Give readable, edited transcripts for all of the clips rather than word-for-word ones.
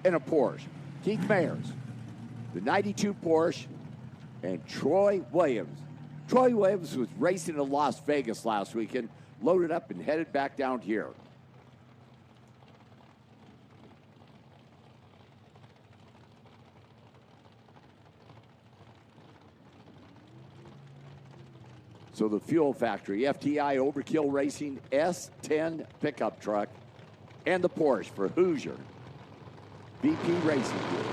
in a Porsche. Keith Mayers, the 92 Porsche, and Troy Williams. Troy Williams was racing in Las Vegas last weekend, loaded up and headed back down here. So the Fuel Factory, FTI Overkill Racing S10 pickup truck, and the Porsche for Hoosier. VP Racing Group.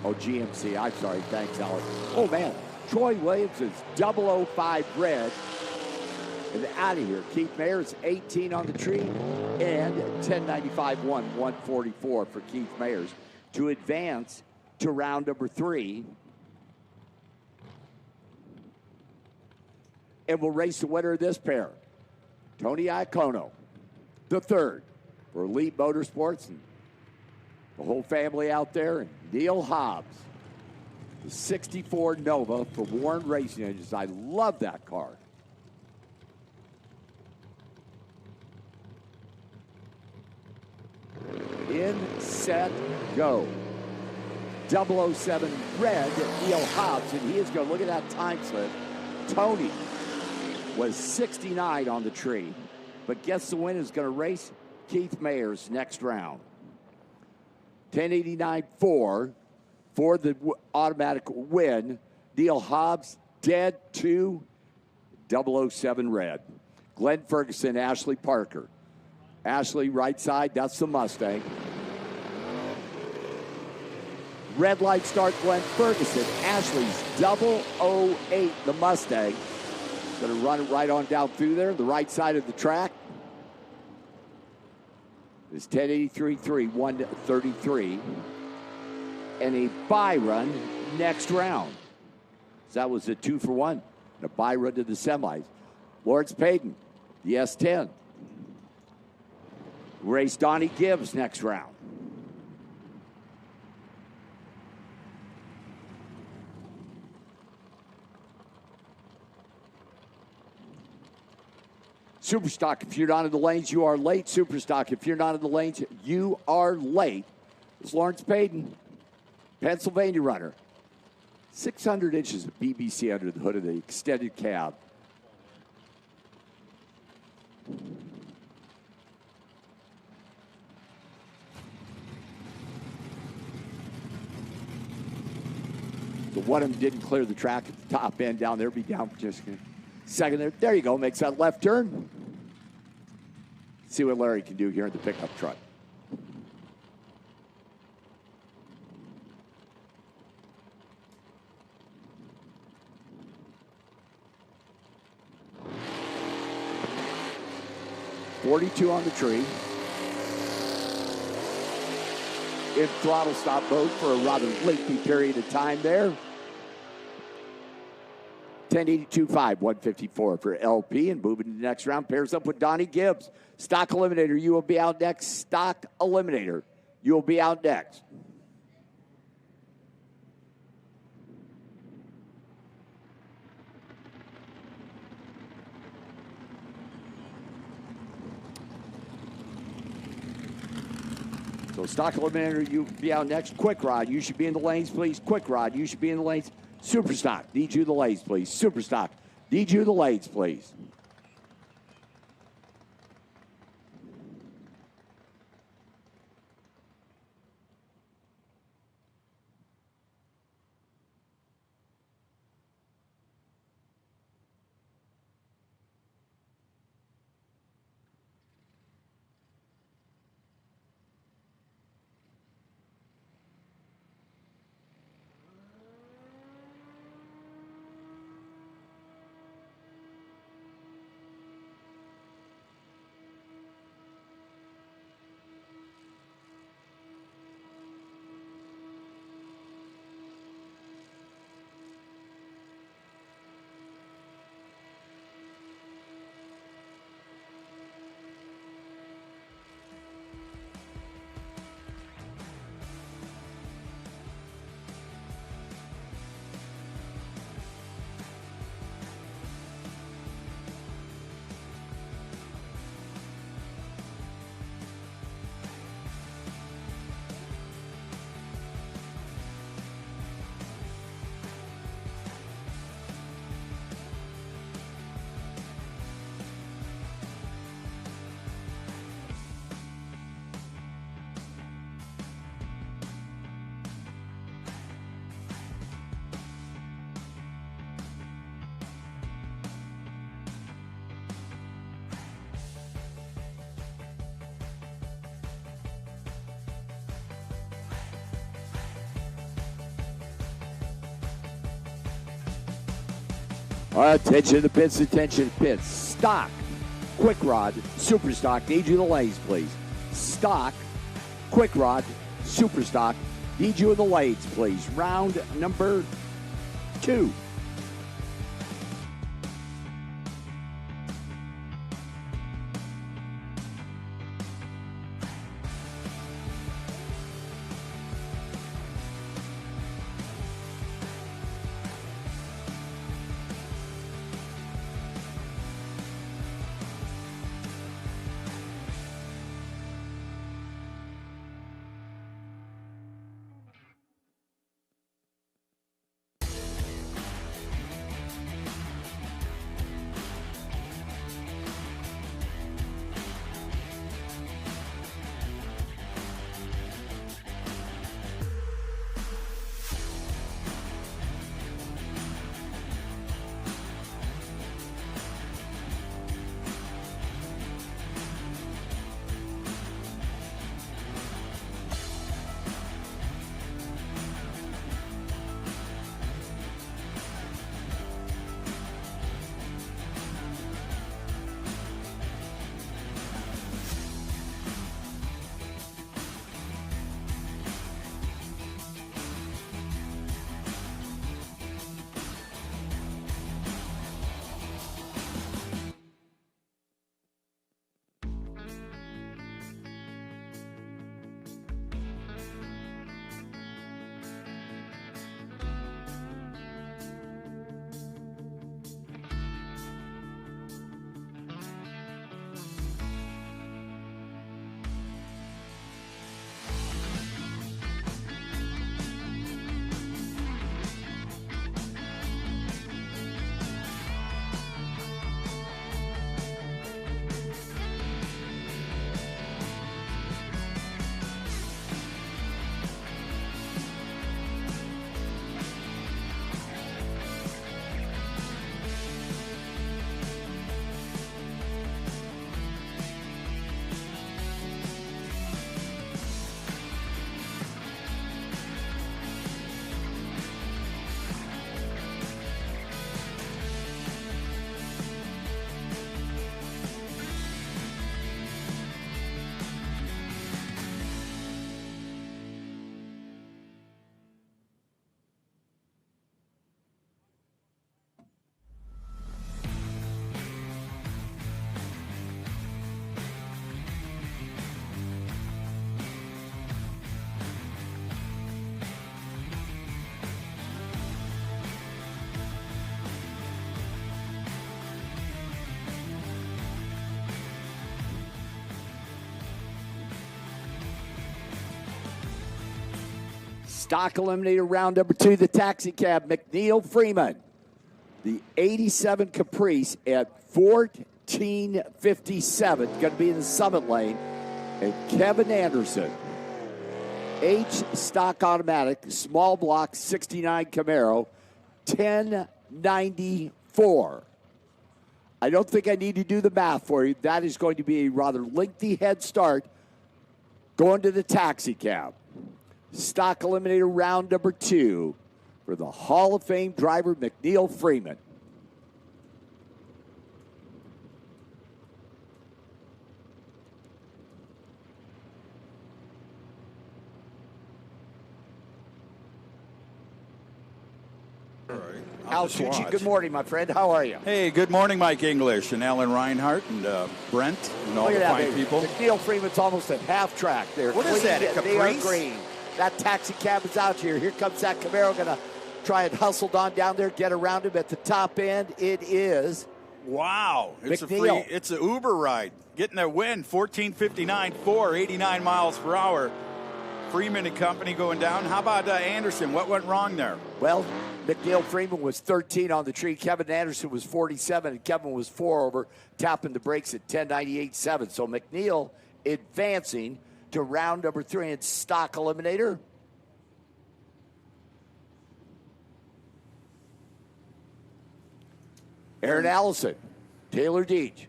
Oh, GMC, I'm sorry. Thanks, Alex. Oh, man. Troy Williams is 005 red. And out of here, Keith Mayers, 18 on the tree, and 1095 1, 144 for Keith Mayers to advance to round number 3. And we'll race the winner of this pair, Tony Iacono, the third for Elite Motorsports and the whole family out there, and Neil Hobbs, the 64 Nova for Warren Racing Engines. I love that car. In, set, go. 007 red, Neil Hobbs, and he is going to look at that time slip. Tony was 69 on the tree, but guess the win is going to race Keith Mayers next round. 1089-4 for the automatic win. Neil Hobbs dead to 007 red. Glenn Ferguson, Ashley Parker. Ashley right side, that's the Mustang. Red light start, Glenn Ferguson. Ashley's 008, the Mustang. Going to run it right on down through there, the right side of the track. It's 1083-3, 133. And a bye run next round. So that was a 2-for-1. And a bye run to the semis. Lawrence Payton, the S10. Race Donnie Gibbs next round. Superstock, if you're not in the lanes, you are late. Superstock, if you're not in the lanes, you are late. It's Lawrence Payton, Pennsylvania runner. 600 inches of BBC under the hood of the extended cab. The one of them didn't clear the track at the top end down there. Be down for just a second there. There you go. Makes that left turn. See what Larry can do here in the pickup truck. .42 on the tree. In throttle stop mode for a rather lengthy period of time there. 1082.5, 154 for LP, and moving to the next round. Pairs up with Donnie Gibbs. Stock Eliminator, you will be out next. Stock Eliminator, you will be out next. So Stock Eliminator, you will be out next. Quick Rod, you should be in the lanes, please. Quick Rod, you should be in the lanes. Superstock, need you the lanes, please. Superstock, need you the lanes, please. Attention to the pits, attention to the pits. Stock, quick rod, super stock. Need you in the lanes, please. Stock, quick rod, super stock. Need you in the lanes, please. Round number 2. Stock eliminator round number 2, the taxi cab, McNeil Freeman. The 87 Caprice at 14:57, going to be in the summit lane. And Kevin Anderson, H stock automatic, small block 69 Camaro, 1094. I don't think I need to do the math for you. That is going to be a rather lengthy head start going to the taxi cab. Stock eliminator round number 2 for the Hall of Fame driver McNeil Freeman. Al Tucci, good morning, my friend. How are you? Hey, good morning, Mike English and Alan Reinhart and Brent and all the fine people. McNeil Freeman's almost at half track there. What is that, a Caprice? They are green. That taxi cab is out here. Here comes that Camaro, going to try and hustle on down there, get around him at the top end. It is wow. It's McNeil. It's an Uber ride. Getting a win, 14:59, 489 miles per hour. Freeman and company going down. How about Anderson? What went wrong there? Well, McNeil Freeman was 13 on the tree. Kevin Anderson was 47, and Kevin was 4 over, tapping the brakes at 1098.7. So McNeil advancing to round number 3 in stock eliminator. Aaron Allison, Taylor Deach.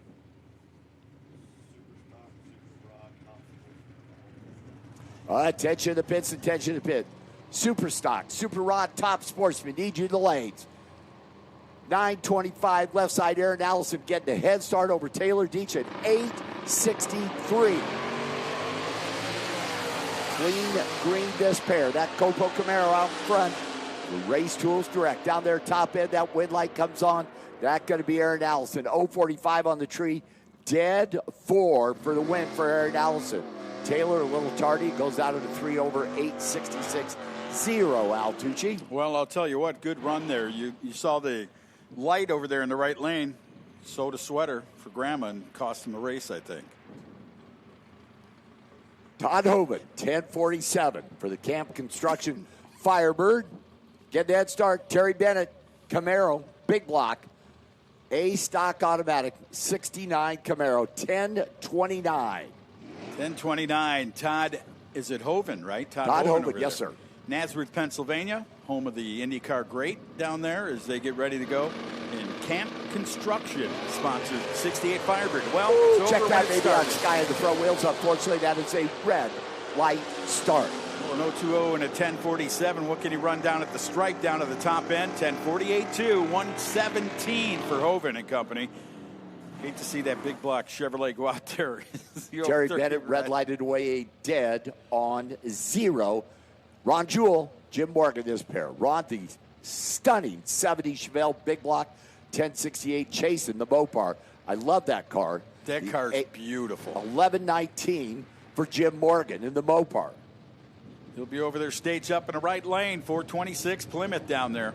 Attention to the pits, attention to the pit. Super stock, super rod, top sportsman, need you in the lanes. 9:25 left side. Aaron Allison getting a head start over Taylor Deach at 8:63. Clean green this pair. That Copo Camaro out front. The Race Tools Direct down there top end. That wind light comes on. That's going to be Aaron Allison. 0.45 on the tree. Dead 4 for the win for Aaron Allison. Taylor a little tardy. Goes out of the 3 over 8.66. 0, Al Tucci. Well, I'll tell you what, good run there. You saw the light over there in the right lane. Sewed a sweater for Grandma and cost him the race, I think. Todd Hoven, 10:47 for the Camp Construction Firebird. Get that start. Terry Bennett, Camaro, big block. A stock automatic, 69 Camaro, 10:29. 10:29. Todd, is it Hoven, right? Todd Hoven, yes, sir. Nazareth, Pennsylvania, home of the IndyCar great down there as they get ready to go. And Camp Construction sponsored 68 Firebird. Well, it's check over that when it maybe on started. Sky of the front wheels. Unfortunately, that is a red light start. Well, an 0.20 and a 10:47. What can he run down at the stripe down to the top end? 10:48.2, 1:17 for Hoven and company. Hate to see that big block Chevrolet go out there. Jerry Bennett red lighted away a dead on 0. Ron Jewell, Jim Morgan, this pair. Ron, the stunning 70 Chevelle big block, 1068 chasing the Mopar. I love that car. That car's beautiful. 1119 for Jim Morgan in the Mopar. He'll be over there stage up in the right lane. 426 Plymouth down there.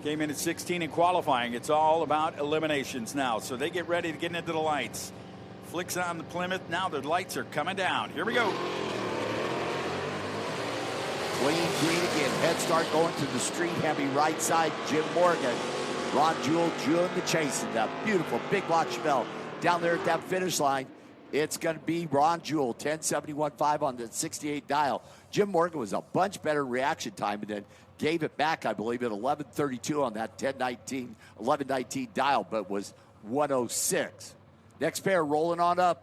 Came in at 16 in qualifying. It's all about eliminations now. So they get ready to get into the lights. Flicks on the Plymouth. Now the lights are coming down. Here we go. Clean green again. Head start going to the street. Heavy right side. Jim Morgan. Ron Jewell doing the chasing. That beautiful big block Chevelle down there at that finish line. It's going to be Ron Jewell. 10.71.5 on the 68 dial. Jim Morgan was a bunch better reaction time and then gave it back, I believe, at 11.32 on that 10.19, 11.19 dial, but was 106. Next pair rolling on up.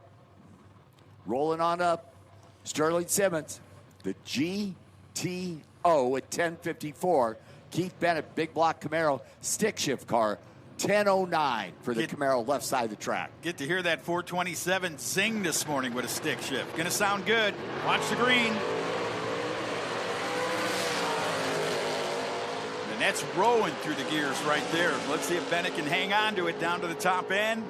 Rolling on up. Sterling Simmons. The GTO at 10.54. Keith Bennett, big block Camaro, stick shift car, 10.09 for the Camaro left side of the track. Get to hear that 427 sing this morning with a stick shift. Going to sound good. Watch the green. And that's rolling through the gears right there. Let's see if Bennett can hang on to it down to the top end.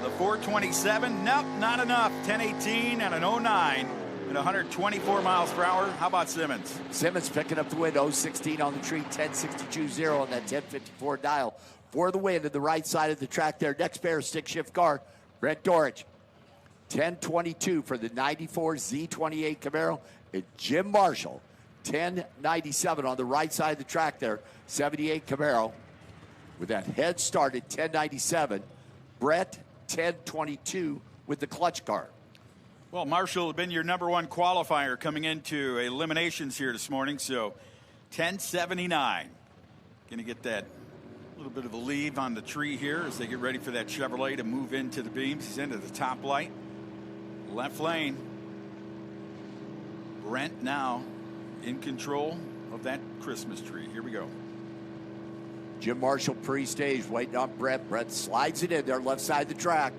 The 427, nope, not enough. 10.18 and an 09. And 124 miles per hour. How about Simmons? Simmons picking up the win. 0.16 on the tree. 10.62.0 on that 10.54 dial for the win to the right side of the track there. Next pair, stick shift car, Brett Dorich. 10.22 for the 94 Z28 Camaro. And Jim Marshall, 10.97 on the right side of the track there. 78 Camaro with that head start at 10.97. Brett, 10.22 with the clutch car. Well, Marshall has been your #1 qualifier coming into eliminations here this morning. So 10.79. Going to get that little bit of a leave on the tree here as they get ready for that Chevrolet to move into the beams. He's into the top light. Left lane. Brent now in control of that Christmas tree. Here we go. Jim Marshall pre-stage waiting on Brett. Brett slides it in there left side of the track.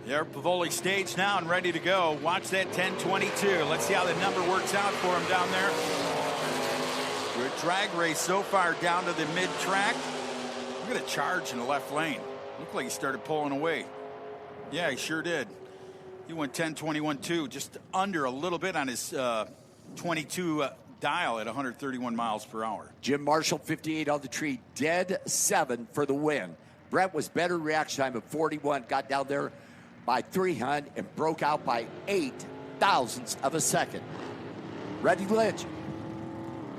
They're Pavoli staged now and ready to go. Watch that 10.22. Let's see how the number works out for him down there. Good drag race so far down to the mid-track. Look at a charge in the left lane. Looked like he started pulling away. Yeah, he sure did. He went 10.21.2, just under a little bit on his 22 dial at 131 miles per hour. Jim Marshall, 58 on the tree, dead 7 for the win. Brett was better reaction time at 41, got down there by 300 and broke out by 8 thousandths of a second. Reddy Lynch,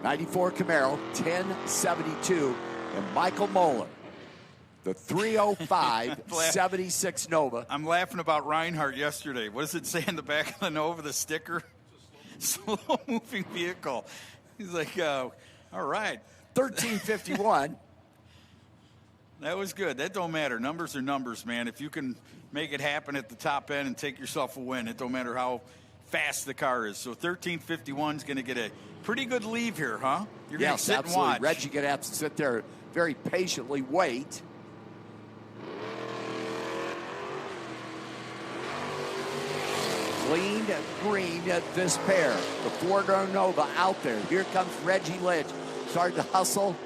94 Camaro, 10.72, and Michael Moeller, the 305 76 Nova. I'm laughing about Reinhardt yesterday. What does it say in the back of the Nova, the sticker? Slow moving vehicle. He's like, all right. 1351. That was good. That don't matter. Numbers are numbers, man. If you can make it happen at the top end and take yourself a win, it don't matter how fast the car is. So 1351 is going to get a pretty good leave here, huh? You're going to sit absolutely. and watch. Reggie going to have to sit there very patiently wait. Clean green, this pair. The four-door Nova out there. Here comes Reggie Lynch. Starting to hustle.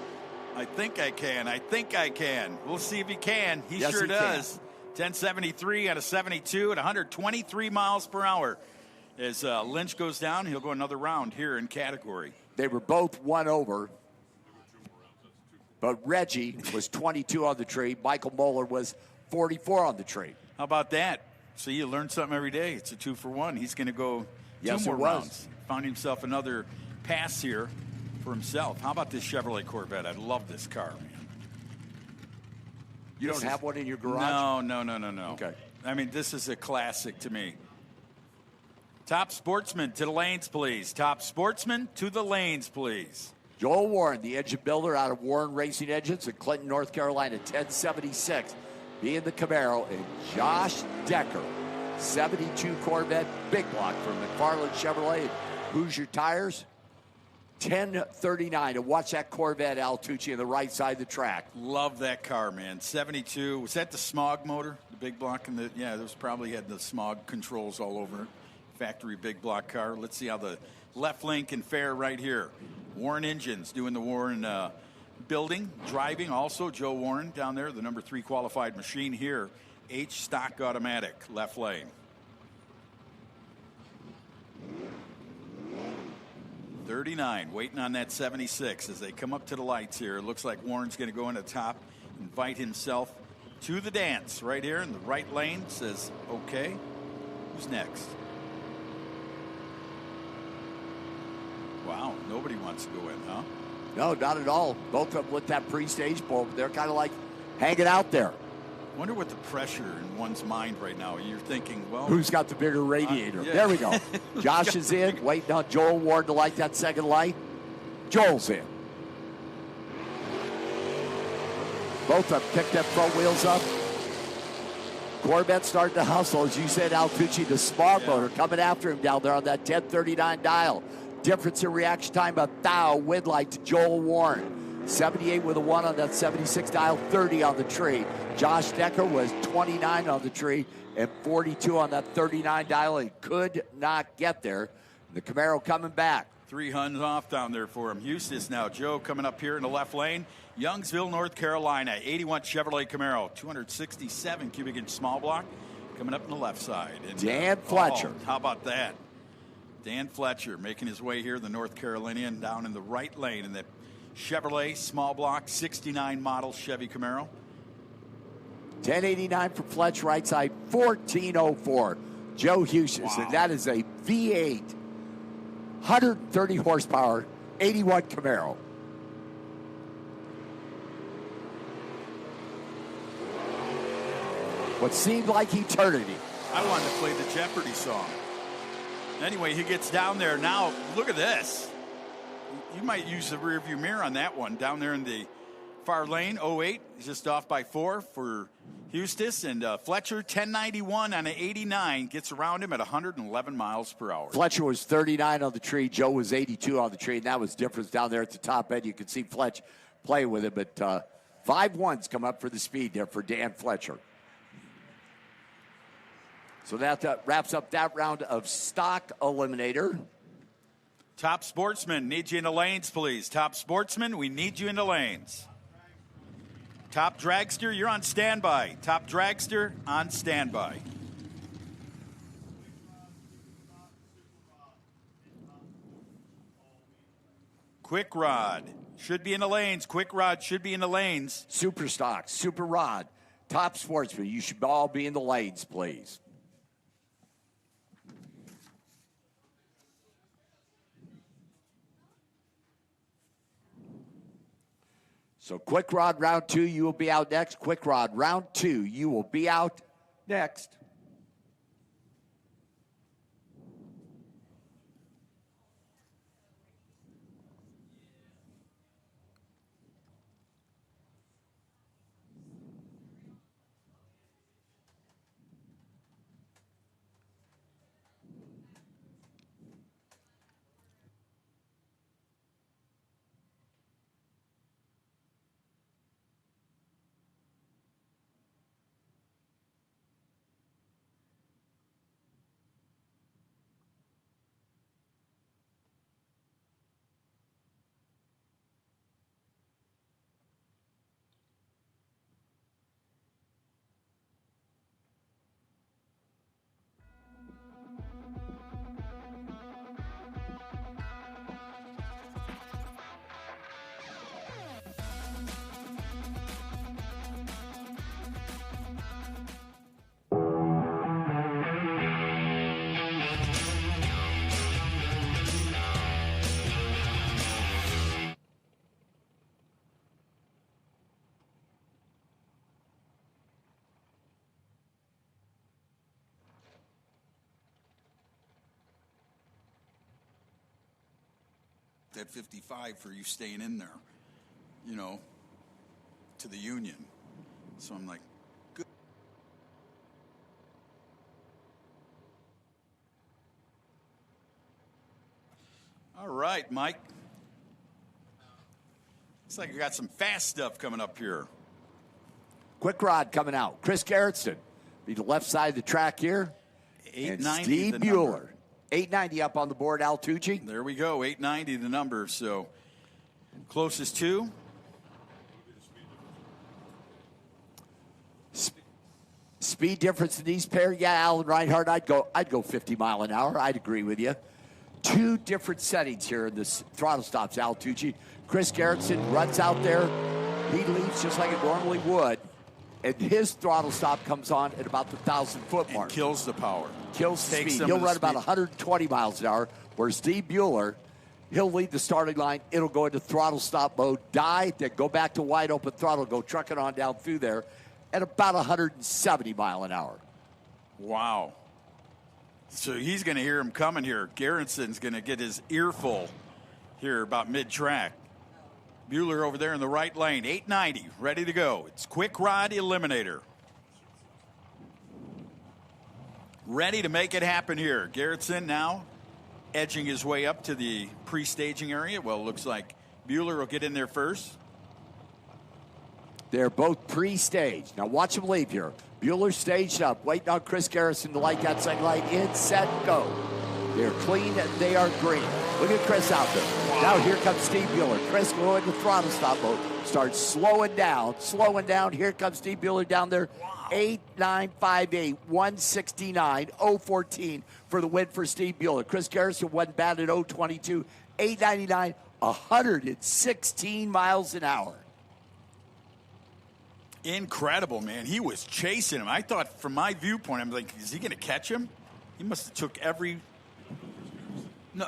I think I can. I think I can. We'll see if he can. He Yes, sure he does. Can. 1073 out of 72 at 123 miles per hour. As Lynch goes down, he'll go another round here in category. They were both one over. But Reggie was 22 on the tree. Michael Moeller was 44 on the tree. How about that? So you learn something every day. It's a 2-for-1. He's going to go two more rounds. Found himself another pass here for himself. How about this Chevrolet Corvette? I love this car, man. You don't have one in your garage? No. Okay. I mean, this is a classic to me. Top sportsman to the lanes, please. Top sportsman to the lanes, please. Joel Warren, the engine builder out of Warren Racing Engines in Clinton, North Carolina, 1076. Being the Camaro, and Josh Decker, 72 Corvette big block from McFarland Chevrolet and Hoosier Tires, 1039. And watch that Corvette, Al Tucci, on the right side of the track. Love that car, man. 72. Was that the smog motor? The big block? Yeah, those probably had the smog controls all over it. Factory big block car. Let's see how the left lane can fare right here. Warren Engines doing the Warren building, driving. Also, Joe Warren down there, the number 3 qualified machine here. H stock automatic, left lane. 39, waiting on that 76 as they come up to the lights here. It looks like Warren's going to go in the top, invite himself to the dance right here in the right lane. Says, okay, who's next? Wow, nobody wants to go in, huh? No, not at all. Both of them with that pre-stage bulb. They're kind of like hanging out there. I wonder what the pressure in one's mind right now. You're thinking, well, who's got the bigger radiator? Yeah. There we go. Josh is in, waiting on Joel Warren to light that second light. Joel's in. Both of them picked that front wheels up. Corvette starting to hustle, as you said, Al Tucci, the smog motor coming after him down there on that 1039 dial. Difference in reaction time, a thou wind light to Joel Warren. 78 with a 1 on that 76 dial, 30 on the tree. Josh Decker was 29 on the tree and 42 on that 39 dial. He could not get there. The Camaro coming back. 3 Huns off down there for him. Eustis now. Joe coming up here in the left lane. Youngsville, North Carolina. 81 Chevrolet Camaro. 267 cubic inch small block. Coming up on the left side. And, Dan Fletcher. How about that? Dan Fletcher making his way here, the North Carolinian, down in the right lane in the Chevrolet small block 69 model Chevy Camaro. 1089 for Fletcher, right side, 1404. Joe Hughes's, and that is a V8, 130 horsepower, 81 Camaro. What seemed like eternity. I wanted to play the Jeopardy song. Anyway, he gets down there. Now, look at this. You might use the rearview mirror on that one. Down there in the far lane, 08, just off by 4 for Eustis. And Fletcher, 1091 on an 89, gets around him at 111 miles per hour. Fletcher was 39 on the tree. Joe was 82 on the tree, and that was difference down there at the top end. You can see Fletch playing with it, but 5-1s come up for the speed there for Dan Fletcher. So that wraps up that round of stock eliminator. Top sportsman, need you in the lanes, please. Top sportsman, we need you in the lanes. Top dragster, you're on standby. Top dragster on standby. Quick Rod should be in the lanes. Quick Rod should be in the lanes. Super stock, Super Rod, top sportsman, you should all be in the lanes, please. So Quick Rod round 2, you will be out next. Quick Rod round 2, you will be out next. that 55 for you staying in there, you know, to the union. So I'm like, good. All right, Mike. Looks like we got some fast stuff coming up here. Quick rod coming out. Chris Gerritsen be the left side of the track here. 890. And Steve Bueller. 890 up on the board, Al Tucci. There we go. 890 the number. So closest to. Speed difference in these pair. Yeah, Alan Reinhardt, I'd go 50 mile an hour. I'd agree with you. Two different settings here in this throttle stops, Al Tucci. Chris Gerritsen runs out there. He leaves just like it normally would. And his throttle stop comes on at about the 1,000-foot mark. Kills the power. Kills the speed. He'll run about 120 miles an hour, where Steve Bueller, he'll lead the starting line. It'll go into throttle stop mode, die, then go back to wide open throttle, go trucking on down through there at about 170 mile an hour. Wow. So he's going to hear him coming here. Gerritsen's going to get his earful here about mid-track. Bueller over there in the right lane, 890, ready to go. It's Quick Rod Eliminator. Ready to make it happen here. Gerritsen now edging his way up to the pre-staging area. Well, it looks like Bueller will get in there first. They're both pre-staged. Now watch them leave here. Bueller staged up, waiting on Chris Gerritsen to light that second light. In, set, go. They're clean and they are green. Look at Chris out there. Wow. Now here comes Steve Bueller. Chris going to throttle stop mode. Starts slowing down. Here comes Steve Bueller down there. Wow. 8.958, 169, 014 for the win for Steve Bueller. Chris Gerritsen wasn't bad at 022, 899, 116 miles an hour. Incredible, man. He was chasing him. I thought, from my viewpoint, I'm like, is he going to catch him? He must have took every... No,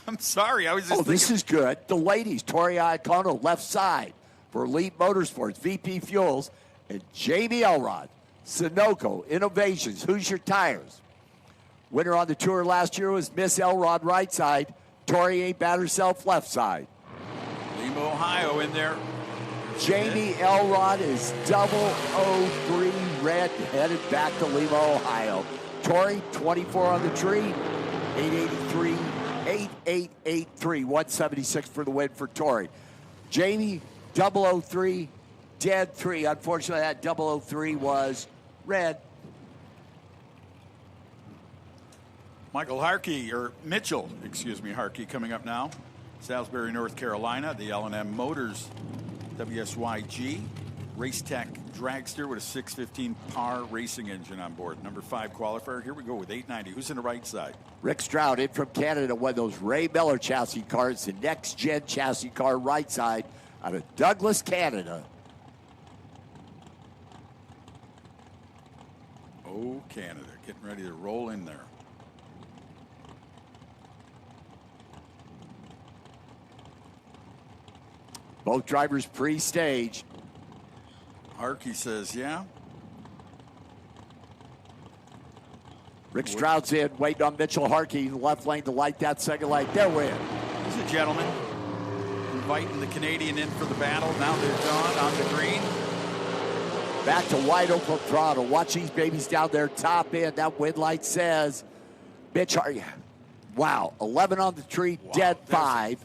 I'm sorry. I was just thinking... This is good. The ladies, Tori Iacono, left side for Elite Motorsports, VP Fuels, and Jamie Elrod, Sunoco, Innovations, Hoosier Tires. Winner on the tour last year was Miss Elrod, right side. Tori ain't bad herself, left side. Lima, Ohio in there. Jamie Elrod is 003 red, headed back to Lima, Ohio. Tori, 24 on the tree, 883, 8883, 176 for the win for Tori. Jamie, 003, dead 3. Unfortunately, that 003 was red. Michael Harkey, or Mitchell, excuse me, Harkey coming up now. Salisbury, North Carolina, the L&M Motors WSYG Race Tech Dragster with a 615 par racing engine on board. Number 5 qualifier. Here we go with 890. Who's in the right side? Rick Stroud in from Canada, one of those Ray Miller chassis cars, the next-gen chassis car, right side, out of Douglas, Canada. Oh, Canada, getting ready to roll in there. Both drivers pre-stage. Harkey says, yeah. Rick Stroud's in, waiting on Mitchell Harkey in the left lane to light that second light. There we're in. He's a gentleman. Inviting the Canadian in for the battle. Now they're gone on the green. Back to wide open throttle. Watch these babies down there, top end. That wind light says Mitch Harkey. Wow, 11 on the tree, wow, dead 5.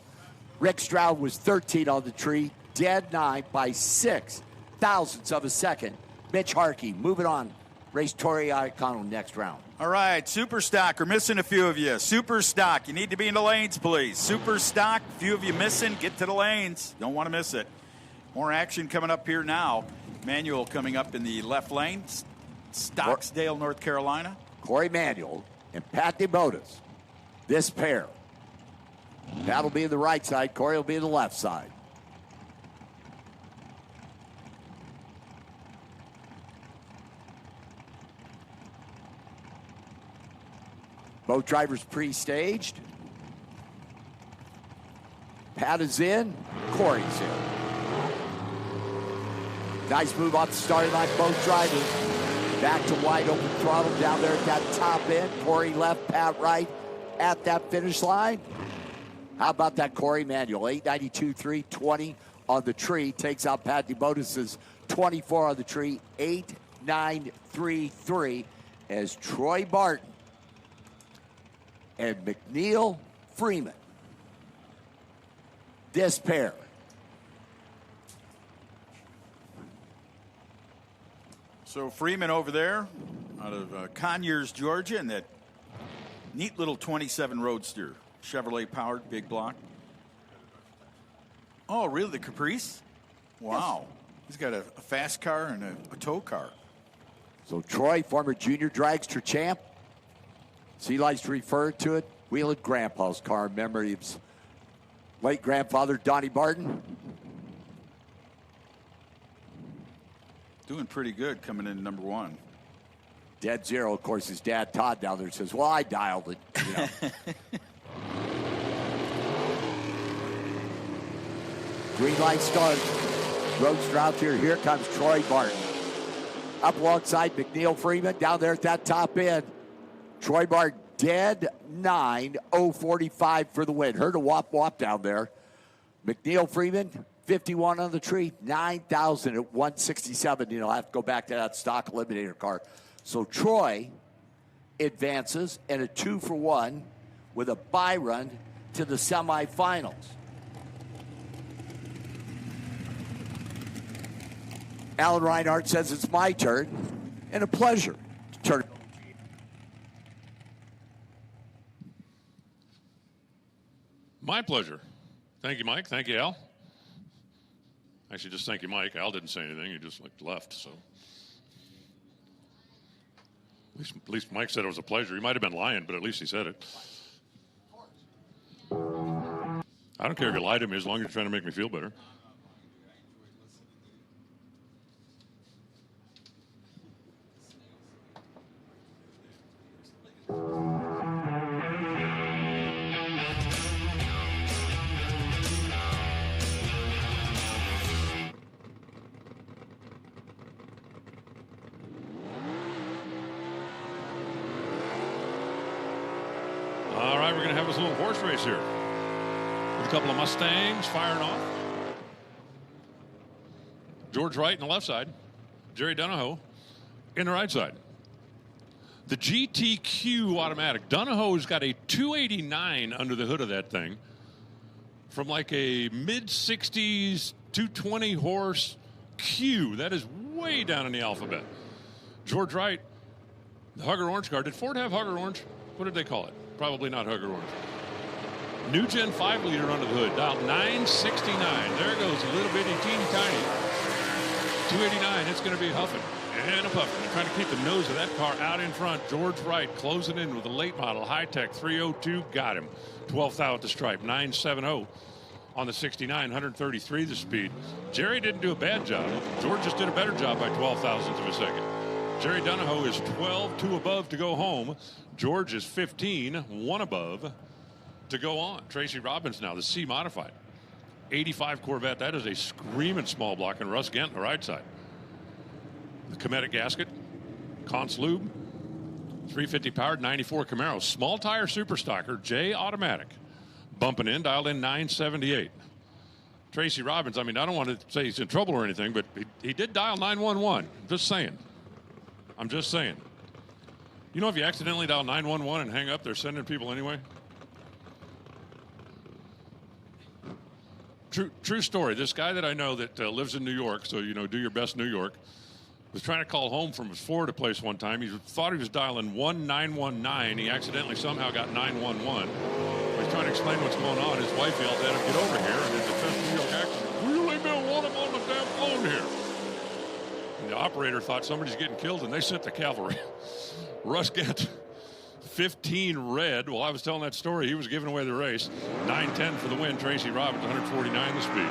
Rick Stroud was 13 on the tree, dead 9 by 6 thousandths of a second. Mitch Harkey moving on. Race Tori Iacono next round. All right, Super Stock, we're missing a few of you. Super Stock, you need to be in the lanes, please. Super Stock, a few of you missing, get to the lanes. Don't want to miss it. More action coming up here now. Manuel coming up in the left lane. Stocksdale, North Carolina. Corey Manuel and Pat DeMotis. This pair. Pat will be in the right side. Corey will be in the left side. Both drivers pre-staged. Pat is in. Corey's in. Nice move off the starting line. Both drivers back to wide open throttle down there at that top end. Corey left, Pat right at that finish line. How about that Corey Manuel? 892, 320 on the tree. Takes out Pat DeBotis' 24 on the tree. 8933 as Troy Barton and McNeil Freeman. This pair. So Freeman over there out of Conyers, Georgia, in that neat little 27 Roadster. Chevrolet powered, big block. Oh, really? The Caprice? Wow. Yes. He's got a fast car and a tow car. So Troy, former junior dragster champ. So he likes to refer to it, wheeling grandpa's car in memory of his late grandfather, Donnie Barton. Doing pretty good coming in number one. Dead zero. Of course, his dad, Todd, down there says, well, I dialed it. You know. Green light start. Roadster out here. Here comes Troy Barton. Up alongside McNeil Freeman down there at that top end. Troy Barton dead 9:045 for the win. Heard a wop down there. McNeil Freeman 51 on the tree, 9,000 at 167. You know, I have to go back to that stock eliminator car. So Troy advances in a 2-for-1 with a bye run to the semifinals. Alan Reinhardt says it's my turn, and a pleasure to turn it over. My pleasure. Thank you, Mike. Thank you, Al. Actually, just thank you, Mike. Al didn't say anything. He just left. So at least Mike said it was a pleasure. He might have been lying, but at least he said it. I don't care if you lie to me as long as you're trying to make me feel better. All right, we're going to have this little horse race here with a couple of Mustangs firing off. George Wright on the left side, Jerry Donahoe in the right side. The GTQ automatic. Donahoe's got a 289 under the hood of that thing from like a mid-60s 220 horse Q. That is way down in the alphabet. George Wright, the Hugger Orange car. Did Ford have Hugger Orange? What did they call it? Probably not Hugger Orange. New Gen 5 liter under the hood, dialed 969. There goes a little bitty, teeny tiny 289. It's going to be huffing and a puffing. They're trying to keep the nose of that car out in front. George Wright closing in with a late model high-tech 302. Got him. 12th out at the stripe. 970 on the 69. 133 the speed. Jerry didn't do a bad job. George just did a better job by 12 thousandths of a second. Jerry Donahoe is 12, 2 above to go home. George is 15, 1 above to go on. Tracy Robbins now, the C modified. 85 Corvette, that is a screaming small block, and Russ Gent on the right side. The Cometic gasket, Const Lube, 350 powered, 94 Camaro. Small tire super stocker, J automatic. Bumping in, dialed in 978. Tracy Robbins, I mean, I don't want to say he's in trouble or anything, but he did dial 911. Just saying. I'm just saying. You know, if you accidentally dial 911 and hang up, they're sending people anyway. True story. This guy that I know that lives in New York, so, you know, do your best New York, was trying to call home from his Florida place one time. He thought he was dialing 1919. He accidentally somehow got 911. He's trying to explain what's going on. His wife yelled at him, get over here. And in defense of New York accent, will you leave me alone? I'm on the damn phone here. And the operator thought somebody's getting killed, and they sent the cavalry. Russ Gent, 15 red. While I was telling that story, he was giving away the race. 910 for the win. Tracy Robbins, 149 the speed.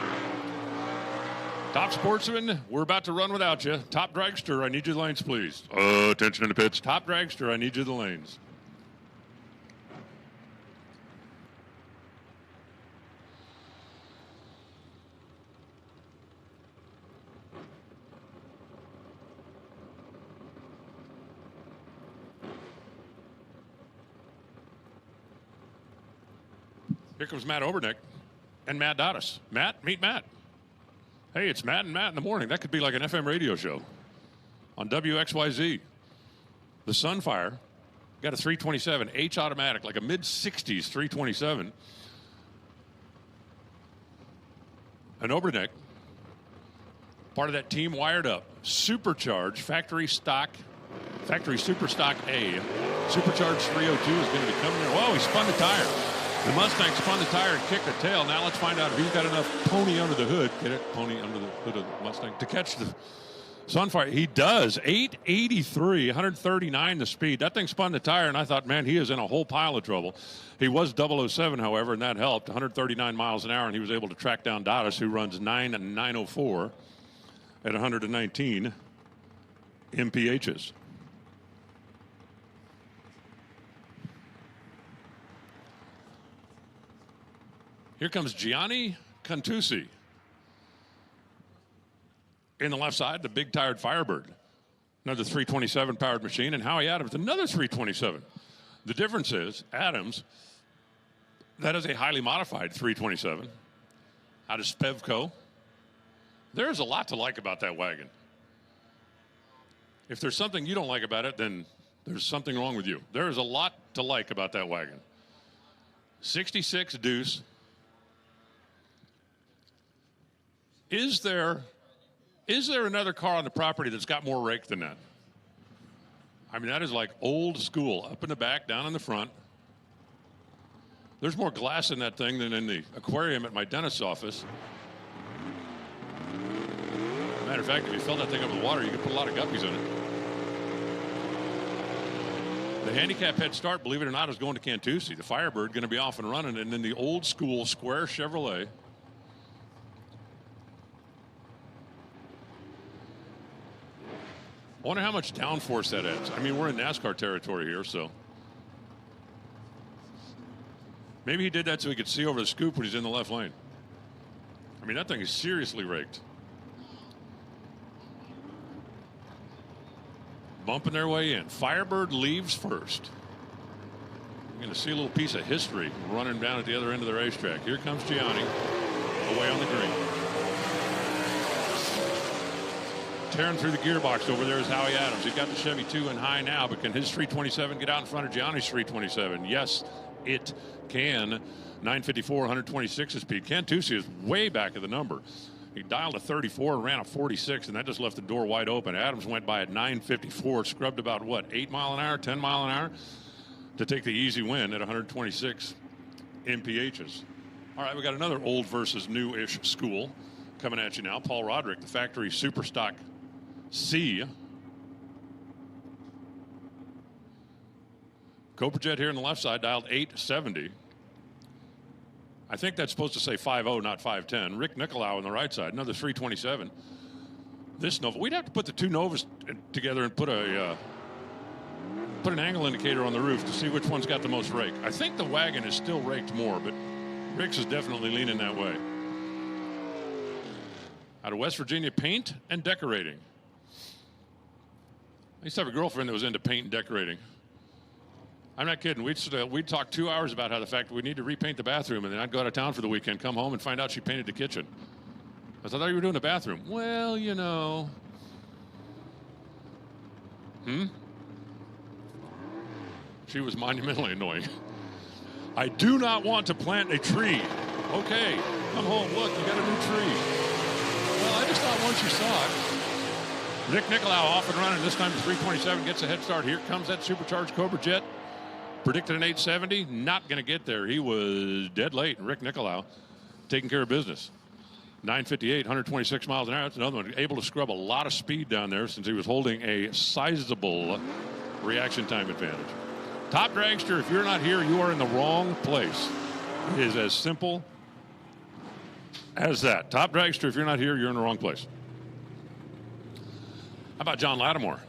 Top Sportsman, we're about to run without you. Top Dragster, I need you the lanes, please. Attention in the pits. Top Dragster, I need you the lanes. Here comes Matt Obernick and Matt Dottis. Matt, meet Matt. Hey, it's Matt and Matt in the morning. That could be like an FM radio show on WXYZ. The Sunfire got a 327 H automatic, like a mid-60s 327. And Obernick, part of that team wired up. Supercharged, factory super stock A. Supercharged 302 is going to be coming there. Whoa, he spun the tire. The Mustang spun the tire and kicked the tail. Now let's find out if he's got enough pony under the hood. Get it? Pony under the hood of the Mustang to catch the Sunfire. He does. 883, 139 the speed. That thing spun the tire, and I thought, man, he is in a whole pile of trouble. He was 007, however, and that helped. 139 miles an hour, and he was able to track down Dottis, who runs 9.904 at 119 MPHs. Here comes Gianni Cantucci. In the left side, the big tired Firebird. Another 327 powered machine. And Howie Adams, another 327. The difference is, Adams, that is a highly modified 327 out of Spevco. There's a lot to like about that wagon. If there's something you don't like about it, then there's something wrong with you. There is a lot to like about that wagon. 66 deuce. Is there another car on the property that's got more rake than that? I mean, that is like old school. Up in the back, down in the front. There's more glass in that thing than in the aquarium at my dentist's office. Matter of fact, if you fill that thing up with water, you could put a lot of guppies in it. The handicap head start, believe it or not, is going to Cantucci. The Firebird going to be off and running, and then the old school square Chevrolet. I wonder how much downforce that adds. I mean, we're in NASCAR territory here, so. Maybe he did that so he could see over the scoop when he's in the left lane. I mean, that thing is seriously raked. Bumping their way in. Firebird leaves first. You're going to see a little piece of history running down at the other end of the racetrack. Here comes Gianni, away on the green. Tearing through the gearbox over there is Howie Adams. He's got the Chevy 2 in high now, but can his 327 get out in front of Gianni's 327? Yes, it can. 954, 126 speed. Cantucci is way back of the number. He dialed a 34 and ran a 46, and that just left the door wide open. Adams went by at 954, scrubbed about, what, 8 mile an hour, 10 mile an hour to take the easy win at 126 MPHs. All right, we got another old versus new-ish school coming at you now. Paul Roderick, the factory Superstock C. Cobra Jet here on the left side, dialed 870. I think that's supposed to say 5.0, not 5.10. Rick Nicolau on the right side, another 327. This Nova, we'd have to put the two Novas together and put an angle indicator on the roof to see which one's got the most rake. I think the wagon is still raked more, but Rick's is definitely leaning that way. Out of West Virginia, paint and decorating. I used to have a girlfriend that was into paint and decorating. I'm not kidding. We'd talk 2 hours about how the fact we need to repaint the bathroom, and then I'd go out of town for the weekend, come home, and find out she painted the kitchen. I thought you were doing the bathroom. Well, you know. She was monumentally annoying. I do not want to plant a tree. Okay, come home. Look, you got a new tree. Well, I just thought once you saw it. Rick Nicolau off and running. This time the 327 gets a head start. Here comes that supercharged Cobra Jet. Predicted an 870. Not going to get there. He was dead late. Rick Nicolau taking care of business. 958, 126 miles an hour. That's another one. Able to scrub a lot of speed down there since he was holding a sizable reaction time advantage. Top Dragster, if you're not here, you are in the wrong place. It is as simple as that. Top Dragster, if you're not here, you're in the wrong place. How about John Lattimore?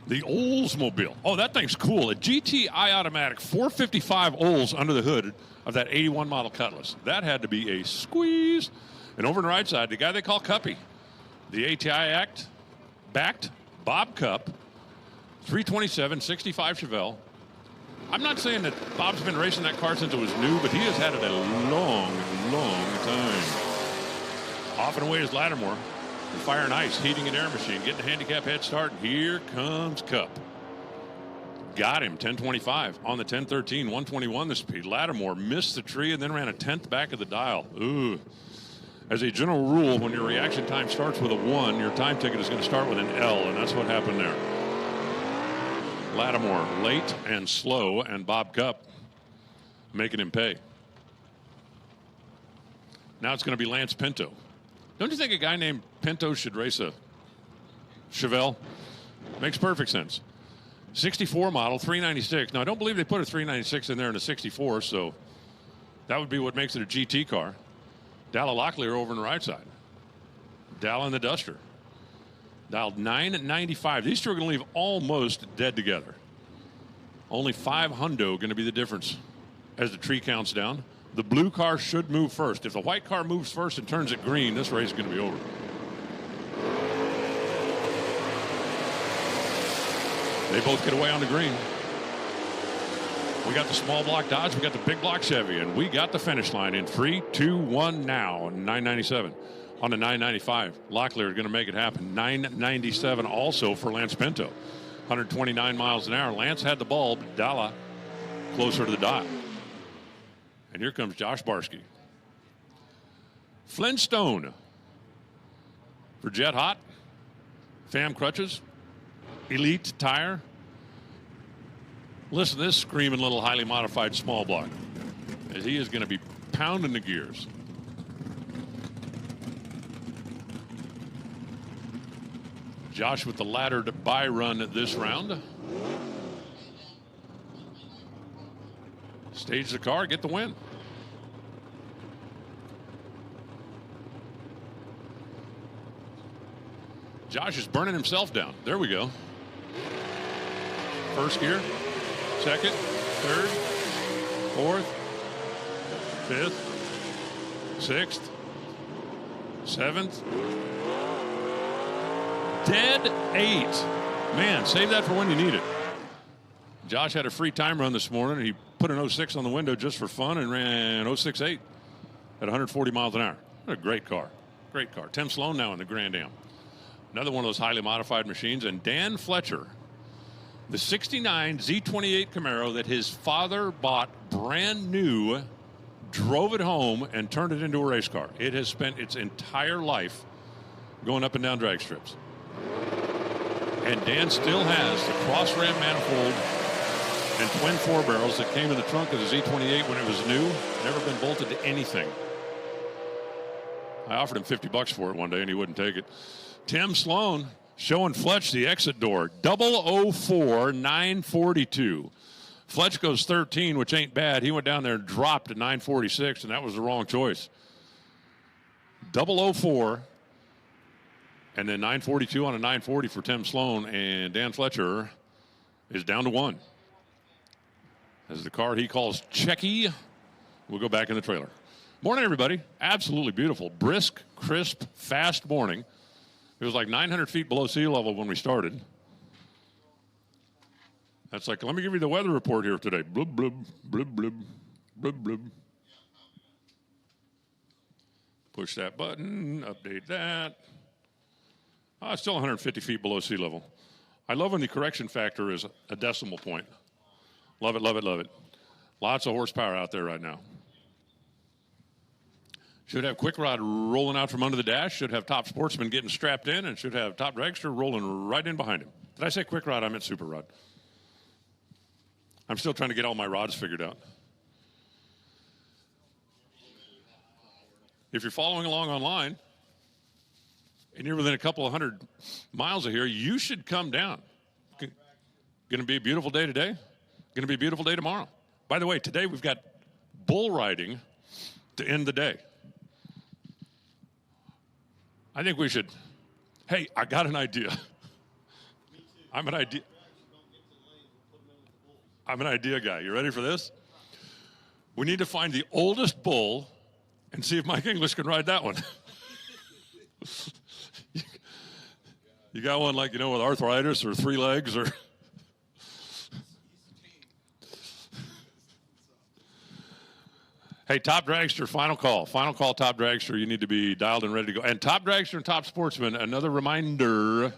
The Oldsmobile. Oh, that thing's cool. A GTI automatic, 455 Olds under the hood of that 81 model Cutlass. That had to be a squeeze. And over on the right side, the guy they call Cuppy. The ATI backed Bob Cupp, 327, 65 Chevelle. I'm not saying that Bob's been racing that car since it was new, but he has had it a long, long time. Off and away is Lattimore. The Fire and Ice heating and air machine, getting the handicap head start. And here comes Cup. Got him, 10:25 on the 10:13, 121 the speed. Lattimore missed the tree and then ran a 10th back of the dial. Ooh. As a general rule, when your reaction time starts with a 1, your time ticket is going to start with an L, and that's what happened there. Lattimore late and slow, and Bob Cup making him pay. Now it's going to be Lance Pinto. Don't you think a guy named Pinto should race a Chevelle? Makes perfect sense. 64 model, 396. Now, I don't believe they put a 396 in there in a 64, so that would be what makes it a GT car. Dalla Locklear over on the right side. Dalla in the Duster. Dialed 995. These two are going to leave almost dead together. Only 5 hundo going to be the difference as the tree counts down. The blue car should move first. If the white car moves first and turns it green, this race is going to be over. They both get away on the green. We got the small block Dodge, we got the big block Chevy, and we got the finish line in 3, 2, 1 now. 997 on the 995. Locklear is going to make it happen. 997 also for Lance Pinto. 129 miles an hour. Lance had the ball, but Dalla closer to the dot. And here comes Josh Barsky. Flintstone for Jet Hot. Fam Crutches. Elite Tire. Listen to this screaming little highly modified small block as he is going to be pounding the gears. Josh with the laddered bye run this round. Stage the car, get the win. Josh is burning himself down. There we go. First gear, second, third, fourth, fifth, sixth, seventh. Dead 8. Man, save that for when you need it. Josh had a free time run this morning. He put an 06 on the window just for fun and ran 06.8 at 140 miles an hour. What a great car. Great car. Tim Sloan now in the Grand Am. Another one of those highly modified machines. And Dan Fletcher, the 69 Z28 Camaro that his father bought brand new, drove it home and turned it into a race car. It has spent its entire life going up and down drag strips. And Dan still has the cross ram manifold and twin 4 barrels that came in the trunk of the Z28 when it was new. Never been bolted to anything. I offered him $50 for it one day and he wouldn't take it. Tim Sloan showing Fletch the exit door. 004 942. Fletch goes 13, which ain't bad. He went down there and dropped to 946, and that was the wrong choice. 004. And then 942 on a 940 for Tim Sloan, and Dan Fletcher is down to 1. As the car he calls Checky will go back in the trailer. Morning, everybody. Absolutely beautiful. Brisk, crisp, fast morning. It was like 900 feet below sea level when we started. That's like, let me give you the weather report here today. Blub, blub, blub, blub, blub, blub. Push that button, update that. It's still 150 feet below sea level. I love when the correction factor is a decimal point. Love it, love it, love it. Lots of horsepower out there right now. Should have Quick Rod rolling out from under the dash. Should have Top Sportsman getting strapped in. And should have Top Dragster rolling right in behind him. Did I say Quick Rod? I meant Super Rod. I'm still trying to get all my rods figured out. If you're following along online, and you're within a couple of 100 miles of here, you should come down. Going to be a beautiful day today. Going to be a beautiful day tomorrow. By the way, today we've got bull riding to end the day. I think we should. Hey, I got an idea. I'm an idea guy. You ready for this? We need to find the oldest bull and see if Mike English can ride that one. You got one like, with arthritis or 3 legs or... Hey, Top Dragster, final call. Final call, Top Dragster. You need to be dialed and ready to go. And Top Dragster and Top Sportsman, another reminder,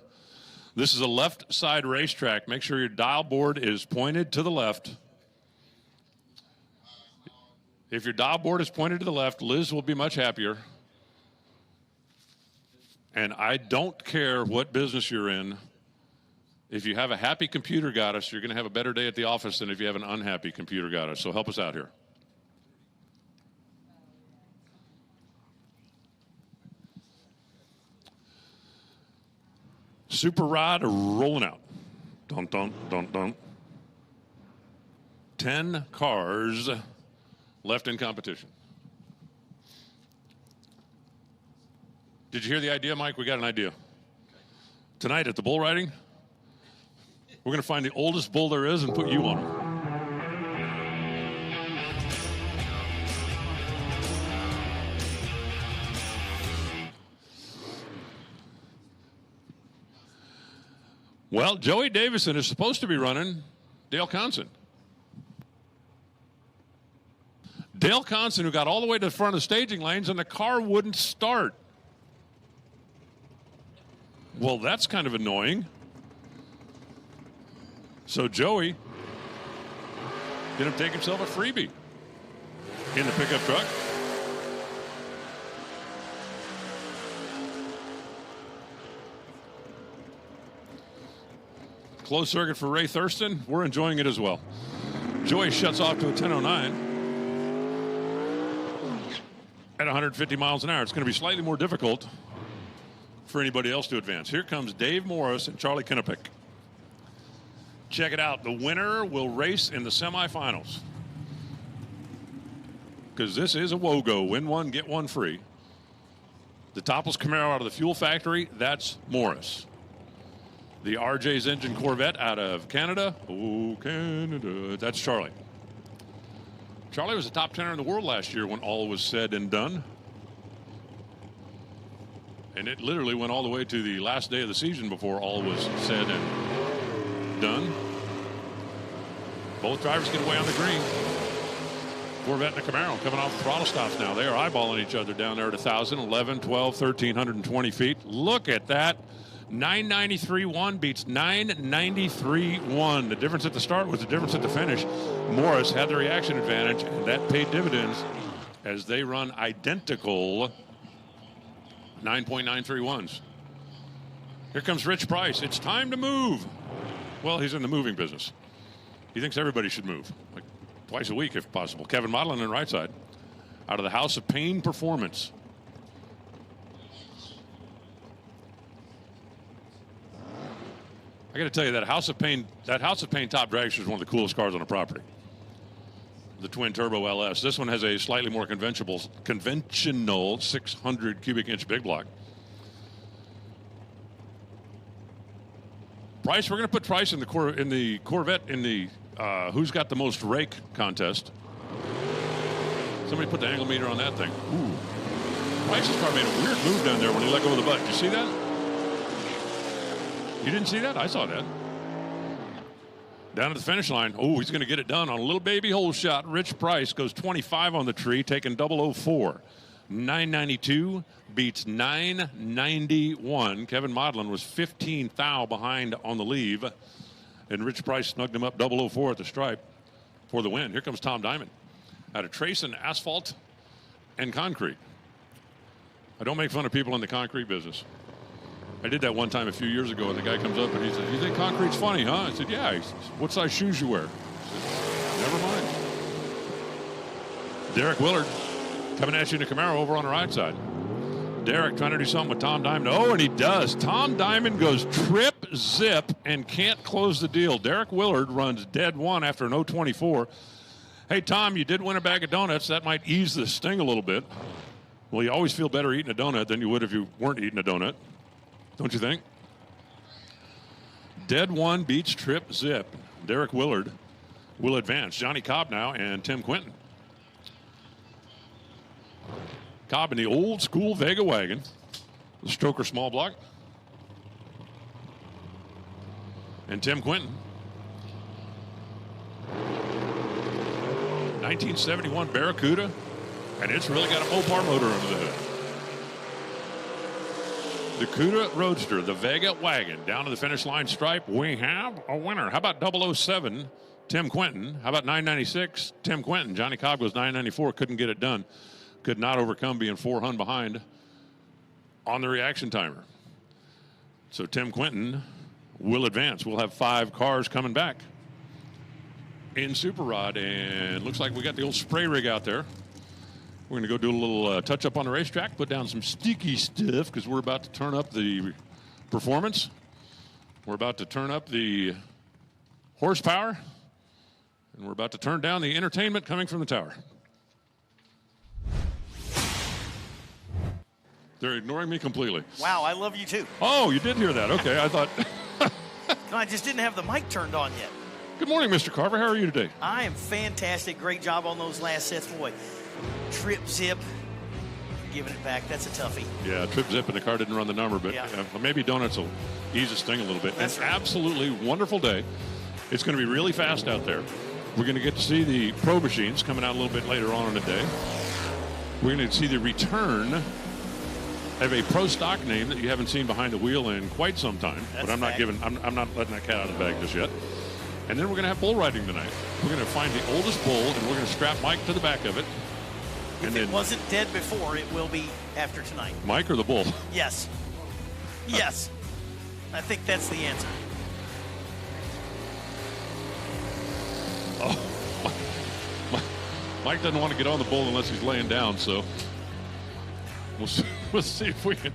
this is a left side racetrack. Make sure your dial board is pointed to the left. If your dial board is pointed to the left, Liz will be much happier. And I don't care what business you're in. If you have a happy computer goddess, you're going to have a better day at the office than if you have an unhappy computer goddess. So help us out here. Super Rod rolling out. Dun, dun, dun, dun. 10 cars left in competition. Did you hear the idea, Mike? We got an idea. Tonight at the bull riding, we're going to find the oldest bull there is and put you on him. Well, Joey Davison is supposed to be running Dale Conson. Dale Conson, who got all the way to the front of the staging lanes, and the car wouldn't start. Well, that's kind of annoying. So Joey going to take himself a freebie in the pickup truck. Closed circuit for Ray Thurston. We're enjoying it as well. Joey shuts off to a 10:09 at 150 miles an hour. It's going to be slightly more difficult for anybody else to advance. Here comes Dave Morris and Charlie Kinnepick. Check it out. The winner will race in the semifinals. Because this is a WOGO. Win one, get one free. The topless Camaro out of the fuel factory, that's Morris. The RJ's Engine Corvette out of Canada. Oh, Canada. That's Charlie. Charlie was a top 10er in the world last year when all was said and done. And it literally went all the way to the last day of the season before all was said and done. Both drivers get away on the green. Corvette and the Camaro coming off throttle stops now. They are eyeballing each other down there at 1,000, 11, 12, 1,320 feet. Look at that. 993.1 beats 993.1. The difference at the start was the difference at the finish. Morris had the reaction advantage, and that paid dividends as they run identical 9.931s. Here comes Rich Price. It's time to move. Well, he's in the moving business. He thinks everybody should move, like twice a week if possible. Kevin Modlin on the right side, out of the House of Pain Performance. I got to tell you, that House of Pain Top Dragster is one of the coolest cars on the property. The twin turbo LS. This one has a slightly more conventional 600 cubic inch big block. Price, we're going to put Price in the Corvette in the who's got the most rake contest. Somebody put the angle meter on that thing. Ooh. Price's car made a weird move down there when he let go of the butt. Did you see that? You didn't see that? I saw that. Down at the finish line. Oh, he's going to get it done on a little baby hole shot. Rich Price goes 25 on the tree, taking 004. 992 beats 991. Kevin Modlin was 15 thou behind on the leave. And Rich Price snugged him up 004 at the stripe for the win. Here comes Tom Diamond out of Trace and Asphalt and Concrete. I don't make fun of people in the concrete business. I did that one time a few years ago, and the guy comes up and he said, "You think concrete's funny, huh?" I said, "Yeah." He says, "What size shoes you wear?" I said, "Never mind." Derek Willard coming at you in a Camaro over on the right side. Derek trying to do something with Tom Diamond. Oh, and he does. Tom Diamond goes trip, zip, and can't close the deal. Derek Willard runs dead one after an 024. Hey, Tom, you did win a bag of donuts. That might ease the sting a little bit. Well, you always feel better eating a donut than you would if you weren't eating a donut. Don't you think? Dead one beats trip zip. Derek Willard will advance. Johnny Cobb now and Tim Quinton. Cobb in the old school Vega wagon. The Stroker small block. And Tim Quinton. 1971 Barracuda. And it's really got a Mopar motor under the hood. The Cuda Roadster, the Vega Wagon, down to the finish line stripe. We have a winner. How about 007, Tim Quinton? How about 996, Tim Quinton? Johnny Cobb was 994, couldn't get it done. Could not overcome being 4 hun behind on the reaction timer. So Tim Quinton will advance. We'll have 5 cars coming back in Super Rod, and looks like we got the old spray rig out there. We're going to go do a little touch-up on the racetrack, put down some sticky stuff, because we're about to turn up the performance. We're about to turn up the horsepower, and we're about to turn down the entertainment coming from the tower. They're ignoring me completely. Wow, I love you too. Oh, you did hear that. Okay, I thought... No, I just didn't have the mic turned on yet. Good morning, Mr. Carver. How are you today? I am fantastic. Great job on those last sets. Boy, trip zip, giving it back. That's a toughie. Yeah, trip zip, and the car didn't run the number, but maybe donuts will ease the sting a little bit. That's An right. absolutely wonderful day. It's going to be really fast out there. We're going to get to see the Pro machines coming out a little bit later on in the day. We're going to see the return of a Pro stock name that you haven't seen behind the wheel in quite some time. That's but I'm not fact. giving. I'm not letting that cat out of the bag just yet. And then we're going to have bull riding tonight. We're going to find the oldest bull, and we're going to strap Mike to the back of it. If it wasn't dead before, it will be after tonight. Mike or the bull? Yes. Yes. I think that's the answer. Oh, Mike doesn't want to get on the bull unless he's laying down, so we'll see if we can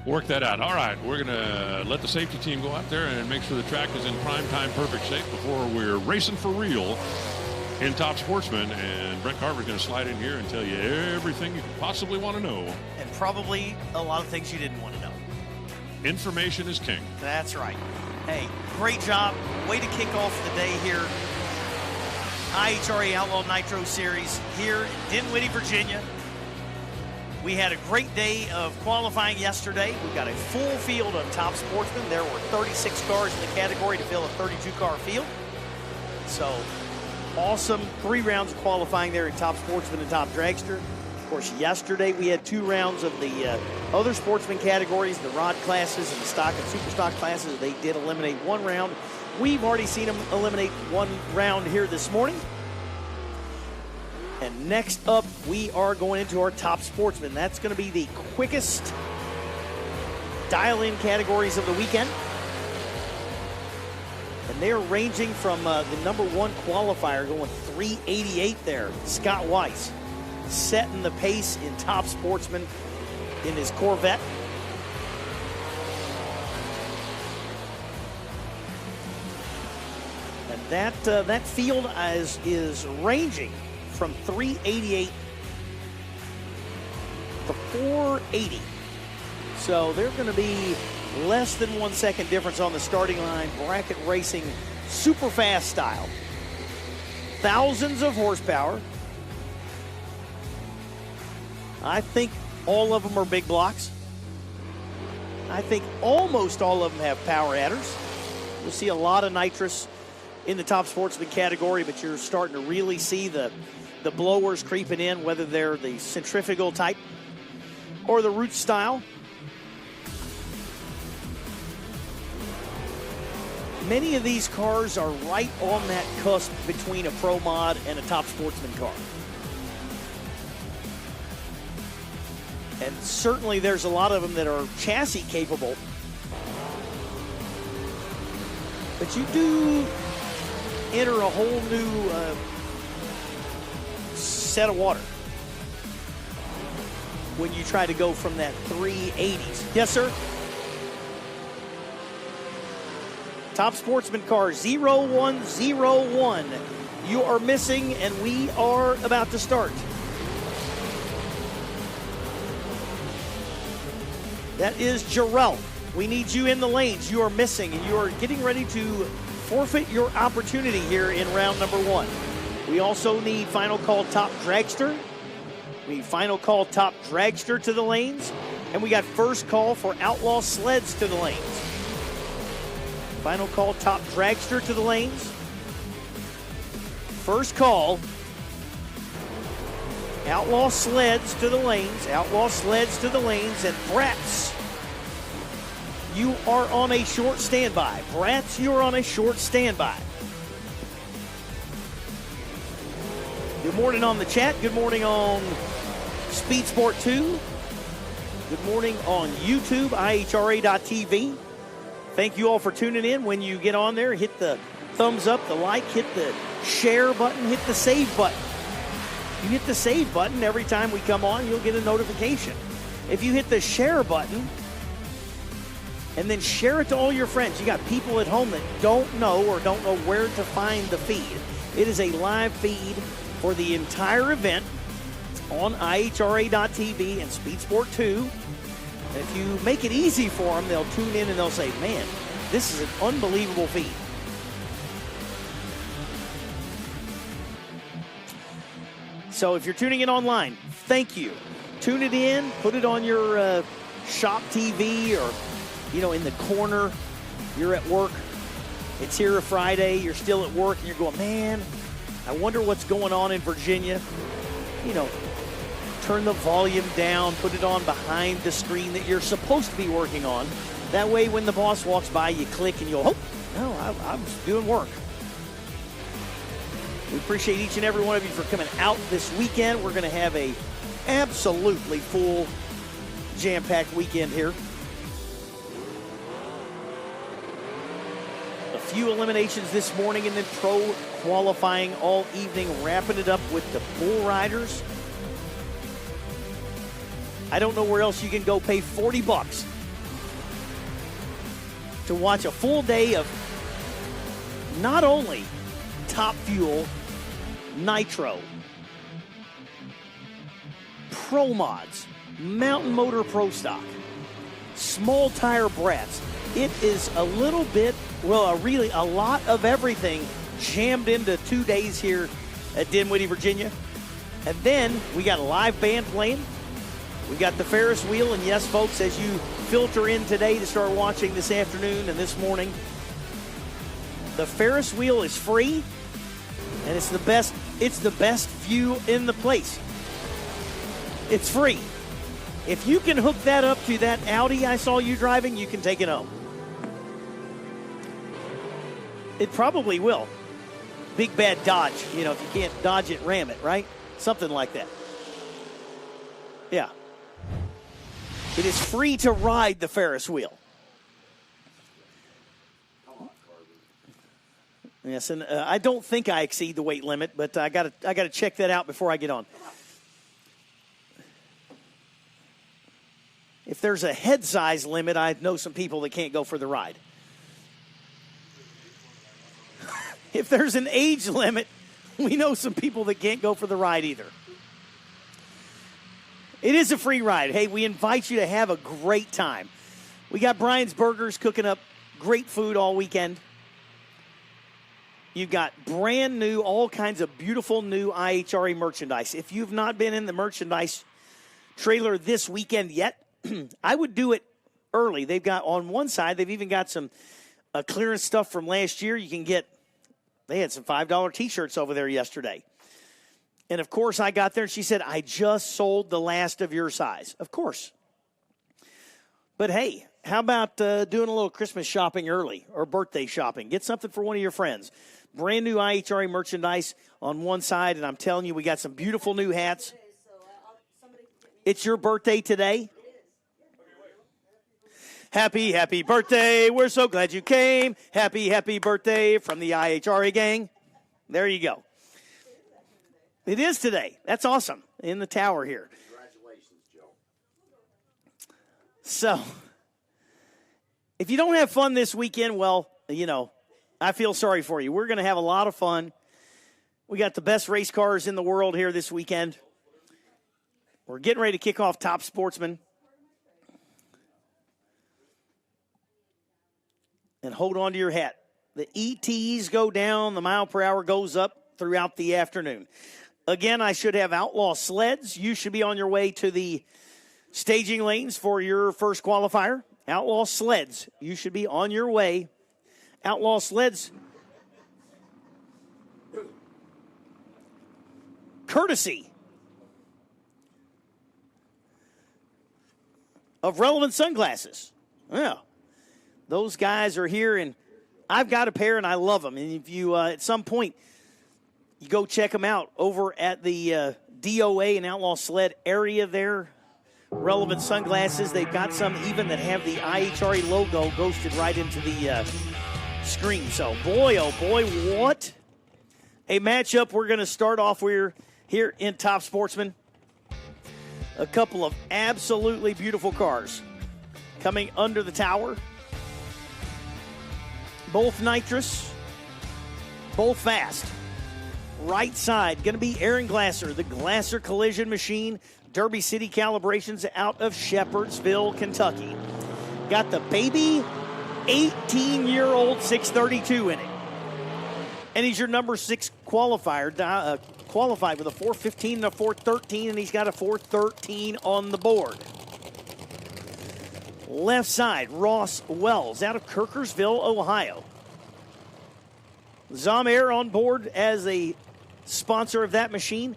work that out. All right, we're going to let the safety team go out there and make sure the track is in prime time perfect shape before we're racing for real in Top Sportsman. And Brent Carver's going to slide in here and tell you everything you could possibly want to know. And probably a lot of things you didn't want to know. Information is king. That's right. Hey, great job. Way to kick off the day here. IHRA Outlaw Nitro Series here in Dinwiddie, Virginia. We had a great day of qualifying yesterday. We got a full field of Top Sportsmen. There were 36 cars in the category to fill a 32-car field. So, awesome 3 rounds of qualifying there in Top Sportsman and Top Dragster. Of course, yesterday we had 2 rounds of the other sportsman categories, the rod classes and the stock and super stock classes. They did eliminate 1 round. We've already seen them eliminate 1 round here this morning. And next up, we are going into our Top Sportsman. That's going to be the quickest dial-in categories of the weekend. And they're ranging from the number 1 qualifier, going 388 there. Scott Weiss setting the pace in Top Sportsman in his Corvette. And that field is ranging from 388 to 480. So they're going to be less than 1 second difference on the starting line. Bracket racing, super fast style. Thousands of horsepower. I think all of them are big blocks. I think almost all of them have power adders. You'll see a lot of nitrous in the Top Sportsman category, but you're starting to really see the blowers creeping in, whether they're the centrifugal type or the root style. Many of these cars are right on that cusp between a Pro Mod and a Top Sportsman car. And certainly there's a lot of them that are chassis capable. But you do enter a whole new set of water when you try to go from that 380s. Yes, sir? Top Sportsman car 0101. You are missing, and we are about to start. That is Jarrell. We need you in the lanes. You are missing, and you are getting ready to forfeit your opportunity here in round number 1. We also need final call Top Dragster. We need final call Top Dragster to the lanes. And we got first call for Outlaw Sleds to the lanes. Final call Top Dragster to the lanes. First call. Outlaw Sleds to the lanes. Outlaw Sleds to the lanes. And Brats, you are on a short standby. Brats, you are on a short standby. Good morning on the chat. Good morning on Speed Sport 2. Good morning on YouTube, IHRA.TV. Thank you all for tuning in. When you get on there, hit the thumbs up, the like, hit the share button, hit the save button. You hit the save button every time we come on, you'll get a notification. If you hit the share button and then share it to all your friends, you got people at home that don't know or don't know where to find the feed. It is a live feed for the entire event on IHRA.TV and Speed Sport 2. And if you make it easy for them, they'll tune in and they'll say, man, this is an unbelievable feed. So if you're tuning in online, thank you. Tune it in, put it on your shop TV or, in the corner. You're at work. It's here a Friday. You're still at work and you're going, man, I wonder what's going on in Virginia. Turn the volume down, put it on behind the screen that you're supposed to be working on. That way when the boss walks by, you click and you'll, I was doing work. We appreciate each and every one of you for coming out this weekend. We're going to have a absolutely full, jam-packed weekend here. A few eliminations this morning and then pro qualifying all evening, wrapping it up with the bull riders. I don't know where else you can go pay $40 to watch a full day of not only Top Fuel, Nitro, Pro Mods, Mountain Motor Pro Stock, small tire Brats. It is a little bit, really a lot of everything jammed into 2 days here at Dinwiddie, Virginia. And then we got a live band playing. We got the Ferris wheel, and yes, folks, as you filter in today to start watching this afternoon and this morning, the Ferris wheel is free, and it's the best view in the place. It's free. If you can hook that up to that Audi I saw you driving, you can take it home. It probably will. Big bad Dodge. If you can't dodge it, ram it, right? Something like that. Yeah. It is free to ride the Ferris wheel. Yes, and I don't think I exceed the weight limit, but I got to check that out before I get on. If there's a head size limit, I know some people that can't go for the ride. If there's an age limit, we know some people that can't go for the ride either. It is a free ride. Hey, we invite you to have a great time. We got Brian's Burgers cooking up great food all weekend. You've got brand new, all kinds of beautiful new IHRA merchandise. If you've not been in the merchandise trailer this weekend yet, I would do it early. They've got on one side, they've even got some clearance stuff from last year. You can get, they had some $5 T-shirts over there yesterday. And, of course, I got there and she said, I just sold the last of your size. Of course. But, hey, how about doing a little Christmas shopping early or birthday shopping? Get something for one of your friends. Brand new IHRA merchandise on one side, and I'm telling you, we got some beautiful new hats. It's your birthday today? Happy, happy birthday. We're so glad you came. Happy, happy birthday from the IHRA gang. There you go. It is today. That's awesome. In the tower here. Congratulations, Joe. So, if you don't have fun this weekend, well, I feel sorry for you. We're going to have a lot of fun. We got the best race cars in the world here this weekend. We're getting ready to kick off Top Sportsman. And hold on to your hat. The ETs go down, the mile per hour goes up throughout the afternoon. Again, I should have Outlaw Sleds. You should be on your way to the staging lanes for your first qualifier. Outlaw Sleds, you should be on your way. Outlaw Sleds, courtesy of Relevant sunglasses. Yeah. Those guys are here, and I've got a pair, and I love them. And if you, at some point, you go check them out over at the DOA and Outlaw Sled area there. Relevant sunglasses. They've got some even that have the IHRA logo ghosted right into the screen. So, boy, oh boy, what a matchup we're going to start off with here in Top Sportsman. A couple of absolutely beautiful cars coming under the tower. Both nitrous, both fast. Right side, going to be Aaron Glasser, the Glasser Collision Machine, Derby City Calibrations out of Shepherdsville, Kentucky. Got the baby 18-year-old 632 in it. And he's your number 6 qualifier, qualified with a 415 and a 413, and he's got a 413 on the board. Left side, Ross Wells out of Kirkersville, Ohio. Zomair on board as a sponsor of that machine.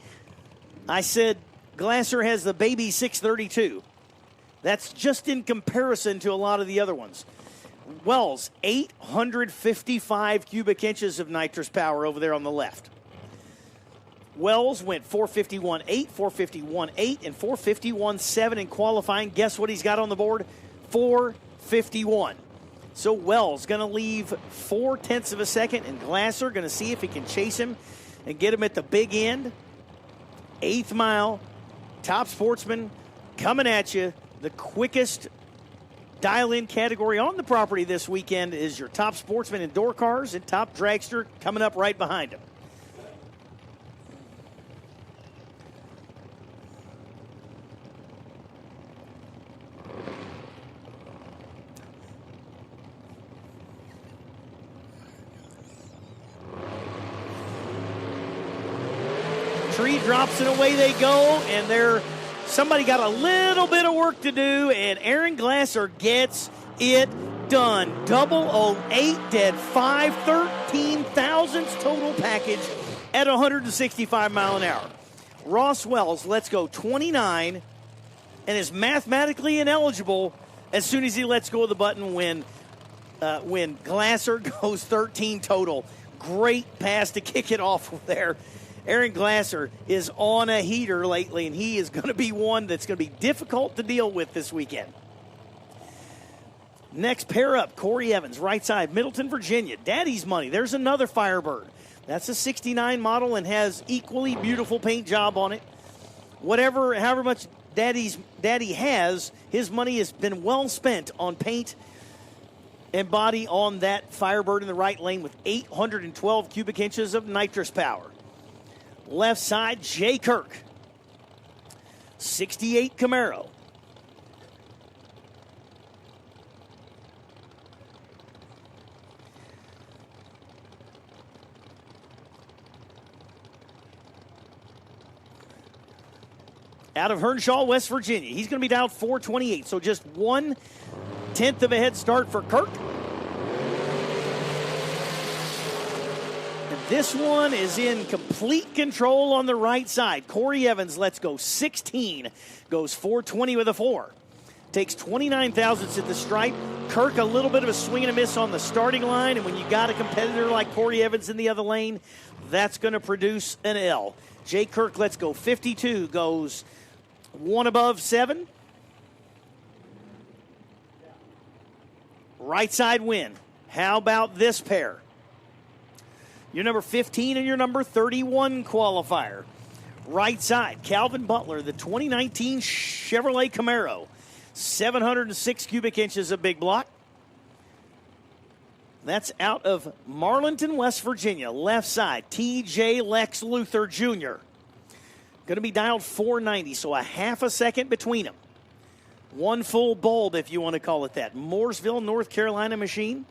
I said Glasser has the baby 632. That's just in comparison to a lot of the other ones. Wells, 855 cubic inches of nitrous power over there on the left. Wells went 451.8, 451.8, and 451.7 in qualifying. Guess what he's got on the board? 451. So Wells going to leave 0.4 of a second, and Glasser going to see if he can chase him and get him at the big end. 8th mile, Top Sportsman coming at you. The quickest dial-in category on the property this weekend is your Top Sportsman indoor cars, and Top Dragster coming up right behind him. Tree drops and away they go, and somebody got a little bit of work to do, and Aaron Glasser gets it done. 008 dead 5, 13 thousandths total package at 165 mile an hour. Ross Wells lets go 29 and is mathematically ineligible as soon as he lets go of the button when Glasser goes 13 total. Great pass to kick it off there. Aaron Glasser is on a heater lately, and he is going to be one that's going to be difficult to deal with this weekend. Next pair up, Corey Evans, right side, Middleton, Virginia. Daddy's Money. There's another Firebird. That's a 69 model and has equally beautiful paint job on it. However much Daddy has, his money has been well spent on paint and body on that Firebird in the right lane with 812 cubic inches of nitrous power. Left side, Jay Kirk. 68 Camaro. Out of Hernshaw, West Virginia. He's going to be down 428, so just 1/10 of a head start for Kirk. This one is in complete control on the right side. Corey Evans lets go 16, goes 420 with a 4. Takes 29 thousandths at the stripe. Kirk a little bit of a swing and a miss on the starting line, and when you got a competitor like Corey Evans in the other lane, that's going to produce an L. Jay Kirk lets go 52, goes 1 above 7. Right side win. How about this pair? Your number 15 and your number 31 qualifier. Right side, Calvin Butler, the 2019 Chevrolet Camaro. 706 cubic inches of big block. That's out of Marlinton, West Virginia. Left side, TJ Lex Luthor Jr. Going to be dialed 490, so a half a second between them. One full bulb, if you want to call it that. Mooresville, North Carolina machine.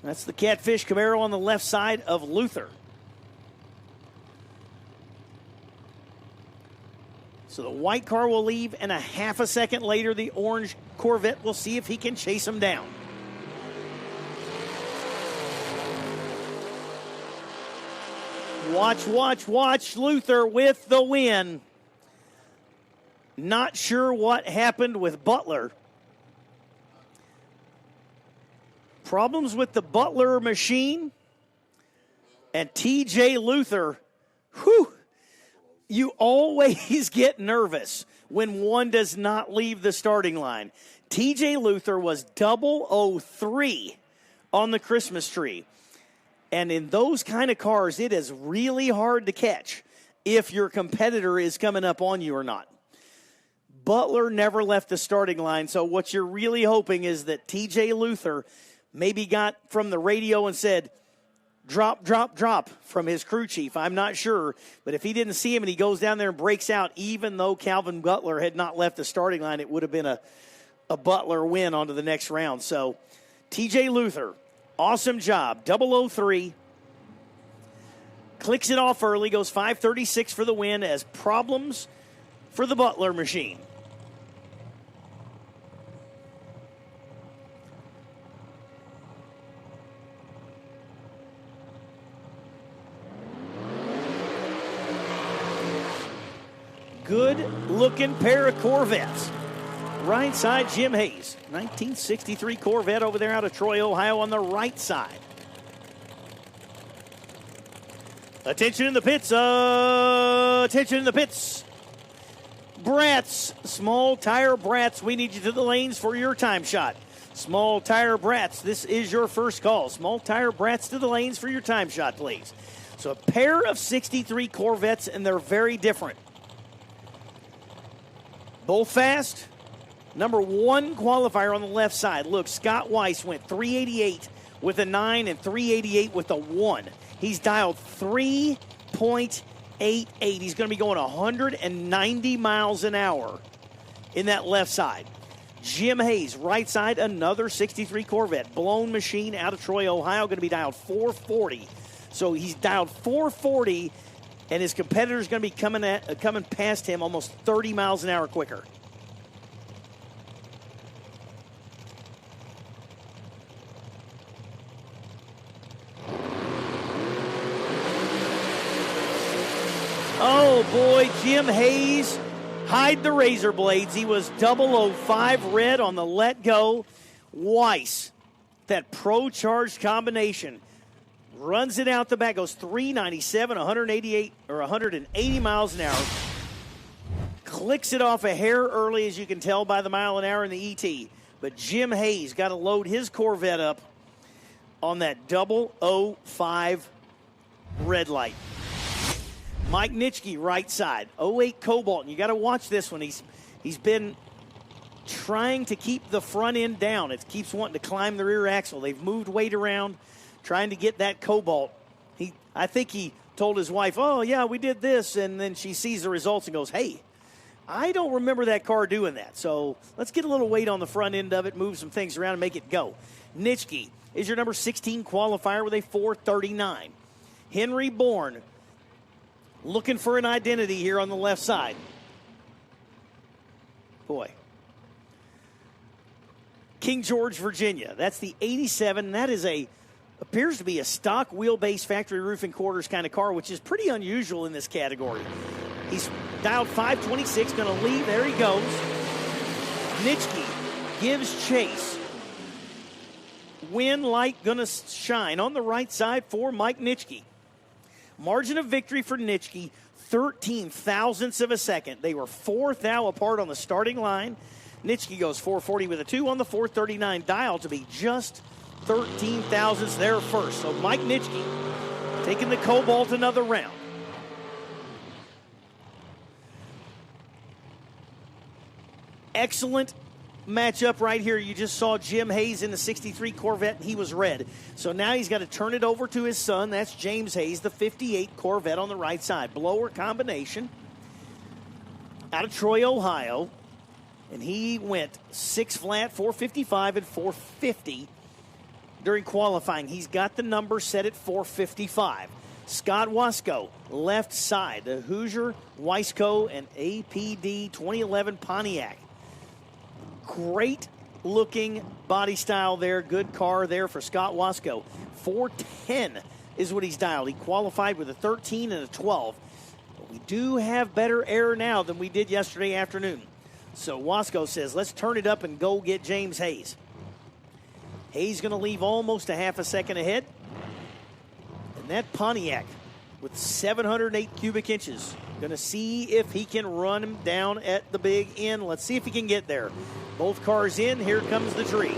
That's the Catfish Camaro on the left side of Luther. So the white car will leave, and a half a second later, the orange Corvette will see if he can chase him down. Watch, watch, watch. Luther with the win. Not sure what happened with Butler. Problems with the Butler machine. And TJ Luther, whew, you always get nervous when one does not leave the starting line. TJ Luther was 003 on the Christmas tree. And in those kind of cars, it is really hard to catch if your competitor is coming up on you or not. Butler never left the starting line, so what you're really hoping is that TJ Luther maybe got from the radio and said, drop, drop, drop from his crew chief. I'm not sure, but if he didn't see him and he goes down there and breaks out, even though Calvin Butler had not left the starting line, it would have been a Butler win onto the next round. So TJ Luther, awesome job, 003. Clicks it off early, goes 536 for the win as problems for the Butler machine. Good-looking pair of Corvettes. Right side, Jim Hayes. 1963 Corvette over there out of Troy, Ohio on the right side. Attention in the pits. Attention in the pits. Brats. Small tire Brats. We need you to the lanes for your time shot. Small tire Brats. This is your first call. Small tire Brats to the lanes for your time shot, please. So a pair of 63 Corvettes, and they're very different. Both fast. Number one qualifier on the left side. Look, Scott Weiss went 388 with a 9 and 388 with a 1. He's dialed 3.88. He's going to be going 190 miles an hour in that left side. Jim Hayes, right side, another 63 Corvette. Blown machine out of Troy, Ohio, going to be dialed 440. So he's dialed 440. And his competitor's going to be coming past him almost 30 miles an hour quicker. Oh, boy, Jim Hayes, hide the razor blades. He was 005 red on the let go. Weiss, that pro-charged combination. Runs it out the back, goes 397, 188 or 180 miles an hour. Clicks it off a hair early, as you can tell by the mile an hour in the ET. But Jim Hayes got to load his Corvette up on that 005 red light. Mike Nitschke, right side, 08 Cobalt. And you got to watch this one. He's been trying to keep the front end down. It keeps wanting to climb the rear axle. They've moved weight around, trying to get that Cobalt. I think he told his wife, oh, yeah, we did this. And then she sees the results and goes, hey, I don't remember that car doing that. So let's get a little weight on the front end of it, move some things around and make it go. Nitschke is your number 16 qualifier with a 439. Henry Bourne looking for an identity here on the left side. Boy. King George, Virginia. That's the 87. That is appears to be a stock wheelbase factory roof and quarters kind of car, which is pretty unusual in this category. He's dialed 526, going to leave. There he goes. Nitschke gives chase. Win light going to shine on the right side for Mike Nitschke. Margin of victory for Nitschke, 13 thousandths of a second. They were 4 thou apart on the starting line. Nitschke goes 440 with a 2 on the 439 dial to be just 13 thousandths there first. So Mike Nitschke taking the Cobalt another round. Excellent matchup right here. You just saw Jim Hayes in the 63 Corvette, and he was red. So now he's got to turn it over to his son. That's James Hayes, the 58 Corvette on the right side. Blower combination out of Troy, Ohio. And he went 6 flat, 455 and 450 during qualifying. He's got the number set at 455. Scott Wasco, left side. The Hoosier, Weisco, and APD 2011 Pontiac. Great looking body style there. Good car there for Scott Wasco. 410 is what he's dialed. He qualified with a 13 and a 12. We do have better air now than we did yesterday afternoon. So Wasco says, let's turn it up and go get James Hayes. Hayes going to leave almost a half a second ahead. And that Pontiac with 708 cubic inches. Going to see if he can run him down at the big end. Let's see if he can get there. Both cars in. Here comes the tree.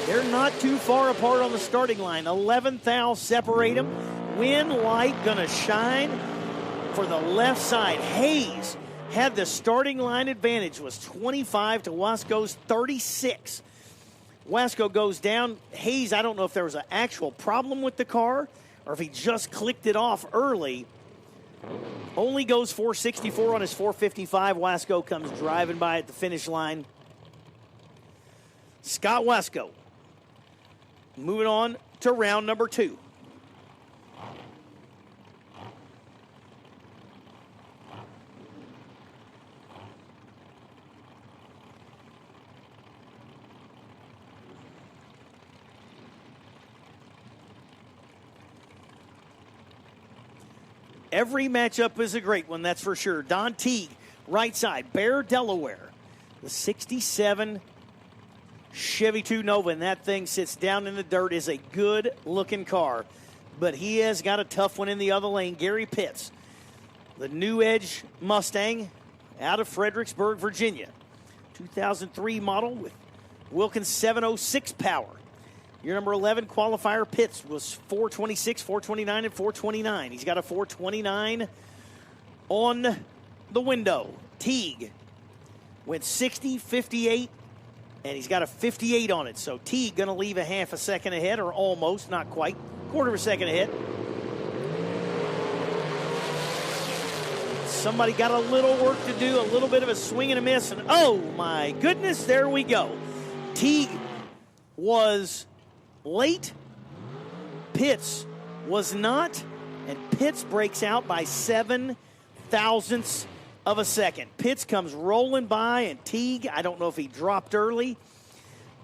They're not too far apart on the starting line. 11 thou separate them. Wind light going to shine for the left side. Hayes had the starting line advantage. Was 25 to Wasco's 36. Wasco goes down. Hayes, I don't know if there was an actual problem with the car or if he just clicked it off early. Only goes 464 on his 455. Wasco comes driving by at the finish line. Scott Wasco moving on to round number 2. Every matchup is a great one, that's for sure. Don Teague, right side. Bear, Delaware. The 67 Chevy 2 Nova, and that thing sits down in the dirt, is a good-looking car. But he has got a tough one in the other lane. Gary Pitts, the New Edge Mustang out of Fredericksburg, Virginia. 2003 model with Wilkins 706 power. Your number 11 qualifier Pitts was 426, 429, and 429. He's got a 429 on the window. Teague went 60, 58, and he's got a 58 on it. So Teague going to leave a half a second ahead, or almost, not quite, quarter of a second ahead. Somebody got a little work to do, a little bit of a swing and a miss, and oh my goodness, there we go. Teague was late. Pitts was not, and Pitts breaks out by 7 thousandths of a second. Pitts comes rolling by, and Teague, I don't know if he dropped early.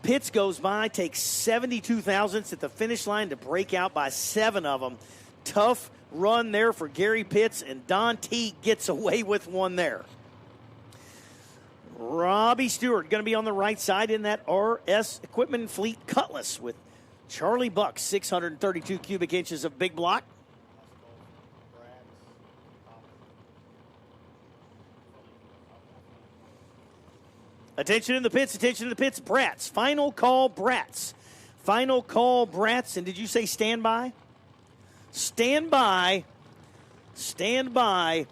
Pitts goes by, takes 72 thousandths at the finish line to break out by 7 of them. Tough run there for Gary Pitts, and Don Teague gets away with one there. Robbie Stewart going to be on the right side in that RS Equipment Fleet Cutlass with Charlie Buck, 632 cubic inches of big block. Attention in the pits, attention in the pits. Brats, final call Brats. Final call Brats. And did you say stand by? Stand by. Stand by.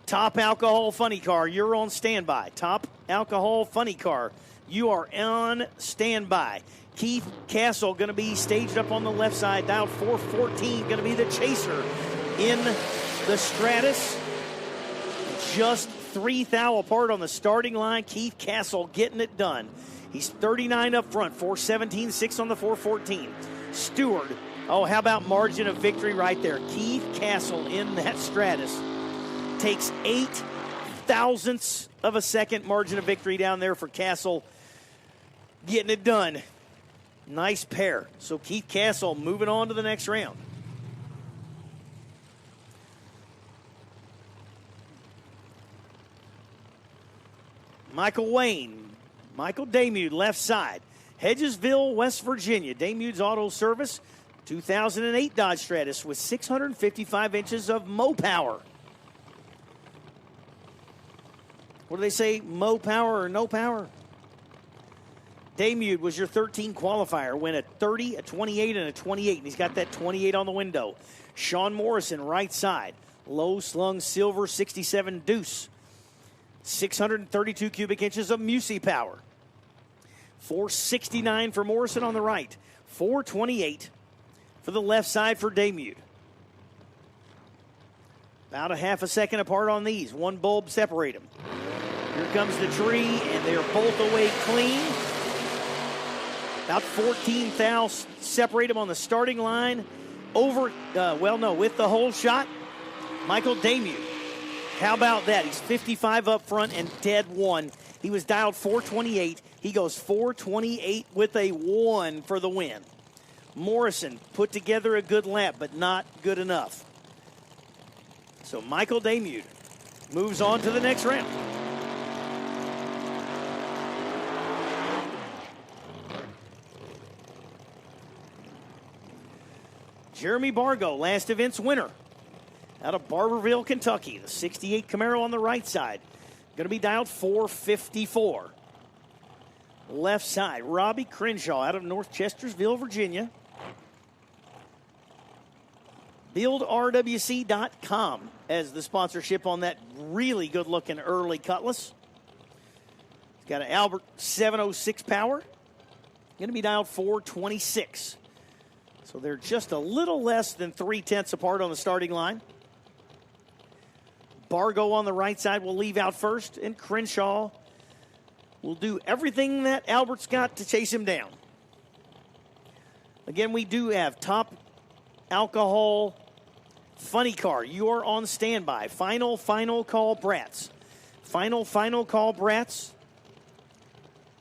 Top Alcohol Funny Car, you're on standby. Top Alcohol Funny Car, you are on standby. Keith Castle going to be staged up on the left side. Dial 414, going to be the chaser in the Stratus. Just 3 thou apart on the starting line. Keith Castle getting it done. He's 39 up front, 417, 6 on the 414. Stewart, oh, how about margin of victory right there? Keith Castle in that Stratus takes 8 thousandths of a second margin of victory down there for Castle. Getting it done. Nice pair. So Keith Castle moving on to the next round. Michael Wayne. Michael Damude, left side. Hedgesville, West Virginia. Damude's Auto Service. 2008 Dodge Stratus with 655 inches of mow power. What do they say? Mow power or no power? Damude was your 13 qualifier. Went a 30, a 28, and a 28. And he's got that 28 on the window. Sean Morrison, right side. Low slung silver 67 deuce. 632 cubic inches of Musi power. 469 for Morrison on the right. 428 for the left side for Damude. About a half a second apart on these. One bulb separate them. Here comes the tree, and they're both away clean. About 14 thou separate them on the starting line. Over, with the whole shot, Michael Damude. How about that? He's 55 up front and dead one. He was dialed 428. He goes 428 with a 1 for the win. Morrison put together a good lap, but not good enough. So Michael Demuth moves on to the next round. Jeremy Bargo, last event's winner, out of Barberville, Kentucky. The 68 Camaro on the right side. Going to be dialed 454. Left side, Robbie Crenshaw out of North Chesterfield, Virginia. BuildRWC.com as the sponsorship on that really good-looking early Cutlass. It's got an Albert 706 power. Going to be dialed 426. So they're just a little less than 3/10 apart on the starting line. Bargo on the right side will leave out first, and Crenshaw will do everything that Albert's got to chase him down. Again, we do have top alcohol funny car. You are on standby. Final call Brats. Final call Brats.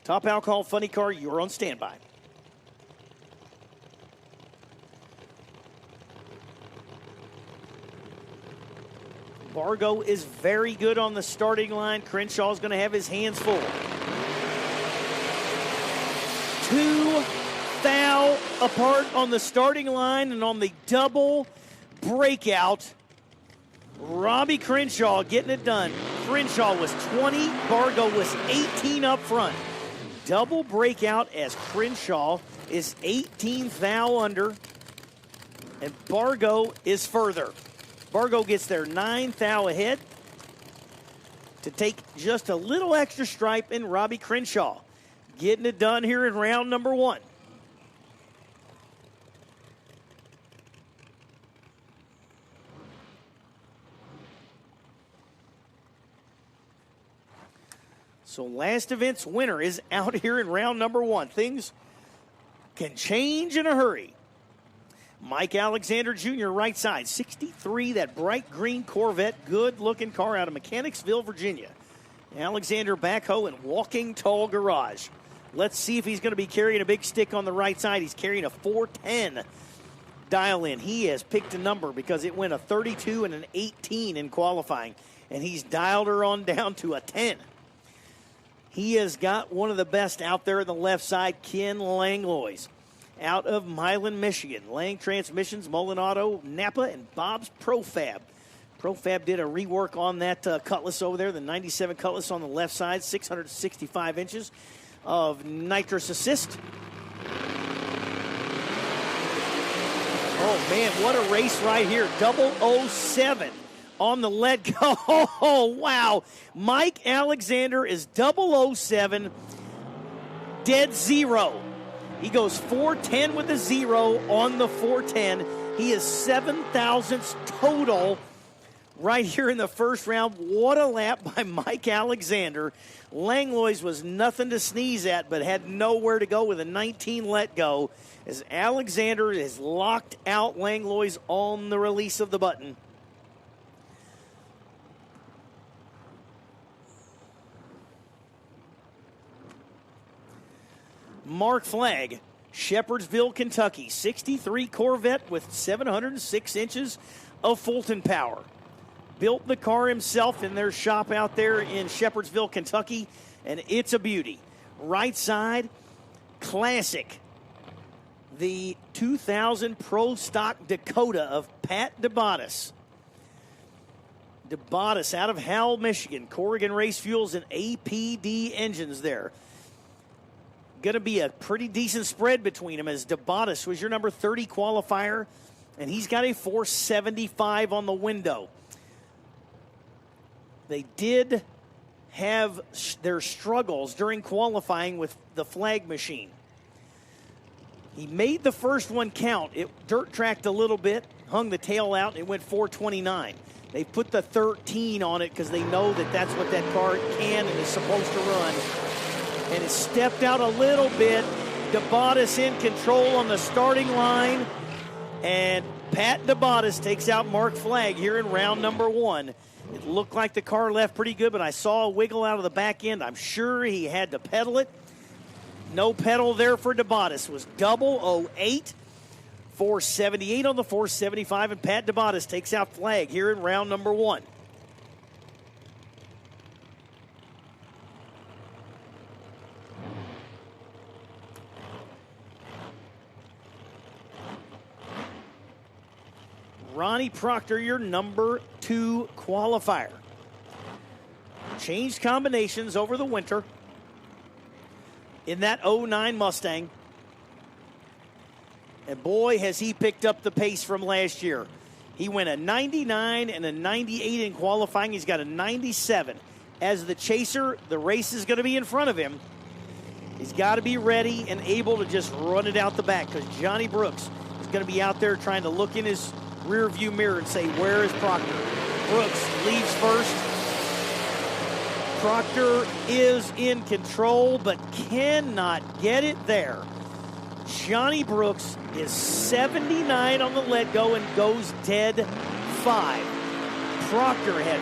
Top alcohol funny car, you are on standby. Bargo is very good on the starting line. Crenshaw's going to have his hands full. 2 thou apart on the starting line, and on the double breakout, Robbie Crenshaw getting it done. Crenshaw was 20, Bargo was 18 up front. Double breakout as Crenshaw is 18 thou under, and Bargo is further. Bargo gets there 9 thou ahead to take just a little extra stripe in Robbie Crenshaw. Getting it done here in round number 1. So last event's winner is out here in round number 1. Things can change in a hurry. Mike Alexander Jr., right side, 63, that bright green Corvette, good-looking car out of Mechanicsville, Virginia. Alexander backhoe and walking tall garage. Let's see if he's going to be carrying a big stick on the right side. He's carrying a 410 dial-in. He has picked a number because it went a 32 and an 18 in qualifying, and he's dialed her on down to a 10. He has got one of the best out there on the left side, Ken Langlois, out of Milan, Michigan. Lang Transmissions, Mullen Auto, Napa, and Bob's Profab. Profab did a rework on that Cutlass over there, the 97 Cutlass on the left side, 665 inches of nitrous assist. Oh, man, what a race right here. 007 on the let go. Oh, wow. Mike Alexander is 007, dead zero. He goes 410 with a 0 on the 410. He is 7 thousandths total right here in the first round. What a lap by Mike Alexander. Langlois was nothing to sneeze at, but had nowhere to go with a 19 let go, as Alexander has locked out Langlois on the release of the button. Mark Flagg, Shepherdsville, Kentucky, 63 Corvette with 706 inches of Fulton power. Built the car himself in their shop out there in Shepherdsville, Kentucky, and it's a beauty. Right side, classic. The 2000 Pro Stock Dakota of Pat DeBottis. DeBottis out of Howell, Michigan. Corrigan Race Fuels and APD engines there. Going to be a pretty decent spread between them, as DeBottis was your number 30 qualifier, and he's got a 475 on the window. They did have their struggles during qualifying with the flag machine. He made the first one count. It dirt tracked a little bit, hung the tail out, and it went 429. They put the 13 on it because they know that that's what that car can and is supposed to run. And it stepped out a little bit. DeBottis in control on the starting line. And Pat DeBottis takes out Mark Flagg here in round number 1. It looked like the car left pretty good, but I saw a wiggle out of the back end. I'm sure he had to pedal it. No pedal there for DeBottis. Was 008 478 on the 475, and Pat DeBottis takes out flag here in round number 1. Ronnie Proctor, your number 2 qualifier. Changed combinations over the winter in that 09 Mustang. And boy, has he picked up the pace from last year. He went a 99 and a 98 in qualifying. He's got a 97. As the chaser, the race is going to be in front of him. He's got to be ready and able to just run it out the back, because Johnny Brooks is going to be out there trying to look in his rear view mirror and say, where is Proctor? Brooks leaves first. Proctor is in control, but cannot get it there. Johnny Brooks is 79 on the let-go and goes dead 5. Proctor had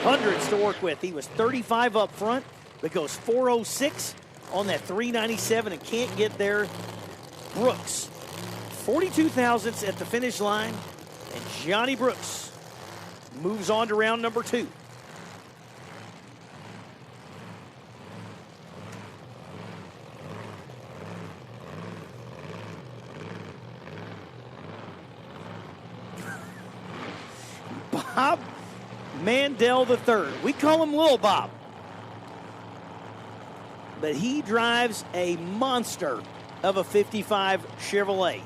400s to work with. He was 35 up front, but goes 406 on that 397 and can't get there. Brooks, 42 thousandths at the finish line, and Johnny Brooks moves on to round number 2. Bob Mandel III. We call him Lil Bob. But he drives a monster of a 55 Chevrolet.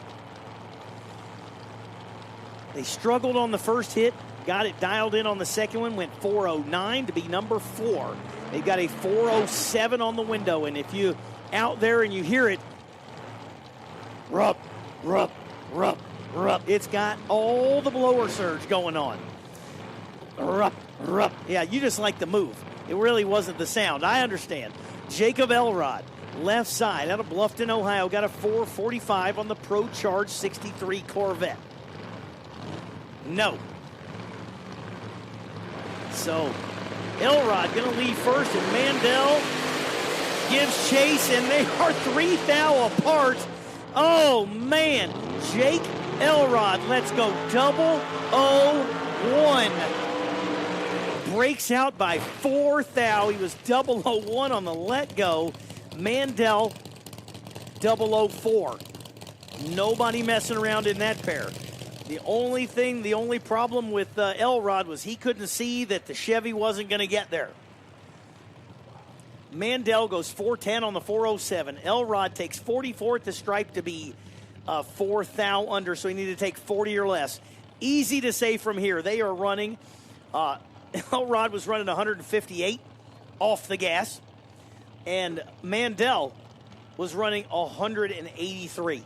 They struggled on the first hit, got it dialed in on the second one, went 409 to be number 4. They've got a 407 on the window, and if you out there and you hear it, rup, rup, rup, rup, it's got all the blower surge going on. Rup, rup. Yeah, you just like the move. It really wasn't the sound. I understand. Jacob Elrod, left side, out of Bluffton, Ohio, got a 445 on the Pro Charge 63 Corvette. No. So, Elrod going to lead first, and Mandel gives chase, and they are 3 thou apart. Oh, man. Jake Elrod, let's go 001. Breaks out by 4 thou. He was 001 on the let-go. Mandel 004. Nobody messing around in that pair. The only problem with Elrod was he couldn't see that the Chevy wasn't going to get there. Mandel goes 410 on the 407. Elrod takes 44 at the stripe to be 4 thou under, so he needed to take 40 or less. Easy to say from here. They are running. Elrod was running 158 off the gas, and Mandel was running 183.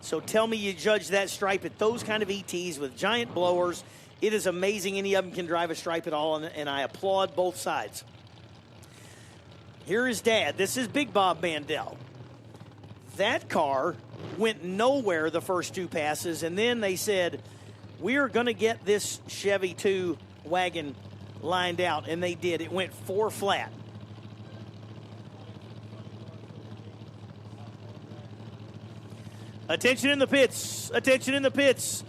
So tell me you judge that stripe at those kind of ETs with giant blowers. It is amazing any of them can drive a stripe at all, and I applaud both sides. Here is Dad. This is Big Bob Mandel. That car went nowhere the first 2 passes, and then they said, we're going to get this Chevy 2 wagon lined out, and they did. It went 4 flat. Attention in the pits. Attention in the pits.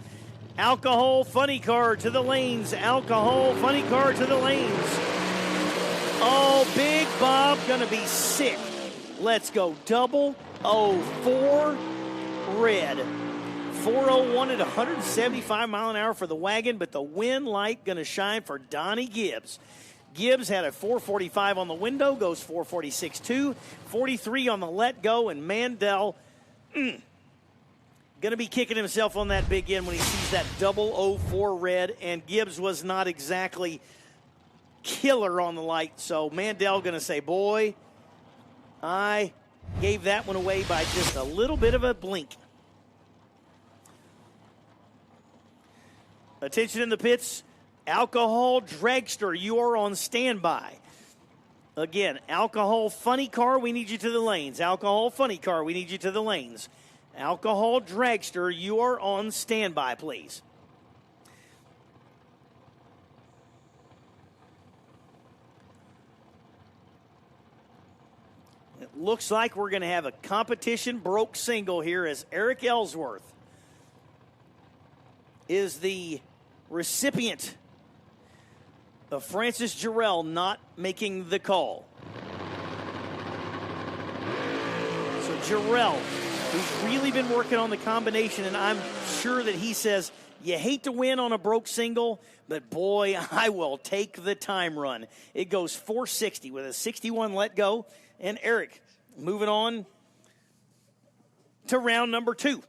Alcohol funny car to the lanes. Alcohol funny car to the lanes. Oh, Big Bob gonna be sick. Let's go 004 red. 401 at 175 mile an hour for the wagon, but the wind light going to shine for Donnie Gibbs. Gibbs had a 445 on the window, goes 446 too, 43 on the let go, and Mandel going to be kicking himself on that big end when he sees that 004 red, and Gibbs was not exactly killer on the light, so Mandel going to say, boy, I gave that one away by just a little bit of a blink. Attention in the pits. Alcohol Dragster, you are on standby. Again, Alcohol Funny Car, we need you to the lanes. Alcohol Funny Car, we need you to the lanes. Alcohol Dragster, you are on standby, please. It looks like we're going to have a competition broke single here as Eric Ellsworth is the recipient of Francis Jarrell not making the call. So Jarrell, who's really been working on the combination, and I'm sure that he says, you hate to win on a broke single, but boy, I will take the time run. It goes 460 with a 61 let go. And Eric moving on to round number 2.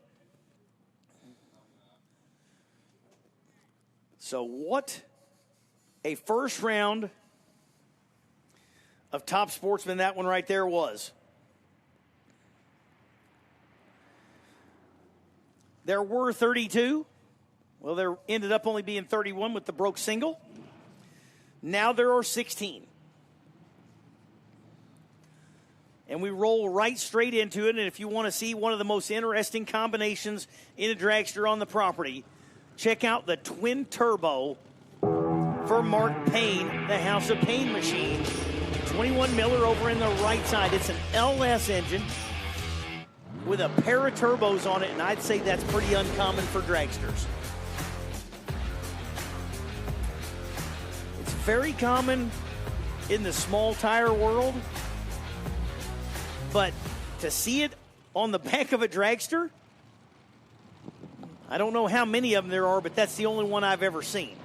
So what a first round of Top Sportsman that one right there was. There were 32. Well, there ended up only being 31 with the broke single. Now there are 16. And we roll right straight into it. And if you want to see one of the most interesting combinations in a dragster on the property, check out the twin turbo for Mark Payne, the House of Payne machine. 21 Miller over in the right side. It's an LS engine with a pair of turbos on it, and I'd say that's pretty uncommon for dragsters. It's very common in the small tire world, but to see it on the back of a dragster, I don't know how many of them there are, but that's the only one I've ever seen.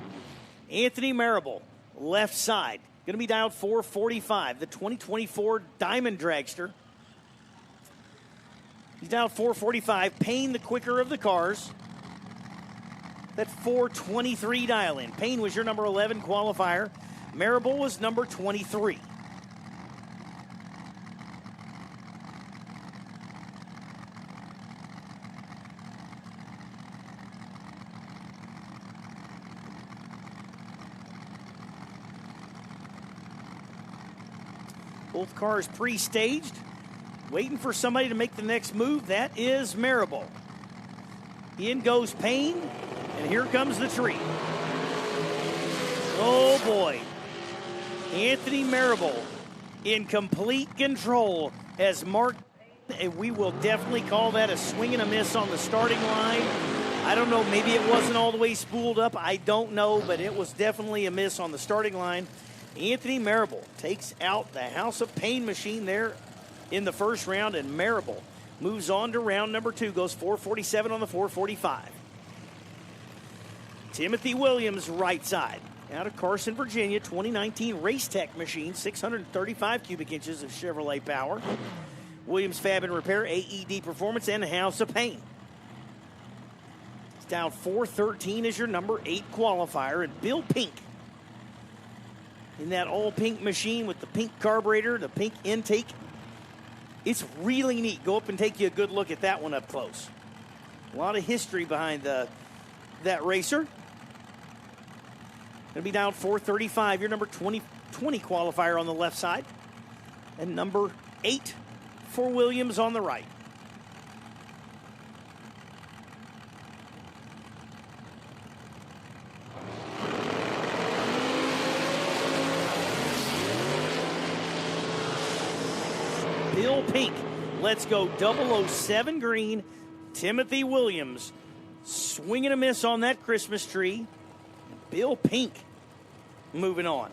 Anthony Marable, left side, going to be dialed 445, the 2024 Diamond Dragster. He's dialed 445, Payne the quicker of the cars. That 423 dial in. Payne was your number 11 qualifier. Marable was number 23. Both cars pre-staged, waiting for somebody to make the next move. That is Marable. In goes Payne, and here comes the tree. Oh boy. Anthony Marable in complete control as Mark, and we will definitely call that a swing and a miss on the starting line. I don't know, maybe it wasn't all the way spooled up. I don't know, but it was definitely a miss on the starting line. Anthony Marable takes out the House of Payne machine there in the first round, and Marable moves on to round number 2, goes 447 on the 445. Timothy Williams, right side, out of Carson, Virginia, 2019 Race Tech machine, 635 cubic inches of Chevrolet power. Williams Fab and Repair, AED Performance, and House of Payne. It's down 413 as your number 8 qualifier, and Bill Pink in that all-pink machine with the pink carburetor, the pink intake. It's really neat. Go up and take you a good look at that one up close. A lot of history behind that racer. Going to be down 435. Your number 20 qualifier on the left side. And number 8 for Williams on the right. Bill Pink, let's go 007 green. Timothy Williams, swing and a miss on that Christmas tree. Bill Pink moving on.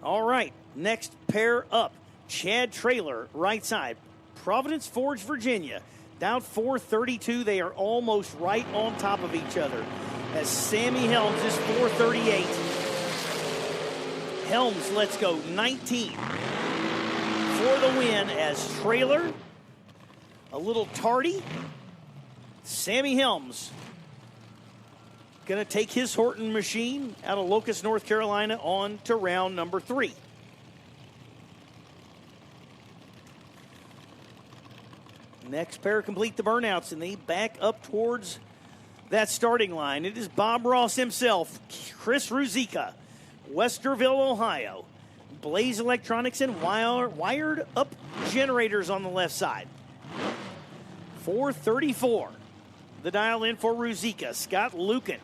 All right, next pair up. Chad Traylor, right side. Providence Forge, Virginia. Down 432. They are almost right on top of each other. As Sammy Helms is 438. Helms, let's go 19 for the win as Traylor, a little tardy, Sammy Helms going to take his Horton machine out of Locust, North Carolina on to round number 3. Next pair complete the burnouts, and they back up towards that starting line. It is Bob Ross himself, Chris Ruzicka, Westerville, Ohio. Blaze Electronics and wired up generators on the left side. 434. The dial in for Ruzicka. Scott Lucan.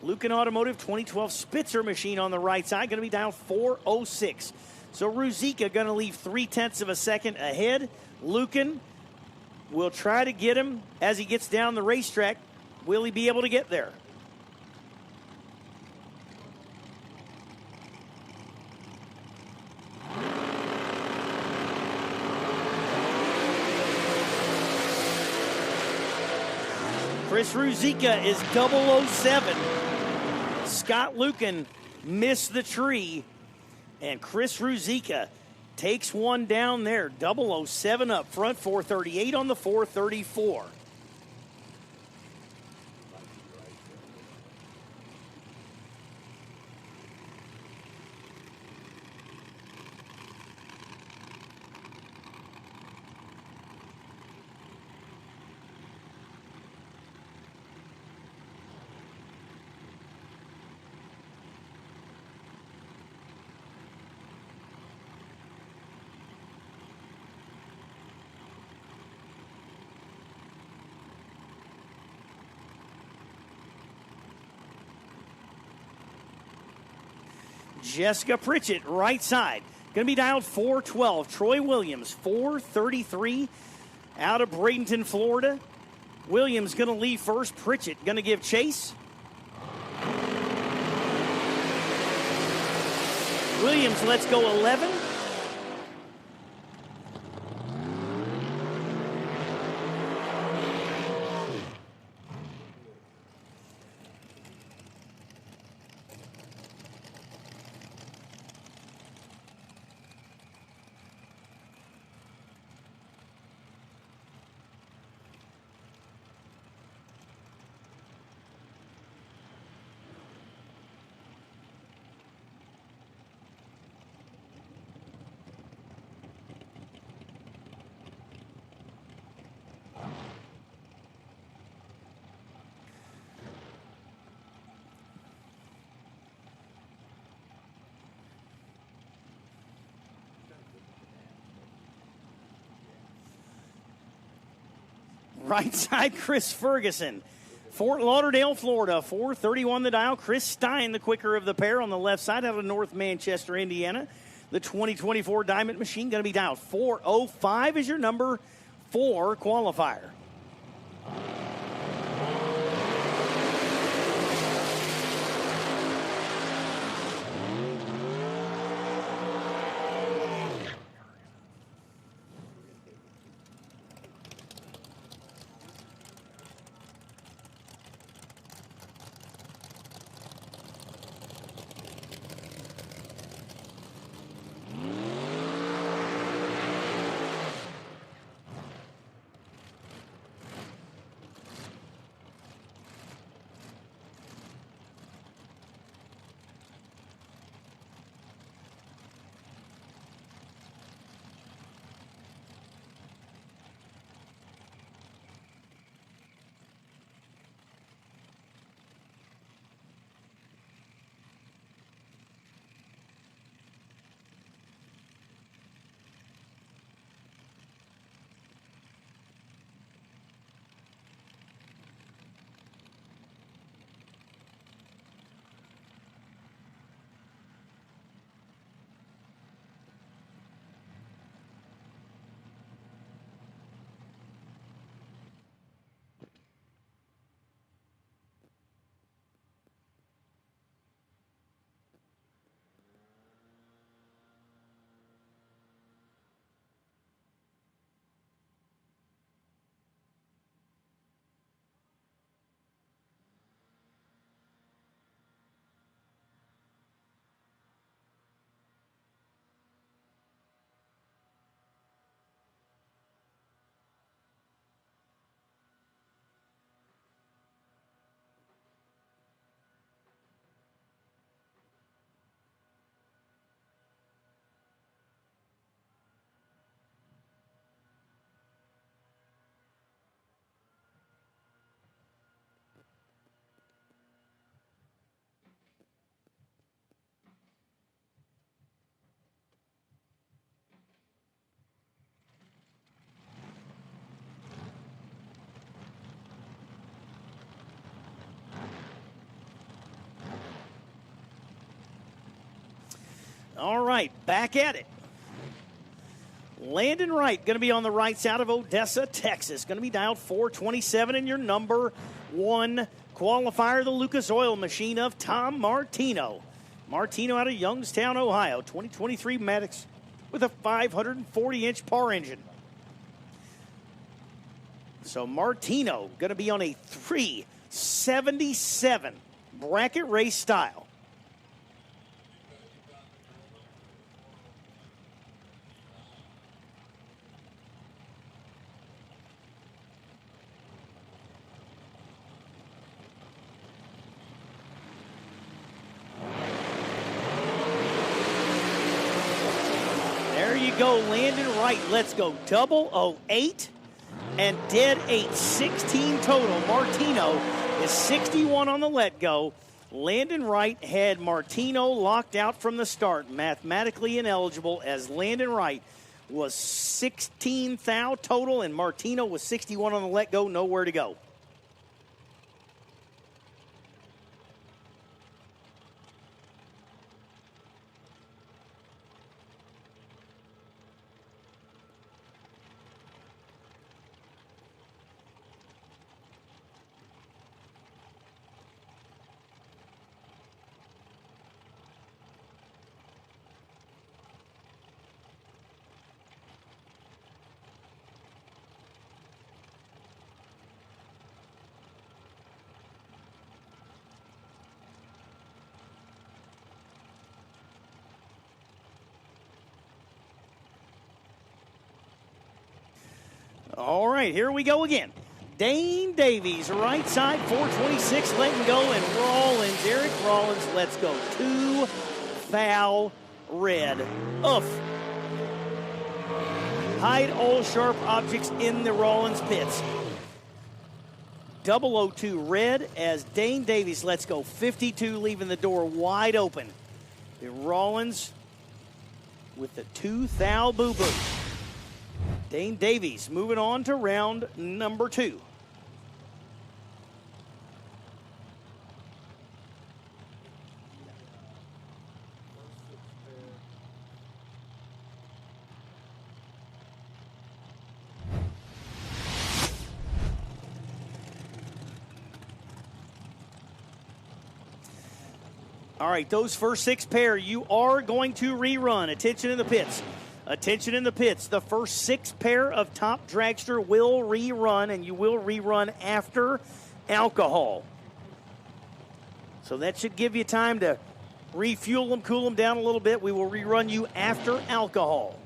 Lucan Automotive 2012 Spitzer machine on the right side. Going to be dialed 406. So Ruzicka going to leave 0.3 of a second ahead. Lucan will try to get him as he gets down the racetrack. Will he be able to get there? Chris Ruzicka is 007. Scott Lucan missed the tree, and Chris Ruzicka takes one down there. 007 up front, 438 on the 434. Jessica Pritchett, right side. Going to be dialed 412. Troy Williams, 433 out of Bradenton, Florida. Williams going to leave first. Pritchett going to give chase. Williams lets go 11. Right side, Chris Ferguson. Fort Lauderdale, Florida, 431 the dial. Chris Stein, the quicker of the pair on the left side out of North Manchester, Indiana. The 2024 Diamond Machine going to be dialed 405 is your number 4 qualifier. All right, back at it. Landon Wright going to be on the right side of Odessa, Texas. Going to be dialed 427 in your number 1 qualifier, the Lucas Oil Machine of Tom Martino. Martino out of Youngstown, Ohio. 2023 Maddox with a 540-inch par engine. So Martino going to be on a 377 bracket race style. There you go, Landon Wright. Let's go. 008 and dead 8, 16 total. Martino is 61 on the let go. Landon Wright had Martino locked out from the start, mathematically ineligible, as Landon Wright was 16 thou total, and Martino was 61 on the let go, nowhere to go. All right, here we go again. Dane Davies, right side, 426, letting go, and Rollins, Eric Rollins, let's go. 2 thou red. Oof. Hide all sharp objects in the Rollins pits. 002 red as Dane Davies, let's go. 52, leaving the door wide open. The Rollins with the 2 thou boo-boo. Dane Davies moving on to round number 2. All right, those first 6 pair you are going to rerun. Attention in the pits. Attention in the pits. The first 6 pair of top dragster will rerun, and you will rerun after alcohol. So that should give you time to refuel them, cool them down a little bit. We will rerun you after alcohol.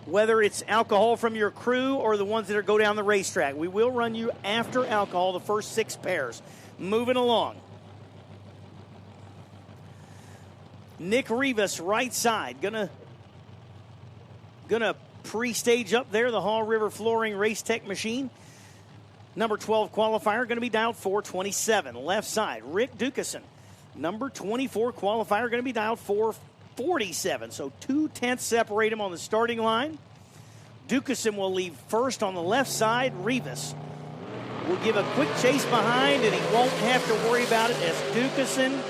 Whether it's alcohol from your crew or the ones that go down the racetrack, we will run you after alcohol, the first 6 pairs. Moving along. Nick Rivas, right side, gonna pre-stage up there, the Haw River Flooring Race Tech machine. Number 12 qualifier, going to be dialed 427. Left side, Rick Dukeson. Number 24 qualifier, going to be dialed 447. So 2/10 separate him on the starting line. Dukeson will leave first on the left side. Rivas will give a quick chase behind, and he won't have to worry about it as Dukeson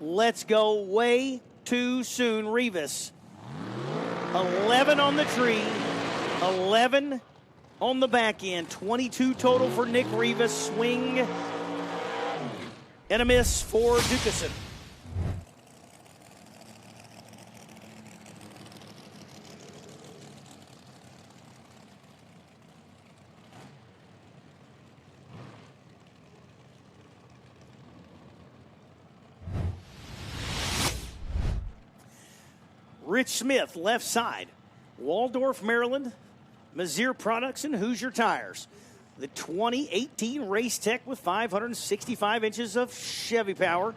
lets go way too soon. Rivas 11 on the tree, 11 on the back end, 22 total for Nick Rivas. Swing and a miss for Dukeson. Rich Smith, left side. Waldorf, Maryland. Mazier Products and Hoosier Tires. The 2018 Race Tech with 565 inches of Chevy power.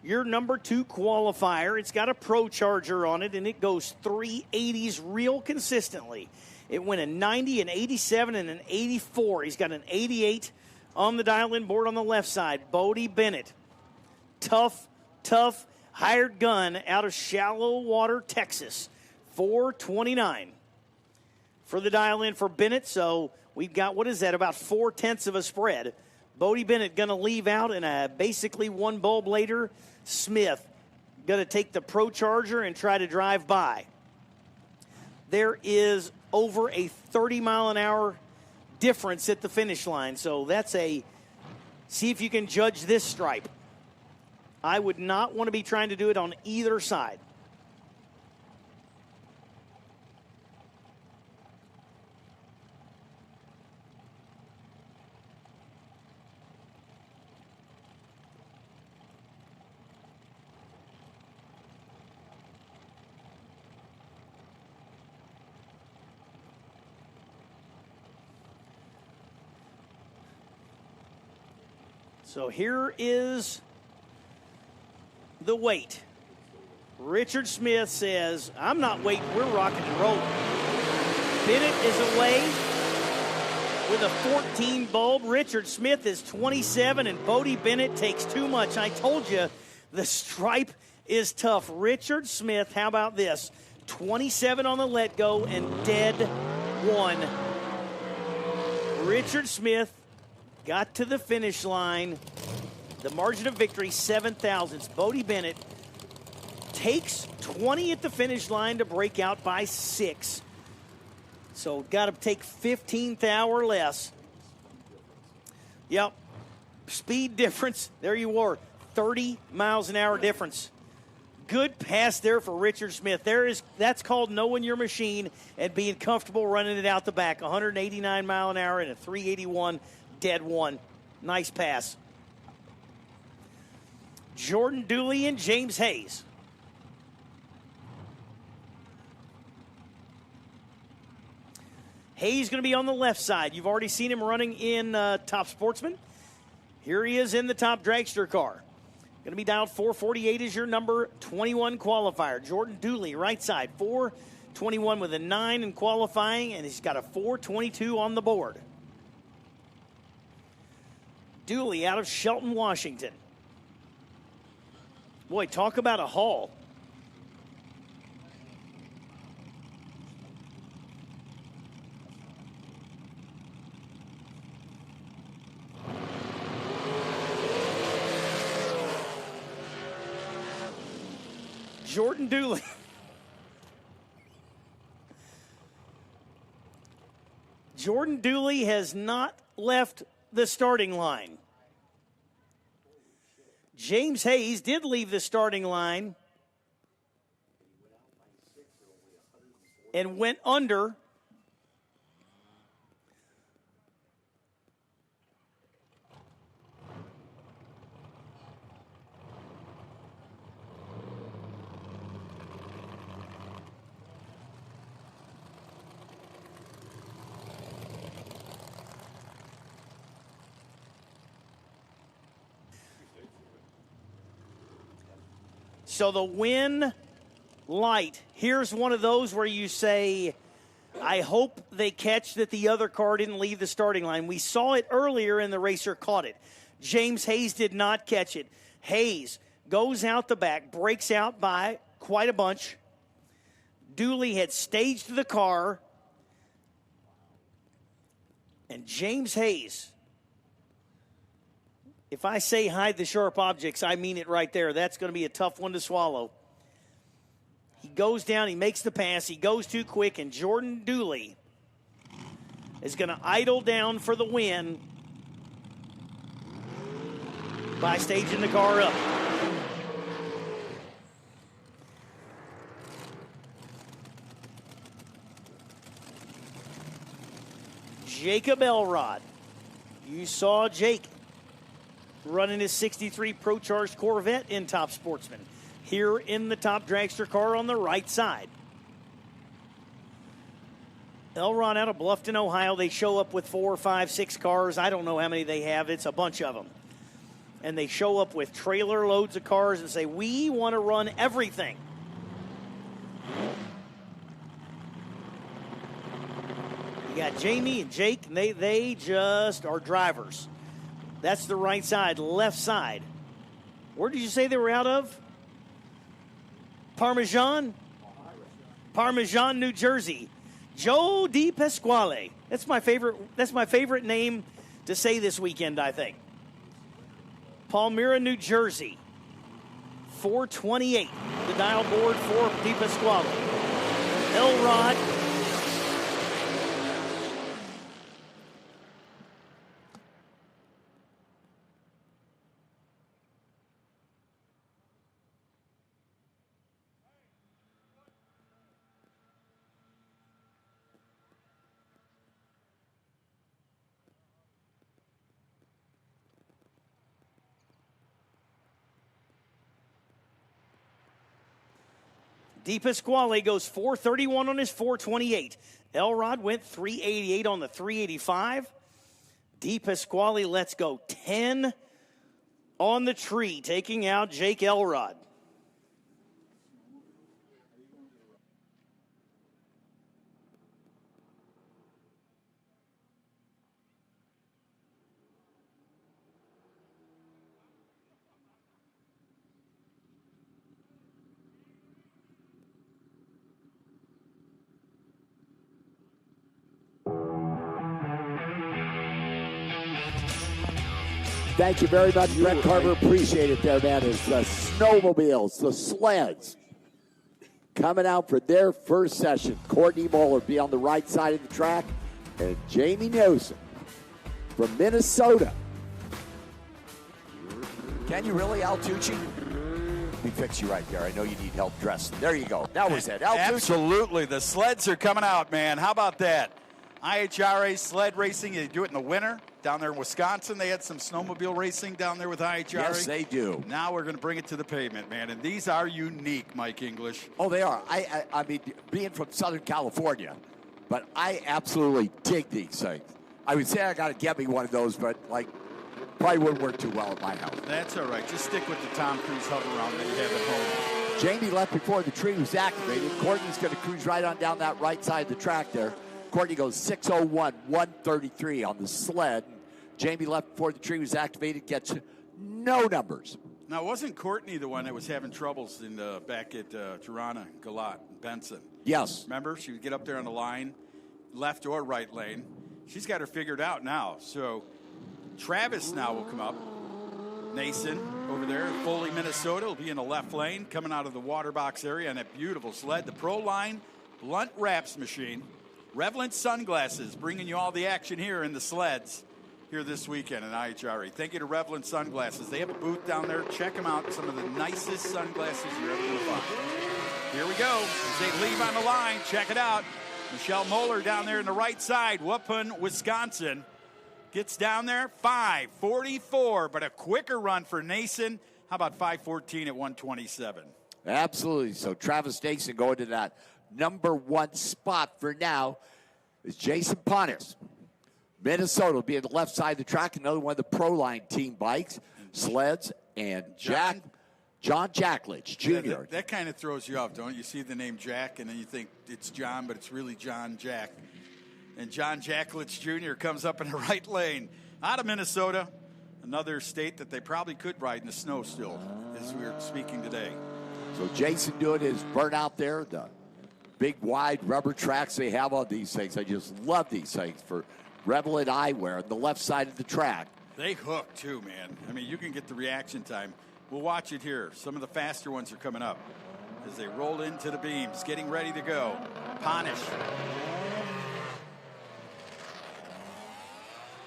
Your number 2 qualifier. It's got a Pro Charger on it, and it goes 380s real consistently. It went a 90, an 87, and an 84. He's got an 88 on the dial-in board on the left side. Bodie Bennett. Tough hired gun out of Shallow Water, Texas. 429 for the dial-in for Bennett. So we've got, what is that, about 4/10 of a spread. Bodie Bennett going to leave out, and basically one bulb later, Smith going to take the Pro Charger and try to drive by. There is over a 30-mile-an-hour difference at the finish line. So that's see if you can judge this stripe. I would not want to be trying to do it on either side. So here is the weight. Richard Smith says, I'm not waiting, we're rocking and rolling. Bennett is away with a 14 bulb. Richard Smith is 27, and Bodie Bennett takes too much. I told you the stripe is tough. Richard Smith, how about this? 27 on the let go and dead one. Richard Smith got to the finish line. The margin of victory, 7 thousandths. Bodie Bennett takes 20 at the finish line to break out by 6. So got to take 15th hour less. Yep. Speed difference. There you were. 30 miles an hour difference. Good pass there for Richard Smith. That's called knowing your machine and being comfortable running it out the back. 189 mile an hour and a 381 dead one. Nice pass. Jordan Dooley and James Hayes. Hayes going to be on the left side. You've already seen him running in Top Sportsman. Here he is in the Top Dragster car. Going to be dialed 448 is your number 21 qualifier. Jordan Dooley, right side, 421 with a 9 in qualifying, and he's got a 422 on the board. Dooley out of Shelton, Washington. Boy, talk about a haul. Jordan Dooley. Jordan Dooley has not left the starting line. James Hayes did leave the starting line and went under. So the win light, here's one of those where you say, I hope they catch that the other car didn't leave the starting line. We saw it earlier and the racer caught it. James Hayes did not catch it. Hayes goes out the back, breaks out by quite a bunch. Dooley had staged the car. And James Hayes, if I say hide the sharp objects, I mean it right there. That's going to be a tough one to swallow. He goes down, he makes the pass, he goes too quick, and Jordan Dooley is going to idle down for the win by staging the car up. Jacob Elrod. You saw Jake running his 63 Pro Charged Corvette in Top Sportsman. Here in the Top Dragster car on the right side. Elrod out of Bluffton, Ohio. They show up with 4, 5, 6 cars. I don't know how many they have. It's a bunch of them. And they show up with trailer loads of cars and say, we want to run everything. You got Jamie and Jake, and they just are drivers. That's the right side, left side. Where did you say they were out of? Parmesan, New Jersey. Joe Di Pasquale. That's my favorite name to say this weekend, I think. Palmyra, New Jersey. 428. The dial board for Di Pasquale. Elrod. Di Pasquale goes 431 on his 428. Elrod went 388 on the 385. Di Pasquale lets go 10 on the tree, taking out Jake Elrod. Thank you very much, Brett Carver. Appreciate it there, man. It's the snowmobiles, the sleds, coming out for their first session. Courtney Moeller be on the right side of the track, and Jamie Nelson from Minnesota. Can you really, Altucci? Let me fix you right there. I know you need help dressing. There you go. That was it. Altucci. Absolutely. The sleds are coming out, man. How about that? IHRA sled racing, they do it in the winter. Down there in Wisconsin, they had some snowmobile racing down there with IHRA. Yes, they do. Now we're going to bring it to the pavement, man. And these are unique, Mike English. Oh, they are. I mean, being from Southern California, but I absolutely dig these things. I would say I got to get me one of those, but, like, probably wouldn't work too well at my house. That's all right. Just stick with the Tom Cruise hover round that you have at home. Jamie left before the tree was activated. Courtney's going to cruise right on down that right side of the track there. Courtney goes 6:01, 133 on the sled. Jamie left before the tree was activated, gets no numbers. Now, wasn't Courtney the one that was having troubles in back at Tirana, Galat, Benson? Yes. Remember? She would get up there on the line, left or right lane. She's got her figured out now. So Travis now will come up. Nason over there, Foley, Minnesota, will be in the left lane, coming out of the water box area on that beautiful sled. The Pro Line Blunt Wraps machine. Revlent Sunglasses, bringing you all the action here in the sleds here this weekend in IHRA. Thank you to Revlent Sunglasses. They have a booth down there. Check them out. Some of the nicest sunglasses you're ever going to find. Here we go. As they leave on the line, check it out. Michelle Moeller down there in the right side, Waupun, Wisconsin. Gets down there, 5:44, but a quicker run for Nason. How about 5:14 at 1:27? Absolutely. So Travis Nason going to that number one spot for now is Jason Pontis. Minnesota will be on the left side of the track. Another one of the Pro Line team bikes, sleds, and John Jackledge Jr. Yeah, that kind of throws you off, don't you? You see the name Jack, and then you think it's John, but it's really John Jack. And John Jackledge Jr. comes up in the right lane. Out of Minnesota, another state that they probably could ride in the snow still, as we're speaking today. So Jason doing his burnout there, the big wide rubber tracks they have on these things. I just love these things for Revlent eyewear on the left side of the track. They hook too, man. I mean, you can get the reaction time. We'll watch it here. Some of the faster ones are coming up as they roll into the beams, getting ready to go. Ponish.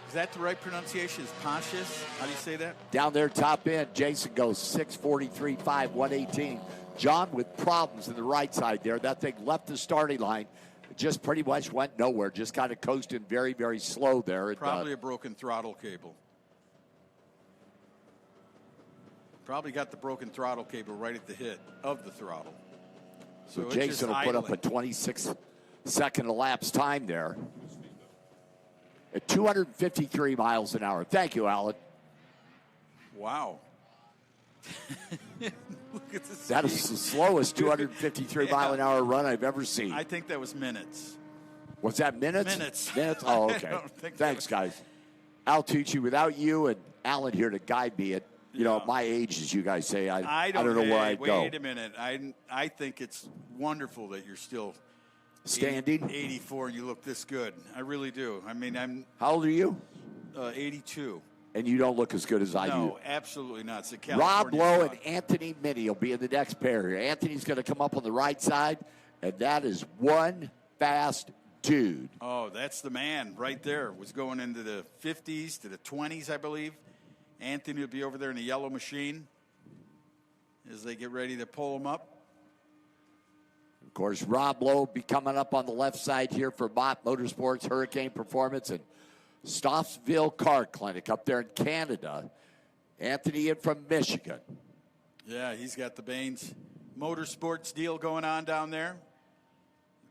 Is that the right pronunciation? Is Pontius? How do you say that? Down there, top end, Jason goes 6:43.5, 118. John with problems in the right side there. That thing left the starting line. Just pretty much went nowhere. Just kind of coasting very, very slow there. Probably a broken throttle cable. Probably got the broken throttle cable right at the hit of the throttle. So Jason will put up a 26-second elapsed time there. At 253 miles an hour. Thank you, Alan. Wow. Look at this. That is the slowest 253-mile-an-hour run I've ever seen. I think that was minutes. Was that minutes? Minutes. Minutes? Oh, okay. Thanks, guys. Altucci, without you and Alan here to guide me at, at my age, as you guys say, I don't know where I'd go. Wait a minute. I think it's wonderful that you're still standing. 84 and you look this good. I really do. I mean, How old are you? 82. and you don't look as good as I do. No, absolutely not. It's a Rob California Lowe spot. and Anthony Minnie will be in the next pair here. Anthony's going to come up on the right side, and that is one fast dude. Oh, that's the man right there. Was going into the 50s to the 20s, I believe. Anthony will be over there in the yellow machine as they get ready to pull him up. Of course, Rob Lowe will be coming up on the left side here for Bott Motorsports, Hurricane Performance, and Stoffsville Car Clinic up there in Canada. Anthony in from Michigan. Yeah, he's got the Baines Motorsports deal going on down there.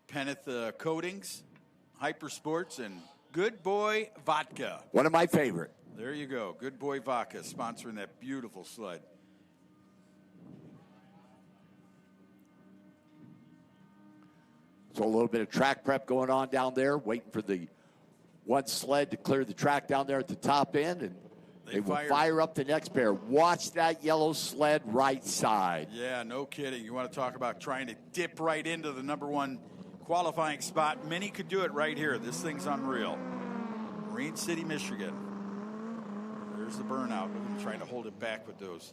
Penneth Coatings, Hypersports, and Good Boy Vodka. One of my favorite. There you go. Good Boy Vodka sponsoring that beautiful sled. So a little bit of track prep going on down there, waiting for the one sled to clear the track down there at the top end, and they will fire up the next pair. Watch that yellow sled right side. Yeah, no kidding. You want to talk about trying to dip right into the number one qualifying spot. Many could do it right here. This thing's unreal. Marine City, Michigan. There's the burnout. I'm trying to hold it back with those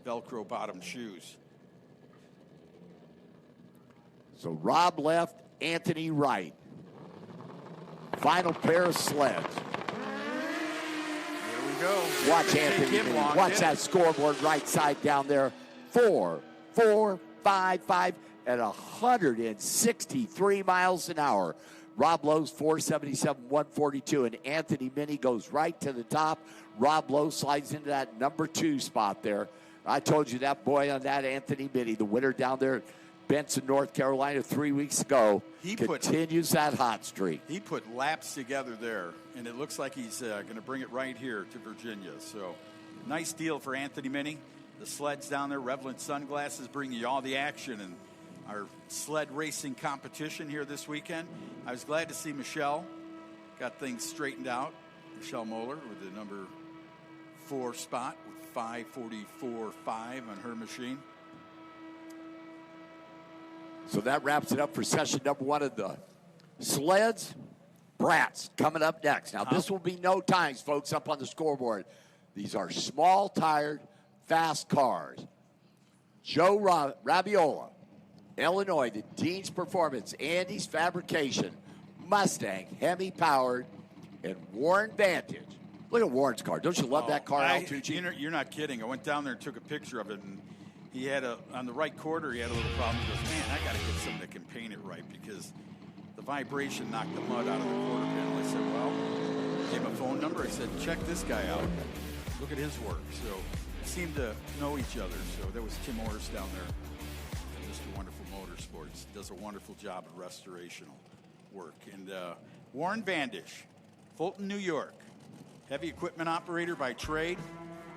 Velcro bottom shoes. So Rob left, Anthony right. Final pair of sleds. There we go. Watch Anthony. Watch that scoreboard right side down there. 4, 4, 5, 5 at 163 miles an hour. Rob Lowe's 477, 142, and Anthony Minnie goes right to the top. Rob Lowe slides into that number 2 spot there. I told you that boy on that, Anthony Minnie, the winner down there at Benson, North Carolina 3 weeks ago, continues that hot streak. He put laps together there, and it looks like he's going to bring it right here to Virginia. So nice deal for Anthony Minnie. The sleds down there, Revlon Sunglasses, bring you all the action and our sled racing competition here this weekend. I was glad to see Michelle got things straightened out. Michelle Moeller with the number 4 spot with 5:44.5 on her machine. So that wraps it up for session number 1 of the sleds. Brats coming up next. Now, this will be no times, folks, up on the scoreboard. These are small-tired, fast cars. Joe Rabiola, Illinois, the Dean's Performance, Andy's Fabrication, Mustang, Hemi-powered, and Warren Vantage. Look at Warren's car. Don't you love that car, Altucci? You're not kidding. I went down there and took a picture of it, and he had on the right quarter, he had a little problem. He goes, man, I got to get someone that can paint it right because the vibration knocked the mud out of the quarter panel. I said, well, gave him a phone number. I said, check this guy out. Look at his work. So they seemed to know each other. So there was Tim Orris down there. Mr. Wonderful Motorsports does a wonderful job of restorational work. And Warren Vandish, Fulton, New York, heavy equipment operator by trade.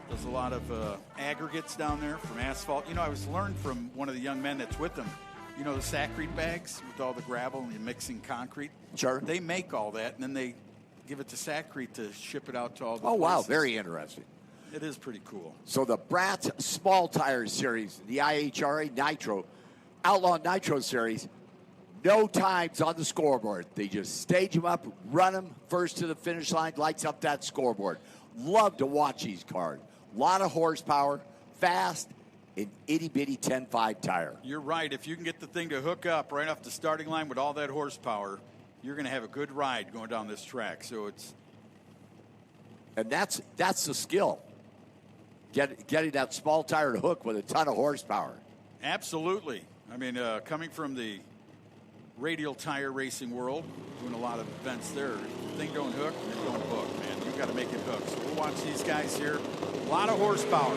Does a lot of aggregates down there from asphalt. You know, I was learned from one of the young men that's with them. You know the Saccrete bags with all the gravel and you're mixing concrete? Sure. They make all that, and then they give it to Saccrete to ship it out to all the places. Wow, very interesting. It is pretty cool. So the Brat Small Tire Series, the IHRA Nitro, Outlaw Nitro Series, no times on the scoreboard. They just stage them up, run them first to the finish line, lights up that scoreboard. Love to watch these cars. A lot of horsepower, fast, an itty-bitty 10.5 tire. You're right. If you can get the thing to hook up right off the starting line with all that horsepower, you're going to have a good ride going down this track. So it's... And that's the skill, getting that small tire to hook with a ton of horsepower. Absolutely. I mean, coming from the radial tire racing world, doing a lot of events there, if the thing don't hook, it don't hook, man. You've got to make it hook. So we'll watch these guys here. A lot of horsepower.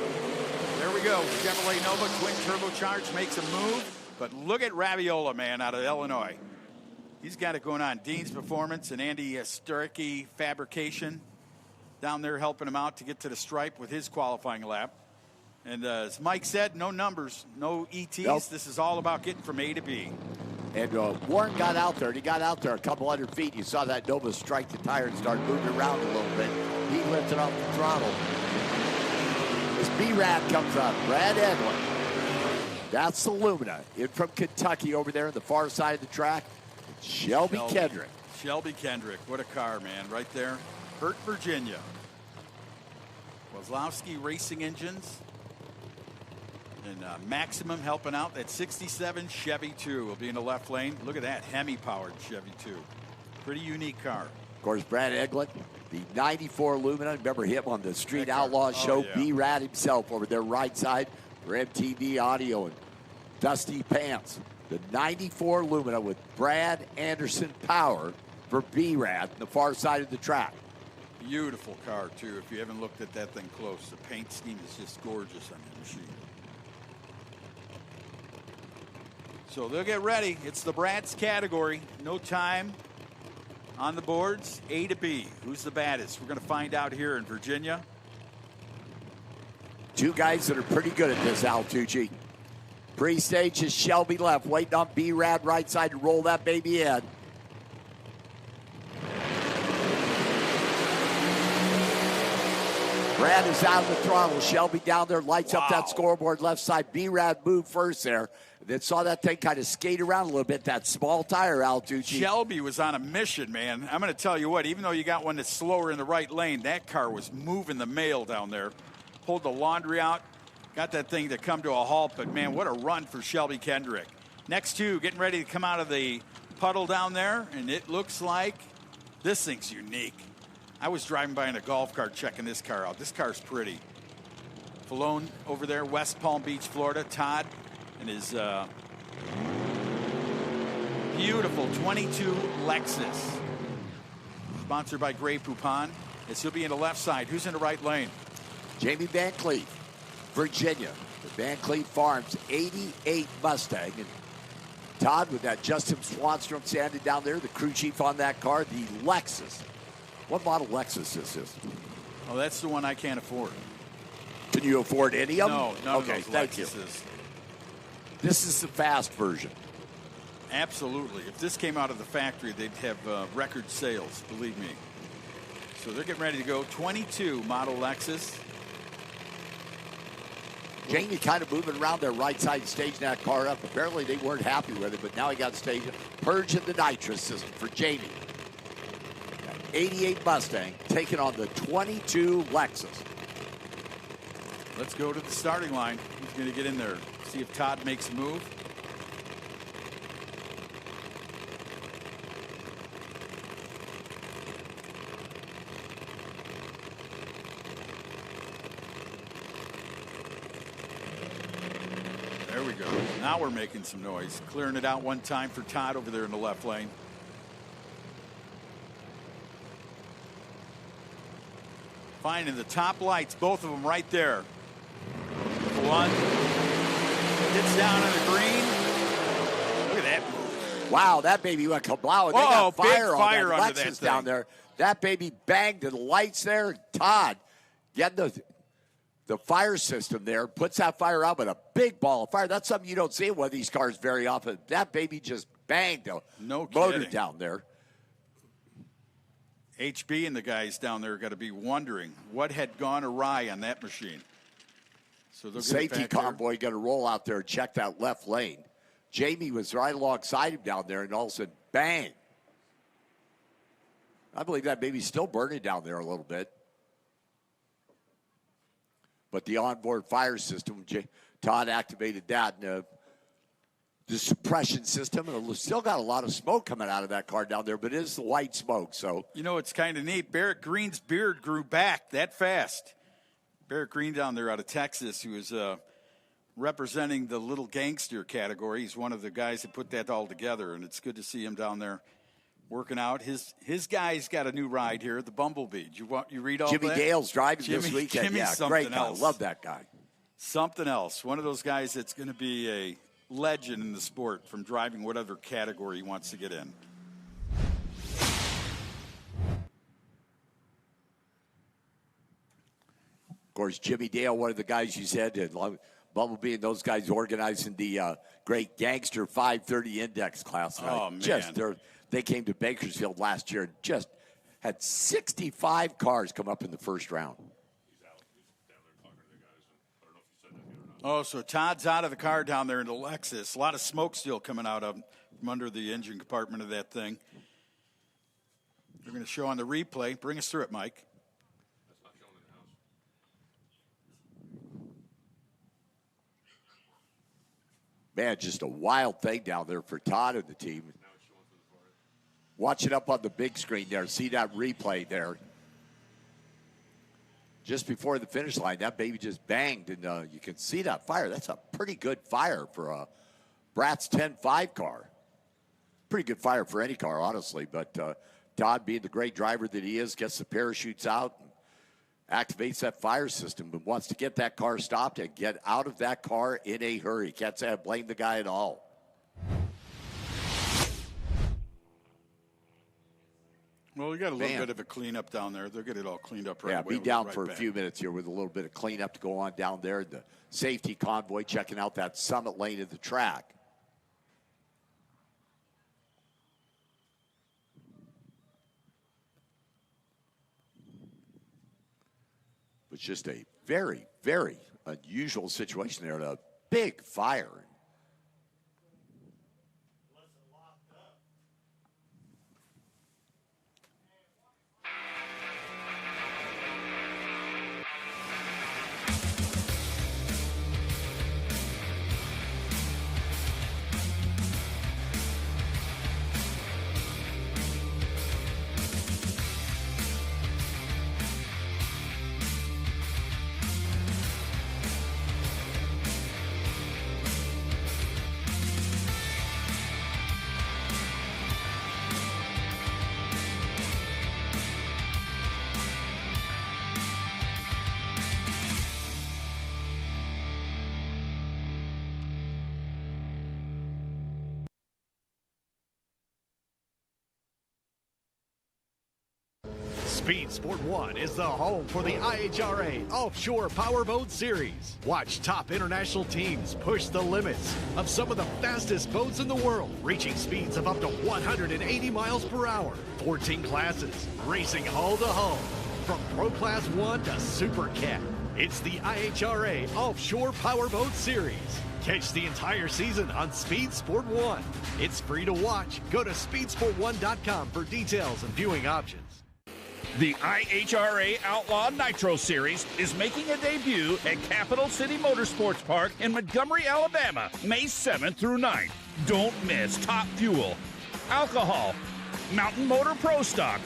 There we go. Chevrolet Nova twin turbocharged makes a move. But look at Rabiola, man, out of Illinois. He's got it going on. Dean's Performance and Andy Sturkey Fabrication down there helping him out to get to the stripe with his qualifying lap. And as Mike said, no numbers, no ETs. Nope. This is all about getting from A to B. And Warren got out there, and he got out there a couple hundred feet. You saw that Nova strike the tire and start moving around a little bit. He lifted off the throttle. As B-Rad comes up, Brad Edwin. That's the Lumina. In from Kentucky over there on the far side of the track. Shelby Kendrick. Shelby Kendrick. What a car, man, right there. Hurt, Virginia. Kozlowski Racing Engines. And Maximum helping out. That 67 Chevy 2 will be in the left lane. Look at that Hemi-powered Chevy 2. Pretty unique car. Of course, Brad Eglin, the 94 Lumina. Remember him on the Street Outlaw show. Yeah. B-Rat himself over there right side for MTV Audio and Dusty Pants. The 94 Lumina with Brad Anderson power for B-Rat on the far side of the track. Beautiful car, too. If you haven't looked at that thing close, the paint scheme is just gorgeous on the machine. So they'll get ready. It's the Brat's category. No time on the boards. A to B. Who's the baddest? We're going to find out here in Virginia. Two guys that are pretty good at this, Al Tucci. Pre-stage is Shelby left, waiting on B-Rad right side to roll that baby in. Brad is out of the throttle. Shelby down there, lights up that scoreboard left side. B-Rad moved first there. Then saw that thing kind of skate around a little bit, that small tire, Al Tucci. Shelby was on a mission, man. I'm going to tell you what, even though you got one that's slower in the right lane, that car was moving the mail down there. Pulled the laundry out, got that thing to come to a halt, but man, what a run for Shelby Kendrick. Next two, getting ready to come out of the puddle down there, and it looks like this thing's unique. I was driving by in a golf cart checking this car out. This car's pretty. Falone over there, West Palm Beach, Florida. Todd and his beautiful 22 Lexus. Sponsored by Grey Poupon. This will be in the left side. Who's in the right lane? Jamie Van Cleef, Virginia. The Van Cleef Farms 88 Mustang. And Todd with that Justin Swanstrom standing down there, the crew chief on that car, the Lexus. What model Lexus is this? Oh, that's the one I can't afford. Can you afford any of them? No, none okay, of those thank Lexuses. you. This is the fast version. Absolutely. If this came out of the factory, they'd have record sales, believe me. So they're getting ready to go. 22 model Lexus. Jamie kind of moving around their right side, staging that car up. Apparently they weren't happy with it, but now he got staged. Purging the nitrous system for Jamie. 88 Mustang taking on the 22 Lexus. Let's go to the starting line. Who's going to get in there? See if Todd makes a move. There we go. Now we're making some noise. Clearing it out one time for Todd over there in the left lane. Finding the top lights, both of them right there. One gets down on the green. Look at that move. Wow, that baby went kablow. They got fire on fire that under Lexus that down there. That baby banged to the lights there. Todd getting the fire system there, puts that fire out with a big ball of fire. That's something you don't see in one of these cars very often. That baby just banged the motor down there. HB and the guys down there got to be wondering what had gone awry on that machine. So they'll safety convoy got to roll out there and check that left lane. Jamie was right alongside him down there, and all of a sudden, bang. I believe that baby's still burning down there a little bit. But the onboard fire system, Todd activated that, and the suppression system, and it still got a lot of smoke coming out of that car down there, but it is the white smoke. So you know, it's kind of neat. Barrett Green's beard grew back that fast. Barrett Green down there out of Texas, who is representing the little gangster category. He's one of the guys that put that all together, and it's good to see him down there working out. His guy's got a new ride here, the Bumblebee. You read all Jimmy that? Dale's driving this weekend. Jimmy's Yeah, great guy. else. Love that guy. Something else. One of those guys that's going to be a legend in the sport from driving whatever category he wants to get in. Of course, Jimmy Dale, one of the guys you said, and Bumblebee and those guys organizing the great Gangster 530 Index class. Oh, man. They came to Bakersfield last year and just had 65 cars come up in the first round. Oh, so Todd's out of the car down there in the Lexus. A lot of smoke still coming out of from under the engine compartment of that thing. They're going to show on the replay. Bring us through it, Mike. Man, just a wild thing down there for Todd and the team. Watch it up on the big screen there. See that replay there. Just before the finish line, that baby just banged, and you can see that fire. That's a pretty good fire for a Brat's 10.5 car. Pretty good fire for any car, honestly. But Todd, being the great driver that he is, gets the parachutes out, and activates that fire system, but wants to get that car stopped and get out of that car in a hurry. Can't say I blame the guy at all. Well, we got a little bit of a cleanup down there. They'll get it all cleaned up right away. Yeah, be down for a few minutes here with a little bit of cleanup to go on down there. The safety convoy checking out that summit lane of the track. It's just a very, very unusual situation there. A big fire. Speed Sport 1 is the home for the IHRA Offshore Powerboat Series. Watch top international teams push the limits of some of the fastest boats in the world, reaching speeds of up to 180 miles per hour. 14 classes, racing hull to hull, from Pro Class 1 to Super Cat. It's the IHRA Offshore Powerboat Series. Catch the entire season on Speed Sport 1. It's free to watch. Go to speedsport1.com for details and viewing options. The IHRA Outlaw Nitro Series is making a debut at Capital City Motorsports Park in Montgomery, Alabama, May 7th through 9th. Don't miss Top Fuel, Alcohol, Mountain Motor Pro Stock,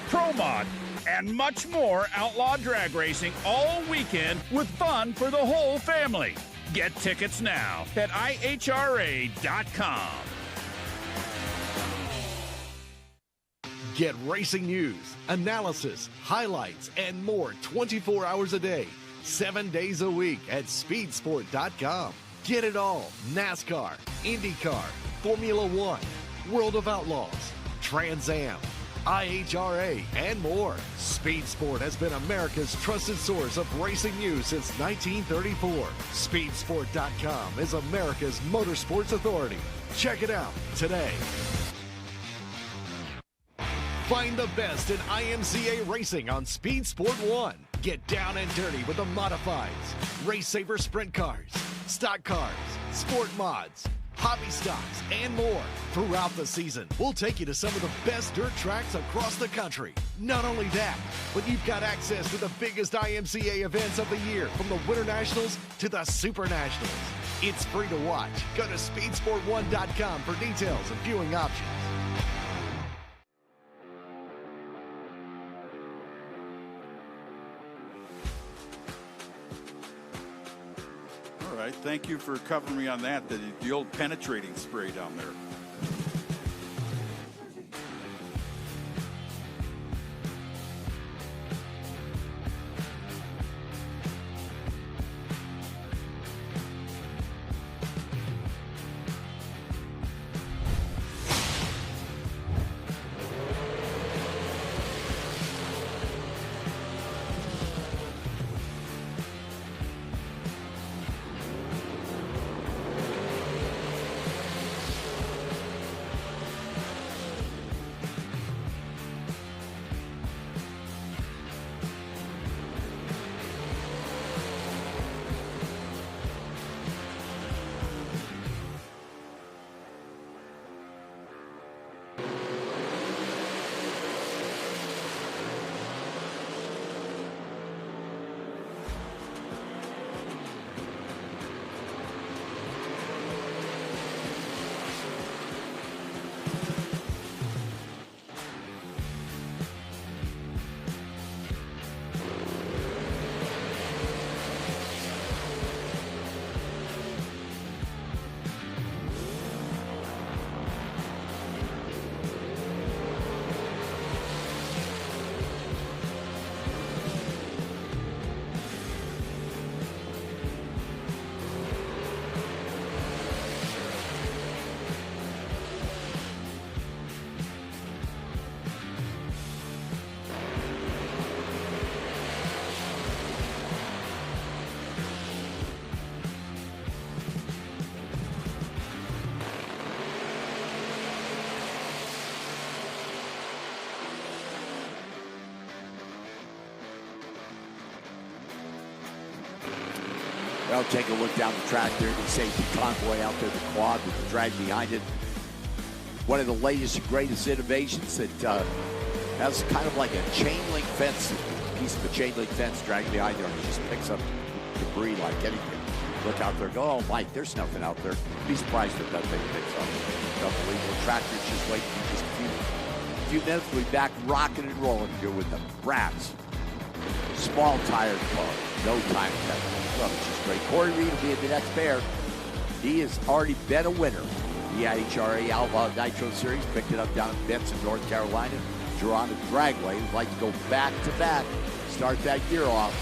Pro Mod, and much more outlaw drag racing all weekend with fun for the whole family. Get tickets now at IHRA.com. Get racing news, analysis, highlights, and more 24 hours a day, 7 days a week at speedsport.com. Get it all. NASCAR, IndyCar, Formula One, World of Outlaws, Trans Am, IHRA, and more. Speed Sport has been America's trusted source of racing news since 1934. Speedsport.com is America's motorsports authority. Check it out today. Find the best in IMCA racing on Speed Sport 1. Get down and dirty with the modifieds, Race Saver sprint cars, stock cars, sport mods, hobby stocks, and more. Throughout the season, we'll take you to some of the best dirt tracks across the country. Not only that, but you've got access to the biggest IMCA events of the year, from the Winter Nationals to the Super Nationals. It's free to watch. Go to speedsport1.com for details and viewing options. All right, thank you for covering me on that, the old penetrating spray down there. Well, take a look down the track there. The safety convoy out there, the quad with the drag behind it. One of the latest and greatest innovations that has kind of like a chain link fence, a piece of a chain link fence dragged behind there, and it just picks up debris like anything. Look out there, go, oh, Mike, there's nothing out there. Be surprised if that thing picks up. Unbelievable. Tractor's just waiting for just a few minutes. We'll be back rocking and rolling here with the Brats. Small tired car, no time test. Well, it's just great. Corey Reed will be in the next pair. He has already been a winner. The IHRA Outlaw Nitro Series, picked it up down in Benson, North Carolina. Drew on the dragway. Would like to go back to back, start that year off.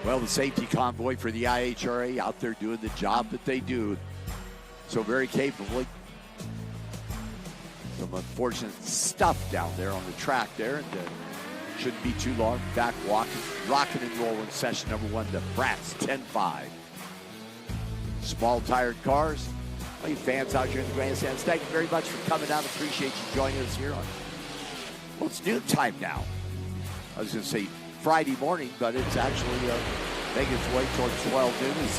Well, the safety convoy for the IHRA out there doing the job that they do so very capably. Some unfortunate stuff down there on the track there, and shouldn't be too long. Back rocking and rolling session number one, the Brats 10-5. Small tired cars. All you fans out here in the grandstands, thank you very much for coming out. Appreciate you joining us here on, well, it's noon time now. I was going to say Friday morning, but it's actually making its way towards 12 noon. As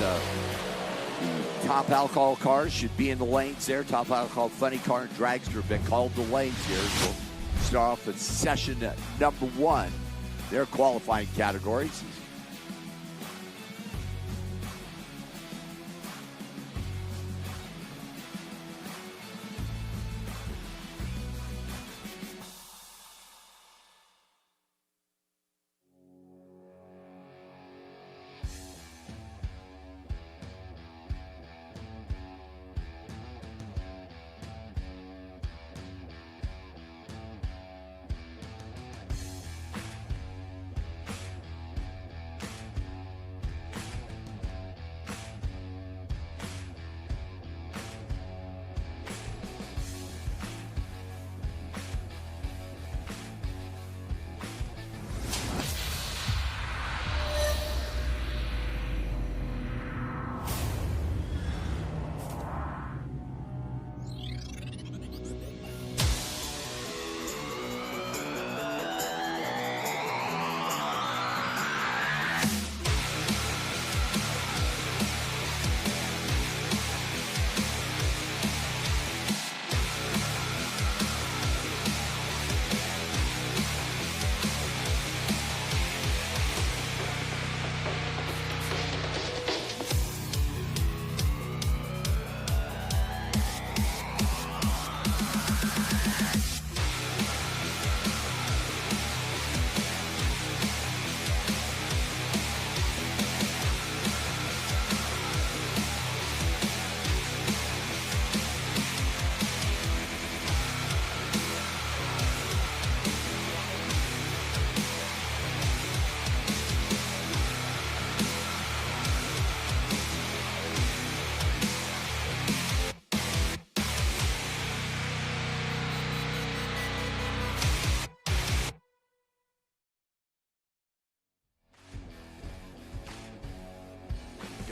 the top alcohol cars should be in the lanes there. Top alcohol Funny Car and Dragster have been called the lanes here. So we'll start off with session number one, their qualifying categories.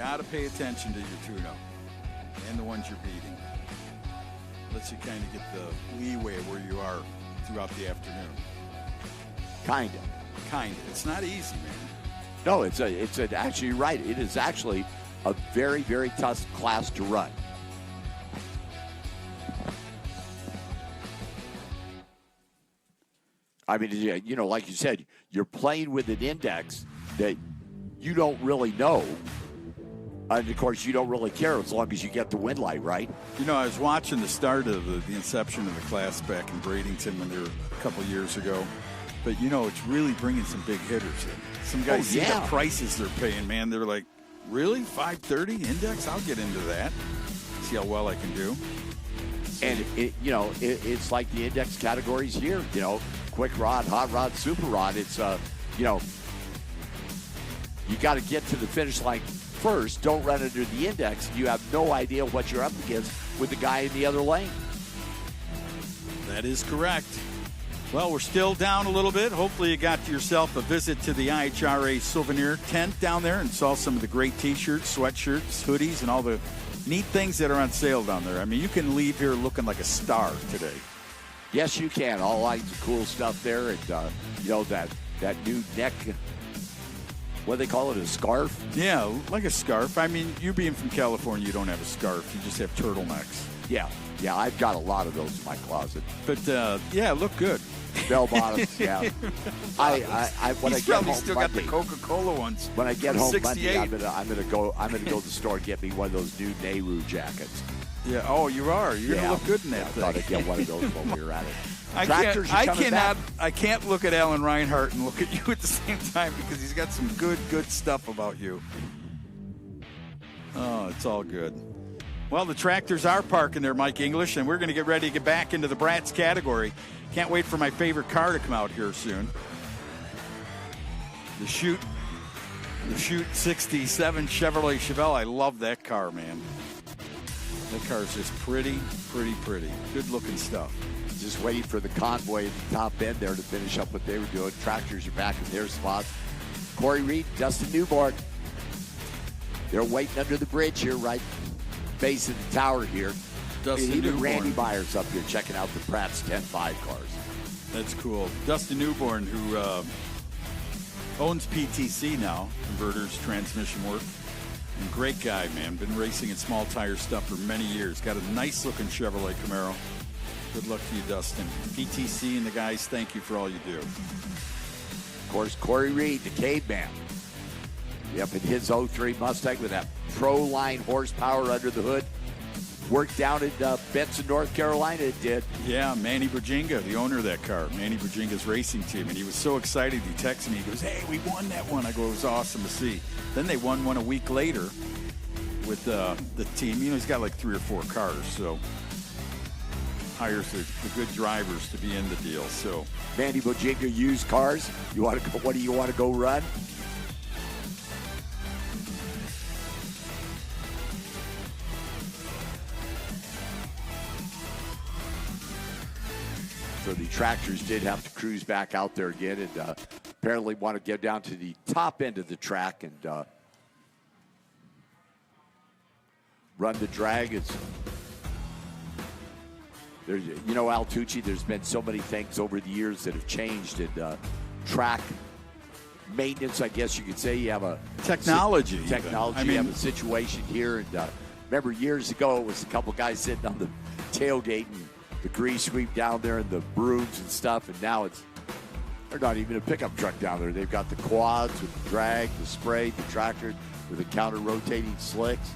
got to pay attention to your tune-up and the ones you're beating. Lets you kind of get the leeway where you are throughout the afternoon. Kind of. It's not easy, man. No, it's actually, you're right. It is actually a very, very tough class to run. I mean, you know, like you said, you're playing with an index that you don't really know. And, of course, you don't really care as long as you get the win light, right? You know, I was watching the start of the inception of the class back in Bradenton when they were a couple years ago. But, you know, it's really bringing some big hitters in. Some guys see the prices they're paying, man. They're like, really? 530 index? I'll get into that. See how well I can do. And, it's like the index categories here, you know, quick rod, hot rod, super rod. It's, you know, you got to get to the finish line first. Don't run under the index. You have no idea what you're up against with the guy in the other lane. That is correct. Well, we're still down a little bit. Hopefully you got yourself a visit to the IHRA souvenir tent down there and saw some of the great T-shirts, sweatshirts, hoodies, and all the neat things that are on sale down there. I mean, you can leave here looking like a star today. Yes, you can. All kinds of cool stuff there. And, you know, that new neck, what do they call it, a scarf? Yeah, like a scarf. I mean, you being from California, you don't have a scarf. You just have turtlenecks. Yeah, I've got a lot of those in my closet. But, yeah, look good. Bell bottoms, yeah. When He's I get probably home still Monday, got the Coca-Cola ones. When I get home 68. Monday, I'm gonna go to the store and get me one of those new Nehru jackets. Yeah. Oh, you are. You're gonna look good in that I thing. thought I'd get one of those when we were at it. I can't look at Alan Reinhart and look at you at the same time because he's got some good stuff about you. Oh, it's all good. Well, the tractors are parking there, Mike English, and we're going to get ready to get back into the Brats category. Can't wait for my favorite car to come out here soon. The Shoot 67 Chevrolet Chevelle. I love that car, man. That car is just pretty. Good looking stuff. Just waiting for the convoy at the top end there to finish up what they were doing. Tractors are back in their spots. Corey Reed, Dustin Newborn. They're waiting under the bridge here, right base of the tower here. Even Randy Myers up here checking out the Pratt's 10.5 cars. That's cool. Dustin Newborn, who owns PTC now, converters, transmission work. And great guy, man. Been racing in small tire stuff for many years. Got a nice looking Chevrolet Camaro. Good luck to you, Dustin. PTC and the guys, thank you for all you do. Of course, Corey Reed, the caveman. Yep, in his 03 Mustang with that Pro-Line horsepower under the hood. Worked down in Benson, North Carolina, it did. Yeah, Manny Berginga, the owner of that car, Manny Berginga's racing team, and he was so excited. He texted me, he goes, hey, we won that one. I go, it was awesome to see. Then they won one a week later with the team. You know, he's got like 3 or 4 cars, so hires the good drivers to be in the deal. So Manny Berginga used cars. You want to go? What do you want to go run? So the tractors did have to cruise back out there again and apparently want to get down to the top end of the track and run the drag. There's, you know, Al Tucci, there's been so many things over the years that have changed in track maintenance, I guess you could say. You have a technology. I mean, you have a situation here. And remember years ago, it was a couple guys sitting on the tailgate and the grease sweep down there and the brooms and stuff, and now they're not even a pickup truck down there. They've got the quads with the drag, the spray, the tractor with the counter-rotating slicks.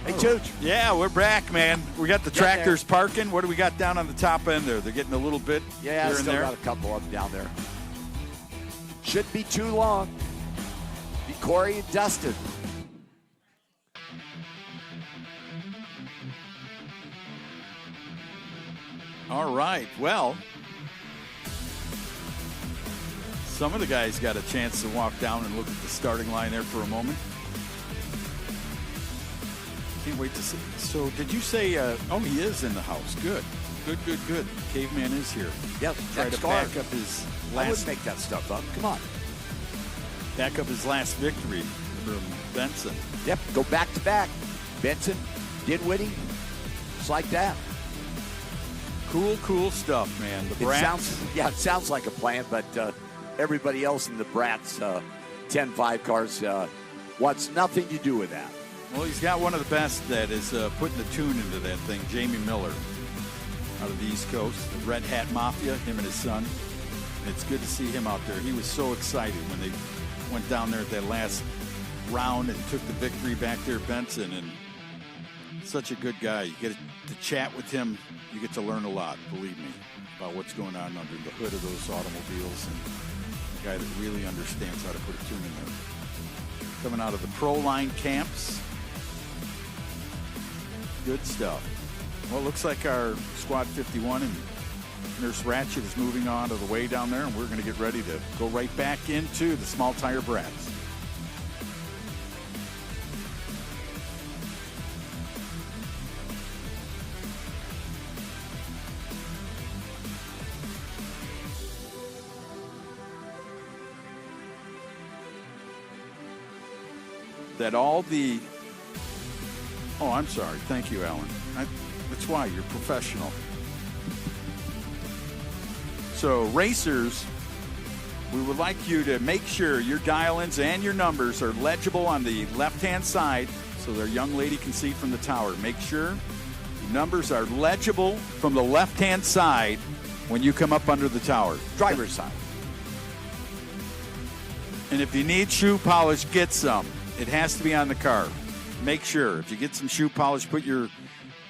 Hey, Tooch. Yeah, we're back, man. We got the tractors parking. What do we got down on the top end there? They're getting a little bit Yeah, here and still there. got a couple of them down there. Shouldn't be too long. Be Corey and Dustin. All right, well, some of the guys got a chance to walk down and look at the starting line there for a moment. Can't wait to see. So did you say, oh, he is in the house. Good. Good. Caveman is here. Yep. Try to back up his I last, wouldn't make that stuff up. Come on. back up his last victory from Benson. Yep, go back to back. Benson, Dinwiddie, just like that. Cool stuff, man. The It Brats. sounds like a plan, but everybody else in the Brats 10-5 cars wants nothing to do with that. Well, he's got one of the best that is putting the tune into that thing, Jamie Miller, out of the East Coast, the Red Hat Mafia, him and his son. And it's good to see him out there. He was so excited when they went down there at that last round and took the victory back there, Benson. And such a good guy. You get to chat with him, you get to learn a lot, believe me, about what's going on under the hood of those automobiles, and a guy that really understands how to put a tune in there. Coming out of the Pro Line camps. Good stuff. Well, it looks like our Squad 51 and Nurse Ratchet is moving on to the way down there, and we're going to get ready to go right back into the small tire Brats. That all the... Oh, I'm sorry. Thank you, Alan. That's why you're professional. So, racers, we would like you to make sure your dial-ins and your numbers are legible on the left-hand side so their young lady can see from the tower. Make sure numbers are legible from the left-hand side when you come up under the tower. Driver's side. And if you need shoe polish, get some. It has to be on the car. Make sure. If you get some shoe polish, put your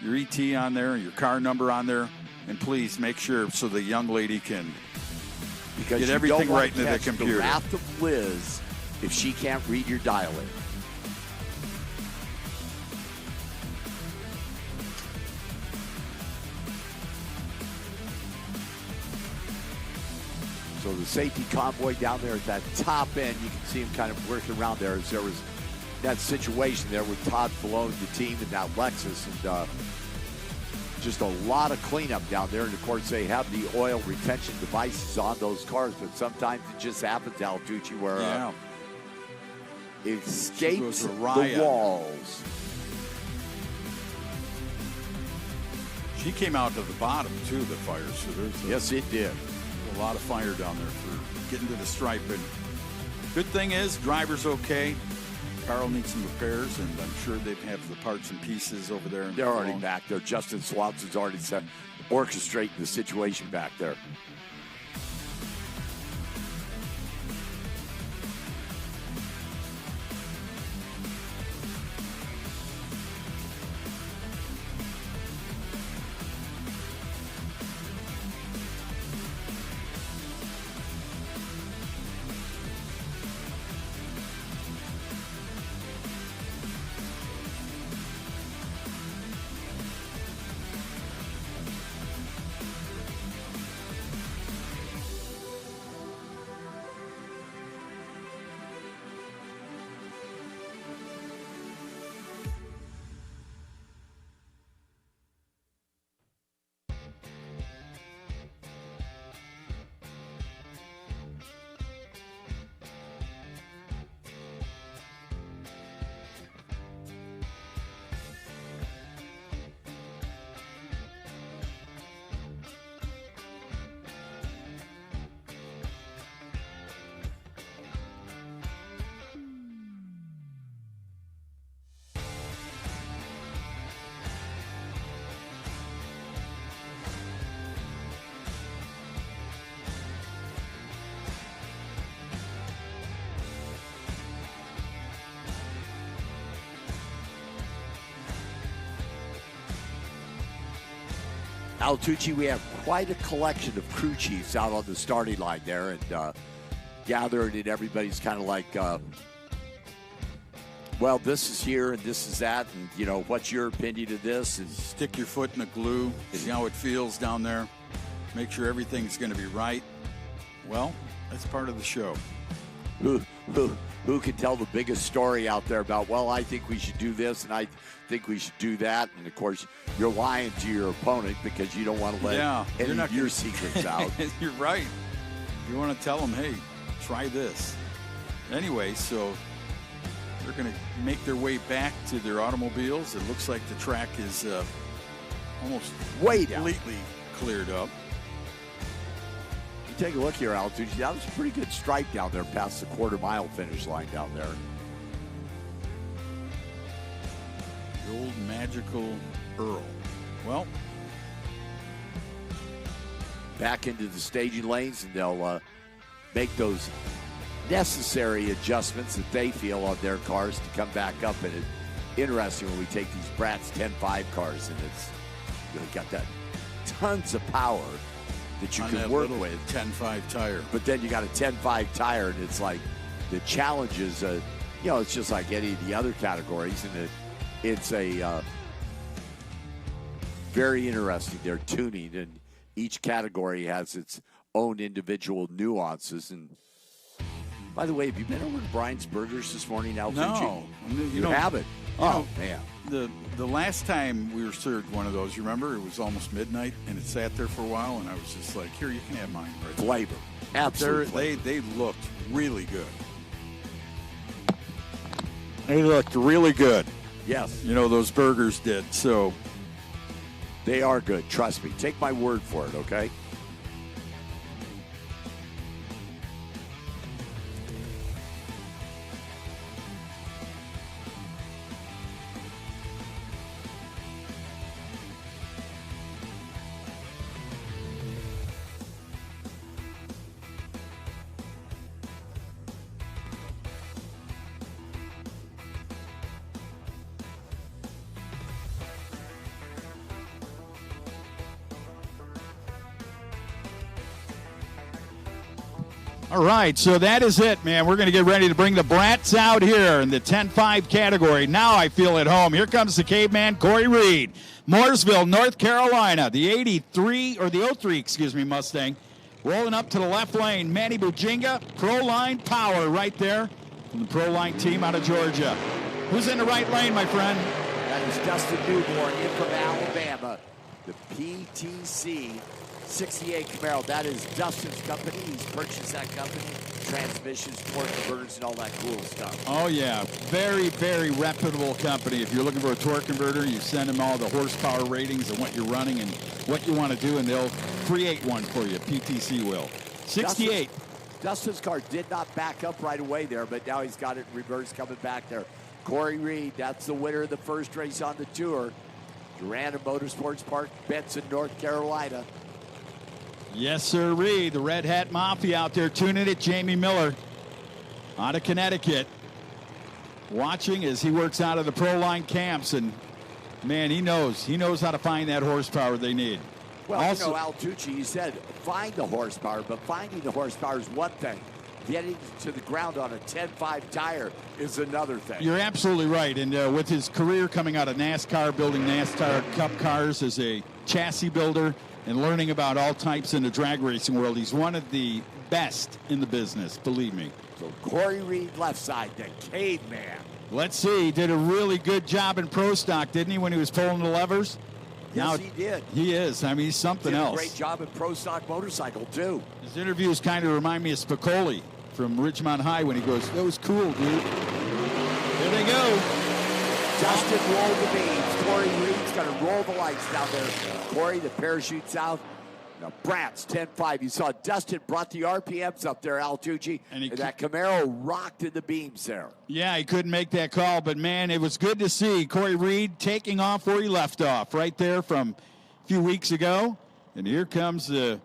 ET on there, your car number on there, and please make sure so the young lady can get everything right into the computer. The wrath of Liz if she can't read your dial-in. So the safety convoy down there at that top end, you can see him kind of working around there as there was that situation there with Todd Falone, the team, and that Lexus, and just a lot of cleanup down there. And of course, they have the oil retention devices on those cars, but sometimes it just happens, Altucci, where it escapes the walls. She came out to the bottom too, the fire. So there's yes, it did. A lot of fire down there for getting to the stripe. And good thing is, driver's okay. Carl needs some repairs, and I'm sure they have the parts and pieces over there. They're already back there. Justin Swanson's already orchestrating the situation back there. Altucci, we have quite a collection of crew chiefs out on the starting line there, and gathered, and everybody's kind of like, well, this is here and this is that, and, you know, what's your opinion of this? And stick your foot in the glue, see how it feels down there, make sure everything's going to be right. Well, that's part of the show. Who can tell the biggest story out there about, well, I think we should do this, and I think we should do that. And, of course, you're lying to your opponent because you don't want to let any of your secrets out. You're right. You want to tell them, hey, try this. Anyway, so they're going to make their way back to their automobiles. It looks like the track is almost completely cleared up. Take a look here, Altucci. That was a pretty good stripe down there past the quarter-mile finish line down there. The old magical Earl. Well, back into the staging lanes, and they'll make those necessary adjustments that they feel on their cars to come back up. And it's interesting when we take these Brat's 10.5 cars, and it's got that tons of power that you can work with. 10.5 tire. But then you got a 10.5 tire, and it's like the challenges, it's just like any of the other categories, and it's a very interesting. They're tuning, and each category has its own individual nuances. And by the way, have you been over to Brian's Burgers this morning, Altucci? No. You haven't? Oh, man. The last time we were served one of those, you remember? It was almost midnight, and it sat there for a while, and I was just like, here, you can have mine. Right there. Flavor. Absolutely. They looked really good. They looked really good. Yes. You know, those burgers did, so. They are good. Trust me. Take my word for it, okay? All right, so that is it, man. We're going to get ready to bring the Brats out here in the 10.5 category. Now I feel at home. Here comes the caveman, Corey Reed. Mooresville, North Carolina, the 03 Mustang. Rolling up to the left lane, Manny Bujinga, Proline Power right there from the Proline team out of Georgia. Who's in the right lane, my friend? That is Dustin Newborn in from Alabama, the PTC 68 Camaro. That is Dustin's company. He's purchased that company. Transmissions, torque converters, and all that cool stuff. Oh, yeah. Very, very reputable company. If you're looking for a torque converter, you send them all the horsepower ratings and what you're running and what you want to do, and they'll create one for you. PTC will. 68. Dustin's car did not back up right away there, but now he's got it in reverse coming back there. Corey Reed, that's the winner of the first race on the tour. Durant Motorsports Park, Benson, North Carolina. Yes, sir, Reed. The Red Hat Mafia out there tuning it. Jamie Miller out of Connecticut. Watching as he works out of the Proline camps. And, man, he knows how to find that horsepower they need. Well, also, Altucci, you said find the horsepower, but finding the horsepower is one thing. Getting to the ground on a 10.5 tire is another thing. You're absolutely right. And with his career coming out of NASCAR, building NASCAR Cup cars as a chassis builder, and learning about all types in the drag racing world, he's one of the best in the business, believe me. So Corey Reed left side, the caveman. Let's see, he did a really good job in Pro Stock, didn't he, when he was pulling the levers? Yes, he did. He is. I mean, he's something else. Great job in Pro Stock motorcycle, too. His interviews kind of remind me of Spicoli from Ridgemont High when he goes, that was cool, dude. Here they go. Dustin rolled the beams. Corey Reed's going to roll the lights down there. Corey, the parachute's out. Now, Brat's 10.5. You saw Dustin brought the RPMs up there, Altucci, and that Camaro rocked in the beams there. Yeah, he couldn't make that call, but, man, it was good to see Corey Reed taking off where he left off, right there from a few weeks ago. And here comes the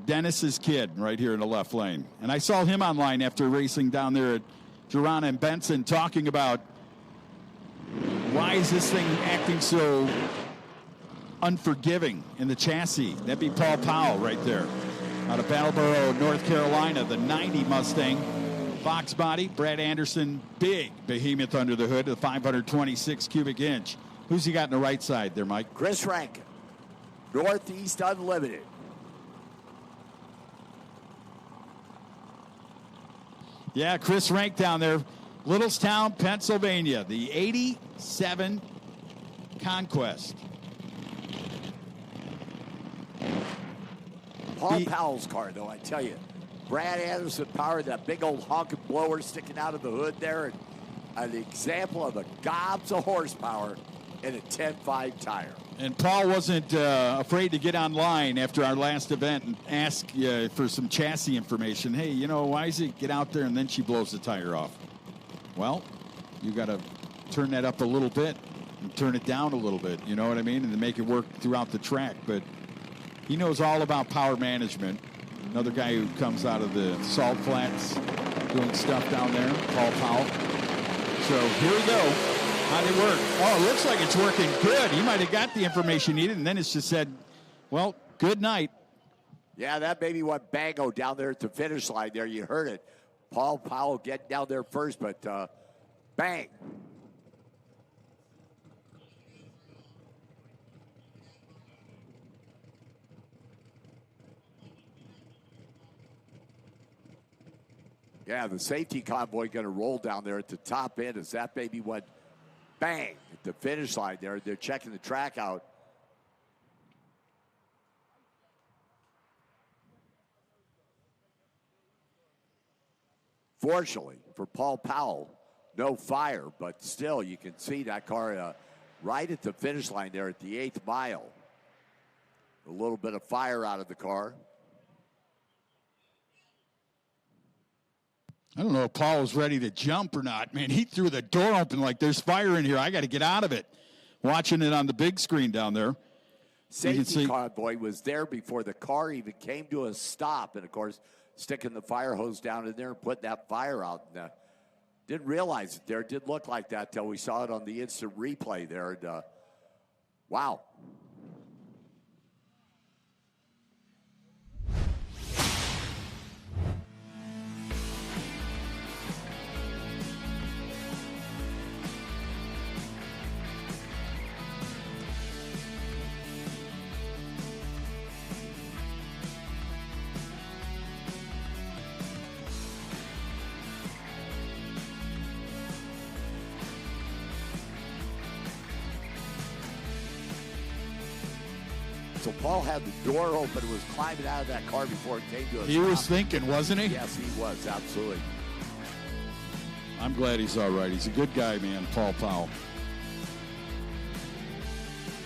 Dennis's kid right here in the left lane. And I saw him online after racing down there at Girona and Benson talking about why is this thing acting so unforgiving in the chassis. That'd be Paul Powell right there. Out of Battleboro, North Carolina, the 90 Mustang. Fox body, Brad Anderson, big behemoth under the hood, the 526 cubic inch. Who's he got on the right side there, Mike? Chris Rankin, Northeast Unlimited. Yeah, Chris Rank down there, Littlestown, Pennsylvania, the 87 Conquest. Paul Powell's car, though, I tell you. Brad Anderson powered that big old honking blower sticking out of the hood there. And an example of a gobs of horsepower in a 10.5 tire. And Paul wasn't afraid to get online after our last event and ask for some chassis information. Hey, you know, why does it get out there and then she blows the tire off? Well, you got to turn that up a little bit and turn it down a little bit, you know what I mean? And to make it work throughout the track. But he knows all about power management. Another guy who comes out of the Salt Flats doing stuff down there, Paul Powell. So here we go. How'd it work? Oh, it looks like it's working good. He might have got the information needed, and then it's just said, well, good night. Yeah, that baby went bango down there at the finish line there. You heard it. Paul Powell getting down there first, but bang. Yeah, the safety convoy going to roll down there at the top end as that baby went bang at the finish line there. They're checking the track out. Fortunately for Paul Powell, no fire, but still you can see that car right at the finish line there at the 8th mile. A little bit of fire out of the car. I don't know if Paul was ready to jump or not. Man, he threw the door open like there's fire in here. I got to get out of it. Watching it on the big screen down there. Safety convoy was there before the car even came to a stop. And, of course, sticking the fire hose down in there and putting that fire out. And, didn't realize it there. It didn't look like that till we saw it on the instant replay there. And, wow. So Paul had the door open and was climbing out of that car before it came to a stop. He was thinking, wasn't he? Yes, he was, absolutely. I'm glad he's all right. He's a good guy, man, Paul Powell.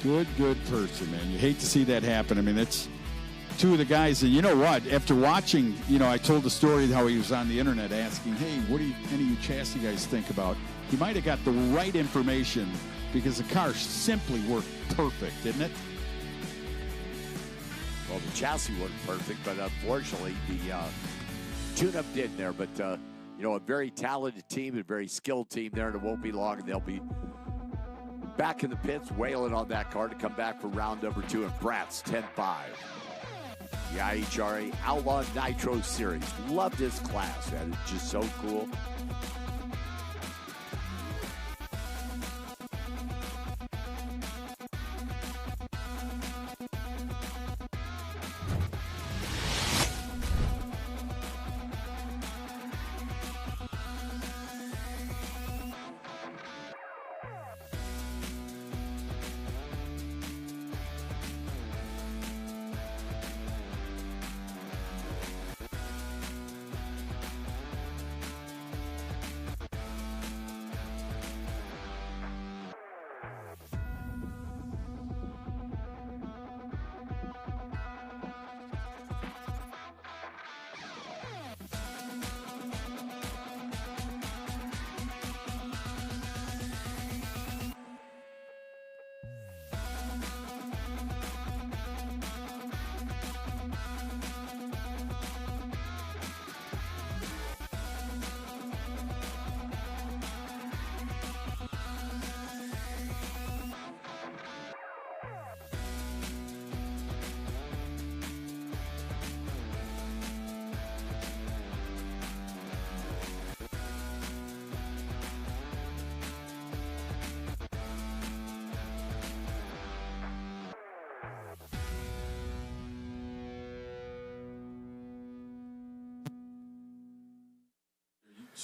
Good person, man. You hate to see that happen. I mean, it's two of the guys. And you know what? After watching, you know, I told the story how he was on the internet asking, hey, what do any of you chassis guys think about? He might have got the right information because the car simply worked perfect, didn't it? Well, the chassis wasn't perfect, but unfortunately, the tune-up did there. But, you know, a very talented team, a very skilled team there, and it won't be long, and they'll be back in the pits wailing on that car to come back for round number 2 in Brat's 10-5. The IHRA Outlaw Nitro Series. Love this class, man. It's just so cool.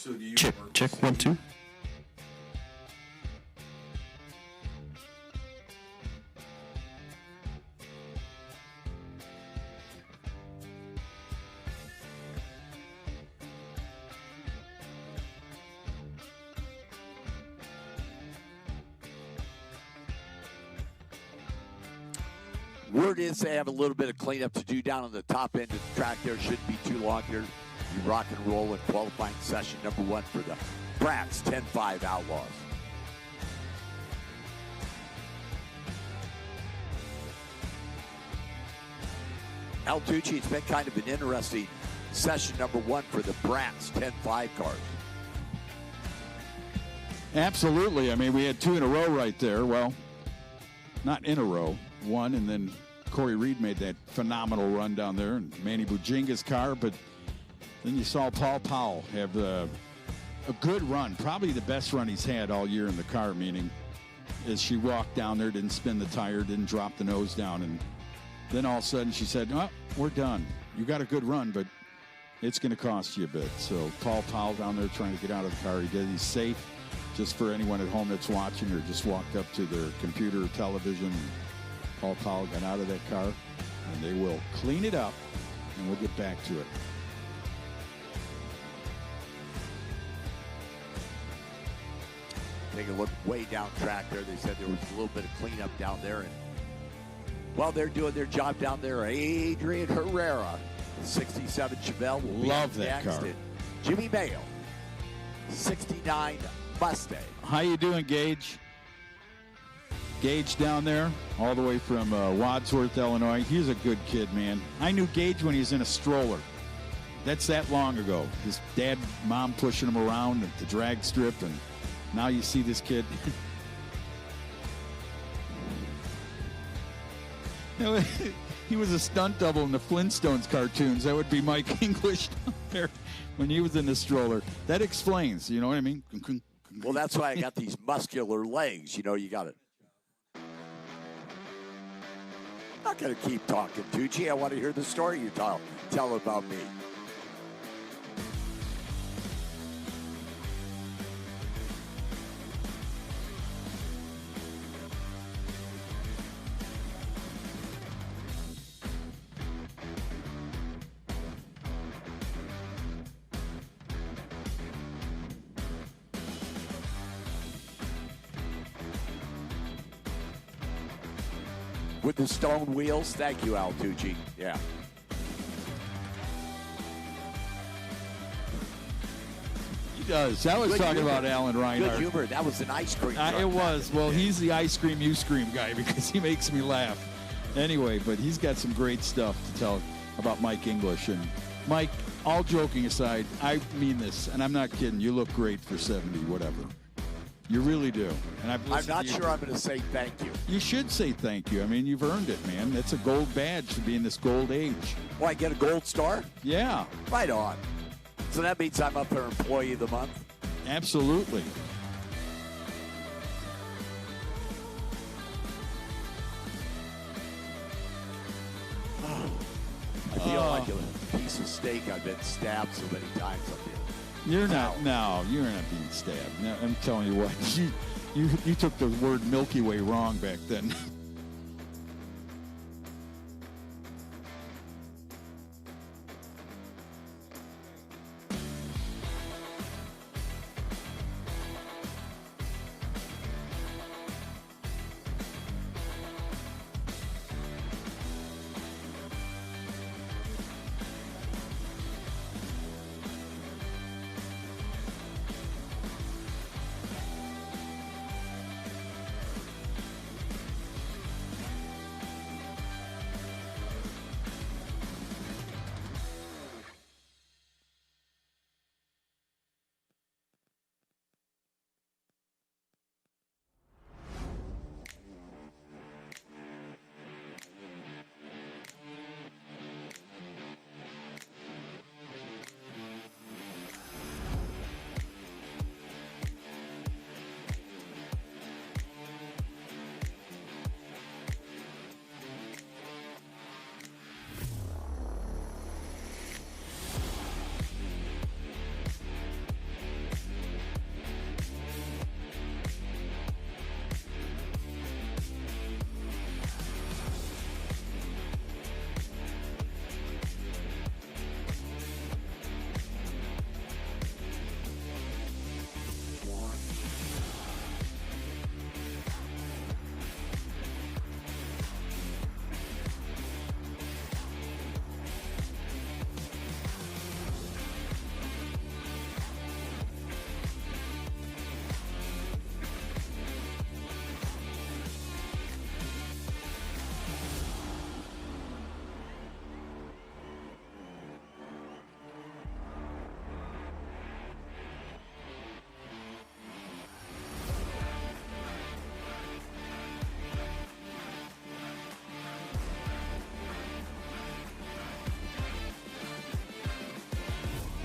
So do you Check, work check, with 1, 2. Word is they have a little bit of cleanup to do down on the top end of the track there. Shouldn't be too long here. You rock and roll in qualifying session number 1 for the Brat's 10-5 Outlaws. Al Tucci, it's been kind of an interesting session number 1 for the Brat's 10-5 cars. Absolutely. I mean, we had 2 in a row right there. Well, not in a row. 1, and then Corey Reed made that phenomenal run down there, and Manny Bujinga's car. But then you saw Paul Powell have a good run, probably the best run he's had all year in the car, meaning as she walked down there, didn't spin the tire, didn't drop the nose down, and then all of a sudden she said, "Oh, we're done. You got a good run, but it's going to cost you a bit." So Paul Powell down there trying to get out of the car. He did. He's safe. Just for anyone at home that's watching or just walked up to their computer or television, Paul Powell got out of that car, and they will clean it up, and we'll get back to it. Take a look way down track there. They said there was a little bit of cleanup down there. And while they're doing their job down there, Adrian Herrera, 67 Chevelle, will be Love that next. car. And Jimmy Mayo, 69 Mustang. How you doing, Gage? Gage down there, all the way from Wadsworth, Illinois. He's a good kid, man. I knew Gage when he was in a stroller. That's that long ago. His dad, mom pushing him around at the drag strip, and now you see this kid. He was a stunt double in the Flintstones cartoons. That would be Mike English down there when he was in the stroller. That explains, you know what I mean? Well, that's why I got these muscular legs. You know, you got it. I'm not going to keep talking, Tucci. I want to hear the story you tell about me. With the stone wheels. Thank you, Al Tucci. Yeah. He does. I was Good talking humor. about Alan Reinhart. Good humor. That was an ice cream truck. It was. Well, he's the ice cream, you scream guy because he makes me laugh. Anyway, but he's got some great stuff to tell about Mike English. And Mike, all joking aside, I mean this, and I'm not kidding. You look great for 70, whatever. You really do. And I'm not sure I'm going to say thank you. You should say thank you. I mean, you've earned it, man. That's a gold badge to be in this gold age. Oh, I get a gold star? Yeah. Right on. So that means I'm up there Employee of the Month? Absolutely. I feel like a piece of steak. I've been stabbed so many times up here. You're not. No, you're not being stabbed. No, I'm telling you what. You took the word Milky Way wrong back then.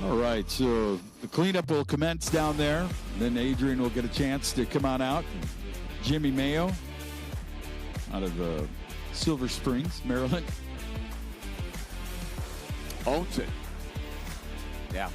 All right, so the cleanup will commence down there. Then Adrian will get a chance to come on out. Jimmy Mayo out of Silver Springs, Maryland. Owns it. Yeah.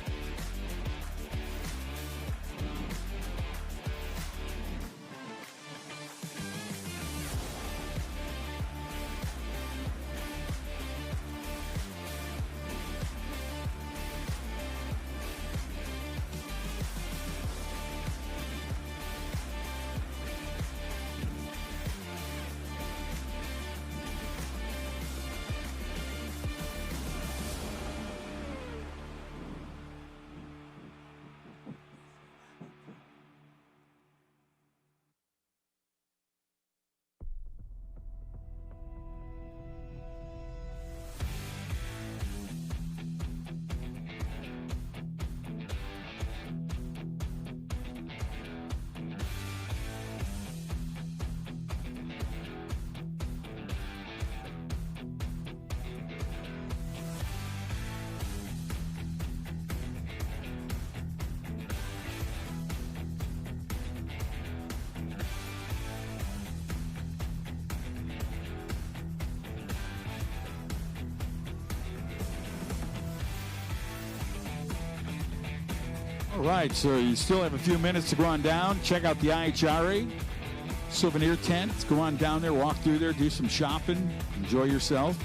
All right, so you still have a few minutes to go on down. Check out the IHRA souvenir tent. Go on down there, walk through there, do some shopping, enjoy yourself.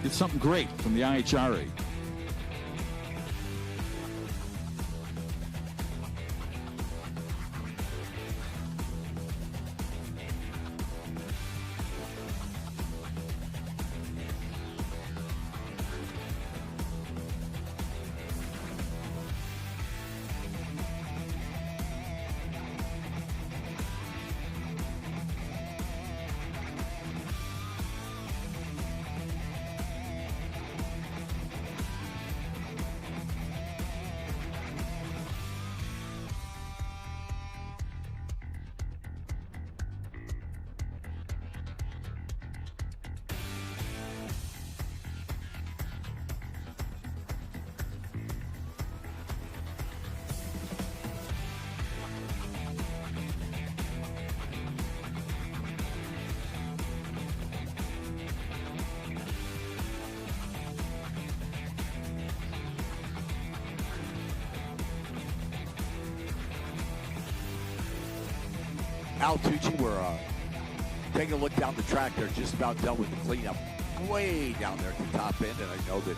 Get something great from the IHRA. Al Tucci, we're taking a look down the track. They're just about done with the cleanup way down there at the top end. And I know that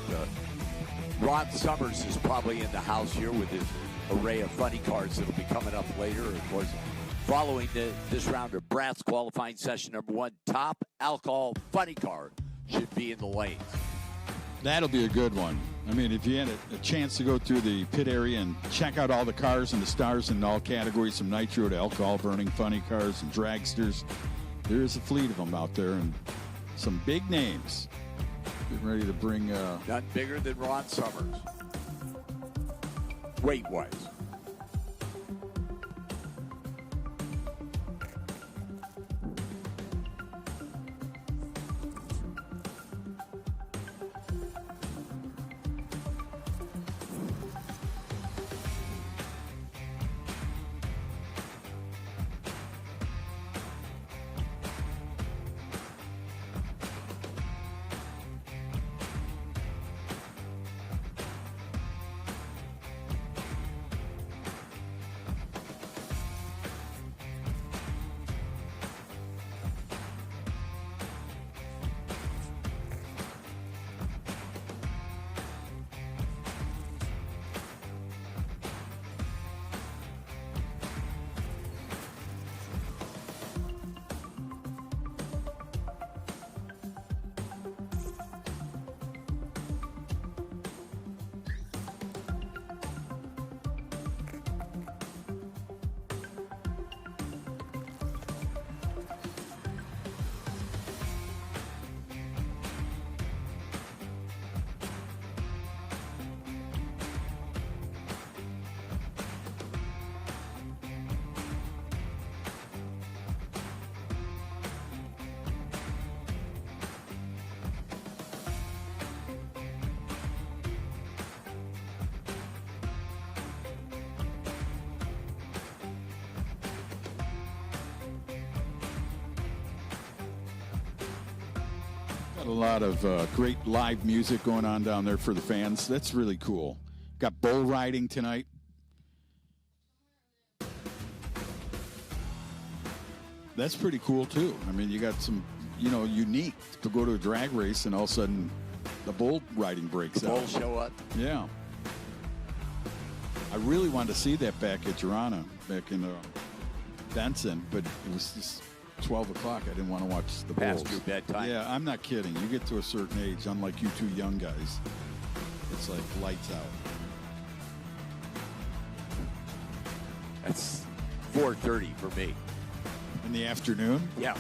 Ron Summers is probably in the house here with his array of funny cars that'll be coming up later. Of course, following this round of Brat's qualifying session number 1, top alcohol funny car should be in the lanes. That'll be a good one. I mean, if you had a chance to go through the pit area and check out all the cars and the stars in all categories, from nitro to alcohol-burning funny cars and dragsters, there is a fleet of them out there and some big names. Getting ready to bring... None bigger than Ron Summers, weight-wise. Got a lot of great live music going on down there for the fans. That's really cool. Got bull riding tonight. That's pretty cool, too. I mean, you got some, unique to go to a drag race and all of a sudden the bull riding breaks out. Bulls show up. Yeah. I really wanted to see that back at Tirana, back in Benson, but it was just 12 o'clock. I didn't want to watch the Bulls. Past your bedtime. Yeah, I'm not kidding. You get to a certain age, unlike you two young guys, it's like lights out. That's 4:30 for me. In the afternoon? Yeah.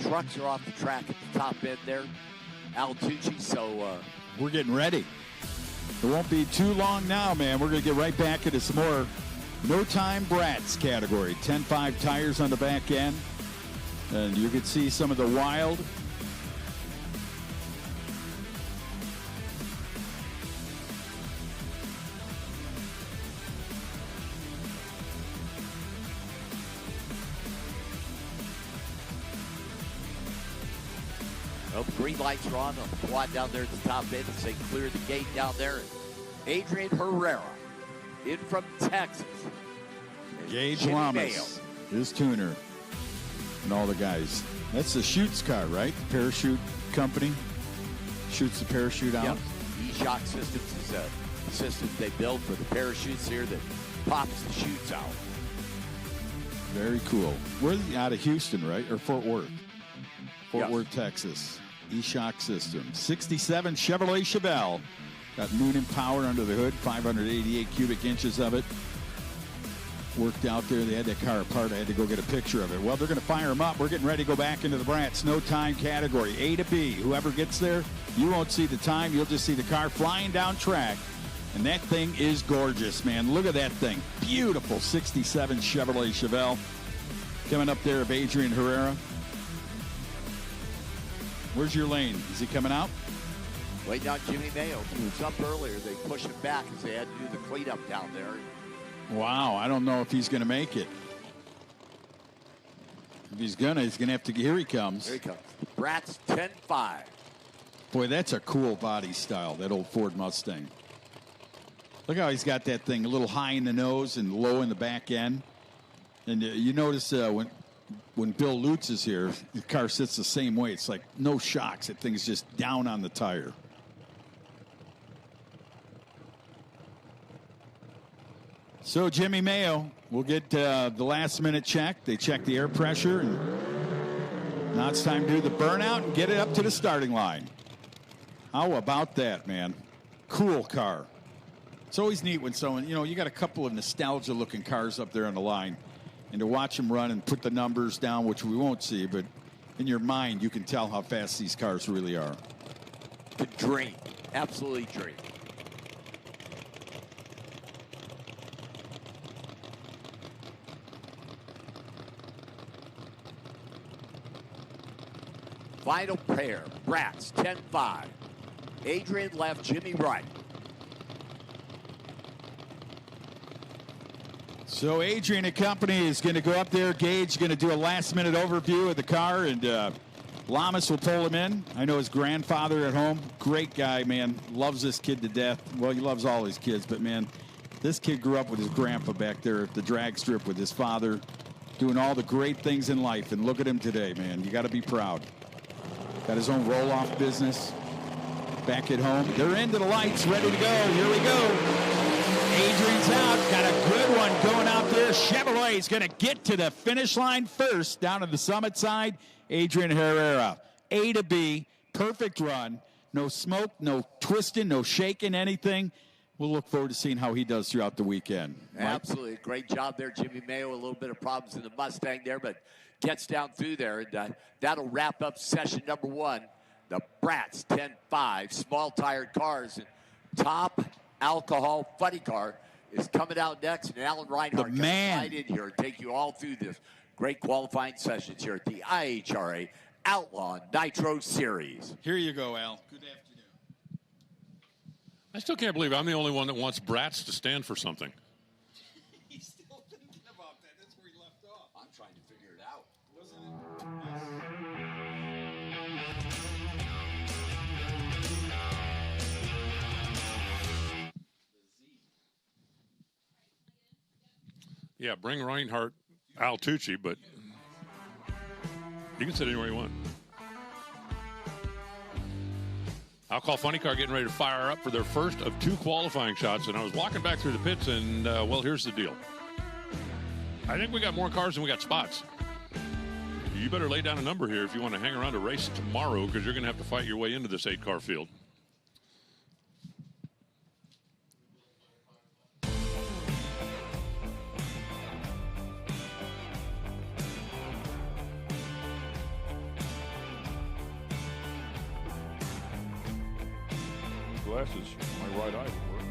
Trucks are off the track at the top end there, Al Tucci, so we're getting ready. It won't be too long now, man. We're going to get right back into some more no-time Brats category. 10.5 tires on the back end. And you can see some of the wild. Well, the green lights are on the quad down there at the top end as they clear the gate down there. And Adrian Herrera in from Texas. Gage Jimmy Lamas, his tuner, and all the guys. That's the Shoots car, right? The parachute company shoots the parachute out. Yep. E-Shock Systems is a system they build for the parachutes here that pops the chutes out. Very cool. We're out of Houston, right? Or Fort Worth? Fort Yes. Worth, Texas. E-Shock System. 67 Chevrolet Chevelle. Got Noonan power under the hood, 588 cubic inches of it. Worked out there. They had that car apart. I had to go get a picture of it. Well, they're going to fire them up. We're getting ready to go back into the Brats. No time category. A to B. Whoever gets there, you won't see the time. You'll just see the car flying down track. And that thing is gorgeous, man. Look at that thing. Beautiful 67 Chevrolet Chevelle. Coming up there of Adrian Herrera. Where's your lane? Is he coming out? Waiting on Jimmy Mayo. He was up earlier. They pushed him back as they had to do the cleanup down there. Wow, I don't know if he's going to make it. If he's going to have to. Here he comes. Here he comes. Brat's 10.5. Boy, that's a cool body style, that old Ford Mustang. Look how he's got that thing a little high in the nose and low in the back end. And you notice when Bill Lutz is here, the car sits the same way. It's like no shocks. That thing's just down on the tire. So Jimmy Mayo will get the last minute check. They check the air pressure, and now it's time to do the burnout and get it up to the starting line. How about that, man? Cool car. It's always neat when someone, you got a couple of nostalgia looking cars up there on the line, and to watch them run and put the numbers down, which we won't see, but in your mind you can tell how fast these cars really are. The dream. Absolutely dream. Final pair, Brats, 10-5. Adrian left, Jimmy right. So Adrian and company is going to go up there. Gage going to do a last-minute overview of the car, and Lamas will pull him in. I know his grandfather at home. Great guy, man. Loves this kid to death. Well, he loves all his kids, but, man, this kid grew up with his grandpa back there at the drag strip with his father, doing all the great things in life. And look at him today, man. You got to be proud. Got his own roll-off business back at home. They're into the lights, ready to go. Here we go. Adrian's out. Got a good one going out there. Chevrolet's going to get to the finish line first down to the summit side. Adrian Herrera, A to B, perfect run. No smoke, no twisting, no shaking, anything. We'll look forward to seeing how he does throughout the weekend. Mike? Absolutely. Great job there, Jimmy Mayo. A little bit of problems in the Mustang there, but gets down through there. And that'll wrap up session number 1. The Brats 10-5, small tired cars. And top alcohol funny car is coming out next. And Alan Reinhart comes right in here and take you all through this great qualifying sessions here at the IHRA Outlaw Nitro Series. Here you go, Al. Good afternoon. I still can't believe I'm the only one that wants Brats to stand for something. He's still thinking about that. That's where he left off. I'm trying to figure it out. Yeah, bring Reinhardt, Al Tucci, but you can sit anywhere you want. Alcohol Funny Car getting ready to fire up for their first of 2 qualifying shots, and I was walking back through the pits, and, well, here's the deal. I think we got more cars than we got spots. You better lay down a number here if you want to hang around a race tomorrow, because you're going to have to fight your way into this 8-car field. Glasses, my right eye would work.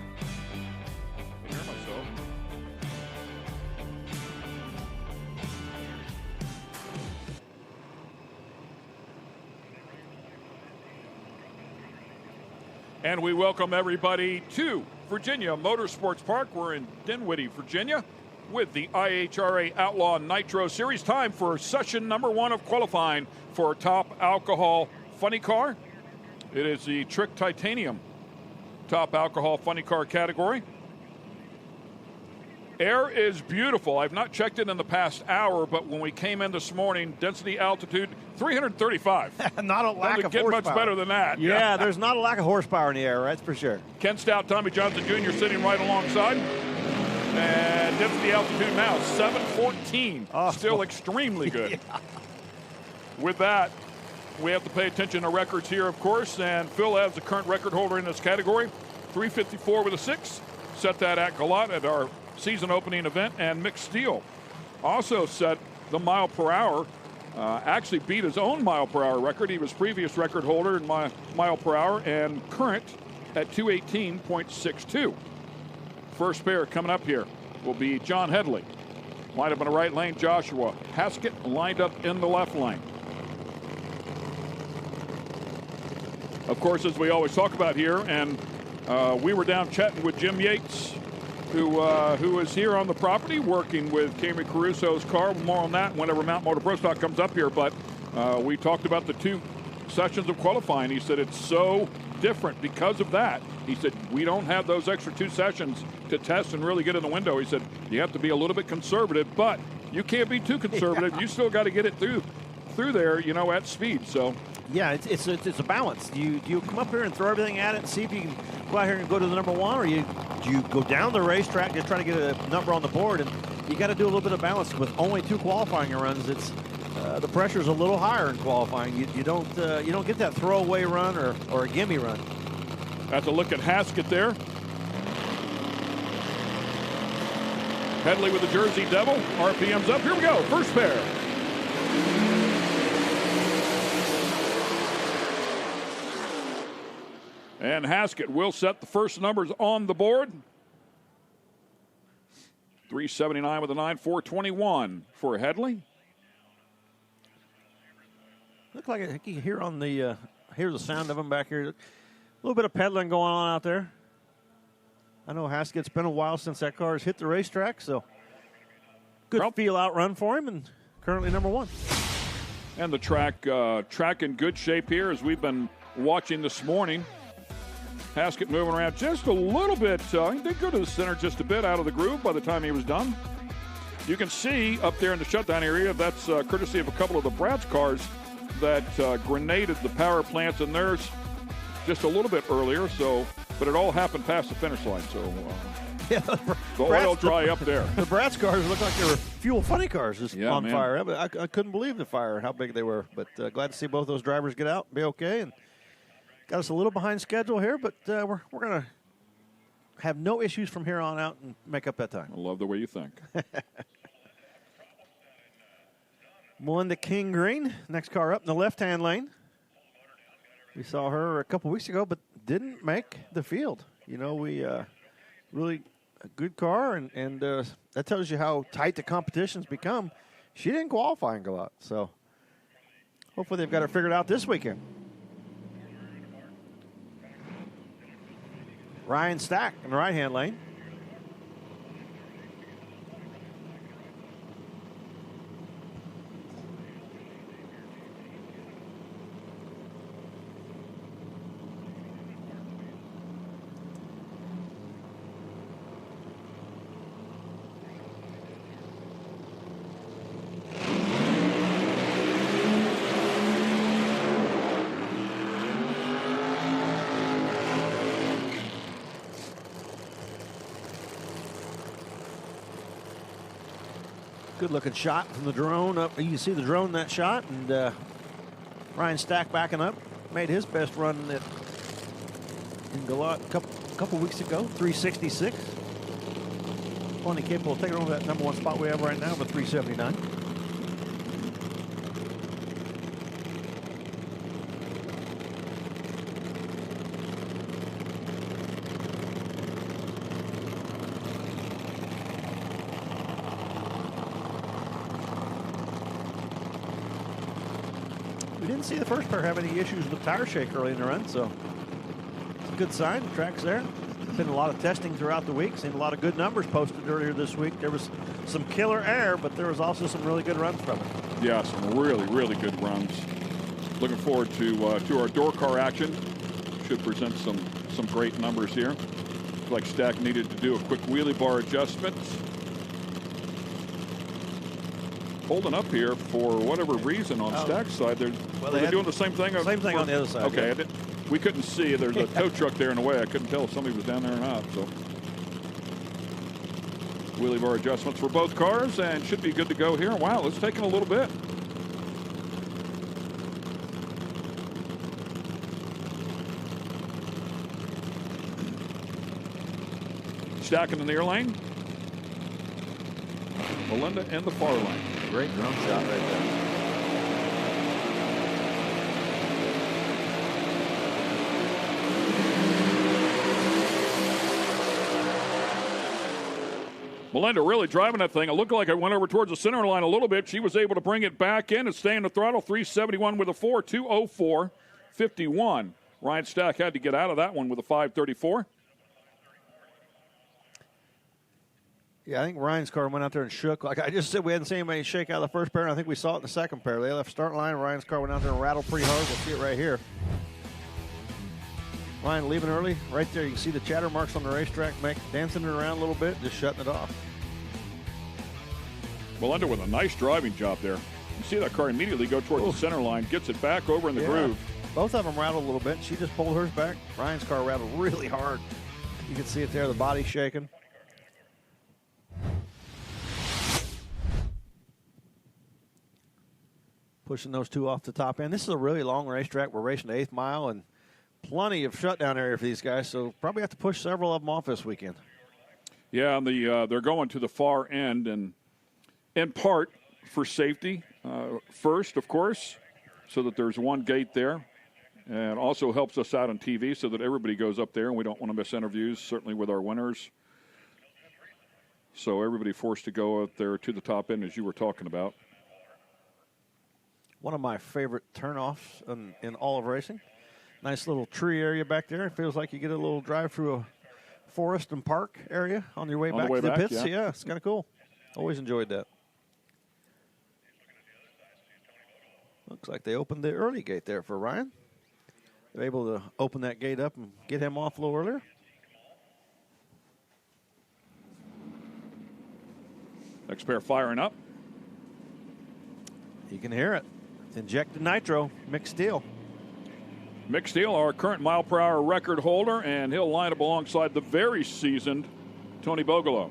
I can hear myself. And we welcome everybody to Virginia Motorsports Park. We're in Dinwiddie, Virginia, with the IHRA Outlaw Nitro Series. Time for session number 1 of qualifying for top alcohol funny car. It is the Trick Titanium top alcohol funny car category. Air is beautiful. I've not checked it in the past hour, but when we came in this morning, density altitude 335. Not a lack of get horsepower. Much better than that. Yeah, there's not a lack of horsepower in the air, that's for sure. Ken Stout, Tommy Johnson Jr. sitting right alongside. And density altitude now 714. Oh. Still extremely good. Yeah. With that, we have to pay attention to records here, of course, and Phil has the current record holder in this category, 354 with a 6. Set that at Galat at our season opening event, and Mick Steele also set the mile per hour, actually beat his own mile per hour record. He was previous record holder in mile per hour and current at 218.62. First pair coming up here will be John Headley. Lined up in the right lane, Joshua Haskett lined up in the left lane. Of course, as we always talk about here, and we were down chatting with Jim Yates, who is here on the property working with Camry Caruso's car. More on that whenever Mount Motor Pro Stock comes up here. But we talked about the 2 sessions of qualifying. He said it's so different because of that. He said we don't have those extra 2 sessions to test and really get in the window. He said you have to be a little bit conservative, but you can't be too conservative. You still got to get it through there, you know, at speed. So. Yeah, it's a balance. Do you come up here and throw everything at it and see if you can go out here and go to the number 1, or do you go down the racetrack to try to get a number on the board? And you got to do a little bit of balance. With only 2 qualifying runs, it's the pressure's a little higher in qualifying. You don't get that throwaway run or a gimme run. That's a look at Haskett there. Headley with the Jersey Devil. RPM's up. Here we go. First pair. And Haskett will set the first numbers on the board. 379 with a 9, 421 for Headley. Look like I can hear on the hear the sound of them back here. A little bit of pedaling going on out there. I know Haskett, it's been a while since that car has hit the racetrack, so good feel out run for him, and currently number 1. And the track in good shape here as we've been watching this morning. Haskett moving around just a little bit. He did go to the center just a bit out of the groove by the time he was done. You can see up there in the shutdown area, that's courtesy of a couple of the Brat's cars that grenaded the power plants and theirs just a little bit earlier. So, but it all happened past the finish line. So yeah, the oil dry up there. The Brat's cars look like they were fuel funny cars just on man. fire. I couldn't believe the fire and how big they were. But glad to see both those drivers get out and be okay. And got us a little behind schedule here, but we're going to have no issues from here on out and make up that time. I love the way you think. Melinda King Green, next car up in the left-hand lane. We saw her a couple weeks ago, but didn't make the field. You know, we really a good car, and that tells you how tight the competition's become. She didn't qualify and go out, so hopefully they've got her figured out this weekend. Ryan Stack in the right-hand lane. Good-looking shot from the drone. Up, you can see the drone in that shot, and Ryan Stack backing up. Made his best run in Galot a couple weeks ago, 366. Plenty capable of taking over that number 1 spot we have right now with 379. See the first pair have any issues with tire shake early in the run, so it's a good sign. The track's there. Been a lot of testing throughout the week. Seen a lot of good numbers posted earlier this week. There was some killer air, but there was also some really good runs from it. Yeah, some really, really good runs. Looking forward to our door car action. Should present some great numbers here. Looks like Stack needed to do a quick wheelie bar adjustment. Holding up here for whatever reason on Stack's side. They're doing the same thing? Same thing on the other side. Okay, yeah. We couldn't see. There's a tow truck there in the way. I couldn't tell if somebody was down there or not. So wheelie bar adjustments for both cars and should be good to go here. Wow, it's taking a little bit. Stack in the near lane. Melinda in the far lane. Great drone shot right there. Melinda really driving that thing. It looked like it went over towards the center line a little bit. She was able to bring it back in and stay in the throttle. 371 with a 4, 204.51. Ryan Stack had to get out of that one with a 534. Yeah, I think Ryan's car went out there and shook. Like I just said, we hadn't seen anybody shake out of the first pair, and I think we saw it in the second pair. They left starting line. Ryan's car went out there and rattled pretty hard. We'll see it right here. Ryan leaving early. Right there, you can see the chatter marks on the racetrack, dancing it around a little bit, just shutting it off. Melinda with a nice driving job there. You see that car immediately go towards the center line, gets it back over in the groove. Both of them rattled a little bit. She just pulled hers back. Ryan's car rattled really hard. You can see it there, the body shaking. Pushing those two off the top end. This is a really long racetrack. We're racing the 8th mile and plenty of shutdown area for these guys, so probably have to push several of them off this weekend. Yeah, and they're going to the far end, and in part for safety first, of course, so that there's one gate there, and also helps us out on TV so that everybody goes up there, and we don't want to miss interviews, certainly with our winners. So everybody forced to go out there to the top end, as you were talking about. one of my favorite turnoffs in all of racing. Nice little tree area back there. It feels like you get a little drive through a forest and park area on your way back to the pits. Yeah, it's kind of cool. Always enjoyed that. Looks like they opened the early gate there for Ryan. They're able to open that gate up and get him off a little earlier. Next pair firing up. You can hear it. Injected nitro, mixed steel. Mick Steele, our current mile-per-hour record holder, and he'll line up alongside the very seasoned Tony Bogolo.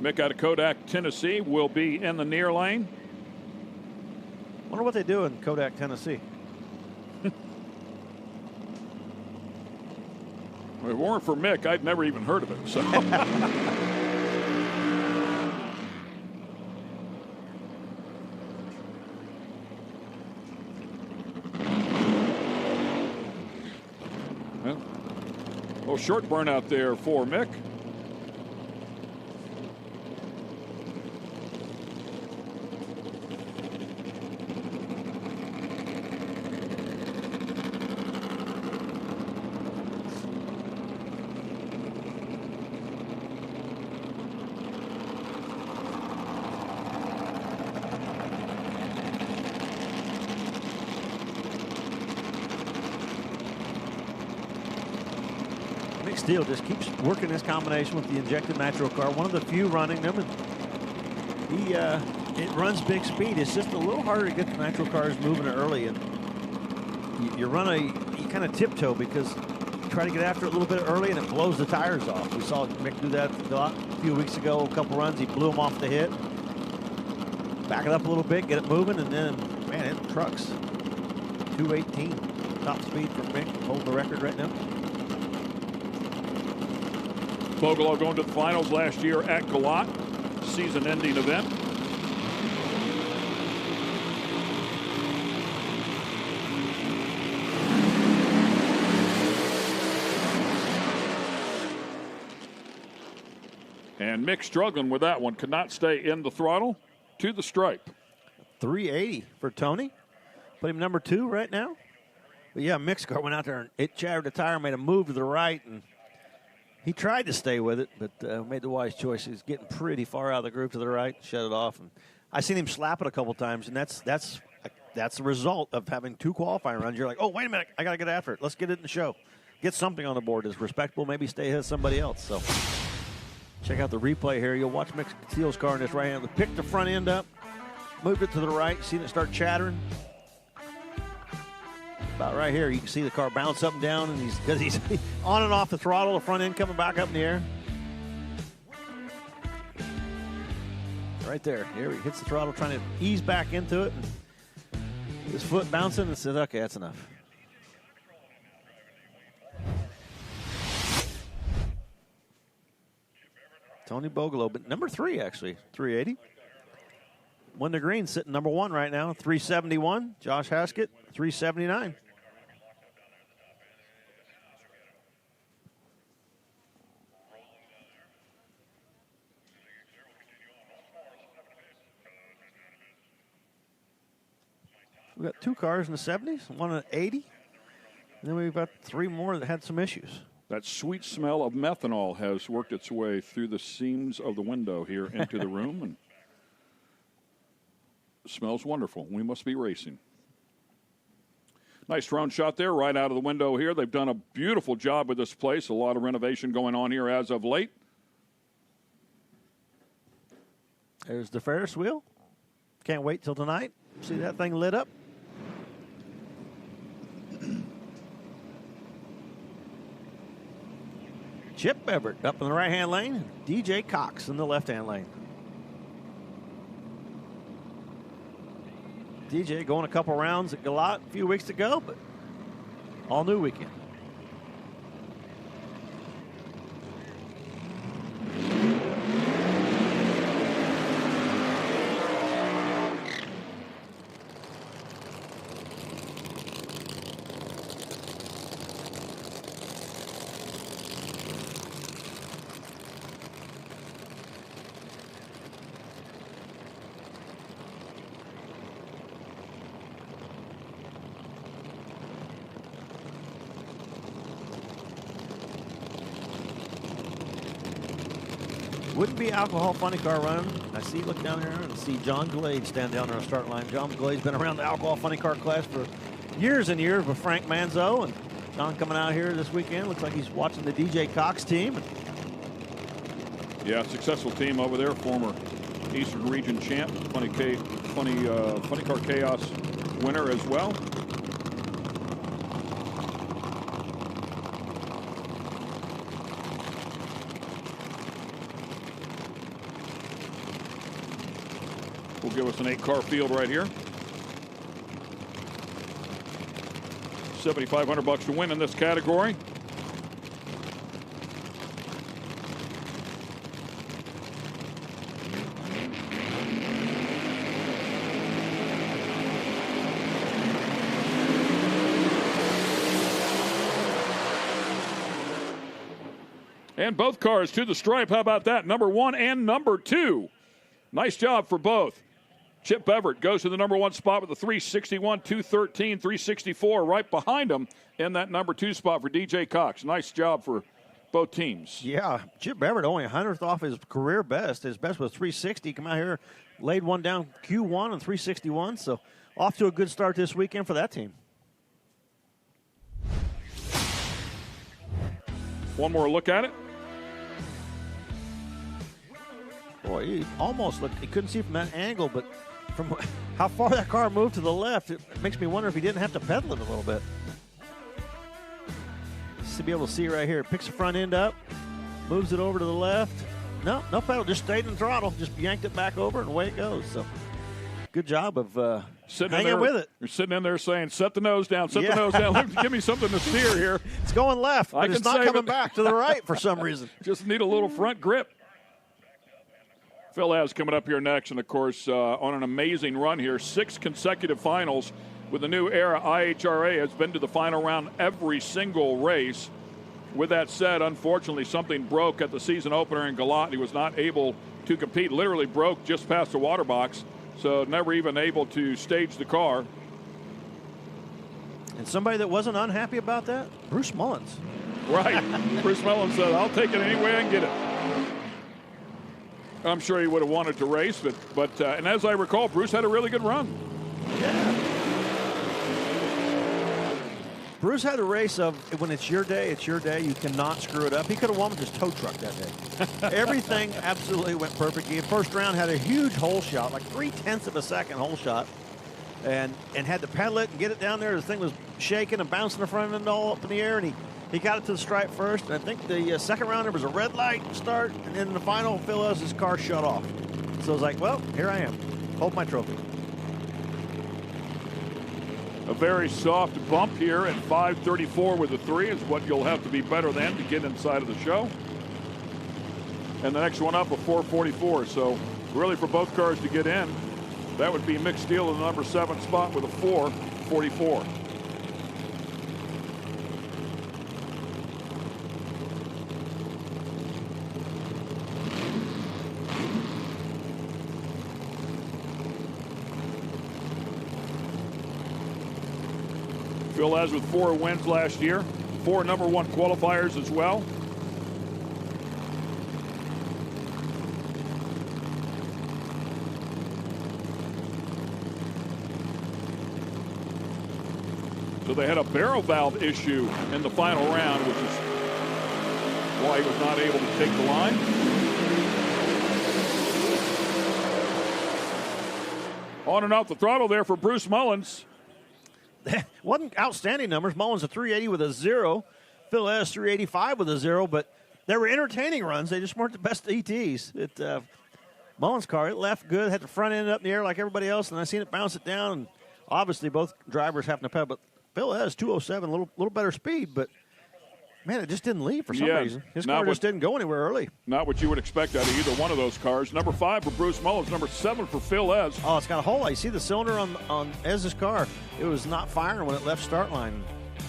Mick out of Kodak, Tennessee, will be in the near lane. Wonder what they do in Kodak, Tennessee. If it weren't for Mick, I'd never even heard of it. So. Well, short burn out there for Mick. Steele just keeps working this combination with the injected nitro car. One of the few running them, and it runs big speed. It's just a little harder to get the nitro cars moving early, and you kind of tiptoe because you try to get after it a little bit early, and it blows the tires off. We saw Mick do that a few weeks ago. A couple runs, he blew them off the hit. Back it up a little bit, get it moving, and then man, it trucks. 218 top speed for Mick, holding the record right now. Bogolo going to the finals last year at Galot, season-ending event. And Mick struggling with that one, could not stay in the throttle to the stripe. 380 for Tony. Put him number 2 right now. But yeah, Mick's car went out there and it shattered the tire, made a move to the right, and he tried to stay with it, but made the wise choice. He's getting pretty far out of the groove to the right, shut it off. And I seen him slap it a couple times, and that's the result of having 2 qualifying runs. You're like, oh, wait a minute, I got to get after it. Let's get it in the show. Get something on the board that's respectable, maybe stay ahead of somebody else. So check out the replay here. You'll watch Mick Steele's car in this right hand. Picked the front end up, moved it to the right, seen it start chattering. About right here, you can see the car bounce up and down, and he's on and off the throttle, the front end coming back up in the air. Right there. Here he hits the throttle, trying to ease back into it. And his foot bouncing, and says, okay, that's enough. Tony Bogolo, but number 3, actually, 380. Win the Green sitting number 1 right now, 371. Josh Haskett, 379. We've got 2 cars in the 70s, one in the 80, and then we've got 3 more that had some issues. That sweet smell of methanol has worked its way through the seams of the window here into the room, and it smells wonderful. We must be racing. Nice drone shot there right out of the window here. They've done a beautiful job with this place. A lot of renovation going on here as of late. There's the Ferris wheel. Can't wait till tonight. See that thing lit up? Chip Everett up in the right-hand lane. DJ Cox in the left-hand lane. DJ going a couple rounds at Galot a few weeks ago, but all new weekend. Wouldn't be Alcohol Funny Car running. I see, look down there and see John Glade stand down there on the start line. John Glade's been around the Alcohol Funny Car class for years and years with Frank Manzo. And John coming out here this weekend. Looks like he's watching the DJ Cox team. Yeah, successful team over there. Former Eastern Region champ. Funny Car Chaos winner as well. Will give us an 8-car field right here. $7,500 to win in this category. And both cars to the stripe. How about that? Number 1 and number 2. Nice job for both. Chip Everett goes to the number 1 spot with a 361, 213, 364 right behind him in that number 2 spot for DJ Cox. Nice job for both teams. Yeah, Chip Everett only 100th off his career best. His best was 360. Come out here, laid one down Q1 and 361. So off to a good start this weekend for that team. One more look at it. Boy, he almost looked, he couldn't see from that angle, but from how far that car moved to the left, it makes me wonder if he didn't have to pedal it a little bit. Just to be able to see right here, it picks the front end up, moves it over to the left. No pedal, just stayed in the throttle, just yanked it back over, and away it goes. So good job of hanging with it. You're sitting in there saying, set the nose down, set the nose down. Give me something to steer here. It's going left, but it's not coming back to the right for some reason. Just need a little front grip. Phil has coming up here next, and of course, on an amazing run here, 6 consecutive finals with the new era. IHRA has been to the final round every single race. With that said, unfortunately, something broke at the season opener in Galat. He was not able to compete, literally broke just past the water box, so never even able to stage the car. And somebody that wasn't unhappy about that, Bruce Mullins. Right. Bruce Mullins said, I'll take it any way I can get it. I'm sure he would have wanted to race, but and as I recall, Bruce had a really good run. Yeah. Bruce had a race of when it's your day, it's your day. You cannot screw it up. He could have won with his tow truck that day. Everything absolutely went perfectly. First round had a huge hole shot, like 0.3 of a second hole shot, and had to pedal it and get it down there. The thing was shaking and bouncing the front end all up in the air, and he got it to the stripe first. And I think the second round there was a red light start, and then in the final, Phil has his car shut off. So I was like, well, here I am. Hold my trophy. A very soft bump here at 534 with a 3 is what you'll have to be better than to get inside of the show. And the next one up, a 444. So really for both cars to get in, that would be Mick Steele in the number 7 spot with a 444. Phil has with 4 wins last year, 4 number 1 qualifiers as well. So they had a barrel valve issue in the final round, which is why he was not able to take the line. On and off the throttle there for Bruce Mullins. Wasn't outstanding numbers. Mullins a 380 with a 0. Phil S 385 with a 0, but they were entertaining runs. They just weren't the best ETs. Mullins' car, it left good, had the front end up in the air like everybody else, and I seen it bounce it down. And obviously, both drivers having to pedal, but Phil S 207, a little better speed, but man, it just didn't leave for some reason. His car just didn't go anywhere early. Not what you would expect out of either one of those cars. Number 5 for Bruce Mullins, number 7 for Phil Ez. Oh, it's got a hole. You see the cylinder on Ez's car. It was not firing when it left start line. It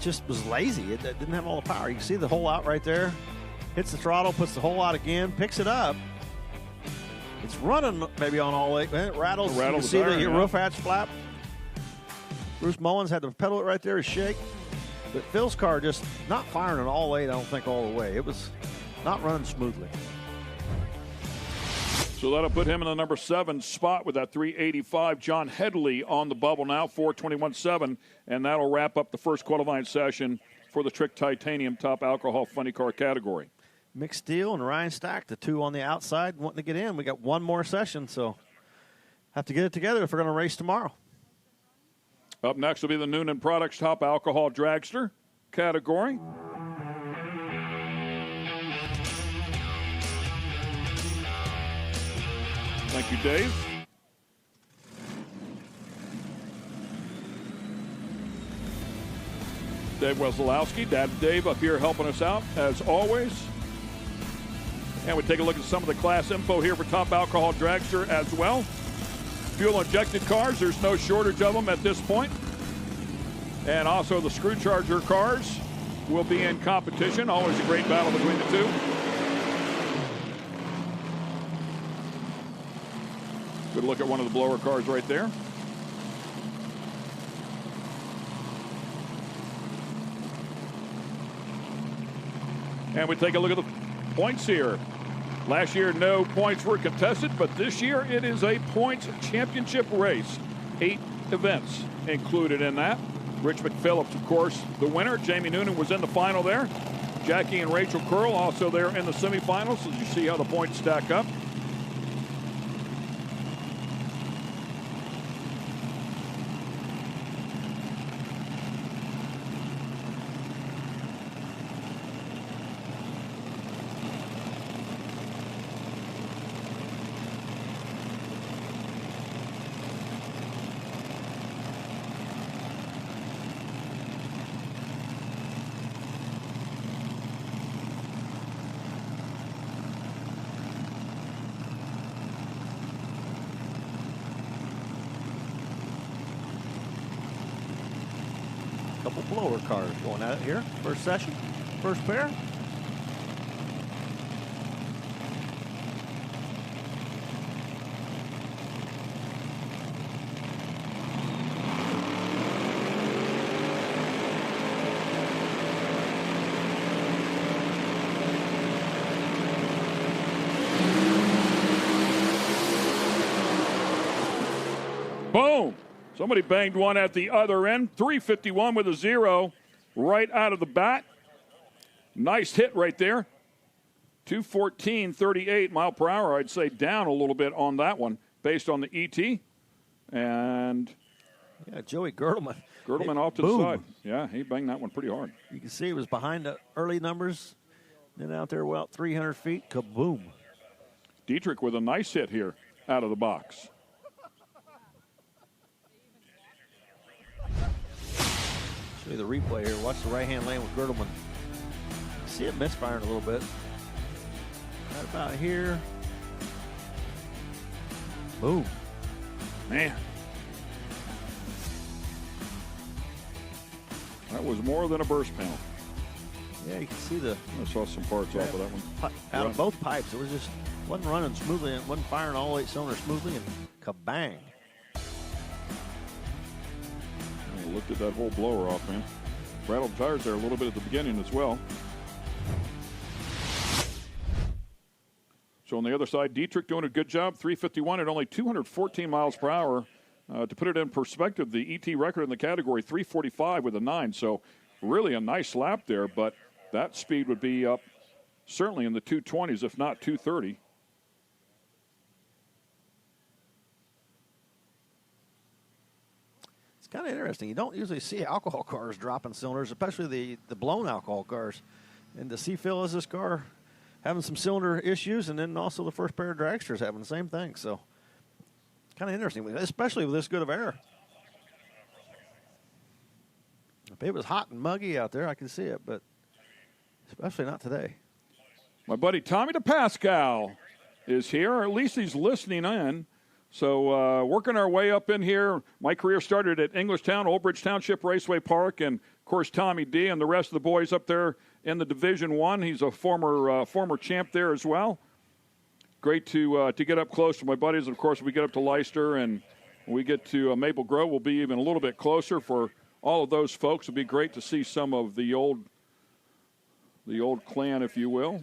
just was lazy. It didn't have all the power. You can see the hole out right there. Hits the throttle, puts the hole out again, picks it up. It's running maybe on all 8, man. It rattles. You can see the roof hatch flap. Bruce Mullins had to pedal it right there to shake. But Phil's car just not firing on all 8, I don't think, all the way. It was not running smoothly. So that'll put him in the number 7 spot with that 385. John Headley on the bubble now, 421.7, and that'll wrap up the first qualifying session for the Trick Titanium Top Alcohol Funny Car category. Mick Steele and Ryan Stack, the two on the outside wanting to get in. We got one more session, so have to get it together if we're going to race tomorrow. Up next will be the Noonan Products Top Alcohol Dragster category. Thank you, Dave. Dave Wesolowski, Dad Dave up here helping us out as always. And we take a look at some of the class info here for Top Alcohol Dragster as well. Fuel injected cars, there's no shortage of them at this point. And also the Screw Charger cars will be in competition. Always a great battle between the two. Good look at one of the blower cars right there. And we take a look at the points here. Last year, no points were contested, but this year it is a points championship race. 8 events included in that. Rich McPhillips, of course, the winner. Jamie Noonan was in the final there. Jackie and Rachel Curl also there in the semifinals, as you see how the points stack up. Couple blower cars going at it here. First session, first pair. Boom! Somebody banged one at the other end. 351 with a 0 right out of the bat. Nice hit right there. 214.38 mile per hour. I'd say down a little bit on that one based on the ET. And yeah, Joey Gertleman. Gertleman off to the side. Yeah, he banged that one pretty hard. You can see it was behind the early numbers. Then out there, well, 300 feet, kaboom. Dietrich with a nice hit here out of the box. Show you the replay here. Watch the right-hand lane with Gertleman. See it misfiring a little bit. Right about here. Boom. Man. That was more than a burst panel. Yeah, you can see the... I saw some parts off of that one. Out of both pipes. It was just, wasn't running smoothly. It wasn't firing all 8 cylinders smoothly, and kabang. I looked at that whole blower off, man. Rattled tires there a little bit at the beginning as well. So on the other side, Dietrich doing a good job. 351 at only 214 miles per hour. To put it in perspective, the ET record in the category, 345 with a 9. So really a nice lap there, but that speed would be up certainly in the 220s, if not 230. It's kind of interesting. You don't usually see alcohol cars dropping cylinders, especially the blown alcohol cars. And to see Phil as this car having some cylinder issues, and then also the first pair of dragsters having the same thing. So kind of interesting, especially with this good of air. If it was hot and muggy out there, I can see it, but especially not today. My buddy Tommy DePascal is here, or at least he's listening in. So working our way up in here. My career started at Englishtown, Old Bridge Township Raceway Park, and of course Tommy D and the rest of the boys up there in the Division I. He's a former champ there as well. Great to get up close to my buddies. Of course, we get up to Leicester and we get to Maple Grove. We'll be even a little bit closer for all of those folks. It'd be great to see some of the old clan, if you will.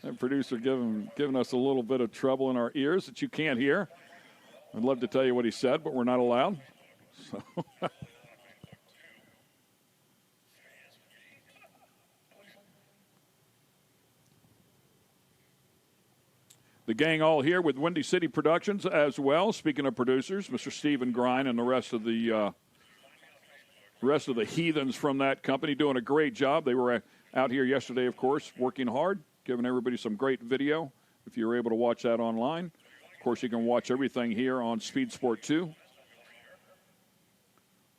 And producer giving us a little bit of trouble in our ears that you can't hear. I'd love to tell you what he said, but we're not allowed. So the gang all here with Windy City Productions as well. Speaking of producers, Mr. Stephen Grine and the rest of the heathens from that company doing a great job. They were out here yesterday, of course, working hard, giving everybody some great video. If you're able to watch that online, of course, you can watch everything here on Speed Sport 2.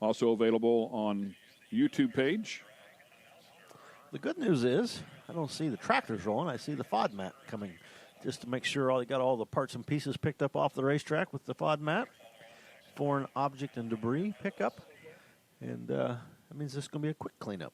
Also available on YouTube page. The good news is I don't see the tractors rolling. I see the FOD mat coming just to make sure they got all the parts and pieces picked up off the racetrack with the FOD mat. Foreign object and debris pickup. And that means this is going to be a quick cleanup.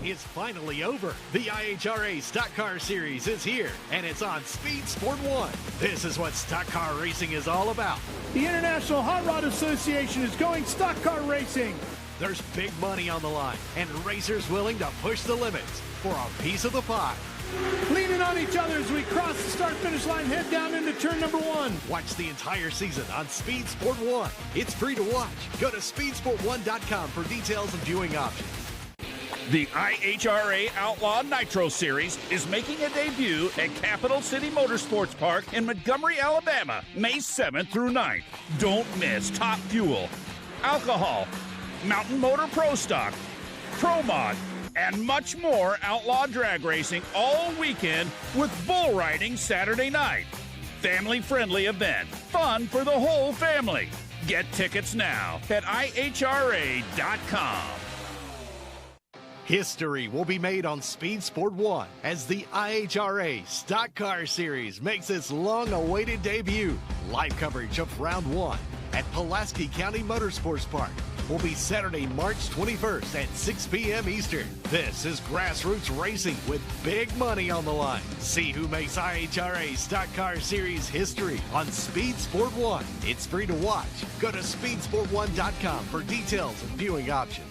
Is finally over. The IHRA Stock Car Series is here, and it's on Speed Sport 1. This is what stock car racing is all about. The International Hot Rod Association is going stock car racing. There's big money on the line, and racers willing to push the limits for a piece of the pie. Leaning on each other as we cross the start-finish line, head down into turn number 1. Watch the entire season on Speed Sport 1. It's free to watch. Go to speedsport1.com for details and viewing options. The IHRA Outlaw Nitro Series is making a debut at Capital City Motorsports Park in Montgomery, Alabama, May 7th through 9th. Don't miss Top Fuel, alcohol, Mountain Motor Pro Stock, Pro Mod, and much more outlaw drag racing all weekend with bull riding Saturday night. Family-friendly event, fun for the whole family. Get tickets now at IHRA.com. History will be made on Speed Sport 1 as the IHRA Stock Car Series makes its long-awaited debut. Live coverage of Round 1 at Pulaski County Motorsports Park will be Saturday, March 21st at 6 p.m. Eastern. This is grassroots racing with big money on the line. See who makes IHRA Stock Car Series history on Speed Sport 1. It's free to watch. Go to speedsport1.com for details and viewing options.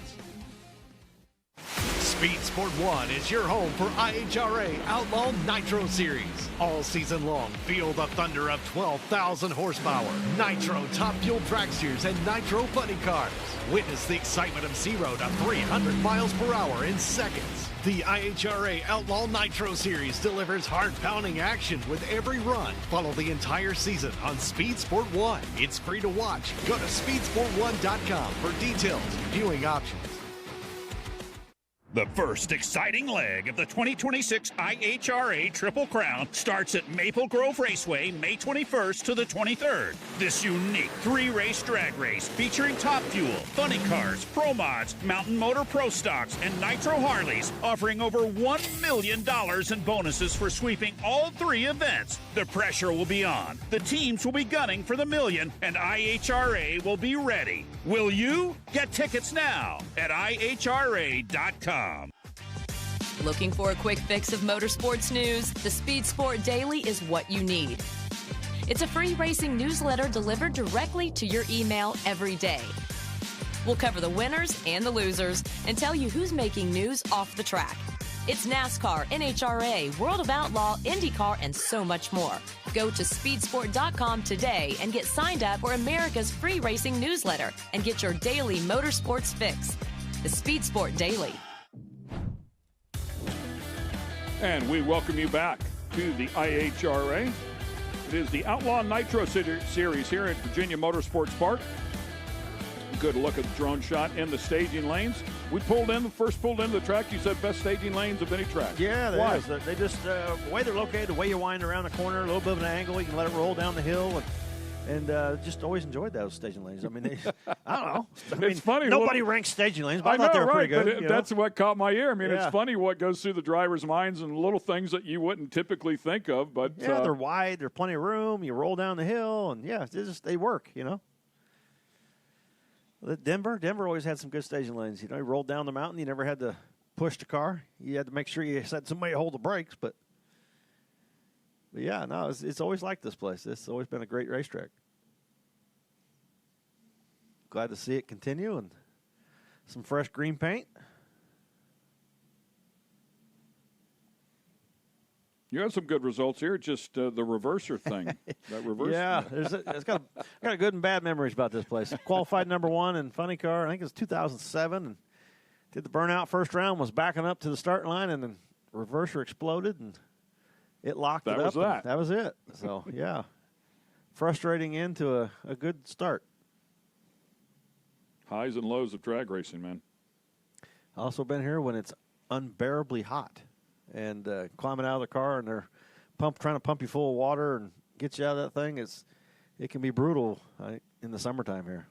Speed Sport 1 is your home for IHRA Outlaw Nitro Series. All season long, feel the thunder of 12,000 horsepower, Nitro Top Fuel Dragsters, and Nitro Funny Cars. Witness the excitement of 0 to 300 miles per hour in seconds. The IHRA Outlaw Nitro Series delivers heart-pounding action with every run. Follow the entire season on Speed Sport 1. It's free to watch. Go to speedsport1.com for details and viewing options. The first exciting leg of the 2026 IHRA Triple Crown starts at Maple Grove Raceway May 21st to the 23rd. This unique three-race drag race featuring Top Fuel, Funny Cars, Pro Mods, Mountain Motor Pro Stocks, and Nitro Harleys, offering over $1 million in bonuses for sweeping all three events. The pressure will be on. The teams will be gunning for the million, and IHRA will be ready. Will you? Get tickets now at IHRA.com. Looking for a quick fix of motorsports news? The Speed Sport Daily is what you need. It's a free racing newsletter delivered directly to your email every day. We'll cover the winners and the losers and tell you who's making news off the track. It's NASCAR, NHRA, World of Outlaw, IndyCar, and so much more. Go to speedsport.com today and get signed up for America's free racing newsletter and get your daily motorsports fix. The Speed Sport Daily. And we welcome you back to the IHRA. It is the Outlaw Nitro Series here at Virginia Motorsports Park. Good look at the drone shot in the staging lanes. We first pulled into the track. You said best staging lanes of any track. Yeah, there Why? is. They just, the way they're located, the way you wind around the corner, a little bit of an angle, you can let it roll down the hill. And just always enjoyed those staging lanes. I mean, I don't know. It's funny. Nobody ranks staging lanes, but I thought know, they were pretty right, good. but that's what caught my ear. I mean, Yeah. It's funny what goes through the driver's minds and little things that you wouldn't typically think of. But yeah, they're wide. There's plenty of room. You roll down the hill, and yeah, they work. Denver always had some good staging lanes. You rolled down the mountain. You never had to push the car. You had to make sure you had somebody to hold the brakes, but But yeah, no, it's always like this place. It's always been a great racetrack. Glad to see it continue, and some fresh green paint. You had some good results here. Just the reverser thing. That reverse. Yeah, it's got a good and bad memories about this place. Qualified #1 in Funny Car. I think it was 2007, and did the burnout first round. Was backing up to the starting line, and then reverser exploded, and it locked it up. That was it. So yeah, frustrating end to a good start. Highs and lows of drag racing, man. Also been here when it's unbearably hot, and climbing out of the car and they're trying to pump you full of water and get you out of that thing. It can be brutal in the summertime here.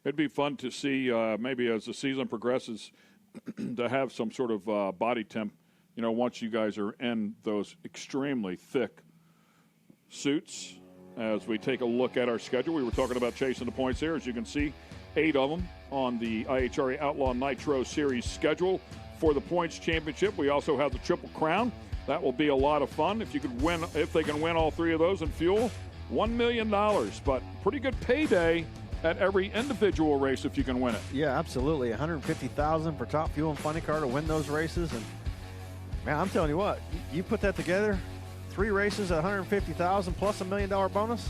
It'd be fun to see maybe as the season progresses to have some sort of body temp. You know, once you guys are in those extremely thick suits. As we take a look at our schedule, we were talking about chasing the points here. As you can see, 8 of them on the IHRA Outlaw Nitro Series schedule for the points championship. We also have the Triple Crown. That will be a lot of fun. If they can win all 3 of those in fuel, $1 million. But pretty good payday at every individual race if you can win it. Yeah, absolutely. $150,000 for Top Fuel and Funny Car to win those races. And man, I'm telling you what, you put that together, 3 races at $150,000 plus $1 million bonus.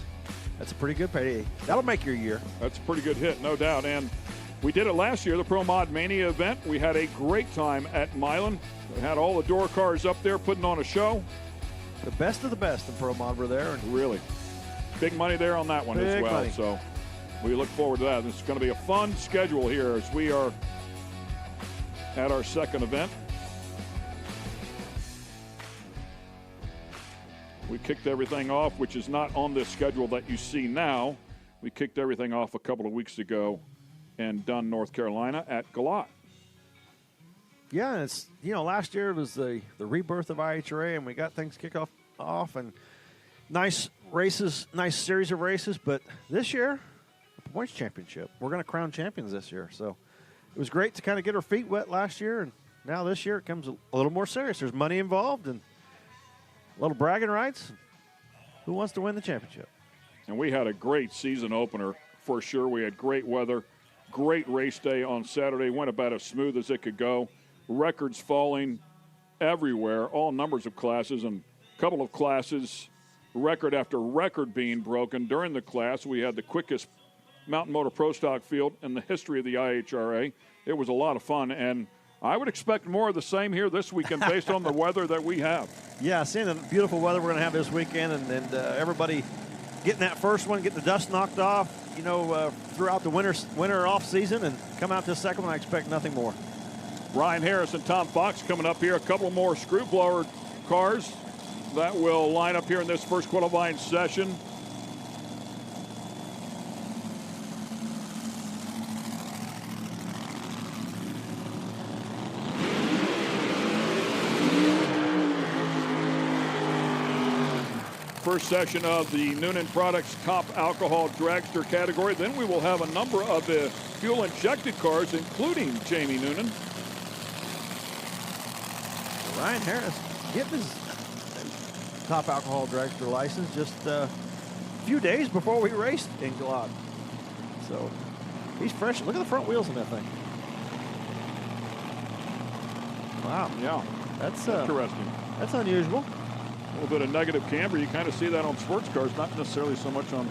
That's a pretty good payday. That'll make your year. That's a pretty good hit, no doubt. And we did it last year, the Pro Mod Mania event. We had a great time at Milan. We had all the door cars up there putting on a show. The best of the best in Pro Mod were there. And really, big money there on that one as well. Money. So we look forward to that. This is going to be a fun schedule here as we are at our second event. We kicked everything off, which is not on this schedule that you see now. We kicked everything off a couple of weeks ago in Dunn, North Carolina at Galot. Yeah, and it's, last year was the rebirth of IHRA, and we got things kicked off and nice races, nice series of races. But this year, the points championship, we're going to crown champions this year. So it was great to kind of get our feet wet last year, and now this year it comes a little more serious. There's money involved and a little bragging rights. Who wants to win the championship? And we had a great season opener for sure. We had great weather, great race day on Saturday. Went about as smooth as it could go. Records falling everywhere, all numbers of classes, and a couple of classes, record after record being broken. During the class, we had the quickest Mountain Motor Pro Stock field in the history of the IHRA. It was a lot of fun, and I would expect more of the same here this weekend based on the weather that we have. Yeah, seeing the beautiful weather we're going to have this weekend, and everybody getting that first one, getting the dust knocked off, throughout the winter off season, and come out this second one, I expect nothing more. Ryan Harris and Tom Fox coming up here. A couple more screw blower cars that will line up here in this first qualifying session. First session of the Noonan Products Top Alcohol Dragster category. Then we will have a number of the fuel-injected cars, including Jamie Noonan. Ryan Harris getting his Top Alcohol Dragster license just a few days before we raced in Galot. So he's fresh. Look at the front wheels on that thing. Wow. Yeah. That's interesting. That's unusual. A little bit of negative camber. You kind of see that on sports cars, not necessarily so much on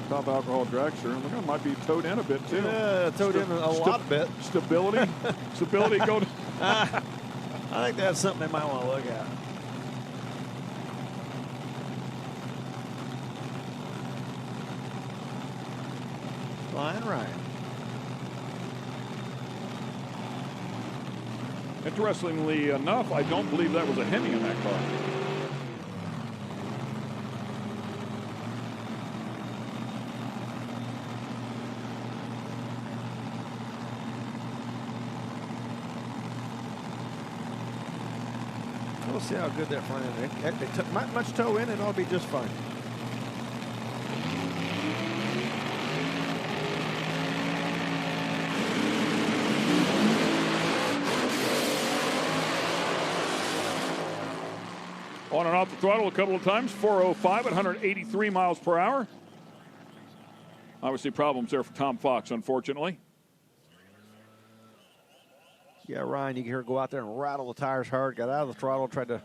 Top Alcohol Dragster. And look, it might be towed in a bit, too. Yeah, towed in a lot bit. Stability. Stability going. I think that's something they might want to look at. Flying Ryan. Interestingly enough, I don't believe that was a Hemi in that car. We'll see how good that front end is. It took much toe in, and it'll be just fine. On and off the throttle a couple of times, 405 at 183 miles per hour. Obviously problems there for Tom Fox, unfortunately. Yeah, Ryan, you can hear her go out there and rattle the tires hard, got out of the throttle, tried to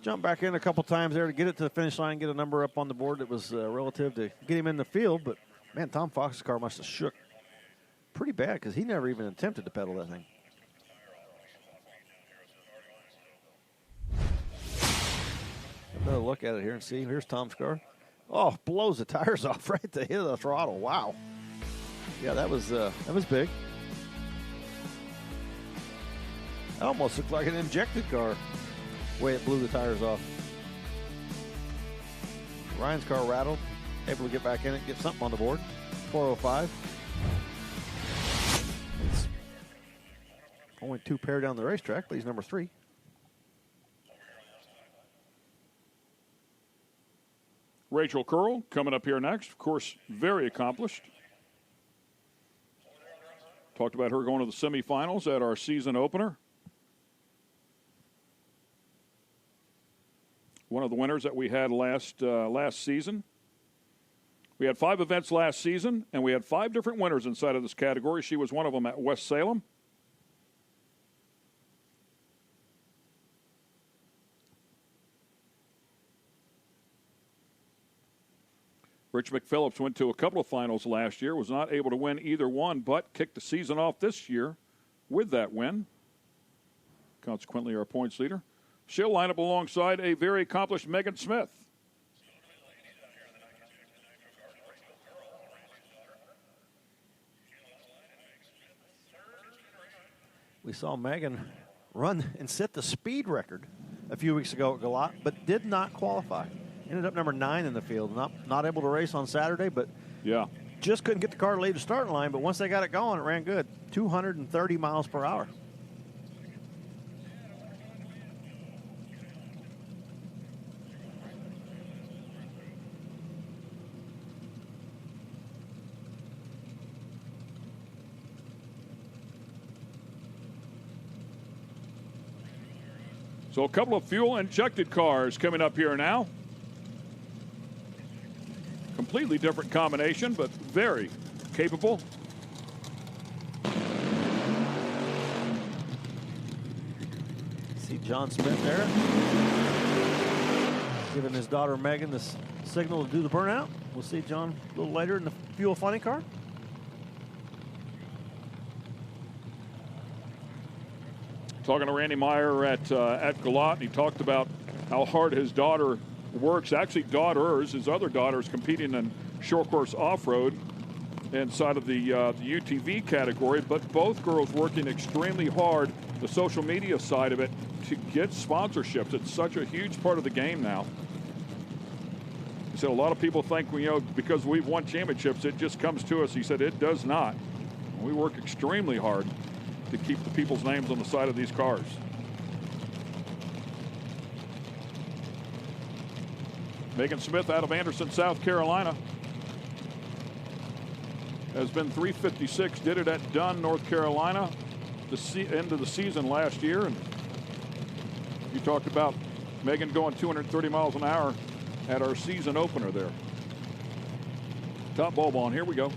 jump back in a couple times there to get it to the finish line, get a number up on the board that was relative to get him in the field. But, man, Tom Fox's car must have shook pretty bad because he never even attempted to pedal that thing. Another look at it here and see. Here's Tom's car. Oh, blows the tires off right at the hit of the throttle. Wow. Yeah, that was big. It almost looked like an injected car, the way it blew the tires off. Ryan's car rattled, able to get back in it, get something on the board. 405. It's only 2 pair down the racetrack, but he's number 3. Rachel Curl coming up here next. Of course, very accomplished. Talked about her going to the semifinals at our season opener. One of the winners that we had last season. We had 5 events last season, and we had 5 different winners inside of this category. She was one of them at West Salem. Rich McPhillips went to a couple of finals last year, was not able to win either one, but kicked the season off this year with that win. Consequently, our points leader. She'll line up alongside a very accomplished Megan Smith. We saw Megan run and set the speed record a few weeks ago at Galot, but did not qualify. Ended up number 9 in the field. Not able to race on Saturday, but yeah, just couldn't get the car to leave the starting line. But once they got it going, it ran good. 230 miles per hour. So a couple of fuel-injected cars coming up here now. Completely different combination, but very capable. See John Smith there, giving his daughter Megan the signal to do the burnout. We'll see John a little later in the Fuel Funny Car. Talking to Randy Meyer at Galot, and he talked about how hard his daughter works. Actually, daughters, his other daughters, competing in short course off-road inside of the UTV category, but both girls working extremely hard, the social media side of it, to get sponsorships. It's such a huge part of the game now. He said a lot of people think, because we've won championships, it just comes to us. He said it does not. We work extremely hard to keep the people's names on the side of these cars. Megan Smith out of Anderson, South Carolina. Has been 356, did it at Dunn, North Carolina, the end of the season last year. And you talked about Megan going 230 miles an hour at our season opener there. Top bulb on, here we go.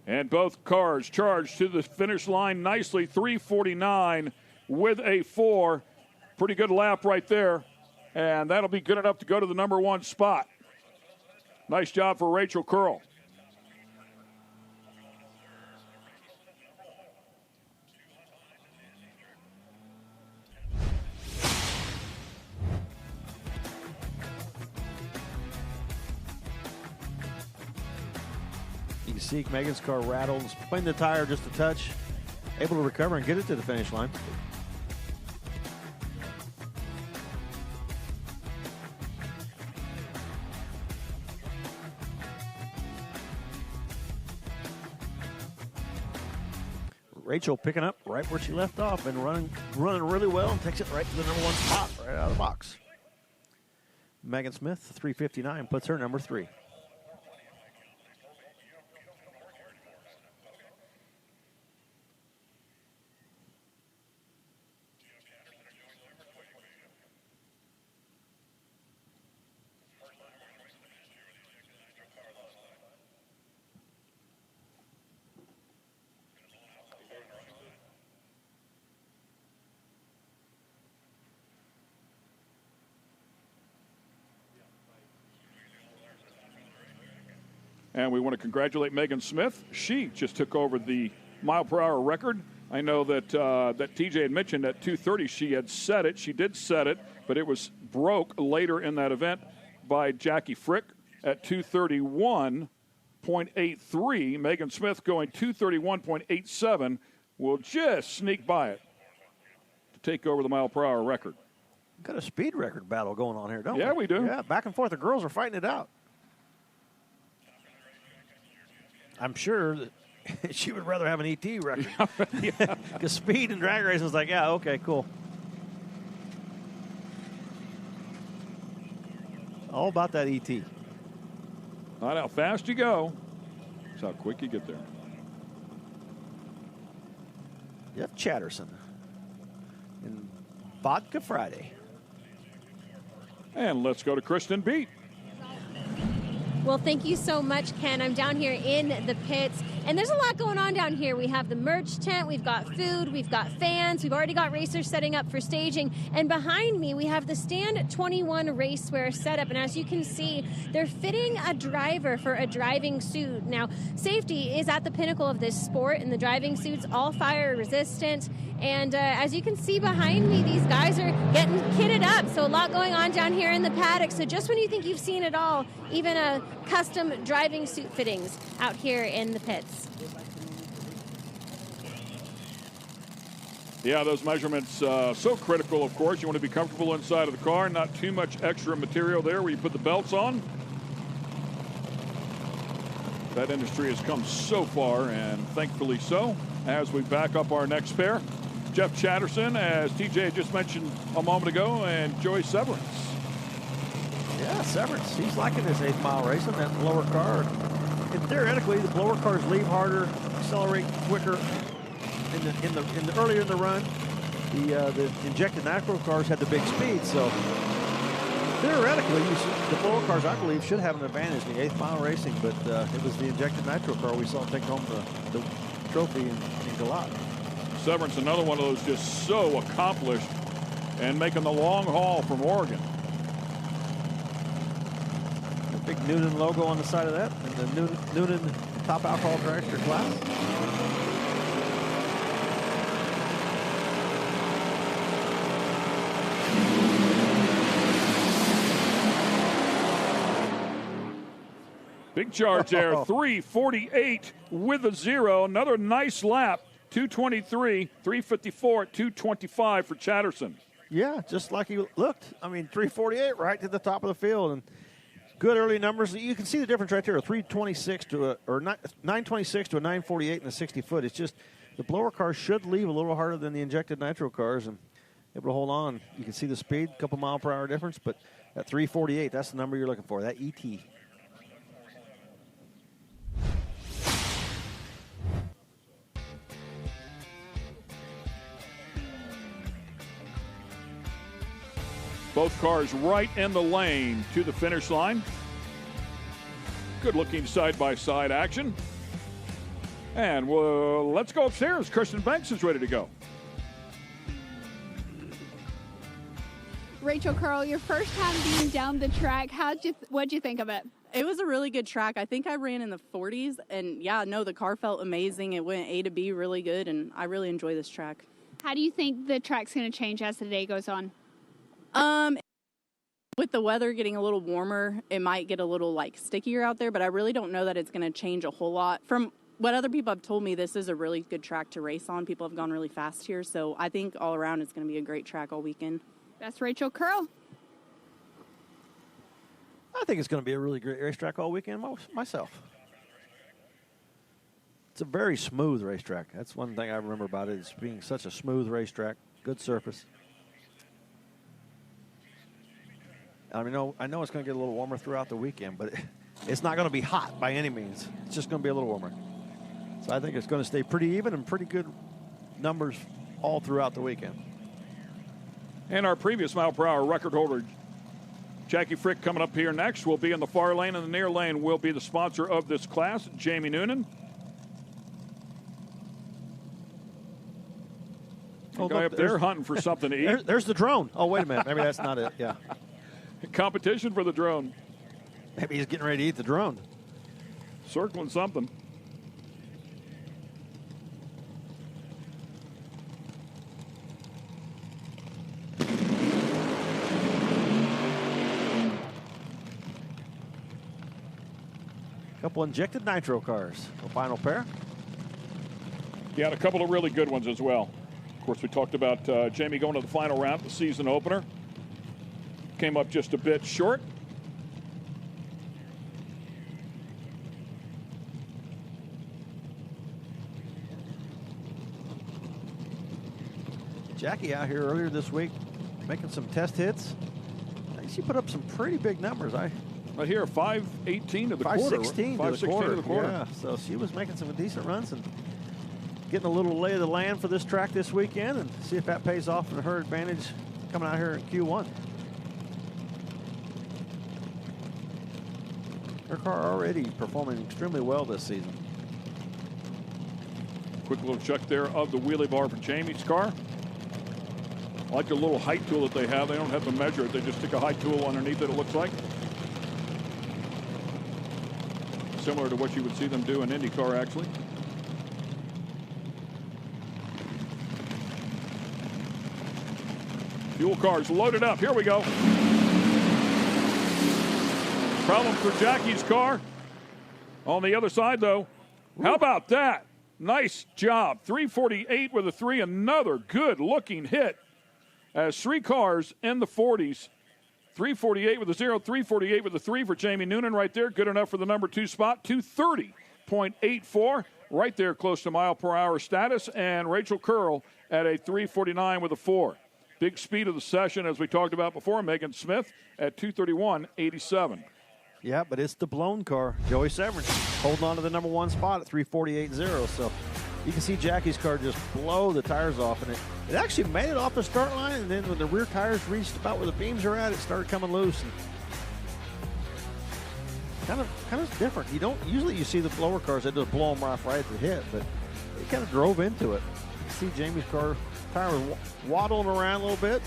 And both cars charged to the finish line nicely, 349 with a 4. Pretty good lap right there. And that'll be good enough to go to the number 1 spot. Nice job for Rachel Curl. You can see Megan's car rattled, spin the tire just a touch, able to recover and get it to the finish line. Rachel picking up right where she left off and running really well and takes it right to the number 1 spot right out of the box. Megan Smith, 359, puts her number 3. And we want to congratulate Megan Smith. She just took over the mile-per-hour record. I know that that TJ had mentioned at 2:30 she had set it. She did set it, but it was broke later in that event by Jackie Frick at 2:31.83. Megan Smith going 2:31.87 will just sneak by it to take over the mile-per-hour record. Got a speed record battle going on here, don't we? Yeah, we do. Yeah, back and forth. The girls are fighting it out. I'm sure that she would rather have an ET record. Because speed and drag racing is like, yeah, okay, cool. All about that ET. Not how fast you go, it's how quick you get there. Jeff Chatterson in Vodka Friday. And let's go to Kristen Beat. Well, thank you so much, Ken. I'm down here in the pits, and there's a lot going on down here. We have the merch tent, we've got food, we've got fans, we've already got racers setting up for staging, and behind me we have the Stand 21 racewear setup, and as you can see, they're fitting a driver for a driving suit. Now, safety is at the pinnacle of this sport, and the driving suits all fire resistant, and as you can see behind me, these guys are getting kitted up, so a lot going on down here in the paddock. So just when you think you've seen it all, even a custom driving suit fittings out here in the pits. Yeah, those measurements so critical, of course. You want to be comfortable inside of the car, not too much extra material there where you put the belts on. That industry has come so far, and thankfully so, as we back up our next pair. Jeff Chatterson, as TJ just mentioned a moment ago, and Joey Severance. Yeah, Severance, he's liking this 8th mile racing, that blower car. And theoretically, the blower cars leave harder, accelerate quicker in the earlier in the run. The injected nitro cars had the big speed, so theoretically, the blower cars, I believe, should have an advantage in the 8th mile racing, but it was the injected nitro car we saw take home the trophy in Galot. Severance, another one of those just so accomplished and making the long haul from Oregon. The big Noonan logo on the side of that, and the Noonan top alcohol dragster class. Big charge there, 3:48 with a 0. Another nice lap, 2:23, 3:54 at 2:25 for Chatterson. Yeah, just like he looked. I mean, 3:48 right to the top of the field, and good early numbers. You can see the difference right there, a 3:26 to or 9:26 to a 9:48 in the 60 foot. It's just the blower cars should leave a little harder than the injected nitro cars, and able to hold on. You can see the speed, a couple mile per hour difference, but at 3:48, that's the number you're looking for. That ET. Both cars right in the lane to the finish line. Good looking side-by-side action. And let's go upstairs. Kristen Banks is ready to go. Rachel Curl, your first time being down the track, what'd you think of it? It was a really good track. I think I ran in the 40s, and yeah, no, the car felt amazing. It went A to B really good, and I really enjoy this track. How do you think the track's going to change as the day goes on? With the weather getting a little warmer, it might get a little stickier out there, but I really don't know that it's going to change a whole lot. From what other people have told me, this is a really good track to race on. People have gone really fast here, so I think all around it's going to be a great track all weekend. That's Rachel Curl. I think it's going to be a really great racetrack all weekend myself. It's a very smooth racetrack. That's one thing I remember about it, is being such a smooth racetrack, good surface. I know it's going to get a little warmer throughout the weekend, but it's not going to be hot by any means. It's just going to be a little warmer. So I think it's going to stay pretty even and pretty good numbers all throughout the weekend. And our previous mile-per-hour record holder, Jackie Frick, coming up here next, will be in the far lane, and the near lane will be the sponsor of this class, Jamie Noonan. Oh, guy look, up there hunting for something to eat. There's the drone. Oh, wait a minute. Maybe that's not it. Yeah. Competition for the drone. Maybe he's getting ready to eat the drone. Circling something. Couple injected nitro cars. The final pair. Yeah, and a couple of really good ones as well. Of course, we talked about Jamie going to the final round, the season opener. Came up just a bit short. Jackie out here earlier this week making some test hits. I think she put up some pretty big numbers. Right here, 5:18 to the quarter. 5:16 to the quarter. Yeah, so she was making some decent runs and getting a little lay of the land for this track this weekend, and see if that pays off in her advantage coming out here in Q1. Her car already performing extremely well this season. Quick little check there of the wheelie bar for Jamie's car. I like the little height tool that they have. They don't have to measure it. They just stick a height tool underneath it, it looks like. Similar to what you would see them do in IndyCar, actually. Fuel cars loaded up. Here we go. Problem for Jackie's car. On the other side, though. How about that? Nice job. 348 with a 3. Another good-looking hit as 3 cars in the 40s. 348 with a 0, 348 with a 3 for Jamie Noonan right there. Good enough for the number 2 spot. 230.84 right there, close to mile-per-hour status. And Rachel Curl at a 349 with a 4. Big speed of the session, as we talked about before. Megan Smith at 231.87. Yeah, but it's the blown car. Joey Severance holding on to the number 1 spot at 348.0. So you can see Jackie's car just blow the tires off, and it actually made it off the start line, and then when the rear tires reached about where the beams are at, it started coming loose. And kind of different. You don't usually you see the blower cars that just blow them off right at the hit, but it kind of drove into it. You can see Jamie's car tire was waddling around a little bit,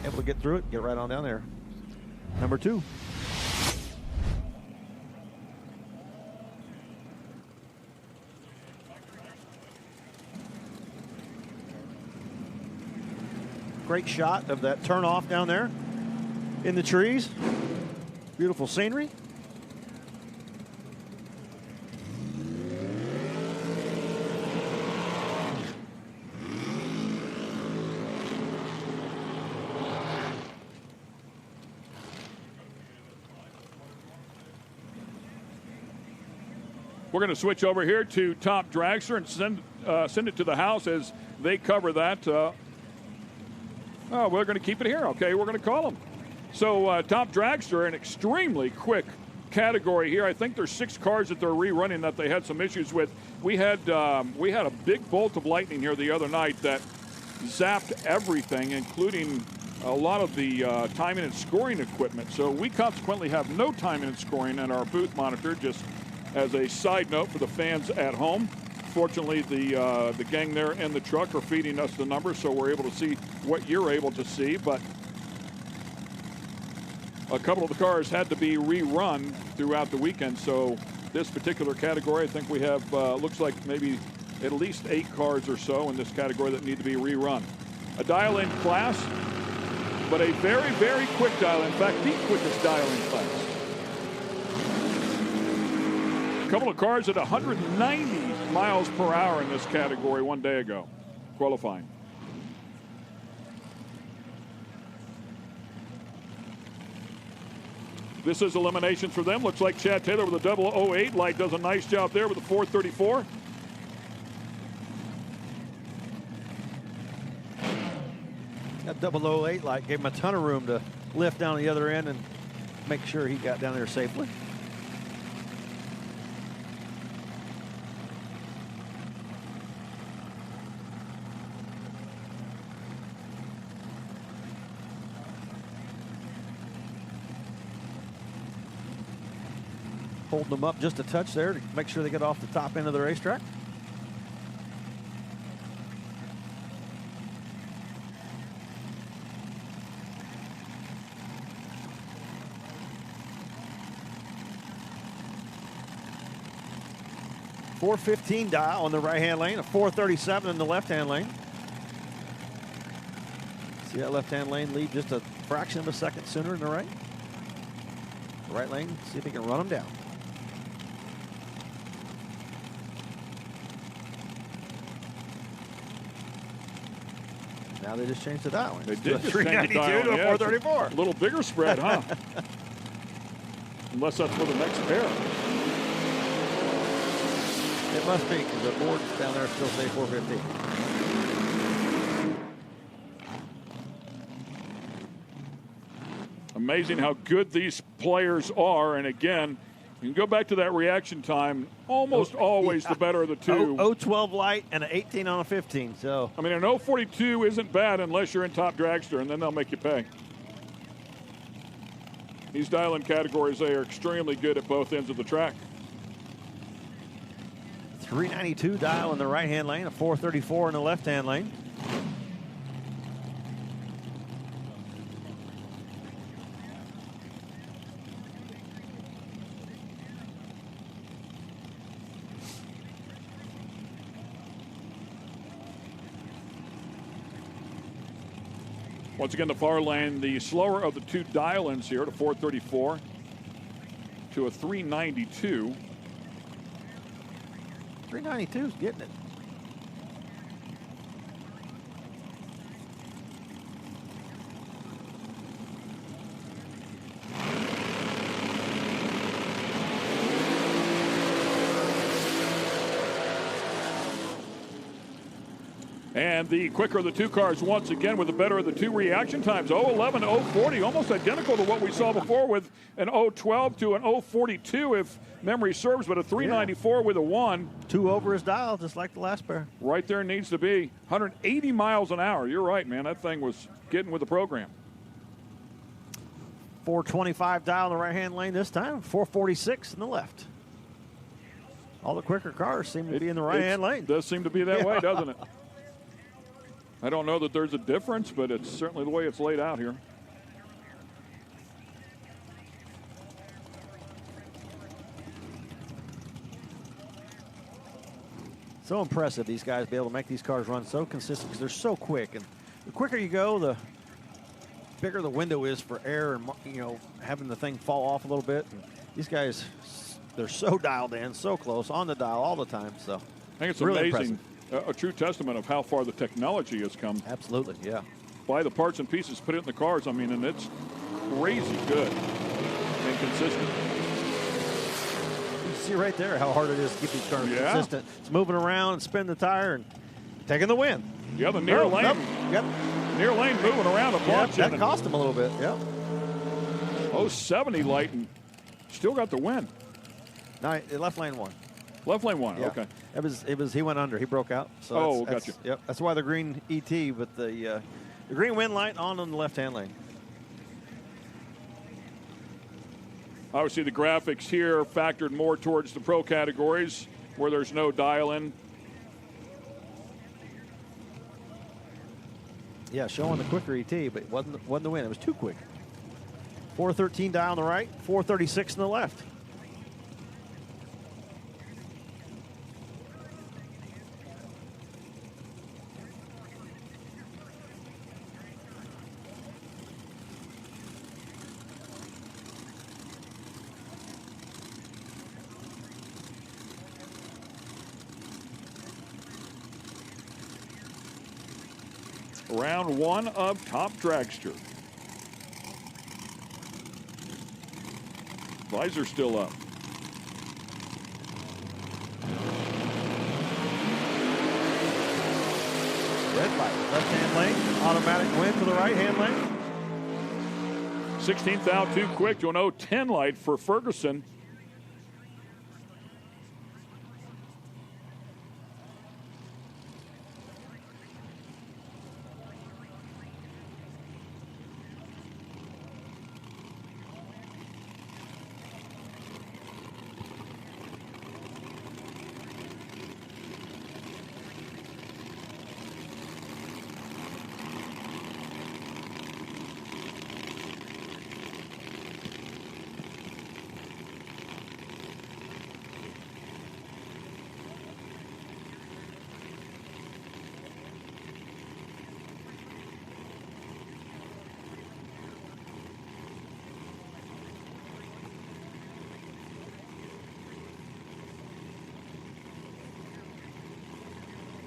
able to get through it, get right on down there. Number 2. Great shot of that turnoff down there in the trees. Beautiful scenery. We're going to switch over here to Top Dragster and send it to the house as they cover that. Oh, we're going to keep it here. Okay, we're going to call them. So Top Dragster, an extremely quick category here. I think there's 6 cars that they're rerunning that they had some issues with. We had a big bolt of lightning here the other night that zapped everything, including a lot of the timing and scoring equipment. So we consequently have no timing and scoring in our booth monitor, just as a side note for the fans at home. Fortunately, the gang there in the truck are feeding us the numbers, so we're able to see what you're able to see. But a couple of the cars had to be rerun throughout the weekend. So this particular category, I think we have, looks like maybe at least 8 cars or so in this category that need to be rerun. A dial-in class, but a very, very quick dial-in. In fact, the quickest dial-in class. A couple of cars at 190 miles per hour in this category one day ago, qualifying. This is eliminations for them. Looks like Chad Taylor with a 008 light does a nice job there with a 434. That 008 light gave him a ton of room to lift down the other end and make sure he got down there safely. Holding them up just a touch there to make sure they get off the top end of the racetrack. .415 dial on the right-hand lane, a .437 in the left-hand lane. See that left-hand lane lead just a fraction of a second sooner than the right. The right lane, see if he can run them down. Now they just changed the dial. They did just 392 change the to a dial. 434. A little bigger spread, huh? Unless that's for the next pair. It must be, because the boards down there still say 450. Amazing how good these players are. And again, you can go back to that reaction time. Almost always the better of the two. 012 light and an 18 on a 15. So I mean, an 042 isn't bad unless you're in top dragster, and then they'll make you pay. These dial-in categories, they are extremely good at both ends of the track. 392 dial in the right-hand lane, a 434 in the left-hand lane. Once again, the far lane, the slower of the two dial-ins here, to 434 to a 392. 392 is getting it. And the quicker of the two cars once again with the better of the two reaction times. 011, 040, almost identical to what we saw before with an 012 to an 042 if memory serves, but a 394 with a 1. 2 over his dial, just like the last pair. Right there needs to be. 180 miles an hour. You're right, man. That thing was getting with the program. 425 dial in the right-hand lane this time, 446 in the left. All the quicker cars seem to be in the right-hand lane. It does seem to be that way, doesn't it? I don't know that there's a difference, but it's certainly the way it's laid out here. So impressive, these guys be able to make these cars run so consistent because they're so quick. And the quicker you go, the bigger the window is for error and, you know, having the thing fall off a little bit. And these guys, they're so dialed in, so close, on the dial all the time. So I think it's really amazing. impressive. A true testament of how far the technology has come. Absolutely, yeah. Buy the parts and pieces, put it in the cars. I mean, and it's crazy good and consistent. You see right there how hard it is to keep these cars consistent. It's moving around and spinning the tire and taking the win. Yeah, the near lane. Yep. Near lane moving around a bunch. That cost him a little bit, yeah. 070 light and still got the win. No, left lane won. Left lane won, yeah. okay. It was he went under, he broke out. So gotcha. Yep, that's why the green ET, but the green win light on the left-hand lane. Obviously the graphics here factored more towards the pro categories where there's no dial-in. Yeah, showing the quicker ET, but it wasn't the win. It was too quick. 413 dial on the right, 436 on the left. Round one of Top Dragster. Visor still up. Red light, left-hand lane, automatic win for the right-hand lane. 16th out too quick to an 010 light for Ferguson.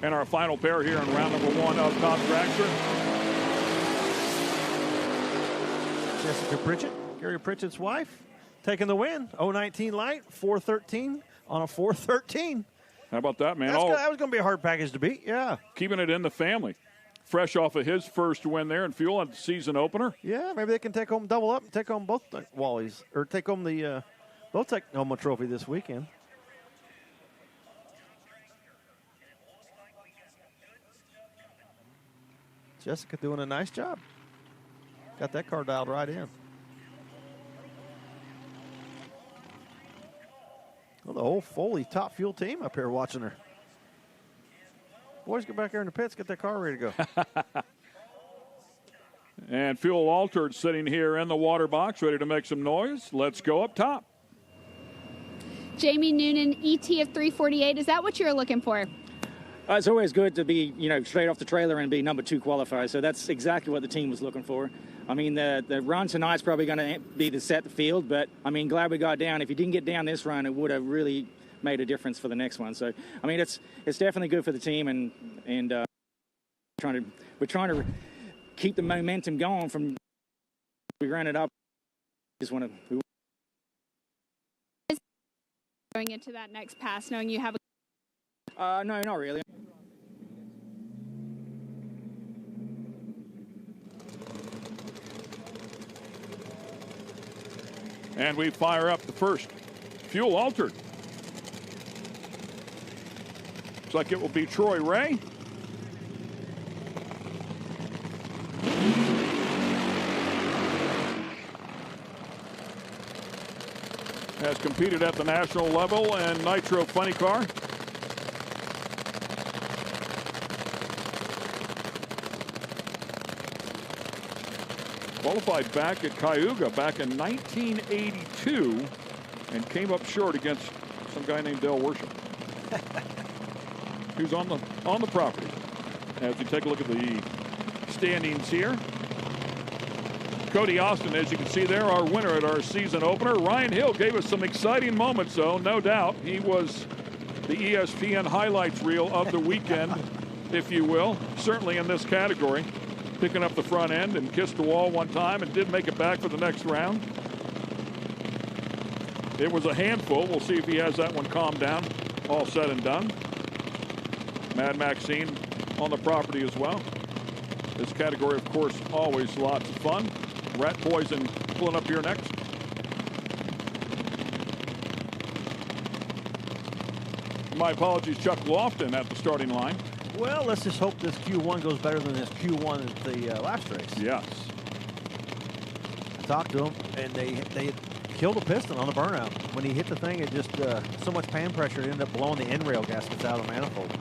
And our final pair here in round number 1 of Top Dragster. Jessica Pritchett, Gary Pritchett's wife, taking the win. 019 light, 413 on a 413. How about that, man? That was going to be a hard package to beat, yeah. Keeping it in the family. Fresh off of his first win there in Fuel on the season opener. Yeah, maybe they can take home, double up, and take home both the Wallies, or take home the both take home a trophy this weekend. Jessica doing a nice job. Got that car dialed right in. Well, the whole Foley Top Fuel team up here watching her. Boys, get back there in the pits, get that car ready to go. And Fuel Altered sitting here in the water box, ready to make some noise. Let's go up top. Jamie Noonan, ET of 348. Is that what you're looking for? It's always good to be, straight off the trailer and be number 2 qualifier. So that's exactly what the team was looking for. I mean, the run tonight's probably going to be to set the field, but I mean, glad we got down. If you didn't get down this run, it would have really made a difference for the next one. So, I mean, it's definitely good for the team, and we're trying to keep the momentum going from we ran it up. Just want to going into that next pass, knowing you have no, not really. And we fire up the first Fuel Altered. Looks like it will be Troy Ray. Has competed at the national level and Nitro Funny Car. Qualified back at Cayuga back in 1982 and came up short against some guy named Dale Worsham. Who's on the property. As we take a look at the standings here. Cody Austin, as you can see there, our winner at our season opener. Ryan Hill gave us some exciting moments, though, no doubt. He was the ESPN highlights reel of the weekend, if you will, certainly in this category. Picking up the front end and kissed the wall one time and did make it back for the next round. It was a handful. We'll see if he has that one calmed down. All said and done. Mad Maxine on the property as well. This category, of course, always lots of fun. Rat Poison pulling up here next. My apologies, Chuck Lofton at the starting line. Well, let's just hope this Q1 goes better than this Q1 at the last race. Yes. I talked to him, and they killed a piston on the burnout. When he hit the thing, it just, so much pan pressure, it ended up blowing the end rail gaskets out of the manifold.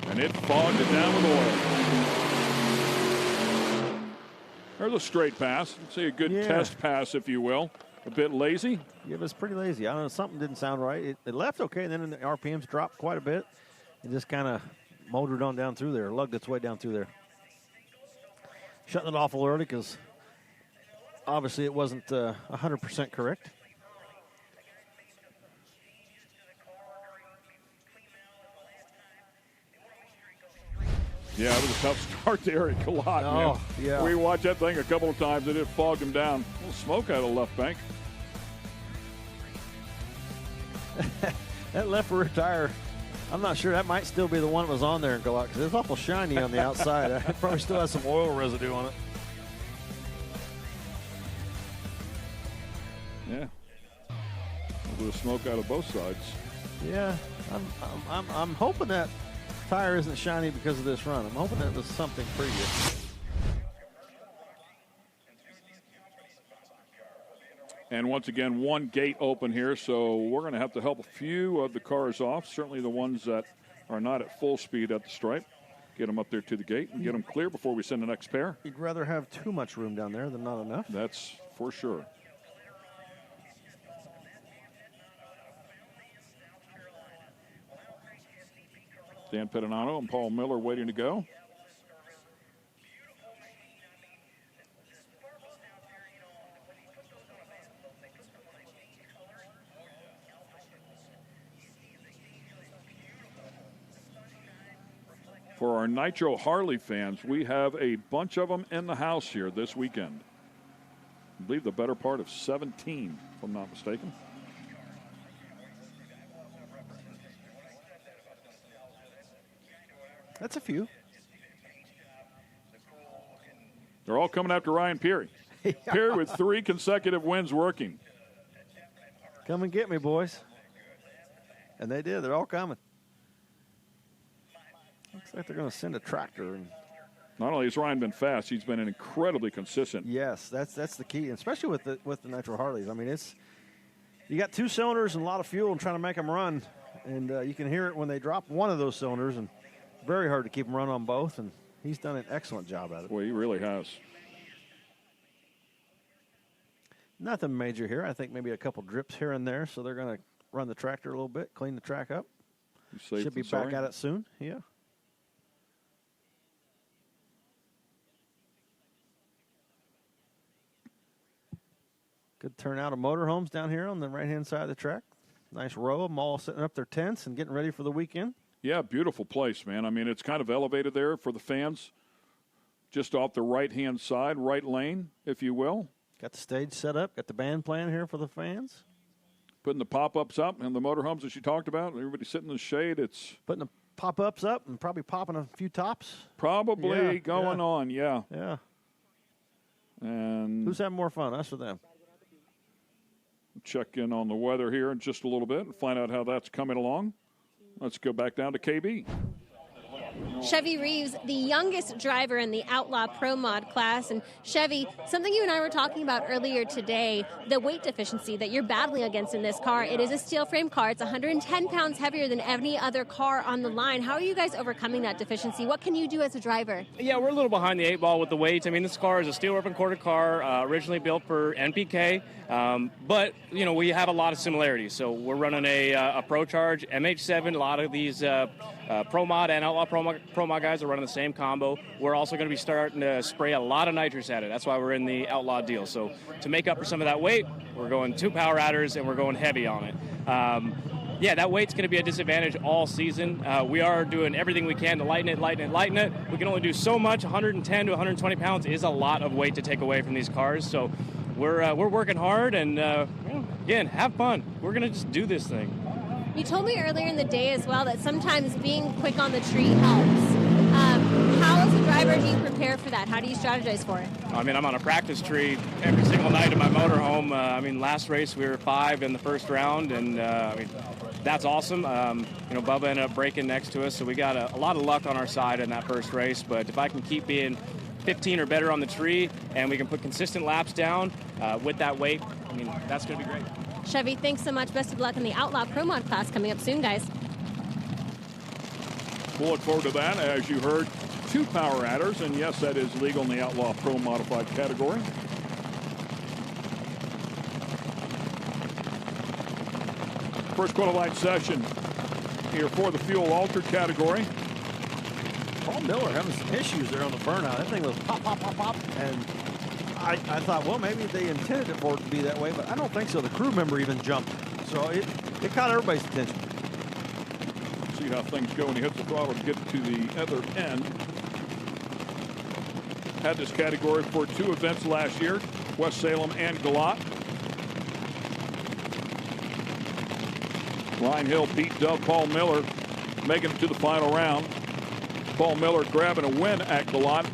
And it fogged it down with oil. There's a straight pass. Let's say a good test pass, if you will. A bit lazy. Yeah, it was pretty lazy. I don't know, something didn't sound right. It left okay, and then the RPMs dropped quite a bit. It just kind of motored on down through there, lugged its way down through there. Shutting it off a little early because obviously it wasn't 100% correct. Yeah, it was a tough start there at Galot, man. Yeah. We watched that thing a couple of times, and it fogged him down. A little smoke out of the left bank. That left rear tire, I'm not sure. That might still be the one that was on there in Galot because it's awful shiny on the outside. It probably still has some oil residue on it. Yeah. A little smoke out of both sides. Yeah, I'm hoping that tire isn't shiny because of this run. I'm hoping that was something previous. And once again, one gate open here, so we're going to have to help a few of the cars off, certainly the ones that are not at full speed at the stripe. Get them up there to the gate and get them clear before we send the next pair. You'd rather have too much room down there than not enough. That's for sure. Dan Pedinano and Paul Miller waiting to go. For our Nitro Harley fans, we have a bunch of them in the house here this weekend. I believe the better part of 17, if I'm not mistaken. That's a few. They're all coming after Ryan Peary. Peary with 3 consecutive wins working. Come and get me, boys. And they did. They're all coming. Looks like they're going to send a tractor. And not only has Ryan been fast, he's been incredibly consistent. yes, that's the key, especially with the Nitro Harleys. I mean, you got 2 cylinders and a lot of fuel and trying to make them run, and you can hear it when they drop one of those cylinders, and very hard to keep them running on both, and he's done an excellent job at it. Well, he really has. Nothing major here. I think maybe a couple drips here and there, so they're going to run the tractor a little bit, clean the track up. Should be back at it soon, yeah. Good turnout of motorhomes down here on the right-hand side of the track. Nice row of them all setting up their tents and getting ready for the weekend. Yeah, beautiful place, man. I mean, it's kind of elevated there for the fans. Just off the right-hand side, right lane, if you will. Got the stage set up. Got the band playing here for the fans. Putting the pop-ups up and the motorhomes that you talked about. Everybody sitting in the shade. It's putting the pop-ups up and probably popping a few tops. Probably going on, yeah. Yeah. And who's having more fun, us or them? Check in on the weather here in just a little bit and find out how that's coming along. Let's go back down to KB. Chevy Reeves, the youngest driver in the Outlaw Pro Mod class. And Chevy, something you and I were talking about earlier today, the weight deficiency that you're battling against in this car. It is a steel frame car. It's 110 pounds heavier than any other car on the line. How are you guys overcoming that deficiency? What can you do as a driver? Yeah, we're a little behind the 8 ball with the weights. I mean, this car is a steel rubber quarter car, originally built for NPK. But, you know, we have a lot of similarities. So we're running a Pro Charge, MH7. A lot of these Pro Mod and Outlaw Pro Mod guys are running the same combo. We're also going to be starting to spray a lot of nitrous at it. That's why we're in the Outlaw deal. So to make up for some of that weight, we're going 2 power adders and we're going heavy on it. Yeah, that weight's going to be a disadvantage all season. We are doing everything we can to lighten it. We can only do so much. 110 to 120 pounds is a lot of weight to take away from these cars. So we're working hard and, again, have fun. We're going to just do this thing. You told me earlier in the day as well that sometimes being quick on the tree helps. How, as a driver, do you prepare for that? How do you strategize for it? I mean, I'm on a practice tree every single night in my motorhome. I mean, last race we were 5 in the first round, and I mean, that's awesome. You know, Bubba ended up breaking next to us, so we got a lot of luck on our side in that first race. But if I can keep being 15 or better on the tree, and we can put consistent laps down with that weight, I mean, that's going to be great. Chevy, thanks so much. Best of luck in the Outlaw Pro Mod class coming up soon, guys. We'll look forward to that. As you heard, 2 power adders, and yes, that is legal in the Outlaw Pro Modified category. First qualifying session here for the fuel altered category. Paul Miller having some issues there on the burnout. That thing was pop, pop, pop, pop, and I thought, well, maybe they intended it for it to be that way, but I don't think so. The crew member even jumped, so it caught everybody's attention. See how things go when he hits the throttle to get to the other end. Had this category for 2 events last year, West Salem and Galat. Ryan Hill beat Doug Paul Miller, making it to the final round. Paul Miller grabbing a win at Galat,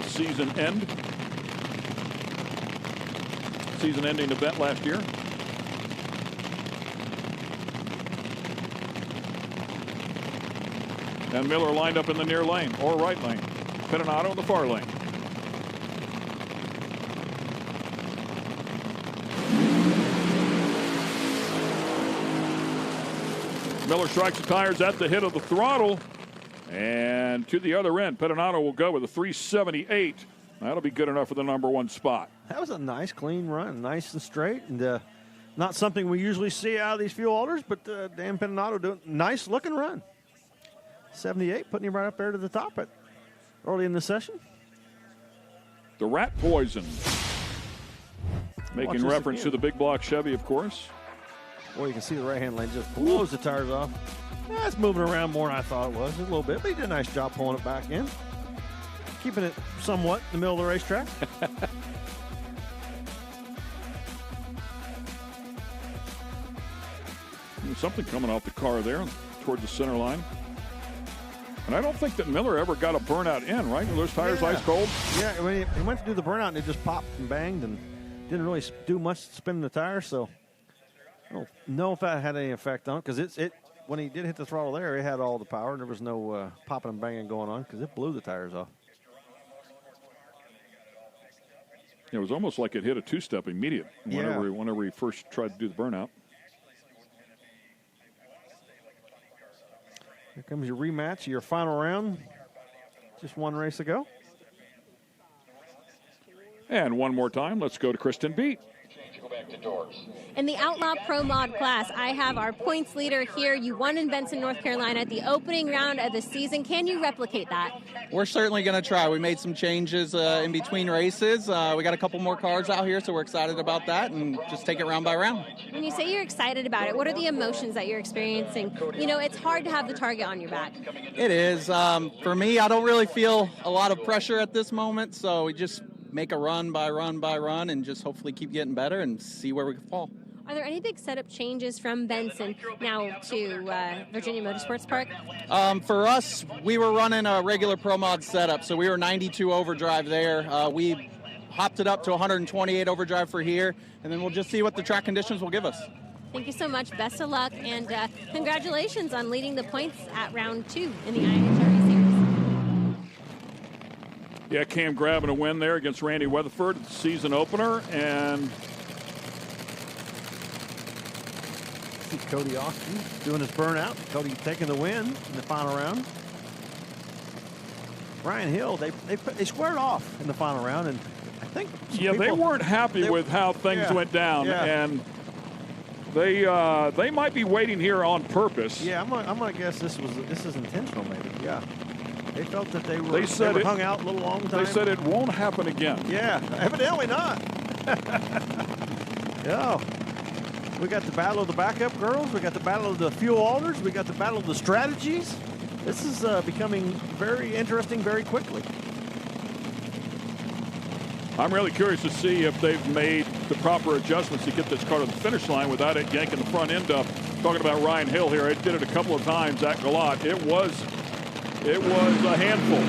season-ending event last year. And Miller lined up in the near lane or right lane. Pinato in the far lane. Miller strikes the tires at the hit of the throttle. And to the other end, Pinato will go with a 378. That'll be good enough for the number 1 spot. That was a nice, clean run. Nice and straight. And not something we usually see out of these fuel holders, but Dan Pinato doing a nice looking run. 78, putting him right up there to the top early in the session. The Rat Poison. Making reference to the big block Chevy, of course. Boy, you can see the right-hand lane just blows the tires off. Yeah, it's moving around more than I thought it was, a little bit, but he did a nice job pulling it back in. Keeping it somewhat in the middle of the racetrack. There's something coming off the car there toward the center line. And I don't think that Miller ever got a burnout in, right? Were those tires ice cold? Yeah, when he went to do the burnout, and it just popped and banged and didn't really do much spinning the tires, so I don't know if that had any effect on it, because when he did hit the throttle there, it had all the power, and there was no popping and banging going on because it blew the tires off. It was almost like it hit a two-step immediate whenever he first tried to do the burnout. Here comes your rematch, your final round. Just one race to go. And one more time, let's go to Kristen Beat. In the Outlaw Pro Mod class, I have our points leader here. You won in Benson, North Carolina at the opening round of the season. Can you replicate that? We're certainly going to try. We made some changes in between races. We got a couple more cars out here, so we're excited about that and just take it round by round. When you say you're excited about it, what are the emotions that you're experiencing? You know, it's hard to have the target on your back. It is. For me, I don't really feel a lot of pressure at this moment, so we just make a run by run by run and just hopefully keep getting better and see where we can fall. Are there any big setup changes from Benson now to Virginia Motorsports Park? For us, we were running a regular Pro Mod setup, so we were 92 overdrive there. We hopped it up to 128 overdrive for here, and then we'll just see what the track conditions will give us. Thank you so much. Best of luck, and congratulations on leading the points at round 2 in the IHRA series. Yeah, Cam grabbing a win there against Randy Weatherford at the season opener, and see Cody Austin doing his burnout. Cody taking the win in the final round. Ryan Hill, they squared off in the final round, and I think they weren't happy with how things went down, and they might be waiting here on purpose. Yeah, I'm gonna guess this is intentional, maybe. Yeah. They felt that they were hung out a little long time. They said it won't happen again. Yeah, evidently not. Yeah. We got the battle of the backup girls. We got the battle of the fuel holders. We got the battle of the strategies. This is becoming very interesting very quickly. I'm really curious to see if they've made the proper adjustments to get this car to the finish line without it yanking the front end up. Talking about Ryan Hill here, it did it a couple of times at Galot. It was a handful.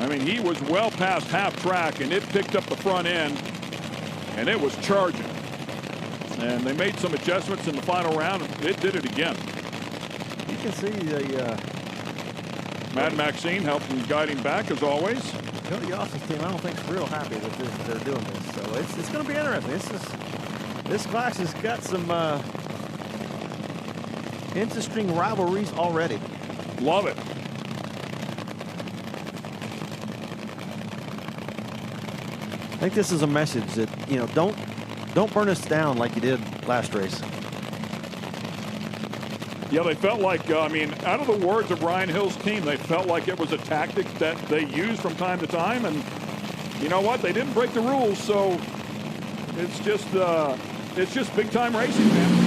I mean, he was well past half track, and it picked up the front end, and it was charging. And they made some adjustments in the final round, and it did it again. You can see the Matt Maxine helping guide him back, as always. Cody Austin's team, I don't think, is real happy with this. They're doing this, so it's going to be interesting. This class has got some interesting rivalries already. Love it. I think this is a message that, don't burn us down like you did last race. Yeah, they felt like, out of the words of Ryan Hill's team, they felt like it was a tactic that they used from time to time. And you know what? They didn't break the rules, so it's just big time racing, man.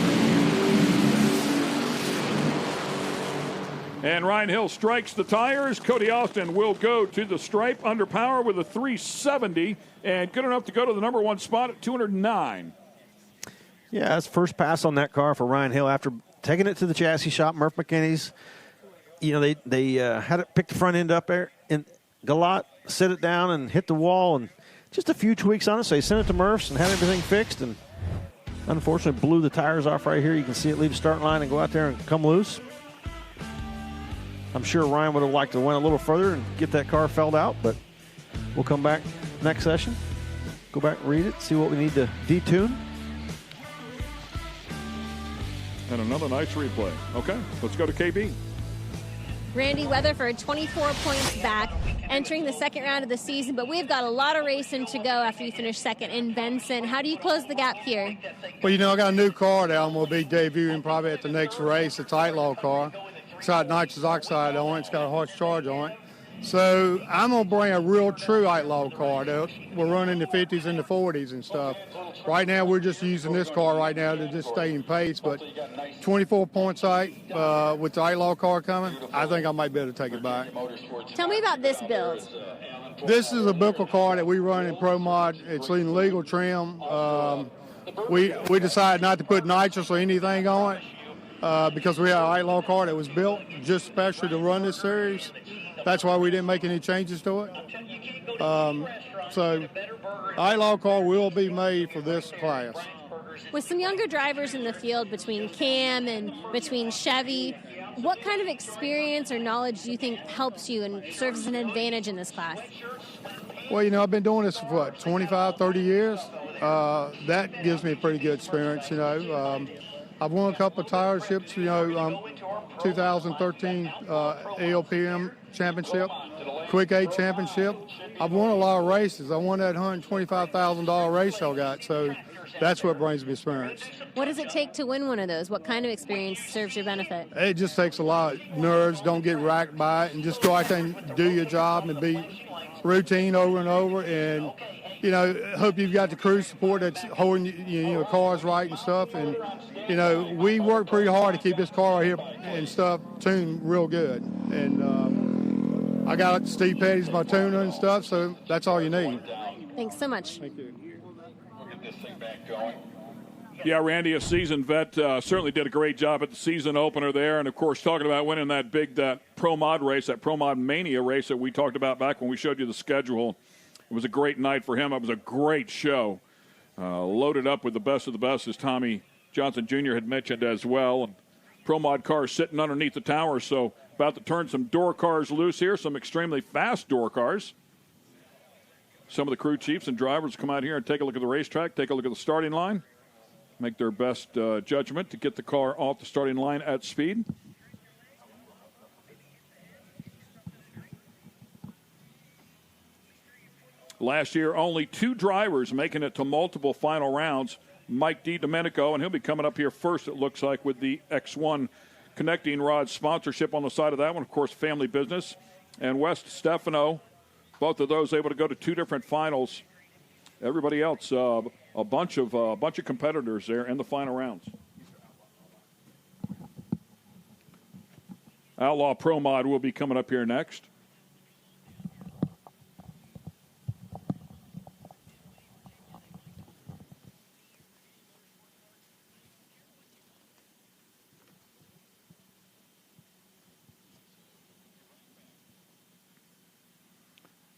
And Ryan Hill strikes the tires. Cody Austin will go to the stripe under power with a 370 and good enough to go to the number 1 spot at 209. Yeah, that's first pass on that car for Ryan Hill after taking it to the chassis shop, Murph McKinney's. They had it pick the front end up there in Galot, set it down and hit the wall, and just a few tweaks on it. So they sent it to Murph's and had everything fixed, and unfortunately blew the tires off right here. You can see it leave the start line and go out there and come loose. I'm sure Ryan would have liked to win a little further and get that car felled out, but we'll come back next session, go back and read it, see what we need to detune. And another nice replay. Okay, let's go to KB. Randy Weatherford, 24 points back, entering the second round of the season, but we've got a lot of racing to go after you finish second in Benson. How do you close the gap here? Well, I got a new car that I'm going to be debuting probably at the next race. It's an Outlaw car. It's got nitrous oxide on it. It's got a harsh charge on it. So I'm going to bring a real true Outlaw car. We're running the 50s and the 40s and stuff. Right now, we're just using this car right now to just stay in pace. But 24 point sight with the Outlaw car coming, I think I might be able to take it back. Tell me about this build. This is a buckle car that we run in Pro Mod. It's in legal trim. We decided not to put nitrous or anything on it because we had an Outlaw car that was built just specially to run this series. That's why we didn't make any changes to it. So Outlaw car will be made for this class. With some younger drivers in the field between Cam and between Chevy, what kind of experience or knowledge do you think helps you and serves as an advantage in this class? Well, I've been doing this for, 25, 30 years. That gives me a pretty good experience, I've won a couple of tierships, 2013 ALPM championship, Quick 8 championship. I've won a lot of races. I won that $125,000 race I got, so that's what brings me experience. What does it take to win one of those? What kind of experience serves your benefit? It just takes a lot of nerves. Don't get racked by it, and just go out there and do your job and be routine over and over. And hope you've got the crew support that's holding your cars right and stuff. And we work pretty hard to keep this car here and stuff tuned real good. And I got Steve Petty's my tuner and stuff, so that's all you need. Thanks so much. Thank you. Yeah, Randy, a seasoned vet, certainly did a great job at the season opener there. And, of course, talking about winning that big Pro Mod race, that Pro Mod Mania race that we talked about back when we showed you the schedule. It was a great night for him. It was a great show. Loaded up with the best of the best, as Tommy Johnson Jr. had mentioned as well. And Pro Mod cars sitting underneath the tower, so about to turn some door cars loose here, some extremely fast door cars. Some of the crew chiefs and drivers come out here and take a look at the racetrack, take a look at the starting line, make their best judgment to get the car off the starting line at speed. Last year, only 2 drivers making it to multiple final rounds. Mike DiDomenico, and he'll be coming up here first, it looks like, with the X1 connecting rod sponsorship on the side of that one. Of course, family business. And West Stefano, both of those able to go to 2 different finals. Everybody else, a bunch of competitors there in the final rounds. Outlaw Pro Mod will be coming up here next.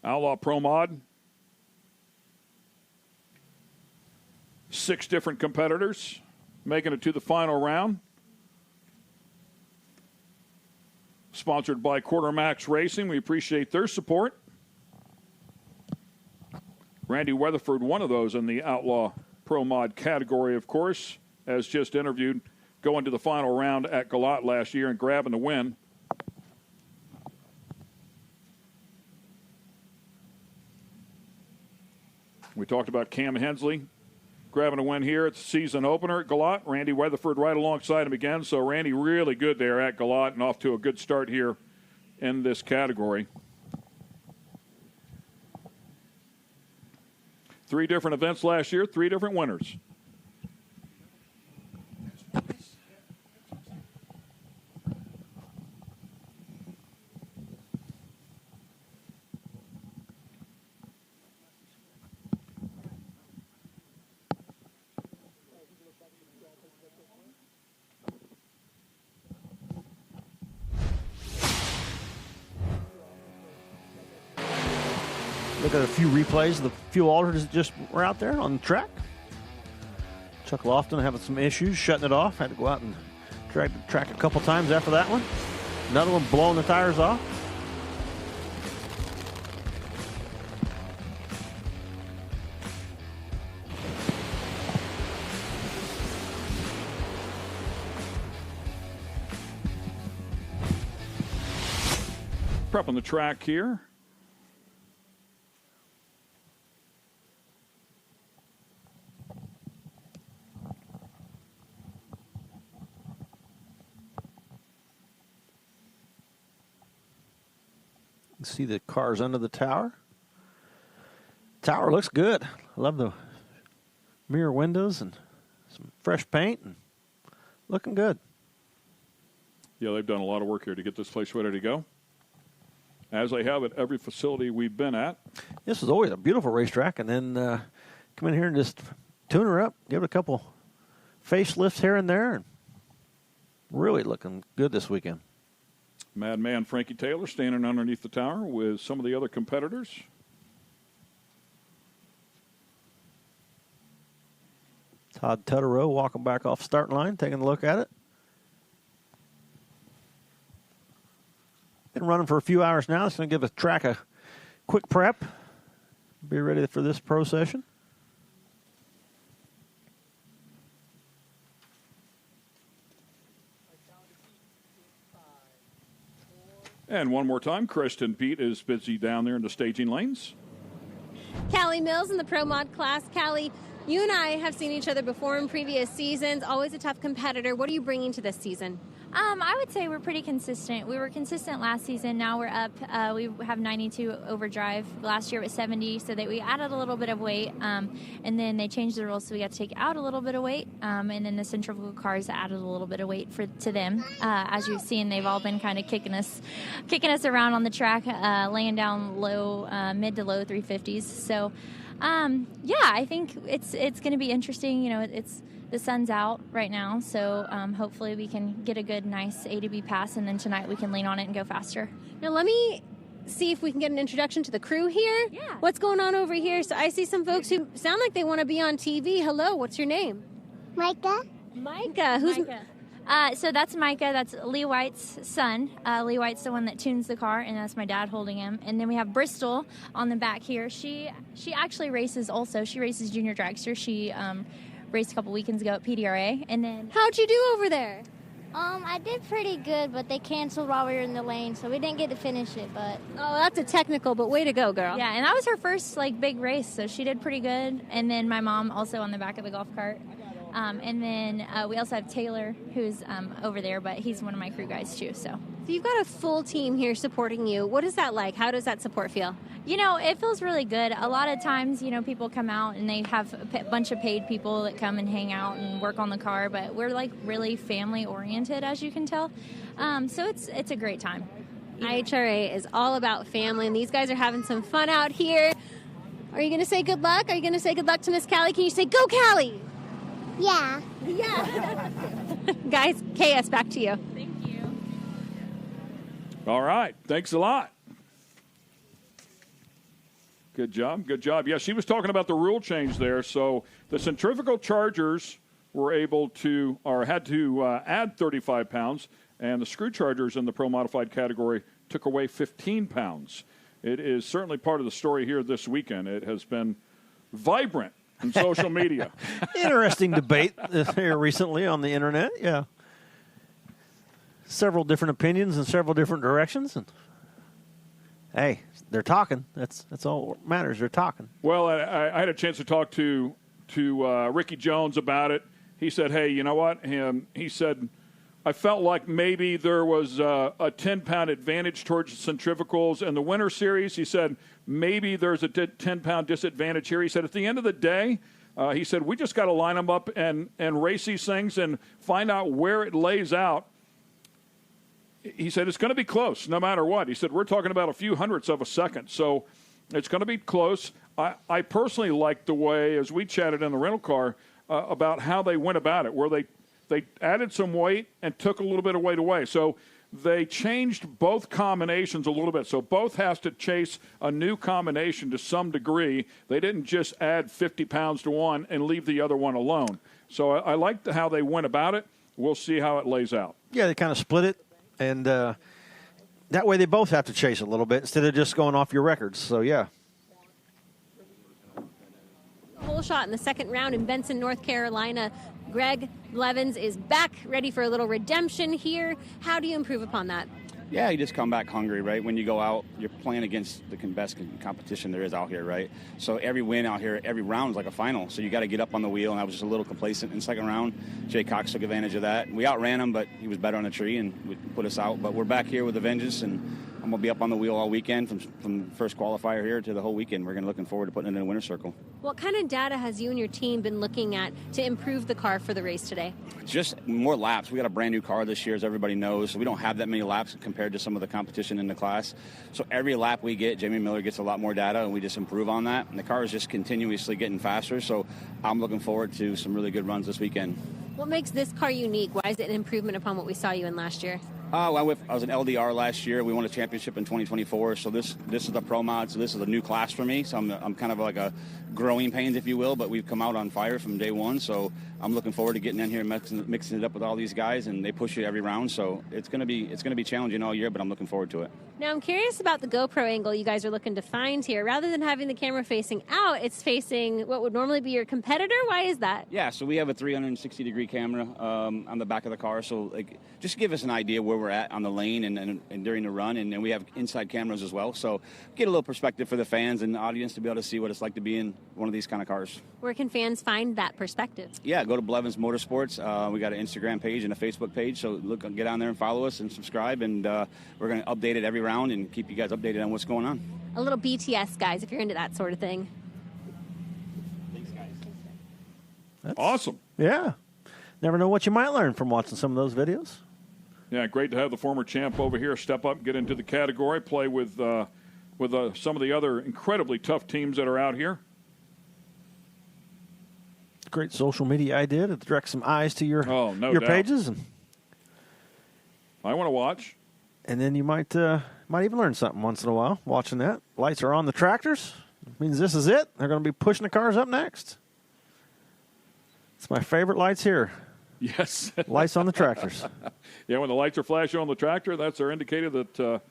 Outlaw Pro Mod. 6 different competitors making it to the final round. Sponsored by Quartermax Racing. We appreciate their support. Randy Weatherford, one of those in the Outlaw Pro Mod category, of course, as just interviewed, going to the final round at Galot last year and grabbing the win. We talked about Cam Hensley grabbing a win here at the season opener at Galot. Randy Weatherford right alongside him again. So Randy really good there at Galot and off to a good start here in this category. 3 different events last year, 3 different winners. Look at a few replays of the fuel alternators that just were out there on the track. Chuck Lofton having some issues shutting it off. Had to go out and drag the track a couple times after that one. Another one blowing the tires off. Prep on the track here. See the cars under the tower. Tower looks good. I love the mirror windows and some fresh paint and looking good. Yeah, they've done a lot of work here to get this place ready to go, as they have at every facility we've been at. This is always a beautiful racetrack, and then come in here and just tune her up, give it a couple facelifts here and there, and really looking good this weekend. Madman Frankie Taylor standing underneath the tower with some of the other competitors. Todd Tutterow walking back off starting line, taking a look at it. Been running for a few hours now. It's going to give the track a quick prep. Be ready for this pro session. And one more time, Kristen Pete is busy down there in the staging lanes. Callie Mills in the Pro Mod class. Callie, you and I have seen each other before in previous seasons. Always a tough competitor. What are you bringing to this season? I would say we're pretty consistent. We were consistent last season. Now we're up. We have 92 overdrive. Last year it was 70, so that we added a little bit of weight. And then they changed the rules, so we got to take out a little bit of weight. And then the centrifugal cars added a little bit of weight to them. As you've seen, they've all been kind of kicking us around on the track, laying down low, mid to low 350s. So, yeah, I think it's going to be interesting. You know, the sun's out right now, so hopefully we can get a good, nice A to B pass, and then tonight we can lean on it and go faster. Now let me see if we can get an introduction to the crew here. Yeah. What's going on over here? So I see some folks who sound like they want to be on TV. Hello, what's your name? Micah. Micah. Who's Micah? So that's Micah. That's Lee White's son. Lee White's the one that tunes the car, and that's my dad holding him. And then we have Bristol on the back here. She actually races also. She races junior dragster. She raced a couple weekends ago at PDRA. And then how'd you do over there? I did pretty good, but they canceled while we were in the lane, so we didn't get to finish it. But oh, that's a technical, but way to go, girl. Yeah, and that was her first big race, so she did pretty good. And then my mom also on the back of the golf cart. And then we also have Taylor, who's over there, but he's one of my crew guys too. So you've got a full team here supporting you. What is that like? How does that support feel? You know, it feels really good. A lot of times, you know, people come out and they have a bunch of paid people that come and hang out and work on the car, but we're really family oriented, as you can tell. So it's a great time. IHRA is all about family, and these guys are having some fun out here. Are you going to say good luck? Are you going to say good luck to Miss Callie? Can you say go, Callie? yeah. Yeah. Guys, KS, back to you. Thank you. All right. Thanks a lot. Good job. Good job. Yeah, she was talking about the rule change there. So the centrifugal chargers were able to, or had to add 35 pounds, and the screw chargers in the Pro Modified category took away 15 pounds. It is certainly part of the story here this weekend. It has been vibrant in social media. Interesting debate here recently on the internet. Yeah. Several different opinions in several different directions. And hey, they're talking. That's all that matters. They're talking. Well, I had a chance to talk to Ricky Jones about it. He said, hey, you know what? He said, I felt like maybe there was a 10-pound advantage towards centrifugals in the Winter Series. He said, maybe there's a 10-pound disadvantage here. He said, at the end of the day, he said, we just got to line them up and race these things and find out where it lays out. He said, it's going to be close no matter what. He said, we're talking about a few hundredths of a second. So it's going to be close. I personally liked the way, as we chatted in the rental car, about how they went about it, where they added some weight and took a little bit of weight away. So they changed both combinations a little bit. So both has to chase a new combination to some degree. They didn't just add 50 pounds to one and leave the other one alone. So I liked how they went about it. We'll see how it lays out. Yeah, they kind of split it. And That way they both have to chase a little bit instead of just going off your records. So, yeah. Whole shot in the second round in Benson, North Carolina. Greg Blevins is back, ready for a little redemption here. How do you improve upon that? Yeah, you just come back hungry, right? When you go out, you're playing against the best competition there is out here, right? So every win out here, every round is like a final. So you got to get up on the wheel, and I was just a little complacent in the second round. Jay Cox took advantage of that. We outran him, but he was better on the tree and put us out. But we're back here with a vengeance, and I'm going to be up on the wheel all weekend from the first qualifier here to the whole weekend. We're going to looking forward to putting it in a winner's circle. What kind of data has you and your team been looking at to improve the car for the race today? Just more laps. We got a brand new car this year, as everybody knows, so we don't have that many laps compared to some of the competition in the class. So every lap we get, Jamie Miller gets a lot more data, and we just improve on that. And the car is just continuously getting faster, so I'm looking forward to some really good runs this weekend. What makes this car unique? Why is it an improvement upon what we saw you in last year? I was an LDR last year. We won a championship in 2024. So this is the Pro Mod. So this is a new class for me. So I'm kind of like a growing pains, if you will. But we've come out on fire from day one. So I'm looking forward to getting in here and mixing it up with all these guys. And they push you every round. So it's gonna be challenging all year. But I'm looking forward to it. Now I'm curious about the GoPro angle you guys are looking to find here. Rather than having the camera facing out, it's facing what would normally be your competitor. Why is that? Yeah. So we have a 360-degree camera on the back of the car. So just give us an idea where we're at on the lane and during the run, and then we have inside cameras as well, so get a little perspective for the fans and the audience to be able to see what it's like to be in one of these kind of cars. Where can fans find that perspective? Yeah, go to Blevins Motorsports. We got an Instagram page and a Facebook page, so get on there and follow us and subscribe, and we're going to update it every round and keep you guys updated on what's going on. A little BTS, guys, if you're into that sort of thing. Thanks, guys. That's awesome. Yeah. Never know what you might learn from watching some of those videos. Yeah, great to have the former champ over here step up and get into the category, play with some of the other incredibly tough teams that are out here. Great social media idea to direct some eyes to your doubt. pages. And I want to watch. And then you might even learn something once in a while watching that. Lights are on the tractors. It means this is it. They're going to be pushing the cars up next. It's my favorite lights here. Yes. Lights on the tractors. Yeah, when the lights are flashing on the tractor, that's our indicator that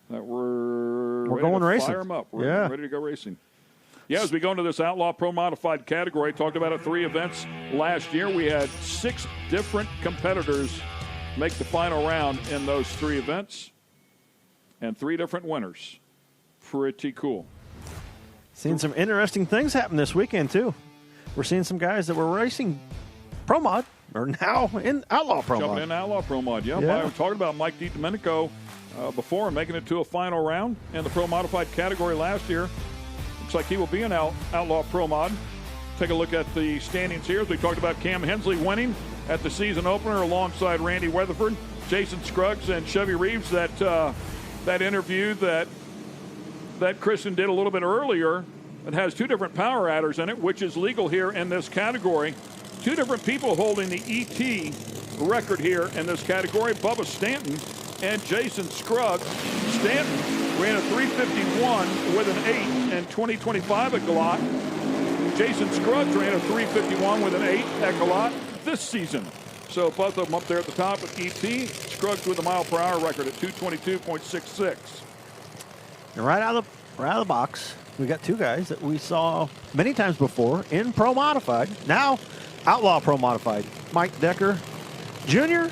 we're ready going to racing. Fire them up. We're ready to go racing. Yeah, as we go into this Outlaw Pro Modified category, talked about it 3 events last year. We had 6 different competitors make the final round in those 3 events, and 3 different winners. Pretty cool. Seeing some interesting things happen this weekend, too. We're seeing some guys that were racing Pro Mod are now in Outlaw Pro Mod. Jumping in Outlaw Pro Mod, yeah. Yeah. We were talking about Mike DiDomenico before and making it to a final round in the Pro Modified category last year. Looks like he will be in Outlaw Pro Mod. Take a look at the standings here. As we talked about Cam Hensley winning at the season opener alongside Randy Weatherford, Jason Scruggs, and Chevy Reeves. That interview that Kristen did a little bit earlier, it has 2 different power adders in it, which is legal here in this category. 2 different people holding the ET record here in this category, Bubba Stanton and Jason Scruggs. Stanton ran a 351 with an 8 in 2025 at Galot. Jason Scruggs ran a 351 with an 8 at Galot this season. So both of them up there at the top with ET. Scruggs with a mile-per-hour record at 222.66. And right out of the box, we got 2 guys that we saw many times before in Pro Modified. Now, Outlaw Pro Modified. Mike Decker Jr.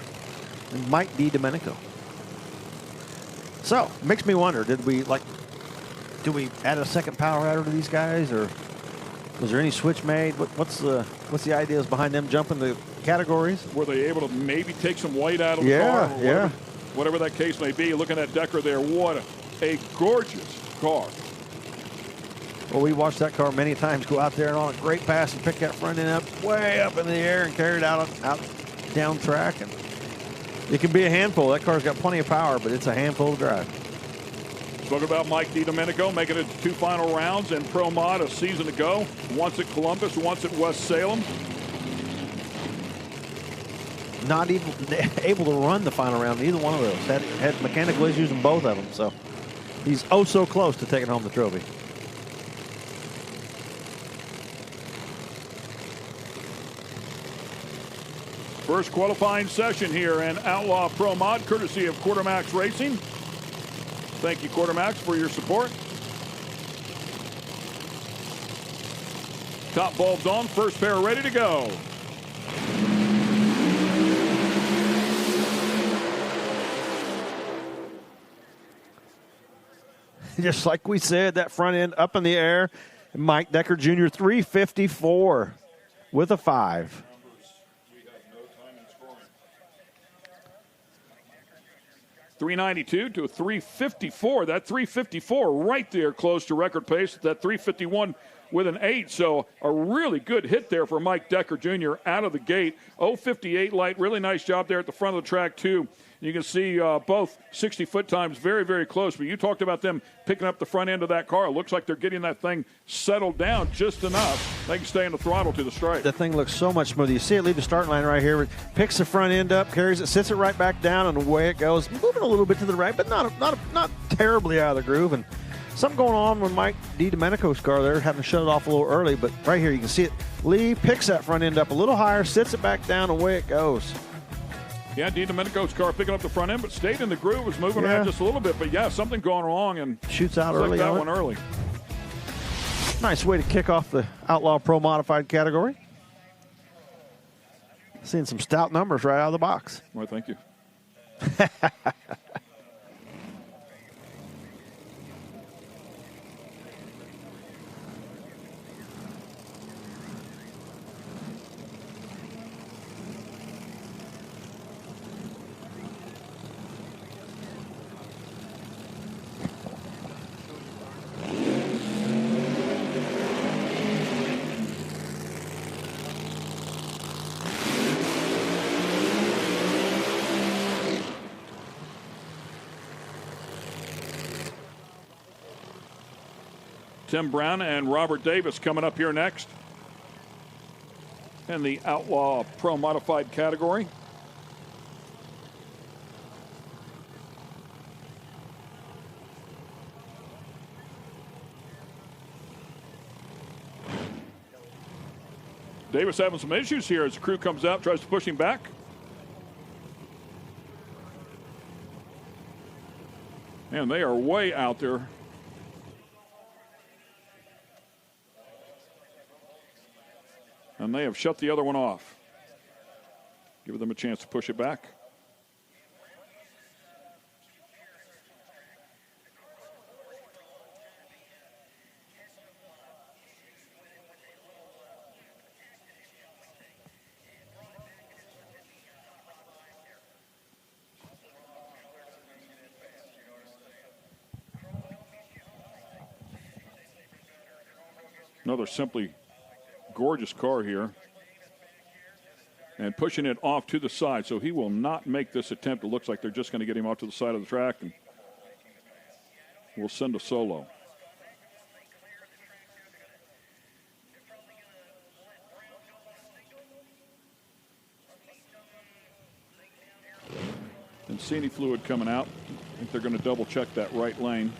and Mike DiDomenico. So, makes me wonder, do we add a second power adder to these guys, or was there any switch made? What's the ideas behind them jumping the categories? Were they able to maybe take some weight out of the car? Whatever that case may be. Looking at Decker there, what a gorgeous car. Well, we watched that car many times go out there and on a great pass and pick that front end up way up in the air and carry it out down track. And it can be a handful. That car's got plenty of power, but it's a handful to drive. Talk about Mike DiDomenico making it to 2 final rounds in Pro Mod a season ago. Once at Columbus, once at West Salem. Not even able to run the final round, either one of those. Had mechanical issues in both of them, so he's oh so close to taking home the trophy. First qualifying session here in Outlaw Pro Mod, courtesy of Quartermax Racing. Thank you, Quartermax, for your support. Top bulbs on, first pair ready to go. Just like we said, that front end up in the air. Mike Decker Jr., 354 with a 5. .392 to a 354. That 354 right there close to record pace. That 351 with an 8. So a really good hit there for Mike Decker Jr. out of the gate. 058 light. Really nice job there at the front of the track, too. You can see both 60-foot times very, very close. But you talked about them picking up the front end of that car. It looks like they're getting that thing settled down just enough. They can stay in the throttle to the stripe. The thing looks so much smoother. You see it leave the starting line right here. Picks the front end up, carries it, sits it right back down, and away it goes. Moving a little bit to the right, but not terribly out of the groove. And something going on with Mike DiDomenico's car there, having to shut it off a little early. But right here you can see it. Lee picks that front end up a little higher, sits it back down, away it goes. Yeah, DiDomenico's car picking up the front end, but stayed in the groove, was moving around just a little bit. But, yeah, something going wrong. And shoots out early. That one early. Nice way to kick off the Outlaw Pro Modified category. Seeing some stout numbers right out of the box. Well, thank you. Tim Brown and Robert Davis coming up here next in the Outlaw Pro Modified category. Davis having some issues here as the crew comes out, tries to push him back. And they are way out there. And they have shut the other one off. Give them a chance to push it back. Another simply gorgeous car here, and pushing it off to the side, so he will not make this attempt. It looks like they're just going to get him off to the side of the track, and we'll send a solo. And Cini fluid coming out. I think they're going to double check that right lane.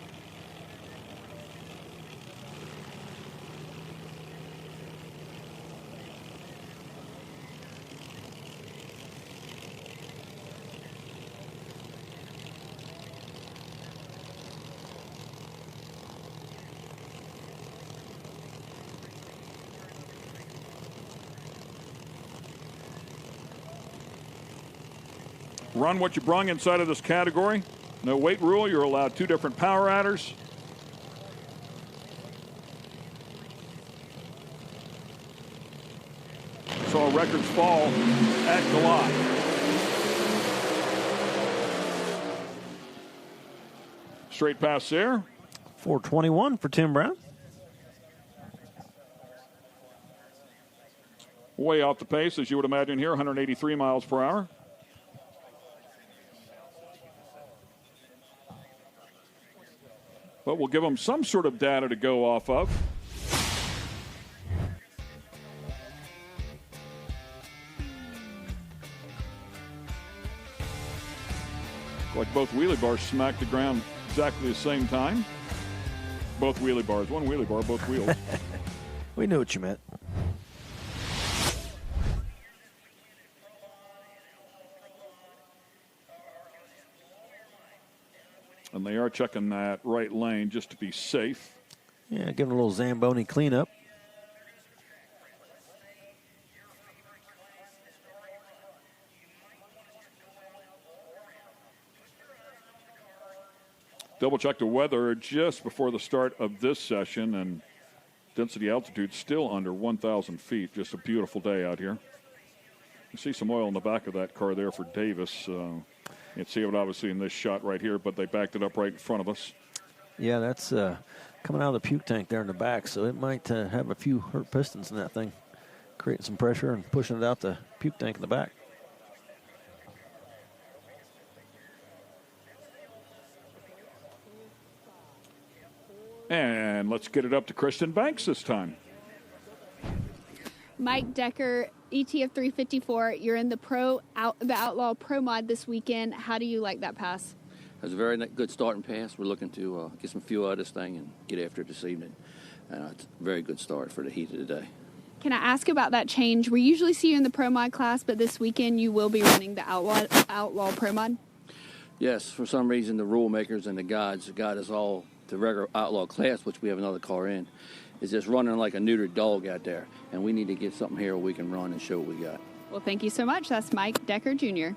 Run what you brung inside of this category. No weight rule. You're allowed 2 different power adders. Saw records fall at the lot. Straight pass there. 421 for Tim Brown. Way off the pace, as you would imagine here, 183 miles per hour. But we'll give them some sort of data to go off of. Like both wheelie bars smacked the ground exactly the same time. Both wheelie bars. One wheelie bar, both wheels. We knew what you meant. And And they are checking that right lane just to be safe. Yeah, giving a little Zamboni cleanup. Double check the weather just before the start of this session, and density altitude still under 1,000 feet. Just a beautiful day out here. You see some oil in the back of that car there for Davis. You can see it obviously in this shot right here, but they backed it up right in front of us. Yeah, that's coming out of the puke tank there in the back, so it might have a few hurt pistons in that thing, creating some pressure and pushing it out the puke tank in the back. And let's get it up to Kristen Banks this time. Mike Decker, ETF 354. You're in the Outlaw Pro Mod this weekend. How do you like that pass? It was a very good starting pass. We're looking to get some fuel out of this thing and get after it this evening. It's a very good start for the heat of the day. Can I ask about that change? We usually see you in the Pro Mod class, but this weekend you will be running the Outlaw Pro Mod? Yes, for some reason the rule makers and the guides got us all the regular Outlaw class, which we have another car in, is just running like a neutered dog out there. And we need to get something here where we can run and show what we got. Well, thank you so much. That's Mike Decker, Jr.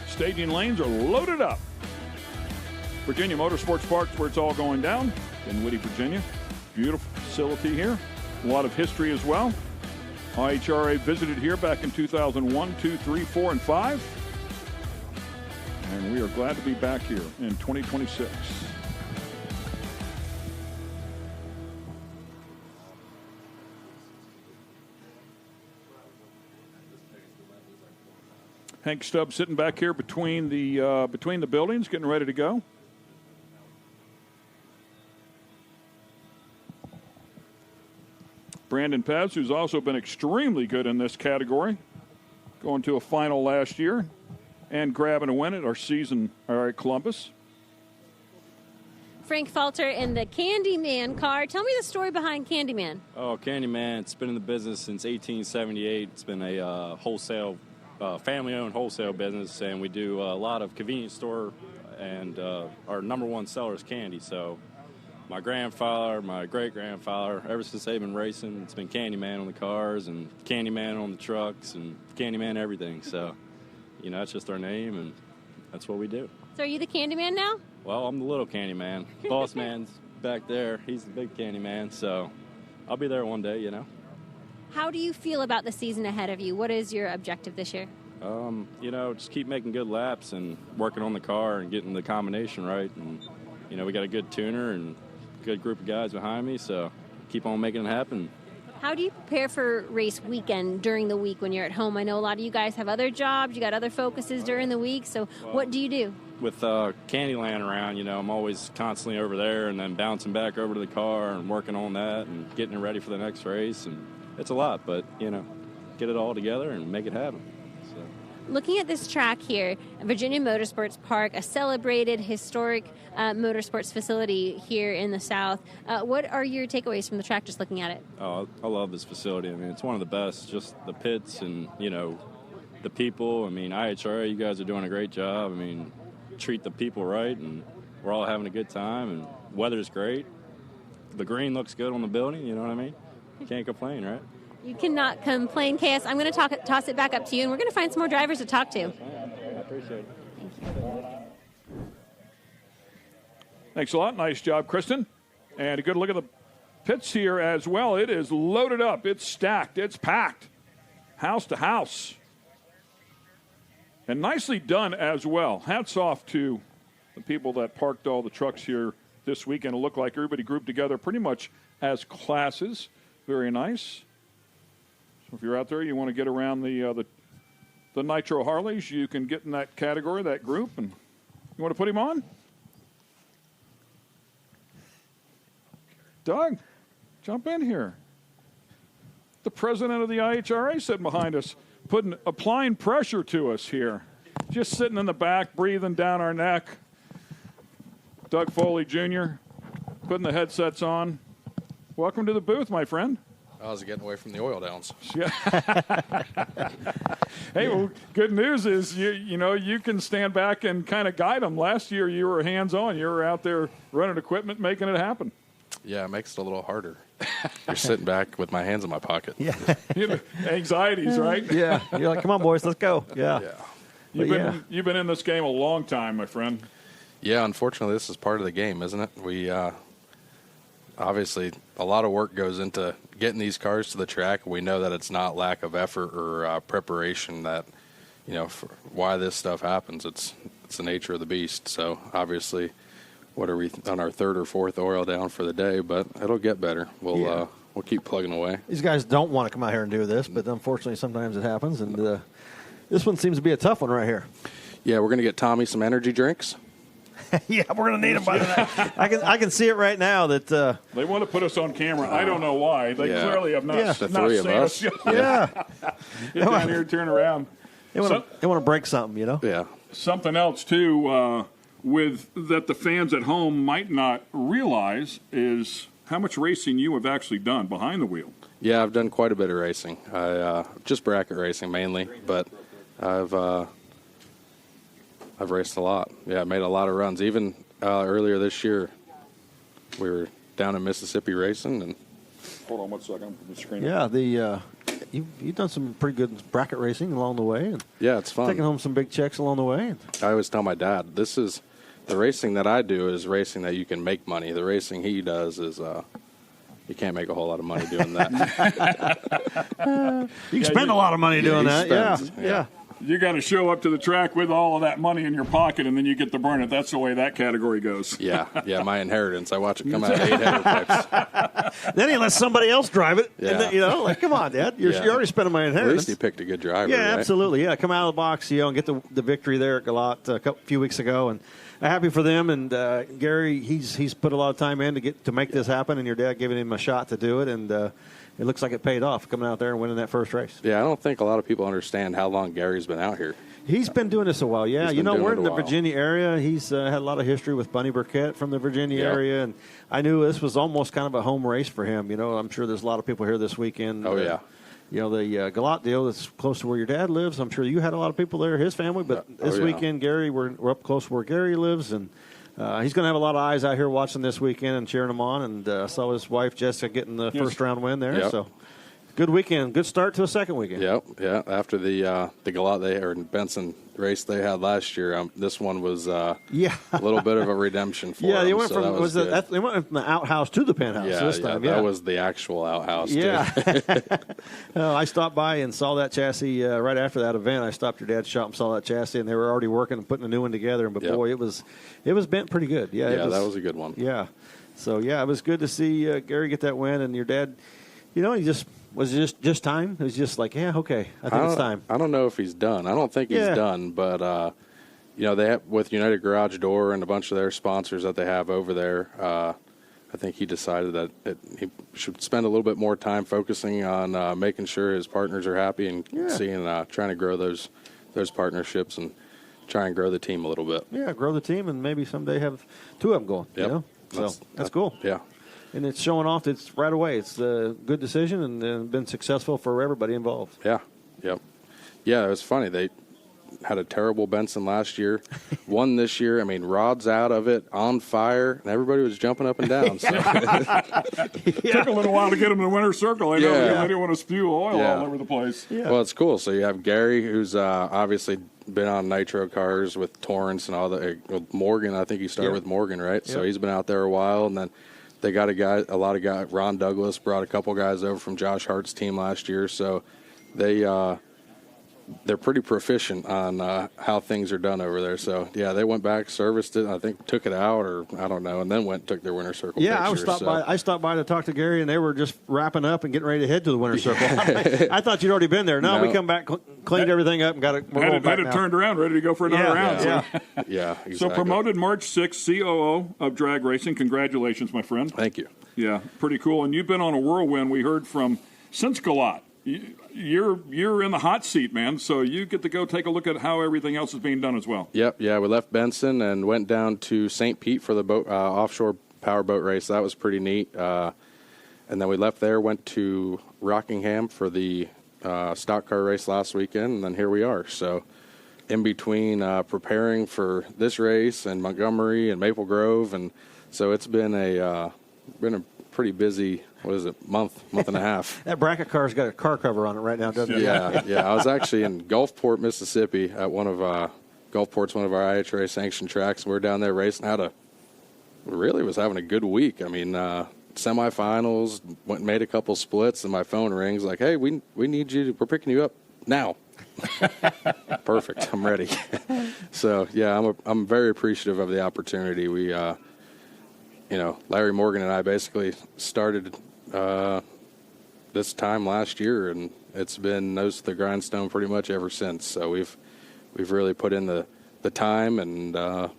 Staging lanes are loaded up. Virginia Motorsports Park's where it's all going down. Dinwiddie, Virginia. Beautiful facility here. A lot of history as well. IHRA visited here back in 2001, 2, 3, 4, and 5. And we are glad to be back here in 2026. Hank Stubbs sitting back here between the buildings, getting ready to go. Brandon Pez, who's also been extremely good in this category, going to a final last year and grabbing a win at our season at Columbus. Frank Falter in the Candyman car. Tell me the story behind Candyman. Oh, Candyman, it's been in the business since 1878. It's been a wholesale family-owned wholesale business, and we do a lot of convenience store, and our number one seller is candy. So my grandfather, my great-grandfather, ever since they've been racing, it's been Candyman on the cars and Candyman on the trucks and Candyman everything. So, you know, that's just our name, and that's what we do. So are you the Candyman now? Well, I'm the little Candyman. Boss man's back there. He's the big Candyman, so I'll be there one day, you know. How do you feel about the season ahead of you? What is your objective this year? You know, just keep making good laps and working on the car and getting the combination right. And, you know, we got a good tuner and a good group of guys behind me, so keep on making it happen. How do you prepare for race weekend during the week when you're at home? I know a lot of you guys have other jobs. You got other focuses during the week, so what do you do? With Candyland around, you know, I'm always constantly over there and then bouncing back over to the car and working on that and getting it ready for the next race. And it's a lot, but, you know, get it all together and make it happen. So. looking at this track here, Virginia Motorsports Park, a celebrated, historic motorsports facility here in the South. What are your takeaways from the track just looking at it? Oh, I love this facility. I mean, it's one of the best, just the pits and, you know, the people. I mean, IHRA, you guys are doing a great job. I mean, treat the people right, and we're all having a good time, and weather's great. The green looks good on the building, you know what I mean? Can't complain, right? You cannot complain, KS. I'm going to toss it back up to you, and we're going to find some more drivers to talk to. I appreciate it. Thanks a lot. Nice job, Kristen. And a good look at the pits here as well. It is loaded up. It's stacked. It's packed. House to house. And nicely done as well. Hats off to the people that parked all the trucks here this weekend. It looked like everybody grouped together pretty much as classes. Very nice. So if you're out there, you want to get around the Nitro Harleys, you can get in that category, that group. And you want to put him on? Doug, jump in here. The president of the IHRA sitting behind us, applying pressure to us here. Just sitting in the back, breathing down our neck. Doug Foley Jr., putting the headsets on. Welcome to the booth, my friend. I was getting away from the oil downs. Yeah. Hey, well, good news is you can stand back and kind of guide them. Last year you were hands-on. You were out there running equipment, making it happen. Yeah, it makes it a little harder. You're sitting back with my hands in my pocket. Yeah. Anxieties, right? Yeah. You're like, come on, boys, let's go. Yeah. You've been in this game a long time, my friend. Yeah, unfortunately, this is part of the game, isn't it? We obviously a lot of work goes into getting these cars to the track. We know that it's not lack of effort or preparation that, for why this stuff happens. It's the nature of the beast. So obviously, what are we on our third or fourth oil down for the day? But it'll get better. We'll keep plugging away. These guys don't want to come out here and do this, but unfortunately, sometimes it happens. And this one seems to be a tough one right here. Yeah, we're going to get Tommy some energy drinks. Yeah, we're going to need them by tonight. I can see it right now that they want to put us on camera. I don't know why. They clearly have not. The three of us. Yeah. Get down here, turn around. They want to break something, Yeah. Something else too, with that the fans at home might not realize is how much racing you have actually done behind the wheel. Yeah, I've done quite a bit of racing. Just bracket racing mainly, but I've raced a lot. Yeah, I made a lot of runs. Even earlier this year, we were down in Mississippi racing. And hold on one second. The screen. Yeah, you've done some pretty good bracket racing along the way. And yeah, it's fun. Taking home some big checks along the way. I always tell my dad, the racing that I do is racing that you can make money. The racing he does is you can't make a whole lot of money doing that. You can spend a lot of money doing that. Yeah. You got to show up to the track with all of that money in your pocket, and then you get to burn it. That's the way that category goes. Yeah, my inheritance. I watch it come out of 8 header pipes. Then he lets somebody else drive it. Yeah. And then, come on, Dad. You're already spending my inheritance. At least you picked a good driver. Yeah, right? absolutely. Yeah, come out of the box, and get the victory there at Galot a few weeks ago, and I'm happy for them. And Gary, he's put a lot of time in to make this happen, and your dad giving him a shot to do it, and it looks like it paid off coming out there and winning that first race. Yeah, I don't think a lot of people understand how long Gary's been out here. He's been doing this a while, yeah. We're in the while. Virginia area. He's had a lot of history with Bunny Burkett from the Virginia area, and I knew this was almost kind of a home race for him. I'm sure there's a lot of people here this weekend. Oh, yeah. The Galot deal that's close to where your dad lives. I'm sure you had a lot of people there, his family, but this weekend, Gary, we're up close where Gary lives, and he's going to have a lot of eyes out here watching this weekend and cheering him on, and I saw his wife, Jessica, getting the first round win there, so... Good weekend. Good start to a second weekend. Yeah. After the Galot or Benson race they had last year, this one was a little bit of a redemption for them. Yeah, they went they went from the outhouse to the penthouse this time. That was the actual outhouse. Yeah. I stopped by and saw that chassis right after that event. I stopped your dad's shop and saw that chassis, and they were already working and putting a new one together. But boy, it was bent pretty good. Yeah, that was a good one. Yeah. So it was good to see Gary get that win, and your dad. He was just time. It was just like, I think it's time. I don't know if he's done. I don't think he's done, but they have, with United Garage Door and a bunch of their sponsors that they have over there. I think he decided that he should spend a little bit more time focusing on making sure his partners are happy and seeing trying to grow those those partnerships and try and grow the team a little bit. Yeah, grow the team and maybe someday have two of them going. Yep. You know? So that's cool. Yeah. And it's showing off. It's right away. It's a good decision and been successful for everybody involved. Yeah. Yep. Yeah, it was funny. They had a terrible Benson last year. Won this year. I mean, rods out of it, on fire, and everybody was jumping up and down. So. Took a little while to get him in the winner's circle. I know they didn't want to spew oil all over the place. Yeah. Well, it's cool. So you have Gary, who's obviously been on Nitro cars with Torrance and all the with Morgan. I think he started with Morgan, right? So he's been out there a while, and then they got a lot of guys. Ron Douglas brought a couple guys over from Josh Hart's team last year, so they're pretty proficient on how things are done over there. So, yeah, they went back, serviced it, I think took it out or I don't know, and then took their winter circle picture. I stopped by to talk to Gary, and they were just wrapping up and getting ready to head to the winter circle. I thought you'd already been there. No, we come back, cleaned everything up, and got it. Had it turned around, ready to go for another round. Yeah, exactly. So promoted March 6th, COO of drag racing. Congratulations, my friend. Thank you. Yeah, pretty cool. And you've been on a whirlwind, we heard from since Galot. You're in the hot seat, man, so you get to go take a look at how everything else is being done as well. Yep, yeah, we left Benson and went down to St. Pete for the boat, offshore power boat race. That was pretty neat. And then we left there, went to Rockingham for the stock car race last weekend, and then here we are. So in between preparing for this race and Montgomery and Maple Grove, and so it's been a pretty busy, month and a half. That bracket car's got a car cover on it right now, doesn't it? Yeah. I was actually in Gulfport, Mississippi at one of Gulfport's one of our IHRA sanctioned tracks. We're down there racing. Was having a good week. I mean, semifinals, went and made a couple splits, and my phone rings like, hey, we need you. We're picking you up now. Perfect. I'm ready. So, yeah, I'm very appreciative of the opportunity. We, Larry Morgan and I basically started this time last year, and it's been nose to the grindstone pretty much ever since. So we've really put in the time, and I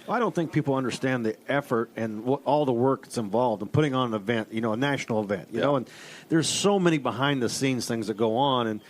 don't think people understand the effort and all the work that's involved in putting on an event, a national event, you know, and there's so many behind the scenes things that go on, and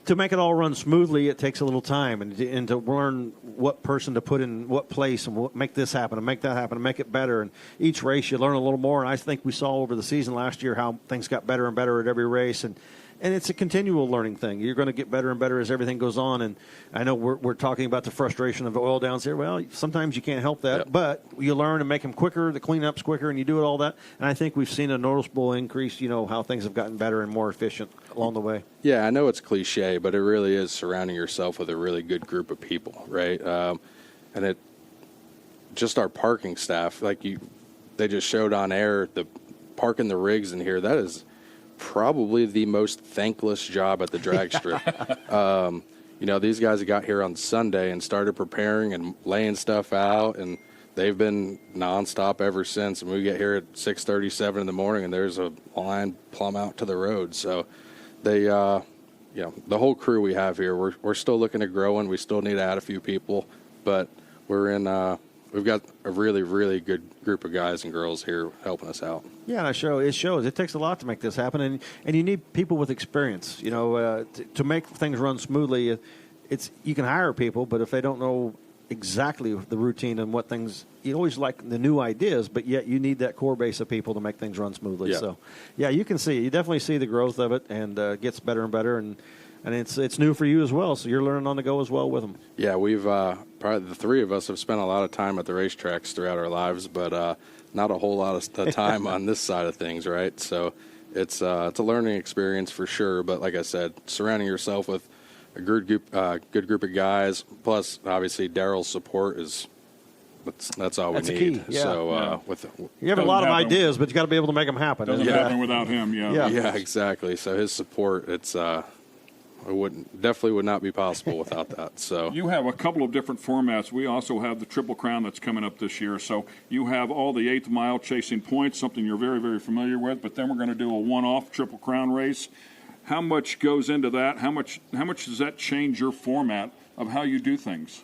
to make it all run smoothly, it takes a little time, and to learn what person to put in what place and make this happen and make that happen and make it better. And each race, you learn a little more. And I think we saw over the season last year how things got better and better at every race. And it's a continual learning thing. You're going to get better and better as everything goes on. And I know we're talking about the frustration of the oil downs here. Well, sometimes you can't help that, but you learn and make them quicker, the cleanup's quicker, and you do it all that. And I think we've seen a noticeable increase, how things have gotten better and more efficient along the way. Yeah, I know it's cliche, but it really is surrounding yourself with a really good group of people, right? And just our parking staff, they just showed on air, the parking the rigs in here, that is probably the most thankless job at the drag strip. These guys got here on Sunday and started preparing and laying stuff out, and they've been nonstop ever since. And we get here at 6:37 in the morning, and there's a line plumb out to the road. So they, the whole crew we have here, we're still looking at growing. We still need to add a few people, but we've got a really, really good group of guys and girls here helping us out. Yeah, and it shows. It takes a lot to make this happen, and you need people with experience. To make things run smoothly. You can hire people, but if they don't know exactly the routine and what things, you always like the new ideas, but yet you need that core base of people to make things run smoothly. Yeah. So, yeah, you can see it. You definitely see the growth of it, and it gets better and better, and it's new for you as well, so you're learning on the go as well with them. Yeah, we've probably the three of us have spent a lot of time at the racetracks throughout our lives, but not a whole lot of time on this side of things, right? So it's a learning experience for sure, but like I said, surrounding yourself with a good group of guys, plus obviously Daryl's support that's all we need. Key. Yeah. So you have a lot of ideas, but you got to be able to make them happen. Doesn't happen without him. Yeah, exactly. So his support, definitely would not be possible without that. So you have a couple of different formats. We also have the Triple Crown that's coming up this year. So you have all the 8th mile chasing points, something you're very, very familiar with. But then we're going to do a one-off Triple Crown race. How much goes into that? How much does that change your format of how you do things?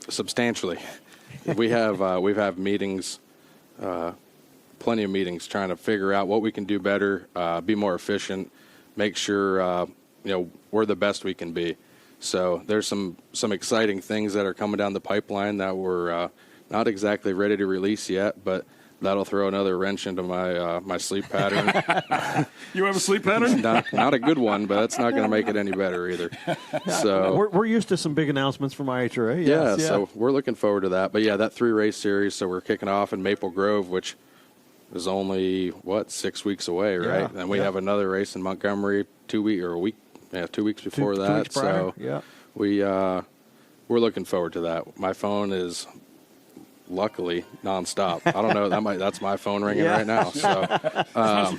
Substantially. We've had meetings, plenty of meetings, trying to figure out what we can do better, be more efficient. Make sure we're the best we can be. So there's some exciting things that are coming down the pipeline that we're not exactly ready to release yet, but that'll throw another wrench into my sleep pattern. You have a sleep pattern? Not a good one, but that's not going to make it any better either. So we're used to some big announcements from IHRA. Yeah, so we're looking forward to that. But yeah, that 3-race series. So we're kicking off in Maple Grove, which is only 6 weeks away, right? Yeah, and we have another race in Montgomery 2 weeks before that. 2 weeks prior. So we're looking forward to that. My phone is luckily nonstop. I don't know. That's my phone ringing right now. So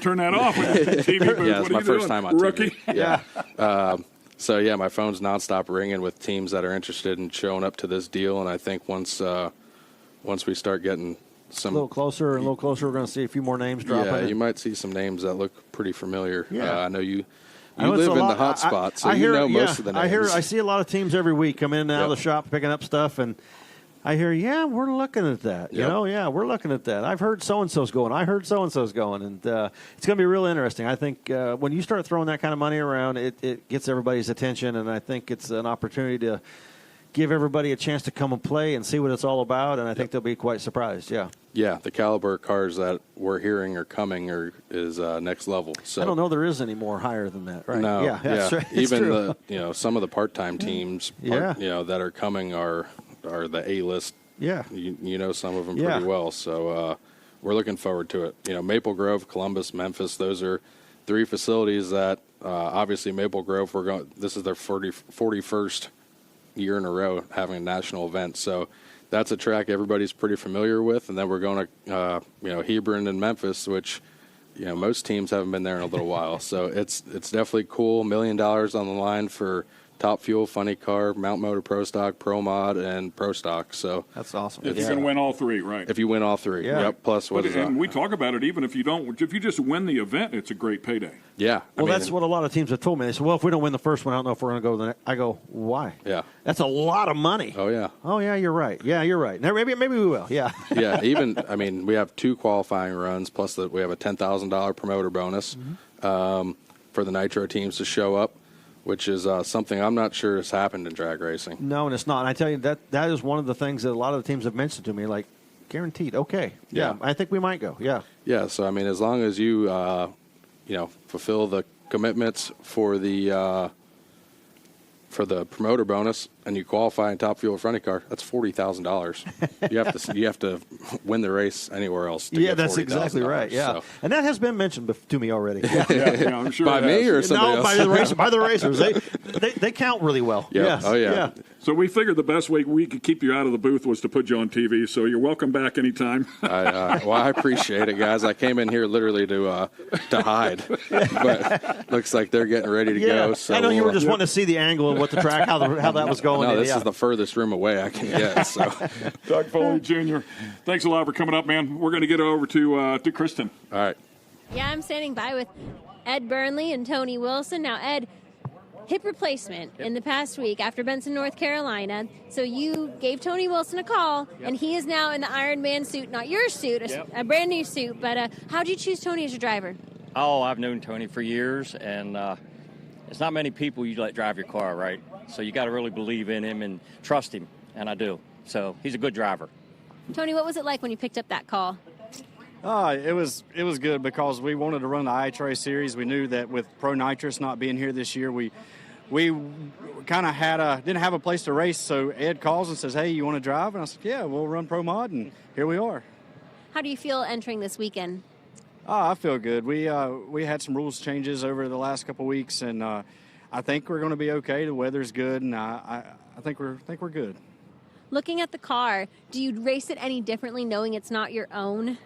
turn that off. TV booth. Yeah, it's my first time on Rookie. TV. Yeah. So yeah, my phone's nonstop ringing with teams that are interested in showing up to this deal. And I think once we start getting a little closer, we're going to see a few more names drop in. Yeah, you might see some names that look pretty familiar. Yeah. I know you live in the hot spot, so you know most of the names. I see a lot of teams every week come in and out of the shop picking up stuff, and I hear, we're looking at that. We're looking at that. I've heard so-and-so's going. I heard so-and-so's going, and it's going to be real interesting. I think when you start throwing that kind of money around, it gets everybody's attention, and I think it's an opportunity to give everybody a chance to come and play and see what it's all about, and I think they'll be quite surprised, Yeah, the caliber of cars that we're hearing are coming is next level. So I don't know there is any more higher than that, right? No, That's right. Even some of the part-time teams, that are coming are the A-list. Yeah, you know some of them pretty well. So we're looking forward to it. Maple Grove, Columbus, Memphis. Those are 3 facilities that obviously Maple Grove. This is their 41st year in a row having a national event. So that's a track everybody's pretty familiar with. And then we're going to Hebron and Memphis, which most teams haven't been there in a little while. So it's definitely cool. $1 million on the line for Top Fuel, Funny Car, Mount Motor Pro Stock, Pro Mod, and Pro Stock. So that's awesome. If you can win all 3, right? If you win all 3, yep. Plus what is that? And we talk about it. Even if you don't, if you just win the event, it's a great payday. Yeah. Well, that's what a lot of teams have told me. They said, "Well, if we don't win the first one, I don't know if we're going to go to the next." I go, "Why? Yeah, that's a lot of money." Oh yeah. Oh yeah, you're right. Yeah, you're right. Now maybe we will. Yeah. Yeah. Even we have 2 qualifying runs plus we have a $10,000 promoter bonus for the Nitro teams to show up, which is something I'm not sure has happened in drag racing. No, and it's not. And I tell you, that is one of the things that a lot of the teams have mentioned to me, like, guaranteed, okay. Yeah, I think we might go, Yeah, so, as long as you, fulfill the commitments for the promoter bonus and you qualify in Top Fuel Funny Car, that's $40,000. You have to win the race anywhere else to get that's $40,000, exactly right, So. And that has been mentioned to me already. Yeah, I'm sure by me or somebody else? By the racers. They count really well. Yeah. Yes. Oh, yeah. So we figured the best way we could keep you out of the booth was to put you on TV, so you're welcome back anytime. I appreciate it, guys. I came in here literally to hide, but looks like they're getting ready to go. So I know you were just wanting to see the angle and what the track, how that was going. No, this is the furthest room away I can get. So, Doug Foley Jr., thanks a lot for coming up, man. We're going to get over to Kristen. All right. Yeah, I'm standing by with Ed Burnley and Tony Wilson. Now, Ed, hip replacement in the past week after Benson, North Carolina. So you gave Tony Wilson a call, and he is now in the Iron Man suit, not your suit, a brand new suit. But how'd you choose Tony as your driver? Oh, I've known Tony for years, and it's not many people you let drive your car, right? So you got to really believe in him and trust him, and I do. So he's a good driver. Tony, what was it like when you picked up that call? It was good because we wanted to run the IHRA series. We knew that with Pro Nitrous not being here this year, we kind of didn't have a place to race. So Ed calls and says, "Hey, you want to drive?" And I said, "Yeah, we'll run Pro Mod," and here we are. How do you feel entering this weekend? I feel good. We had some rules changes over the last couple weeks, and I think we're going to be okay. The weather's good, and I think we're good. Looking at the car, do you race it any differently knowing it's not your own?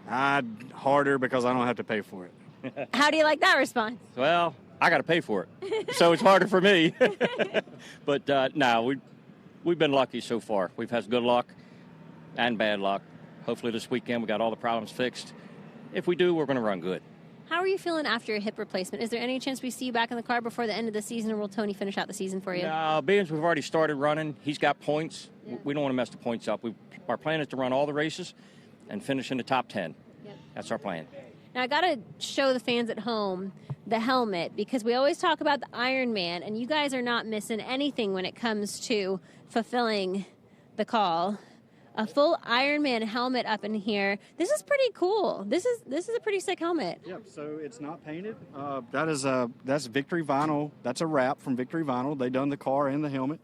Harder because I don't have to pay for it. How do you like that response? Well, I got to pay for it, so it's harder for me. But no, we've been lucky so far. We've had good luck and bad luck. Hopefully this weekend we got all the problems fixed. If we do, we're going to run good. How are you feeling after your hip replacement? Is there any chance we see you back in the car before the end of the season, or will Tony finish out the season for you? No, being we've already started running, he's got points. Yeah. We don't want to mess the points up. Our plan is to run all the races and finish in the top 10. Yep. That's our plan. Now, I got to show the fans at home the helmet, because we always talk about the Iron Man, and you guys are not missing anything when it comes to fulfilling the call. A full Iron Man helmet up in here. This is pretty cool. This is a pretty sick helmet. Yep. So it's not painted. That's Victory Vinyl. That's a wrap from Victory Vinyl. They done the car and the helmet.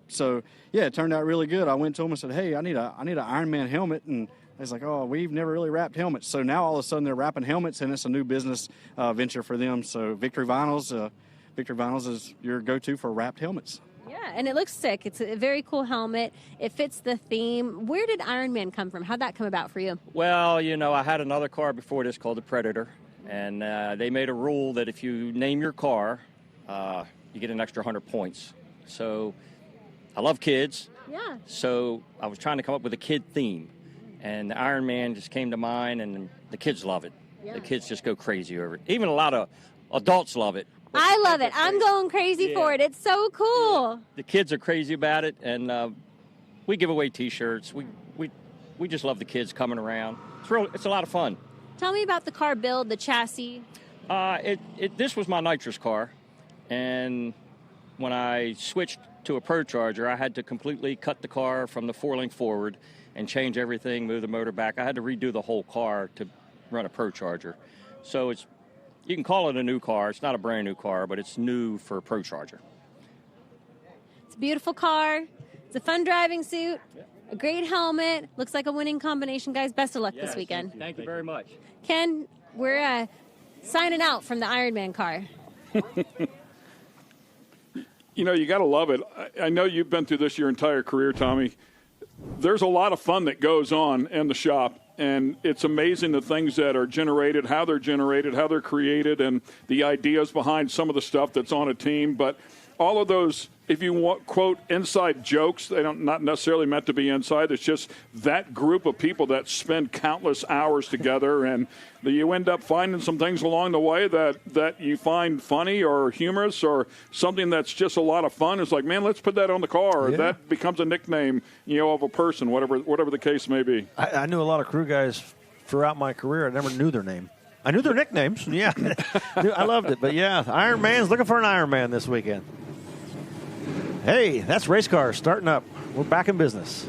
So yeah, it turned out really good. I went to them and said, "Hey, I need an Iron Man helmet," and they was like, "Oh, we've never really wrapped helmets." So now all of a sudden they're wrapping helmets, and it's a new business venture for them. So Victory Vinyls is your go-to for wrapped helmets. Yeah, and it looks sick. It's a very cool helmet. It fits the theme. Where did Iron Man come from? How'd that come about for you? Well, I had another car before this called the Predator, and they made a rule that if you name your car, you get an extra 100 points. So I love kids. Yeah. So I was trying to come up with a kid theme, and the Iron Man just came to mind, and the kids love it. Yeah. The kids just go crazy over it. Even a lot of adults love it. I love it. I'm going crazy for it. It's so cool. The kids are crazy about it, and we give away T-shirts. We just love the kids coming around. It's a lot of fun. Tell me about the car build, the chassis. This was my nitrous car, and when I switched to a Pro Charger, I had to completely cut the car from the 4-link forward and change everything, move the motor back. I had to redo the whole car to run a Pro Charger. So you can call it a new car. It's not a brand new car, but it's new for a Pro Charger. It's a beautiful car. It's a fun driving suit. A great helmet. Looks like a winning combination, guys. Best of luck this weekend. Thank you very much. Ken, we're signing out from the Iron Man car. You got to love it. I know you've been through this your entire career, Tommy. There's a lot of fun that goes on in the shop, and it's amazing the things that are generated, how they're created, and the ideas behind some of the stuff that's on a team. But all of those, if you want, quote, inside jokes, they don't not necessarily meant to be inside. It's just that group of people that spend countless hours together, and you end up finding some things along the way that you find funny or humorous or something that's just a lot of fun. It's like, man, let's put that on the car. Yeah. That becomes a nickname, of a person, whatever the case may be. I knew a lot of crew guys throughout my career. I never knew their name. I knew their nicknames. Yeah, I loved it. But yeah, Iron Man's looking for an Iron Man this weekend. Hey, that's race cars starting up. We're back in business.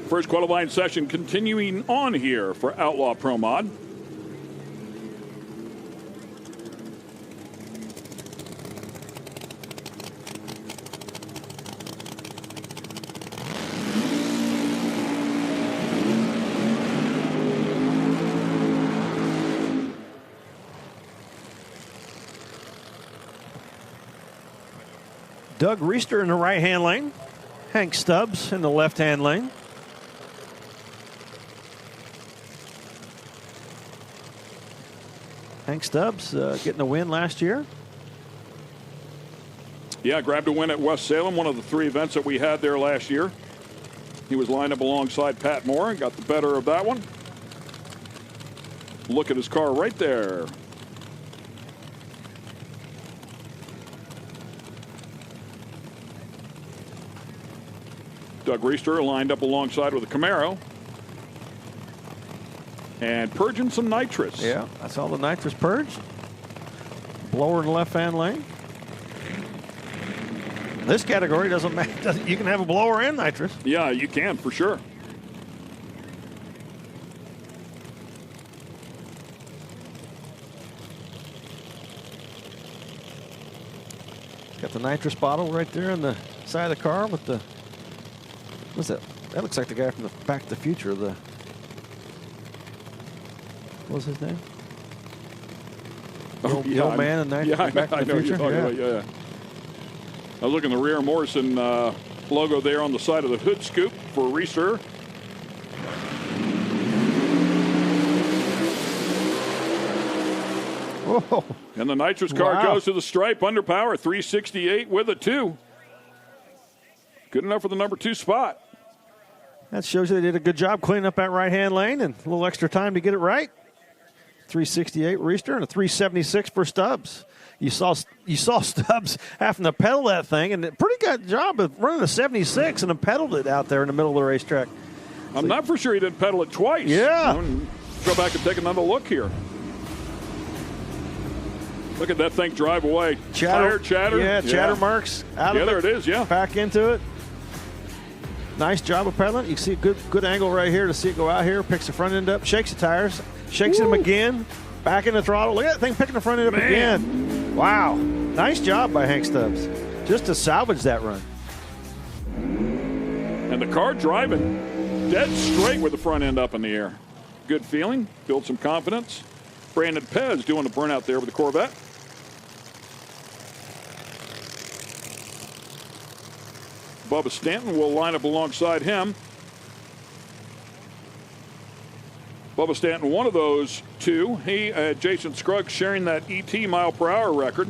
First qualifying session continuing on here for Outlaw Pro Mod. Doug Reister in the right-hand lane. Hank Stubbs in the left-hand lane. Hank Stubbs getting a win last year. Yeah, grabbed a win at West Salem, one of the 3 events that we had there last year. He was lined up alongside Pat Moore and got the better of that one. Look at his car right there. Doug Reister lined up alongside with a Camaro. And purging some nitrous. Yeah, that's all the nitrous purged. Blower in the left-hand lane. This category doesn't matter. You can have a blower and nitrous. Yeah, you can, for sure. Got the nitrous bottle right there on the side of the car with the... What's that? That looks like the guy from the Back to the Future. What was his name? The old man in Back to the Future? Yeah. I was looking at the rear Morrison logo there on the side of the hood scoop for Reister. Whoa. And the nitrous car goes to the stripe, under power, 368 with a 2. Good enough for the number 2 spot. That shows you they did a good job cleaning up that right-hand lane and a little extra time to get it right. 368 Reister and a 376 for Stubbs. You saw Stubbs having to pedal that thing, and a pretty good job of running a 76 and then pedaled it out there in the middle of the racetrack. I'm not for sure he didn't pedal it twice. Yeah. Go back and take another look here. Look at that thing drive away. Chatter. Yeah, chatter marks. Out of there it is, yeah. Back into it. Nice job of pedaling. You can see a good angle right here to see it go out here. Picks the front end up, shakes the tires, shakes them again, back in the throttle. Look at that thing picking the front end up again. Wow. Nice job by Hank Stubbs just to salvage that run. And the car driving dead straight with the front end up in the air. Good feeling, build some confidence. Brandon Pez doing the burnout there with the Corvette. Bubba Stanton will line up alongside him. Bubba Stanton, one of those two. He and Jason Scruggs sharing that ET mile-per-hour record.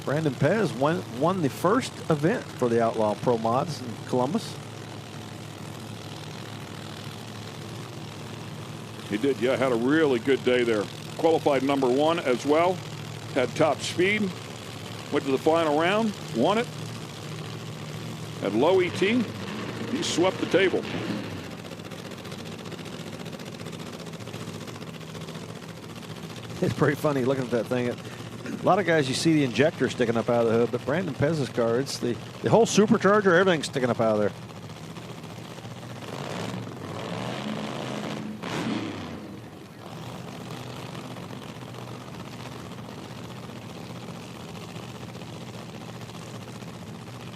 Brandon Pez won the first event for the Outlaw Pro Mods in Columbus. He did, yeah, had a really good day there. Qualified number 1 as well. Had top speed. Went to the final round, won it. Had low ET. He swept the table. It's pretty funny looking at that thing. A lot of guys, you see the injector sticking up out of the hood, but Brandon Pez's car, it's the whole supercharger, everything's sticking up out of there.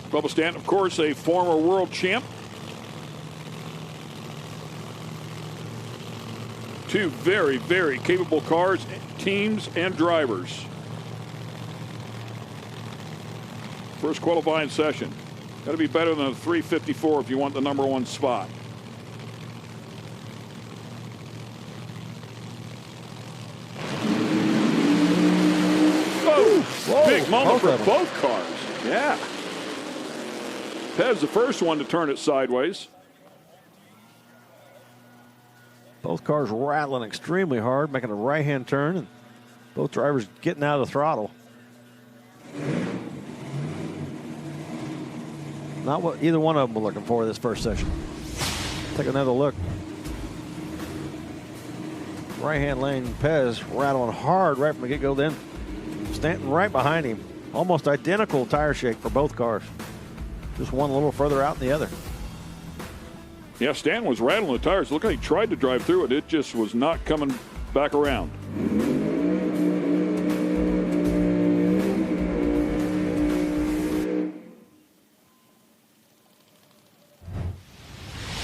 Bubba Stanton, of course, a former world champ. Two very, very capable cars, teams, and drivers. First qualifying session. Got to be better than a 354 if you want the number 1 spot. Whoa. Big moment for both cars. Yeah. Pez the first one to turn it sideways. Both cars rattling extremely hard, making a right-hand turn, and both drivers getting out of the throttle. Not what either one of them were looking for this first session. Take another look. Right-hand lane, Pez rattling hard right from the get-go then. Stanton right behind him. Almost identical tire shake for both cars. Just one a little further out than the other. Yeah, Stanton was rattling the tires. Look like he tried to drive through it. It just was not coming back around.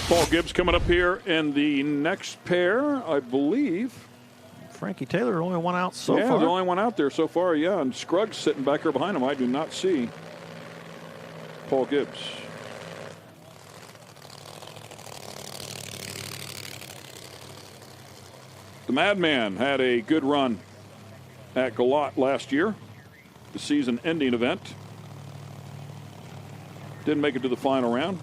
Paul Gibbs coming up here in the next pair, I believe. Frankie Taylor, only one out so far. Yeah, the only one out there so far, yeah. And Scruggs sitting back there behind him. I do not see Paul Gibbs. The Madman had a good run at Galot last year, the season-ending event. Didn't make it to the final round.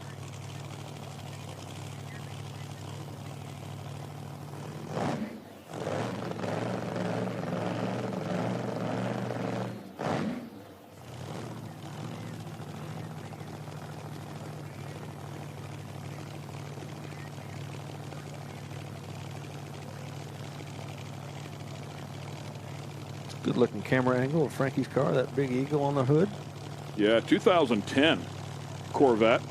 Good looking camera angle of Frankie's car, that big eagle on the hood. Yeah, 2010 Corvette.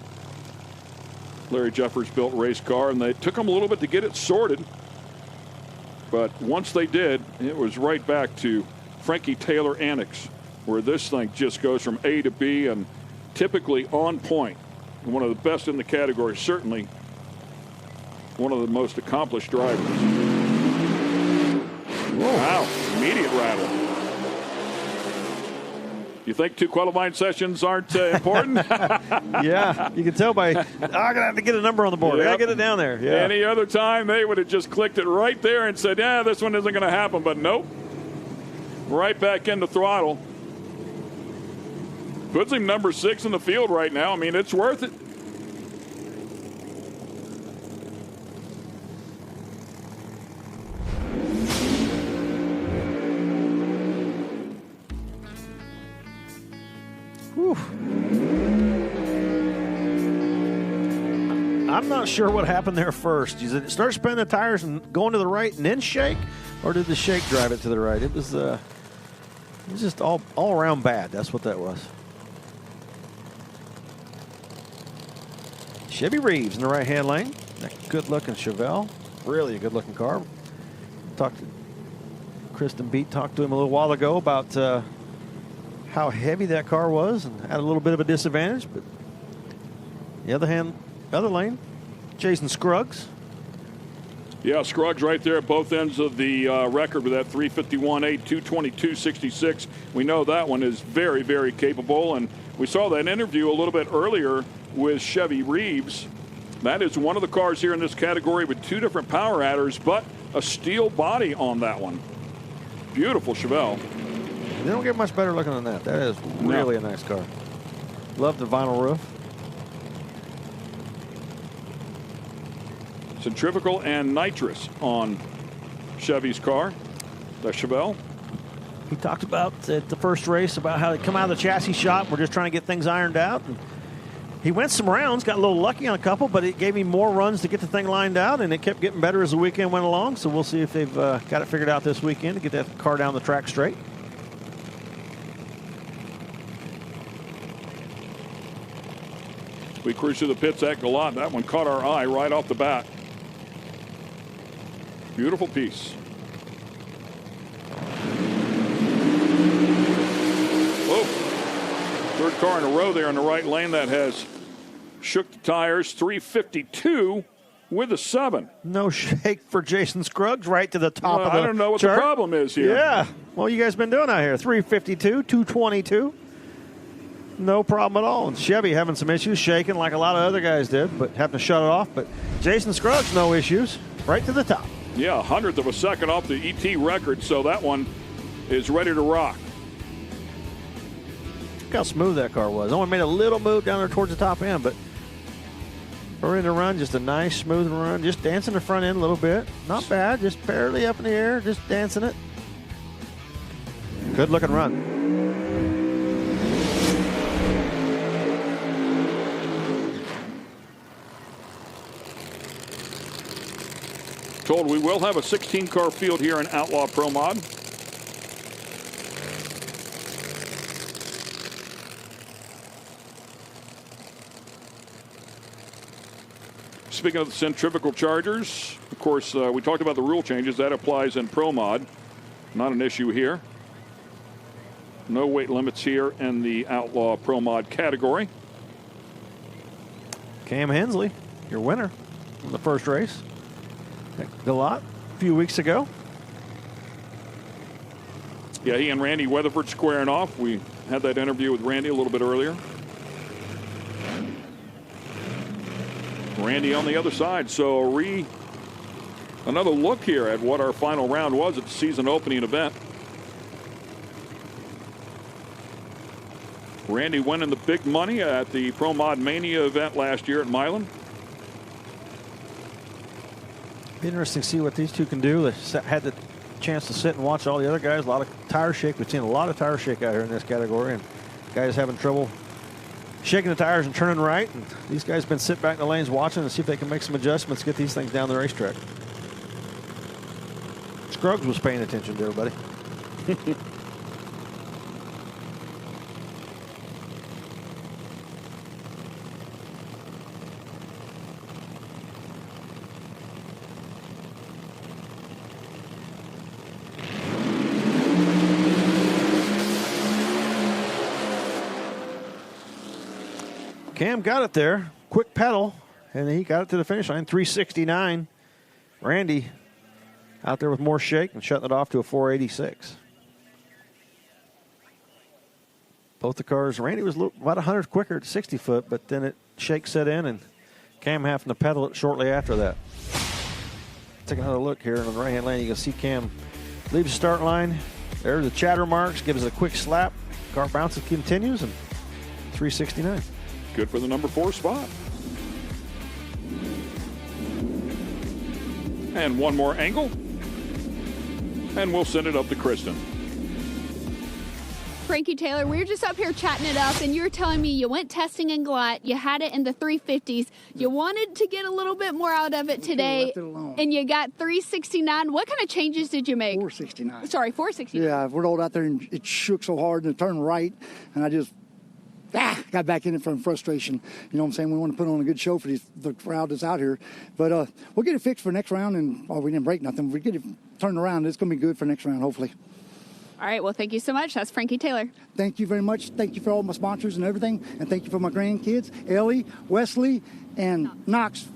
Larry Jeffers built race car, and they took them a little bit to get it sorted. But once they did, it was right back to Frankie Taylor Annex, where this thing just goes from A to B and typically on point. One of the best in the category, certainly one of the most accomplished drivers. Whoa. Wow, immediate rattle. You think 2 qualifying sessions aren't important? Yeah, you can tell by, I'm going to have to get a number on the board. Yep. I got to get it down there. Yeah. Any other time, they would have just clicked it right there and said, yeah, this one isn't going to happen. But nope. Right back into throttle. Puts him number 6 in the field right now. I mean, it's worth it. I'm not sure what happened there first. Did it start spinning the tires and going to the right and then shake, or did the shake drive it to the right? It was just all around bad. That's what that was. Chevy Reeves in the right-hand lane. That good-looking Chevelle. Really a good-looking car. Talked to Kristen Beat, talked to him a little while ago about how heavy that car was and had a little bit of a disadvantage. But the other lane, Jason Scruggs. Yeah, Scruggs right there at both ends of the record with that 351.8, 222.66. We know that one is very, very capable. And we saw that interview a little bit earlier with Chevy Reeves. That is one of the cars here in this category with 2 different power adders, but a steel body on that one. Beautiful Chevelle. They don't get much better looking than that. That is really a nice car. Love the vinyl roof. Centrifugal and nitrous on Chevy's car, the Chevelle. He talked about at the first race about how they come out of the chassis shop. We're just trying to get things ironed out. And he went some rounds, got a little lucky on a couple, but it gave him more runs to get the thing lined out, and it kept getting better as the weekend went along. So we'll see if they've got it figured out this weekend to get that car down the track straight. We cruised to the pits at Galot. That one caught our eye right off the bat. Beautiful piece. Oh, third car in a row there in the right lane that has shook the tires. 352 with a 7. No shake for Jason Scruggs right to the top of the I don't know what chart. the problem is here. Yeah. Well, you guys been doing out here. 352, 222. No problem at all. And Chevy having some issues, shaking like a lot of other guys did, but having to shut it off. But Jason Scruggs, no issues. Right to the top. Yeah, 100th of a second off the ET record, so that one is ready to rock. Look how smooth that car was. Only made a little move down there towards the top end, but we're in the run, just a nice, smooth run. Just dancing the front end a little bit. Not bad, just barely up in the air, just dancing it. Good looking run. Told we will have a 16-car field here in Outlaw Pro Mod. Speaking of the centrifugal chargers, of course, we talked about the rule changes. That applies in Pro Mod. Not an issue here. No weight limits here in the Outlaw Pro Mod category. Cam Hensley, your winner in the first race. Galot a few weeks ago. Yeah, he and Randy Weatherford squaring off. We had that interview with Randy a little bit earlier. Randy on the other side. So another look here at what our final round was at the season opening event. Randy winning the big money at the Pro Mod Mania event last year at Milan. Interesting to see what these two can do. They had the chance to sit and watch all the other guys. A lot of tire shake. We've seen a lot of tire shake out here in this category, and guys having trouble shaking the tires and turning right. And these guys have been sitting back in the lanes watching to see if they can make some adjustments, get these things down the racetrack. Scruggs was paying attention to everybody. Cam got it there. Quick pedal, and he got it to the finish line. 369. Randy out there with more shake and shutting it off to a 486. Both the cars, Randy was about 100 quicker at 60 foot, but then shake set in, and Cam having to pedal it shortly after that. Take another look here on the right-hand lane. You can see Cam leaves the start line. There are the chatter marks, gives it a quick slap. Car bounces, continues, and 369. Good for the number 4 spot. And one more angle. And we'll send it up to Kristen. Frankie Taylor, we were just up here chatting it up, and you were telling me you went testing in Glut, you had it in the 350s, you wanted to get a little bit more out of it today, left it alone. and you got 369. What kind of changes did you make? 469. Sorry, 469. Yeah, I rolled out there and it shook so hard and it turned right, and I just got back in it from frustration. You know what I'm saying? We want to put on a good show for the crowd that's out here. But we'll get it fixed for next round, and we didn't break nothing. We get it turned around. It's going to be good for next round, hopefully. All right, well, thank you so much. That's Frankie Taylor. Thank you very much. Thank you for all my sponsors and everything. And thank you for my grandkids, Ellie, Wesley, and Knox.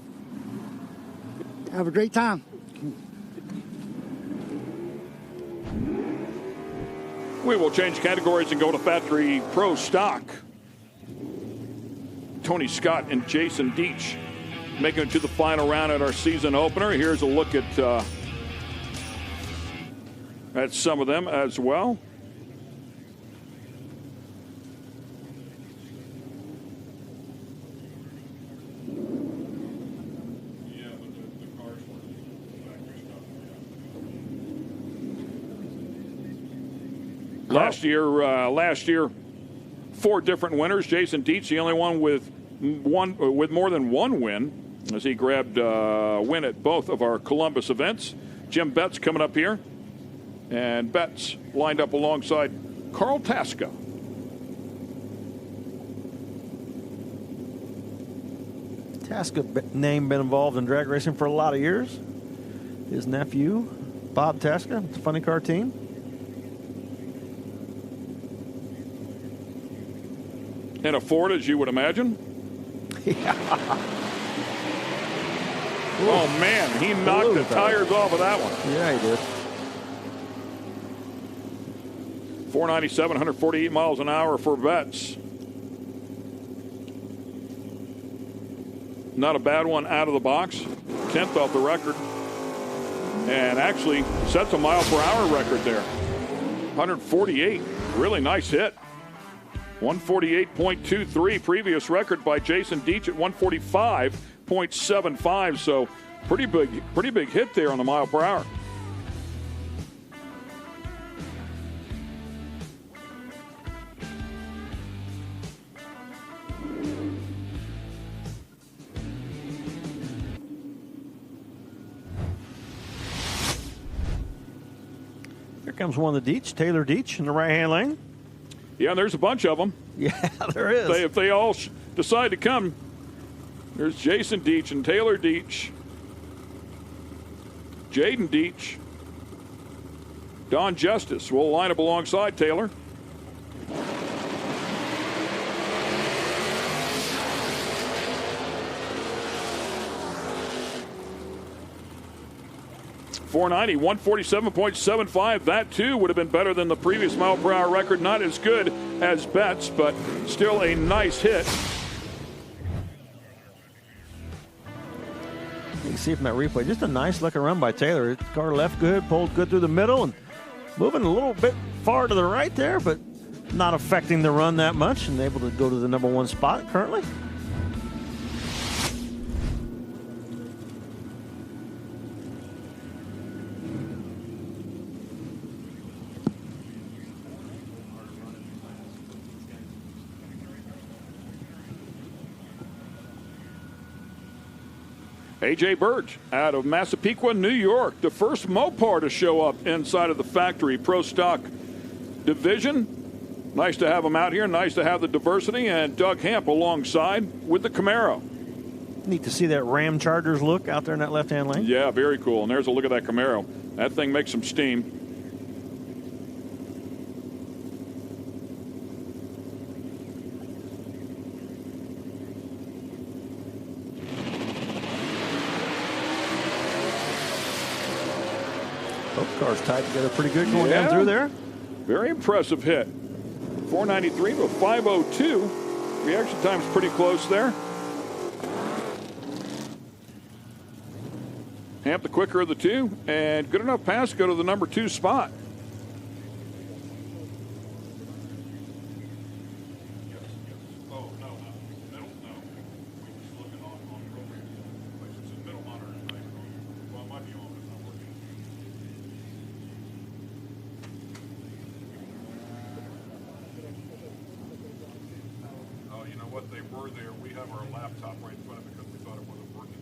Have a great time. We will change categories and go to factory pro stock. Tony Scott and Jason Deach making it to the final round at our season opener. Here's a look at some of them as well. Last year, 4 different winners. Jason Deach, the only one with more than one win, as he grabbed a win at both of our Columbus events. Jim Betts coming up here, and Betts lined up alongside Carl Tasca. Tasca name been involved in drag racing for a lot of years. His nephew, Bob Tasca, the Funny Car team. In a Ford, as you would imagine. Yeah. Oh, man, he knocked the tires off of that one. Yeah, he did. 497, 148 miles an hour for Betts. Not a bad one out of the box. 10th off the record. And actually sets a mile per hour record there. 148. Really nice hit. 148.23, previous record by Jason Deach at 145.75. So pretty big hit there on the mile per hour. Here comes one of the Deach, Taylor Deach in the right-hand lane. Yeah, there's a bunch of them. Yeah, there is. If they all decide to come, there's Jason Deach and Taylor Deach, Jaden Deach, Don Justice will line up alongside Taylor. .490, 147.75. That too would have been better than the previous mile per hour record. Not as good as Betts, but still a nice hit. You can see from that replay, just a nice looking run by Taylor. His car left good, pulled good through the middle, and moving a little bit far to the right there, but not affecting the run that much, and able to go to the #1 spot currently. A.J. Burge out of Massapequa, New York, the first Mopar to show up inside of the factory Pro Stock division. Nice to have him out here. Nice to have the diversity. And Doug Hamp alongside with the Camaro. Neat to see that Ram Chargers look out there in that left-hand lane. Yeah, very cool. And there's a look at that Camaro. That thing makes some steam. Both cars tied together pretty good going down through there. Very impressive hit. 493 to a 502. Reaction time's pretty close there. Hamp the quicker of the two, and good enough pass to go to the #2 spot. they were there. We have our laptop right in front of it because we thought it wasn't working.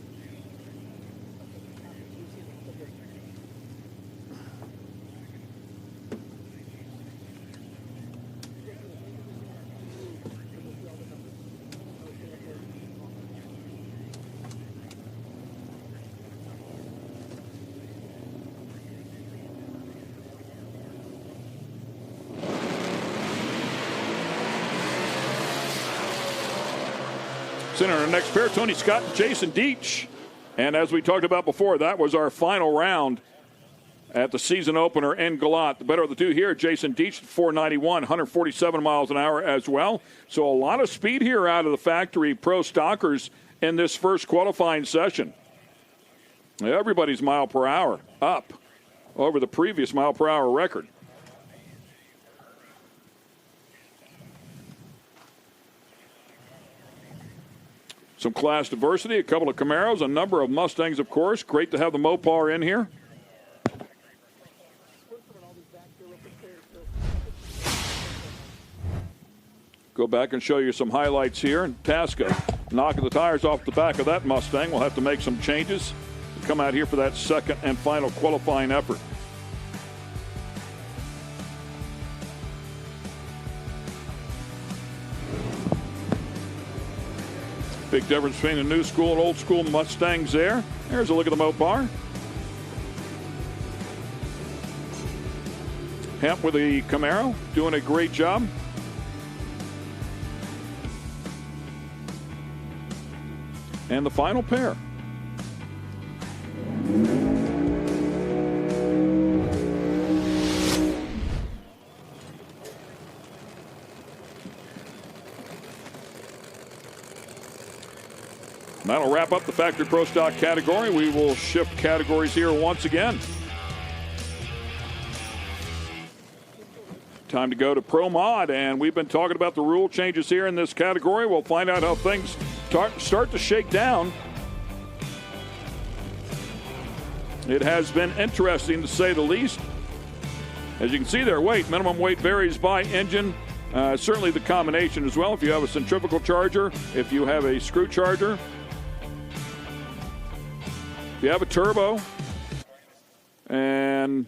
Sitting on our next pair, Tony Scott and Jason Deitch. And as we talked about before, that was our final round at the season opener in Galat. The better of the two here, Jason Deitch, 491, 147 miles an hour as well. So a lot of speed here out of the factory pro stockers in this first qualifying session. Everybody's mile per hour up over the previous mile per hour record. Some class diversity, a couple of Camaros, a number of Mustangs, of course. Great to have the Mopar in here. Go back and show you some highlights here. And Tasca knocking the tires off the back of that Mustang. We'll have to make some changes to come out here for that second and final qualifying effort. Big difference between the new school and old school Mustangs there. There's a look at the Mopar. Hemp with the Camaro, doing a great job. And the final pair. That'll wrap up the Factory Pro Stock category. We will shift categories here once again. Time to go to Pro Mod, and we've been talking about the rule changes here in this category. We'll find out how things start to shake down. It has been interesting to say the least. As you can see there, minimum weight varies by engine. Certainly the combination as well. If you have a centrifugal charger, if you have a screw charger, if you have a turbo, and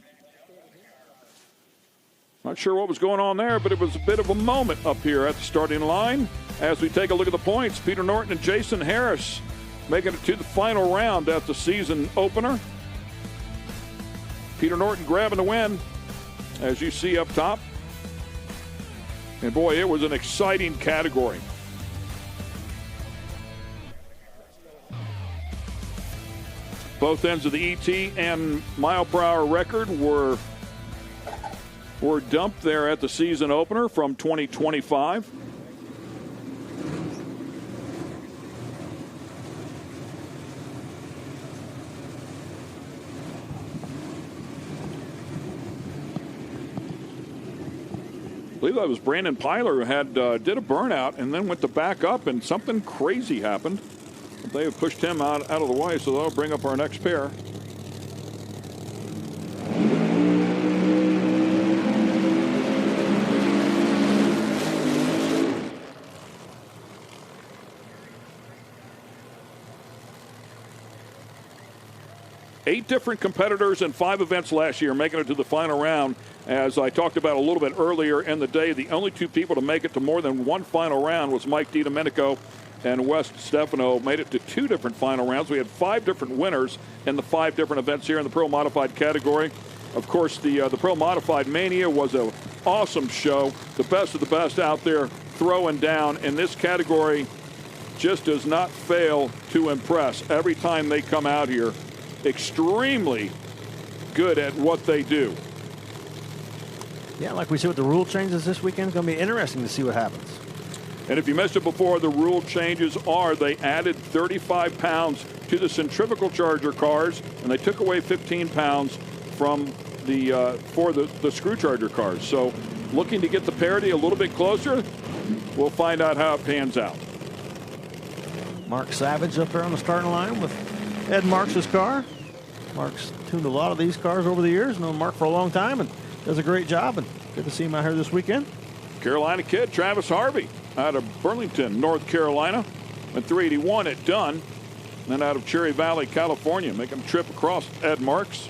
not sure what was going on there, but it was a bit of a moment up here at the starting line. As we take a look at the points, Peter Norton and Jason Harris making it to the final round at the season opener. Peter Norton grabbing the win, as you see up top. And boy, it was an exciting category. Both ends of the ET and mile per hour record were dumped there at the season opener from 2025. I believe that was Brandon Pyler who had did a burnout and then went to back up, and something crazy happened. They have pushed him out of the way, so they'll bring up our next pair. Eight different competitors in 5 events last year making it to the final round. As I talked about a little bit earlier in the day, the only 2 people to make it to more than one final round was Mike DiDomenico and Wes Stefano. Made it to 2 different final rounds. We had 5 different winners in the 5 different events here in the Pro Modified category. Of course, the Pro Modified Mania was an awesome show. The best of the best out there throwing down, and this category just does not fail to impress every time they come out here. Extremely good at what they do. Yeah, like we see with the rule changes this weekend, it's going to be interesting to see what happens. And if you missed it before, the rule changes are they added 35 pounds to the centrifugal charger cars, and they took away 15 pounds from the for the screw charger cars. So looking to get the parity a little bit closer. We'll find out how it pans out. Mark Savage up there on the starting line with Ed Marks' car. Mark's tuned a lot of these cars over the years. Known Mark for a long time and does a great job. And good to see him out here this weekend. Carolina kid Travis Harvey out of Burlington, North Carolina. At 381 at Dunn. And then out of Cherry Valley, California, making a trip across Ed Marks.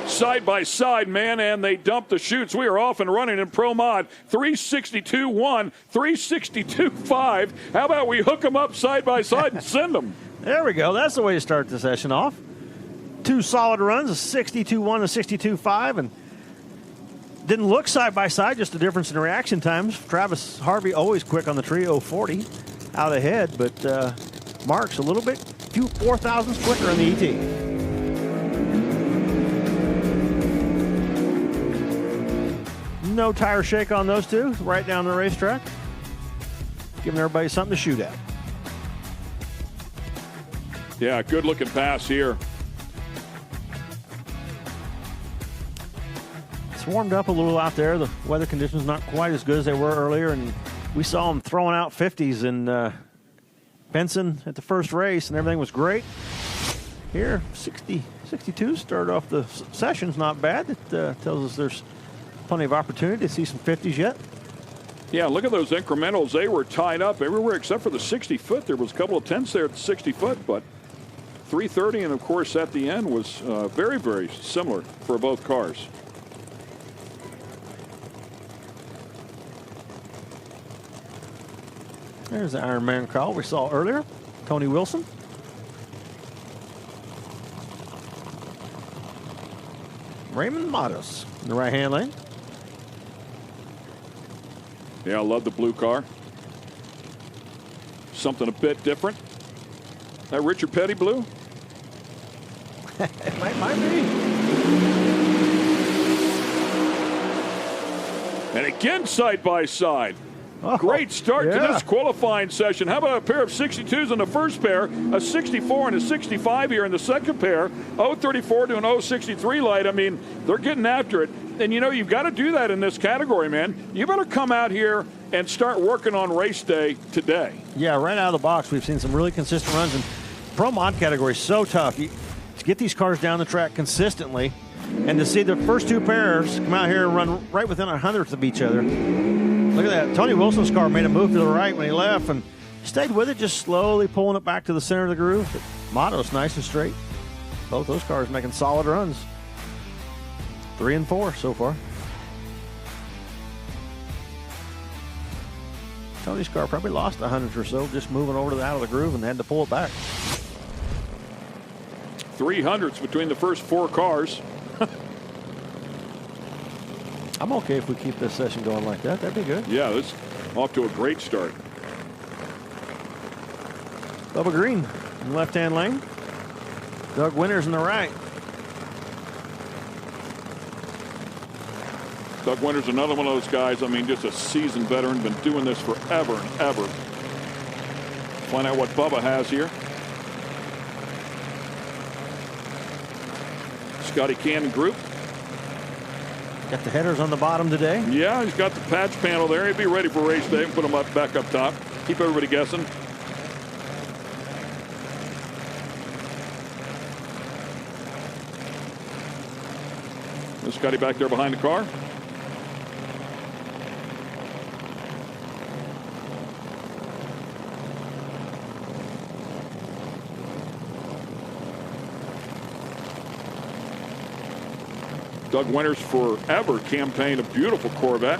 Side by side, man, and they dump the chutes. We are off and running in Pro Mod. 362.1, 362.5. How about we hook them up side by side and send them? There we go. That's the way to start the session off. 2 solid runs, a 62.1 and 62.5, and didn't look side by side, just a difference in reaction times. Travis Harvey always quick on the tree, 040 out ahead, but Marks a little bit, few 4,000ths quicker on the ET. No tire shake on those two, right down the racetrack. Giving everybody something to shoot at. Yeah, good looking pass here. It's warmed up a little out there. The weather conditions not quite as good as they were earlier, and we saw them throwing out 50s in Benson at the first race, and everything was great. Here, 62 started off the sessions, not bad. It tells us there's plenty of opportunity to see some 50s yet. Yeah, look at those incrementals. They were tied up everywhere except for the 60-foot. There was a couple of tenths there at the 60-foot, but 330, and of course at the end was very, very similar for both cars. There's the Iron Man call we saw earlier. Tony Wilson. Raymond Matos in the right-hand lane. Yeah, I love the blue car. Something a bit different. That Richard Petty blue? It might be. And again, side by side. Oh, great start to yeah. this qualifying session. How about a pair of 62s in the first pair, a 64 and a 65 here in the second pair, 034 to an 063 light. I mean, they're getting after it. And, you know, you've got to do that in this category, man. You better come out here and start working on race day today. Yeah, right out of the box, we've seen some really consistent runs. And Pro Mod category is so tough. To get these cars down the track consistently and to see the first two pairs come out here and run right within 100th of each other. Look at that. Tony Wilson's car made a move to the right when he left and stayed with it, just slowly pulling it back to the center of the groove. But Matos nice and straight. Both those cars making solid runs. 3 and 4 so far. Tony's car probably lost 100 or so just moving over to the out of the groove and had to pull it back. 300s between the first 4 cars. I'm okay if we keep this session going like that. That'd be good. Yeah, this off to a great start. Bubba Green in the left-hand lane. Doug Winters in the right. Doug Winters, another one of those guys, I mean, just a seasoned veteran, been doing this forever and ever. Find out what Bubba has here. Scotty Cannon Group. Got the headers on the bottom today. Yeah, he's got the patch panel there. He'll be ready for race day and put them back up top. Keep everybody guessing. There's Scotty back there behind the car. Doug Winters forever campaigned a beautiful Corvette.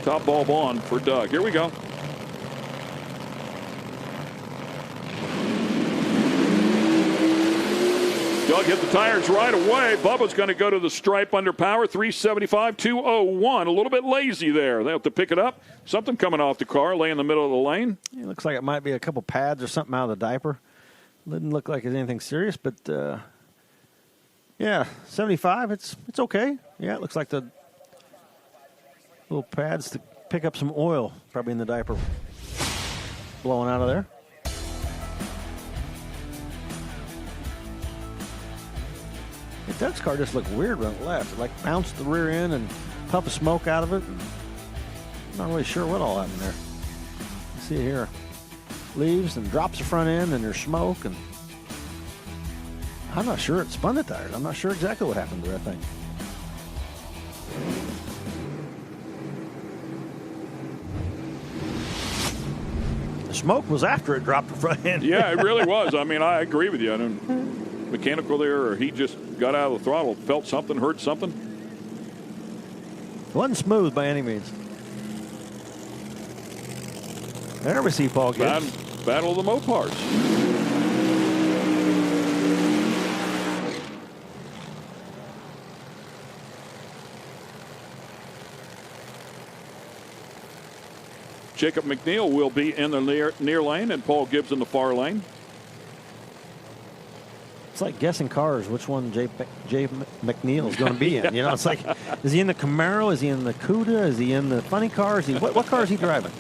Top bulb on for Doug. Here we go. Doug hit the tires right away. Bubba's going to go to the stripe under power. 375, 201. A little bit lazy there. They have to pick it up. Something coming off the car, lay in the middle of the lane. It looks like it might be a couple pads or something out of the diaper. Didn't look like it's anything serious, but yeah, 75. It's okay. Yeah, it looks like the little pads to pick up some oil, probably in the diaper, blowing out of there. Yeah, Doug's car just looked weird when it left. It like bounced the rear end and puff of smoke out of it. I'm not really sure what all happened there. You see it here. Leaves and drops the front end and there's smoke, and I'm not sure it spun the tires. I'm not sure exactly what happened to that thing. The smoke was after it dropped the front end. Yeah, it really was. I mean, I agree with you. I don't mechanical there, or he just got out of the throttle, felt something, heard something. Wasn't smooth by any means. There we see Paul Gibbs. Battle of the Mopars. Jacob McNeil will be in the near lane, and Paul Gibbs in the far lane. It's like guessing cars, which one Jay McNeil is going to be in. You know, it's like, is he in the Camaro? Is he in the Cuda? Is he in the funny car? Is he, what car is he driving?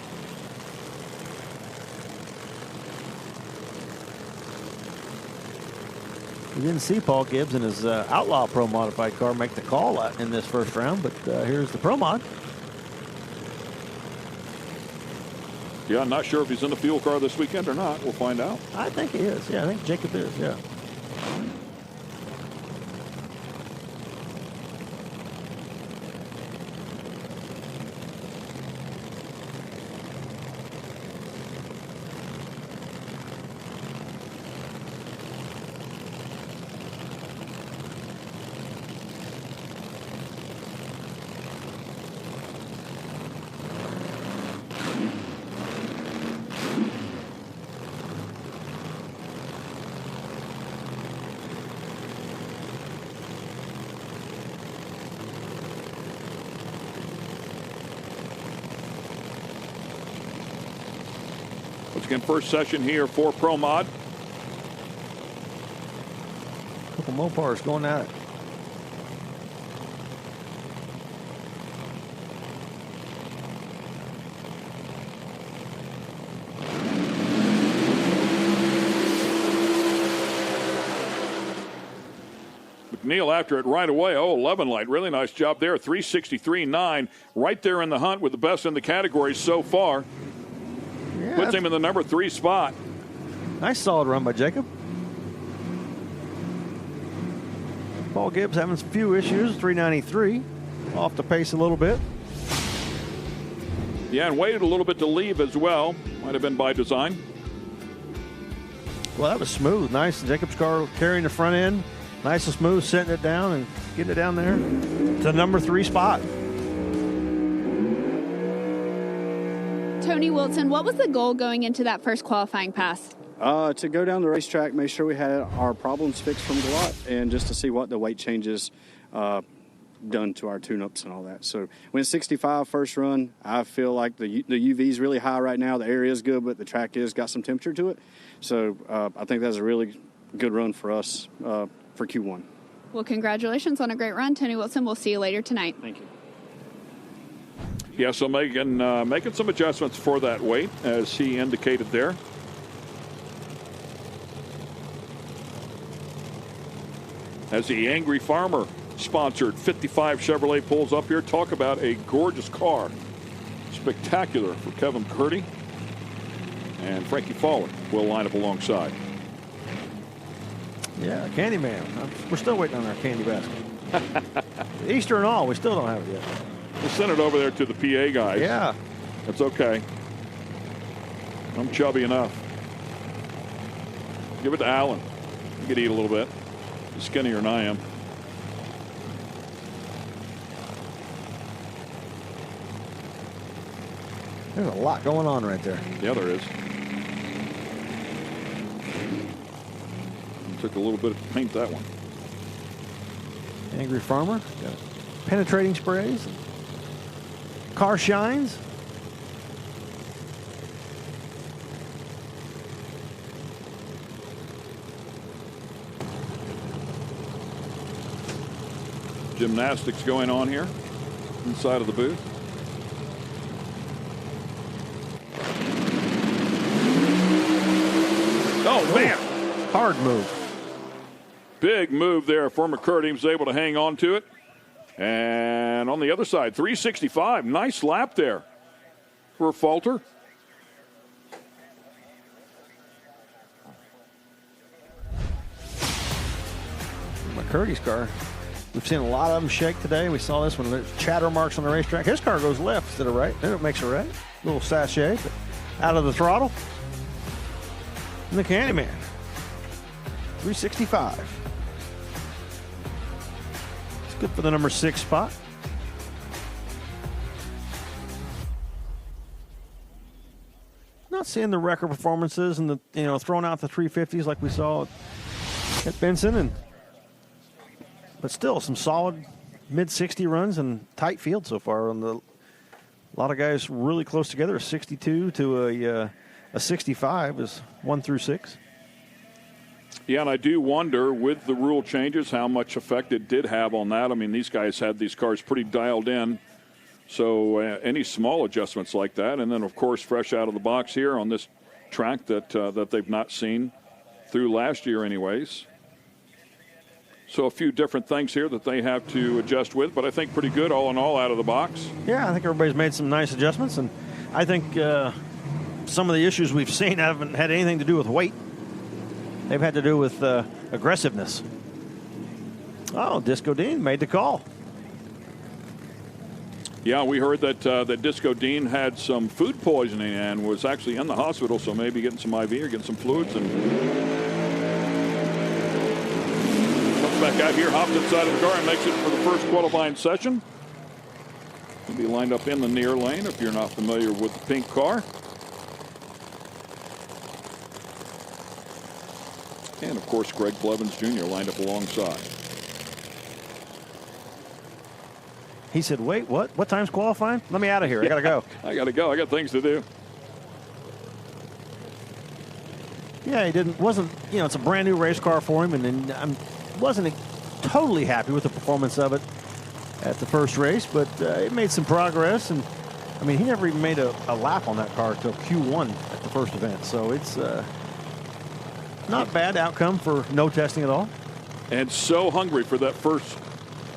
We didn't see Paul Gibbs in his Outlaw Pro Modified car make the call in this first round, but here's the Pro Mod. Yeah, I'm not sure if he's in the fuel car this weekend or not. We'll find out. I think he is. Yeah, I think Jacob is. Yeah. First session here for Pro Mod. Couple Mopars going at it. McNeil after it right away. 11 light. Really nice job there. 363.9. Right there in the hunt with the best in the category so far. Yeah, puts him in the number 3 spot. Nice solid run by Jacob. Paul Gibbs having a few issues. 393. Off the pace a little bit. Yeah, and waited a little bit to leave as well. Might have been by design. Well, that was smooth. Nice. Jacob's car carrying the front end. Nice and smooth, setting it down and getting it down there to the number 3 spot. Tony Wilson, what was the goal going into that first qualifying pass? To go down the racetrack, make sure we had our problems fixed from Galot, and just to see what the weight changes done to our tune-ups and all that. So went 65 first run. I feel like the UV is really high right now. The air is good, but the track is got some temperature to it. So I think that's a really good run for us for Q1. Well, congratulations on a great run, Tony Wilson. We'll see you later tonight. Thank you. Yeah, so making some adjustments for that weight, as he indicated there. As the Angry Farmer sponsored 55 Chevrolet pulls up here, talk about a gorgeous car. Spectacular for Kevin Curdy. And Frankie Fowler will line up alongside. Yeah, Candyman. We're still waiting on our candy basket. Easter and all, we still don't have it yet. We'll send it over there to the PA guys. Yeah. That's okay. I'm chubby enough. Give it to Alan. You could eat a little bit. He's skinnier than I am. There's a lot going on right there. Yeah, there is. Took a little bit to paint that one. Angry Farmer. Got penetrating sprays. Car shines. Gymnastics going on here inside of the booth. Oh, man. Hard move. Big move there for McCurdy. He was able to hang on to it. And on the other side, 365. Nice lap there for Falter. McCurdy's car. We've seen a lot of them shake today. We saw this one. There's chatter marks on the racetrack. His car goes left instead of right. Then it makes a right. Little sachet, but out of the throttle. And the Candyman. 365. It's good for the number 6 spot. Not seeing the record performances and the throwing out the 350s like we saw at Benson, but still some solid mid-60 runs and tight field so far. A lot of guys really close together. A 62 to a 65 is 1 through 6. Yeah, and I do wonder with the rule changes how much effect it did have on that. I mean, these guys had these cars pretty dialed in. So any small adjustments like that, and then, of course, fresh out of the box here on this track that they've not seen through last year anyways. So a few different things here that they have to adjust with, but I think pretty good all in all out of the box. Yeah, I think everybody's made some nice adjustments, and I think some of the issues we've seen haven't had anything to do with weight. They've had to do with aggressiveness. Oh, Disco Dean made the call. Yeah, we heard that Disco Dean had some food poisoning and was actually in the hospital, so maybe getting some IV or getting some fluids. And comes back out here, hops inside of the car and makes it for the first qualifying session. He'll be lined up in the near lane if you're not familiar with the pink car. And, of course, Greg Blevins Jr. lined up alongside. He said, wait, what? What time's qualifying? Let me out of here. I got to go. I got to go. I got things to do. Yeah, it's a brand new race car for him, and I wasn't totally happy with the performance of it at the first race, but it made some progress. And, I mean, he never even made a lap on that car until Q1 at the first event. So it's not bad outcome for no testing at all. And so hungry for that first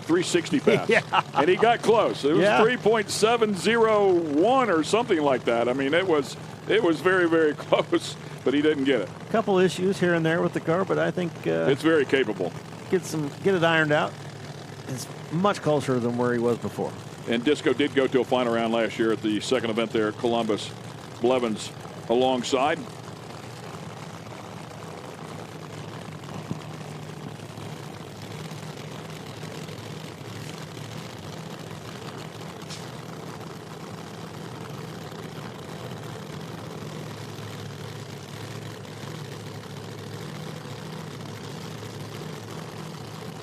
360 pass. Yeah. And he got close. It was 3.701 or something like that. I mean, it was very, very close, but he didn't get it. A couple issues here and there with the car, but I think it's very capable. Get it ironed out. It's much closer than where he was before. And Disco did go to a final round last year at the second event there at Columbus. Blevins alongside.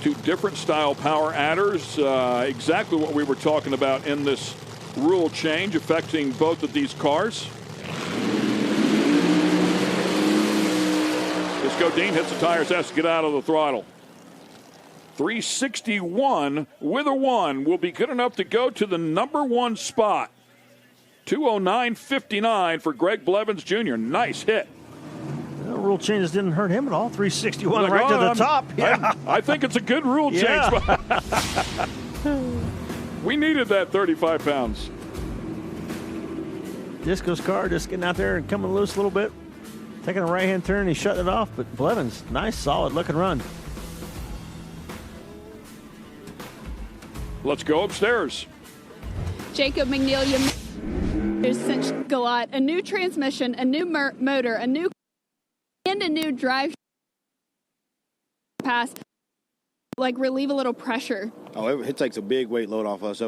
Two different style power adders, exactly what we were talking about in this rule change affecting both of these cars. Disco Dean hits the tires, has to get out of the throttle. 361 with a 1 will be good enough to go to the number 1 spot. 209.59 for Greg Blevins Jr. Nice hit. Rule changes didn't hurt him at all. 361 right to the top. Yeah. I think it's a good rule change. We needed that 35 pounds. Disco's car just getting out there and coming loose a little bit. Taking a right-hand turn, he shut it off. But Blevins, nice, solid-looking run. Let's go upstairs. Jacob McNeil, you cinch Galot, a new transmission, a new motor, a new drive pass, like relieve a little pressure. Oh, it takes a big weight load off us.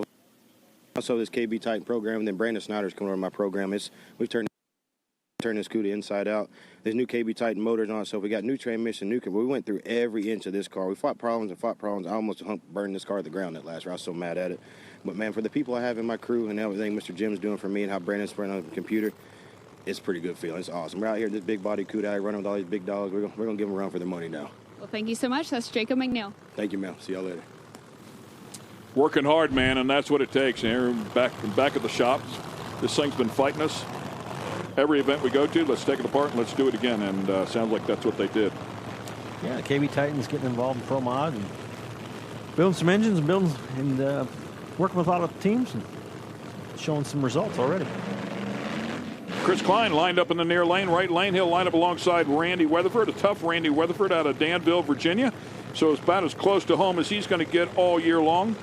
Also, this KB Titan program, and then Brandon Snyder's coming over my program. We've turned this scooter inside out. There's new KB Titan motors on it, so we got new transmission, we went through every inch of this car. We fought problems. I almost burned this car to the ground that last year. I was so mad at it. But, man, for the people I have in my crew and everything Mr. Jim's doing for me and how Brandon's running on the computer, it's a pretty good feeling. It's awesome. We're out here, this big body Kudak running with all these big dogs. We're going to give them a run for their money now. Well, thank you so much. That's Jacob McNeil. Thank you, Mel. See y'all later. Working hard, man, and that's what it takes. And here back at the shop, this thing's been fighting us. Every event we go to, let's take it apart and let's do it again. And sounds like that's what they did. Yeah, KB Titan's getting involved in Pro Mod and building some engines and working with a lot of teams and showing some results already. Chris Klein lined up in the near lane, right lane. He'll line up alongside Randy Weatherford, a tough Randy Weatherford out of Danville, Virginia. So it's about as close to home as he's going to get all year long.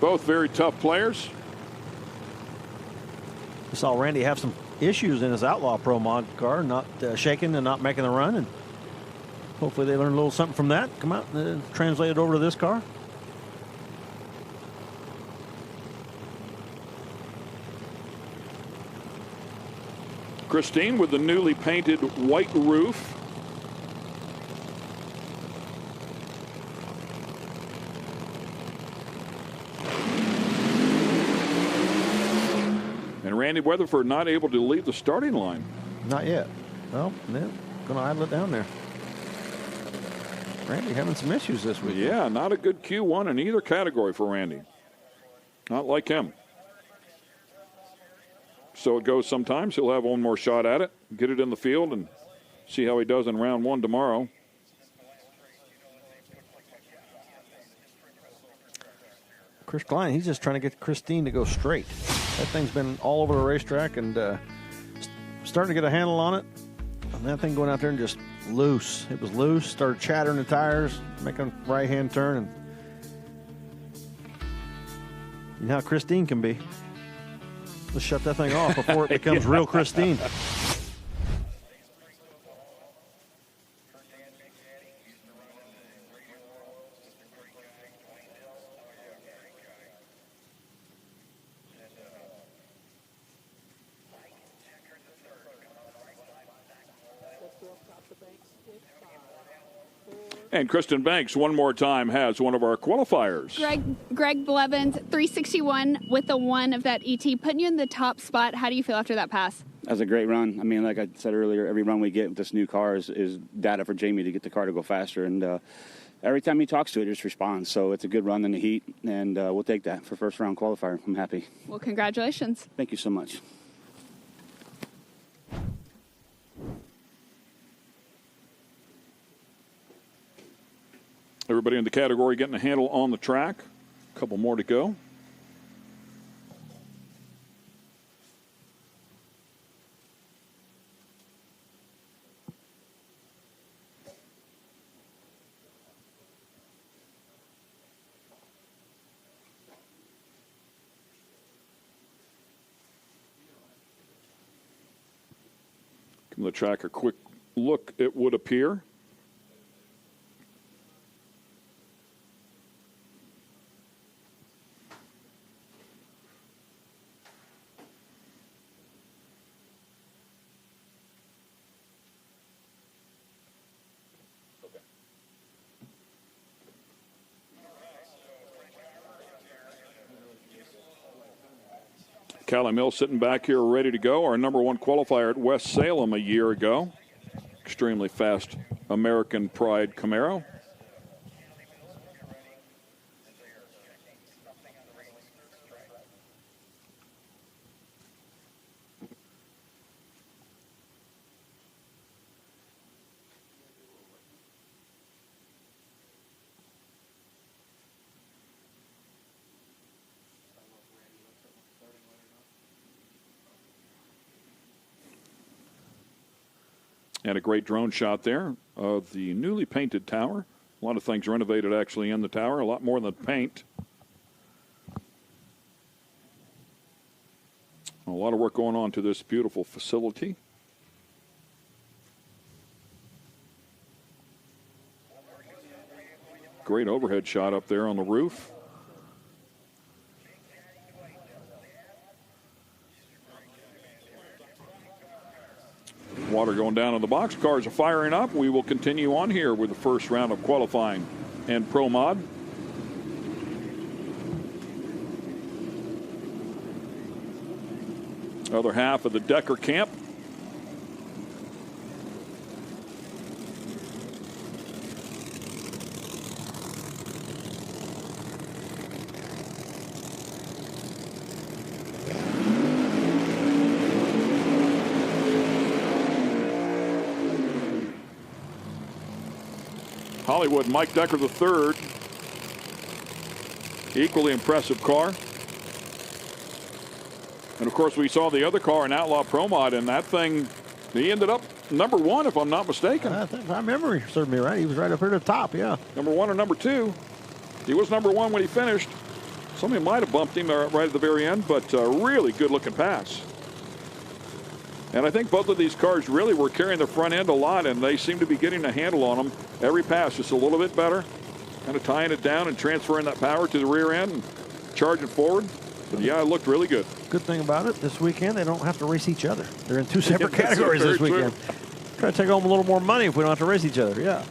Both very tough players. We saw Randy have some issues in his Outlaw Pro Mod car, not shaking and not making the run, and hopefully they learn a little something from that, come out and translate it over to this car. Christine with the newly painted white roof. And Randy Weatherford not able to leave the starting line. Not yet. Well, they're going to idle it down there. Randy having some issues this week. Yeah, not a good Q1 in either category for Randy. Not like him. So it goes sometimes. He'll have one more shot at it, get it in the field, and see how he does in round one tomorrow. Chris Klein, he's just trying to get Christine to go straight. That thing's been all over the racetrack and starting to get a handle on it. And that thing going out there and just loose. It was loose, started chattering the tires, making a right-hand turn. And you know how Christine can be. Let's shut that thing off before it becomes Yeah. real Christine. And Kristen Banks, one more time, has one of our qualifiers. Greg Blevins, 361 with the 1 of that ET, putting you in the top spot. How do you feel after that pass? That was a great run. I mean, like I said earlier, every run we get with this new car is data for Jamie to get the car to go faster. And every time he talks to it, it just responds. So it's a good run in the heat, and we'll take that for first round qualifier. I'm happy. Well, congratulations. Thank you so much. Everybody in the category getting a handle on the track. A couple more to go. Give the track a quick look, it would appear. Callie Mills sitting back here ready to go. Our number one qualifier at West Salem a year ago. Extremely fast American Pride Camaro. And a great drone shot there of the newly painted tower. A lot of things renovated actually in the tower, a lot more than paint. A lot of work going on to this beautiful facility. Great overhead shot up there on the roof. Water going down in the box. Cars are firing up. We will continue on here with the first round of qualifying and Pro Mod. Other half of the Decker camp. Hollywood Mike Decker III. Equally impressive car. And of course we saw the other car, an Outlaw Pro Mod, and that thing, he ended up number 1, if I'm not mistaken. I think my memory served me right. He was right up here at the top, yeah. Number 1 or number 2. He was number 1 when he finished. Somebody might have bumped him right at the very end, but really good-looking pass. And I think both of these cars really were carrying the front end a lot, and they seem to be getting a handle on them. Every pass just a little bit better, kind of tying it down and transferring that power to the rear end and charging forward. But yeah, it looked really good. Good thing about it, this weekend, they don't have to race each other. They're in 2 separate categories this weekend. Try to take home a little more money if we don't have to race each other, yeah.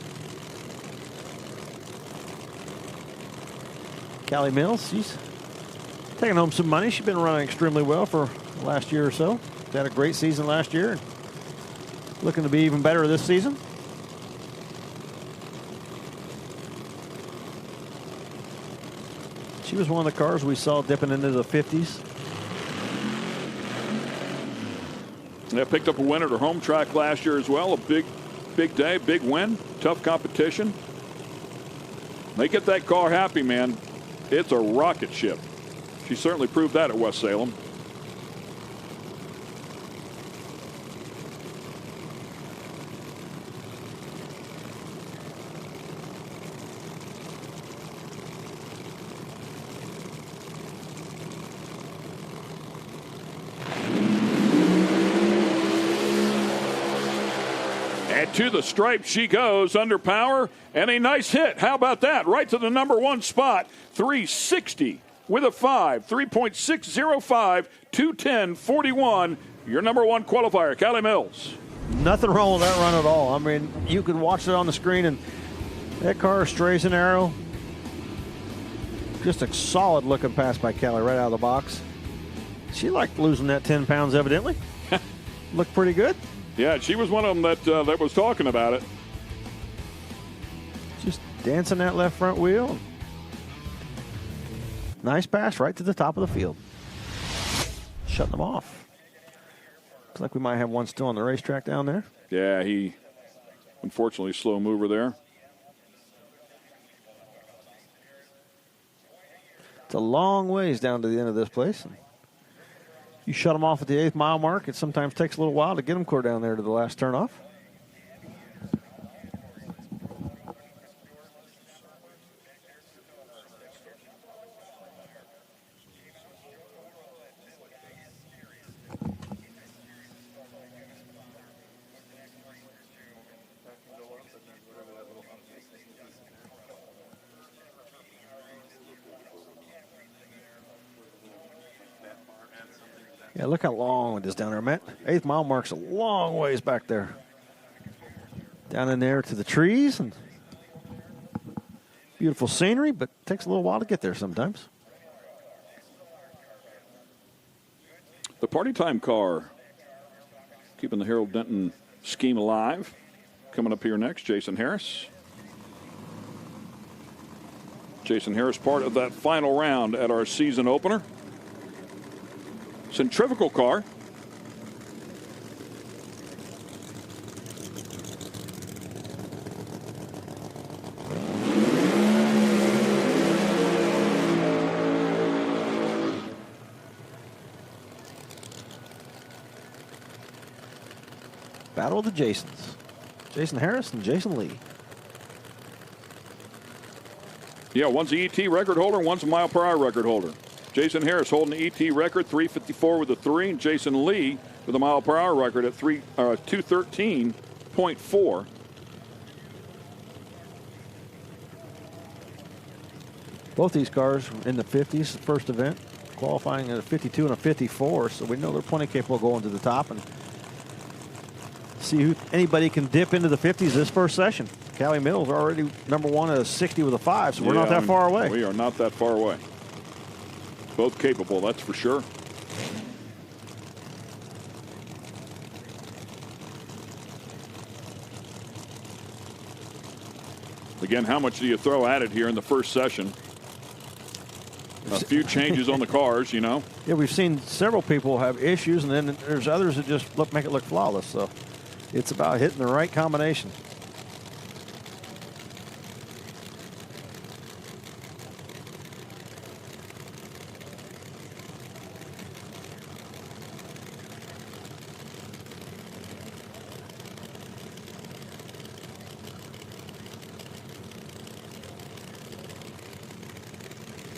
Callie Mills, she's taking home some money. She's been running extremely well for the last year or so. She had a great season last year and looking to be even better this season. She was one of the cars we saw dipping into the 50s. Yeah, picked up a win at her home track last year as well. A big day, big win, tough competition. They get that car happy, man. It's a rocket ship. She certainly proved that at West Salem. To the stripe she goes, under power, and a nice hit. How about that? Right to the number 1 spot. 360 with a 5. 3.605. 210.41. Your number 1 qualifier, Callie Mills. Nothing wrong with that run at all. I mean, you can watch it on the screen, and that car is straight and narrow. Just a solid looking pass by Callie right out of the box. She liked losing that 10 pounds, evidently. Looked pretty good. Yeah, she was one of them that was talking about it. Just dancing that left front wheel. Nice pass right to the top of the field. Shutting them off. Looks like we might have one still on the racetrack down there. Yeah, he unfortunately slow mover there. It's a long ways down to the end of this place. You shut them off at the 8th mile mark. It sometimes takes a little while to get them clear down there to the last turnoff. Yeah, look how long it is down there, Matt. 8th mile mark's a long ways back there. Down in there to the trees and beautiful scenery, but it takes a little while to get there sometimes. The party time car, keeping the Harold Denton scheme alive. Coming up here next, Jason Harris. Jason Harris, part of that final round at our season opener. Centrifugal car. Battle of the Jasons. Jason Harris and Jason Lee. Yeah, one's a ET record holder, one's a mile per hour record holder. Jason Harris holding the ET record, 3:54 with a 3, and Jason Lee with a mile per hour record at 2:13.4. Both these cars in the 50s, the first event, qualifying at a 52 and a 54, so we know they're plenty capable of going to the top and see who anybody can dip into the 50s this first session. Callie Mills already number 1 at a 60 with a 5, so we're not that far away. We are not that far away. Both capable, that's for sure. Again, how much do you throw at it here in the first session? A few changes on the cars, you know. Yeah, we've seen several people have issues, and then there's others that just make it look flawless. So it's about hitting the right combination.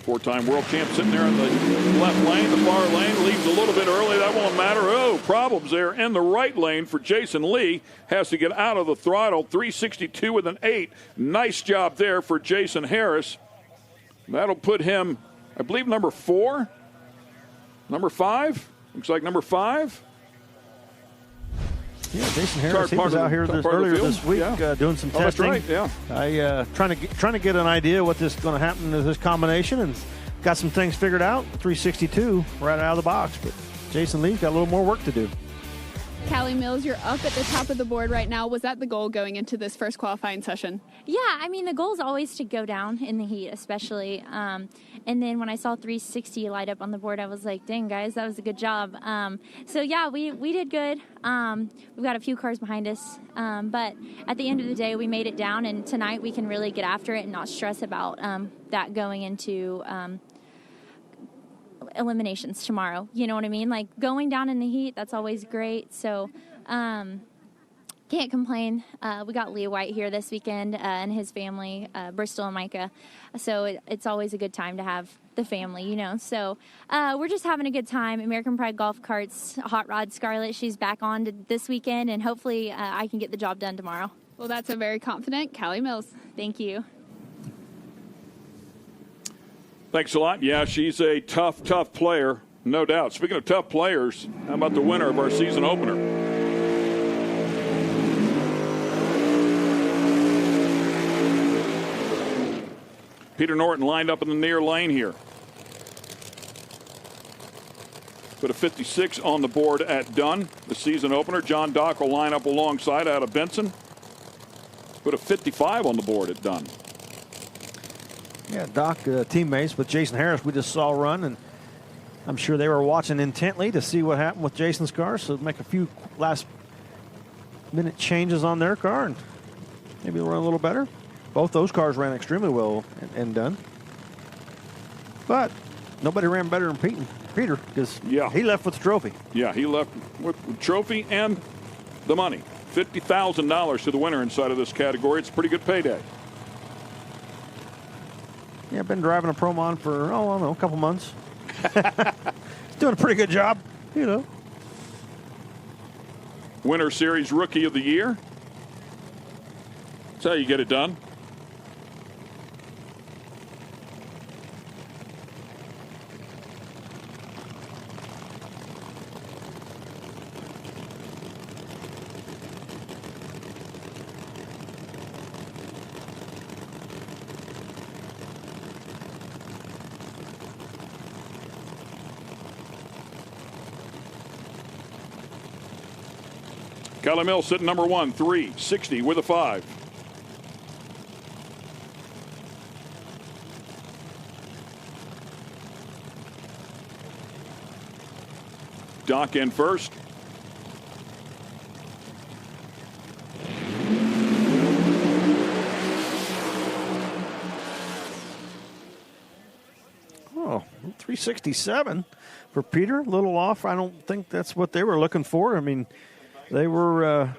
Four-time world champ sitting there in the left lane. The far lane leaves a little bit early. That won't matter. Oh, problems there in the right lane for Jason Lee. Has to get out of the throttle. 362 with an 8. Nice job there for Jason Harris. That'll put him, I believe, number 4. Number 5. Looks like number 5. Yeah, Jason Harris, he was out here earlier this week doing some testing. That's right, yeah. I trying to get an idea what this is going to happen to this combination, and got some things figured out. 362 right out of the box, but Jason Lee's got a little more work to do. Callie Mills, you're up at the top of the board right now. Was that the goal going into this first qualifying session? Yeah, I mean, the goal is always to go down in the heat, especially. And then when I saw 360 light up on the board, I was like, dang, guys, that was a good job. So, yeah, we did good. We've got a few cars behind us. But at the end of the day, we made it down. And tonight we can really get after it and not stress about that going into eliminations tomorrow. You know what I mean? Like, going down in the heat, that's always great. So can't complain. We got Lee White here this weekend and his family, Bristol and Micah. So it's always a good time to have the family, you know. So we're just having a good time. American Pride Golf Carts Hot Rod Scarlett, she's back on this weekend, and hopefully I can get the job done tomorrow. Well, that's a very confident Callie Mills. Thank you. Thanks a lot. Yeah, she's a tough player, no doubt. Speaking of tough players, how about the winner of our season opener? Peter Norton lined up in the near lane here. Put a 56 on the board at Dunn, the season opener. John Dock will line up alongside out of Benson. Put a 55 on the board at Dunn. Yeah, Doc, teammates with Jason Harris, we just saw run, and I'm sure they were watching intently to see what happened with Jason's car, so make a few last-minute changes on their car, and maybe run a little better. Both those cars ran extremely well and done. But nobody ran better than Peter, because he left with the trophy. Yeah, he left with the trophy and the money. $50,000 to the winner inside of this category. It's a pretty good payday. Yeah, I've been driving a Promon for, I don't know, a couple months. He's doing a pretty good job, you know. Winter Series Rookie of the Year. That's how you get it done. Callie Mills sitting number 1, 360 with a 5. Doc in first. Oh, 367 for Peter. A little off. I don't think that's what they were looking for. I mean, they were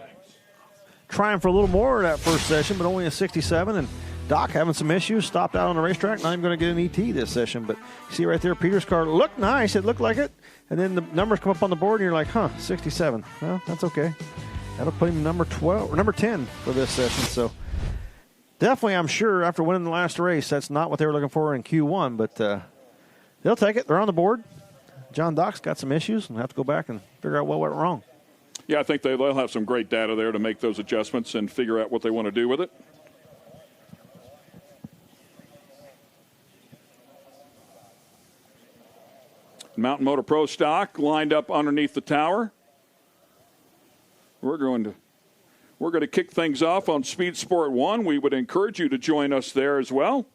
trying for a little more that first session, but only a 67. And Doc having some issues, stopped out on the racetrack. Not even going to get an ET this session. But you see right there, Peter's car looked nice. It looked like it. And then the numbers come up on the board, and you're like, huh, 67. Well, that's okay. That'll put him number 12 or number 10 for this session. So definitely, I'm sure after winning the last race, that's not what they were looking for in Q1. But they'll take it. They're on the board. John Doc's got some issues, and have to go back and figure out what went wrong. Yeah, I think they'll have some great data there to make those adjustments and figure out what they want to do with it. Mountain Motor Pro stock lined up underneath the tower. We're going to kick things off on Speed Sport 1. We would encourage you to join us there as well.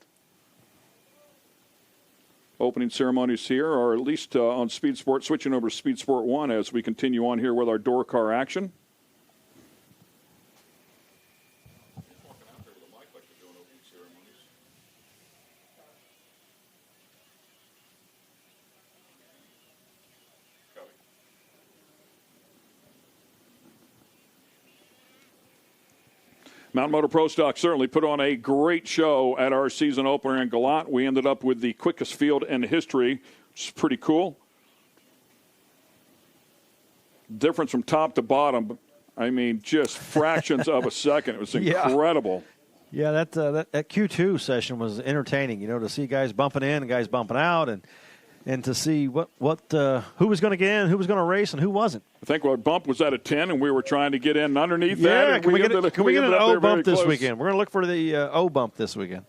Opening ceremonies here, or at least on Speed Sport, switching over to Speed Sport 1 as we continue on here with our door car action. Mountain Motor Pro Stock certainly put on a great show at our season opener in Galat. We ended up with the quickest field in history, which is pretty cool. Difference from top to bottom, I mean, just fractions of a second. It was incredible. Yeah, that Q2 session was entertaining, to see guys bumping in and guys bumping out, and to see who was going to get in, who was going to race, and who wasn't. I think our bump was at a 10, and we were trying to get in underneath that. Yeah, can we get an O bump this close. weekend? We're going to look for the O bump this weekend.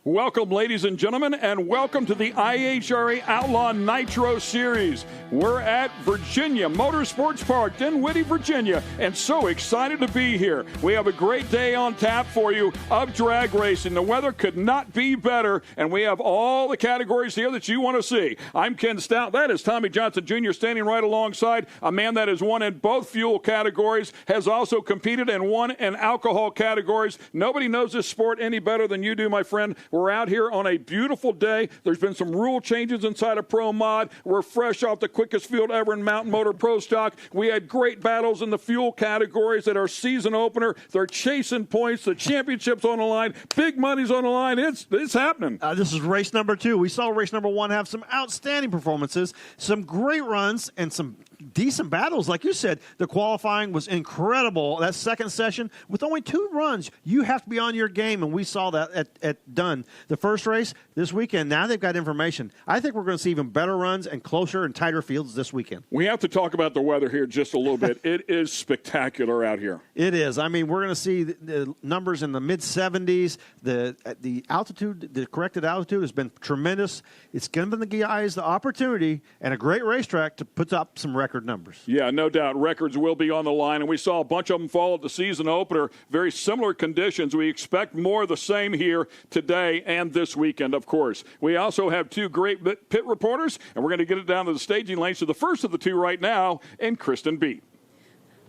Welcome, ladies and gentlemen, and welcome to the IHRA Outlaw Nitro Series. We're at Virginia Motorsports Park, Dinwiddie, Virginia, and so excited to be here. We have a great day on tap for you of drag racing. The weather could not be better, and we have all the categories here that you want to see. I'm Ken Stout. That is Tommy Johnson Jr. standing right alongside a man that has won in both fuel categories, has also competed and won in alcohol categories. Nobody knows this sport any better than you do, my friend. We're out here on a beautiful day. There's been some rule changes inside of Pro Mod. We're fresh off the quickest field ever in Mountain Motor Pro Stock. We had great battles in the fuel categories at our season opener. They're chasing points. The championship's on the line. Big money's on the line. It's happening. This is race number 2. We saw race number 1 have some outstanding performances, some great runs, and some decent battles. Like you said, the qualifying was incredible. That second session, with only 2 runs, you have to be on your game, and we saw that at Dunn. The first race this weekend, now they've got information. I think we're going to see even better runs and closer and tighter fields this weekend. We have to talk about the weather here just a little bit. It is spectacular out here. It is. I mean, we're going to see the numbers in the mid-70s. The altitude, the corrected altitude has been tremendous. It's given the guys the opportunity and a great racetrack to put up some record numbers. Yeah, no doubt. Records will be on the line, and we saw a bunch of them fall at the season opener. Very similar conditions. We expect more of the same here today and this weekend, of course. We also have 2 great pit reporters, and we're going to get it down to the staging lanes to the first of the 2 right now, and Kristen Beat.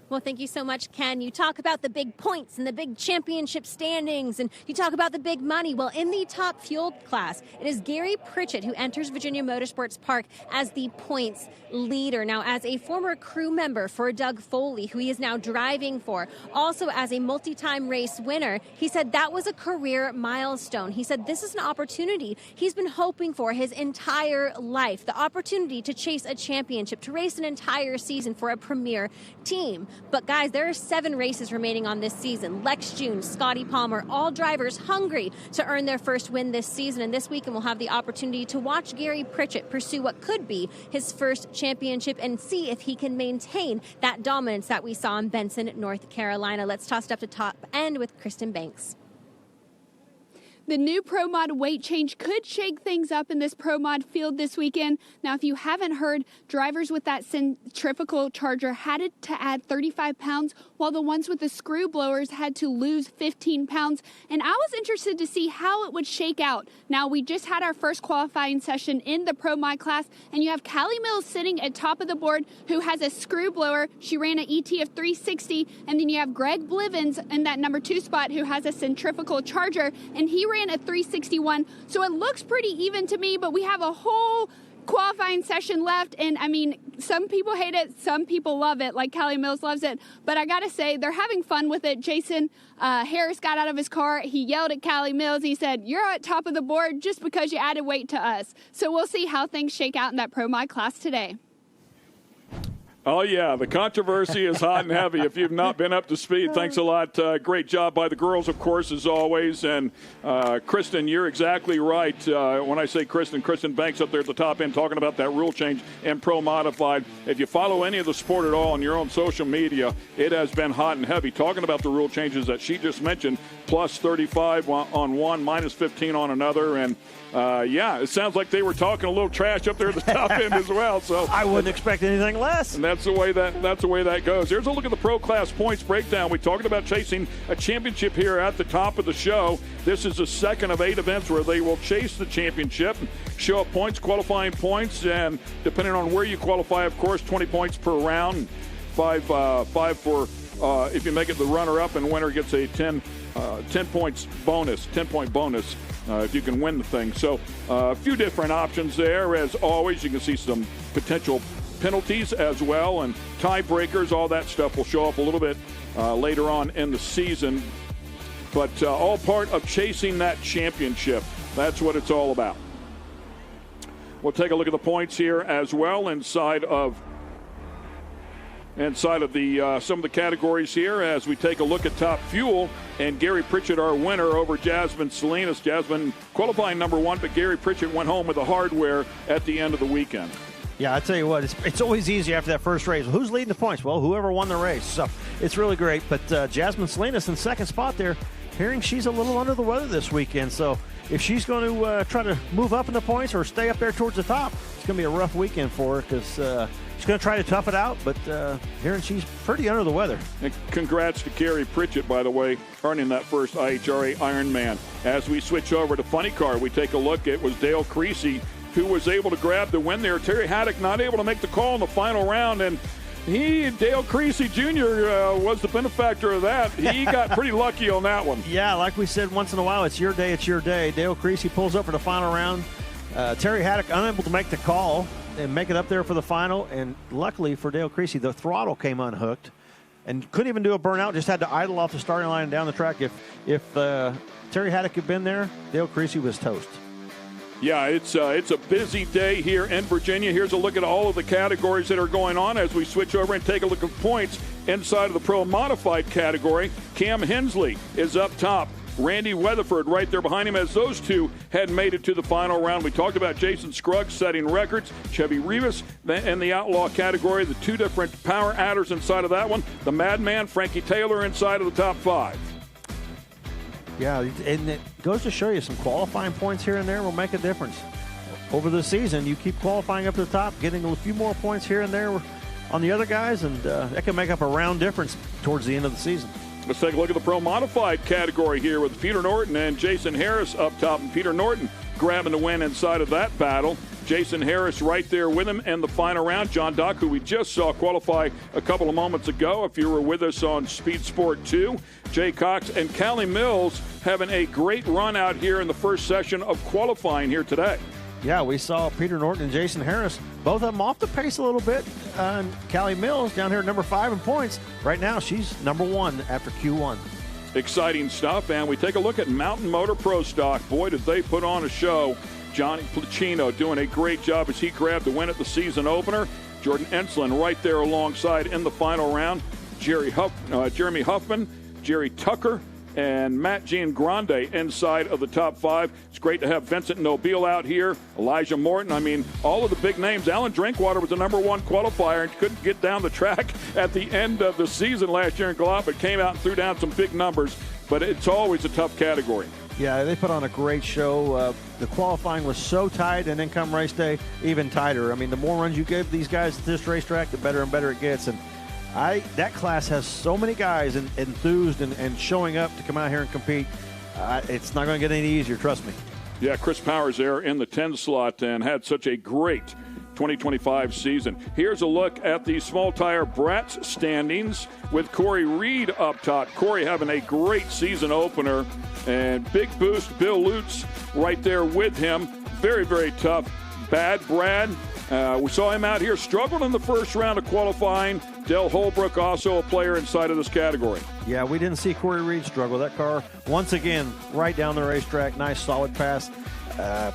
Well, thank you so much, Ken. You talk about the big points and the big championship standings, and you talk about the big money. Well, in the top fuel class, it is Gary Pritchett who enters Virginia Motorsports Park as the points leader. Now, as a former crew member for Doug Foley, who he is now driving for, also as a multi-time race winner, he said that was a career milestone. He said this is an opportunity he's been hoping for his entire life, the opportunity to chase a championship, to race an entire season for a premier team. But guys, there are 7 races remaining on this season. Lex June, Scotty Palmer, all drivers hungry to earn their first win this season. And this weekend we'll have the opportunity to watch Gary Pritchett pursue what could be his first championship and see if he can maintain that dominance that we saw in Benson, North Carolina. Let's toss it up to top end with Kristen Banks. The new Pro Mod weight change could shake things up in this Pro Mod field this weekend. Now, if you haven't heard, drivers with that centrifugal charger had to add 35 pounds, while the ones with the screw blowers had to lose 15 pounds. And I was interested to see how it would shake out. Now, we just had our first qualifying session in the Pro Mod class, and you have Callie Mills sitting at top of the board who has a screw blower. She ran an ET of 360, and then you have Greg Blivens in that number 2 spot who has a centrifugal charger, and he ran a 361. So it looks pretty even to me, but we have a whole qualifying session left, and I mean, some people hate it, some people love it, like Callie Mills loves it, but I gotta say, they're having fun with it. Jason Harris got out of his car, he yelled at Callie Mills, he said, "You're at top of the board just because you added weight to us." So we'll see how things shake out in that Pro Mod class today. Oh, yeah, the controversy is hot and heavy. If you've not been up to speed, thanks a lot. Great job by the girls, of course, as always. And Kristen, you're exactly right. When I say Kristen Banks up there at the top end talking about that rule change in Pro Modified. If you follow any of the sport at all on your own social media, it has been hot and heavy. Talking about the rule changes that she just mentioned, plus 35 on one, minus 15 on another. And, yeah, it sounds like they were talking a little trash up there at the top end as well. So I wouldn't expect anything less. And that's the way that goes. Here's a look at the Pro Class points breakdown. We talked about chasing a championship here at the top of the show. This is the second of 8 events where they will chase the championship, show up points, qualifying points, and depending on where you qualify, of course, 20 points per round, 5 for if you make it the runner-up, and winner gets a 10 points bonus, 10-point bonus. If you can win the thing. So a few different options there. As always, you can see some potential penalties as well, and tiebreakers, all that stuff will show up a little bit later on in the season. But all part of chasing that championship. That's what it's all about. We'll take a look at the points here as well inside of the some of the categories here as we take a look at Top Fuel. And Gary Pritchett, our winner over Jasmine Salinas. Jasmine qualifying number 1, but Gary Pritchett went home with the hardware at the end of the weekend. Yeah, I tell you what, it's always easy after that first race. Who's leading the points? Well, whoever won the race. So it's really great. But Jasmine Salinas in second spot there, hearing she's a little under the weather this weekend. So if she's going to try to move up in the points or stay up there towards the top, it's going to be a rough weekend for her because she's going to try to tough it out, but hearing she's pretty under the weather. And congrats to Gary Pritchett, by the way, earning that first IHRA Ironman. As we switch over to Funny Car, we take a look. It was Dale Creasy who was able to grab the win there. Terry Haddock not able to make the call in the final round, and Dale Creasy Jr. Was the benefactor of that. He got pretty lucky on that one. Yeah, like we said, once in a while, it's your day, it's your day. Dale Creasy pulls up for the final round. Terry Haddock unable to make the call and make it up there for the final, and luckily for Dale Creasy, the throttle came unhooked and couldn't even do a burnout, just had to idle off the starting line and down the track. If Terry Haddock had been there, Dale Creasy was toast. Yeah, it's a busy day here in Virginia. Here's a look at all of the categories that are going on as we switch over and take a look at points inside of the Pro Modified category. Cam Hensley is up top. Randy Weatherford right there behind him as those two had made it to the final round. We talked about Jason Scruggs setting records. Chevy Rivas in the Outlaw category, the 2 different power adders inside of that one. The Madman, Frankie Taylor inside of the top 5. Yeah, and it goes to show you some qualifying points here and there will make a difference. Over the season, you keep qualifying up to the top, getting a few more points here and there on the other guys, and that can make up a round difference towards the end of the season. Let's take a look at the Pro Modified category here with Peter Norton and Jason Harris up top. And Peter Norton grabbing the win inside of that battle. Jason Harris right there with him in the final round. John Dock, who we just saw qualify a couple of moments ago, if you were with us on Speed Sport 2. Jay Cox and Callie Mills having a great run out here in the first session of qualifying here today. Yeah, we saw Peter Norton and Jason Harris, both of them off the pace a little bit. And Callie Mills down here at number 5 in points. Right now, she's number 1 after Q1. Exciting stuff. And we take a look at Mountain Motor Pro Stock. Boy, did they put on a show. Johnny Placino doing a great job as he grabbed the win at the season opener. Jordan Enslin right there alongside in the final round. Jeremy Huffman, Jerry Tucker, and Matt Giangrande inside of the top 5. It's great to have Vincent Nobile out here, Elijah Morton. I mean, all of the big names. Alan Drinkwater was the number 1 qualifier and couldn't get down the track at the end of the season last year in Gallup, but came out and threw down some big numbers. But it's always a tough category. Yeah, they put on a great show. The qualifying was so tight, and then come race day, even tighter. I mean, the more runs you give these guys at this racetrack, the better and better it gets. And that class has so many guys enthused and showing up to come out here and compete. It's not going to get any easier, trust me. Yeah, Chris Powers there in the 10 slot and had such a great 2025 season. Here's a look at the small tire Brat's standings with Corey Reed up top. Corey having a great season opener, and big boost. Bill Lutz right there with him. Very, very tough Bad Brad, we saw him out here, struggled in the first round of qualifying. Dale Holbrook, also a player inside of this category. Yeah, we didn't see Corey Reed struggle. That car, once again, right down the racetrack, nice solid pass.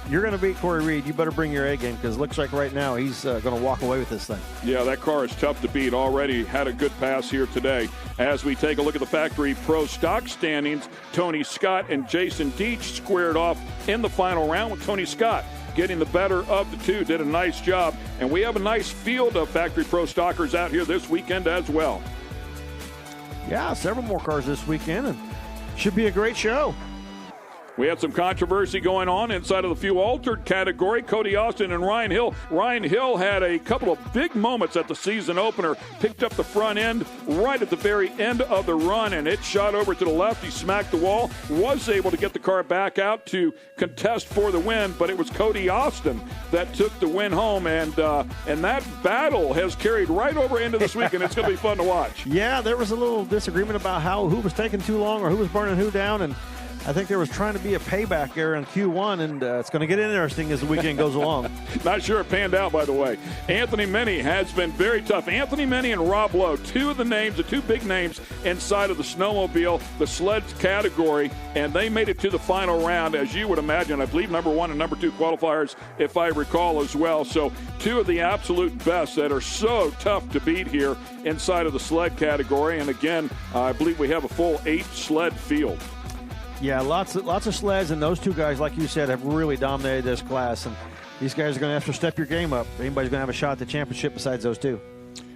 You're going to beat Corey Reed. You better bring your A game, because it looks like right now he's going to walk away with this thing. Yeah, that car is tough to beat. Already had a good pass here today. As we take a look at the factory pro stock standings, Tony Scott and Jason Deach squared off in the final round, with Tony Scott getting the better of the two. Did a nice job. And we have a nice field of factory pro stockers out here this weekend as well. Yeah, several more cars this weekend, and should be a great show. We had some controversy going on inside of the few altered category. Cody Austin and Ryan Hill. Ryan Hill had a couple of big moments at the season opener. Picked up the front end right at the very end of the run, and it shot over to the left. He smacked the wall. Was able to get the car back out to contest for the win, but it was Cody Austin that took the win home, and that battle has carried right over into this weekend. It's going to be fun to watch. Yeah, there was a little disagreement about who was taking too long or who was burning who down, and I think there was trying to be a payback there in Q1, and it's going to get interesting as the weekend goes along. Not sure it panned out, by the way. Anthony Minnie has been very tough. Anthony Minnie and Rob Lowe, the two big names inside of the snowmobile, the sled category, and they made it to the final round, as you would imagine. I believe number 1 and number 2 qualifiers, if I recall as well. So two of the absolute best that are so tough to beat here inside of the sled category. And again, I believe we have a full 8 sled field. Yeah, lots of sleds, and those two guys, like you said, have really dominated this class. And these guys are going to have to step your game up. Anybody's going to have a shot at the championship besides those two.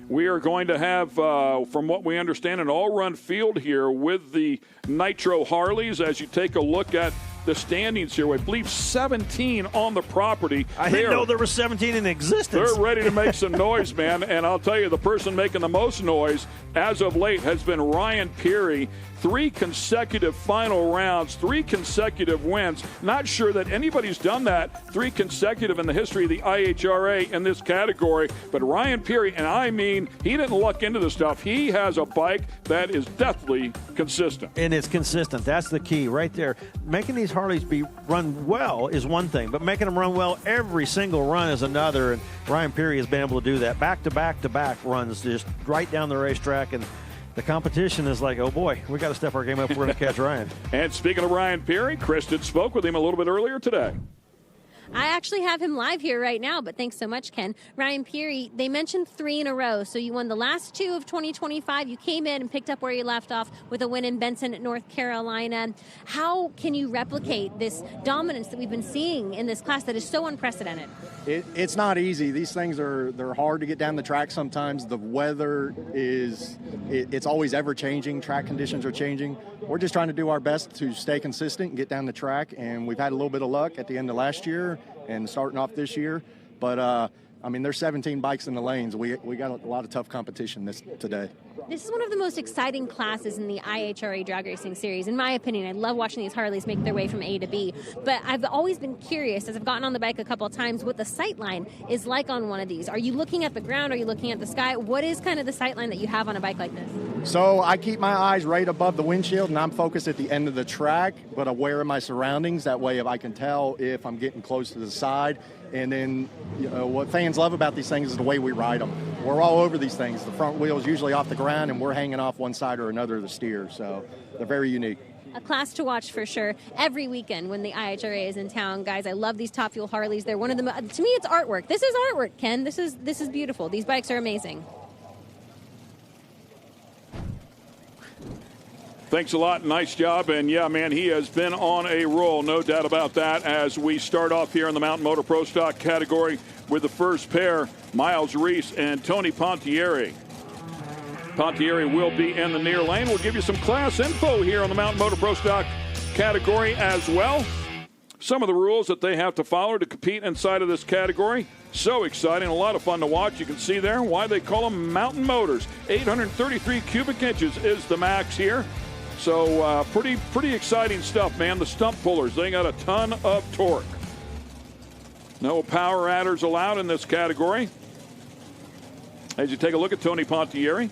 We are going to have, from what we understand, an all-run field here with the Nitro Harleys. As you take a look at the standings here, I believe 17 on the property. I didn't know there were 17 in existence. They're ready to make some noise, man. And I'll tell you, the person making the most noise as of late has been Ryan Peary. 3 consecutive final rounds, 3 consecutive wins. Not sure that anybody's done that 3 consecutive in the history of the IHRA in this category. But Ryan Peary, and I mean, he didn't luck into this stuff. He has a bike that is deathly consistent. And it's consistent. That's the key right there. Making these Harleys run well is one thing, but making them run well every single run is another. And Ryan Peary has been able to do that. Back-to-back runs just right down the racetrack. And the competition is like, oh boy, we got to step our game up if we're going to catch Ryan. And speaking of Ryan Peary, Kristen spoke with him a little bit earlier today. I actually have him live here right now, but thanks so much, Ken. Ryan Peary, they mentioned 3 in a row. So you won the last 2 of 2025. You came in and picked up where you left off with a win in Benson, North Carolina. How can you replicate this dominance that we've been seeing in this class that is so unprecedented? It's not easy. These things they're hard to get down the track sometimes. The weather it's always ever changing. Track conditions are changing. We're just trying to do our best to stay consistent and get down the track, and we've had a little bit of luck at the end of last year and starting off this year. But, I mean, there's 17 bikes in the lanes. We got a lot of tough competition today. This is one of the most exciting classes in the IHRA drag racing series. In my opinion, I love watching these Harleys make their way from A to B. But I've always been curious, as I've gotten on the bike a couple of times, what the sight line is like on one of these. Are you looking at the ground? Are you looking at the sky? What is kind of the sight line that you have on a bike like this? So I keep my eyes right above the windshield, and I'm focused at the end of the track, but aware of my surroundings. That way, if I can tell if I'm getting close to the side. And then what fans love about these things is the way we ride them. We're all over these things. The front wheel's usually off the ground, and we're hanging off one side or another of the steer. So they're very unique. A class to watch for sure every weekend when the IHRA is in town. Guys, I love these Top Fuel Harleys. They're one of the, to me, it's artwork. This is artwork, Ken. This is beautiful. These bikes are amazing. Thanks a lot. Nice job. And, yeah, man, he has been on a roll, no doubt about that, as we start off here in the Mountain Motor Pro Stock category with the first pair, Miles Reese and Tony Pontieri. Pontieri will be in the near lane. We'll give you some class info here on the Mountain Motor Pro Stock category as well. Some of the rules that they have to follow to compete inside of this category. So exciting, a lot of fun to watch. You can see there why they call them mountain motors. 833 cubic inches is the max here. So pretty exciting stuff, man. The stump pullers, they got a ton of torque. No power adders allowed in this category. As you take a look at Tony Pontieri.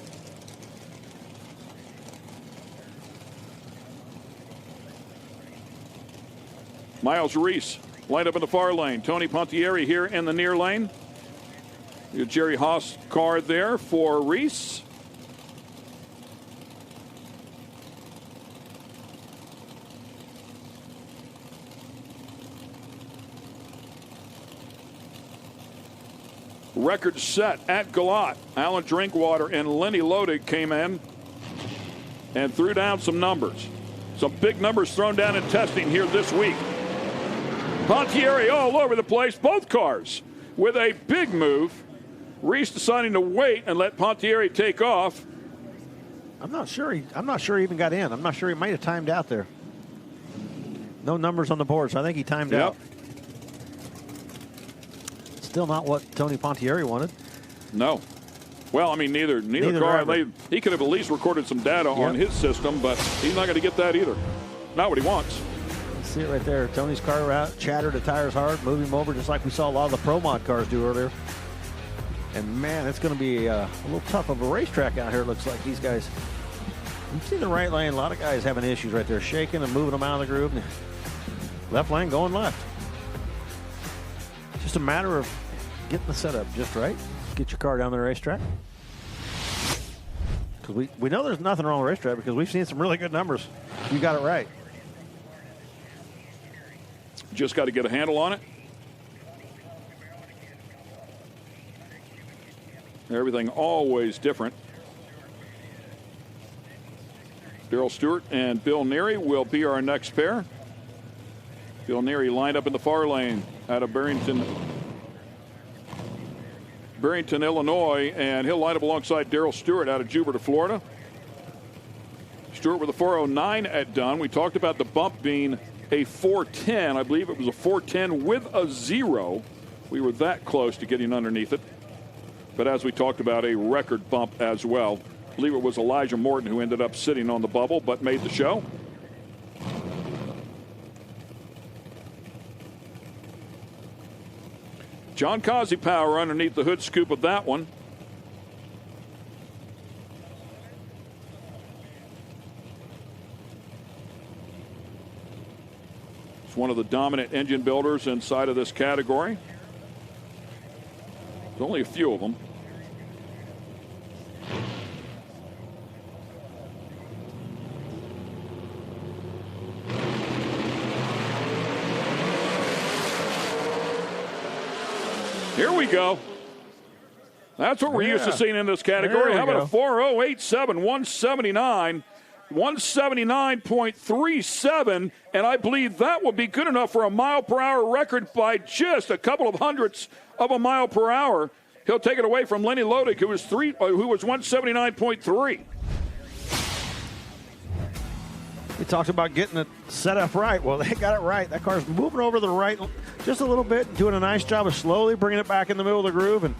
Miles Reese Lined up in the far lane. Tony Pontieri here in the near lane. Your Jerry Haas car there for Reese. Record set at Galat. Alan Drinkwater and Lenny Lodig came in and threw down some numbers. Some big numbers thrown down in testing here this week. Pontieri all over the place, both cars with a big move. Reese deciding to wait and let Pontieri take off. I'm not sure he even got in. I'm not sure he might have timed out there. No numbers on the board, so I think he timed out. Still not what Tony Pontieri wanted. No. Well, I mean, neither car. He could have at least recorded some data on his system, but he's not going to get that either. Not what he wants. See it right there. Tony's car out, chatter the tires hard, move him over just like we saw a lot of the Pro Mod cars do earlier. And man, it's going to be a little tough of a racetrack out here. It looks like these guys. You see the right lane. A lot of guys having issues right there, shaking and moving them out of the groove. Left lane going left. Just a matter of getting the setup just right. Get your car down the racetrack. Because we know there's nothing wrong with the racetrack because we've seen some really good numbers. You got it right. Just got to get a handle on it. Everything always different. Darrell Stewart and Bill Neary will be our next pair. Bill Neary lined up in the far lane out of Barrington, Illinois, and he'll line up alongside Darrell Stewart out of Jupiter, Florida. Stewart with a 409 at Dunn. We talked about the bump being a 410. I believe it was a 410 with a 0. We were that close to getting underneath it. But as we talked about, a record bump as well. I believe it was Elijah Morton who ended up sitting on the bubble but made the show. John Causey power underneath the hood scoop of that one. It's one of the dominant engine builders inside of this category. There's only a few of them. Here we go. That's what we're used to seeing in this category. How about a 4.087, 179, 179.37, and I believe that will be good enough for a mile-per-hour record by just a couple of hundredths of a mile per hour. He'll take it away from Lenny Lodig, who was 179.3. We talked about getting it set up right. Well, they got it right. That car's moving over to the right just a little bit, doing a nice job of slowly bringing it back in the middle of the groove. And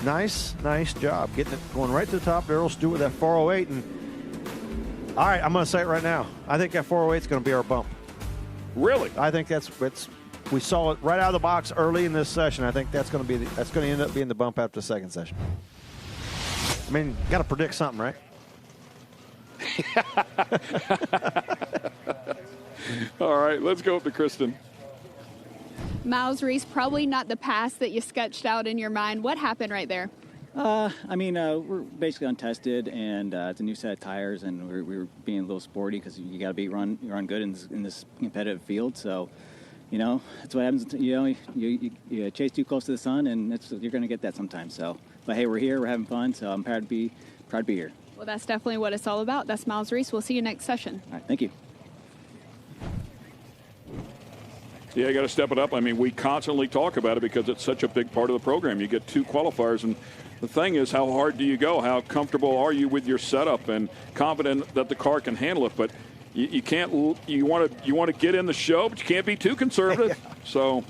nice job getting it going right to the top. Darrell Stewart with that 408. And all right, I'm going to say it right now. I think that 408 is going to be our bump. Really? I think we saw it right out of the box early in this session. I think that's going to end up being the bump after the second session. I mean, got to predict something, right? All right, let's go up to Kristen. Miles Reese, probably not the pass that you sketched out in your mind. What happened right there? I mean, we're basically untested, and it's a new set of tires, and we were being a little sporty because you got to run good in this competitive field. So, you know, that's what happens. You chase too close to the sun, and you're going to get that sometimes. So, but hey, we're here, we're having fun, so I'm proud to be here. Well, that's definitely what it's all about. That's Miles Reese. We'll see you next session. All right, thank you. Yeah, you got to step it up. I mean, we constantly talk about it because it's such a big part of the program. You get 2 qualifiers, and the thing is, how hard do you go? How comfortable are you with your setup and confident that the car can handle it? But you can't. You want to get in the show, but you can't be too conservative. So.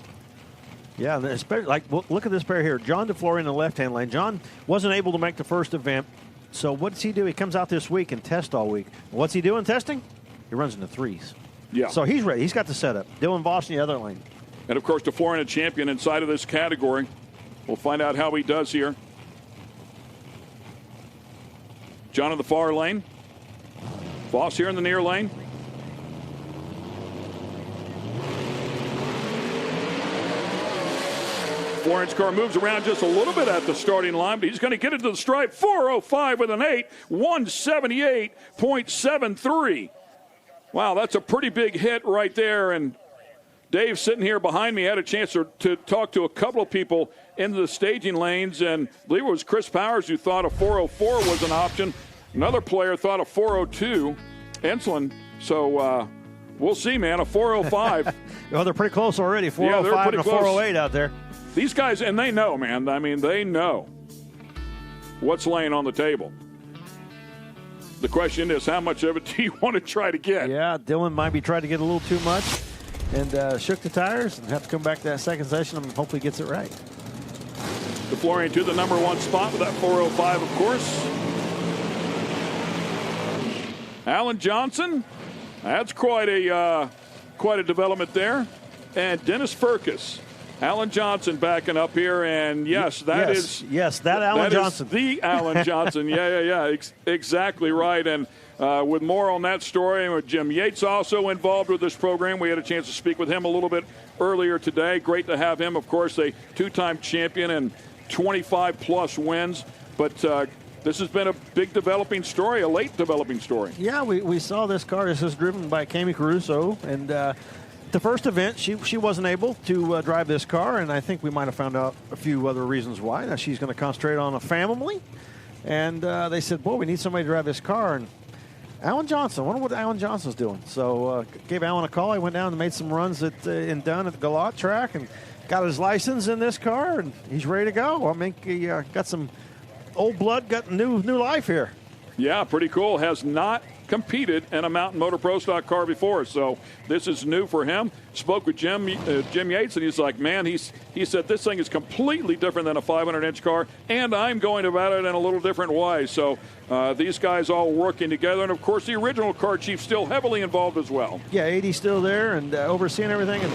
Yeah, especially look at this pair here. John DeFloria in the left-hand lane. John wasn't able to make the first event. So what does he do? He comes out this week and tests all week. What's he doing testing? He runs in the 3s. Yeah. So he's ready. He's got the setup. Dylan Voss in the other lane. And, of course, DeFloria, a champion inside of this category. We'll find out how he does here. John in the far lane. Voss here in the near lane. 4-inch car moves around just a little bit at the starting line, but he's going to get it to the stripe. 4:05 with an 8, 178.73. Wow, that's a pretty big hit right there. And Dave, sitting here behind me, had a chance to talk to a couple of people in the staging lanes, and I believe it was Chris Powers who thought a 404 was an option. Another player thought a 402, Enslin. So we'll see, man, a 405. Well, they're pretty close already, 405 and a 408 out there. These guys, and they know, man. I mean, they know what's laying on the table. The question is, how much of it do you want to try to get? Yeah, Dylan might be trying to get a little too much and shook the tires and have to come back to that second session and hopefully gets it right. DeFlorian to the number 1 spot with that 405, of course. Alan Johnson, that's quite a development there. And Dennis Furcus. Alan Johnson backing up here, and yes, that is Alan Johnson. The Alan Johnson. Yeah. Exactly right. And with more on that story, with Jim Yates also involved with this program. We had a chance to speak with him a little bit earlier today. Great to have him. Of course, a 2-time champion and 25-plus wins. But this has been a big developing story, a late developing story. Yeah, we saw this car. This is driven by Cami Caruso, and the first event, she wasn't able to drive this car, and I think we might have found out a few other reasons why. Now she's going to concentrate on a family, and they said, boy, we need somebody to drive this car. And Alan Johnson, I wonder what Alan Johnson's doing. So gave Alan a call. I went down and made some runs in Dunn at the Galot track and got his license in this car, and he's ready to go. I mean, he got some old blood, got new life here. Yeah, pretty cool. Has not competed in a Mountain Motor Pro Stock car before, so this is new for him. Spoke with Jim Yates, and he's like, man, he said this thing is completely different than a 500-inch car, and I'm going about it in a little different way. So these guys all working together, and of course the original car chief still heavily involved as well. Yeah, 80's still there and overseeing everything. And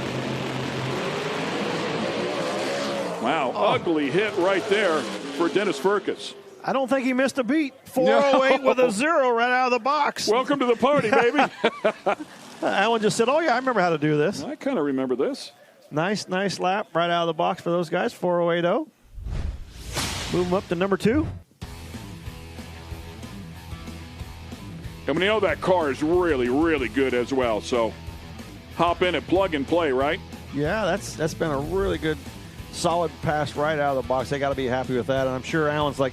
wow, ugly hit right there for Dennis Furcus. I don't think he missed a beat. 408 with a 0 right out of the box. Welcome to the party, baby. Alan just said, oh, yeah, I remember how to do this. I kind of remember this. Nice lap right out of the box for those guys, 4080. Move them up to number 2. And we know that car is really, really good as well. So hop in and plug and play, right? Yeah, that's been a really good solid pass right out of the box. They got to be happy with that. And I'm sure Alan's like,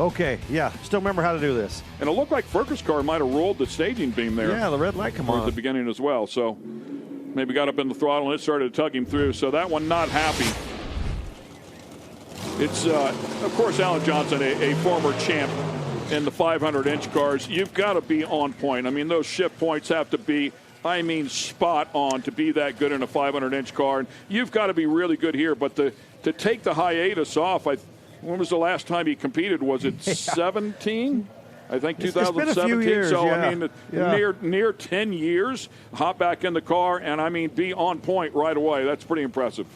okay, yeah, still remember how to do this. And it looked like Furcus' car might have rolled the staging beam there. Yeah, the red light come on at the beginning as well. So maybe got up in the throttle and it started to tug him through. So that one not happy. It's, of course, Alan Johnson, a former champ in the 500-inch cars. You've got to be on point. I mean, those shift points have to be, spot on to be that good in a 500-inch car. And you've got to be really good here. But to take the hiatus off, when was the last time he competed? Was it 17? I think 2017. It's been a few years, so, yeah. I mean, near 10 years, hop back in the car and, be on point right away. That's pretty impressive.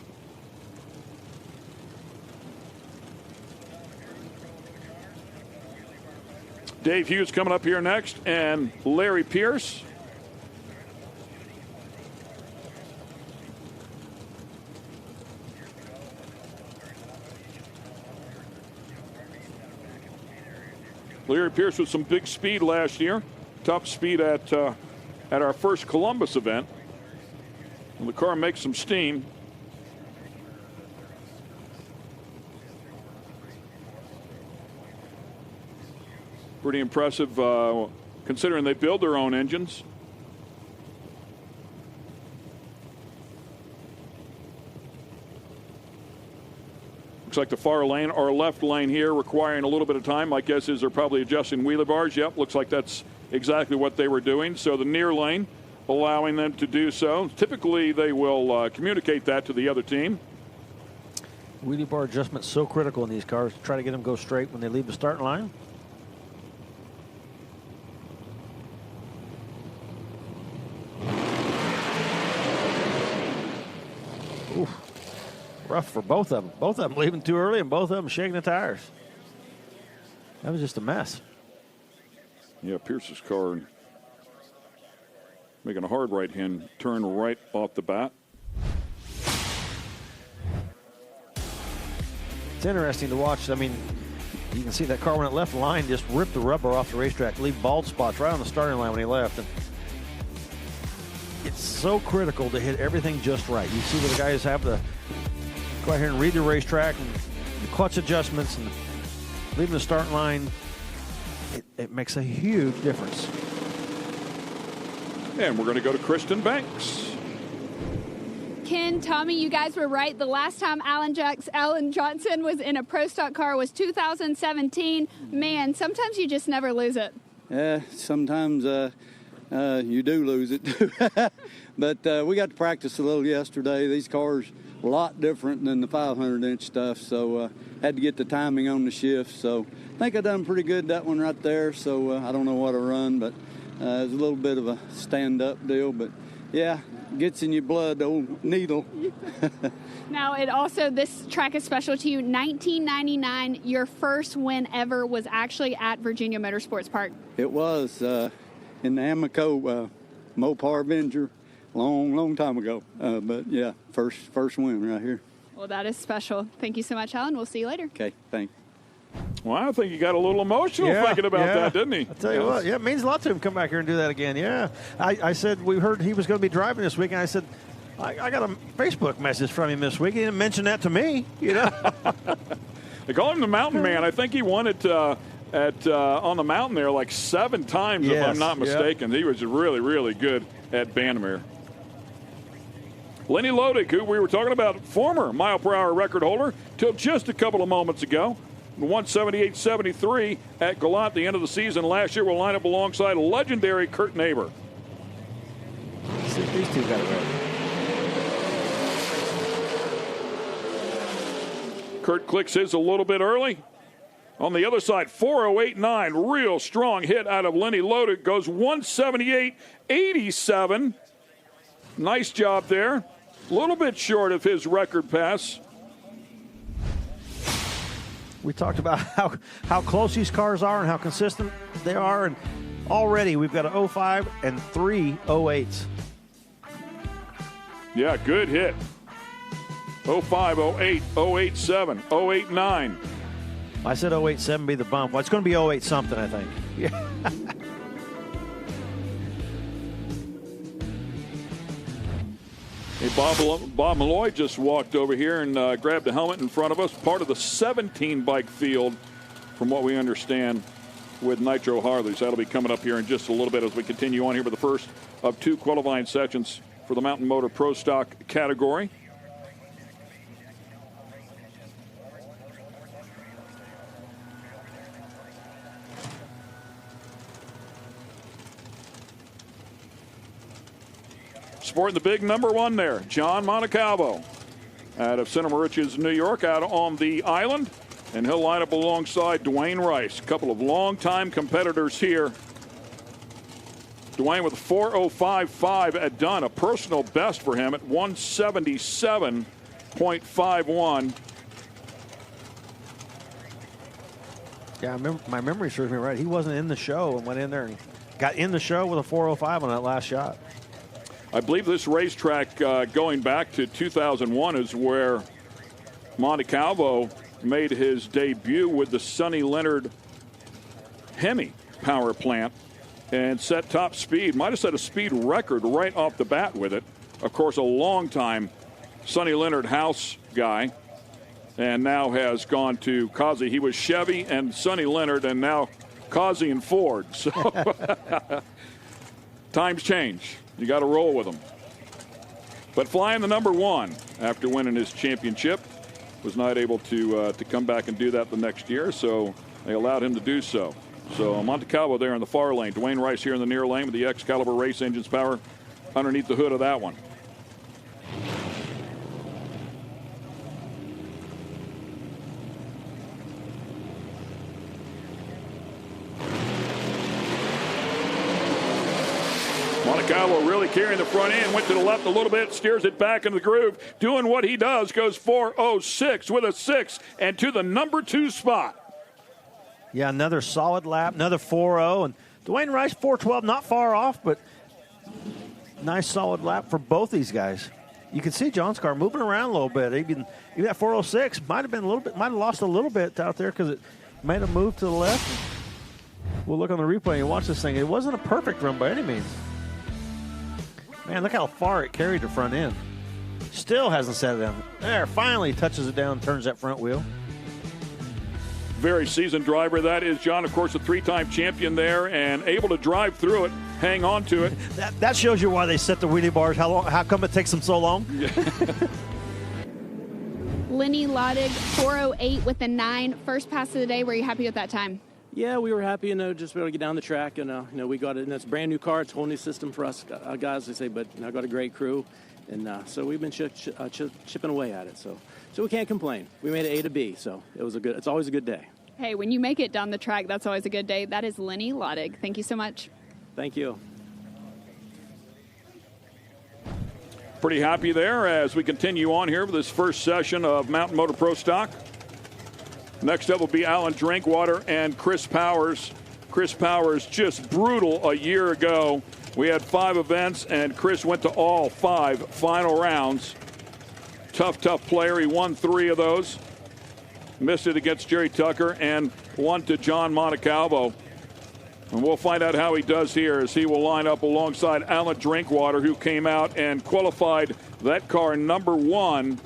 Dave Hughes coming up here next, and Larry Pierce. Larry Pierce with some big speed last year. Top speed at our first Columbus event. And the car makes some steam. Pretty impressive considering they build their own engines. Looks like the far lane or left lane here requiring a little bit of time. My guess is they're probably adjusting wheelie bars. Yep, looks like that's exactly what they were doing. So the near lane allowing them to do so. Typically they will communicate that to the other team. Wheelie bar adjustment so critical in these cars. Try to get them go straight when they leave the starting line. Oof. Rough for both of them. Both of them leaving too early and both of them shaking the tires. That was just a mess. Yeah, Pierce's car making a hard right-hand turn right off the bat. It's interesting to watch. I mean, you can see that car when it left the line just ripped the rubber off the racetrack, leave bald spots right on the starting line when he left. And it's so critical to hit everything just right. You see the guys have to go out here and read the racetrack and the clutch adjustments and leaving the starting line. It makes a huge difference. And we're going to go to Kristen Banks. Ken, Tommy, you guys were right. The last time Alan Johnson was in a Pro Stock car was 2017. Man, sometimes you just never lose it. Yeah, sometimes you do lose it. But we got to practice a little yesterday. These cars a lot different than the 500-inch stuff, so had to get the timing on the shift. So I think I done pretty good that one right there. So I don't know what I run, but it was a little bit of a stand-up deal. But yeah, gets in your blood, the old needle. Now, this track is special to you. 1999, your first win ever was actually at Virginia Motorsports Park. It was in the Amico Mopar Avenger, long time ago. But yeah, first win right here. Well, that is special. Thank you so much, Alan. We'll see you later. Okay, thanks. Well, I think he got a little emotional thinking about that, didn't he? I tell you what, it means a lot to him to come back here and do that again. Yeah, I said we heard he was going to be driving this week, and I said I got a Facebook message from him this week. He didn't mention that to me, you know. They call him the Mountain Man. I think he won it on the mountain there like 7 times, if I'm not mistaken. He was really, really good at Bandamere. Lenny Lodick, who we were talking about, former mile-per-hour record holder, till just a couple of moments ago. 178.73 at Gallant at the end of the season last year, will line up alongside legendary Kurt Neighbor. See, these two got it right. Kurt clicks his a little bit early. On the other side, 408.9, real strong hit out of Lenny Lodick, goes 178.87. Nice job there. A little bit short of his record pass. We talked about how close these cars are and how consistent they are, and already we've got a 05 and 3 08s. Yeah, good hit. 05, 08, 087, 089. I said 087 be the bump. Well, it's going to be 08 something, I think. Yeah. Hey, Bob Malloy just walked over here and grabbed the helmet in front of us. Part of the 17 bike field, from what we understand, with Nitro Harleys. That'll be coming up here in just a little bit as we continue on here with the first of 2 qualifying sections for the Mountain Motor Pro Stock category. Sporting the big number 1 there, John Montecalvo out of Santa Mauritius, New York, out on the island. And he'll line up alongside Dwayne Rice, a couple of longtime competitors here. Dwayne with a 4:05.5 at Dunn, a personal best for him at 177.51. Yeah, my memory serves me right. He wasn't in the show and went in there and got in the show with a 4:05 on that last shot. I believe this racetrack, going back to 2001, is where Montecalvo made his debut with the Sonny Leonard Hemi power plant and set top speed. Might have set a speed record right off the bat with it. Of course, a long-time Sonny Leonard house guy, and now has gone to Kazi. He was Chevy and Sonny Leonard, and now Kazi and Ford. So times change. You got to roll with them. But flying the number 1 after winning his championship, was not able to come back and do that the next year, so they allowed him to do so. So Montecalvo there in the far lane. Dwayne Rice here in the near lane with the Excalibur race engine's power underneath the hood of that one. Montecalvo really carrying the front end, went to the left a little bit, steers it back into the groove, doing what he does, goes 4:06 with a 6 and to the number 2 spot. Yeah, another solid lap, another 4:0, and Dwayne Rice 4:12, not far off, but nice solid lap for both these guys. you can see John's car moving around a little bit. Even that 406 might have lost a little bit out there because it might have moved to the left. We'll look on the replay and watch this thing. It wasn't a perfect run by any means. Man, look how far it carried the front end. Still hasn't set it down. There, finally touches it down, turns that front wheel. Very seasoned driver that is John, of course, a 3-time champion there and able to drive through it, hang on to it. That shows you why they set the wheelie bars. How come it takes them so long? Lenny Lodig, 408 with a 9. First pass of the day. Were you happy with that time? Yeah, we were happy, just be able to get down the track, and we got it. And it's a brand new car; it's a whole new system for us guys, they say. But I got a great crew, and so we've been chipping away at it. So we can't complain. We made it A to B, so it was It's always a good day. Hey, when you make it down the track, that's always a good day. That is Lenny Lodig. Thank you so much. Thank you. Pretty happy there as we continue on here with this first session of Mountain Motor Pro Stock. Next up will be Alan Drinkwater and Chris Powers. Chris Powers just brutal a year ago. We had 5 events, and Chris went to all 5 final rounds. Tough player. He won 3 of those. Missed it against Jerry Tucker and won to John Montecalvo. And we'll find out how he does here as he will line up alongside Alan Drinkwater, who came out and qualified that car number 1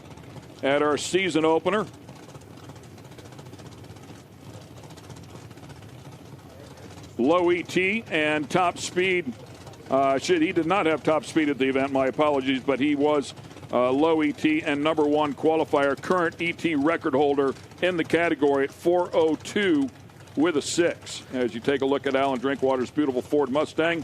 at our season opener. Low ET and top speed. He did not have top speed at the event, my apologies, but he was low ET and number 1 qualifier, current ET record holder in the category at 4:02 with a 6. As you take a look at Alan Drinkwater's beautiful Ford Mustang.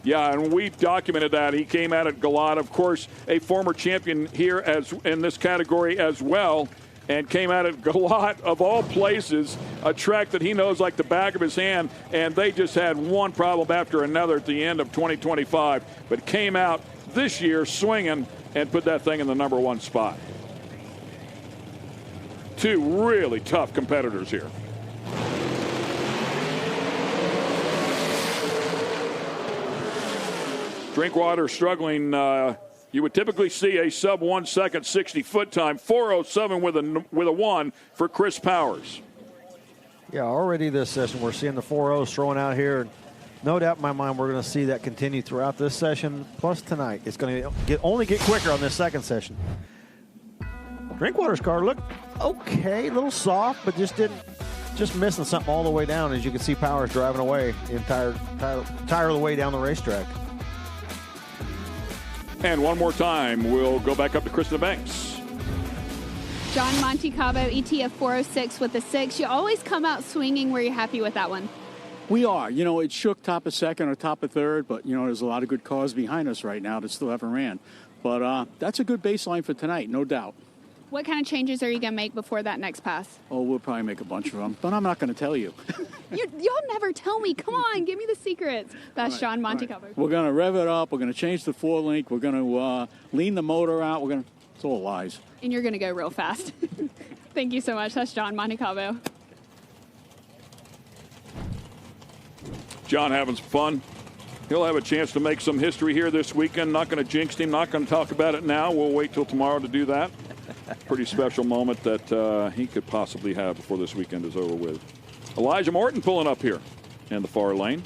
Yeah, and we documented that. He came out at Galata, of course, a former champion here as in this category as well, and came out at Galata, of all places, a track that he knows like the back of his hand, and they just had one problem after another at the end of 2025, but came out this year swinging and put that thing in the number 1 spot. 2 really tough competitors here. Drinkwater struggling. You would typically see a sub 1 second 60-foot time. 4:07 with a 1 for Chris Powers. Yeah, already this session we're seeing the 4.0s throwing out here. No doubt in my mind we're going to see that continue throughout this session. Plus tonight, it's going to only get quicker on this second session. Drinkwater's car looked okay, a little soft, but just missing something all the way down. As you can see, Powers driving away the entire of the way down the racetrack. And one more time, we'll go back up to Kristen Banks. John Montecalvo, ET of 406 with a 6. You always come out swinging. Were you happy with that one? We are. It shook top of second or top of third, but, there's a lot of good cars behind us right now that still haven't ran. But that's a good baseline for tonight, no doubt. What kind of changes are you going to make before that next pass? Oh, we'll probably make a bunch of them, but I'm not going to tell you. Y'all never tell me. Come on, give me the secrets. That's right, John Montecalvo. Right. We're going to rev it up. We're going to change the 4-link. We're going to lean the motor out. It's all lies. And you're going to go real fast. Thank you so much. That's John Montecalvo. John having some fun. He'll have a chance to make some history here this weekend. Not going to jinx him. Not going to talk about it now. We'll wait till tomorrow to do that. Pretty special moment that he could possibly have before this weekend is over with. Elijah Morton pulling up here in the far lane.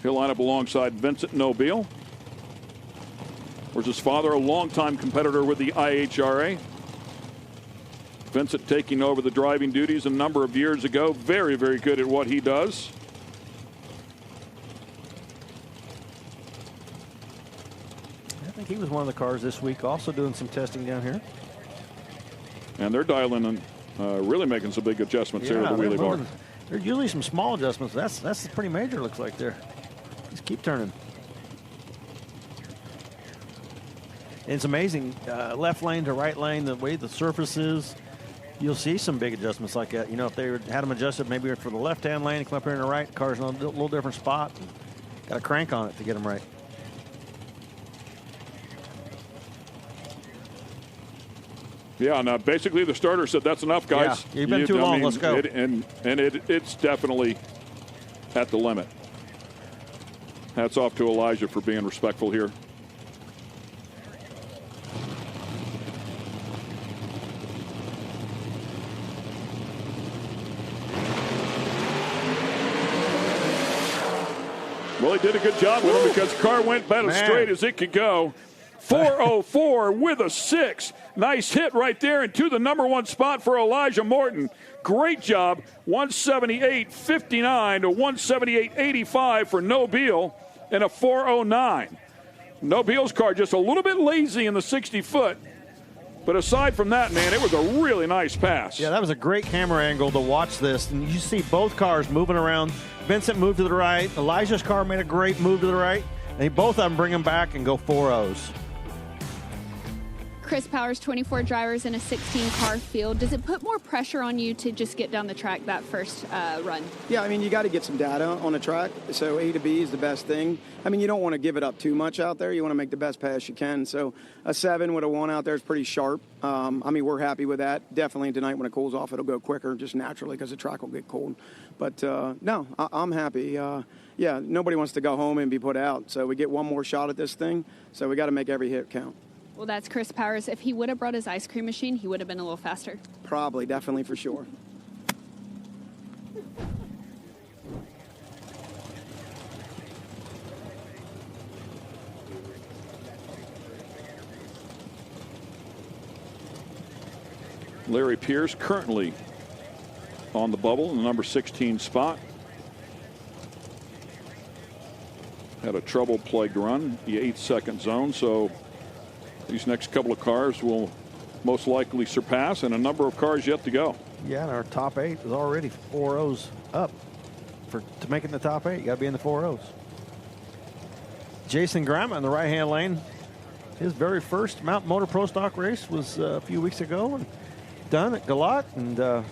He'll line up alongside Vincent Nobile. Where's his father, a longtime competitor with the IHRA. Vincent taking over the driving duties a number of years ago. Very, very good at what he does. I think he was one of the cars this week also doing some testing down here. And they're dialing and really making some big adjustments here with the wheelie bar. There's usually some small adjustments. That's pretty major, looks like there. Just keep turning. And it's amazing, left lane to right lane, the way the surface is. You'll see some big adjustments like that. If they had them adjusted maybe for the left-hand lane, come up here in the right, the car's in a little different spot. Got a crank on it to get them right. Yeah, now basically the starter said that's enough, guys. Yeah, you've been too long. Let's go. It's definitely at the limit. Hats off to Elijah for being respectful here. Well, he did a good job with him because the car went about as straight as it could go. 404 with a 6. Nice hit right there into the number 1 spot for Elijah Morton. Great job. 178.59 to 178.85 for Nobile and a 409. Nobile's car just a little bit lazy in the 60-foot. But aside from that, man, it was a really nice pass. Yeah, that was a great camera angle to watch this. And you see both cars moving around. Vincent moved to the right. Elijah's car made a great move to the right. And both of them bring him back and go 4-0s. Chris Powers, 24 drivers in a 16-car field. Does it put more pressure on you to just get down the track that first run? Yeah, I mean, you got to get some data on a track. So A to B is the best thing. I mean, you don't want to give it up too much out there. You want to make the best pass you can. So a 7 with a 1 out there is pretty sharp. I mean, we're happy with that. Definitely tonight when it cools off, it'll go quicker just naturally because the track will get cold. But, no, I'm happy. Yeah, nobody wants to go home and be put out. So we get one more shot at this thing. So we got to make every hit count. Well, that's Chris Powers. If he would have brought his ice cream machine, he would have been a little faster. Probably, definitely, for sure. Larry Pierce currently on the bubble in the number 16 spot. Had a trouble-plagued run, the 8-second zone, so these next couple of cars will most likely surpass, and a number of cars yet to go. Yeah, and our top 8 is already 4-0s up. To make it in the top 8, you got to be in the 4-0s. Jason Grima in the right-hand lane. His very first Mountain Motor Pro Stock race was a few weeks ago, and done at Galot, and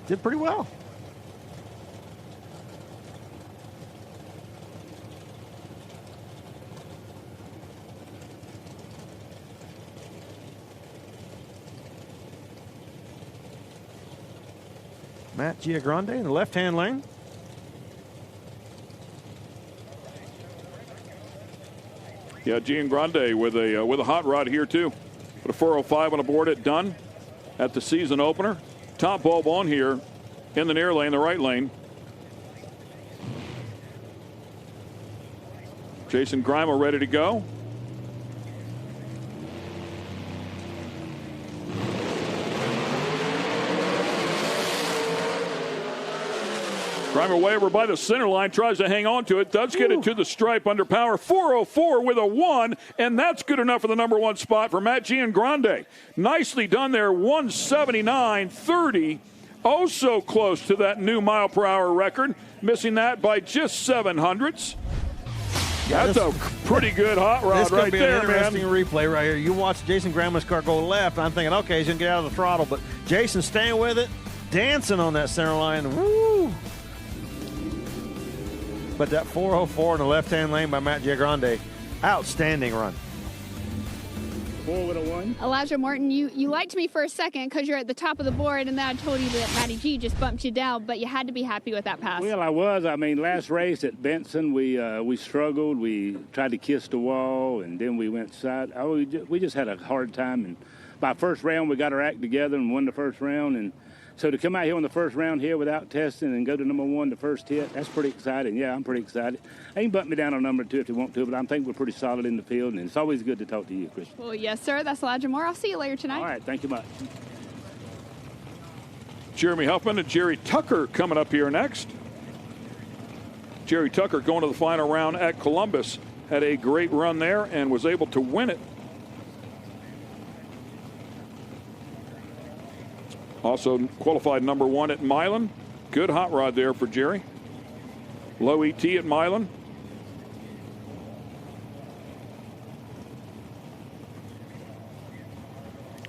did pretty well. Matt Giagrande in the left-hand lane. Yeah, Giagrande with a hot rod here too. Put a 405 on the board at Dunn at the season opener. Top bulb on here in the near lane, the right lane. Jason Grima ready to go. Grima way over by the center line, tries to hang on to it, does get it to the stripe under power. 404 with a 1, and that's good enough for the number 1 spot for Matt Giagrande. Nicely done there, 179.30. Oh, so close to that new mile-per-hour record, missing that by just 7 hundredths. Yeah, that's a pretty good hot rod right there, man. This could be an interesting replay right here. You watch Jason Grima's car go left, I'm thinking, okay, he's going to get out of the throttle, but Jason staying with it, dancing on that center line. Woo! But that 404 in the left-hand lane by Matt Giagrande, outstanding run. 4 with a 1. Elijah Morton, you liked me for a second because you're at the top of the board, and then I told you that Matty G just bumped you down, but you had to be happy with that pass. Well, I was. I mean, last race at Benson, we struggled. We tried to kiss the wall, and then we went side. We just had a hard time. And by first round, we got our act together and won the first round. And so to come out here on the first round here without testing and go to number 1 the first hit, that's pretty exciting. Yeah, I'm pretty excited. They can bump me down on number 2 if they want to, but I think we're pretty solid in the field, and it's always good to talk to you, Chris. Well, yes, sir. That's Elijah Moore. I'll see you later tonight. All right. Thank you much. Jeremy Huffman and Jerry Tucker coming up here next. Jerry Tucker going to the final round at Columbus. Had a great run there and was able to win it. Also qualified number 1 at Milan. Good hot rod there for Jerry. Low ET at Milan.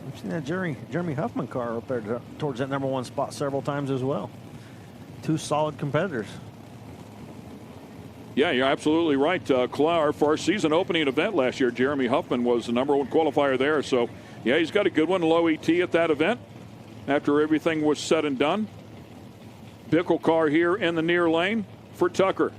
We've seen that Jeremy Huffman car up there towards that number 1 spot several times as well. 2 solid competitors. Yeah, you're absolutely right. Clower, for our season opening event last year, Jeremy Huffman was the number 1 qualifier there. So, yeah, he's got a good one. Low ET at that event after everything was said and done. Bickle car here in the near lane for Tucker.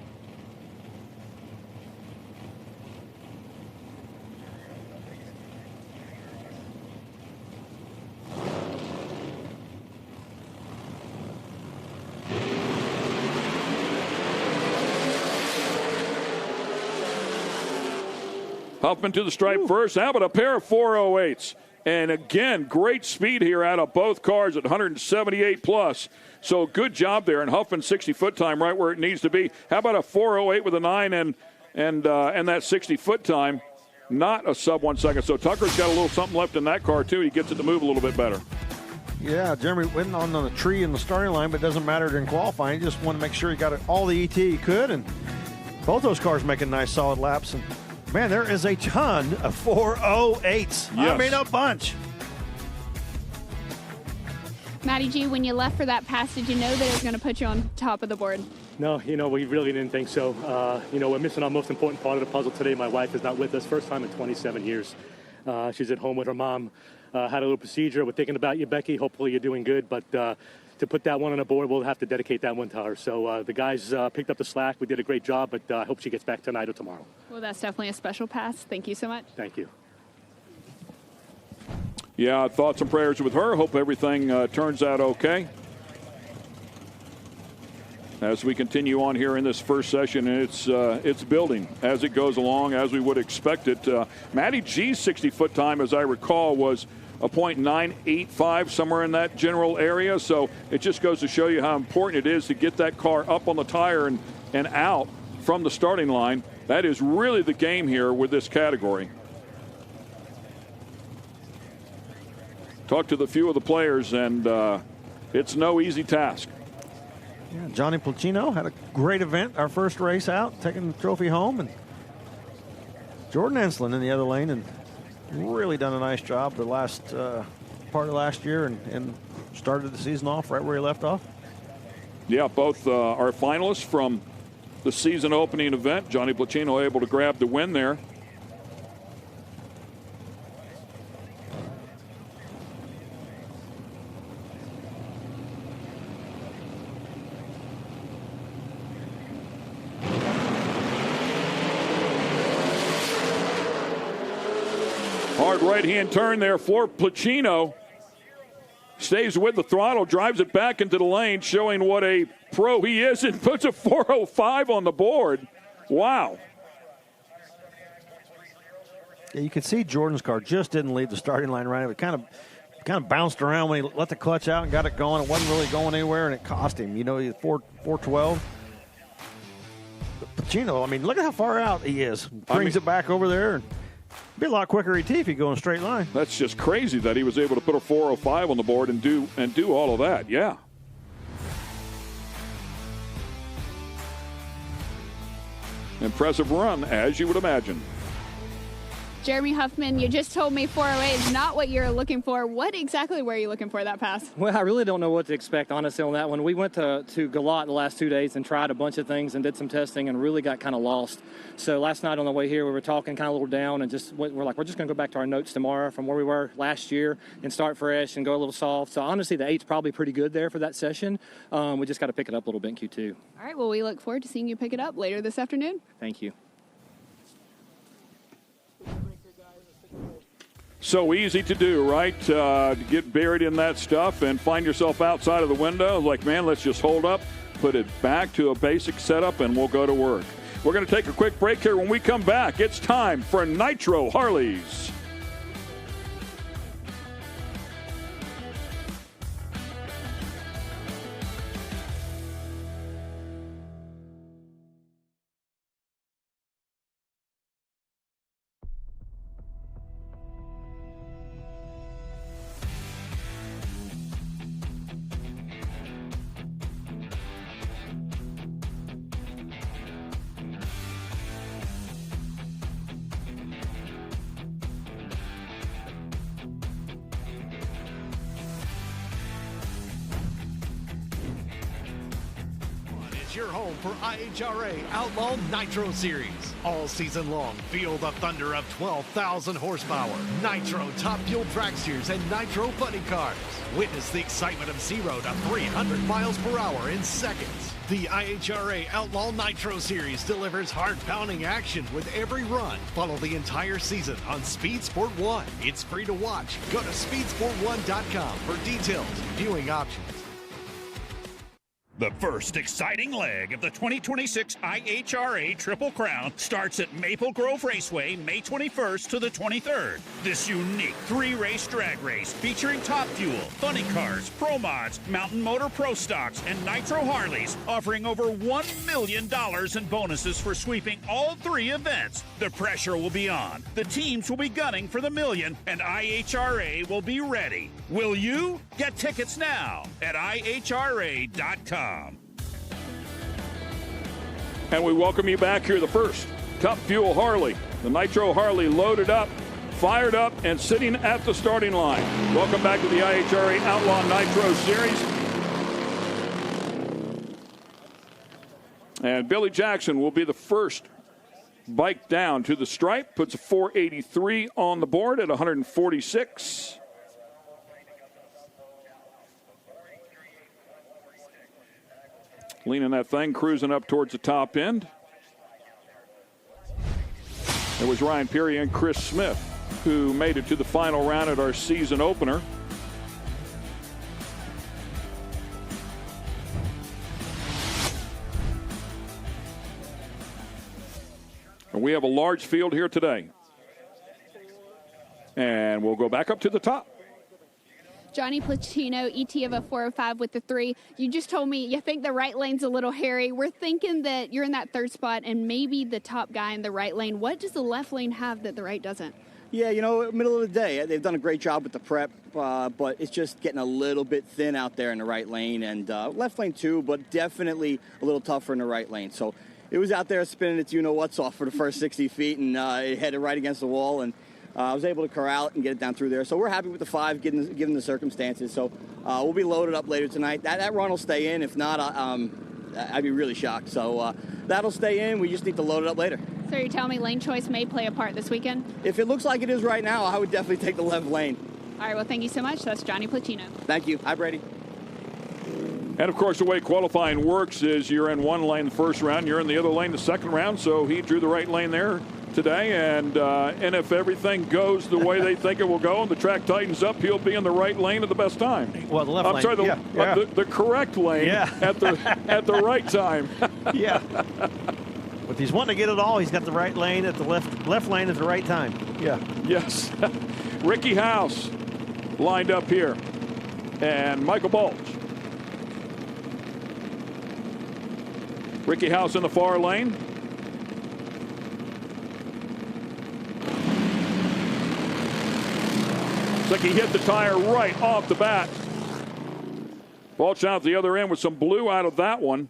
Huffman to the stripe first. How about a pair of 408s? And again, great speed here out of both cars at 178 plus. So good job there. And Huffman 60-foot time right where it needs to be. How about a 408 with a 9 and that 60-foot time? Not a sub 1 second. So Tucker's got a little something left in that car, too. He gets it to move a little bit better. Yeah, Jeremy went on the tree in the starting line, but it doesn't matter during qualifying. He just wanted to make sure he got all the ET he could, and both those cars making nice solid laps. And man, there is a ton of 408s. Yes. I mean, a bunch. Matty G, when you left for that pass, did you know that it was going to put you on top of the board? No, we really didn't think so. We're missing our most important part of the puzzle today. My wife is not with us. First time in 27 years. She's at home with her mom. Had a little procedure. We're thinking about you, Becky. Hopefully you're doing good. But to put that one on the board, we'll have to dedicate that one to her. So the guys picked up the slack. We did a great job, but I hope she gets back tonight or tomorrow. Well, that's definitely a special pass. Thank you so much. Thank you. Yeah, thoughts and prayers with her. Hope everything turns out okay. As we continue on here in this first session, it's building as it goes along, as we would expect it. Matty G's 60-foot time, as I recall, was a .985, somewhere in that general area. So it just goes to show you how important it is to get that car up on the tire and out from the starting line. That is really the game here with this category. Talked to the few of the players, and it's no easy task. Yeah, Johnny Placino had a great event, our first race out, taking the trophy home. And Jordan Enslin in the other lane, and really done a nice job the last part of last year and started the season off right where he left off. Yeah, both are finalists from the season opening event. Johnny Placino able to grab the win there. Hard right-hand turn there for Placino. Stays with the throttle, drives it back into the lane, showing what a pro he is, and puts a 405 on the board. Wow. Yeah, you can see Jordan's car just didn't leave the starting line right. It kind of bounced around when he let the clutch out and got it going. It wasn't really going anywhere, and it cost him. He 412. But Placino, I mean, look at how far out he is. Brings it back over there. And be a lot quicker ET if you go in a straight line. That's just crazy that he was able to put a 405 on the board and do all of that. Yeah. Impressive run, as you would imagine. Jeremy Huffman, you just told me 408 is not what you're looking for. What exactly were you looking for that pass? Well, I really don't know what to expect, honestly, on that one. We went to Galot the last 2 days and tried a bunch of things and did some testing and really got kind of lost. So last night on the way here, we were talking kind of a little down and we're like, we're just going to go back to our notes tomorrow from where we were last year and start fresh and go a little soft. So honestly, the 8's probably pretty good there for that session. We just got to pick it up a little bit in Q2. All right, well, we look forward to seeing you pick it up later this afternoon. Thank you. So easy to do, right? To get buried in that stuff and find yourself outside of the window. Like, man, let's just hold up, put it back to a basic setup, and we'll go to work. We're going to take a quick break here. When we come back, it's time for Nitro Harleys. Your home for IHRA Outlaw Nitro Series. All season long, feel the thunder of 12,000 horsepower, Nitro top fuel dragsters, and Nitro Funny Cars. Witness the excitement of 0 to 300 miles per hour in seconds. The IHRA Outlaw Nitro Series delivers heart-pounding action with every run. Follow the entire season on Speed Sport 1. It's free to watch. Go to speedsport1.com for details and viewing options. The first exciting leg of the 2026 IHRA Triple Crown starts at Maple Grove Raceway May 21st to the 23rd. This unique 3-race drag race featuring Top Fuel, Funny Cars, Pro Mods, Mountain Motor Pro Stocks, and Nitro Harleys, offering over $1 million in bonuses for sweeping all 3 events. The pressure will be on. The teams will be gunning for the million, and IHRA will be ready. Will you? Get tickets now at IHRA.com. And we welcome you back here, the first Top Fuel Harley. The Nitro Harley loaded up, fired up, and sitting at the starting line. Welcome back to the IHRA Outlaw Nitro Series. And Billy Jackson will be the first bike down to the stripe. Puts a 483 on the board at 146. Leaning that thing, cruising up towards the top end. It was Ryan Peary and Chris Smith who made it to the final round at our season opener. And we have a large field here today. And we'll go back up to the top. Johnny Platino, ET of a 405 with the 3. You just told me you think the right lane's a little hairy. We're thinking that you're in that third spot and maybe the top guy in the right lane. What does the left lane have that the right doesn't? Yeah, you know, middle of the day, they've done a great job with the prep, but it's just getting a little bit thin out there in the right lane, and left lane too, but definitely a little tougher in the right lane. So it was out there spinning its you-know-what's off for the first 60 feet, and it headed right against the wall, and I was able to corral it and get it down through there. So we're happy with the 5, given the circumstances. So we'll be loaded up later tonight. That run will stay in. If not, I'd be really shocked. So that'll stay in. We just need to load it up later. So you're telling me lane choice may play a part this weekend? If it looks like it is right now, I would definitely take the left lane. All right, well, thank you so much. That's Johnny Platino. Thank you. Hi, Brady. And, of course, the way qualifying works is you're in one lane the first round, you're in the other lane the second round, so he drew the right lane there today, and if everything goes the way they think it will go and the track tightens up, he'll be in the right lane at the best time. Well, the left lane. I'm sorry, the correct lane at the right time. Yeah. But he's wanting to get it all. He's got the right lane at the left lane at the right time. Yeah. Yes. Ricky House lined up here, and Michael Bulge. Ricky House in the far lane. Looks like he hit the tire right off the bat. Bulge out the other end with some blue out of that one.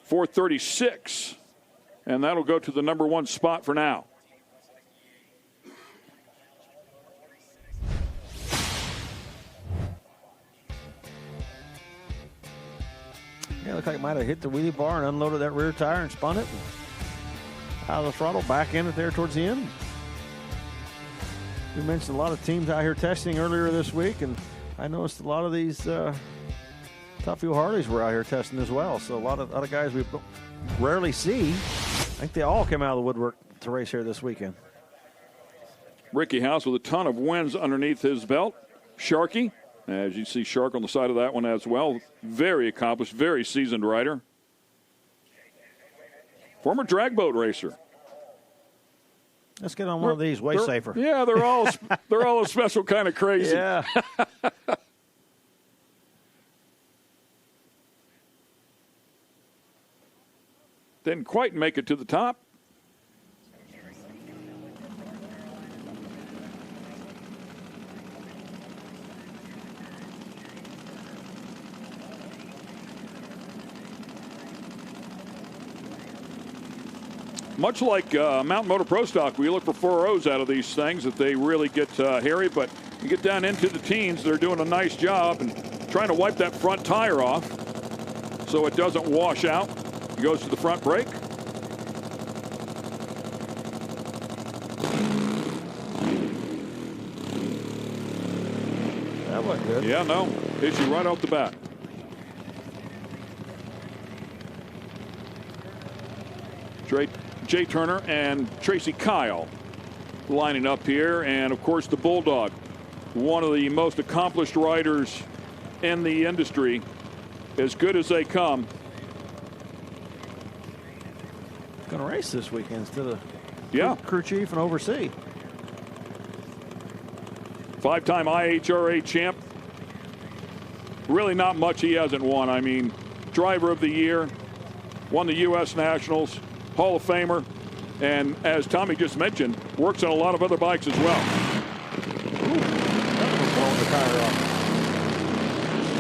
436. And that'll go to the number 1 spot for now. Yeah, looked like it might have hit the wheelie bar and unloaded that rear tire and spun it. And out of the throttle, back in it there towards the end. We mentioned a lot of teams out here testing earlier this week, and I noticed a lot of these Top Fuel Harleys were out here testing as well. So a lot of guys we rarely see. I think they all came out of the woodwork to race here this weekend. Ricky House with a ton of wins underneath his belt. Sharky, as you see Shark on the side of that one as well. Very accomplished, very seasoned rider. Former drag boat racer. Let's get on one of these, way safer. Yeah, they're all a special kind of crazy. Yeah. Didn't quite make it to the top. Much like Mountain Motor Pro Stock, we look for 4.0s out of these things that they really get hairy, but you get down into the teens, they're doing a nice job and trying to wipe that front tire off so it doesn't wash out. It goes to the front brake. That wasn't good. Yeah, no. Hits you right off the bat. Jay Turner and Tracy Kyle lining up here, and of course the Bulldog, one of the most accomplished riders in the industry, as good as they come. Going to race this weekend instead of Yeah. crew chief and oversee. 5-time IHRA champ. Really not much he hasn't won. I mean, driver of the year, won the U.S. Nationals, Hall of Famer, and as Tommy just mentioned, works on a lot of other bikes as well.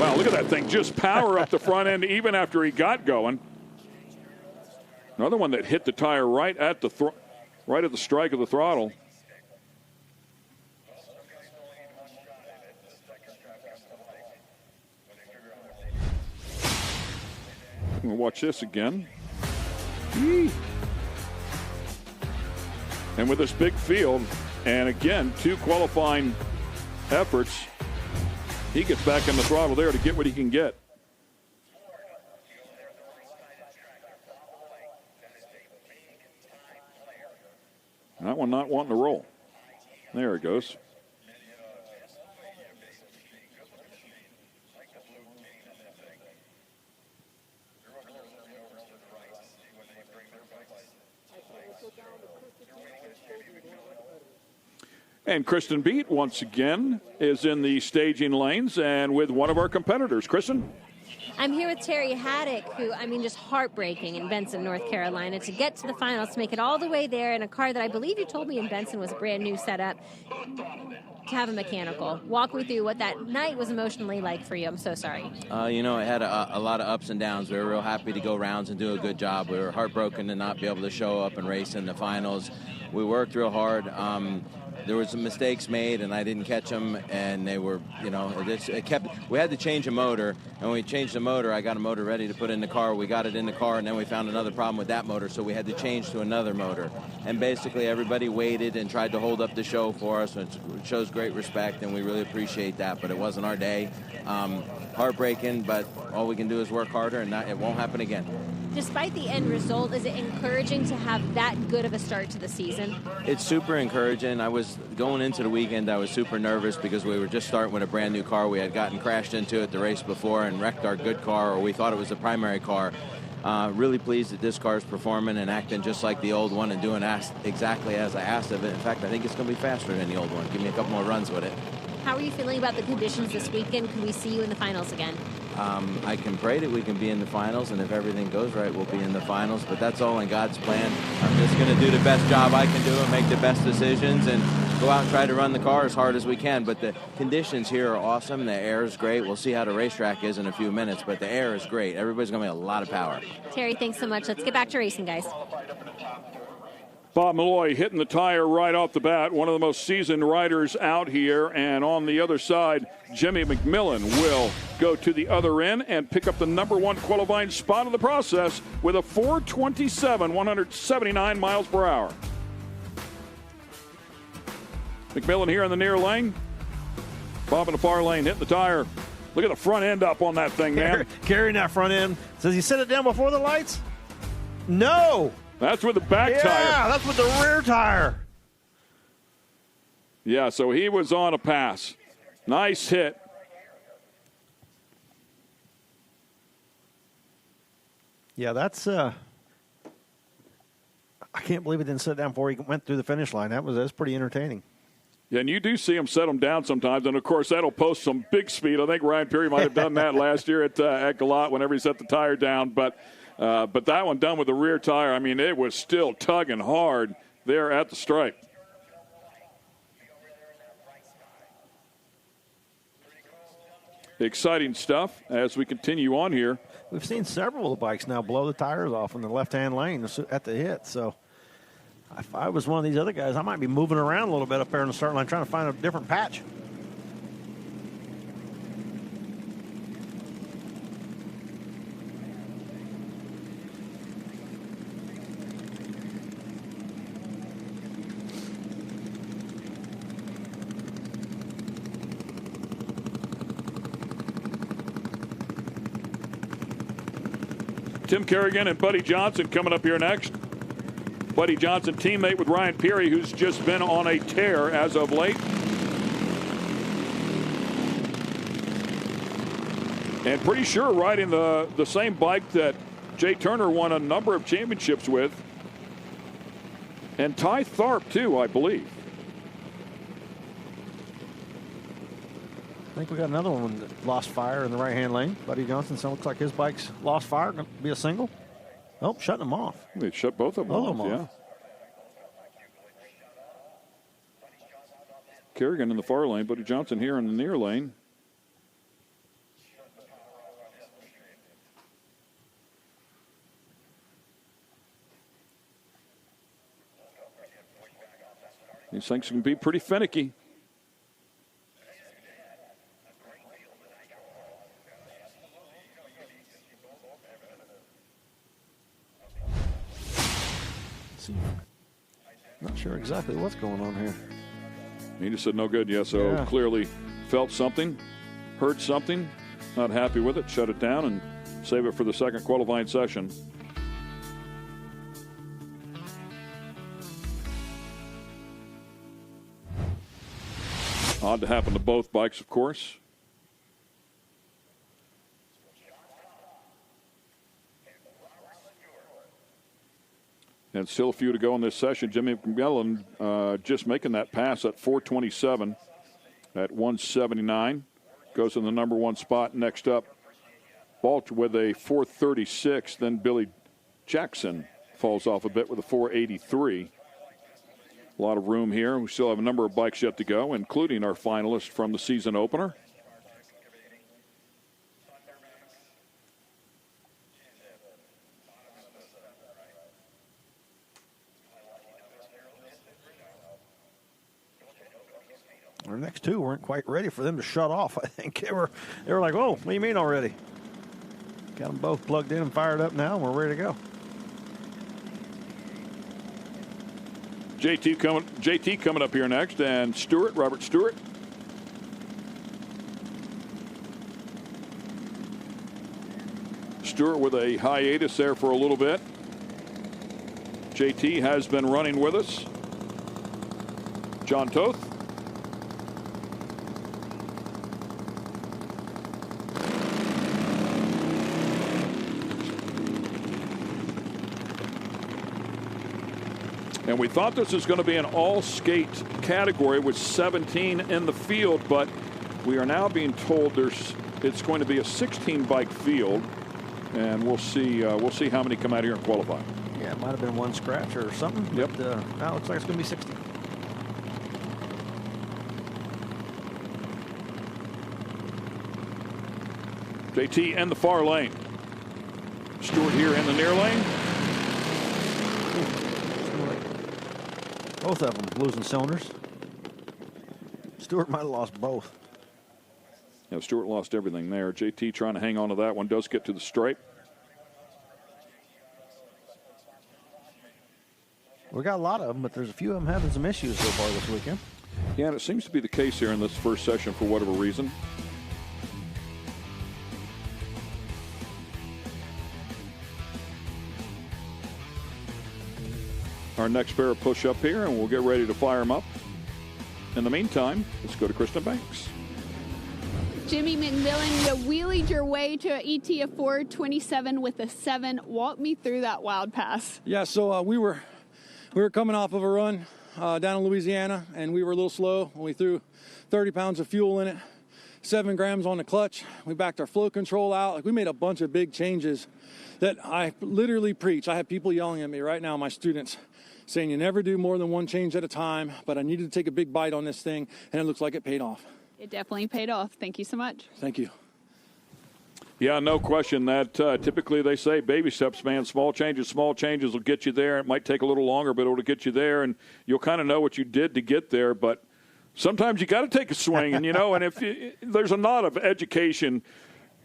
Wow, look at that thing. Just power up the front end even after he got going. Another one that hit the tire right at the strike of the throttle. We'll watch this again. Yee. And with this big field, and again, 2 qualifying efforts, he gets back in the throttle there to get what he can get. That one not wanting to roll. There it goes. And Kristen Beat, once again, is in the staging lanes and with one of our competitors. Kristen? I'm here with Terry Haddock, who, I mean, just heartbreaking in Benson, North Carolina, to get to the finals, to make it all the way there in a car that I believe you told me in Benson was a brand new setup, to have a mechanical. Walk me through what that night was emotionally like for you. I'm so sorry. You know, it had a lot of ups and downs. We were real happy to go rounds and do a good job. We were heartbroken to not be able to show up and race in the finals. We worked real hard. There were some mistakes made, and I didn't catch them, and they were, you know, we had to change a motor, and when we changed the motor, I got a motor ready to put in the car. We got it in the car, and then we found another problem with that motor, so we had to change to another motor. And basically, everybody waited and tried to hold up the show for us, which shows great respect, and we really appreciate that, but it wasn't our day. Heartbreaking, but all we can do is work harder, and it won't happen again. Despite the end result, is it encouraging to have that good of a start to the season? It's super encouraging. I was going into the weekend, I was super nervous because we were just starting with a brand new car. We had gotten crashed into it the race before and wrecked our good car, or we thought it was the primary car. Really pleased that this car is performing and acting just like the old one and doing exactly as I asked of it. In fact, I think it's going to be faster than the old one. Give me a couple more runs with it. How are you feeling about the conditions this weekend? Can we see you in the finals again? I can pray that we can be in the finals, and if everything goes right, we'll be in the finals, but that's all in God's plan. I'm just going to do the best job I can do and make the best decisions and go out and try to run the car as hard as we can, but the conditions here are awesome. The air is great. We'll see how the racetrack is in a few minutes, but the air is great. Everybody's going to make a lot of power. Terry, thanks so much. Let's get back to racing, guys. Bob Malloy hitting the tire right off the bat, one of the most seasoned riders out here. And on the other side, Jimmy McMillan will go to the other end and pick up the #1 qualifying spot of the process with a 427, 179 miles per hour. McMillan here in the near lane. Bob in the far lane hitting the tire. Look at the front end up on that thing, man. Carrying that front end. Does he set it down before the lights? No. That's with the back tire. Yeah, that's with the rear tire. Yeah, so he was on a pass. Nice hit. Yeah, that's I can't believe it didn't sit down before he went through the finish line. That's pretty entertaining. Yeah, and you do see them set them down sometimes, and of course that'll post some big speed. I think Ryan Perry might have done that last year at Galot whenever he set the tire down, but that one done with the rear tire, I mean, it was still tugging hard there at the stripe. Exciting stuff as we continue on here. We've seen several of the bikes now blow the tires off in the left-hand lane at the hit. So if I was one of these other guys, I might be moving around a little bit up there in the start line trying to find a different patch. Tim Kerrigan and Buddy Johnson coming up here next. Buddy Johnson, teammate with Ryan Peary, who's just been on a tear as of late. And pretty sure riding the same bike that Jay Turner won a number of championships with. And Ty Tharp, too, I believe. I think we got another one that lost fire in the right-hand lane. Buddy Johnson, so it looks like his bike's lost fire. Going to be a single. Oh, shutting them off. They shut both of them off, yeah. Kerrigan in the far lane, Buddy Johnson here in the near lane. These things can be pretty finicky. Not sure exactly what's going on here. He just said no good, yeah, so clearly felt something, heard something, not happy with it, shut it down, and save it for the second qualifying session. Odd to happen to both bikes, of course. And still a few to go in this session. Jimmy McMillan just making that pass at 427 at 179. Goes in the number one spot. Next up, Balt with a 436. Then Billy Jackson falls off a bit with a 483. A lot of room here. We still have a number of bikes yet to go, including our finalist from the season opener. Our next two weren't quite ready for them to shut off. I think they were like, "Oh, what do you mean already?" Got them both plugged in and fired up now, and we're ready to go. JT coming up here next, and Robert Stewart. Stewart with a hiatus there for a little bit. JT has been running with us. John Toth. And we thought this was going to be an all-skate category with 17 in the field, but we are now being told it's going to be a 16-bike field, and we'll see how many come out here and qualify. Yeah, it might have been one scratch or something. Yep. But now it looks like it's going to be 16. JT in the far lane. Stewart here in the near lane. Both of them losing cylinders. Stewart might have lost both. Yeah, Stewart lost everything there. JT trying to hang on to that one. Does get to the stripe. We got a lot of them, but there's a few of them having some issues so far this weekend. Yeah, and it seems to be the case here in this first session for whatever reason. Our next pair of push up here, and we'll get ready to fire them up. In the meantime, let's go to Kristen Banks. Jimmy McMillan, you wheelied your way to an ET of 427 with a 7. Walk me through that wild pass. Yeah, so we were coming off of a run down in Louisiana, and we were a little slow. We threw 30 pounds of fuel in it, 7 grams on the clutch. We backed our flow control out. Like, we made a bunch of big changes that I literally preach. I have people yelling at me right now, my students, saying you never do more than one change at a time, but I needed to take a big bite on this thing, and it looks like it paid off. It definitely paid off. Thank you so much. Thank you. Yeah, no question that typically they say baby steps, man. Small changes will get you there. It might take a little longer, but it'll get you there, and you'll kind of know what you did to get there. But sometimes you got to take a swing, and and if there's a lot of education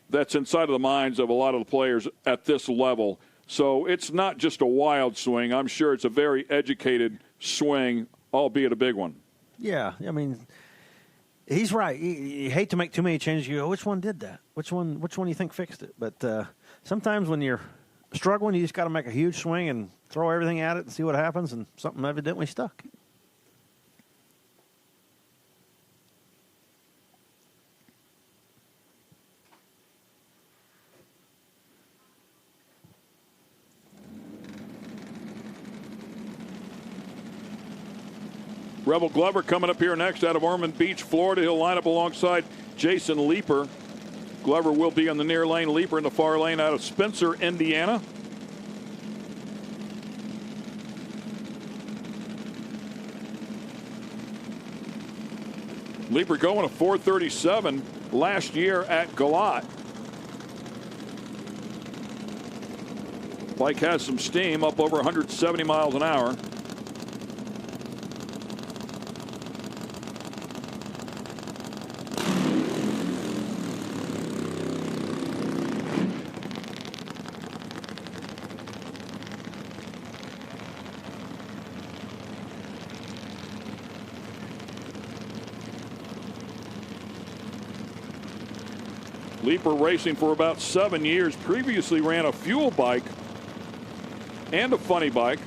that's inside of the minds of a lot of the players at this level. So it's not just a wild swing. I'm sure it's a very educated swing, albeit a big one. Yeah, I mean, he's right. You hate to make too many changes. You go, which one did that? Which one you think fixed it? But sometimes when you're struggling, you just got to make a huge swing and throw everything at it and see what happens, and something evidently stuck. Rebel Glover coming up here next out of Ormond Beach, Florida. He'll line up alongside Jason Leeper. Glover will be in the near lane, Leeper in the far lane out of Spencer, Indiana. Leeper going a 4:37 last year at Galat. Bike has some steam, up over 170 miles an hour. Leeper racing for about 7 years. Previously ran a fuel bike and a funny bike.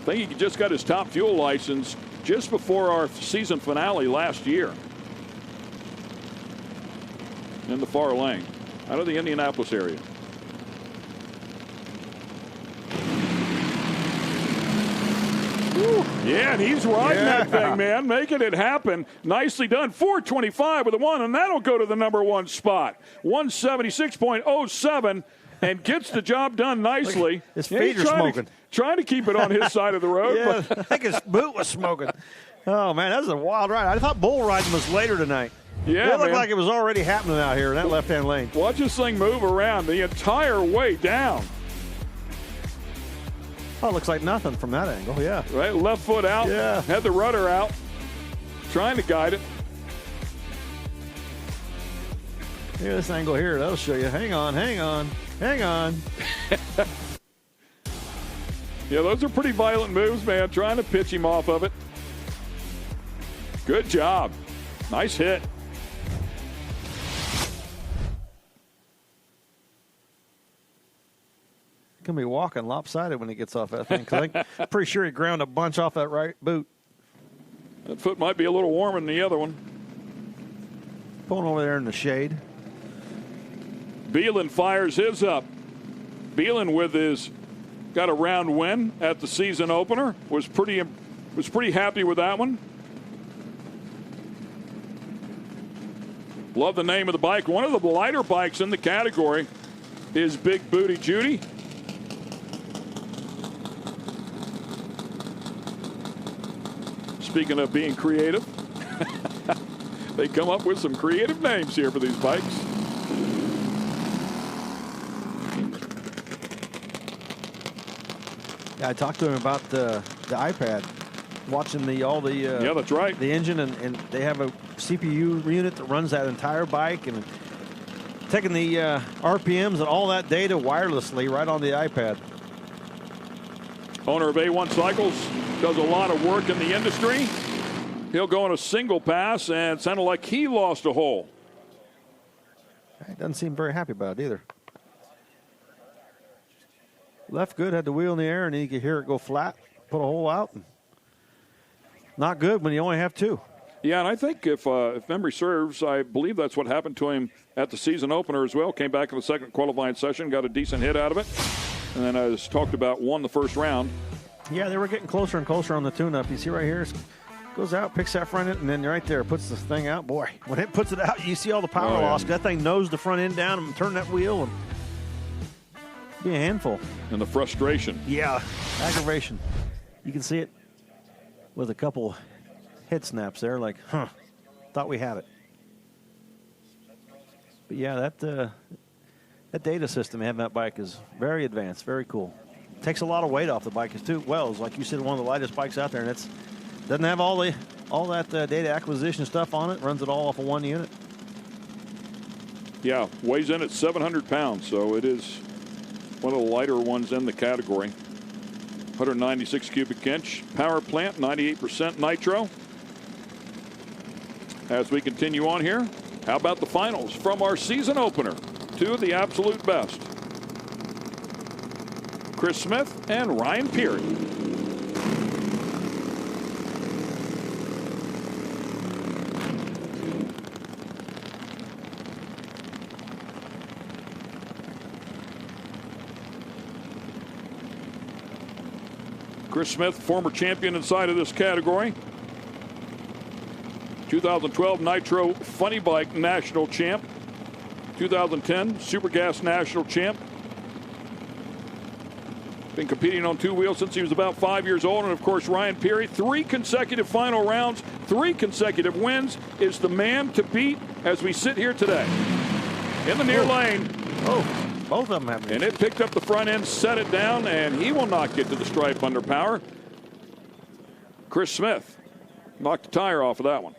I think he just got his top fuel license just before our season finale last year. In the far lane, out of the Indianapolis area. Yeah, and he's riding that thing, man, making it happen. Nicely done. 425 with a 1, and that'll go to the #1 spot. 176.07, and gets the job done nicely. His feet are smoking. Trying to keep it on his side of the road. Yeah, but I think his boot was smoking. Oh, man, that was a wild ride. I thought bull riding was later tonight. Yeah, it looked like it was already happening out here in that left-hand lane. Watch this thing move around the entire way down. Oh, it looks like nothing from that angle, yeah. Right, left foot out, had the rudder out, trying to guide it. Here, this angle here, that'll show you. Hang on, hang on, hang on. Yeah, those are pretty violent moves, man, trying to pitch him off of it. Good job. Nice hit. Gonna be walking lopsided when he gets off that thing. Cause I'm pretty sure he ground a bunch off that right boot. That foot might be a little warmer than the other one. Pulling over there in the shade. Beelan fires his up. Beelan with his got a round win at the season opener. Was pretty happy with that one. Love the name of the bike. One of the lighter bikes in the category is Big Booty Judy. Speaking of being creative, they come up with some creative names here for these bikes. Yeah, I talked to him about the iPad, watching yeah, that's right. the engine, and they have a CPU unit that runs that entire bike, and taking the RPMs and all that data wirelessly right on the iPad. Owner of A1 Cycles, does a lot of work in the industry. He'll go on a single pass, and it sounded like he lost a hole. He doesn't seem very happy about it either. Left good, had the wheel in the air, and then you could hear it go flat, put a hole out. Not good when you only have two. Yeah, and I think if memory serves, I believe that's what happened to him at the season opener as well. Came back in the second qualifying session, got a decent hit out of it, and then as talked about, won the first round. Yeah, they were getting closer and closer on the tune-up. You see right here, goes out, picks that front end, and then right there puts this thing out. Boy, when it puts it out, you see all the power loss. That thing knows the front end down and turn that wheel and be a handful. And the frustration. Yeah, aggravation. You can see it with a couple head snaps there, like, thought we had it. But yeah, that data system they have in that bike is very advanced, very cool. Takes a lot of weight off the bike too. Well, it's like you said, one of the lightest bikes out there, and it doesn't have all that data acquisition stuff on it. Runs it all off of one unit. Yeah, weighs in at 700 pounds, so it is one of the lighter ones in the category. 196 cubic inch power plant, 98% nitro. As we continue on here, how about the finals from our season opener? Two of the absolute best. Chris Smith and Ryan Peary. Chris Smith, former champion inside of this category. 2012 Nitro Funny Bike National Champ. 2010 Super Gas National Champ. Been competing on two wheels since he was about 5 years old. And, of course, Ryan Peary, 3 consecutive final rounds, 3 consecutive wins, is the man to beat as we sit here today. In the near lane. Both of them have. And it picked up the front end, set it down, and he will not get to the stripe under power. Chris Smith knocked the tire off of that one.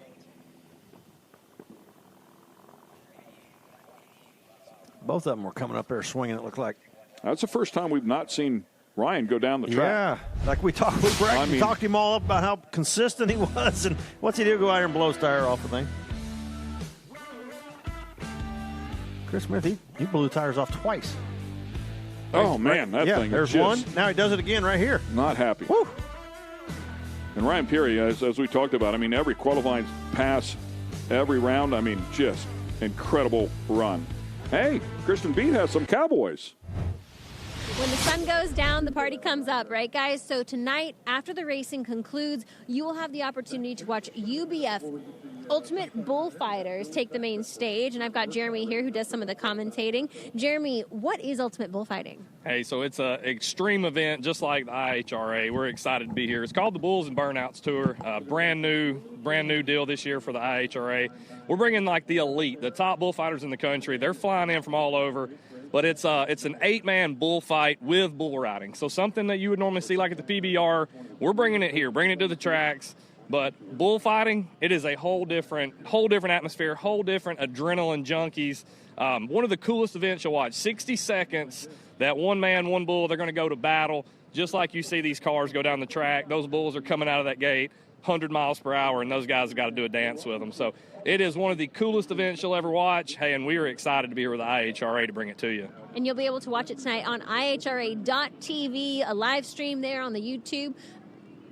Both of them were coming up there swinging, it looked like. That's the first time we've not seen Ryan go down the track. Yeah, like we talked with Brat. We talked him all up about how consistent he was, and what's he do? Go out here and blow his tire off the thing. Chris Smith, he blew tires off twice. Oh, man, that thing there's just one. Now he does it again right here. Not happy. Woo. And Ryan Peary, as we talked about, I mean, every qualifying pass, every round, I mean, just incredible run. Hey, Kristen Beat has some Cowboys. When the sun goes down, the party comes up, right, guys? So tonight, after the racing concludes, you will have the opportunity to watch UBF Ultimate Bullfighters take the main stage. And I've got Jeremy here who does some of the commentating. Jeremy, what is Ultimate Bullfighting? Hey, so it's an extreme event just like the IHRA. We're excited to be here. It's called the Bulls and Burnouts Tour. Brand new deal this year for the IHRA. We're bringing like the elite, the top bullfighters in the country. They're flying in from all over. But it's an 8-man bullfight with bull riding. So something that you would normally see like at the PBR, we're bringing it here, bringing it to the tracks. But bullfighting, it is a whole different atmosphere, whole different adrenaline junkies. One of the coolest events you'll watch. 60 seconds, that one man, one bull, they're going to go to battle. Just like you see these cars go down the track, those bulls are coming out of that gate 100 miles per hour, and those guys have got to do a dance with them. So it is one of the coolest events you'll ever watch. Hey, and we are excited to be here with the IHRA to bring it to you. And you'll be able to watch it tonight on IHRA.tv, a live stream there on the YouTube.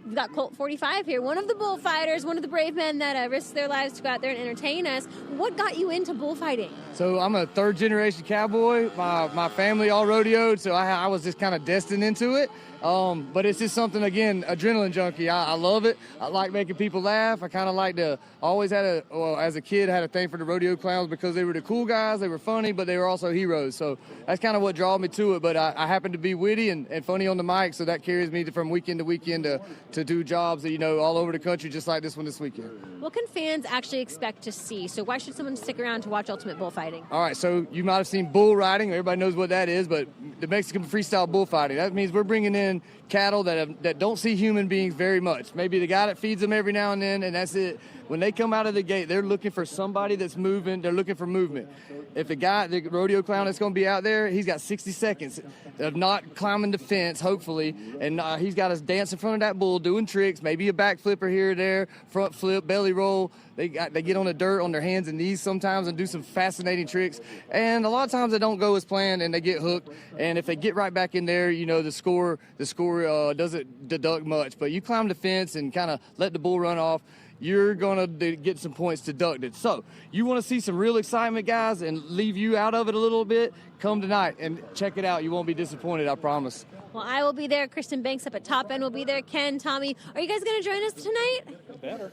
We've got Colt 45 here, one of the bullfighters, one of the brave men that risked their lives to go out there and entertain us. What got you into bullfighting? So I'm a third-generation cowboy. My family all rodeoed, so I was just kind of destined into it. But it's just something, again, adrenaline junkie. I love it. I like making people laugh. I kind of like to, always as a kid, had a thing for the rodeo clowns because they were the cool guys. They were funny, but they were also heroes. So that's kind of what drew me to it. But I happen to be witty and funny on the mic, so that carries me from weekend to weekend to do jobs that, all over the country, just like this one this weekend. What can fans actually expect to see? So why should someone stick around to watch Ultimate Bullfighting? All right, so you might have seen bull riding. Everybody knows what that is, but the Mexican freestyle bullfighting. That means we're bringing in cattle that don't see human beings very much. Maybe the guy that feeds them every now and then, and that's it. When they come out of the gate, they're looking for somebody that's moving. They're looking for movement. If the rodeo clown that's going to be out there, he's got 60 seconds of not climbing the fence, hopefully, and he's got us dance in front of that bull, doing tricks, maybe a back flipper here or there, front flip, belly roll. They get on the dirt on their hands and knees sometimes and do some fascinating tricks. And a lot of times they don't go as planned and they get hooked. And if they get right back in there, the score doesn't deduct much. But you climb the fence and kind of let the bull run off, you're going to get some points deducted. So you want to see some real excitement, guys, and leave you out of it a little bit, come tonight and check it out. You won't be disappointed, I promise. Well, I will be there. Kristen Banks up at Top End will be there. Ken, Tommy, are you guys going to join us tonight? Better.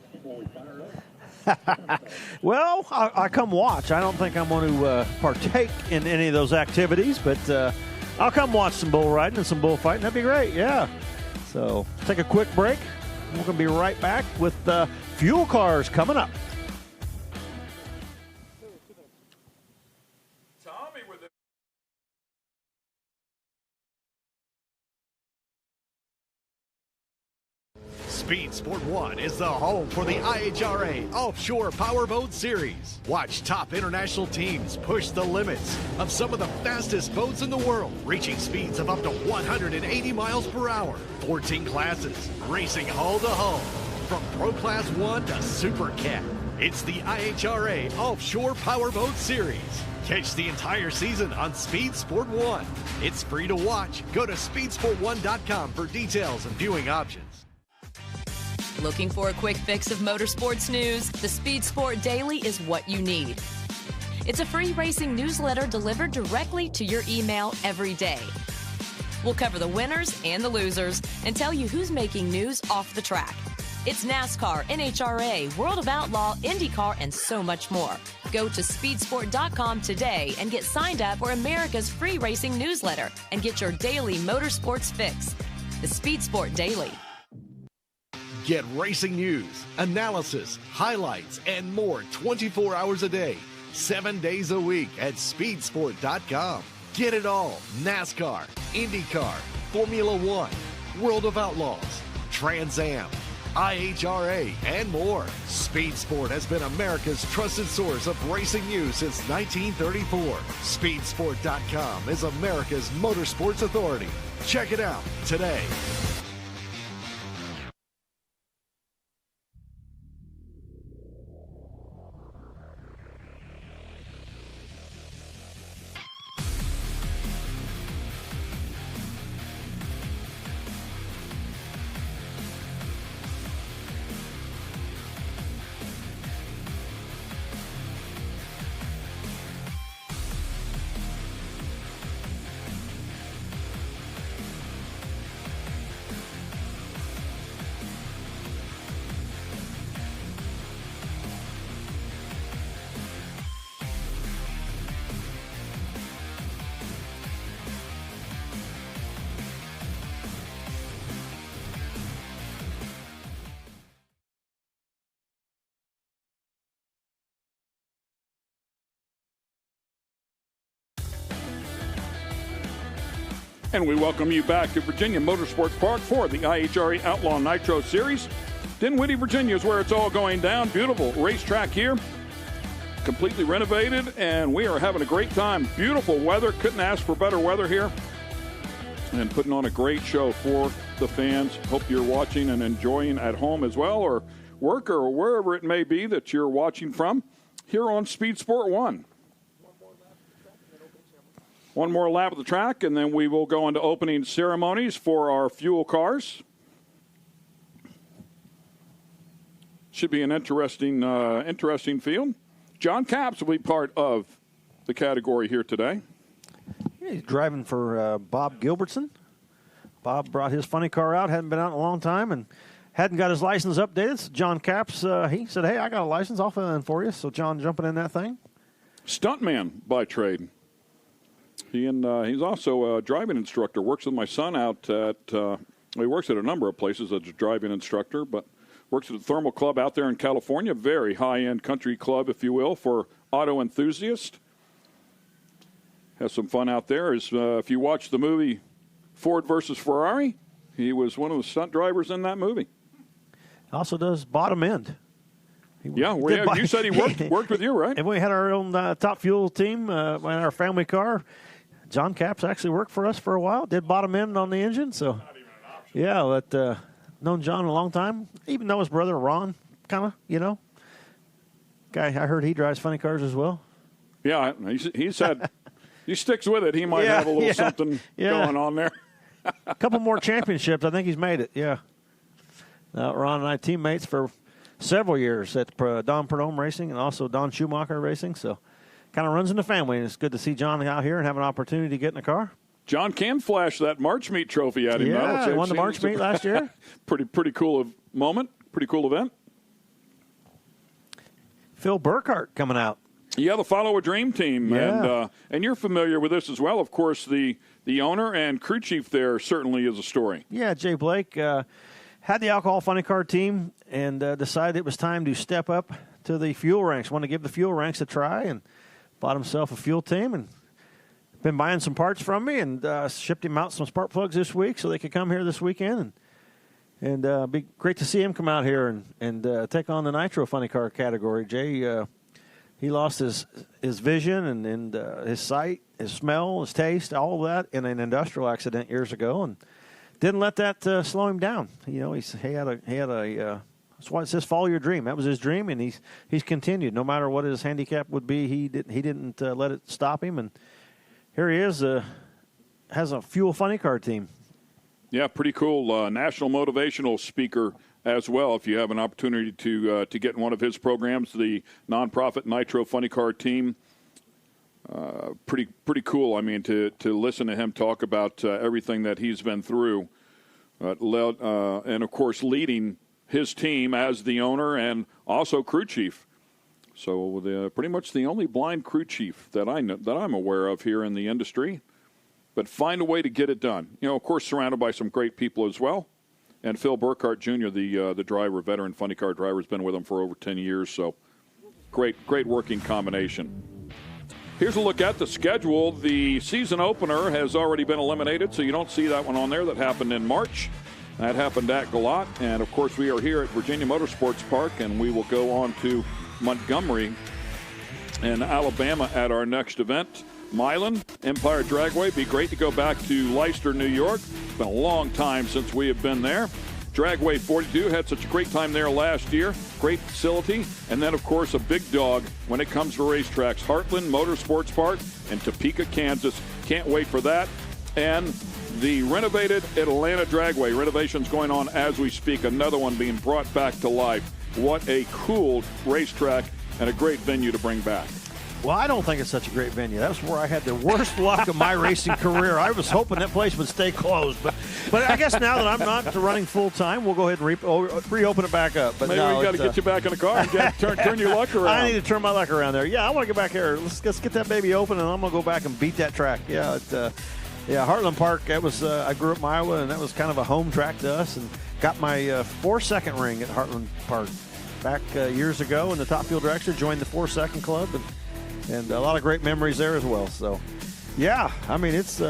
Well, I come watch. I don't think I'm going to partake in any of those activities, but I'll come watch some bull riding and some bullfighting. That'd be great, yeah. So take a quick break. We're going to be right back with fuel cars coming up. Speed Sport 1 is the home for the IHRA Offshore Powerboat Series. Watch top international teams push the limits of some of the fastest boats in the world, reaching speeds of up to 180 miles per hour. 14 classes, racing hull to hull, from Pro Class 1 to Super Cat. It's the IHRA Offshore Powerboat Series. Catch the entire season on Speed Sport 1. It's free to watch. Go to speedsport1.com for details and viewing options. Looking for a quick fix of motorsports news? The Speed Sport Daily is what you need. It's a free racing newsletter delivered directly to your email every day. We'll cover the winners and the losers and tell you who's making news off the track. It's NASCAR, NHRA, World of Outlaw, IndyCar, and so much more. Go to speedsport.com today and get signed up for America's free racing newsletter and get your daily motorsports fix. The Speed Sport Daily. Get racing news, analysis, highlights, and more 24 hours a day, 7 days a week at speedsport.com. Get it all. NASCAR, IndyCar, Formula One, World of Outlaws, Trans Am, IHRA, and more. Speed Sport has been America's trusted source of racing news since 1934. Speedsport.com is America's motorsports authority. Check it out today. And we welcome you back to Virginia Motorsports Park for the IHRA Outlaw Nitro Series. Dinwiddie, Virginia is where it's all going down. Beautiful racetrack here. Completely renovated, and we are having a great time. Beautiful weather. Couldn't ask for better weather here. And putting on a great show for the fans. Hope you're watching and enjoying at home as well, or work, or wherever it may be that you're watching from here on Speed Sport 1. One more lap of the track, and then we will go into opening ceremonies for our fuel cars. Should be an interesting field. John Capps will be part of the category here today. Yeah, he's driving for Bob Gilbertson. Bob brought his funny car out, hadn't been out in a long time, and hadn't got his license updated. So John Capps, he said, hey, I got a license, I'll fill in for you. So John jumping in that thing. Stuntman by trade. He's also a driving instructor. Works with my son out at, he works at a number of places as a driving instructor, but works at the Thermal Club out there in California. Very high-end country club, if you will, for auto enthusiasts. Has some fun out there. If you watch the movie Ford versus Ferrari, he was one of the stunt drivers in that movie. Also does bottom end. You said he worked with you, right? And we had our own top fuel team in our family car. John Capps actually worked for us for a while, did bottom end on the engine. So, yeah, known John a long time. Even know his brother Ron, kind of, guy. I heard he drives funny cars as well. Yeah, he said he sticks with it. He might have a little something going on there. A couple more championships. I think he's made it, yeah. Ron and I teammates for several years at Don Perdome Racing and also Don Schumacher Racing, so kind of runs in the family, and it's good to see John out here and have an opportunity to get in a car. John can flash that March Meet trophy at him. Yeah, he won the March Meet last year. Pretty cool moment, pretty cool event. Phil Burkhart coming out. Yeah, the Follow a Dream team, yeah. And you're familiar with this as well. Of course, the owner and crew chief there certainly is a story. Yeah, Jay Blake had the Alcohol Funny Car team and decided it was time to step up to the fuel ranks. Wanted to give the fuel ranks a try and bought himself a fuel team and been buying some parts from me and shipped him out some spark plugs this week so they could come here this weekend. And be great to see him come out here and take on the Nitro Funny Car category. Jay, he lost his vision and his sight, his smell, his taste, all of that in an industrial accident years ago, and didn't let that slow him down. He had a that's why it says follow your dream. That was his dream, and he's continued. No matter what his handicap would be, he didn't let it stop him. And here he is, has a fuel funny car team. Yeah, pretty cool. National motivational speaker as well. If you have an opportunity to get in one of his programs, the nonprofit Nitro Funny Car team. pretty cool. I mean, to listen to him talk about everything that he's been through, and of course leading his team as the owner and also crew chief. So pretty much the only blind crew chief that I'm aware of here in the industry. But find a way to get it done. You know, of course, surrounded by some great people as well. And Phil Burkhart Jr., the driver, veteran funny car driver, has been with him for over 10 years. So great working combination. Here's a look at the schedule. The season opener has already been eliminated, so you don't see that one on there. That happened in March. That happened at Galot. And, of course, we are here at Virginia Motorsports Park, and we will go on to Montgomery and Alabama at our next event. Milan, Empire Dragway. Be great to go back to Leicester, New York. It's been a long time since we have been there. Dragway 42, had such a great time there last year. Great facility. And then, of course, a big dog when it comes to racetracks. Heartland Motorsports Park in Topeka, Kansas. Can't wait for that. And the renovated Atlanta Dragway. Renovations going on as we speak. Another one being brought back to life. What a cool racetrack and a great venue to bring back. Well, I don't think it's such a great venue. That was where I had the worst luck of my racing career. I was hoping that place would stay closed. But I guess now that I'm not running full-time, we'll go ahead and reopen it back up. But maybe we got to get you back in the car and turn your luck around. I need to turn my luck around there. Yeah, I want to get back here. Let's get that baby open, and I'm going to go back and beat that track. Yeah, Heartland Park, that was I grew up in Iowa, and that was kind of a home track to us, and got my 4-second ring at Heartland Park back years ago in the Top Fuel Dragster. Joined the 4-second club, and a lot of great memories there as well. So, yeah, I mean, it's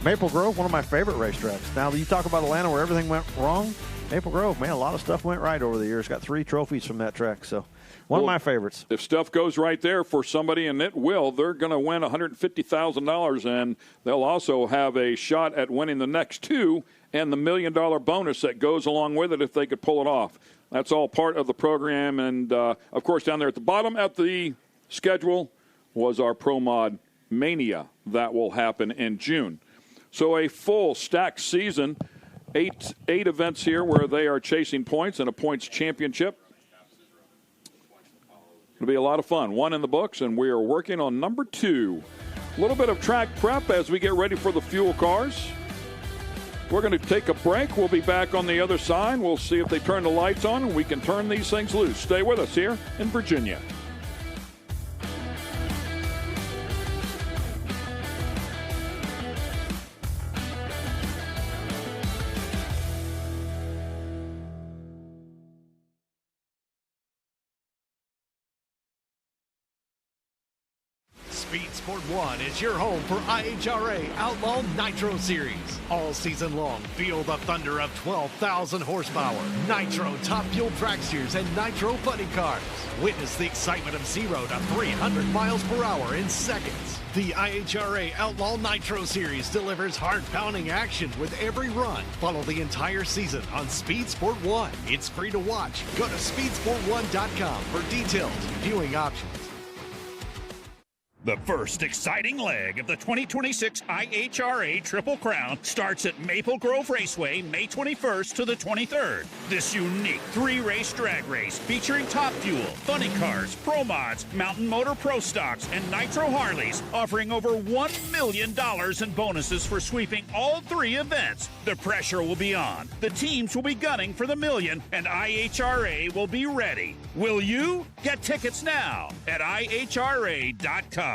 Maple Grove, one of my favorite racetracks. Now, you talk about Atlanta where everything went wrong. Maple Grove, man, a lot of stuff went right over the years. Got 3 trophies from that track, so one of my favorites. If stuff goes right there for somebody, and it will, they're going to win $150,000, and they'll also have a shot at winning the next 2 and the $1 million bonus that goes along with it if they could pull it off. That's all part of the program, and, of course, down there at the bottom at the schedule was our Pro Mod Mania. That will happen in June. So a full stacked season, eight events here where they are chasing points and a points championship. It'll be a lot of fun. 1 in the books, and we are working on number 2. A little bit of track prep as we get ready for the fuel cars. We're going to take a break. We'll be back on the other side. We'll see if they turn the lights on, and we can turn these things loose. Stay with us here in Virginia. Speed Sport 1 is your home for IHRA Outlaw Nitro Series. All season long, feel the thunder of 12,000 horsepower, Nitro Top Fuel Dragsters, and Nitro Funny Cars. Witness the excitement of 0 to 300 miles per hour in seconds. The IHRA Outlaw Nitro Series delivers heart-pounding action with every run. Follow the entire season on Speed Sport 1. It's free to watch. Go to speedsport1.com for details and viewing options. The first exciting leg of the 2026 IHRA Triple Crown starts at Maple Grove Raceway May 21st to the 23rd. This unique 3-race drag race featuring Top Fuel, Funny Cars, Pro Mods, Mountain Motor Pro Stocks, and Nitro Harleys, offering over $1 million in bonuses for sweeping all 3 events. The pressure will be on. The teams will be gunning for the million, and IHRA will be ready. Will you? Get tickets now at IHRA.com.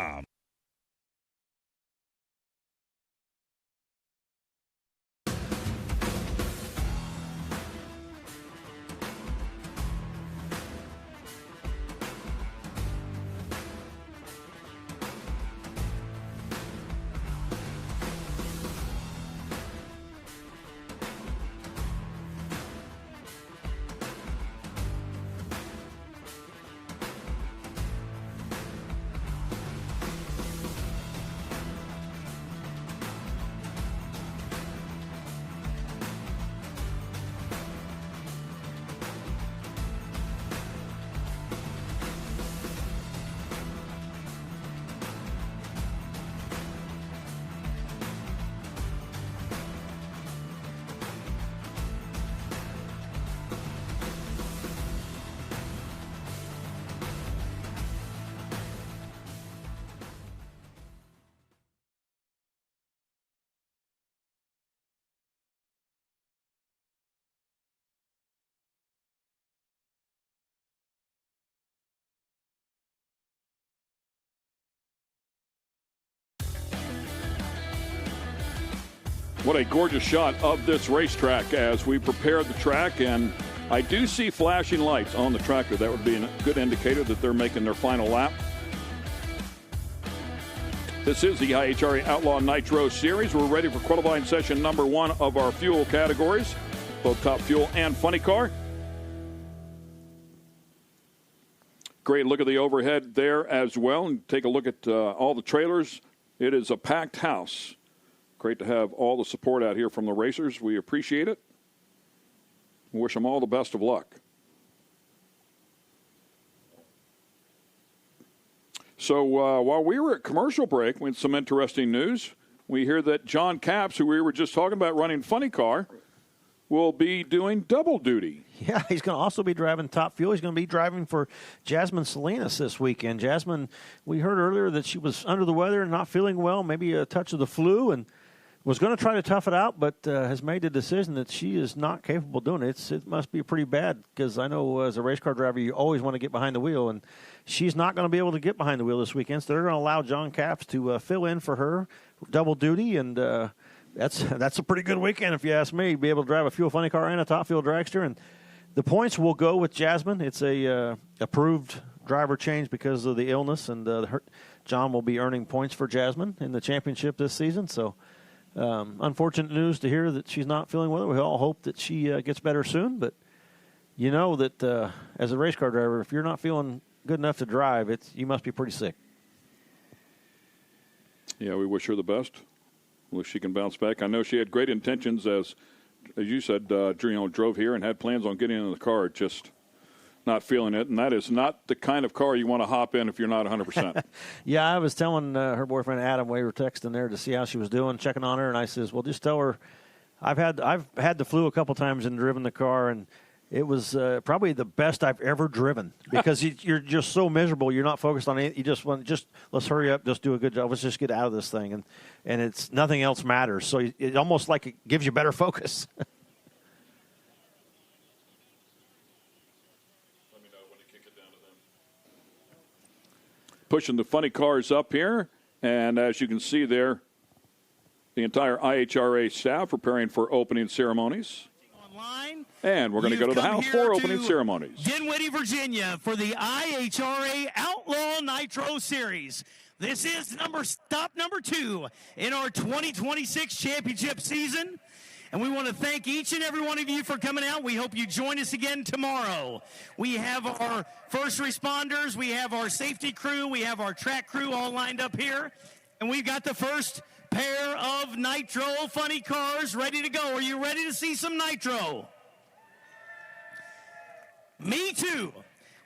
What a gorgeous shot of this racetrack as we prepare the track, and I do see flashing lights on the tractor. That would be a good indicator that they're making their final lap. This is the IHRA Outlaw Nitro Series. We're ready for qualifying session number 1 of our fuel categories, both Top Fuel and Funny Car. Great look at the overhead there as well. And take a look at all the trailers. It is a packed house. Great to have all the support out here from the racers. We appreciate it. Wish them all the best of luck. So while we were at commercial break, we had some interesting news. We hear that John Capps, who we were just talking about running Funny Car, will be doing double duty. Yeah, he's going to also be driving Top Fuel. He's going to be driving for Jasmine Salinas this weekend. Jasmine, we heard earlier that she was under the weather and not feeling well, maybe a touch of the flu, and was going to try to tough it out, but has made the decision that she is not capable of doing it. It must be pretty bad, because I know as a race car driver, you always want to get behind the wheel, and she's not going to be able to get behind the wheel this weekend, so they're going to allow John Capps to fill in for her, double duty, and that's a pretty good weekend, if you ask me, be able to drive a Fuel Funny Car and a Top Fuel Dragster, and the points will go with Jasmine. It's a approved driver change because of the illness, and John will be earning points for Jasmine in the championship this season, so unfortunate news to hear that she's not feeling well. We all hope that she gets better soon, but you know that as a race car driver, if you're not feeling good enough to drive, you must be pretty sick. Yeah, we wish her the best. Wish she can bounce back. I know she had great intentions, as you said, drove here and had plans on getting in the car, just not feeling it, and that is not the kind of car you want to hop in if you're not 100%. Yeah, I was telling her boyfriend Adam, we were texting there to see how she was doing, checking on her, and I says, well, just tell her I've had the flu a couple times and driven the car, and it was probably the best I've ever driven, because you're just so miserable. You're not focused on it. You just want let's hurry up, just do a good job. Let's just get out of this thing, and it's nothing else matters. So it almost like it gives you better focus. Pushing the Funny Cars up here, and as you can see there, the entire IHRA staff preparing for opening ceremonies. Online. And we're going to go to the house for opening ceremonies. Dinwiddie, Virginia, for the IHRA Outlaw Nitro Series. This is stop number 2 in our 2026 championship season. And we want to thank each and every one of you for coming out. We hope you join us again tomorrow. We have our first responders. We have our safety crew. We have our track crew all lined up here. And we've got the first pair of Nitro Funny Cars ready to go. Are you ready to see some Nitro? Me too.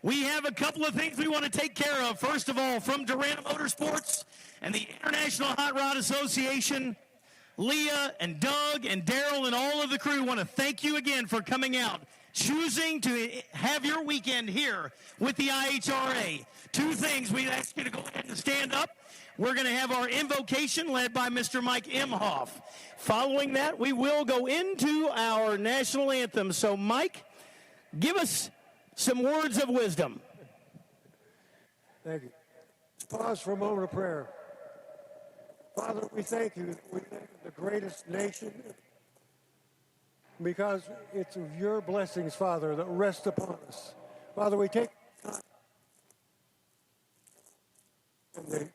We have a couple of things we want to take care of. First of all, from Durant Motorsports and the International Hot Rod Association, Leah and Doug and Daryl and all of the crew want to thank you again for coming out, choosing to have your weekend here with the IHRA. 2 things. We ask you to go ahead and stand up. We're going to have our invocation led by Mr. Mike Imhoff. Following that, we will go into our national anthem. So, Mike, give us some words of wisdom. Thank you. Pause for a moment of prayer. Father, we thank you. We thank you, the greatest nation, because it's of your blessings, Father, that rest upon us. Father, we take time and the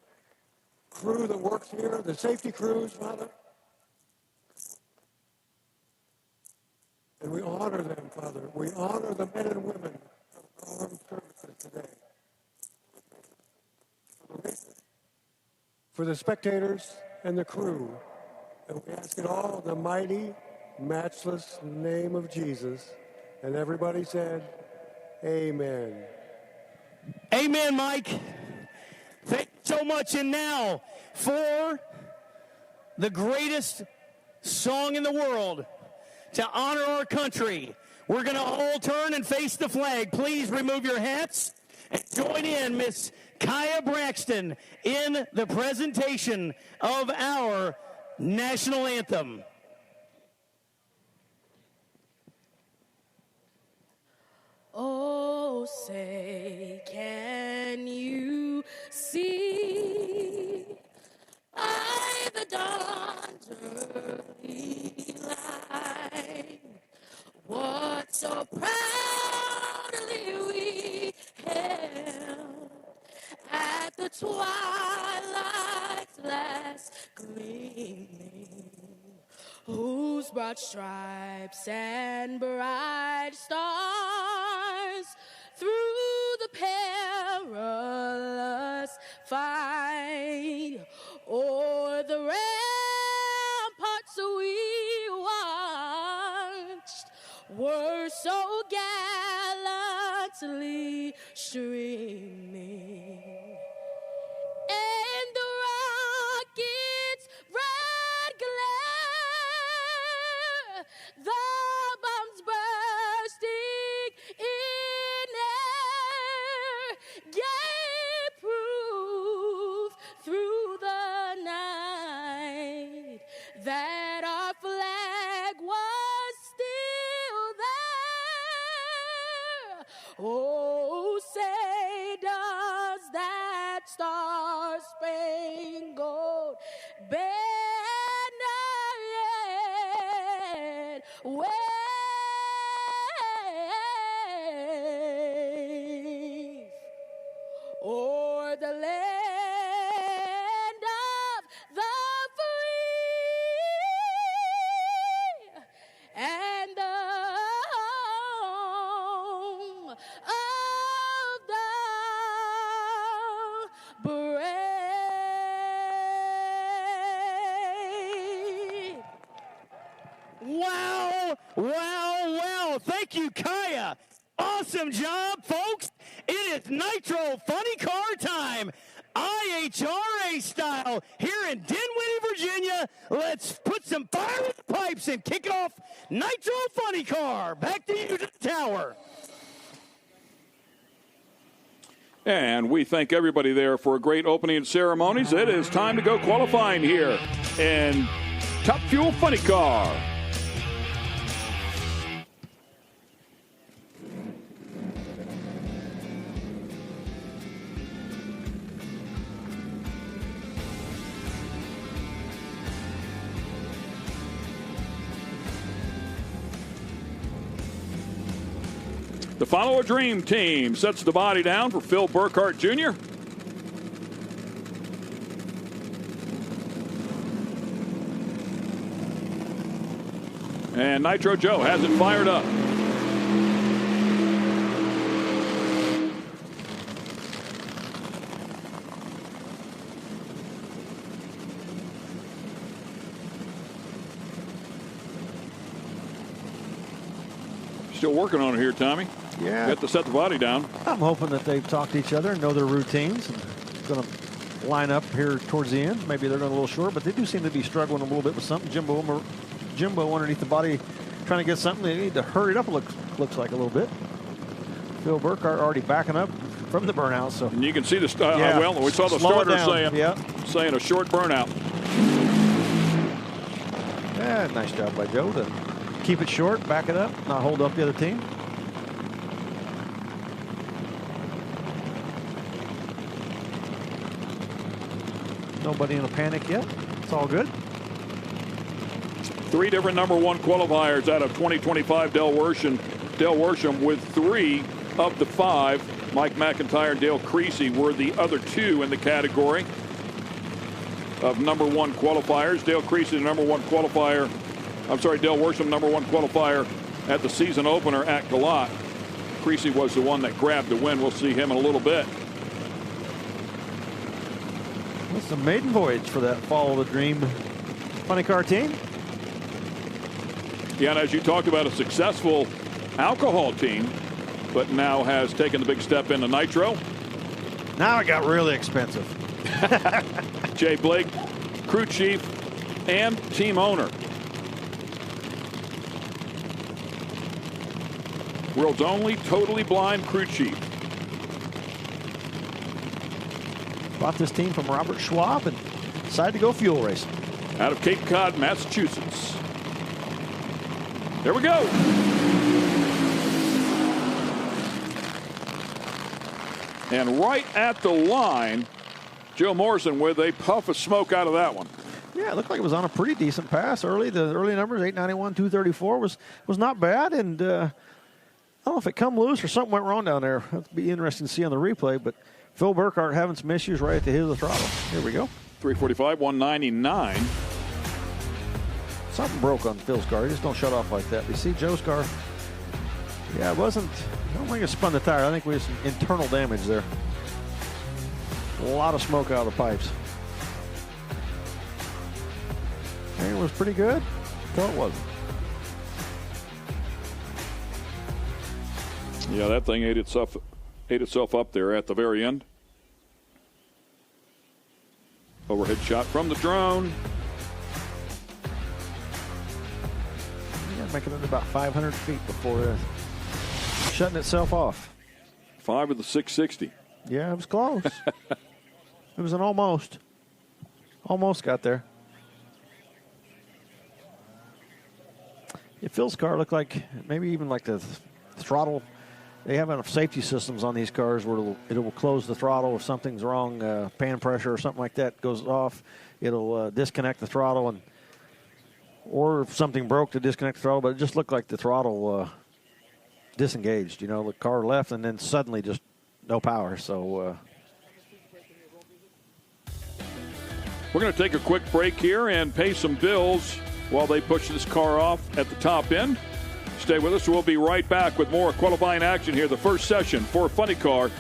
crew that works here, the safety crews, Father, and we honor them, Father. We honor the men and women of armed services today. For the spectators and the crew, and we ask it all in the mighty, matchless name of Jesus. And everybody said, amen. Amen, Mike. Thank you so much. And now, for the greatest song in the world, to honor our country, we're going to all turn and face the flag. Please remove your hats and join in Miss Kaya Braxton in the presentation of our national anthem. Oh, say, can you see by the dawn's early twilight's last gleaming, whose broad stripes and bright stars through the perilous fight o'er the ramparts we watched were so gallantly streaming, and the rocket's red glare, the bombs bursting in air, gave proof through the night that our flag was still there. Oh, say does that star-spangled banner yet wave o'er the land of the free and the home of the brave. Wow, wow, wow. Thank you, Kaya. Awesome job, folks. It is Nitro Funny Car time. IHRA style here in Dinwiddie, Virginia. Let's put some fire in the pipes and kick off Nitro Funny Car. Back to you to the tower. And we thank everybody there for a great opening ceremonies. It is time to go qualifying here in Top Fuel Funny Car. The Follow a Dream team sets the body down for Phil Burkhart Jr. And Nitro Joe has it fired up. Still working on it here, Tommy. Yeah. You have to set the body down. I'm hoping that they've talked to each other and know their routines. And it's going to line up here towards the end. Maybe they're going a little short, but they do seem to be struggling a little bit with something. Jimbo underneath the body trying to get something. They need to hurry it up, looks like a little bit. Phil Burkhart already backing up from the burnout. So and you can see the well, we saw the starter saying a short burnout. Yeah, nice job by Joe to keep it short, back it up, not hold up the other team. Nobody in a panic yet. It's all good. 3 different #1 qualifiers out of 2025 Dale Worsham with 3 of the 5. Mike McIntyre and Dale Creasy were the other 2 in the category of #1 qualifiers. Dale Creasy, the #1 qualifier. I'm sorry, Dale Worsham, #1 qualifier at the season opener at Galat. Creasy was the one that grabbed the win. We'll see him in a little bit. It's a maiden voyage for that Follow the Dream Funny Car team. Yeah, and as you talked about, a successful alcohol team, but now has taken the big step into Nitro. Now it got really expensive. Jay Blake, crew chief and team owner. World's only totally blind crew chief. Bought this team from Robert Schwab and decided to go fuel racing. Out of Cape Cod, Massachusetts. There we go. And right at the line, Joe Morrison with a puff of smoke out of that one. Yeah, it looked like it was on a pretty decent pass early. The early numbers, 891, 234, was not bad. And I don't know if it come loose or something went wrong down there. It'll be interesting to see on the replay. But Phil Burkhart having some issues right at the head of the throttle. Here we go. 345, 199. Something broke on Phil's car. He just don't shut off like that. You see Joe's car? Yeah, it wasn't. I don't think it spun the tire. I think we had some internal damage there. A lot of smoke out of the pipes. And it was pretty good. No, it wasn't. Yeah, that thing ate itself up there at the very end. Overhead shot from the drone. Yeah, making it about 500 feet before shutting itself off. 5 of the 660. Yeah, it was close. It was an almost. Almost got there. Phil's car looked like maybe even like the throttle. They have enough safety systems on these cars where it will close the throttle if something's wrong, pan pressure or something like that goes off. It'll disconnect the throttle, or if something broke to disconnect the throttle. But it just looked like the throttle disengaged. You know, the car left and then suddenly just no power. So we're going to take a quick break here and pay some bills while they push this car off at the top end. Stay with us. We'll be right back with more qualifying action here. The first session for Funny Car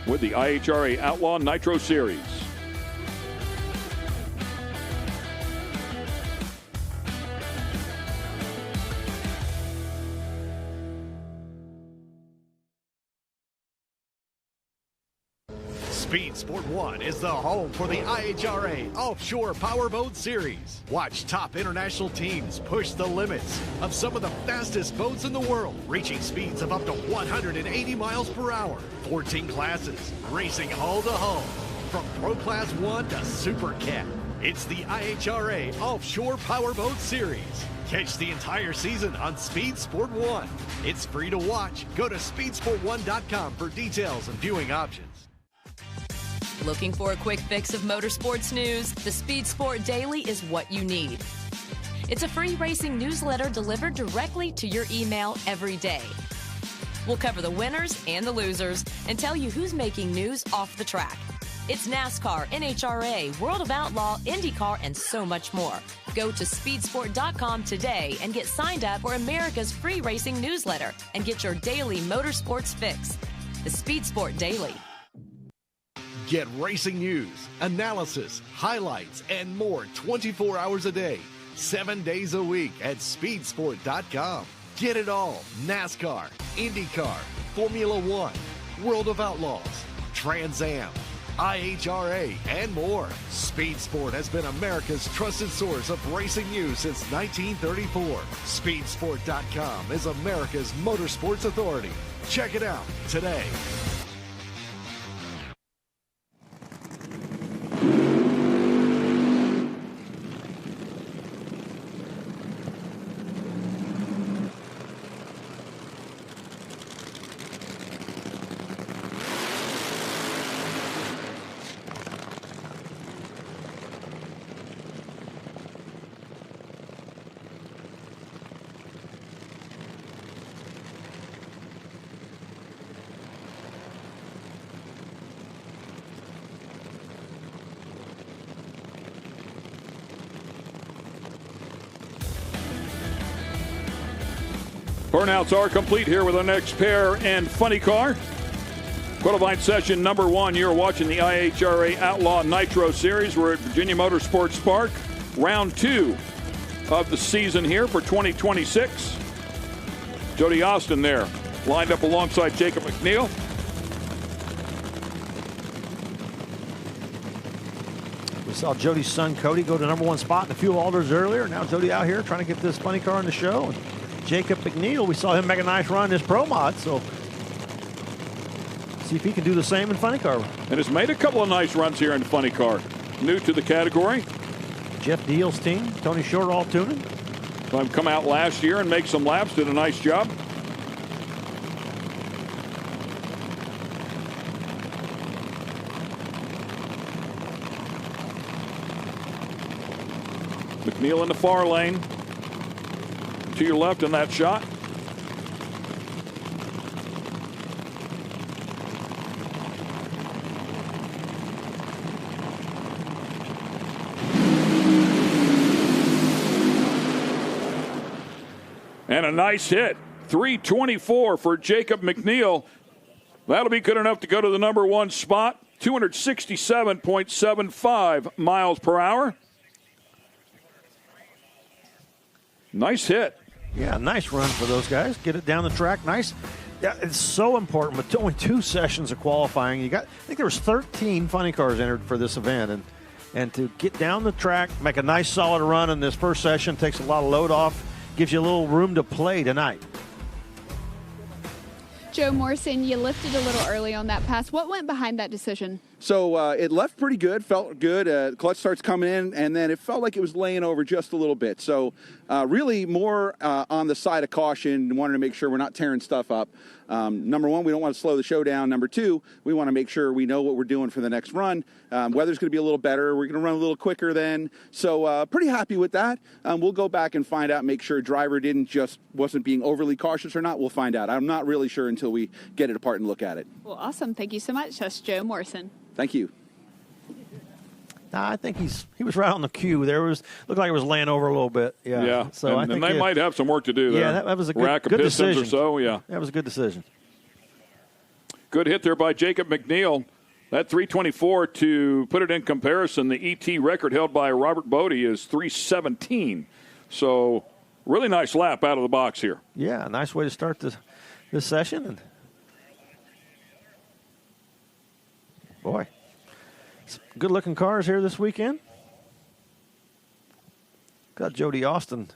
with the IHRA Outlaw Nitro Series. Speed Sport 1 is the home for the IHRA Offshore Powerboat Series. Watch top international teams push the limits of some of the fastest boats in the world, reaching speeds of up to 180 miles per hour. 14 classes, racing hull to hull, from Pro Class 1 to Super Cat. It's the IHRA Offshore Powerboat Series. Catch the entire season on Speed Sport 1. It's free to watch. Go to speedsport1.com for details and viewing options. Looking for a quick fix of motorsports news? The Speed Sport Daily is what you need. It's a free racing newsletter delivered directly to your email every day. We'll cover the winners and the losers and tell you who's making news off the track. It's NASCAR, NHRA, World of Outlaw, IndyCar, and so much more. Go to speedsport.com today and get signed up for America's free racing newsletter and get your daily motorsports fix. The Speed Sport Daily. Get racing news, analysis, highlights, and more 24 hours a day, 7 days a week at speedsport.com. Get it all. NASCAR, IndyCar, Formula One, World of Outlaws, Trans Am, IHRA, and more. Speed Sport has been America's trusted source of racing news since 1934. Speedsport.com is America's motorsports authority. Check it out today. Burnouts are complete here with our next pair and Funny Car. Qualifying session number 1. You're watching the IHRA Outlaw Nitro Series. We're at Virginia Motorsports Park. Round 2 of the season here for 2026. Jody Austin there, lined up alongside Jacob McNeil. We saw Jody's son Cody go to #1 spot in the fuel alders earlier. Now Jody out here trying to get this Funny Car in the show. And Jacob McNeil, we saw him make a nice run in his Pro Mod, so see if he can do the same in Funny Car. And has made a couple of nice runs here in Funny Car. New to the category. Jeff Deal's team, Tony Shortall tuning. I've come out last year and make some laps, did a nice job. McNeil in the far lane. To your left in that shot. And a nice hit. 324 for Jacob McNeil. That'll be good enough to go to the number 1 spot. 267.75 miles per hour. Nice hit. Yeah, nice run for those guys. Get it down the track. Nice. Yeah, it's so important. But only 2 sessions of qualifying. I think there was 13 funny cars entered for this event, and to get down the track, make a nice solid run in this first session, takes a lot of load off, gives you a little room to play tonight. Joe Morrison, you lifted a little early on that pass. What went behind that decision? So it left pretty good, felt good. Clutch starts coming in, and then it felt like it was laying over just a little bit. So really more on the side of caution, wanted to make sure we're not tearing stuff up. Number 1, we don't want to slow the show down. Number 2, we want to make sure we know what we're doing for the next run. Weather's going to be a little better. We're going to run a little quicker then. So pretty happy with that. We'll go back and find out, make sure driver wasn't being overly cautious or not. We'll find out. I'm not really sure until we get it apart and look at it. Well, awesome. Thank you so much. That's Joe Morrison. Thank you. I think he was right on the cue. Looked like it was laying over a little bit. Yeah. Yeah. So and they might have some work to do there. Yeah, that was a rack good of pistons decision. Or so. Yeah. That was a good decision. Good hit there by Jacob McNeil. That 324, to put it in comparison, the ET record held by Robert Bodie is 317. So really nice lap out of the box here. Yeah, nice way to start this session. And boy, good-looking cars here this weekend. Got Jody Austin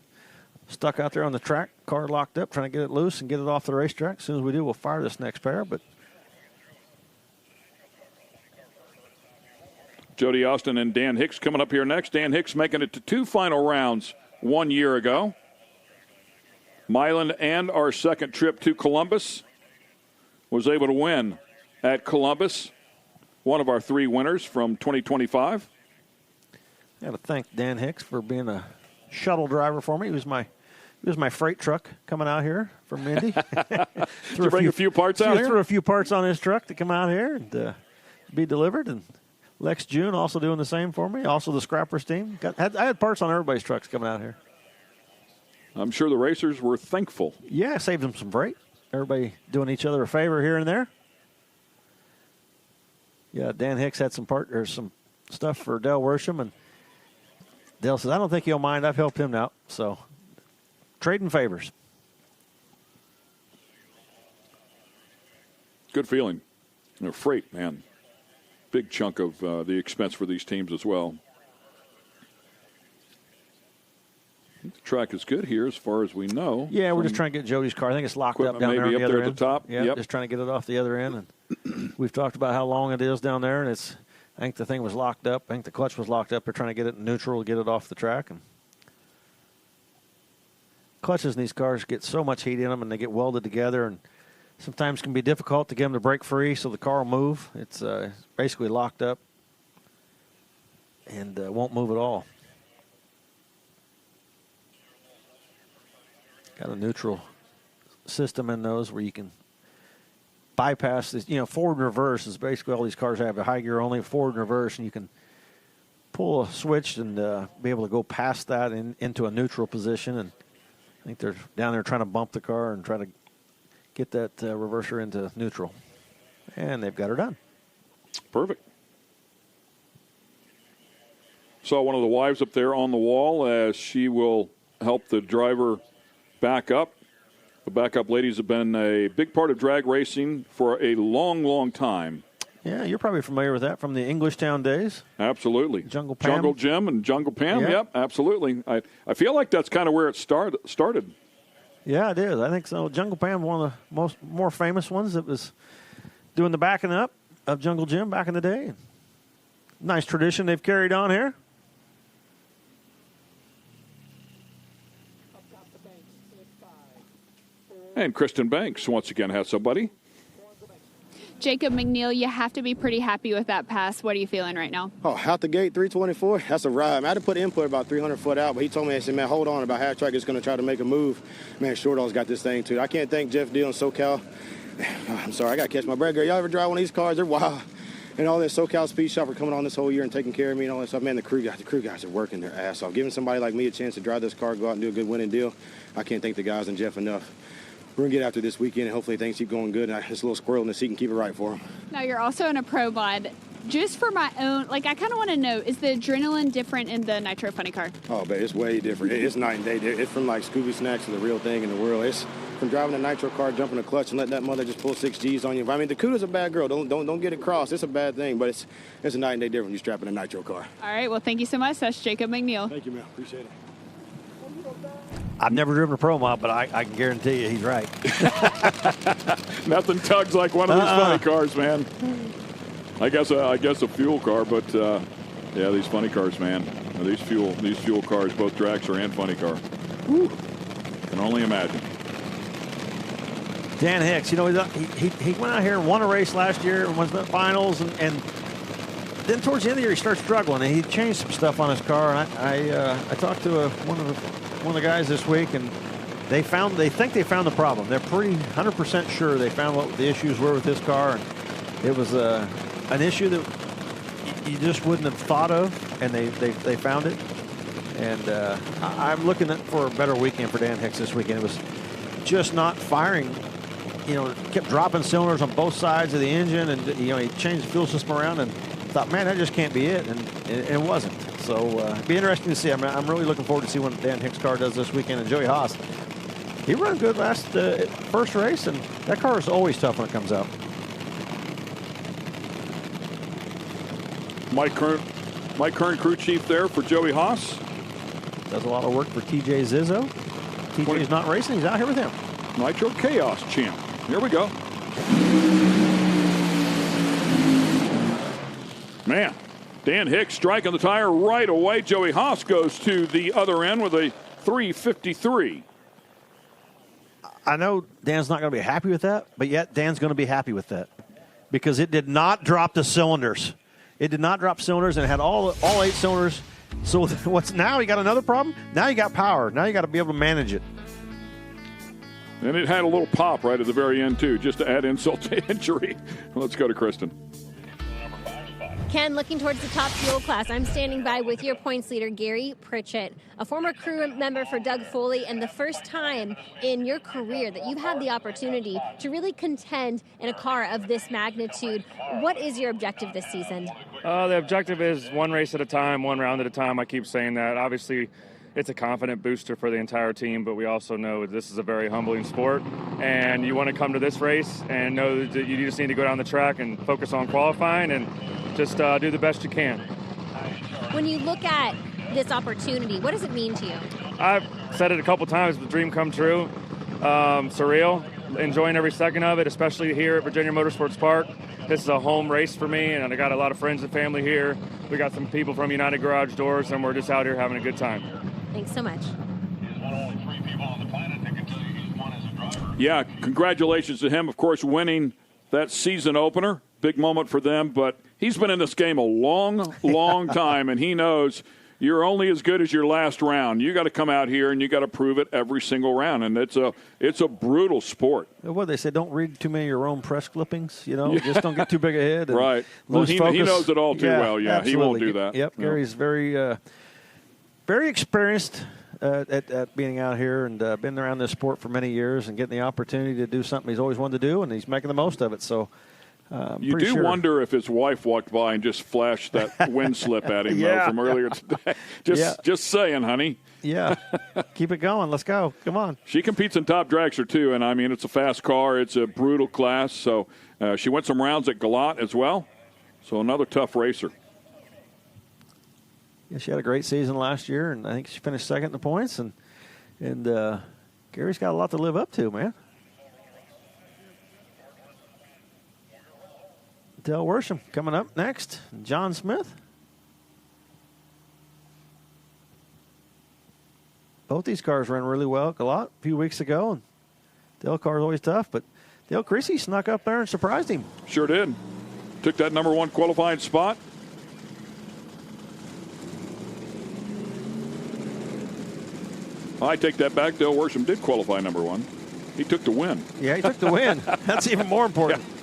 stuck out there on the track, car locked up, trying to get it loose and get it off the racetrack. As soon as we do, we'll fire this next pair. But Jody Austin and Dan Hicks coming up here next. Dan Hicks making it to 2 final rounds 1 year ago. Milan and our second trip to Columbus was able to win at Columbus. One of our 3 winners from 2025. I got to thank Dan Hicks for being a shuttle driver for me. He was my freight truck coming out here from Indy. Did you bring a few parts out here? Threw a few parts on his truck to come out here and be delivered. And Lex June also doing the same for me. Also the Scrappers team. I had parts on everybody's trucks coming out here. I'm sure the racers were thankful. Yeah, saved them some freight. Everybody doing each other a favor here and there. Yeah, Dan Hicks had some stuff for Dale Worsham, and Dale says, I don't think he'll mind. I've helped him out. So, trading favors. Good feeling. Freight, man. Big chunk of the expense for these teams as well. The track is good here as far as we know. Yeah, we're just trying to get Jody's car. I think it's locked up down there on the other end. At the top. Yeah, yep. Just trying to get it off the other end. And we've talked about how long it is down there, and I think the thing was locked up. I think the clutch was locked up. They're trying to get it in neutral, get it off the track. And clutches in these cars get so much heat in them, and they get welded together, and sometimes can be difficult to get them to break free so the car will move. It's basically locked up and won't move at all. Got a neutral system in those where you can bypass this. Forward and reverse is basically all these cars have. A high gear only, forward and reverse, and you can pull a switch and be able to go past that into a neutral position. And I think they're down there trying to bump the car and try to get that reverser into neutral. And they've got her done. Perfect. Saw one of the wives up there on the wall as she will help the driver back up. The backup ladies have been a big part of drag racing for a long, long time. Yeah, you're probably familiar with that from the Englishtown days. Absolutely. Jungle Pam. Jungle Jim and Jungle Pam. Yep, absolutely. I feel like that's kind of where it started. Yeah, it is. I think so. Jungle Pam, one of the more famous ones that was doing the backing up of Jungle Jim back in the day. Nice tradition they've carried on here. And Kristen Banks once again has somebody. Jacob McNeil, you have to be pretty happy with that pass. What are you feeling right now? Oh, out the gate, 324. That's a ride. I had to put input about 300 foot out, but he told me, I said, man, hold on. About half track is going to try to make a move. Man, Shortall's got this thing, too. I can't thank Jeff Deal and SoCal. I'm sorry, I got to catch my breath. Y'all ever drive one of these cars? They're wild. and all this SoCal Speed Shop for coming on this whole year and taking care of me and all that stuff. Man, the crew guys are working their ass off. Giving somebody like me a chance to drive this car, go out and do a good winning deal. I can't thank the guys and Jeff enough. We're going to get after this weekend, and hopefully things keep going good. And this little squirrel in the seat can keep it right for him. Now, you're also in a Pro Mod. Just for my own, like, I kind of want to know, is the adrenaline different in the Nitro Funny Car? Oh, but it's way different. It's night and day. It's from, like, Scooby Snacks to the real thing in the world. It's from driving a Nitro car, jumping the clutch, and letting that mother just pull 6 Gs on you. I mean, the Cuda's a bad girl. Don't get it crossed. It's a bad thing, but it's a night and day difference when you're strapping a Nitro car. All right, well, thank you so much. That's Jacob McNeil. Thank you, man. Appreciate it. I've never driven a Pro Mod, but I can guarantee you he's right. Nothing tugs like one of these funny cars, man. I guess a fuel car, but yeah, these funny cars, man. These fuel cars, both Dragster and funny car. Whew. Can only imagine. Dan Hicks, you know, he went out here and won a race last year and went to the finals, and then towards the end of the year he started struggling, and he changed some stuff on his car. And I talked to one of the guys this week, and they think they found the problem. They're pretty 100% sure they found what the issues were with this car, and it was an issue that you just wouldn't have thought of, and they found it. And I'm looking for a better weekend for Dan Hicks this weekend. It was just not firing. You know, kept dropping cylinders on both sides of the engine, and you know, he changed the fuel system around and thought, man, that just can't be it, and it wasn't. So it'd be interesting to see. I'm really looking forward to see what Dan Hicks' car does this weekend. And Joey Haas, he ran good first race, and that car is always tough when it comes out. Mike Kern, crew chief there for Joey Haas. Does a lot of work for TJ Zizzo. TJ's not racing. He's out here with him. Nitro Chaos champ. Here we go. Man, Dan Hicks striking the tire right away. Joey Haas goes to the other end with a 353. I know Dan's not going to be happy with that, but yet Dan's going to be happy with that because it did not drop the cylinders. It did not drop cylinders, and it had all 8 cylinders. So what's now? You got another problem? Now you got power. Now you got to be able to manage it. And it had a little pop right at the very end, too, just to add insult to injury. Let's go to Kristen. Ken, looking towards the top fuel class, I'm standing by with your points leader, Gary Pritchett, a former crew member for Doug Foley, and the first time in your career that you've had the opportunity to really contend in a car of this magnitude. What is your objective this season? The objective is one race at a time, one round at a time. I keep saying that. Obviously, it's a confident booster for the entire team, but we also know this is a very humbling sport, and you want to come to this race and know that you just need to go down the track and focus on qualifying and just do the best you can. When you look at this opportunity, what does it mean to you? I've said it a couple times, the dream come true. Surreal, enjoying every second of it, especially here at Virginia Motorsports Park. This is a home race for me, and I got a lot of friends and family here. We got some people from United Garage Doors, and we're just out here having a good time. Thanks so much. Yeah, congratulations to him, of course, winning that season opener. Big moment for them, but he's been in this game a long, long time, and he knows you're only as good as your last round. You got to come out here and you got to prove it every single round, and it's a brutal sport. What they say, don't read too many of your own press clippings. You know, just don't get too big ahead. And right. Well, he knows it all too well. Yeah, absolutely. He won't do that. Yep. No. Gary's very, very experienced at being out here and been around this sport for many years and getting the opportunity to do something he's always wanted to do, and he's making the most of it. So. You do wonder if his wife walked by and just flashed that wind slip at him though, from earlier today. Just saying, honey. Yeah. Keep it going. Let's go. Come on. She competes in Top Dragster, too, and, I mean, it's a fast car. It's a brutal class. So she went some rounds at Galat as well. So another tough racer. Yeah, she had a great season last year, and I think she finished second in the points. And Gary's got a lot to live up to, man. Dale Worsham coming up next. John Smith. Both these cars ran really well a lot a few weeks ago. And Dale car's always tough, but Dale Creasy snuck up there and surprised him. Sure did. Took that number 1 qualifying spot. I take that back. Dale Worsham did qualify number 1. He took the win. Yeah, he took the win. That's even more important. Yeah.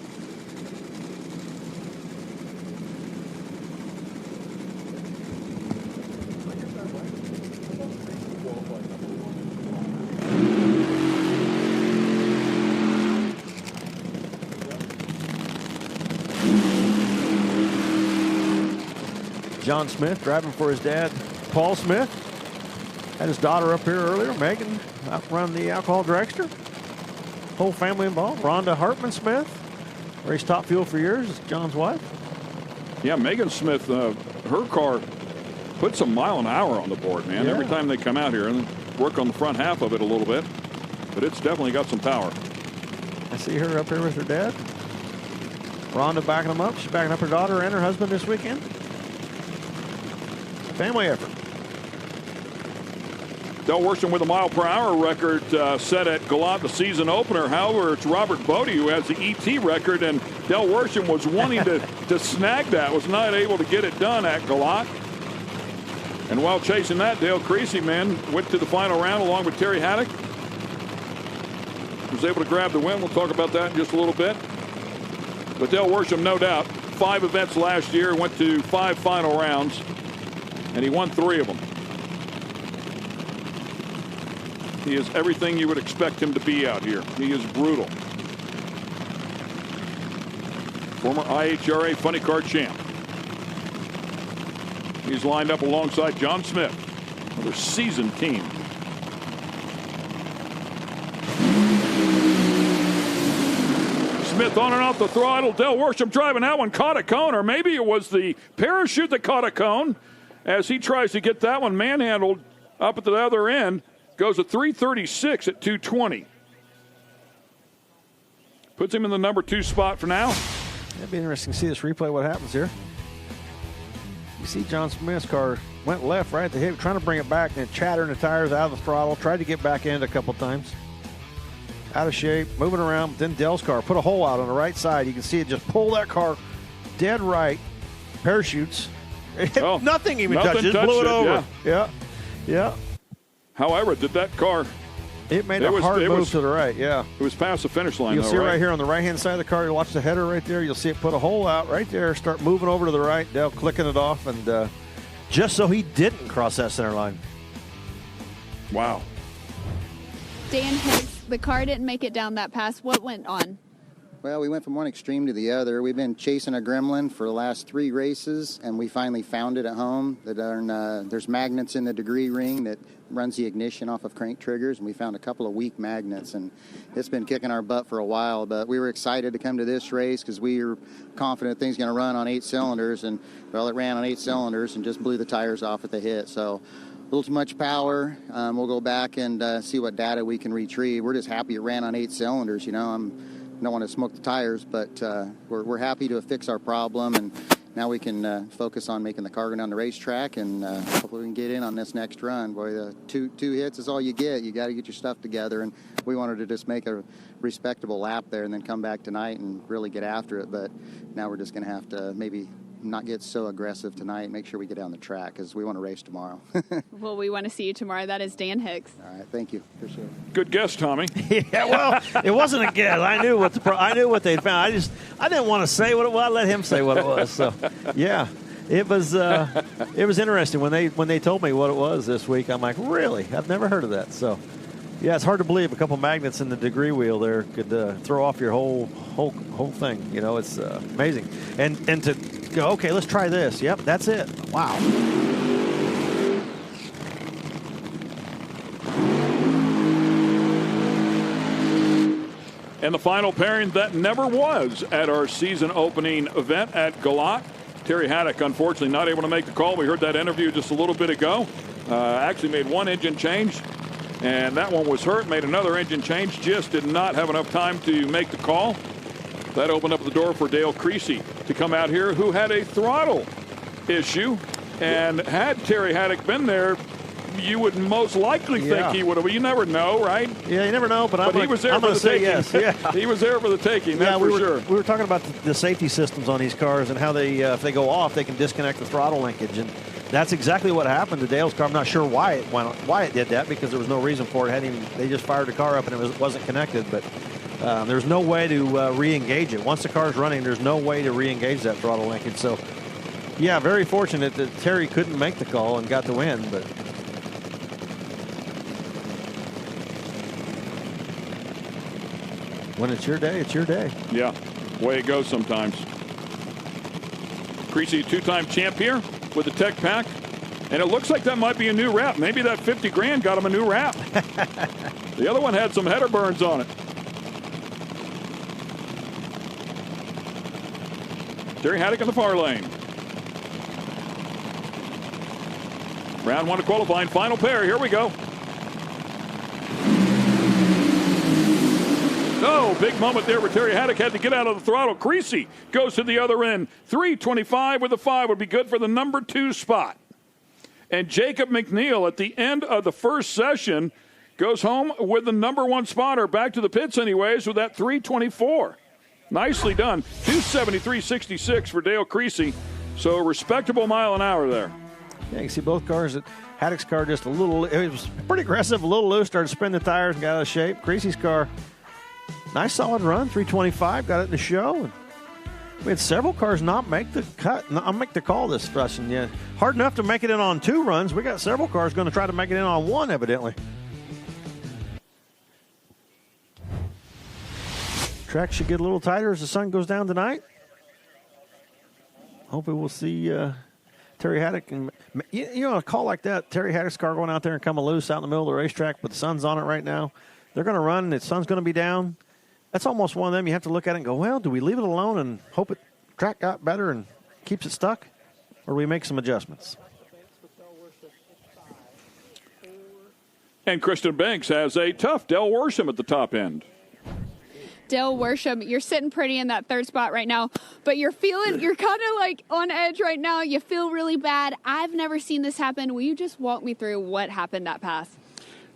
John Smith driving for his dad, Paul Smith. Had his daughter up here earlier, Megan, out run the alcohol dragster. Whole family involved. Rhonda Hartman Smith, raced Top Fuel for years, is John's wife. Yeah, Megan Smith, her car puts a mile an hour on the board, man. Yeah. Every time they come out here and work on the front half of it a little bit. But it's definitely got some power. I see her up here with her dad. Rhonda backing them up. She's backing up her daughter and her husband this weekend. Family effort. Del Worsham with a mile-per-hour record set at Galat, the season opener. However, it's Robert Bodie who has the ET record, and Del Worsham was wanting to snag that, was not able to get it done at Galat. And while chasing that, Dale Creasy, man, went to the final round along with Terry Haddock. Was able to grab the win. We'll talk about that in just a little bit. But Del Worsham, no doubt, 5 events last year, went to 5 final rounds, and he won 3 of them. He is everything you would expect him to be out here. He is brutal. Former IHRA Funny Car champ. He's lined up alongside John Smith, another seasoned team. Smith on and off the throttle. Del Worsham driving that one, caught a cone, or maybe it was the parachute that caught a cone as he tries to get that one manhandled up at the other end. Goes at 336 at 220. Puts him in the number 2 spot for now. It'd be interesting to see this replay, what happens here. You see John Smith's car went left right at the hip, trying to bring it back, and chattering the tires out of the throttle. Tried to get back in a couple times. Out of shape, moving around. But then Dell's car put a hole out on the right side. You can see it just pull that car dead right. Parachutes. Oh, nothing even touched it. Just blew it over. Yeah. However, did that car... It made a hard move to the right, yeah. It was past the finish line, You'll though, see right here on the right-hand side of the car. You watch the header right there. You'll see it put a hole out right there, start moving over to the right. Dale clicking it off, and just so he didn't cross that center line. Wow. Dan Hicks, the car didn't make it down that pass. What went on? Well, we went from one extreme to the other. We've been chasing a gremlin for the last 3 races, and we finally found it at home. There's magnets in the degree ring that runs the ignition off of crank triggers, and we found a couple of weak magnets, and it's been kicking our butt for a while. But we were excited to come to this race because we were confident things going to run on 8 cylinders, and well, it ran on 8 cylinders and just blew the tires off at the hit. So a little too much power. We'll go back and see what data we can retrieve. We're just happy it ran on 8 cylinders. You know, don't want to smoke the tires, but we're happy to fix our problem, and now we can focus on making the car go down the racetrack, and hopefully we can get in on this next run. Boy, the two hits is all you get. You got to get your stuff together, and we wanted to just make a respectable lap there and then come back tonight and really get after it. But now we're just going to have to maybe not get so aggressive tonight. Make sure we get down the track because we want to race tomorrow. Well, we want to see you tomorrow. That is Dan Hicks. All right, thank you. Appreciate it. Good guess, Tommy. Yeah, well, it wasn't a guess. I knew what they'd found. I didn't want to say what it was. I let him say what it was. So, yeah, it was interesting when they told me what it was this week. I'm like, really? I've never heard of that. So, yeah, it's hard to believe a couple magnets in the degree wheel there could throw off your whole thing. You know, it's amazing. And to go, okay, let's try this. Yep, that's it. Wow. And the final pairing that never was at our season opening event at Galat. Terry Haddock, unfortunately, not able to make the call. We heard that interview just a little bit ago. Actually made 1 engine change, and that one was hurt. Made another engine change. Just did not have enough time to make the call. That opened up the door for Dale Creasy to come out here, who had a throttle issue. And had Terry Haddock been there, you would most likely think he would have. You never know, right? Yeah, you never know. But he was there for the taking. Yes. Yeah. He was there for the taking. That's for sure. We were talking about the safety systems on these cars and how they, if they go off, they can disconnect the throttle linkage. And that's exactly what happened to Dale's car. I'm not sure why it did that, because there was no reason for it. They just fired the car up and it wasn't connected. But there's no way to re-engage it. Once the car's running, there's no way to re-engage that throttle linkage. So, yeah, very fortunate that Terry couldn't make the call and got the win. But when it's your day, it's your day. Yeah, way it goes sometimes. Creasy, 2-time champ here. with the tech pack. And it looks like that might be a new wrap. Maybe that 50 grand got him a new wrap. The other one had some header burns on it. Terry Haddock in the far lane. Round 1 of qualifying, final pair. Here we go. Oh, big moment there where Terry Haddock had to get out of the throttle. Creasy goes to the other end. 3:25 with a 5 would be good for the number 2 spot. And Jacob McNeil at the end of the first session goes home with the number 1 spotter. Back to the pits anyways with that 3:24. Nicely done. 2:73.66 for Dale Creasy. So a respectable mile an hour there. Yeah, you can see both cars. Haddock's car just a little, it was pretty aggressive, a little loose, started spinning the tires and got out of shape. Creasy's car, nice solid run, 3:25, got it in the show. And we had several cars not make the cut, not make the call this session yet. Hard enough to make it in on 2 runs. We got several cars going to try to make it in on 1, evidently. Track should get a little tighter as the sun goes down tonight. Hopefully we'll see Terry Haddock. And you know, a call like that, Terry Haddock's car going out there and coming loose out in the middle of the racetrack, but the sun's on it right now. They're going to run, and the sun's going to be down. That's almost one of them you have to look at it and go, well, do we leave it alone and hope it track got better and keeps it stuck, or do we make some adjustments? And Kristen Banks has a tough Del Worsham at the top end. Dale Worsham, you're sitting pretty in that 3rd spot right now, but you're kind of like on edge right now. You feel really bad. I've never seen this happen. Will you just walk me through what happened that pass?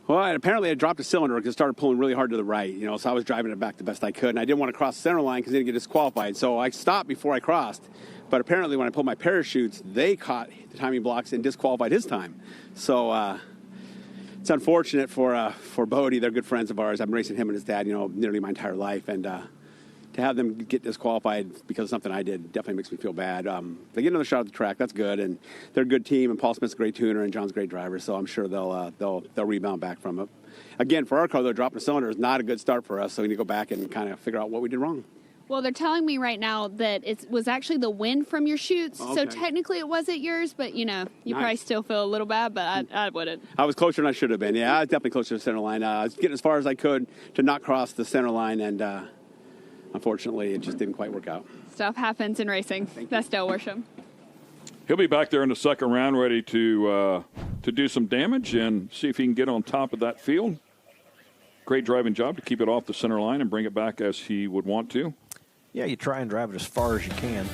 Well, and apparently I dropped a cylinder because it started pulling really hard to the right, so I was driving it back the best I could, and I didn't want to cross the center line because I didn't get disqualified. So I stopped before I crossed, but apparently when I pulled my parachutes, they caught the timing blocks and disqualified his time. So it's unfortunate for Bodie. They're good friends of ours. I've been racing him and his dad, nearly my entire life. And to have them get disqualified because of something I did definitely makes me feel bad. They get another shot at the track. That's good. And they're a good team. And Paul Smith's a great tuner and John's a great driver. So I'm sure they'll rebound back from it. Again, for our car, though, dropping a cylinder is not a good start for us. So we need to go back and kind of figure out what we did wrong. Well, they're telling me right now that it was actually the wind from your chutes. Okay. So technically it wasn't yours, but, you probably still feel a little bad, but I wouldn't. I was closer than I should have been. Yeah, I was definitely closer to the center line. I was getting as far as I could to not cross the center line, and unfortunately it just didn't quite work out. Stuff happens in racing. That's Dale Worsham. He'll be back there in the second round ready to do some damage and see if he can get on top of that field. Great driving job to keep it off the center line and bring it back as he would want to. Yeah, you try and drive it as far as you can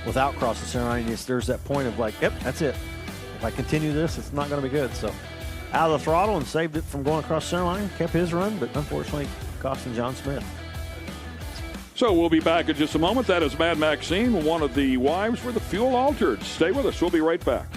without crossing the center line. There's that point of like, yep, that's it. If I continue this, it's not going to be good. So out of the throttle and saved it from going across the center line. Kept his run, but unfortunately costing John Smith. So we'll be back in just a moment. That is Mad Maxine, one of the wives for the Fuel Altered. Stay with us. We'll be right back.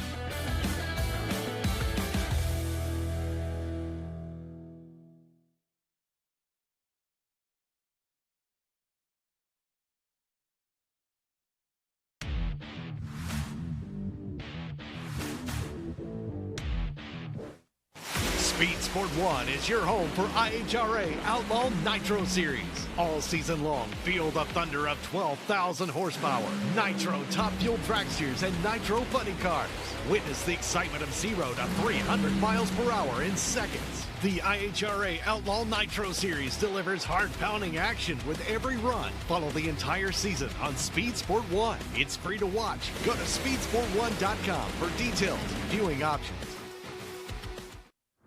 Speed Sport 1 is your home for IHRA Outlaw Nitro Series. All season long, feel the thunder of 12,000 horsepower, Nitro top fuel dragsters, and Nitro Funny Cars. Witness the excitement of 0 to 300 miles per hour in seconds. The IHRA Outlaw Nitro Series delivers heart-pounding action with every run. Follow the entire season on Speed Sport 1. It's free to watch. Go to speedsport1.com for details and viewing options.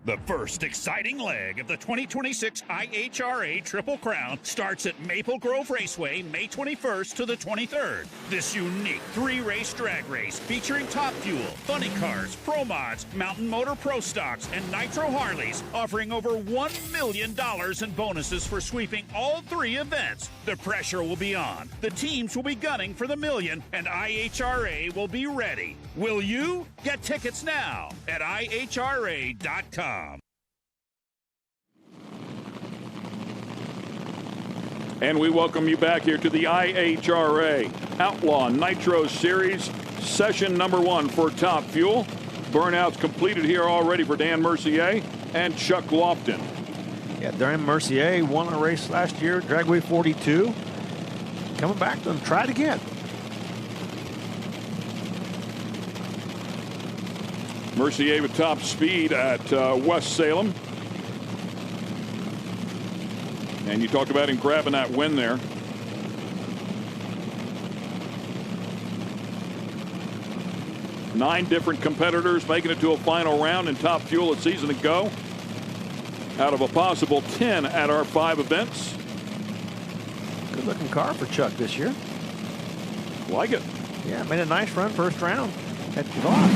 The first exciting leg of the 2026 IHRA Triple Crown starts at Maple Grove Raceway May 21st to the 23rd. This unique 3-race drag race featuring Top Fuel, Funny Cars, Pro Mods, Mountain Motor Pro Stocks, and Nitro Harleys, offering over $1 million in bonuses for sweeping all 3 events. The pressure will be on. The teams will be gunning for the million, and IHRA will be ready. Will you? Get tickets now at IHRA.com. And we welcome you back here to the IHRA Outlaw Nitro Series, session number 1 for Top Fuel. Burnouts completed here already for Dan Mercier and Chuck Lofton. Yeah, Dan Mercier won a race last year, Dragway 42. Coming back to them, try it again. Mercier with top speed at West Salem. And you talked about him grabbing that win there. Nine different competitors making it to a final round in Top Fuel a season ago. Out of a possible 10 at our 5 events. Good looking car for Chuck this year. Like it. Yeah, made a nice run first round at Glock.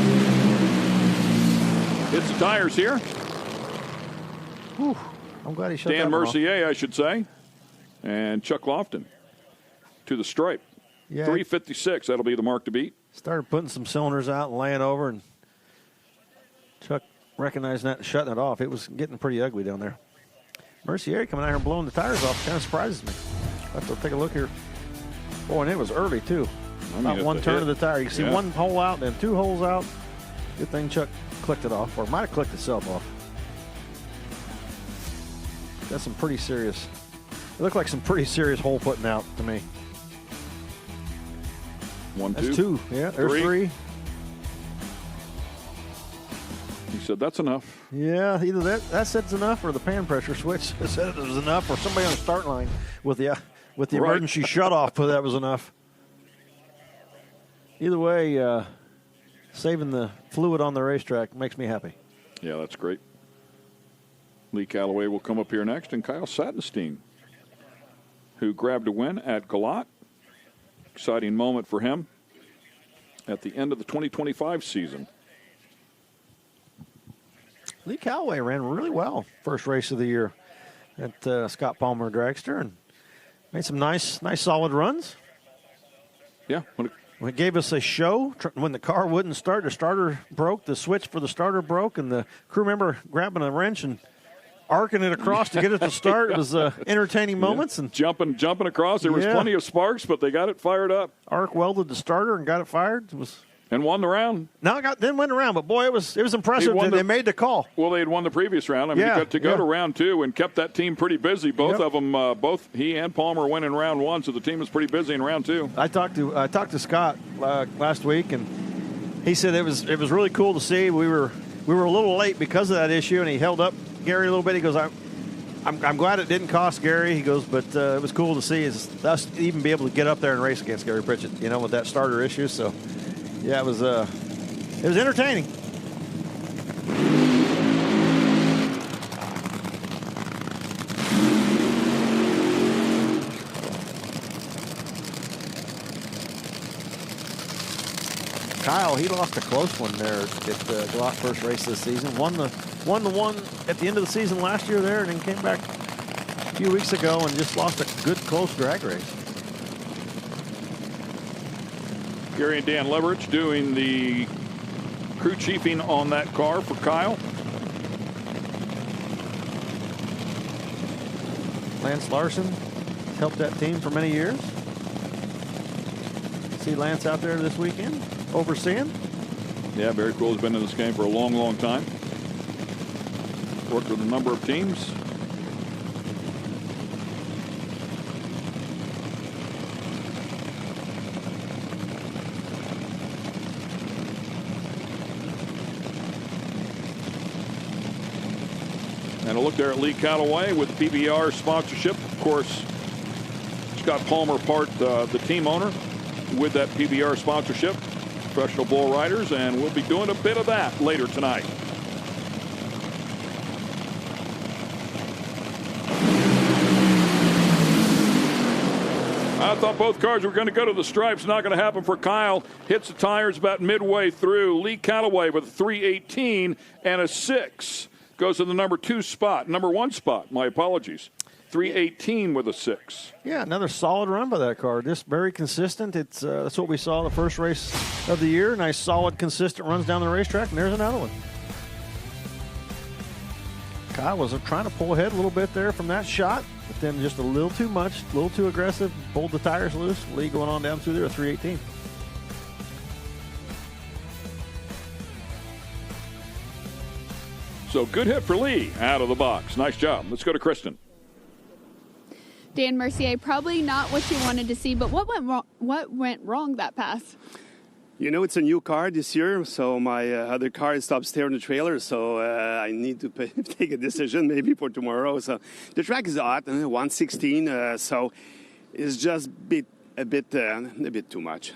Hits the tires here. Whew. I'm glad he shut Dan that one off. Mercier, I should say. And Chuck Lofton to the stripe. Yeah. 356, that'll be the mark to beat. Started putting some cylinders out and laying over, and Chuck recognizing that and shutting it off. It was getting pretty ugly down there. Mercier coming out here and blowing the tires off kind of surprises me. I'll have to take a look here. Boy, and it was early, too. About one turn of the tire. You can see one hole out, then 2 holes out. Good thing Chuck clicked it off, or might have clicked itself off. That's some pretty serious. It looked like some pretty serious hole putting out to me. 1, 2. That's 2. Yeah, there's 3. He said that's enough. Yeah, either that said it's enough, or the pan pressure switch said it was enough, or somebody on the start line with the emergency shut off put that was enough. Either way, saving the fluid on the racetrack makes me happy. Yeah, that's great. Lee Calloway will come up here next, and Kyle Sattenstein, who grabbed a win at Galat. Exciting moment for him at the end of the 2025 season. Lee Calloway ran really well first race of the year at Scott Palmer Dragster and made some nice solid runs. Yeah. It gave us a show when the car wouldn't start. The starter broke. The switch for the starter broke, and the crew member grabbing a wrench and arcing it across to get it to start. It was entertaining moments. And jumping across. There was plenty of sparks, but they got it fired up. Arc welded the starter and got it fired. And won the round. No, didn't win the round, but boy, it was impressive that they made the call. Well, they had won the previous round. I mean, to go to round 2 and kept that team pretty busy. Both of them, both he and Palmer went in round 1, so the team was pretty busy in round 2. I talked to Scott last week, and he said it was really cool to see. We were a little late because of that issue, and he held up Gary a little bit. He goes, I'm glad it didn't cost Gary. He goes, but it was cool to see us even be able to get up there and race against Gary Pritchett, with that starter issue. So, yeah, it was entertaining. Kyle, he lost a close one there at the Glock first race this season. Won the one at the end of the season last year there, and then came back a few weeks ago and just lost a good close drag race. Gary and Dan Leverage doing the crew chiefing on that car for Kyle. Lance Larson helped that team for many years. See Lance out there this weekend overseeing. Yeah, very cool. He's been in this game for a long, long time. Worked with a number of teams. And a look there at Lee Calloway with the PBR sponsorship. Of course, Scott Palmer, the team owner, with that PBR sponsorship. Professional bull riders, and we'll be doing a bit of that later tonight. I thought both cars were going to go to the stripes. Not going to happen for Kyle. Hits the tires about midway through. Lee Calloway with a 318 and a 6. Goes to the number 2 spot. Number 1 spot. My apologies. 318 with a 6. Yeah, another solid run by that car. Just very consistent. It's that's what we saw the first race of the year. Nice, solid, consistent runs down the racetrack, and there's another one. Kyle was trying to pull ahead a little bit there from that shot, but then just a little too much, a little too aggressive, pulled the tires loose. Lee going on down through there at 318. So good hit for Lee out of the box. Nice job. Let's go to Kristen. Dan Mercier, probably not what you wanted to see, but what went wrong that pass? You know, it's a new car this year, so my other car is upstairs in the trailer, so I need to take a decision maybe for tomorrow. So the track is hot, 116, so it's just a bit too much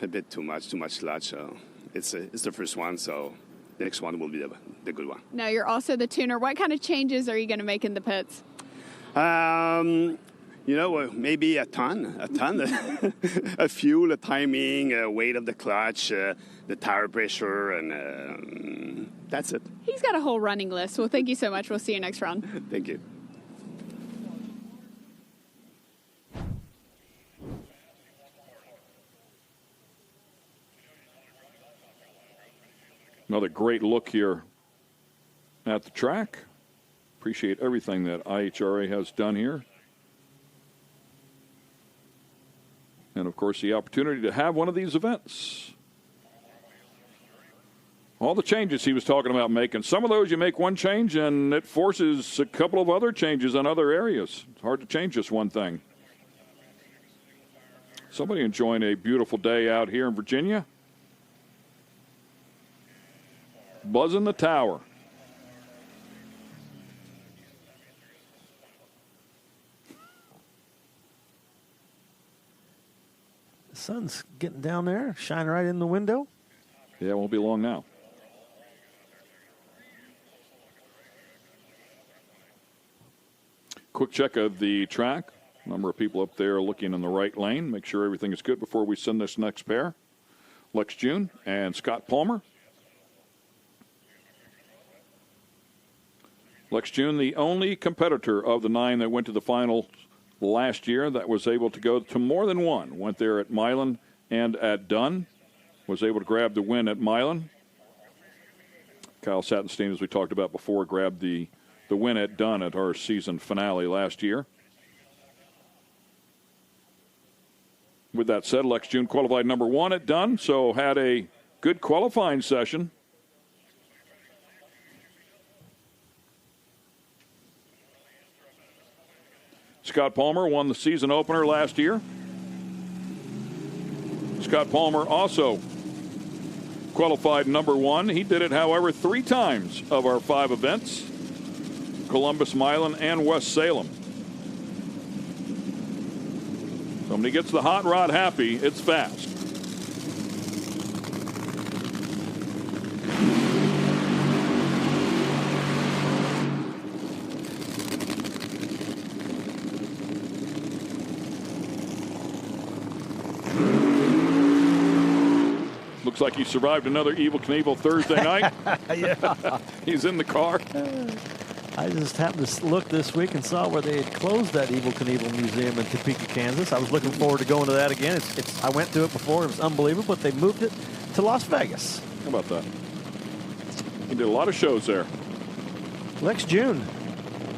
sludge. So it's the first one, so the next one will be the good one. Now, you're also the tuner. What kind of changes are you going to make in the pits? You know, maybe a ton, a fuel, a timing, weight of the clutch, the tire pressure, and that's it. He's got a whole running list. Well, thank you so much. We'll see you next round. Thank you. Another great look here at the track. Appreciate everything that IHRA has done here. And, of course, the opportunity to have one of these events. All the changes he was talking about making. Some of those you make one change and it forces a couple of other changes on other areas. It's hard to change just one thing. Somebody enjoying a beautiful day out here in Virginia. Buzzing the tower. The sun's getting down there, shining right in the window. Yeah, it won't be long now. Quick check of the track. Number of people up there looking in the right lane. Make sure everything is good before we send this next pair. Lex June and Scott Palmer. Lex June, the only competitor of the 9 that went to the final last year that was able to go to more than one. Went there at Milan and at Dunn. Was able to grab the win at Milan. Kyle Sattenstein, as we talked about before, grabbed the win at Dunn at our season finale last year. With that said, Lex June qualified number 1 at Dunn, so had a good qualifying session. Scott Palmer won the season opener last year. Scott Palmer also qualified number 1. He did it, however, 3 times of our 5 events. Columbus, Milan, and West Salem. So when he gets the hot rod happy, it's fast. Looks like he survived another Evel Knievel Thursday night. Yeah. He's in the car. I just happened to look this week and saw where they had closed that Evel Knievel Museum in Topeka, Kansas. I was looking forward to going to that again. I went to it before. It was unbelievable, but they moved it to Las Vegas. How about that? He did a lot of shows there. Lex June.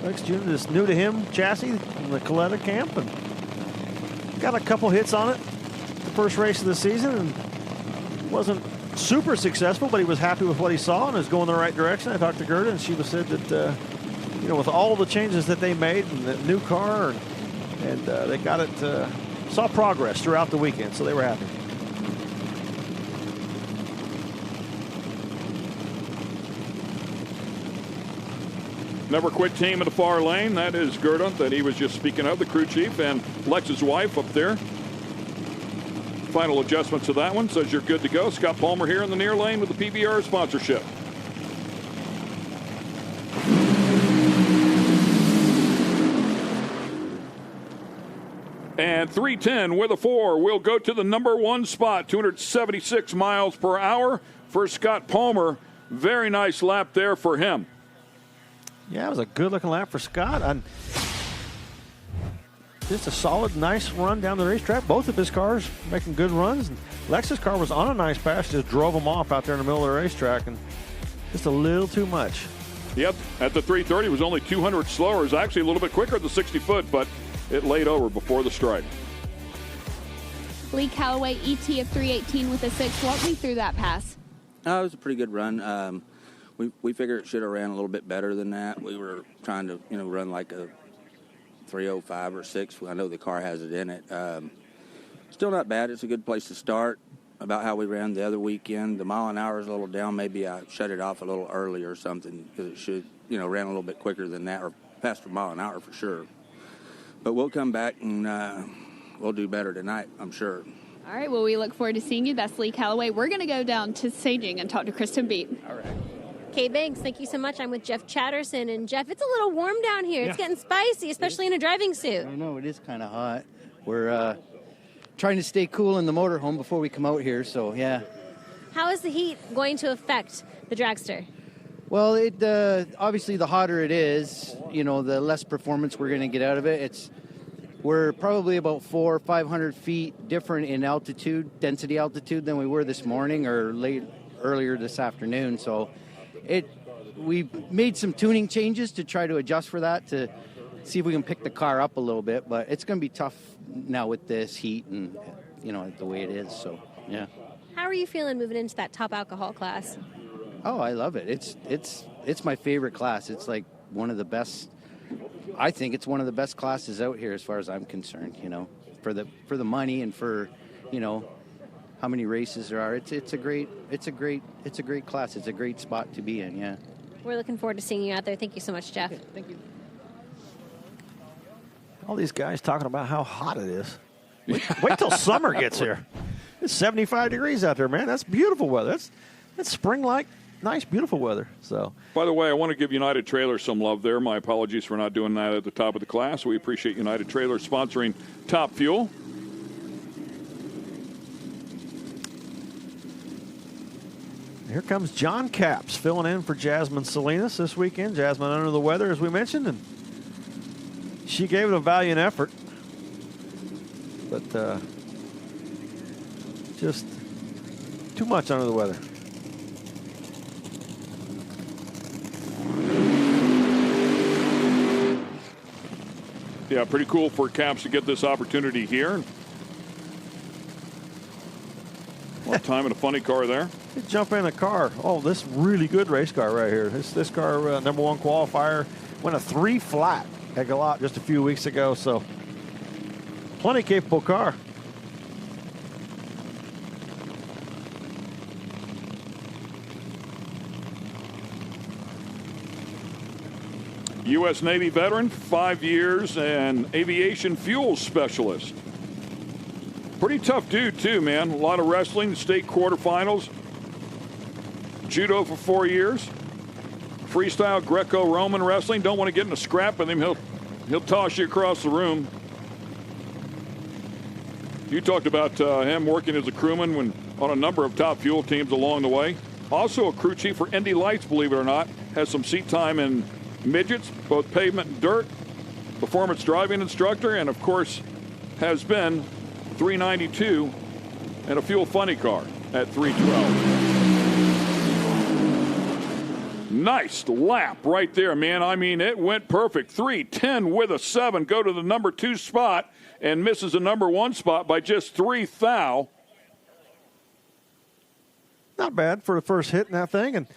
Lex June is new to him chassis from the Coletta camp and got a couple hits on it the first race of the season and wasn't super successful, but he was happy with what he saw and is going in the right direction. I talked to Gerda and she said that with all the changes that they made and the new car and they got it, saw progress throughout the weekend, so they were happy. Never quit team in the far lane. That is Gerda that he was just speaking of, the crew chief, and Lex's wife up there. Final adjustments to that one says you're good to go. Scott Palmer here in the near lane with the PBR sponsorship. And 310 with a 4 will go to the number 1 spot, 276 miles per hour for Scott Palmer. Very nice lap there for him. Yeah, it was a good-looking lap for Scott. Just a solid, nice run down the racetrack. Both of his cars making good runs. And Lex's car was on a nice pass, just drove him off out there in the middle of the racetrack, and just a little too much. Yep, at the 330 it was only 200 slower. It was actually a little bit quicker at the 60-foot, but it laid over before the stripe. Lee Calloway, ET of 318 with a 6. Walk me through that pass. It was a pretty good run. We figured it should have ran a little bit better than that. We were trying to, run like a 305 or 6. I know the car has it in it. Still not bad. It's a good place to start. about how we ran the other weekend. The mile an hour is a little down. Maybe I shut it off a little early or something because it should, ran a little bit quicker than that, or past a mile an hour for sure. But we'll come back and we'll do better tonight, I'm sure. All right, well, we look forward to seeing you. That's Lee Calloway. We're going to go down to staging and talk to Kristen Beat. All right. Kay Banks, thank you so much. I'm with Jeff Chatterson. And, Jeff, it's a little warm down here. Yeah. It's getting spicy, especially in a driving suit. I know, it is kind of hot. We're trying to stay cool in the motorhome before we come out here, so, yeah. How is the heat going to affect the Dragster? Well, it obviously the hotter it is, the less performance we're going to get out of it. We're probably about 400 or 500 feet different in altitude, density altitude, than we were this morning or earlier this afternoon. So we made some tuning changes to try to adjust for that, to see if we can pick the car up a little bit. But it's going to be tough now with this heat and, the way it is. So, yeah. How are you feeling moving into that top alcohol class? Oh, I love it. It's my favorite class. It's like one of the best. I think it's one of the best classes out here as far as I'm concerned, for the money and for, how many races there are. It's a great class. It's a great spot to be in, yeah. We're looking forward to seeing you out there. Thank you so much, Jeff. Okay, thank you. All these guys talking about how hot it is. Wait till summer gets here. It's 75 degrees out there, man. That's beautiful weather. That's spring-like, nice, beautiful weather. So, by the way, I want to give United Trailers some love there. My apologies for not doing that at the top of the class. We appreciate United Trailers sponsoring Top Fuel. Here comes John Capps filling in for Jasmine Salinas this weekend. Jasmine under the weather, as we mentioned, and she gave it a valiant effort. But just too much under the weather. Yeah, pretty cool for Caps to get this opportunity here. What time in a funny car there? Let's jump in the car. Oh, this really good race car right here. This car, number one qualifier, went a 3 flat at Galot just a few weeks ago. So, plenty capable car. U.S. Navy veteran, 5 years, and aviation fuel specialist. Pretty tough dude, too, man. A lot of wrestling, state quarterfinals. Judo for 4 years. Freestyle Greco-Roman wrestling. Don't want to get in a scrap with him. He'll toss you across the room. You talked about him working as a crewman on a number of top fuel teams along the way. Also a crew chief for Indy Lights, believe it or not. Has some seat time in midgets, both pavement and dirt. Performance driving instructor, and of course has been 392 and a fuel funny car at 312. Nice lap right there, man. I mean, it went perfect. 310 with a 7. Go to the number 2 spot and misses the number 1 spot by just 3 thou. Not bad for the first hit in that thing, and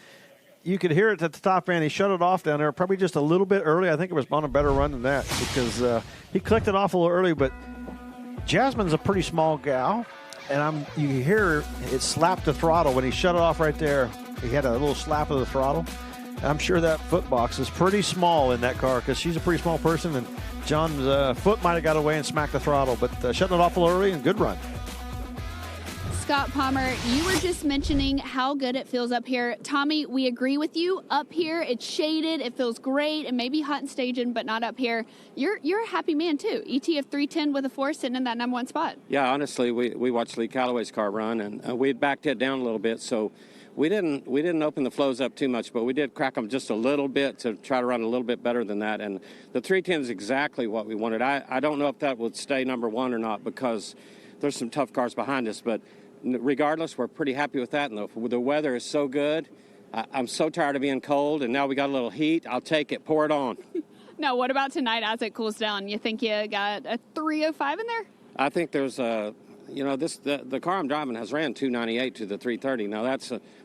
you could hear it at the top end. He shut it off down there probably just a little bit early. I think it was on a better run than that because he clicked it off a little early. But Jasmine's a pretty small gal, and you hear it slap the throttle when he shut it off right there. He had a little slap of the throttle. I'm sure that foot box is pretty small in that car because she's a pretty small person, and John's foot might have got away and smacked the throttle. But shutting it off a little early and good run. Scott Palmer, you were just mentioning how good it feels up here. Tommy, we agree with you. Up here, it's shaded, it feels great, and maybe hot and staging, but not up here. You're a happy man, too. ETF 310 with a 4 sitting in that number 1 spot. Yeah, honestly, we watched Lee Calloway's car run, and we had backed it down a little bit, so we didn't open the flows up too much, but we did crack them just a little bit to try to run a little bit better than that, and the 310 is exactly what we wanted. I don't know if that would stay number 1 or not because there's some tough cars behind us, but regardless, we're pretty happy with that. And the weather is so good. I'm so tired of being cold, and now we got a little heat. I'll take it. Pour it on. Now, what about tonight as it cools down? You think you got a 305 in there? I think there's the car I'm driving has ran 298 to the 330. Now,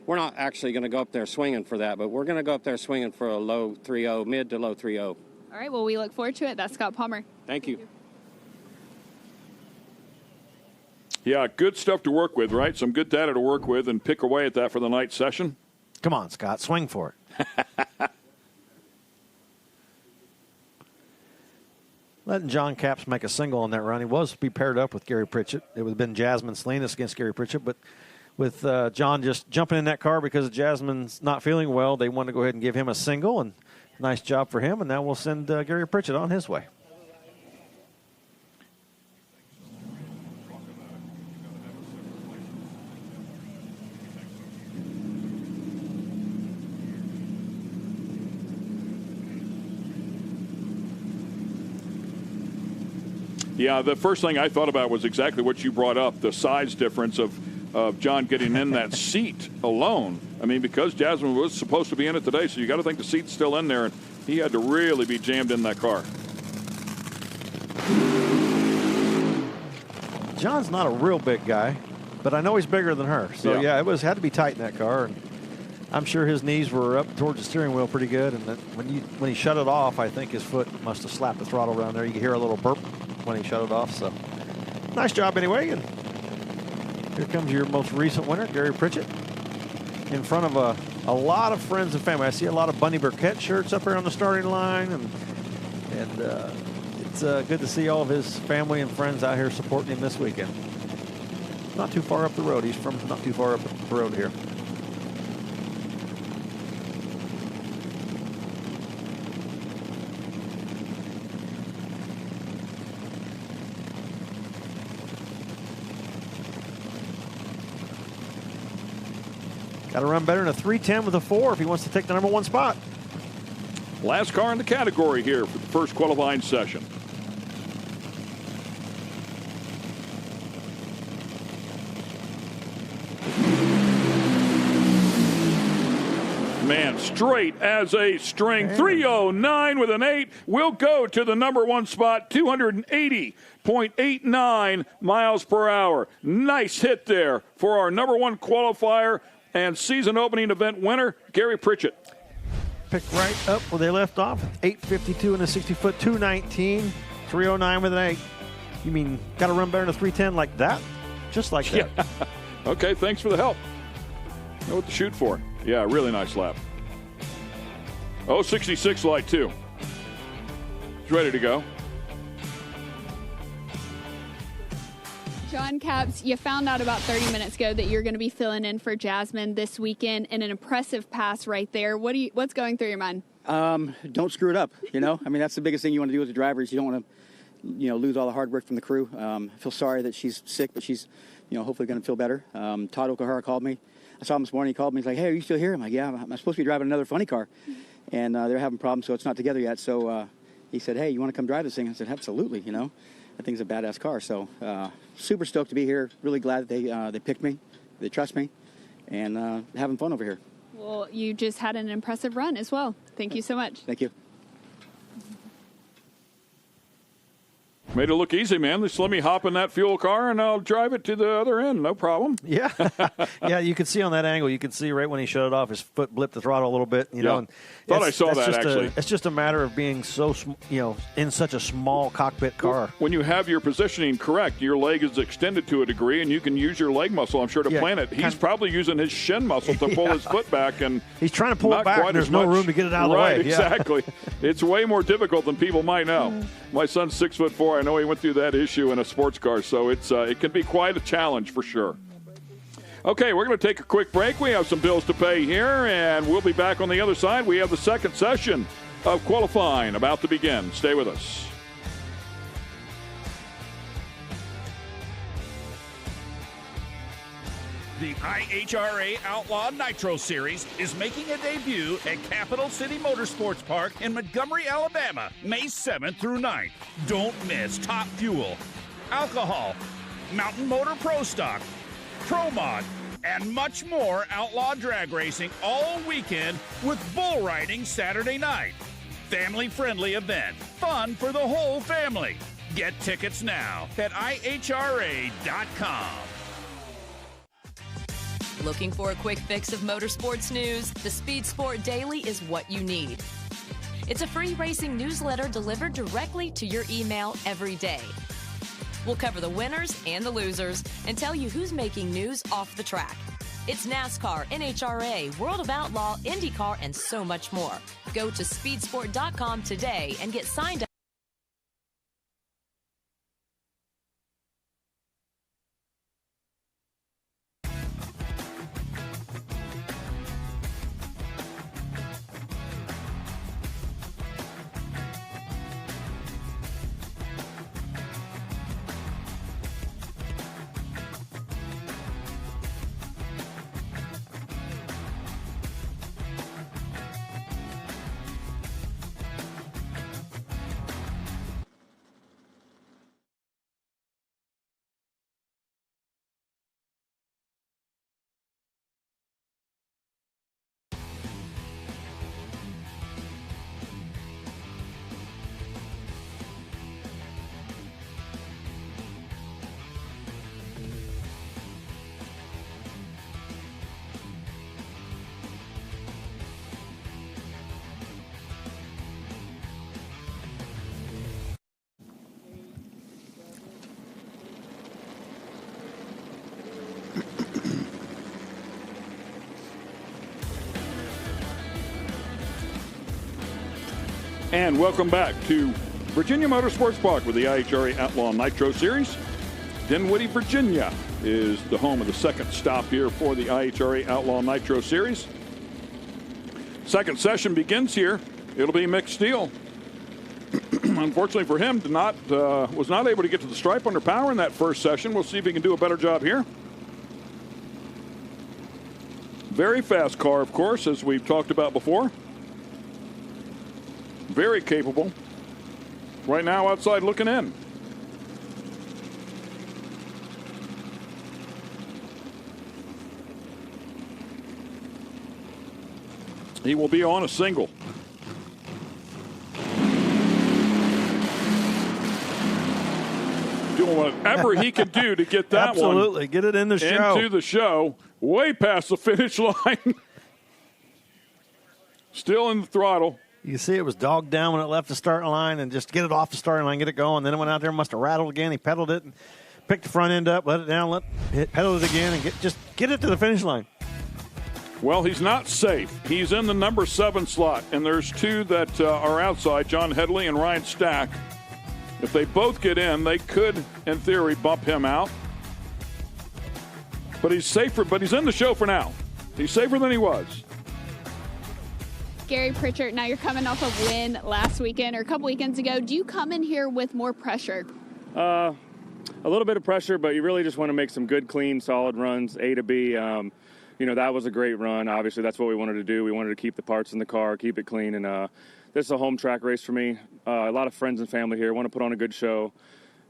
we're not actually going to go up there swinging for that, but we're going to go up there swinging for a low 30, mid to low 30. All right, well, we look forward to it. That's Scott Palmer. Thank you. Yeah, good stuff to work with, right? Some good data to work with and pick away at that for the night session. Come on, Scott, swing for it. Letting John Capps make a single on that run. He was to be paired up with Gary Pritchett. It would have been Jasmine Salinas against Gary Pritchett, but with John just jumping in that car because Jasmine's not feeling well, they wanted to go ahead and give him a single, and nice job for him, and now we'll send Gary Pritchett on his way. Yeah, the first thing I thought about was exactly what you brought up, the size difference of John getting in that seat alone. I mean, because Jasmine was supposed to be in it today, so you got to think the seat's still in there, and he had to really be jammed in that car. John's not a real big guy, but I know he's bigger than her. So, yeah, it had to be tight in that car, and I'm sure his knees were up towards the steering wheel pretty good, and when he shut it off, I think his foot must have slapped the throttle around there. You could hear a little burp when he shut it off. So nice job anyway. And here comes your most recent winner, Gary Pritchett, in front of a lot of friends and family. I see a lot of Bunny Burkett shirts up here on the starting line, and it's good to see all of his family and friends out here supporting him this weekend. Not too far up the road. He's from not too far up the road here. Got to run better than a 310 with a 4 if he wants to take the number 1 spot. Last car in the category here for the first qualifying session. Man, straight as a string. 309 with an 8 will go to the number 1 spot, 280.89 miles per hour. Nice hit there for our number 1 qualifier and season opening event winner, Gary Pritchett. Picked right up where they left off. 852 and a 60-foot, 219, 309 with an 8. You mean got to run better than a 310 like that? Just like that. Yeah. Okay, thanks for the help. Know what to shoot for. Yeah, really nice lap. 066 light 2. It's ready to go. John Capps, you found out about 30 minutes ago that you're going to be filling in for Jasmine this weekend, and an impressive pass right there. What's going through your mind? Don't screw it up, you know? I mean, that's the biggest thing you want to do as a driver is you don't want to, lose all the hard work from the crew. I feel sorry that she's sick, but she's, hopefully going to feel better. Todd Okahara called me. I saw him this morning. He called me. He's like, hey, are you still here? I'm like, yeah, I'm supposed to be driving another funny car. And they're having problems, so it's not together yet. So he said, hey, you want to come drive this thing? I said, absolutely, That thing's a badass car. So super stoked to be here. Really glad that they picked me. They trust me. And having fun over here. Well, you just had an impressive run as well. Thank you so much. Thank you. Made it look easy, man. Just let me hop in that fuel car, and I'll drive it to the other end. No problem. Yeah. Yeah, you can see on that angle, you can see right when he shut it off, his foot blipped the throttle a little bit. You know, and thought I saw that, actually. It's just a matter of being so, in such a small cockpit car. When you have your positioning correct, your leg is extended to a degree, and you can use your leg muscle, I'm sure, to plan it. He's probably using his shin muscle to pull his foot back. And he's trying to pull it back, and there's no room to get it out of the way. Right, exactly. It's way more difficult than people might know. My son's 6'4". I know he went through that issue in a sports car, so it can be quite a challenge for sure. Okay, we're going to take a quick break. We have some bills to pay here, and we'll be back on the other side. We have the second session of qualifying about to begin. Stay with us. The IHRA Outlaw Nitro Series is making a debut at Capital City Motorsports Park in Montgomery, Alabama, May 7th through 9th. Don't miss Top Fuel, Alcohol, Mountain Motor Pro Stock, Pro Mod, and much more outlaw drag racing all weekend with bull riding Saturday night. Family-friendly event, fun for the whole family. Get tickets now at IHRA.com. Looking for a quick fix of motorsports news? The Speed Sport Daily is what you need. It's a free racing newsletter delivered directly to your email every day. We'll cover the winners and the losers and tell you who's making news off the track. It's NASCAR, NHRA, World of Outlaw, IndyCar, and so much more. Go to speedsport.com today and get signed up. And welcome back to Virginia Motorsports Park with the IHRA Outlaw Nitro Series. Dinwiddie, Virginia is the home of the second stop here for the IHRA Outlaw Nitro Series. Second session begins here. It'll be mixed steel. Unfortunately for him, was not able to get to the stripe under power in that first session. We'll see if he can do a better job here. Very fast car, of course, as we've talked about before. Very capable. Right now outside looking in. He will be on a single. Doing whatever he can do to get that Absolutely. Get it in the show. Into the show. Way past the finish line. Still in the throttle. You see it was dogged down when it left the starting line, and just get it off the starting line, get it going. Then it went out there, must have rattled again. He pedaled it and picked the front end up, let it down, pedal it again, and get it to the finish line. Well, he's not safe. He's in the number 7 slot, and there's two that are outside, John Headley and Ryan Stack. If they both get in, they could, in theory, bump him out. But he's safer. But he's in the show for now. He's safer than he was. Gary Pritchard, now you're coming off a win last weekend or a couple weekends ago. Do you come in here with more pressure? A little bit of pressure, but you really just want to make some good, clean, solid runs, A to B. That was a great run. Obviously, that's what we wanted to do. We wanted to keep the parts in the car, keep it clean, and this is a home track race for me. A lot of friends and family here. Want to put on a good show.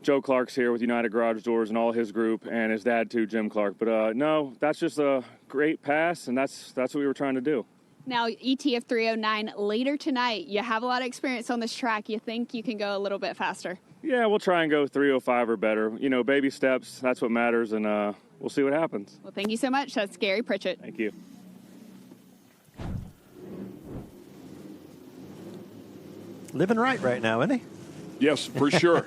Joe Clark's here with United Garage Doors and all his group, and his dad too, Jim Clark. But no, that's just a great pass, and that's what we were trying to do. Now, ETF 309 later tonight. You have a lot of experience on this track. You think you can go a little bit faster? Yeah, we'll try and go 305 or better. Baby steps. That's what matters, and we'll see what happens. Well, thank you so much. That's Gary Pritchett. Thank you. Living right now, isn't he? Yes, for sure.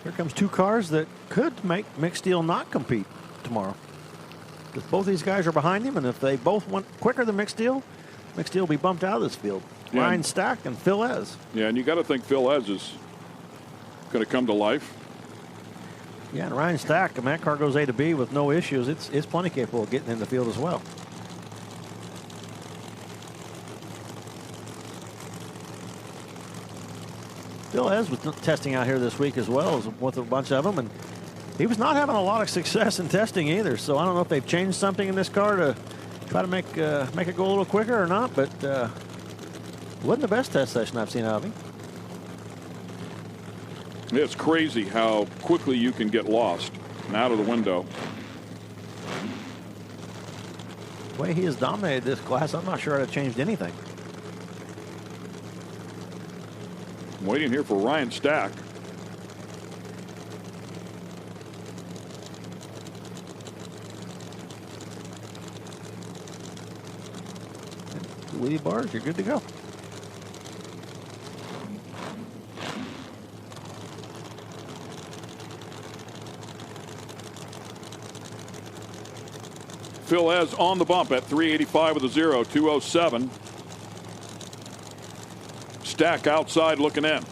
Here comes two cars that could make mixed steel not compete tomorrow. Because both these guys are behind him, and if they both went quicker than mixed steel will be bumped out of this field. Yeah. Ryan Stack and Phil Ez. Yeah, and you got to think Phil Ez is going to come to life. Yeah, and Ryan Stack, and that car goes A to B with no issues. It's plenty capable of getting in the field as well. Phil Ez was testing out here this week as well as with a bunch of them, and he was not having a lot of success in testing either. So I don't know if they've changed something in this car to try to make it go a little quicker or not, but it wasn't the best test session I've seen out of him. It's crazy how quickly you can get lost and out of the window. The way he has dominated this class, I'm not sure I'd have changed anything. I'm waiting here for Ryan Stack. Wheelie bars, you're good to go. Phil Ez on the bump at 385 with a 0, 207. Stack outside looking in.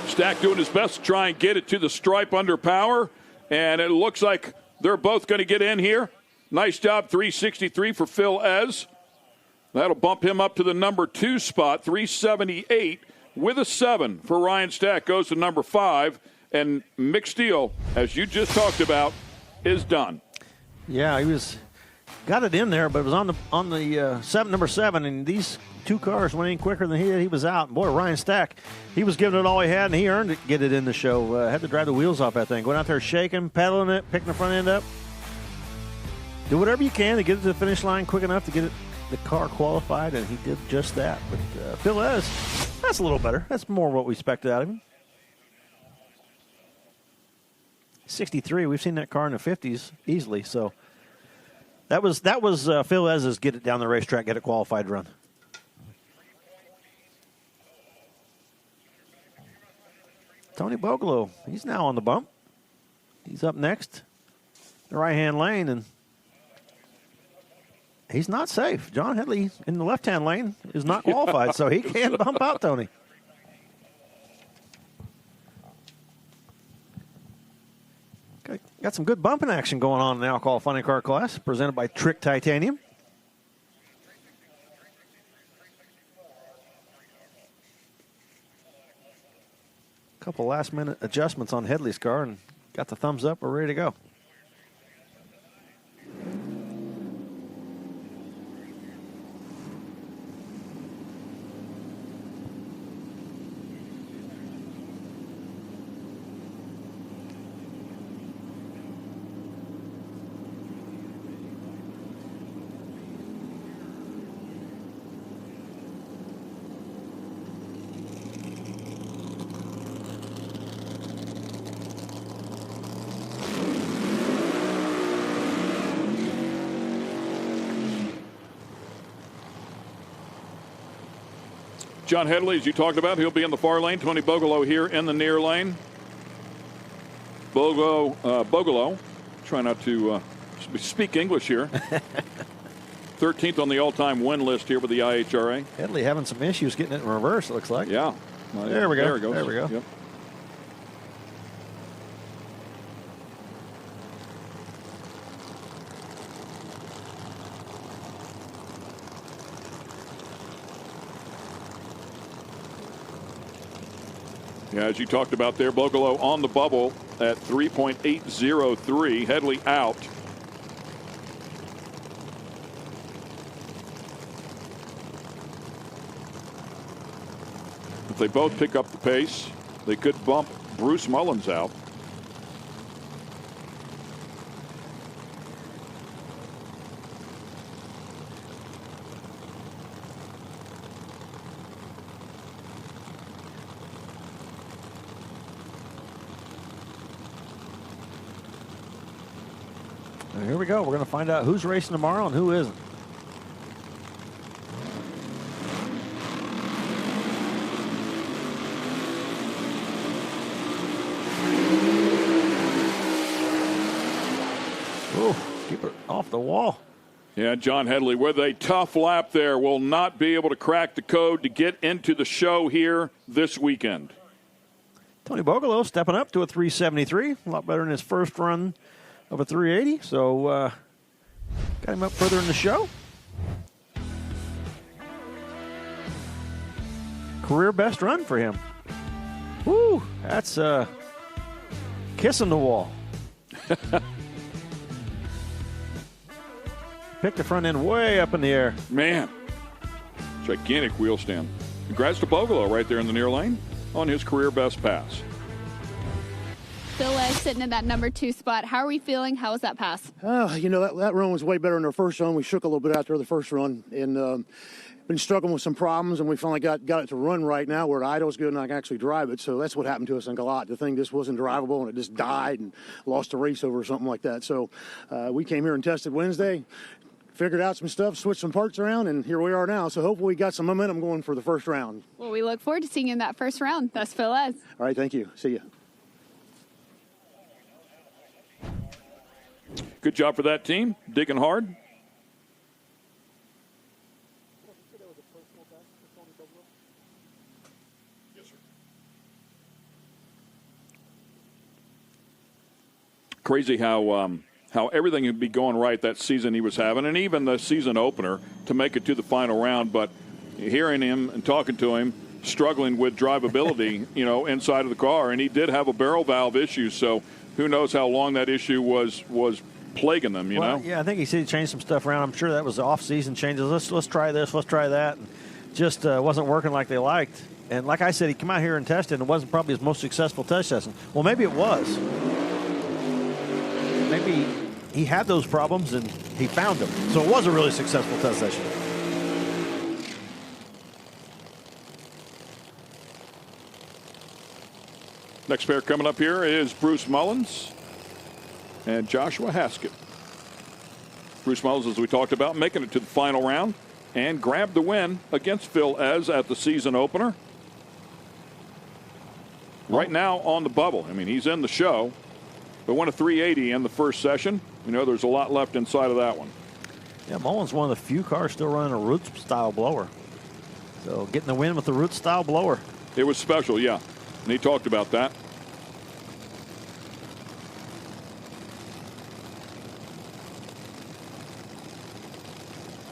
Stack doing his best to try and get it to the stripe under power, and it looks like they're both going to get in here. Nice job, 363 for Phil Ez. That'll bump him up to the number 2 spot, 378 with a 7 for Ryan Stack. Goes to number 5, and Mick Steele, as you just talked about, is done. Yeah, he got it in there, but it was on the number 7, and these two cars went in quicker than he did. He was out. Boy, Ryan Stack, he was giving it all he had, and he earned it. Get it in the show. Had to drive the wheels off that thing. Going out there shaking, pedaling it, picking the front end up. Do whatever you can to get it to the finish line quick enough to get the car qualified, and he did just that. But Phil Ez, that's a little better. That's more what we expected out of him. 63. We've seen that car in the 50s easily. So that was Phil Ez's get it down the racetrack, get it qualified run. Tony Bogolo, he's now on the bump. He's up next, the right-hand lane, and he's not safe. John Headley in the left-hand lane is not qualified, so he can't bump out Tony. Got some good bumping action going on in the Outlaw Funny Car class, presented by Trick Titanium. Couple last-minute adjustments on Headley's car, and got the thumbs up. We're ready to go. John Headley, as you talked about, he'll be in the far lane. Tony Bogolo here in the near lane. Bogolo, try not to speak English here. 13th on the all-time win list here with the IHRA. Headley having some issues getting it in reverse, it looks like. Yeah. There we go. There it goes. There we go. Yep. Yeah, as you talked about there, Bogolo on the bubble at 3.803. Headley out. If they both pick up the pace, they could bump Bruce Mullins out. Here we go. We're going to find out who's racing tomorrow and who isn't. Ooh, keep it off the wall. Yeah, John Headley with a tough lap there will not be able to crack the code to get into the show here this weekend. Tony Bogolo stepping up to a 373. A lot better than his first run of a 380, so got him up further in the show. Career best run for him. Woo, that's kissing the wall. Pick the front end way up in the air. Man, gigantic wheel stand. Congrats to Bogolo right there in the near lane on his career best pass. Phil is sitting in that number 2 spot. How are we feeling? How was that pass? You know, that run was way better than our first run. We shook a little bit after the first run, and been struggling with some problems, and we finally got it to run right now where it idles good and I can actually drive it. So that's what happened to us in Galot. The thing just wasn't drivable, and it just died and lost a race over something like that. So we came here and tested Wednesday, figured out some stuff, switched some parts around, and here we are now. So hopefully we got some momentum going for the first round. Well, we look forward to seeing you in that first round. That's Phil Ez. All right, thank you. See you. Good job for that team, digging hard. Crazy how everything would be going right that season he was having, and even the season opener to make it to the final round. But hearing him and talking to him, struggling with drivability, you know, inside of the car, and he did have a barrel valve issue. So who knows how long that issue was plaguing them, you know? Yeah, I think he said he changed some stuff around. I'm sure that was the off-season changes. Let's try this, let's try that. And just wasn't working like they liked. And like I said, he came out here and tested, and it wasn't probably his most successful test session. Well, maybe it was. Maybe he had those problems, and he found them. So it was a really successful test session. Next pair coming up here is Bruce Mullins and Joshua Haskett. Bruce Mullins, as we talked about, making it to the final round and grabbed the win against Phil Ez at the season opener. Right now on the bubble. I mean, he's in the show, but won a 380 in the first session. You know, there's a lot left inside of that one. Yeah, Mullins one of the few cars still running a Roots-style blower. So getting the win with the Roots-style blower. It was special, yeah. And he talked about that.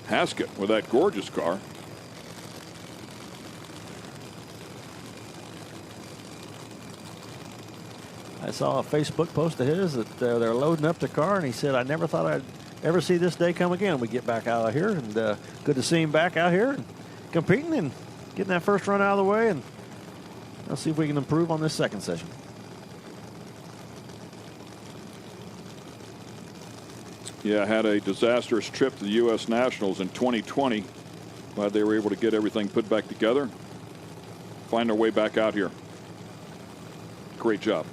Haskett with that gorgeous car. I saw a Facebook post of his that they're loading up the car, and he said, I never thought I'd ever see this day come again. We get back out of here, and good to see him back out here and competing and getting that first run out of the way, and let's see if we can improve on this second session. Yeah, had a disastrous trip to the U.S. Nationals in 2020. Glad they were able to get everything put back together. Find their way back out here. Great job.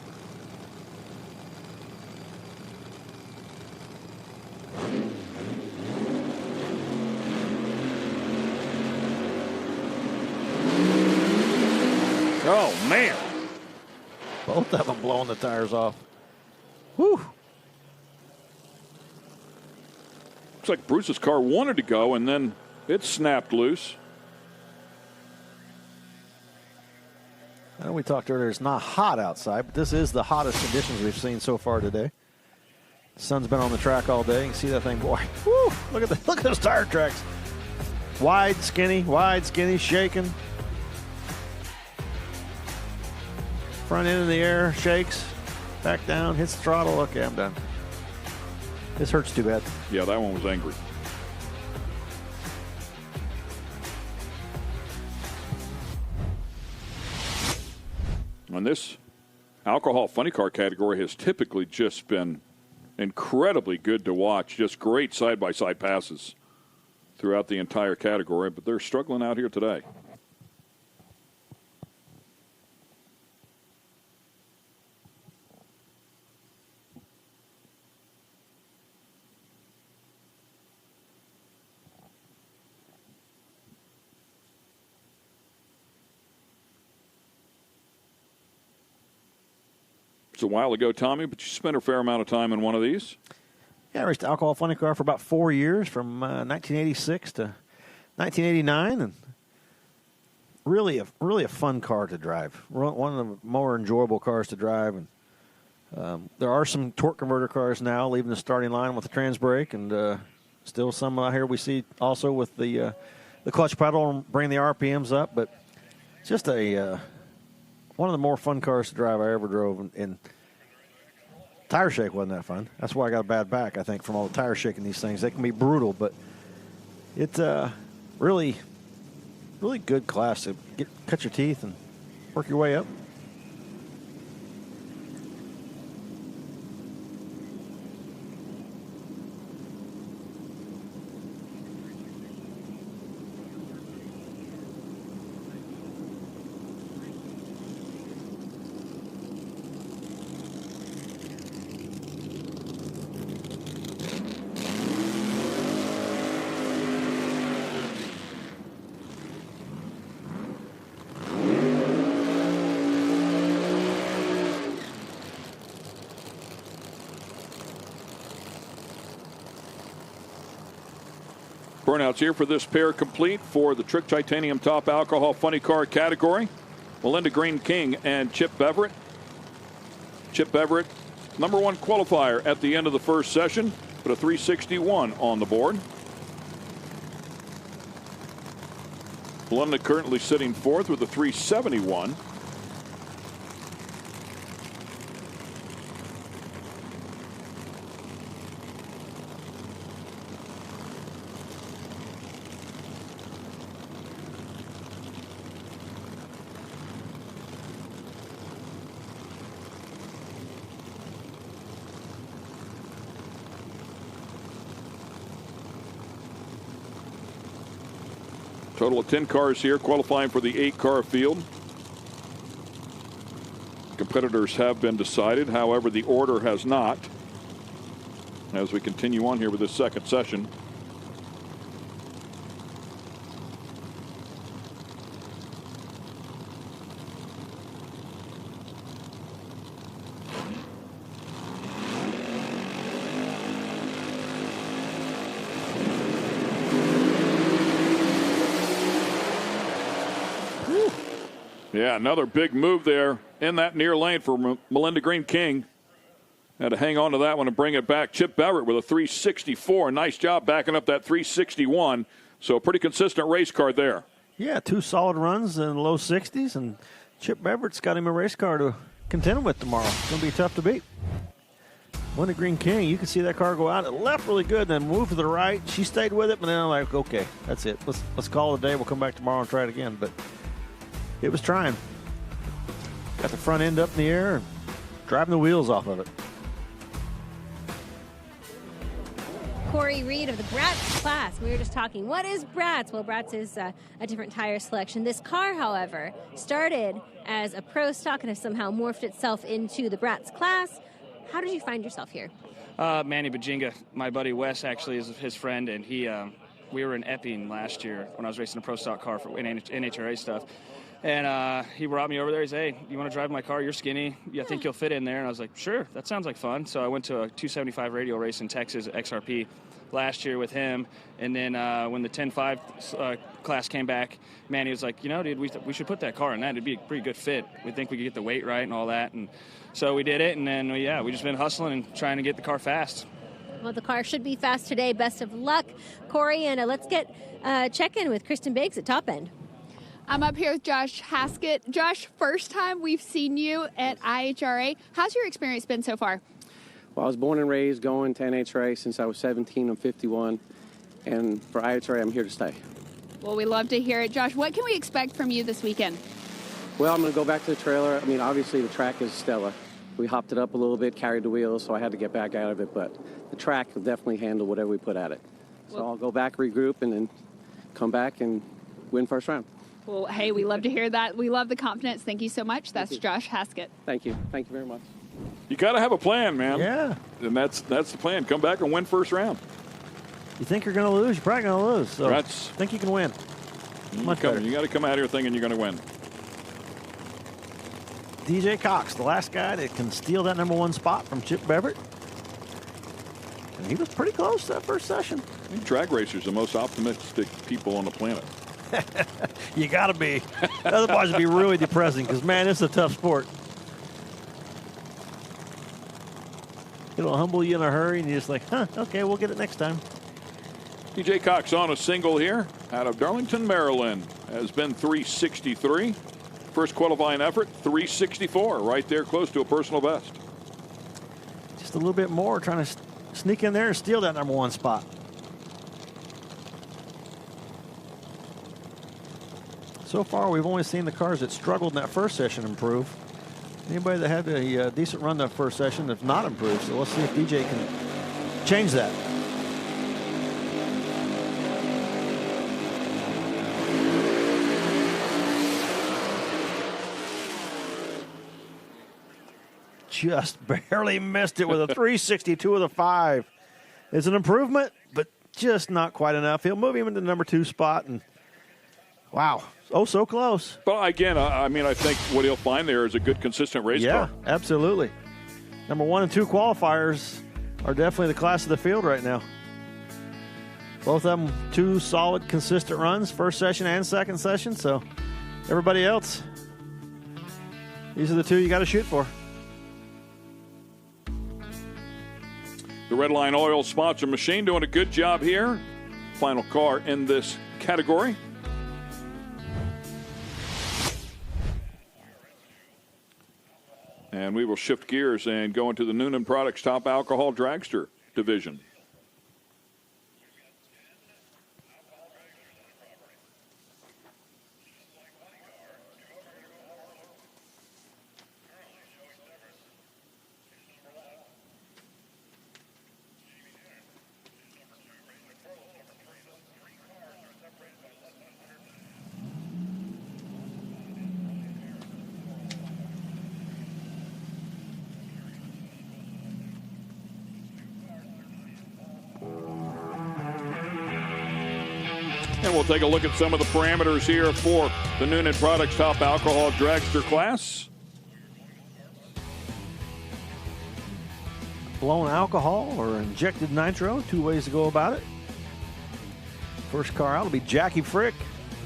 Oh, man. Both of them blowing the tires off. Whew. Looks like Bruce's car wanted to go, and then it snapped loose. I know we talked earlier, it's not hot outside, but this is the hottest conditions we've seen so far today. The sun's been on the track all day. You can see that thing, boy. Woo, look at those tire tracks. Wide, skinny, shaking. Front end in the air, shakes, back down, hits the throttle. Okay, I'm done. This hurts too bad. Yeah, that one was angry. And this alcohol funny car category has typically just been incredibly good to watch. Just great side-by-side passes throughout the entire category, but they're struggling out here today. It's a while ago, Tommy, but you spent a fair amount of time in one of these. Yeah, I raced the alcohol funny car for about 4 years, from 1986 to 1989, and really a fun car to drive. One of the more enjoyable cars to drive. And there are some torque converter cars now leaving the starting line with the trans brake, and still some out here we see also with the clutch pedal and bring the RPMs up. But just one of the more fun cars to drive I ever drove, and tire shake wasn't that fun. That's why I got a bad back, I think, from all the tire shaking these things. They can be brutal, but it really really good class to cut your teeth and work your way up. Burnouts here for this pair complete for the Trick Titanium Top Alcohol Funny Car category. Melinda Green King and Chip Beverett. Chip Beverett, #1 qualifier at the end of the first session, put a 361 on the board. Melinda currently sitting fourth with a 371. Total of 10 cars here qualifying for the 8-car field. Competitors have been decided. However, the order has not. As we continue on here with this second session. Yeah, another big move there in that near lane for Melinda Green King. Had to hang on to that one and bring it back. Chip Beverett with a 364. Nice job backing up that 361. So a pretty consistent race car there. Yeah, 2 solid runs in the low 60s, and Chip Beverett's got him a race car to contend with tomorrow. It's going to be tough to beat. Melinda Green King, you can see that car go out. It left really good, then moved to the right. She stayed with it, but then I'm like, okay, that's it. Let's call it a day. We'll come back tomorrow and try it again. But it was trying. Got the front end up in the air and driving the wheels off of it. Corey Reed of the Brat's class. We were just talking, what is Brat's? Well, Brat's is a different tire selection. This car, however, started as a pro stock and has somehow morphed itself into the Brat's class. How did you find yourself here? Manny Bajinga, my buddy Wes actually is his friend, and we were in Epping last year when I was racing a pro stock car for NHRA stuff. And he brought me over there. He said, hey, you want to drive my car? You're skinny. I think you'll fit in there. And I was like, sure, that sounds like fun. So I went to a 275 radial race in Texas at XRP last year with him. And then when the 10.5 class came back, Manny was like, dude, we should put that car in that. It'd be a pretty good fit. We think we could get the weight right and all that. And so we did it. And then, we just been hustling and trying to get the car fast. Well, the car should be fast today. Best of luck, Corey. And let's get check-in with Kristen Biggs at Top End. I'm up here with Josh Haskett. Josh, first time we've seen you at IHRA. How's your experience been so far? Well, I was born and raised going to NHRA since I was 17. I'm 51. And for IHRA, I'm here to stay. Well, we love to hear it. Josh, what can we expect from you this weekend? Well, I'm going to go back to the trailer. I mean, obviously the track is stellar. We hopped it up a little bit, carried the wheels, so I had to get back out of it. But the track will definitely handle whatever we put at it. So I'll go back, regroup, and then come back and win first round. Well, hey, we love to hear that. We love the confidence. Thank you so much. That's Josh Haskett. Thank you. Thank you very much. You got to have a plan, man. Yeah. And that's the plan. Come back and win first round. You think you're going to lose, you're probably going to lose. So think you can win. Much better. You got to come out here thinking you're going to win. DJ Cox, the last guy that can steal that #1 spot from Chip Beverett. And he was pretty close that first session. I think drag racers are the most optimistic people on the planet. You got to be. Otherwise, it'd be really depressing because, man, it's a tough sport. It'll humble you in a hurry, and you're just like, okay, we'll get it next time. DJ Cox on a single here out of Darlington, Maryland. Has been 363. First qualifying effort, 364. Right there, close to a personal best. Just a little bit more, trying to sneak in there and steal that #1 spot. So far, we've only seen the cars that struggled in that first session improve. Anybody that had a decent run that first session have not improved. So let's see if DJ can change that. Just barely missed it with a 362 with a 5. It's an improvement, but just not quite enough. He'll move him into the number 2 spot, and wow, oh, so close. But again, I mean, I think what he'll find there is a good, consistent race car. Yeah, absolutely. Number 1 and 2 qualifiers are definitely the class of the field right now. Both of them 2 solid, consistent runs, first session and second session. So everybody else, these are the 2 you got to shoot for. The Red Line Oil sponsor machine doing a good job here. Final car in this category. And we will shift gears and go into the Noonan Products Top Alcohol Dragster division. And we'll take a look at some of the parameters here for the Noonan Products Top Alcohol Dragster class. Blown alcohol or injected nitro, 2 ways to go about it. First car out will be Jackie Frick,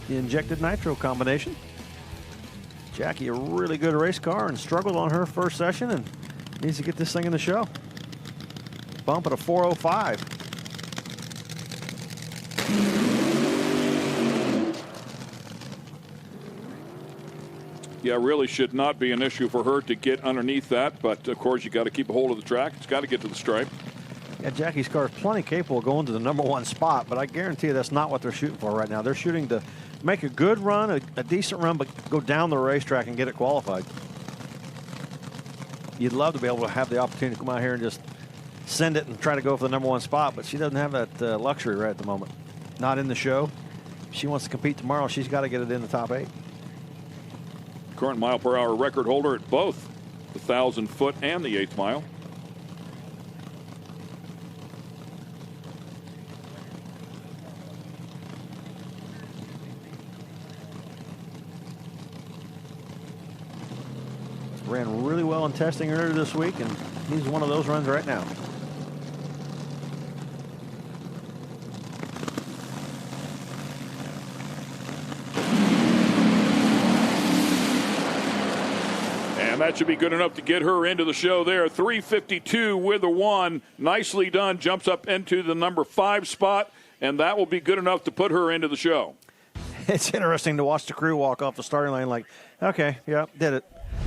the injected nitro combination. Jackie, a really good race car, and struggled on her first session and needs to get this thing in the show. Bump at a 405. Yeah, really should not be an issue for her to get underneath that, but of course you got to keep a hold of the track. It's got to get to the stripe. Yeah, Jackie's car is plenty capable of going to the number 1 spot, but I guarantee you that's not what they're shooting for right now. They're shooting to make a good run, a decent run, but go down the racetrack and get it qualified. You'd love to be able to have the opportunity to come out here and just send it and try to go for the number 1 spot, but she doesn't have that luxury right at the moment. Not in the show. If she wants to compete tomorrow, she's got to get it in the top 8. Current mile per hour record holder at both the 1,000-foot and the 8th mile. Ran really well in testing earlier this week, and he's one of those runs right now. And that should be good enough to get her into the show there. 352 with a 1. Nicely done. Jumps up into the number 5 spot, and that will be good enough to put her into the show. It's interesting to watch the crew walk off the starting line like, okay, yeah, did it.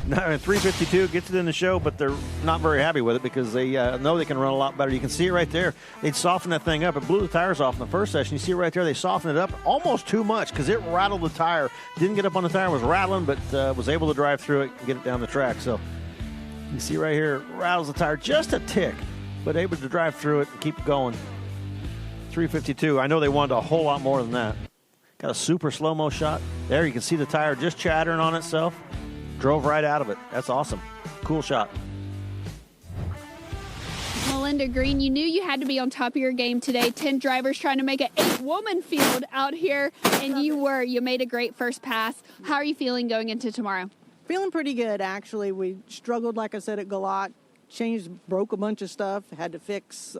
Now, 352 gets it in the show, but they're not very happy with it because they know they can run a lot better. You can see it right there. They'd soften that thing up. It blew the tires off in the first session. You see it right there. They softened it up almost too much because it rattled the tire. Didn't get up on the tire, was rattling, but was able to drive through it and get it down the track. So you see right here, rattles the tire just a tick, but able to drive through it and keep going. 352. I know they wanted a whole lot more than that. Got a super slow-mo shot. There you can see the tire just chattering on itself. Drove right out of it. That's awesome. Cool shot. Melinda Green, you knew you had to be on top of your game today. 10 drivers trying to make an 8-woman field out here, and you were. You made a great first pass. How are you feeling going into tomorrow? Feeling pretty good, actually. We struggled, like I said, at Galot. Broke a bunch of stuff, had to fix.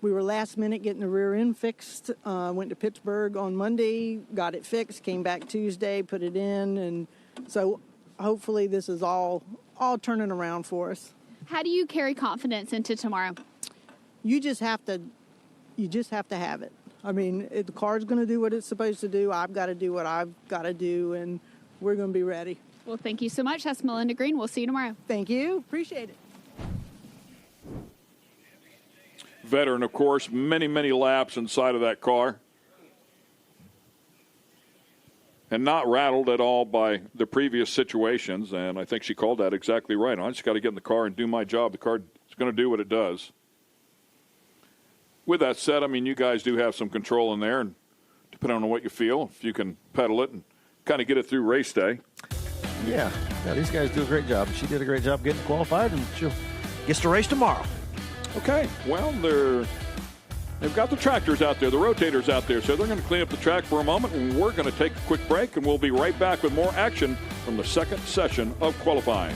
We were last minute getting the rear end fixed. Went to Pittsburgh on Monday, got it fixed, came back Tuesday, put it in, and so hopefully this is all turning around for us. How do you carry confidence into tomorrow? You just have to have it. I mean, the car's going to do what it's supposed to do. I've got to do what I've got to do, and we're going to be ready. Well, thank you so much. That's Melinda Green. We'll see you tomorrow. Thank you. Appreciate it. Veteran, of course, many, many laps inside of that car. and not rattled at all by the previous situations. And I think she called that exactly right. I just got to get in the car and do my job. The car is going to do what it does. With that said, I mean, you guys do have some control in there, and depending on what you feel, if you can pedal it and kind of get it through race day. Yeah, these guys do a great job. She did a great job getting qualified, and she'll gets to race tomorrow. Okay, well, they've got the tractors out there, the rotators out there, so they're going to clean up the track for a moment, and we're going to take a quick break, and we'll be right back with more action from the second session of qualifying.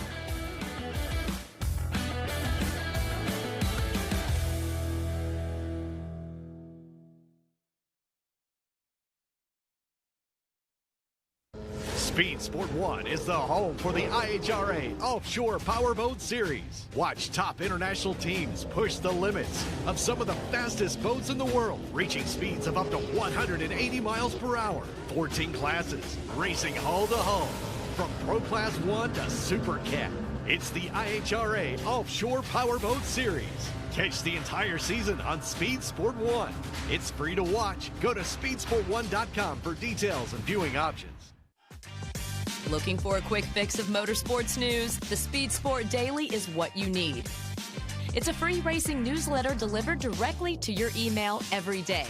Speed Sport 1 is the home for the IHRA Offshore Powerboat Series. Watch top international teams push the limits of some of the fastest boats in the world, reaching speeds of up to 180 miles per hour. 14 classes, racing hull to hull, from Pro Class 1 to Super Cat. It's the IHRA Offshore Powerboat Series. Catch the entire season on Speed Sport 1. It's free to watch. Go to speedsport1.com for details and viewing options. Looking for a quick fix of motorsports news? The Speed Sport Daily is what you need. It's a free racing newsletter delivered directly to your email every day.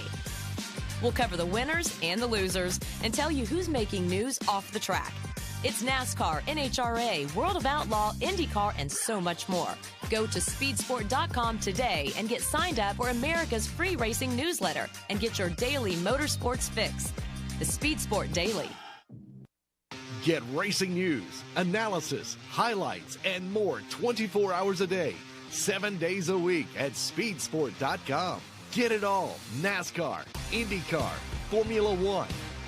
We'll cover the winners and the losers and tell you who's making news off the track. It's NASCAR, NHRA, World of Outlaw, IndyCar, and so much more. Go to speedsport.com today and get signed up for America's free racing newsletter and get your daily motorsports fix. The Speed Sport Daily. Get racing news, analysis, highlights, and more 24 hours a day, 7 days a week at speedsport.com. Get it all. NASCAR, IndyCar, Formula One,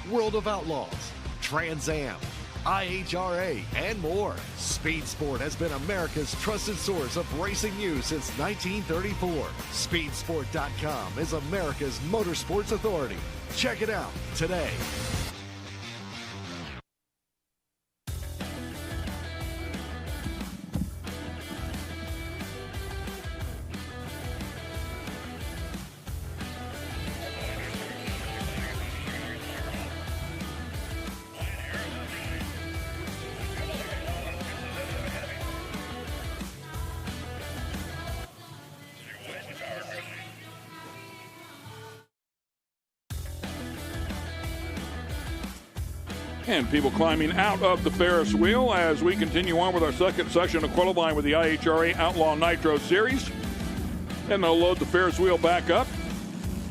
World of Outlaws, Trans Am, IHRA, and more. Speed Sport has been America's trusted source of racing news since 1934. Speedsport.com is America's motorsports authority. Check it out today. And people climbing out of the Ferris wheel as we continue on with our second session of qualifying with the IHRA Outlaw Nitro Series. And they'll load the Ferris wheel back up.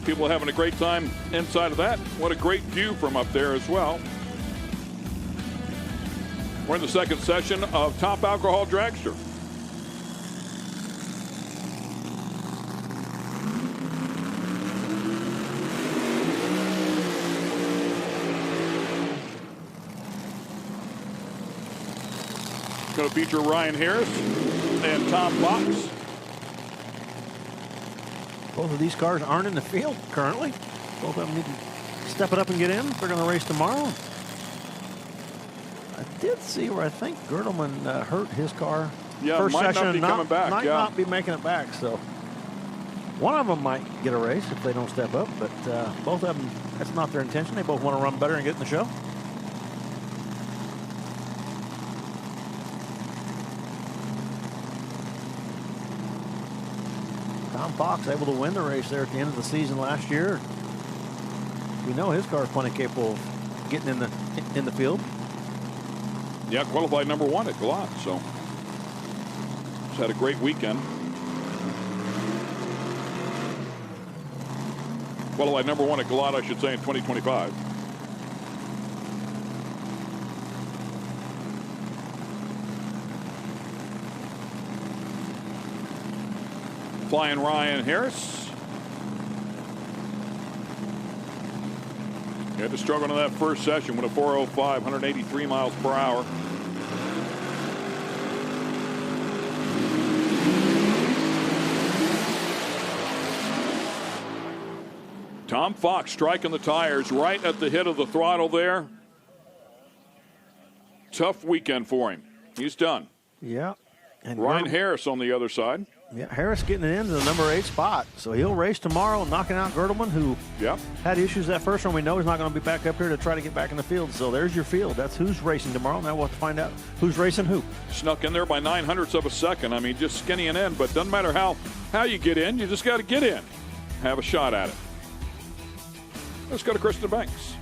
People are having a great time inside of that. What a great view from up there as well. We're in the second session of Top Alcohol Dragster. Going to feature Ryan Harris and Tom Fox. Both of these cars aren't in the field currently. Both of them need to step it up and get in. They're going to race tomorrow. I did see where I think Gerdelman hurt his car. Yeah, first might session not be coming back. Might not be making it back. So one of them might get a race if they don't step up, but both of them, that's not their intention. They both want to run better and get in the show. Tom Fox able to win the race there at the end of the season last year. We know his car is plenty capable of getting in the field. Yeah, qualified number one at Galot, so he's had a great weekend. Qualified number one at Galot, I should say, in 2025. Flying Ryan Harris. He had to struggle in that first session with a 405, 183 miles per hour. Tom Fox striking the tires right at the hit of the throttle there. Tough weekend for him. He's done. Yeah. And Ryan Harris on the other side. Yeah, Harris getting it into the number 8 spot. So he'll race tomorrow, knocking out Gerdelman, who had issues that first one. We know he's not going to be back up here to try to get back in the field. So there's your field. That's who's racing tomorrow. Now we'll have to find out who's racing who. Snuck in there by 0.09 of a second. I mean, just skinnying in, but doesn't matter how you get in. You just got to get in. Have a shot at it. Let's go to Kristen Banks.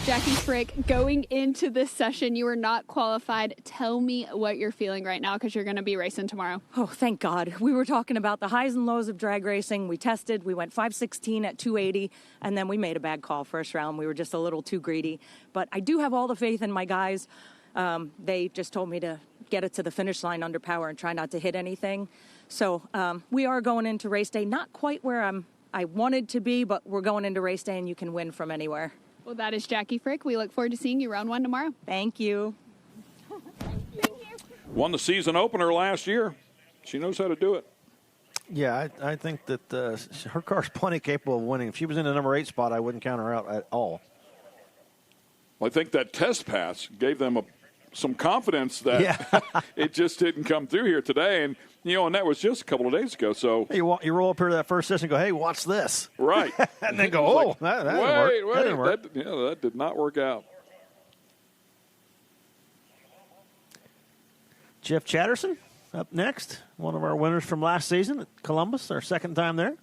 Jackie Frick, going into this session, you were not qualified. Tell me what you're feeling right now, because you're going to be racing tomorrow. Oh, thank God. We were talking about the highs and lows of drag racing. We tested. We went 516 at 280, and then we made a bad call first round. We were just a little too greedy. But I do have all the faith in my guys. They just told me to get it to the finish line under power and try not to hit anything. So we are going into race day, not quite where I wanted to be, but we're going into race day, and you can win from anywhere. Well, that is Jackie Frick. We look forward to seeing you round 1 tomorrow. Thank you. Won the season opener last year. She knows how to do it. Yeah, I think that her car's plenty capable of winning. If she was in the number 8 spot, I wouldn't count her out at all. Well, I think that test pass gave them some confidence that it just didn't come through here today. And, and that was just a couple of days ago. So you roll up here to that first session and go, hey, watch this. Right. And then go, oh, that didn't work. That did not work out. Jeff Chatterson up next, one of our winners from last season at Columbus, our second time there.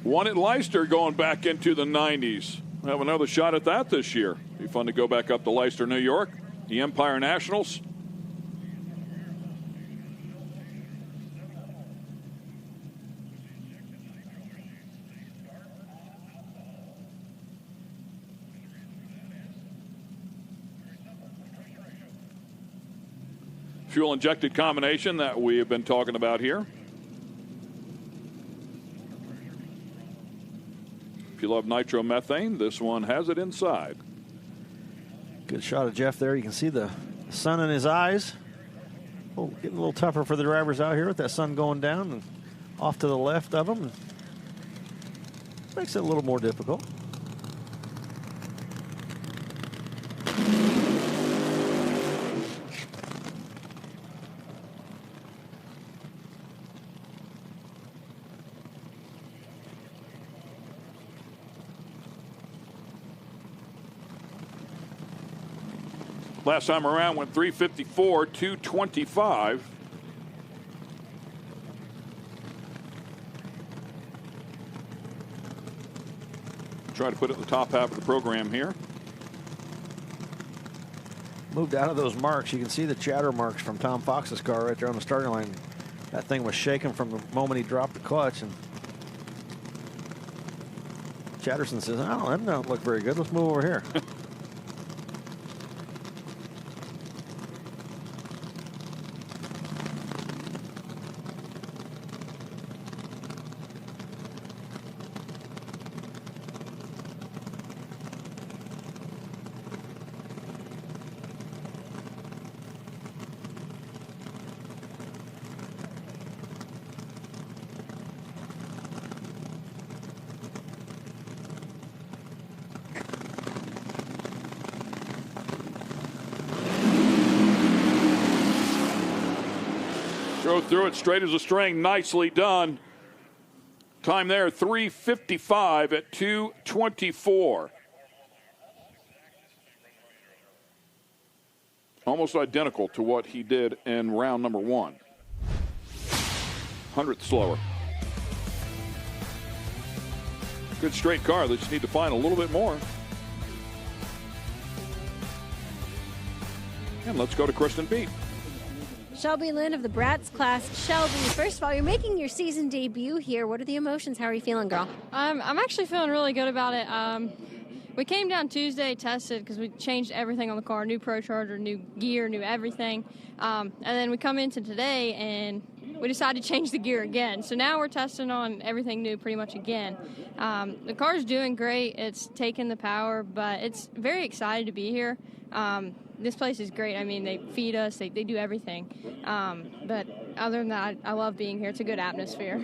Won at Leicester going back into the 90s. We'll have another shot at that this year. Be fun to go back up to Leicester, New York. The Empire Nationals. Fuel-injected combination that we have been talking about here. If you love nitromethane, this one has it inside. Good shot of Jeff there. You can see the sun in his eyes. Oh, getting a little tougher for the drivers out here with that sun going down and off to the left of them. Makes it a little more difficult. Last time around went 354, 225. Try to put it in the top half of the program here. Moved out of those marks. You can see the chatter marks from Tom Fox's car right there on the starting line. That thing was shaking from the moment he dropped the clutch. And Chatterson says, oh, that doesn't look very good. Let's move over here. Drove through it straight as a string. Nicely done. Time there, 3:55 at 2:24. Almost identical to what he did in round number 1. 100th slower. Good straight car. They just need to find a little bit more. And let's go to Kristen Beat. Shelby Lynn of the Brats class. Shelby, first of all, you're making your season debut here. What are the emotions? How are you feeling, girl? I'm actually feeling really good about it. We came down Tuesday, tested, because we changed everything on the car. New Pro Charger, new gear, new everything. And then we come into today, and we decided to change the gear again. So now we're testing on everything new pretty much again. The car's doing great. It's taking the power, but it's very excited to be here. This place is great. I mean, they feed us. They do everything. But other than that, I love being here. It's a good atmosphere.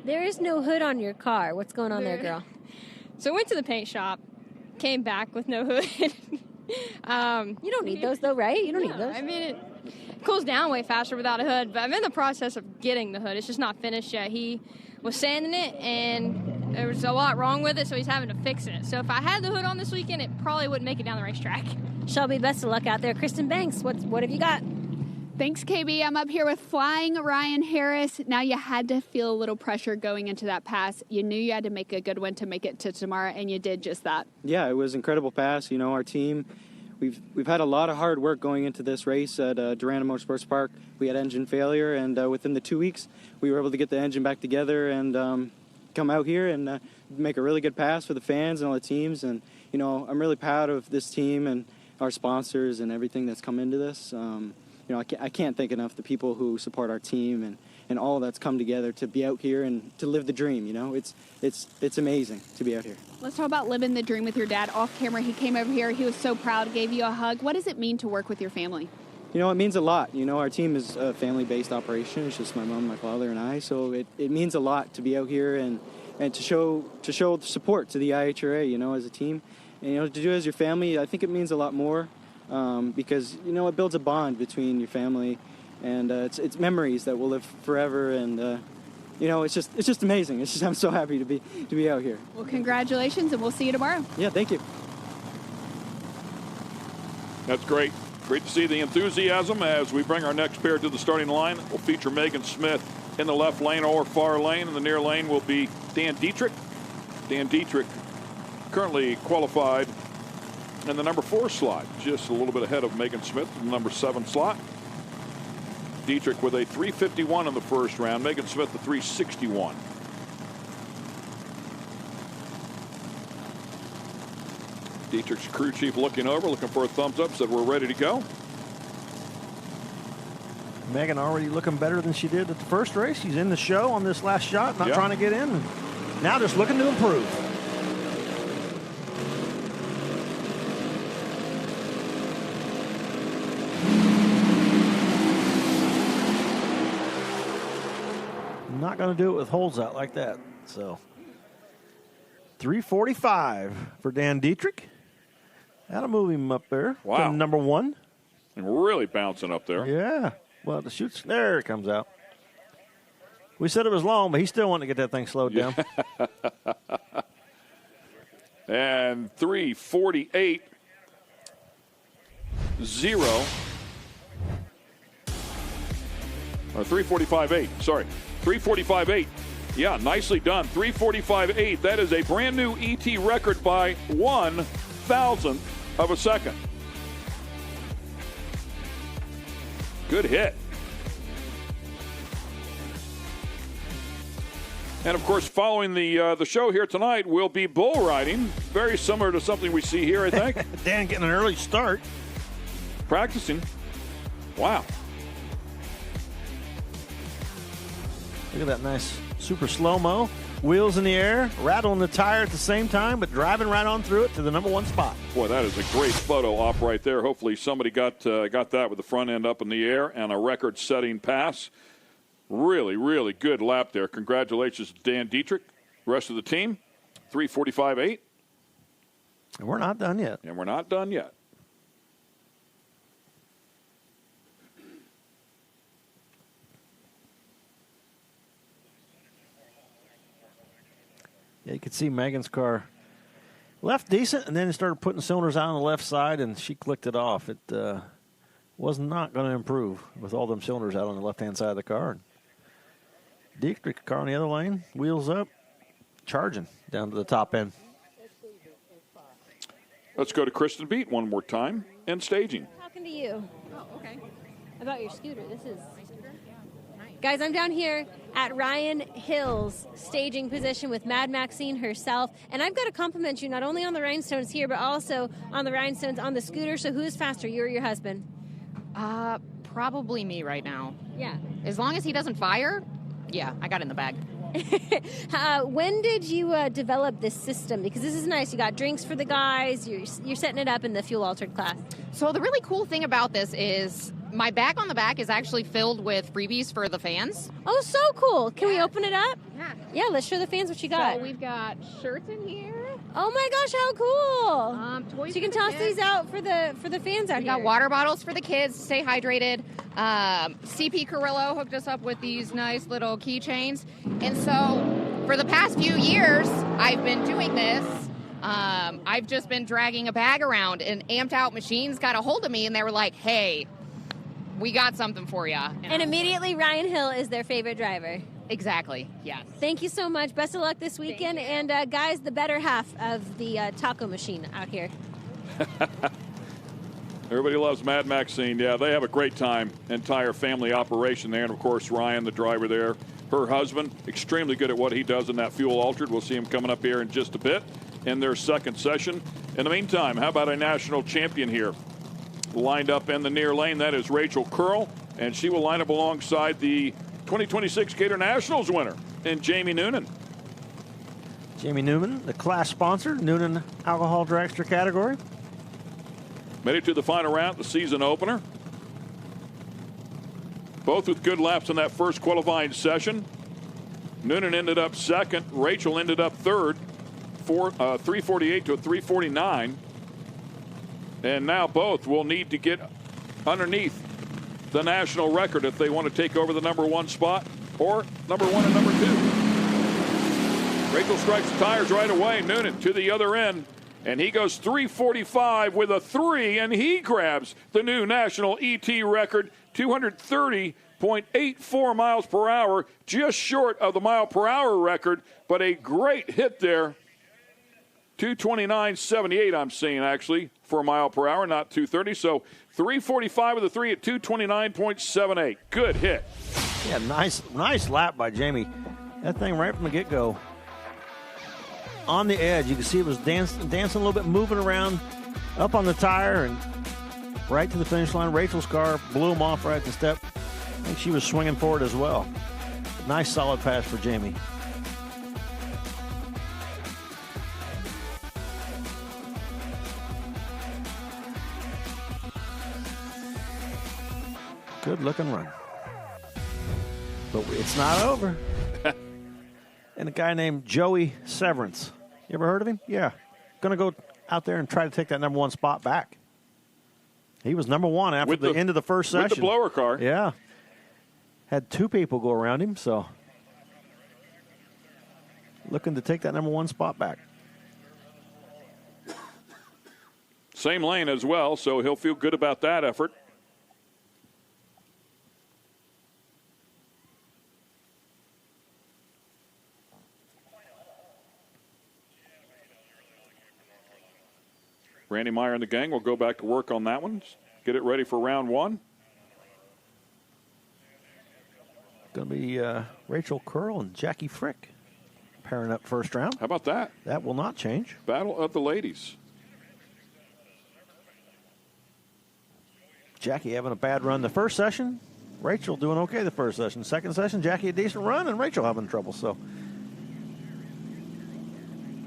There is no hood on your car. What's going on there, girl? So I went to the paint shop, came back with no hood. You don't need those, though, right? You don't need those. I mean, it cools down way faster without a hood, but I'm in the process of getting the hood. It's just not finished yet. He was sanding it, and there was a lot wrong with it, so he's having to fix it. So if I had the hood on this weekend, it probably wouldn't make it down the racetrack. Shelby, best of luck out there. Kristen Banks, what have you got? Thanks, KB. I'm up here with flying Ryan Harris. Now you had to feel a little pressure going into that pass. You knew you had to make a good one to make it to tomorrow, and you did just that. Yeah, it was an incredible pass. You know, our team, we've had a lot of hard work going into this race at Durana Motorsports Park. We had engine failure, and within the 2 weeks, we were able to get the engine back together and come out here and make a really good pass for the fans and all the teams. And, you know, I'm really proud of this team and our sponsors and everything that's come into this. You know, I can't thank enough the people who support our team and all that's come together to be out here and to live the dream. You know, it's amazing to be out here. Let's talk about living the dream with your dad. Off camera, he came over here. He was so proud, gave you a hug. What does it mean to work with your family? You know, it means a lot. You know, our team is a family-based operation. It's just my mom, my father, and I. So it means a lot to be out here and to show support to the IHRA, you know, as a team. And, you know, to do it as your family, I think it means a lot more. Because, you know, it builds a bond between your family, and it's memories that will live forever, and you know, it's just amazing. It's just, I'm so happy to be out here. Well, congratulations, and we'll see you tomorrow. Yeah, thank you. That's great. Great to see the enthusiasm as we bring our next pair to the starting line. We'll feature Megan Smith in the left lane or far lane. In the near lane will be Dan Dietrich. Dan Dietrich currently qualified in the number 4 slot, just a little bit ahead of Megan Smith in the number 7 slot. Dietrich with a 351 in the first round. Megan Smith, the 361. Dietrich's crew chief looking over, looking for a thumbs up, said we're ready to go. Megan already looking better than she did at the first race. She's in the show on this last shot, not trying to get in. Now just looking to improve. Not going to do it with holes out like that. So 345 for Dan Dietrich. That'll move him up there. Wow. To number 1. And really bouncing up there. Yeah. Well, the chutes, there it comes out. We said it was long, but he still wanted to get that thing slowed down. And 348. 0. Or 345.8. Sorry. 345.8. Yeah, nicely done. 345.8. That is a brand new ET record by 1/1000th of a second. Good hit. And of course, following the show here tonight will be bull riding. Very similar to something we see here, I think. Dan getting an early start. Practicing. Wow. Look at that nice super slow-mo. Wheels in the air, rattling the tire at the same time, but driving right on through it to the number 1 spot. Boy, that is a great photo op right there. Hopefully somebody got that with the front end up in the air and a record-setting pass. Really, really good lap there. Congratulations to Dan Dietrich, the rest of the team. 345.8. And we're not done yet. And we're not done yet. Yeah, you could see Megan's car left decent, and then it started putting cylinders out on the left side, and she clicked it off. It was not going to improve with all them cylinders out on the left-hand side of the car. Dietrich, car on the other lane, wheels up, charging down to the top end. Let's go to Kristen Beat one more time and staging. Talking to you. Oh, okay. About your scooter. This is... Guys, I'm down here at Ryan Hill's staging position with Mad Maxine herself, and I've got to compliment you not only on the rhinestones here, but also on the rhinestones on the scooter. So who's faster, you or your husband? Probably me right now. Yeah. As long as he doesn't fire, yeah, I got it in the bag. When did you develop this system? Because this is nice. You got drinks for the guys. You're setting it up in the fuel-altered class. So the really cool thing about this is my bag on the back is actually filled with freebies for the fans. Oh, so cool. Can we open it up? Yeah, Yeah, let's show the fans what you got. So we've got shirts in here. Oh my gosh, how cool! Toys so you can for the toss kids. these out for the fans out We here. got water bottles for the kids to stay hydrated. CP Carrillo hooked us up with these nice little keychains. And so for the past few years, I've been doing this. I've just been dragging a bag around, and Amped Out Machines got a hold of me, and they were like, hey, we got something for you. And immediately Ryan Hill is their favorite driver. Exactly, yes. Thank you so much. Best of luck this weekend. And guys, the better half of the taco machine out here. Everybody loves Mad Maxine. Yeah, they have a great time. Entire family operation there. And, of course, Ryan, the driver there. Her husband, extremely good at what he does in that fuel altered. We'll see him coming up here in just a bit in their second session. In the meantime, how about a national champion here? Lined up in the near lane, that is Rachel Curl. And she will line up alongside the 2026 Gator Nationals winner and Jamie Noonan. Jamie Newman, the class sponsor, Noonan Alcohol Dragster category. Made it to the final round, the season opener. Both with good laps in that first qualifying session. Noonan ended up second. Rachel ended up third, 348 to a 349. And now both will need to get underneath the national record if they want to take over the #1 spot or #1 and #2. Rachel strikes the tires right away. Noonan to the other end. And he goes 345 with a 3, and he grabs the new national ET record, 230.84 miles per hour, just short of the mile per hour record, but a great hit there. 229.78 I'm seeing, actually, for a mile per hour, not 230. So 345 with a 3 at 229.78. Good hit. Yeah, nice lap by Jamie. That thing right from the get-go. On the edge, you can see it was dancing a little bit, moving around up on the tire and right to the finish line. Rachel's car blew him off right at the step. I think she was swinging forward as well. Nice solid pass for Jamie. Good looking run. But it's not over. And a guy named Joey Severance. You ever heard of him? Yeah. Going to go out there and try to take that #1 spot back. He was #1 after the end of the first session. With the blower car. Yeah. Had 2 people go around him, so looking to take that #1 spot back. Same lane as well, so he'll feel good about that effort. Randy Meyer and the gang will go back to work on that one. Get it ready for round 1. Going to be Rachel Curl and Jackie Frick pairing up first round. How about that? That will not change. Battle of the ladies. Jackie having a bad run the first session. Rachel doing okay the first session. Second session, Jackie a decent run, and Rachel having trouble. So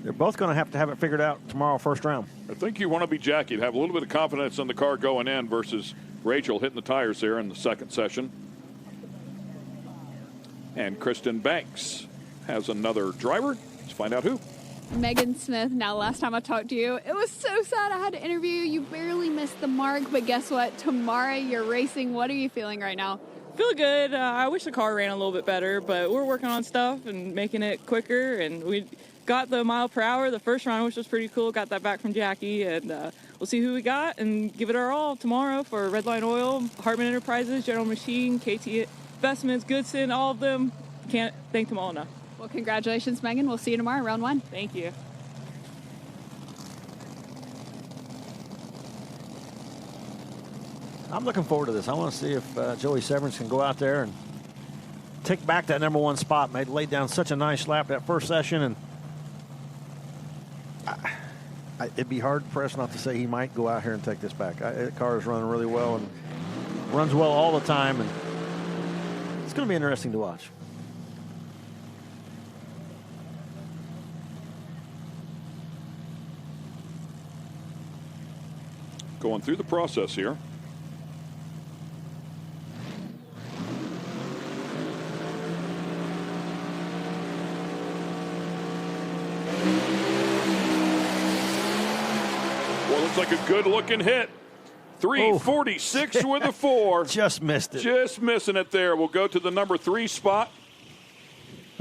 they're both going to have it figured out tomorrow, first round. I think you want to be Jackie to have a little bit of confidence in the car going in versus Rachel hitting the tires there in the second session. And Kristen Banks has another driver. Let's find out who. Megan Smith. Now, last time I talked to you, it was so sad I had to interview you. You barely missed the mark, but guess what? Tomorrow you're racing. What are you feeling right now? Feel good. I wish the ar ran a little bit better, but we're working on stuff and making it quicker, and we got the mile per hour the first round, which was pretty cool. Got that back from Jackie, and we'll see who we got and give it our all tomorrow for Redline Oil, Hartman Enterprises, General Machine, KT Investments, Goodson, all of them. Can't thank them all enough. Well, congratulations, Megan. We'll see you tomorrow, round 1. Thank you. I'm looking forward to this. I want to see if Joey Severance can go out there and take back that #1 spot. Laid down such a nice lap that first session, and it'd be hard pressed not to say he might go out here and take this back. The car is running really well and runs well all the time, and it's going to be interesting to watch. Going through the process here. looks like a good-looking hit. 346 with a 4. Just missed it. Just missing it there. We'll go to the number 3 spot.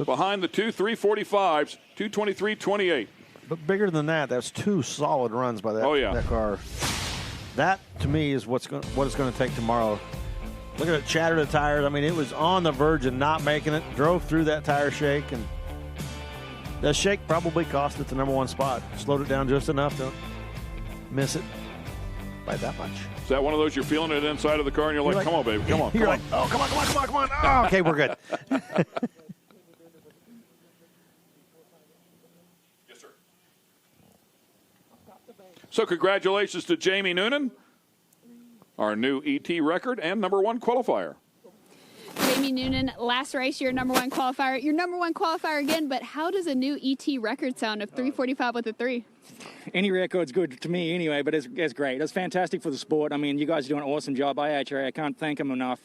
Behind the two 345s, 223.28. But bigger than that, that's 2 solid runs by that, that car. That, to me, is what it's going to take tomorrow. Look at it, shattered the tires. I mean, it was on the verge of not making it. Drove through that tire shake, and that shake probably cost it the number 1 spot. Slowed it down just enough to miss it by that much. Is that one of those you're feeling it inside of the car, and you're like, come on, baby, come on, you're like, oh, come on. Oh, okay, we're good. So congratulations to Jamie Noonan, our new ET record and number 1 qualifier. Jamie Noonan, last race, your number 1 qualifier. Your number 1 qualifier again, but how does a new ET record sound of 345 with a 3? Any record's good to me anyway, but it's great. It's fantastic for the sport. I mean, you guys are doing an awesome job. IHRA, I can't thank them enough.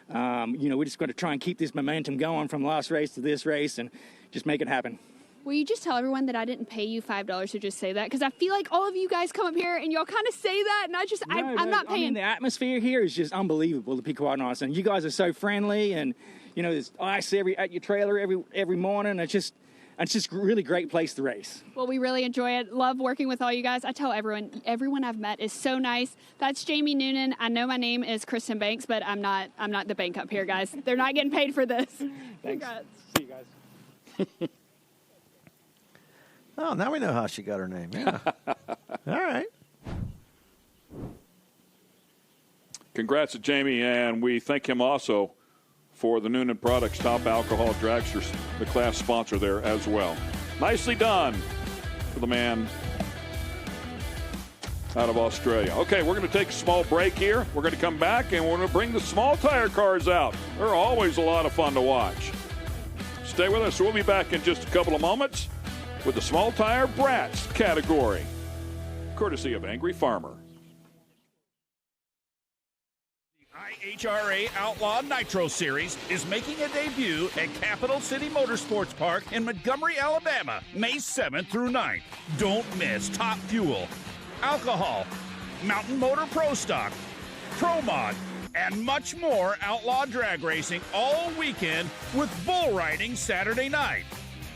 We're just going to try and keep this momentum going from last race to this race and just make it happen. Will you just tell everyone that I didn't pay you $5 to just say that? Because I feel like all of you guys come up here and y'all kind of say that, and I'm not paying. I mean, the atmosphere here is just unbelievable, to be quite honest. And you guys are so friendly, and there's ice at your trailer every morning. It's just a really great place to race. Well, we really enjoy it. Love working with all you guys. I tell everyone I've met is so nice. That's Jamie Noonan. I know my name is Kristen Banks, but I'm not the bank up here, guys. They're not getting paid for this. Thanks. Congrats. See you guys. Oh, now we know how she got her name. Yeah. All right. Congrats to Jamie, and we thank him also for the Noonan Products Top Alcohol Dragster, the class sponsor there as well. Nicely done for the man out of Australia. Okay, we're going to take a small break here. We're going to come back, and we're going to bring the small tire cars out. They're always a lot of fun to watch. Stay with us. We'll be back in just a couple of moments with the small tire Brats category, courtesy of Angry Farmer. IHRA Outlaw Nitro Series is making a debut at Capital City Motorsports Park in Montgomery, Alabama, May 7th through 9th. Don't miss Top Fuel, Alcohol, Mountain Motor Pro Stock, Pro Mod, and much more outlaw drag racing all weekend with bull riding Saturday night.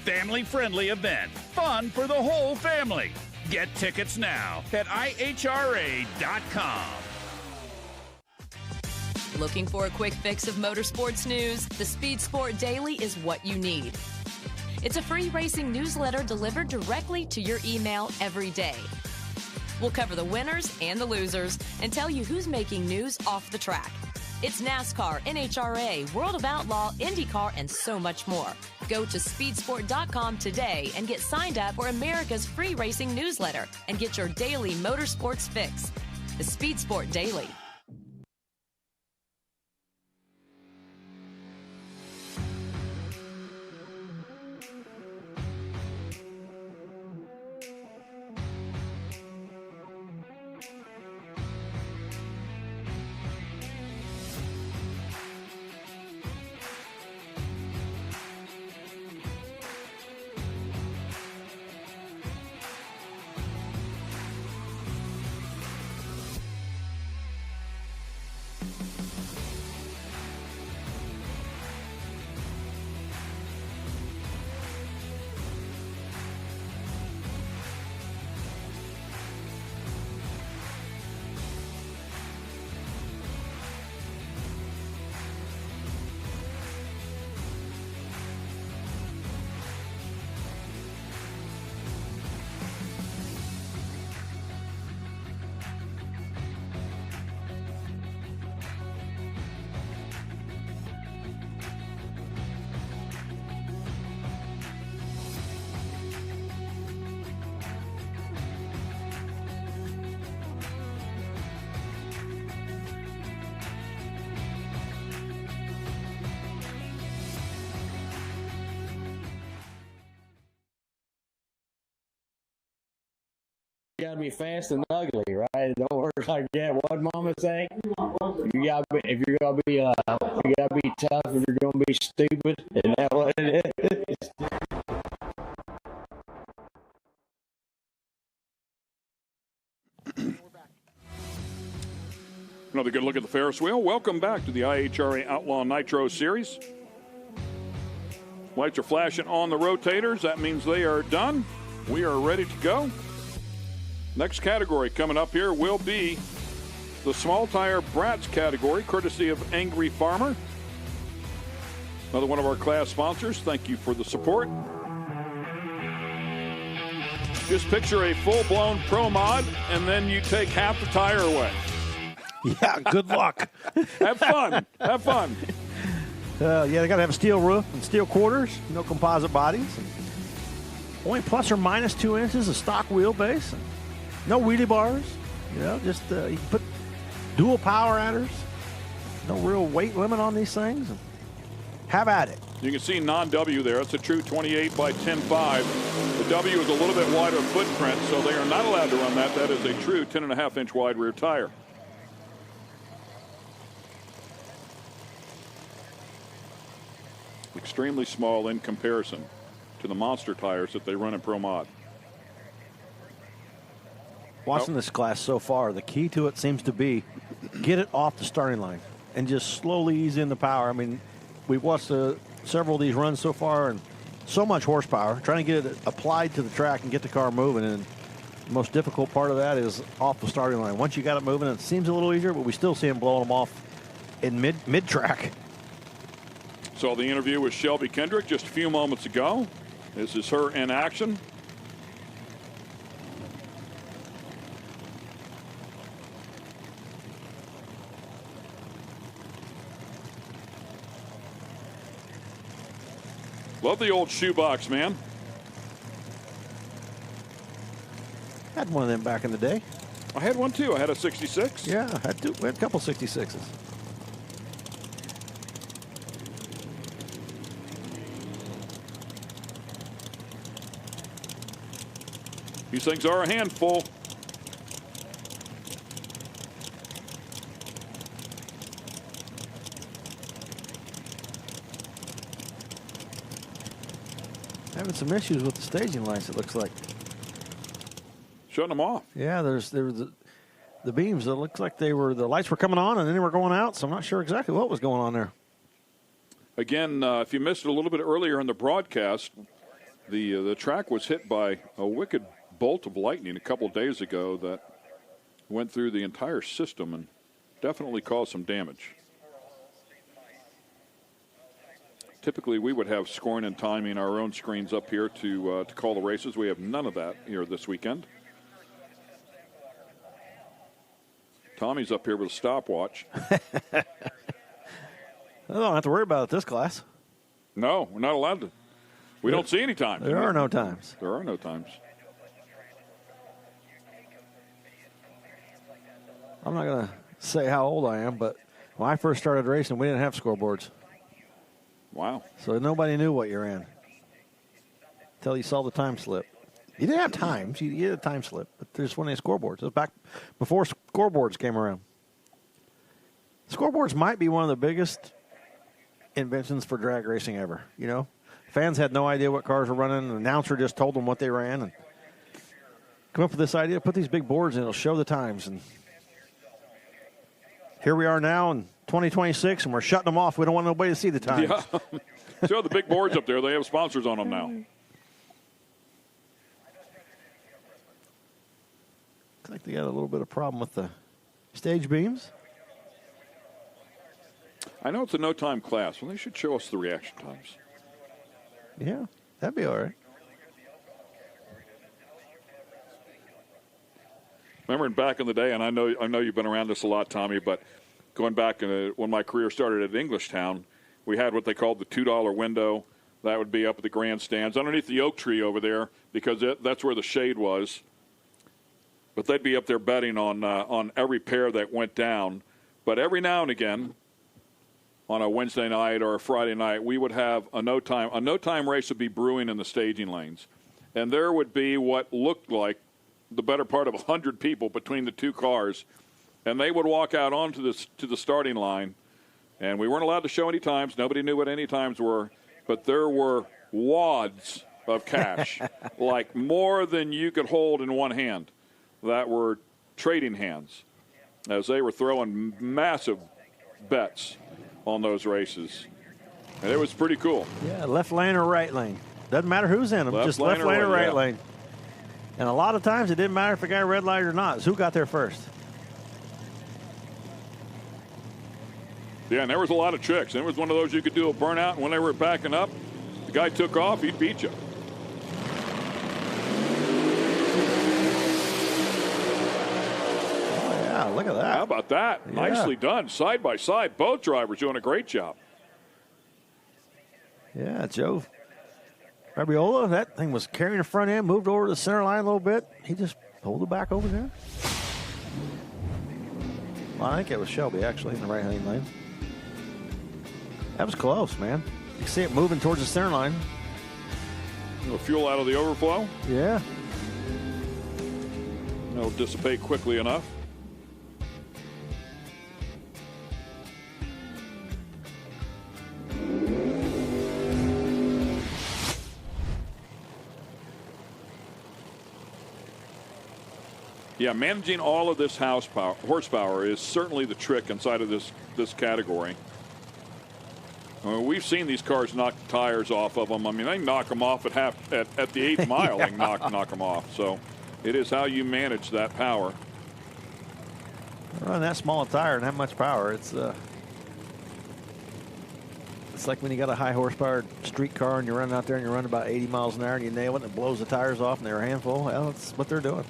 Family-friendly event, fun for the whole family. Get tickets now at IHRA.com. Looking for a quick fix of motorsports news? The Speed Sport Daily is what you need. It's a free racing newsletter delivered directly to your email every day. We'll cover the winners and the losers and tell you who's making news off the track. It's NASCAR, NHRA, World of Outlaw, IndyCar, and so much more. Go to speedsport.com today and get signed up for America's free racing newsletter and get your daily motorsports fix. The Speed Sport Daily. You gotta be fast and ugly, right? It don't work like that. What Mama say? You gotta be tough, and you're gonna be stupid. Isn't that what it is? Another good look at the Ferris wheel. Welcome back to the IHRA Outlaw Nitro Series. Lights are flashing on the rotators. That means they are done. We are ready to go. Next category coming up here will be the small tire Brats category, courtesy of Angry Farmer. Another one of our class sponsors. Thank you for the support. Just picture a full-blown Pro Mod, and then you take half the tire away. Yeah, good luck. Have fun. Have fun. Yeah, they got to have a steel roof and steel quarters, no composite bodies. Only plus or minus 2 inches of stock wheelbase. And no wheelie bars. You know, just you can put dual power adders. No real weight limit on these things. And have at it. You can see non-W there. It's a true 28 by 10.5. The W is a little bit wider footprint, so they are not allowed to run that. That is a true 10.5-inch wide rear tire. Extremely small in comparison to the monster tires that they run in Pro Mod. Watching this class so far, the key to it seems to be get it off the starting line and just slowly ease in the power. I mean, we've watched several of these runs so far, and so much horsepower, trying to get it applied to the track and get the car moving. And the most difficult part of that is off the starting line. Once you got it moving, it seems a little easier, but we still see them blowing them off in mid-track. Saw the interview with Shelby Kendrick just a few moments ago. This is her in action. Love the old shoebox, man. Had one of them back in the day. I had one too. I had a 66. Yeah, I had two. We had a couple 66s. These things are a handful. Having some issues with the staging lights, it looks like. Shutting them off. Yeah, there was the beams. It looks like the lights were coming on and then they were going out. So I'm not sure exactly what was going on there. Again, if you missed it a little bit earlier in the broadcast, the track was hit by a wicked bolt of lightning a couple days ago that went through the entire system and definitely caused some damage. Typically, we would have scoring and timing, our own screens up here to call the races. We have none of that here this weekend. Tommy's up here with a stopwatch. I don't have to worry about it this class. No, we're not allowed to. We don't see any times. There are no times. There are no times. I'm not going to say how old I am, but when I first started racing, we didn't have scoreboards. Wow. So nobody knew what you ran until you saw the time slip. You didn't have times. You had a time slip, but there's one of the scoreboards. It was back before scoreboards came around. Scoreboards might be one of the biggest inventions for drag racing ever. You know, fans had no idea what cars were running. The announcer just told them what they ran and come up with this idea, put these big boards and it'll show the times. And here we are now in 2026, and we're shutting them off. We don't want nobody to see the times. Yeah. So the big boards up there, they have sponsors on them now. Looks like they got a little bit of problem with the stage beams. I know it's a no-time class. Well, they should show us the reaction times. Yeah, that'd be all right. Remember back in the day, and I know you've been around this a lot, Tommy, but going back when my career started at Englishtown, we had what they called the $2 window. That would be up at the grandstands underneath the oak tree over there because that's where the shade was. But they'd be up there betting on every pair that went down. But every now and again, on a Wednesday night or a Friday night, we would have a no-time race would be brewing in the staging lanes. And there would be what looked like the better part of 100 people between the two cars. And they would walk out onto the starting line. And we weren't allowed to show any times. Nobody knew what any times were. But there were wads of cash, like more than you could hold in one hand, that were trading hands. as they were throwing massive bets on those races. And it was pretty cool. Yeah, left lane or right lane. Doesn't matter who's in them, just left lane or right lane. And a lot of times it didn't matter if the guy red light or not. It's who got there first. Yeah, and there was a lot of tricks. And it was one of those you could do a burnout, and when they were backing up, the guy took off, he'd beat you. Oh, yeah, look at that. How about that? Yeah. Nicely done, side by side. Both drivers doing a great job. Yeah, Joe Fabiola, that thing was carrying the front end, moved over to the center line a little bit. He just pulled it back over there. Well, I think it was Shelby, actually, in the right-hand lane. That was close, man. You can see it moving towards the center line. A little fuel out of the overflow. Yeah. It'll dissipate quickly enough. Yeah, managing all of this horsepower is certainly the trick inside of this category. I mean, we've seen these cars knock tires off of them. I mean, they knock them off at the 8th mile. Yeah. They knock them off. So it is how you manage that power. Running that small a tire and that much power, it's like when you got a high horsepower street car and you're running out there and you're running about 80 miles an hour and you nail it and it blows the tires off and they're a handful. Well, that's what they're doing.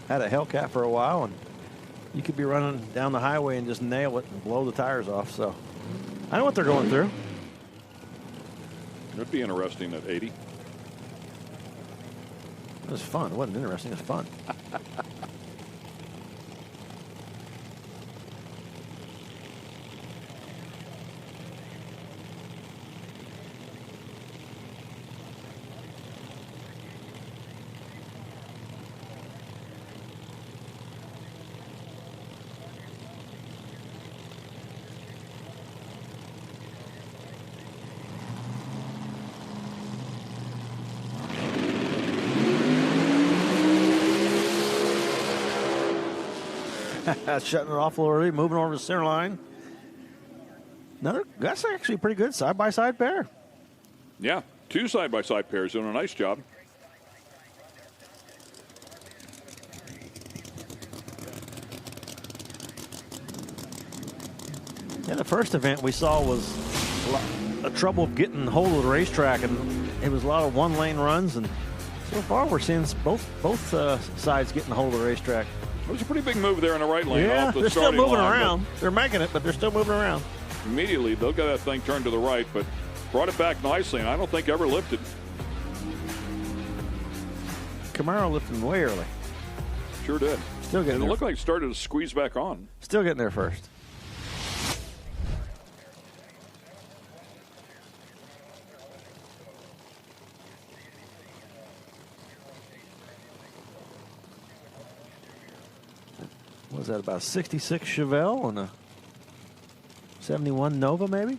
Had a Hellcat for a while, and you could be running down the highway and just nail it and blow the tires off. So I know what they're going through. It'd be interesting at 80. It was fun. It wasn't interesting. It was fun. Shutting it off a little early, moving over to the center line. That's actually a pretty good side-by-side pair. Yeah, two side-by-side pairs doing a nice job. Yeah, the first event we saw was a trouble of getting hold of the racetrack, and it was a lot of one-lane runs. And so far, we're seeing both sides getting hold of the racetrack. It was a pretty big move there in the right lane. Yeah, off the they're still starting moving line, around. They're making it, but they're still moving around. Immediately, they'll get that thing turned to the right, but brought it back nicely, and I don't think ever lifted. Camaro lifted way early. Sure did. Still getting and there. It looked like it started to squeeze back on. Still getting there first. Was that about 66 Chevelle and a 71 Nova, maybe?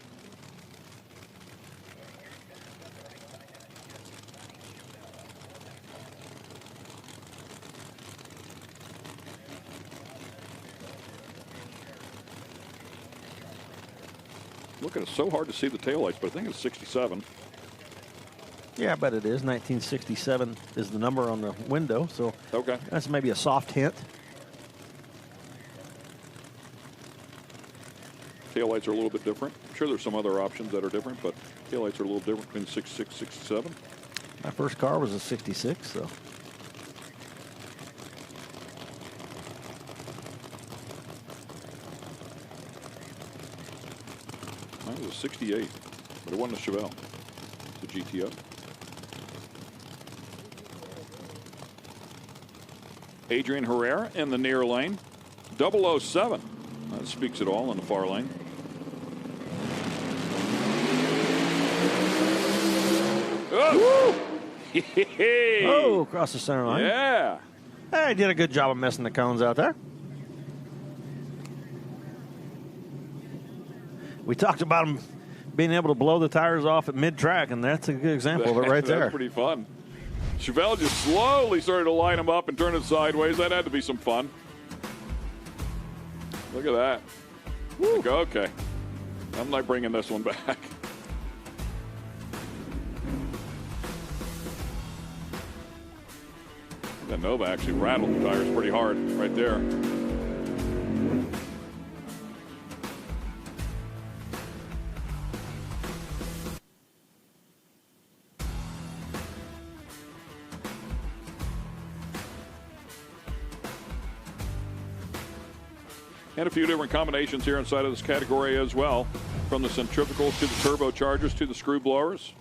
Look, it's so hard to see the taillights, but I think it's 67. Yeah, I bet it is. 1967 is the number on the window, so okay, that's maybe a soft hint. Taillights are a little bit different. I'm sure there's some other options that are different, but taillights are a little different between 66, 67. My first car was a 66, so. Mine was a 68, but it wasn't a Chevelle. It's a GTO. Adrian Herrera in the near lane. 007. That speaks it all in the far lane. Oh! Oh, across the center line. Yeah. Hey, did a good job of messing the cones out there. We talked about him being able to blow the tires off at mid-track, and that's a good example of it right there. That's pretty fun. Chevelle just slowly started to line him up and turn it sideways. That had to be some fun. Look at that. Like, okay. I'm not bringing this one back. That Nova actually rattled the tires pretty hard right there. And a few different combinations here inside of this category as well, from the centrifugals to the turbochargers to the screw blowers.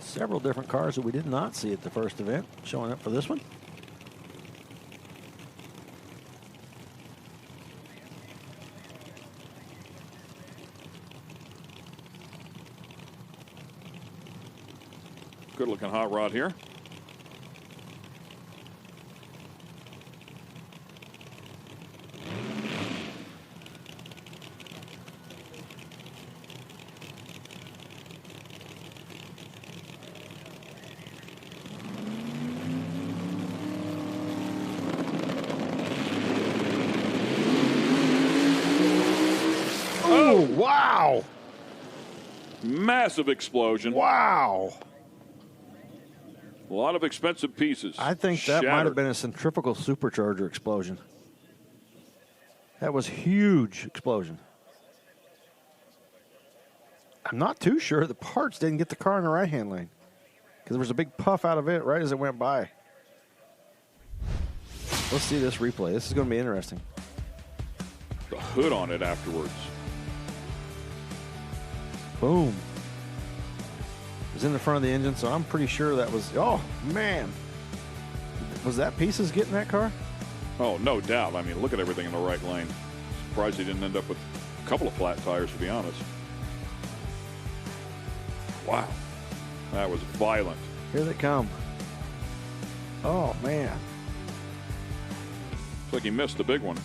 Several different cars that we did not see at the first event showing up for this one. Good looking hot rod here. Oh, wow. Massive explosion. Wow. A lot of expensive pieces. I think that Shattered. might have been a centrifugal supercharger explosion. That was a huge explosion. I'm not too sure the parts didn't get the car in the right-hand lane because there was a big puff out of it right as it went by. Let's see this replay. This is going to be interesting. The hood on it afterwards. Boom. It was in the front of the engine, so I'm pretty sure that was, oh, man. Was that pieces getting that car? Oh, no doubt. I mean, look at everything in the right lane. Surprised he didn't end up with a couple of flat tires, to be honest. Wow. That was violent. Here they come. Oh, man. Looks like he missed the big one.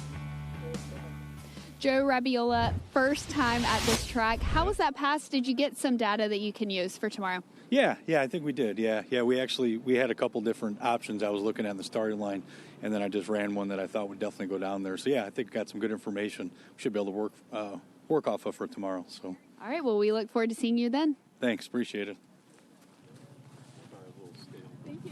Joe Rabiola, first time at this track. How was that pass? Did you get some data that you can use for tomorrow? Yeah, I think we did. Yeah, we had a couple different options I was looking at in the starting line, and then I just ran one that I thought would definitely go down there. So yeah, I think we got some good information. We should be able to work off of for tomorrow. So. All right, well, we look forward to seeing you then. Thanks, appreciate it. Thank you.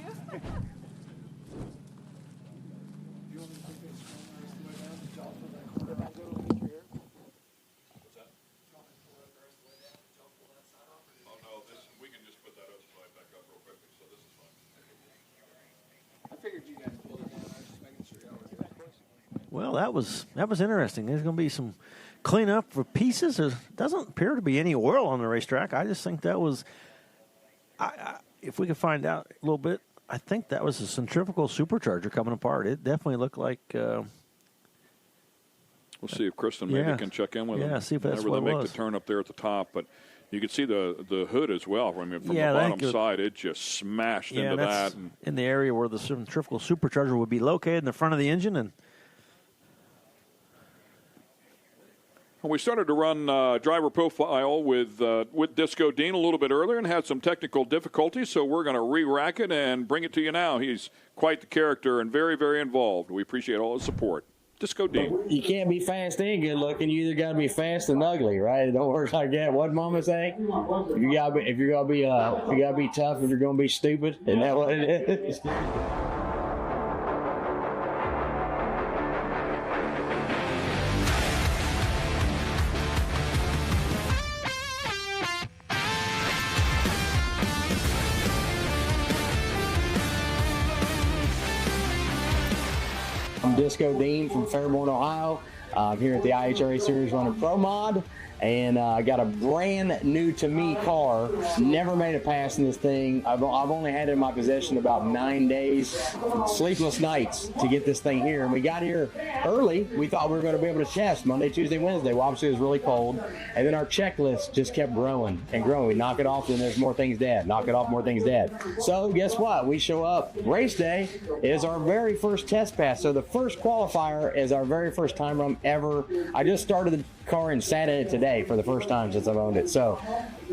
Well, that was interesting. There's going to be some cleanup for pieces. There doesn't appear to be any oil on the racetrack. I just think that was, if we could find out a little bit, I think that was a centrifugal supercharger coming apart. It definitely looked like. We'll see if Kristen maybe can check in with them. Yeah, see if that's whenever what they it make was. the turn up there at the top, but you could see the hood as well. I mean, from the bottom side, it just smashed into that's that. And in the area where the centrifugal supercharger would be located in the front of the engine. And we started to run driver profile with Disco Dean a little bit earlier and had some technical difficulties, so we're going to re-rack it and bring it to you now. He's quite the character and very, very involved. We appreciate all his support. Disco Dean. You can't be fast and good looking. You either got to be fast and ugly, right? It don't work like that. What Mama say? If you're gonna be tough, if you're gonna be stupid, isn't that what it is? I'm Disco Dean from Fairborn, Ohio. I'm here at the IHRA Series running Pro Mod. And I got a brand new to me car. Never made a pass in this thing. I've only had it in my possession about 9 days, sleepless nights to get this thing here. And we got here early. We thought we were going to be able to test Monday, Tuesday, Wednesday. Well, obviously it was really cold. And then our checklist just kept growing and growing. We knock it off, and there's more things to add. Knock it off, more things to add. So guess what? We show up. Race day is our very first test pass. So the first qualifier is our very first time run ever. I just started the car and sat in it today for the first time since I've owned it. So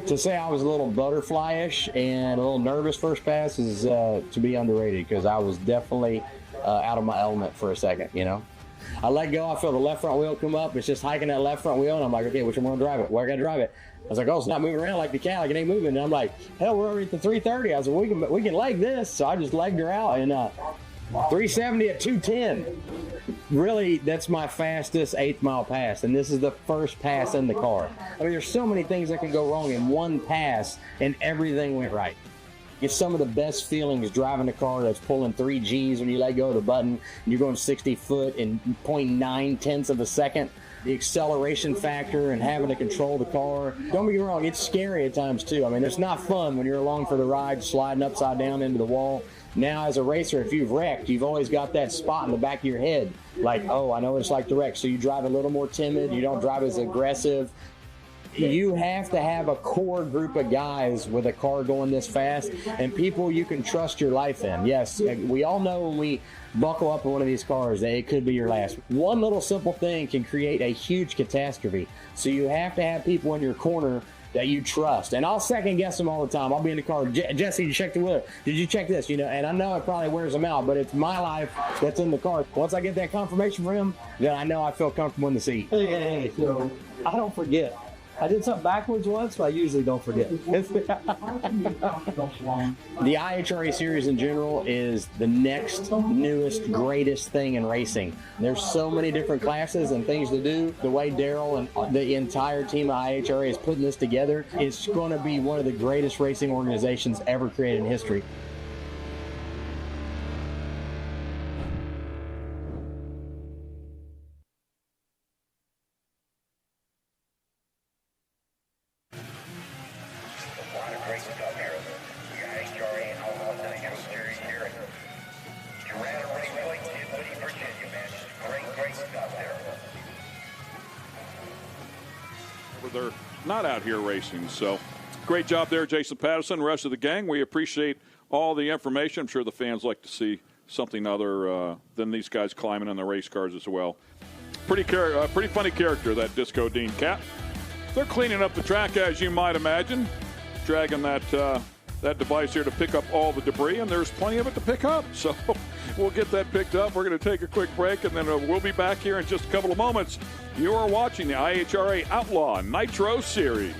to say I was a little butterfly-ish and a little nervous first pass is to be underrated, because I was definitely out of my element for a second, you know. I let go, I feel the left front wheel come up. It's just hiking that left front wheel, and I'm like, okay, which one am I going to drive it? Where I got to drive it? I was like, oh, it's not moving around like the cat, like it ain't moving. And I'm like, hell, we're already at the 330. I was like, we can leg this. So I just legged her out, and 370 at 210. Really, that's my fastest 8th mile pass, and this is the first pass in the car. I mean, there's so many things that can go wrong in one pass, and everything went right. It's some of the best feelings driving a car that's pulling 3 Gs when you let go of the button, and you're going 60 foot in 0.9 of a second. The acceleration factor and having to control the car. Don't get me wrong, it's scary at times too. I mean, it's not fun when you're along for the ride, sliding upside down into the wall. Now, as a racer, if you've wrecked, you've always got that spot in the back of your head. Like, oh, I know what it's like to wreck. So you drive a little more timid. You don't drive as aggressive. You have to have a core group of guys with a car going this fast and people you can trust your life in. Yes, we all know when we buckle up in one of these cars that it could be your last. One little simple thing can create a huge catastrophe. So you have to have people in your corner that you trust. And I'll second guess them all the time. I'll be in the car, Jesse, you check the wheel. Did you check this? You know, and I know it probably wears them out, but it's my life that's in the car. Once I get that confirmation from him, then I know I feel comfortable in the seat. Hey, so I don't forget. I did something backwards once, but I usually don't forget. The IHRA series in general is the next newest, greatest thing in racing. There's so many different classes and things to do. The way Daryl and the entire team of IHRA is putting this together, it's going to be one of the greatest racing organizations ever created in history. They're not out here racing. So great job there, Jason Patterson, the rest of the gang. We appreciate all the information. I'm sure the fans like to see something other than these guys climbing on the race cars as well. Pretty funny character, that Disco Dean Cat. They're cleaning up the track, as you might imagine, dragging that device here to pick up all the debris, and there's plenty of it to pick up. So we'll get that picked up. We're going to take a quick break, and then we'll be back here in just a couple of moments. You are watching the IHRA Outlaw Nitro Series.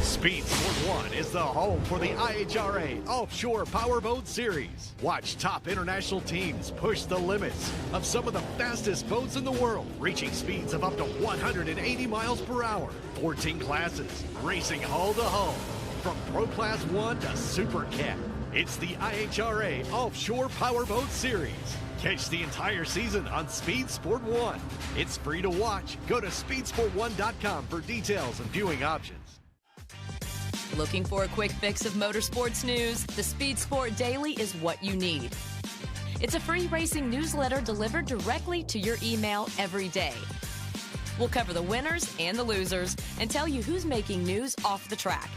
Speed Sport 1 is the home for the IHRA Offshore Powerboat Series. Watch top international teams push the limits of some of the fastest boats in the world, reaching speeds of up to 180 miles per hour. 14 classes, racing hull to hull, from Pro Class 1 to Super Cat. It's the IHRA Offshore Powerboat Series. Catch the entire season on Speed Sport 1. It's free to watch. Go to speedsport1.com for details and viewing options. Looking for a quick fix of motorsports news? The Speed Sport Daily is what you need. It's a free racing newsletter delivered directly to your email every day. We'll cover the winners and the losers and tell you who's making news off the track.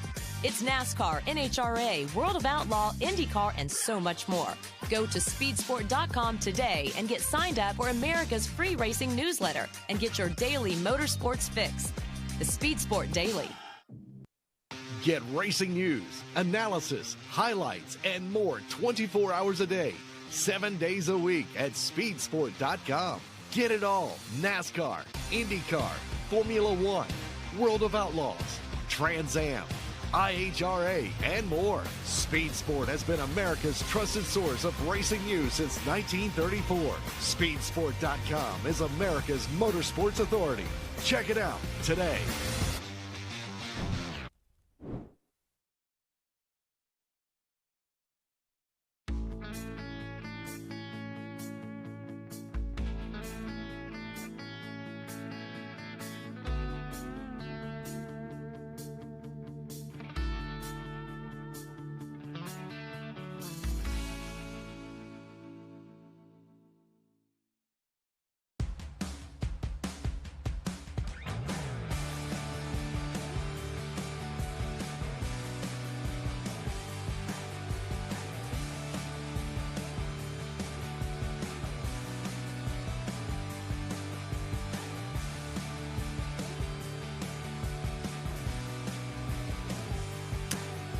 It's NASCAR, NHRA, World of Outlaw, IndyCar, and so much more. Go to speedsport.com today and get signed up for America's free racing newsletter and get your daily motorsports fix. The Speed Sport Daily. Get racing news, analysis, highlights, and more 24 hours a day, 7 days a week at speedsport.com. Get it all. NASCAR, IndyCar, Formula One, World of Outlaws, Trans Am, IHRA, and more. Speed Sport has been America's trusted source of racing news since 1934. Speedsport.com is America's motorsports authority. Check it out today.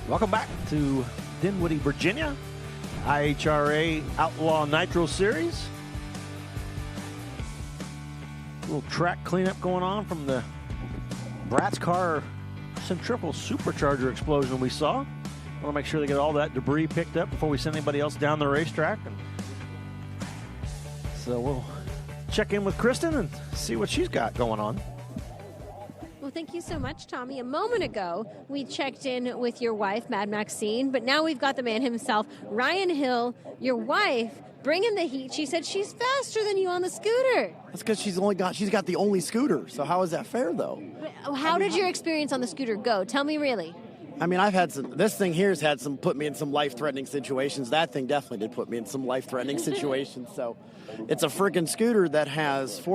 Welcome back to Dinwiddie, Virginia. IHRA Outlaw Nitro Series. A little track cleanup going on from the Brat's car centrifugal supercharger explosion we saw. Want to make sure they get all that debris picked up before we send anybody else down the racetrack. And so we'll check in with Kristen and see what she's got going on. Well, thank you so much, Tommy. A moment ago, we checked in with your wife, Mad Maxine, but now we've got the man himself, Ryan Hill, your wife, bringing the heat. She said she's faster than you on the scooter. That's because she's got the only scooter. So how is that fair, though? How did your experience on the scooter go? Tell me really. I mean, this thing here has put me in some life-threatening situations. That thing definitely did put me in some life-threatening situations. So it's a freaking scooter that has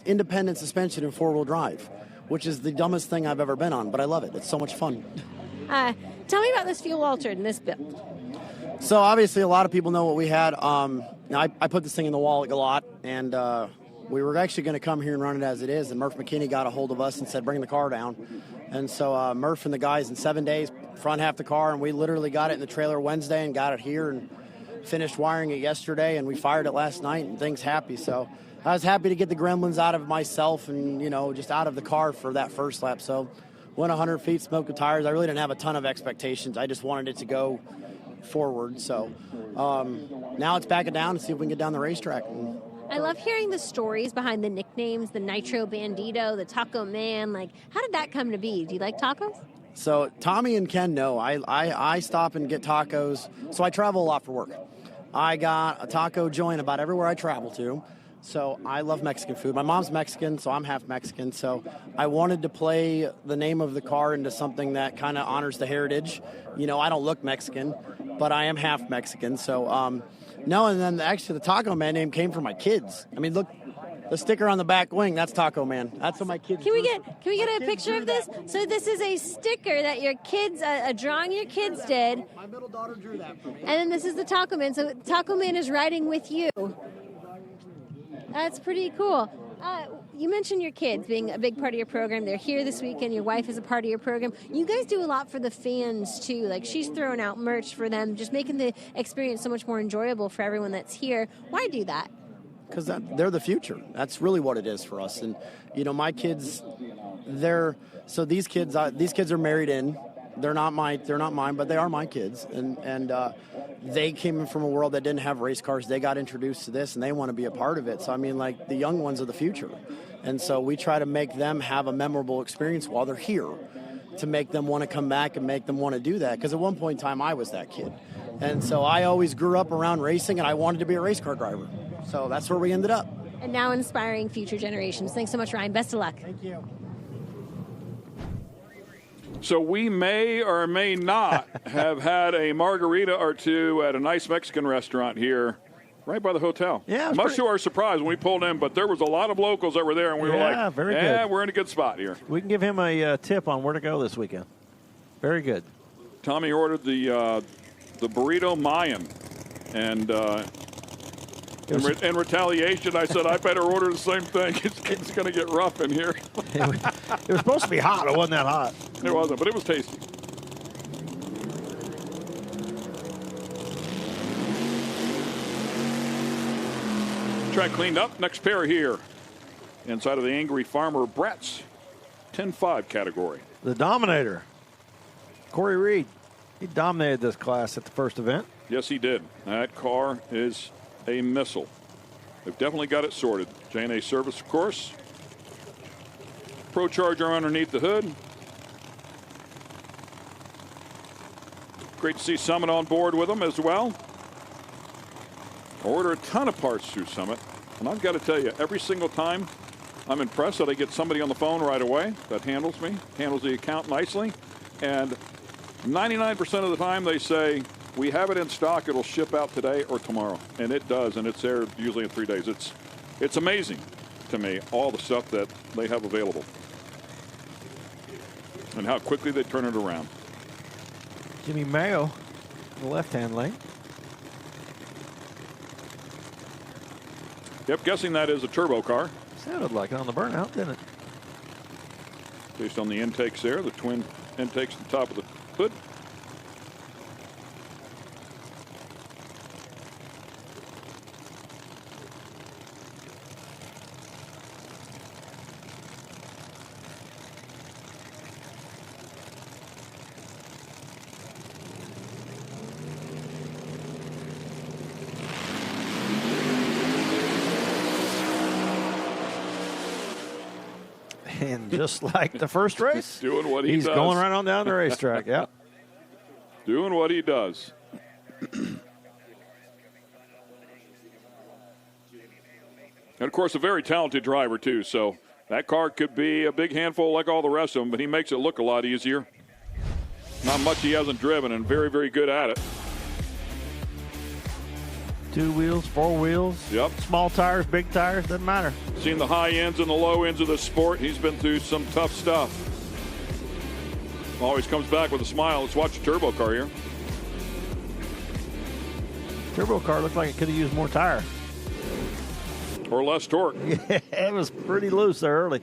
independent suspension and four-wheel drive, which is the dumbest thing I've ever been on, but I love it. It's so much fun. Tell me about this fuel altered in this build. So obviously a lot of people know what we had. I put this thing in the wall a lot, and we were actually going to come here and run it as it is, and Murph McKinney got a hold of us and said, bring the car down. And so Murph and the guys in 7 days front half the car, and we literally got it in the trailer Wednesday and got it here and finished wiring it yesterday, and we fired it last night, and things happy. So I was happy to get the gremlins out of myself and, just out of the car for that first lap. So went 100 feet, smoked the tires. I really didn't have a ton of expectations. I just wanted it to go forward. So now it's backing down to see if we can get down the racetrack. I love hearing the stories behind the nicknames, the Nitro Bandito, the Taco Man. Like, how did that come to be? Do you like tacos? So Tommy and Ken know I stop and get tacos. So I travel a lot for work. I got a taco joint about everywhere I travel to. So I love Mexican food. My mom's Mexican, so I'm half Mexican. So I wanted to play the name of the car into something that kind of honors the heritage. I don't look Mexican, but I am half Mexican. So, no, and then actually the Taco Man name came from my kids. I mean, look, the sticker on the back wing, that's Taco Man. That's what my kids Can we get a picture of this? So this is a sticker that your kids, a drawing your kids did. My middle daughter drew that for me. And then this is the Taco Man. So Taco Man is riding with you. That's pretty cool. You mentioned your kids being a big part of your program. They're here this weekend. Your wife is a part of your program. You guys do a lot for the fans, too. Like, she's throwing out merch for them, just making the experience so much more enjoyable for everyone that's here. Why do that? Because they're the future. That's really what it is for us. And, my kids, these kids are married in. They're not mine, but they are my kids. And they came from a world that didn't have race cars. They got introduced to this, and they want to be a part of it. So, I mean, like, the young ones are the future. And so we try to make them have a memorable experience while they're here to make them want to come back and make them want to do that. Because at one point in time, I was that kid. And so I always grew up around racing, and I wanted to be a race car driver. So that's where we ended up. And now inspiring future generations. Thanks so much, Ryan. Best of luck. Thank you. So we may or may not have had a margarita or two at a nice Mexican restaurant here right by the hotel. Yeah, much to our surprise when we pulled in, but there was a lot of locals that were there, and we were like, very good. We're in a good spot here. We can give him a tip on where to go this weekend. Very good. Tommy ordered the burrito Mayan, and in retaliation, I said, I better order the same thing. It's going to get rough in here. It was supposed to be hot. It wasn't that hot. It wasn't, but it was tasty. Track cleaned up. Next pair here inside of the Angry Farmer Brat's 10-5 category. The Dominator, Corey Reed. He dominated this class at the first event. Yes, he did. That car is a missile. They've definitely got it sorted. J&A service, of course. Pro Charger underneath the hood. Great to see Summit on board with them as well. I order a ton of parts through Summit, and I've got to tell you, every single time I'm impressed that I get somebody on the phone right away that handles the account nicely, and 99% of the time they say, we have it in stock, it'll ship out today or tomorrow, and it does, and it's there usually in 3 days. It's amazing to me, all the stuff that they have available and how quickly they turn it around. Jimmy Mayo, the left-hand lane. Yep, guessing that is a turbo car. Sounded like it on the burnout, didn't it? Based on the intakes there, the twin intakes at the top of the hood. And just like the first race, doing what he's does. Going right on down the racetrack. Yep. Doing what he does. And, of course, a very talented driver, too. So that car could be a big handful like all the rest of them, but he makes it look a lot easier. Not much he hasn't driven, and very, very good at it. 2 wheels, 4 wheels. Yep. Small tires, big tires, doesn't matter. Seen the high ends and the low ends of the sport. He's been through some tough stuff. Always comes back with a smile. Let's watch the turbo car here. Turbo car looked like it could have used more tire. Or less torque. Yeah, it was pretty loose there early.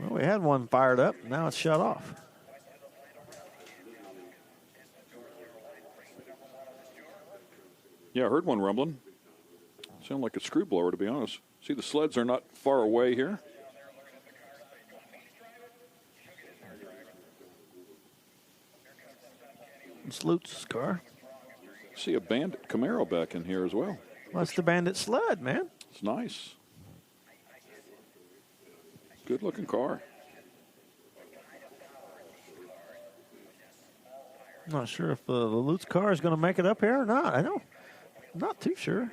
Well, we had one fired up. Now it's shut off. Yeah, I heard one rumbling. Sounded like a screw blower, to be honest. See, the sleds are not far away here. It's Lutz's car. See a Bandit Camaro back in here as well. That's the Bandit Sled, man. It's nice. Good-looking car. Not sure if the Lutz car is going to make it up here or not. I don't. Not too sure.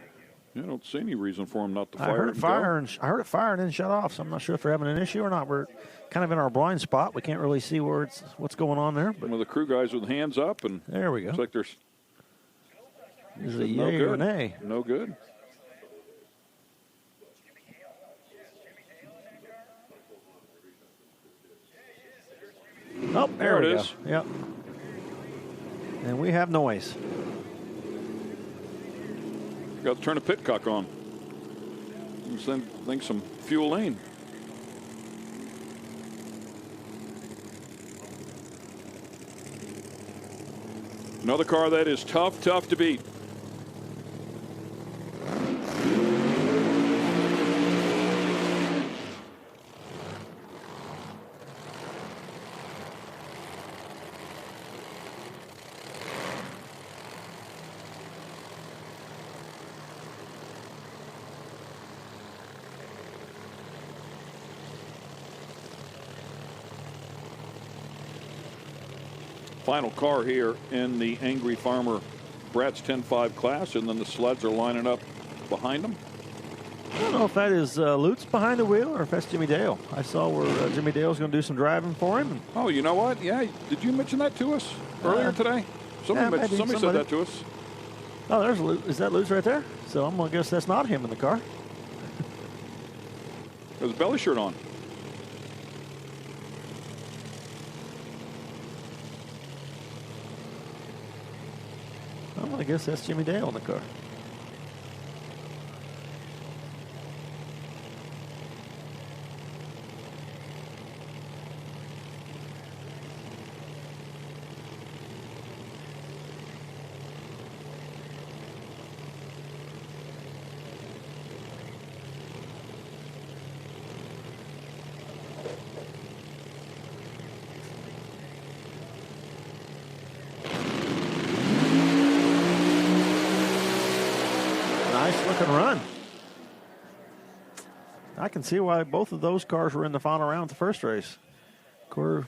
Yeah, I don't see any reason for him not to fire. I heard it fire and then shut off. So I'm not sure if they're having an issue or not. We're kind of in our blind spot. We can't really see what's going on there. But one of the crew guys with hands up, and there we go. Looks like there's a yay or nay. No good. Oh, there it we is. Go. Yep. And we have noise. Got to turn a pitcock on. Think some fuel lane. Another car that is tough to beat. Final car here in the Angry Farmer Brat's 10.5 class, and then the sleds are lining up behind them. I don't know if that is Lutz behind the wheel or if that's Jimmy Dale. I saw where Jimmy Dale's going to do some driving for him. Oh, you know what? Yeah, did you mention that to us earlier today? Somebody said that to us. Oh, there's Lutz. Is that Lutz right there? So I'm going to guess that's not him in the car. There's a belly shirt on. I guess that's Jimmy Dale in the car. Run. I can see why both of those cars were in the final round of the first race. Corey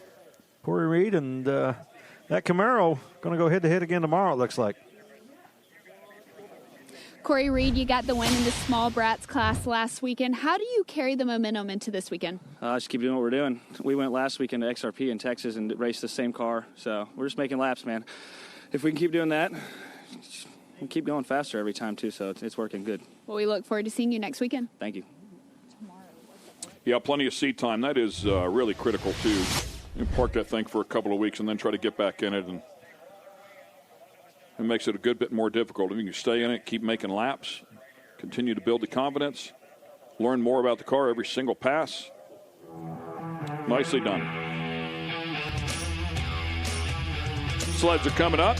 Reed and that Camaro going to go head-to-head again tomorrow, it looks like. Corey Reed, you got the win in the small Brats class last weekend. How do you carry the momentum into this weekend? Just keep doing what we're doing. We went last weekend to XRP in Texas and raced the same car, so we're just making laps, man. If we can keep doing that, we'll keep going faster every time, too, so it's working good. Well, we look forward to seeing you next weekend. Thank you. Yeah, plenty of seat time. That is really critical, too. You park that thing for a couple of weeks and then try to get back in it, and it makes it a good bit more difficult. If you can stay in it, keep making laps, continue to build the confidence, learn more about the car every single pass. Nicely done. Sleds are coming up.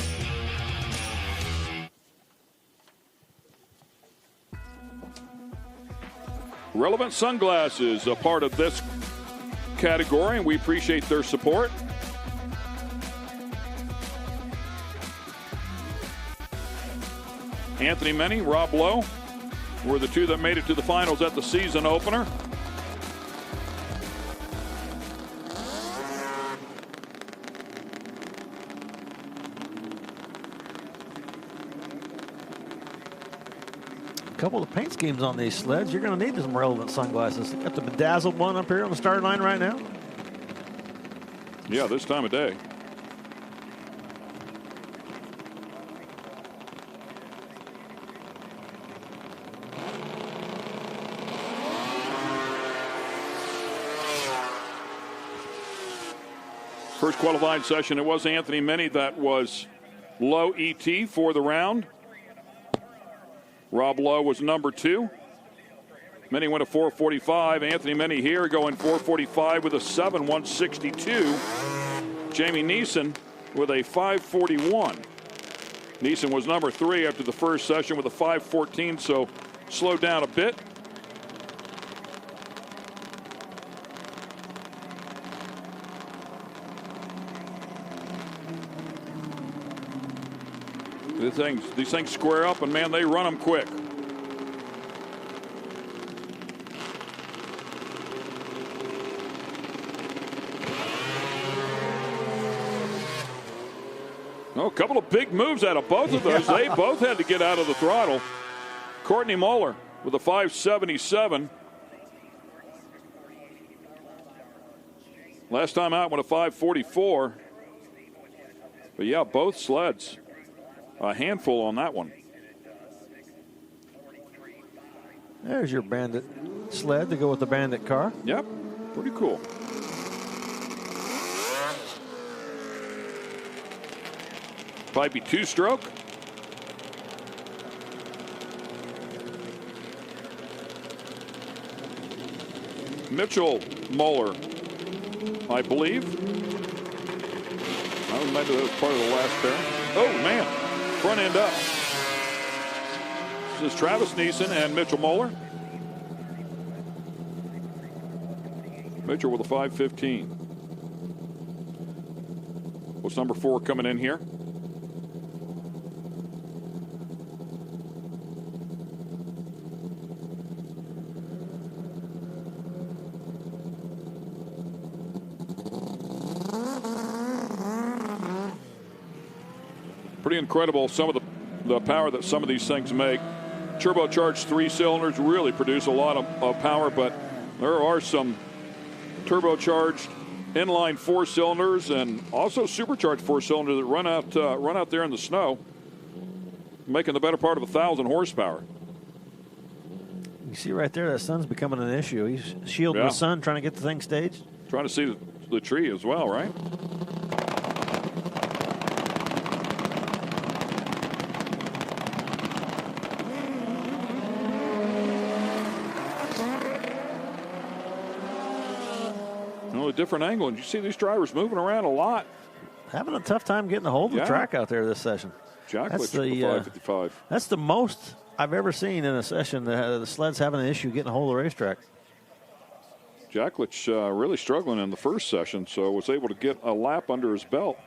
Relevant Sunglasses, a part of this category, and we appreciate their support. Anthony Meny, Rob Lowe were the two that made it to the finals at the season opener. A couple of paint schemes on these sleds. You're going to need some relevant sunglasses. Got the bedazzled one up here on the starting line right now. Yeah, this time of day. First qualifying session, it was Anthony Meny that was low ET for the round. Rob Lowe was number 2. Meny went a 4:45. Anthony Meny here going 4:45 with a 7:162. Jamie Neeson with a 5:41. Neeson was number 3 after the first session with a 5:14, so slowed down a bit. These things square up, and man, they run them quick. Oh, a couple of big moves out of both of those. They both had to get out of the throttle. Courtney Muller with a 5:77. Last time out went a 5:44. But yeah, both sleds. A handful on that one. There's your Bandit sled to go with the Bandit car. Yep, pretty cool. Pipey 2-stroke. Mitchell Muller, I believe. Oh, maybe that was part of the last pair. Oh, man. Front end up. This is Travis Neeson and Mitchell Muller. Mitchell with a 5:15. What's number 4 coming in here? Pretty incredible some of the power that some of these things make. Turbocharged 3 cylinders really produce a lot of power, but there are some turbocharged inline 4 cylinders and also supercharged 4 cylinders that run out there in the snow, making the better part of 1,000 horsepower. You see right there, that sun's becoming an issue. He's shielding the sun, trying to get the thing staged. Trying to see the tree as well, right? A different angle, and you see these drivers moving around a lot. Having a tough time getting a hold of the track out there this session. That's the 555. That's the most I've ever seen in a session. The sled's having an issue getting a hold of the racetrack. Jacklich really struggling in the first session, so was able to get a lap under his belt.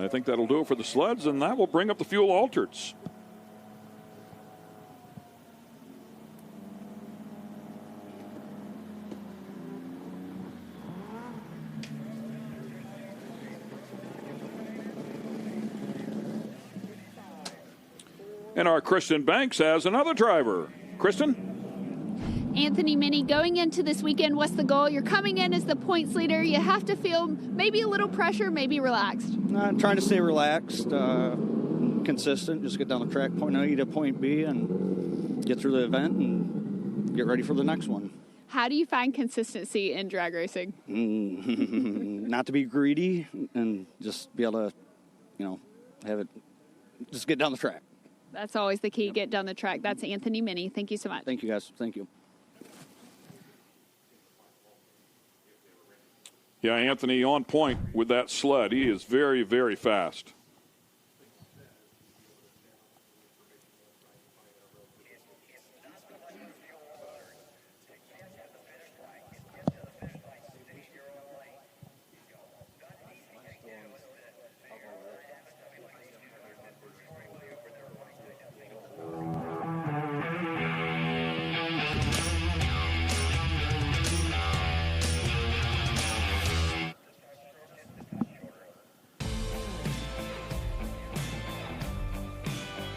I think that'll do it for the sleds, and that will bring up the fuel altereds. And our Kristen Banks has another driver. Kristen? Anthony Meny, going into this weekend, what's the goal? You're coming in as the points leader. You have to feel maybe a little pressure, maybe relaxed. Trying to stay relaxed, consistent, just get down the track, point A to point B, and get through the event and get ready for the next one. How do you find consistency in drag racing? Not to be greedy and just be able to, have it, just get down the track. That's always the key, get down the track. That's Anthony Meny. Thank you so much. Thank you, guys. Thank you. Yeah, Anthony on point with that sled. He is very, very fast.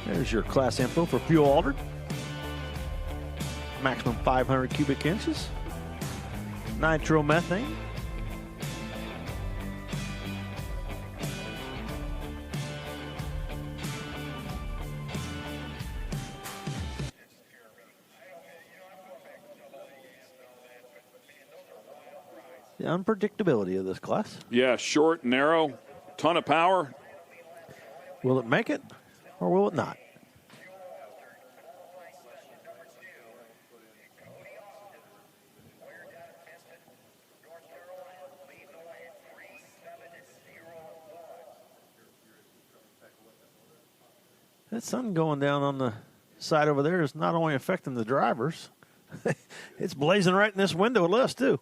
There's your class info for fuel altered. Maximum 500 cubic inches. Nitromethane. The unpredictability of this class. Yeah, short, narrow, ton of power. Will it make it or will it not? That sun going down on the side over there is not only affecting the drivers, it's blazing right in this window at us too,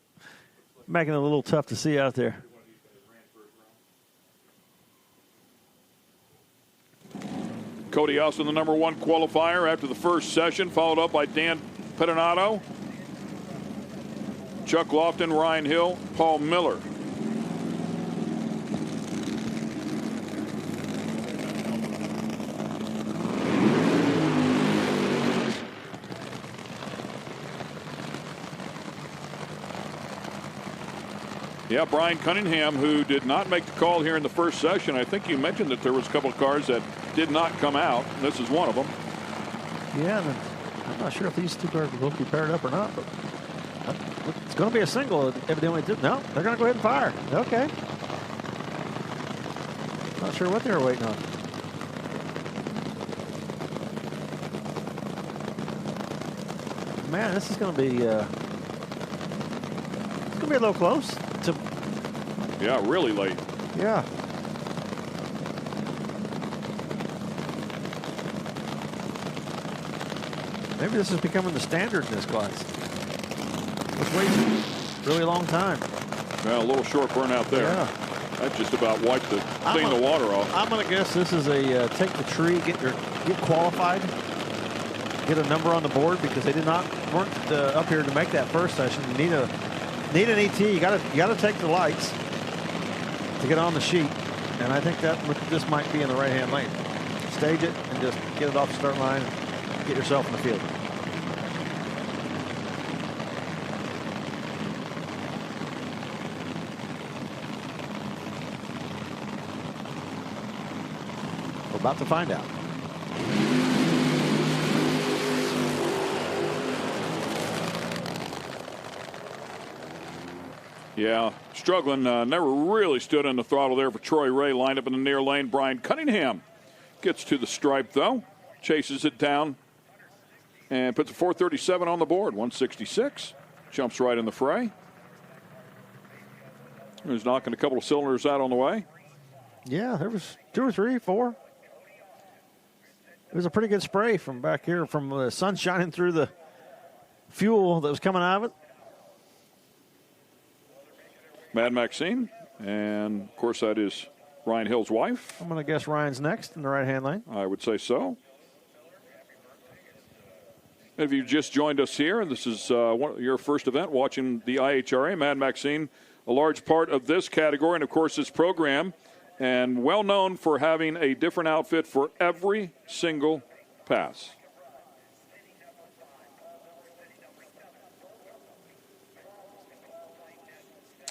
making it a little tough to see out there. Cody Austin, the #1 qualifier after the first session, followed up by Dan Pedinato, Chuck Lofton, Ryan Hill, Paul Miller. Yeah, Brian Cunningham, who did not make the call here in the first session. I think you mentioned that there was a couple of cars that did not come out. This is one of them. Yeah, I'm not sure if these two cars will be paired up or not, but it's going to be a single. Evidently, no, they're going to go ahead and fire. Okay. Not sure what they were waiting on. Man, this is going to be it's going to be a little close. Yeah, really late. Yeah. Maybe this is becoming the standard in this class. Let's wait a really long time. Yeah, a little short burnout there. Yeah. That just about wiped clean the water off. I'm going to guess this is a take the tree, get qualified, get a number on the board because they weren't up here to make that first session. You need an ET. You got to take the lights to get on the sheet, and I think that this might be in the right-hand lane. Stage it and just get it off the start line and get yourself in the field. We're about to find out. Yeah, struggling, never really stood on the throttle there for Troy Ray, lined up in the near lane. Brian Cunningham gets to the stripe, though, chases it down, and puts a 437 on the board, 166. Jumps right in the fray. He's knocking a couple of cylinders out on the way. Yeah, there was 2 or 3, 4. It was a pretty good spray from back here, from the sun shining through the fuel that was coming out of it. Mad Maxine, and of course that is Ryan Hill's wife. I'm going to guess Ryan's next in the right-hand lane. I would say so. If you just joined us here, this is your first event watching the IHRA, Mad Maxine, a large part of this category and of course this program, and well known for having a different outfit for every single pass.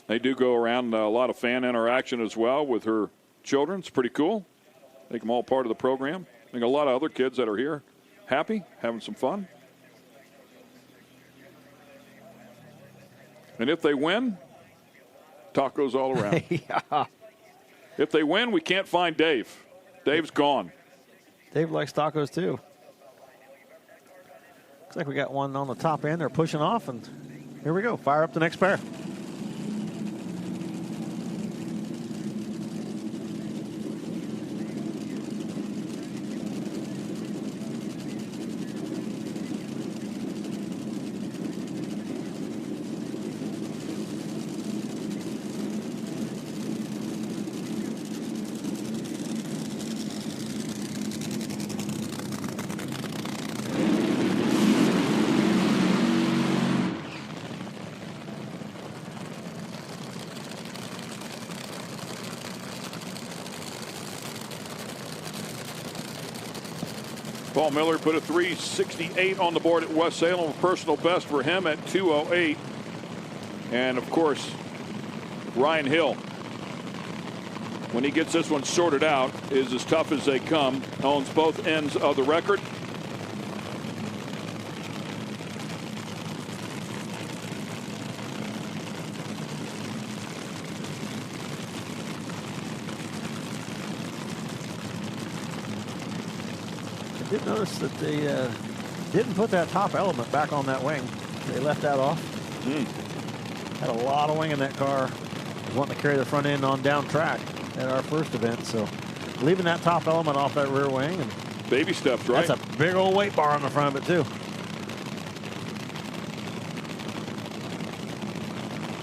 They do go around a lot of fan interaction as well with her children. It's pretty cool. Make them all part of the program. I think a lot of other kids that are here happy, having some fun. And if they win, tacos all around. Yeah. If they win, we can't find Dave. Dave's gone. Dave likes tacos too. Looks like we got one on the top end. They're pushing off, and here we go. Fire up the next pair. Paul Miller put a 368 on the board at West Salem, a personal best for him at 208. And of course, Ryan Hill, when he gets this one sorted out, is as tough as they come, owns both ends of the record. I did notice that they didn't put that top element back on that wing. They left that off. Had a lot of wing in that car. Was wanting to carry the front end on down track at our first event, so leaving that top element off that rear wing. And baby steps, right? That's a big old weight bar on the front of it, too.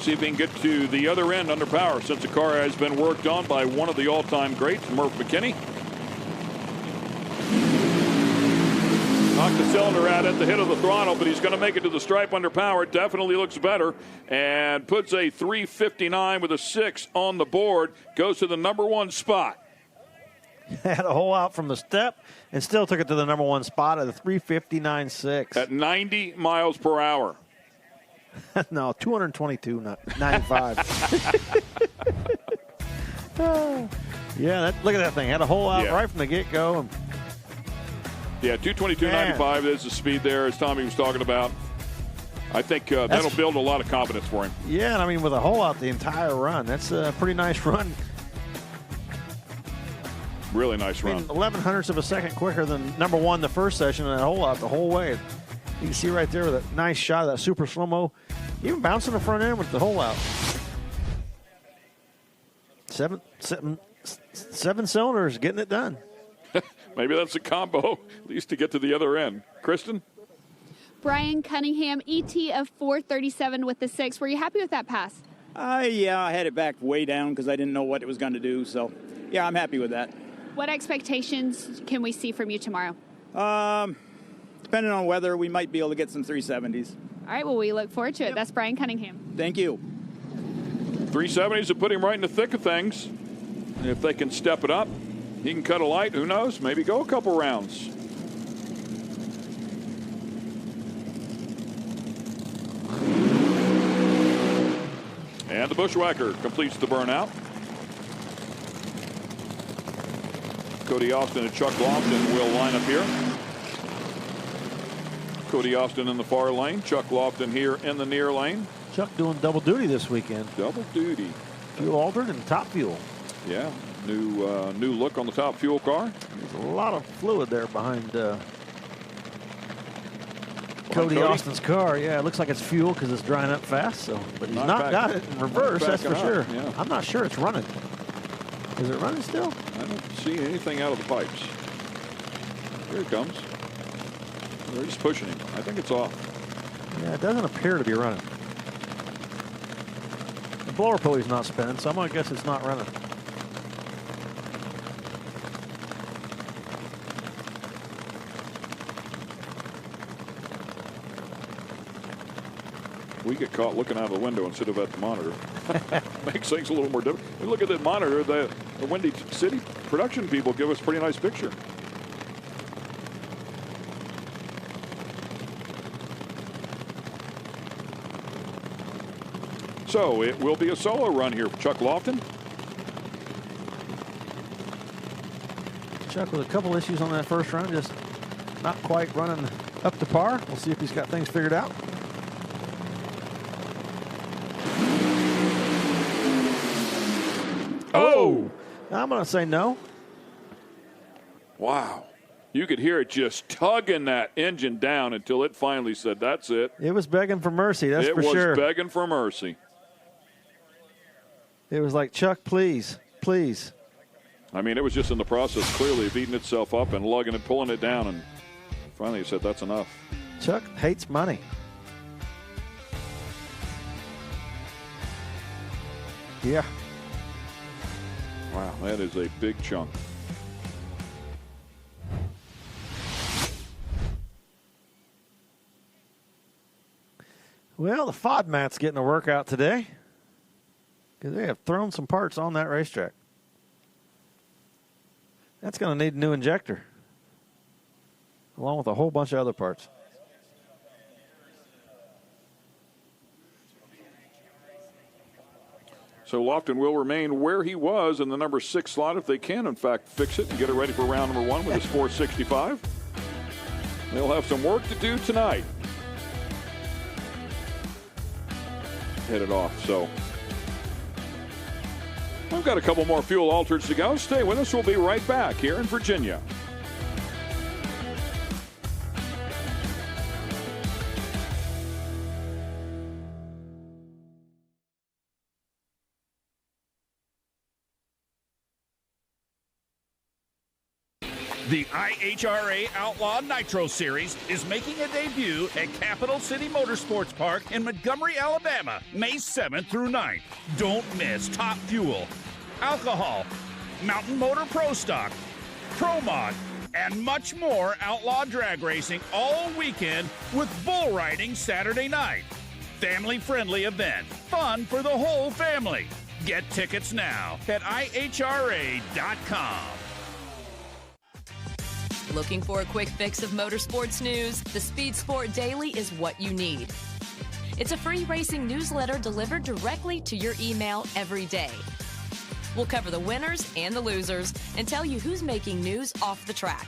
See if he can get to the other end under power, since the car has been worked on by one of the all-time greats, Murph McKinney. Knocked the cylinder out at the hit of the throttle, but he's going to make it to the stripe under power. It definitely looks better and puts a 359 with a 6 on the board. Goes to the #1 spot. Had a hole out from the step and still took it to the #1 spot at a 359.6. At 90 miles per hour. No, 222, not 95. Yeah, look at that thing. Had a hole out right from the get-go. Yeah, 222.95 is the speed there, as Tommy was talking about. I think that'll build a lot of confidence for him. Yeah, and I mean, with a hole out the entire run, that's a pretty nice run. Really nice run. 11 hundredths of a second quicker than #1 the first session, and that hole out the whole way. You can see right there with a nice shot of that super slow-mo. Even bouncing the front end with the hole out. Seven cylinders, getting it done. Maybe that's a combo, at least to get to the other end. Kristen? Brian Cunningham, ET of 437 with the 6. Were you happy with that pass? Yeah, I had it back way down because I didn't know what it was going to do. So, yeah, I'm happy with that. What expectations can we see from you tomorrow? Depending on weather, we might be able to get some 370s. All right, well, we look forward to it. That's Brian Cunningham. Thank you. 370s will put him right in the thick of things. If they can step it up, he can cut a light. Who knows? Maybe go a couple rounds. And the Bushwhacker completes the burnout. Cody Austin and Chuck Lofton will line up here. Cody Austin in the far lane. Chuck Lofton here in the near lane. Chuck doing double duty this weekend. Double duty. Fuel altered and top fuel. Yeah, new look on the top fuel car. There's a lot of fluid there behind Cody Austin's car. Yeah, it looks like it's fuel because it's drying up fast. So, but he's not got it in reverse. That's for sure. Yeah. I'm not sure it's running. Is it running still? I don't see anything out of the pipes. Here it comes. They're just pushing him. I think it's off. Yeah, it doesn't appear to be running. The blower pulley's not spinning, so I'm going to guess it's not running. We get caught looking out of the window instead of at the monitor. Makes things a little more difficult. We look at the monitor. The Windy City production people give us a pretty nice picture. So it will be a solo run here for Chuck Lofton. Chuck with a couple issues on that first run, just not quite running up to par. We'll see if he's got things figured out. Oh! I'm going to say no. Wow. You could hear it just tugging that engine down until it finally said, that's it. It was begging for mercy, that's for sure. It was begging for mercy. It was like, Chuck, please, please. I mean, it was just in the process, clearly, of eating itself up and lugging it, pulling it down, and finally it said, that's enough. Chuck hates money. Yeah. Wow, that is a big chunk. Well, the FODMAT's getting a workout today because they have thrown some parts on that racetrack. That's going to need a new injector. along with a whole bunch of other parts. So Lofton will remain where he was in the number 6 slot if they can, in fact, fix it and get it ready for round number 1 with his 465. They'll have some work to do tonight. Headed off, so we've got a couple more fuel alters to go. Stay with us. We'll be right back here in Virginia. The IHRA Outlaw Nitro Series is making a debut at Capital City Motorsports Park in Montgomery, Alabama, May 7th through 9th. Don't miss top fuel, alcohol, Mountain Motor Pro Stock, Pro Mod, and much more outlaw drag racing all weekend with bull riding Saturday night. Family-friendly event, fun for the whole family. Get tickets now at IHRA.com. Looking for a quick fix of motorsports news? The Speed Sport Daily is what you need. It's a free racing newsletter delivered directly to your email every day. We'll cover the winners and the losers and tell you who's making news off the track.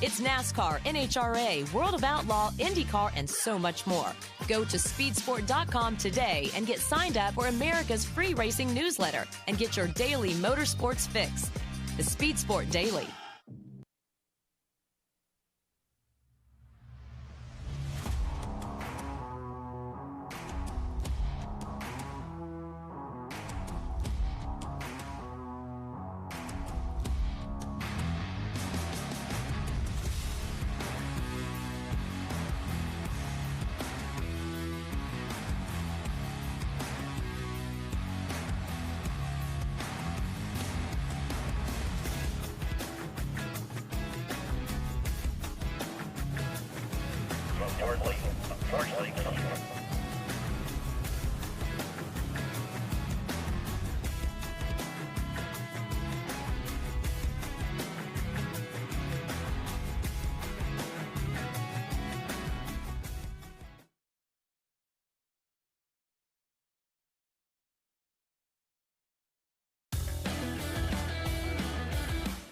It's NASCAR, NHRA, World of Outlaw, IndyCar, and so much more. Go to speedsport.com today and get signed up for America's free racing newsletter and get your daily motorsports fix. The Speed Sport Daily.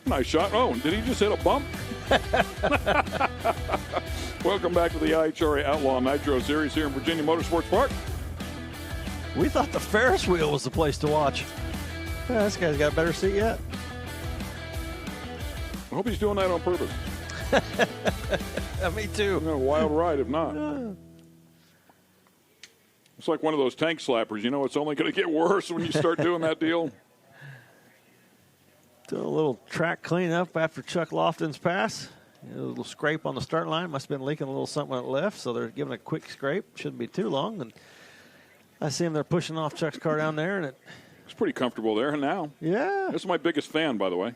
Nice shot. Oh, did he just hit a bump? Welcome back to the IHRA Outlaw Nitro Series here in Virginia Motorsports Park. We thought the Ferris wheel was the place to watch. Yeah, this guy's got a better seat yet. I hope he's doing that on purpose. Me too. A wild ride if not. It's like one of those tank slappers. You know, it's only going to get worse when you start doing that deal. Doing a little track cleanup after Chuck Lofton's pass. A little scrape on the start line. Must have been leaking a little something when it left, so they're giving a quick scrape. Shouldn't be too long. And I see them. They're pushing off Chuck's car down there, and it's pretty comfortable there now. Yeah. This is my biggest fan, by the way.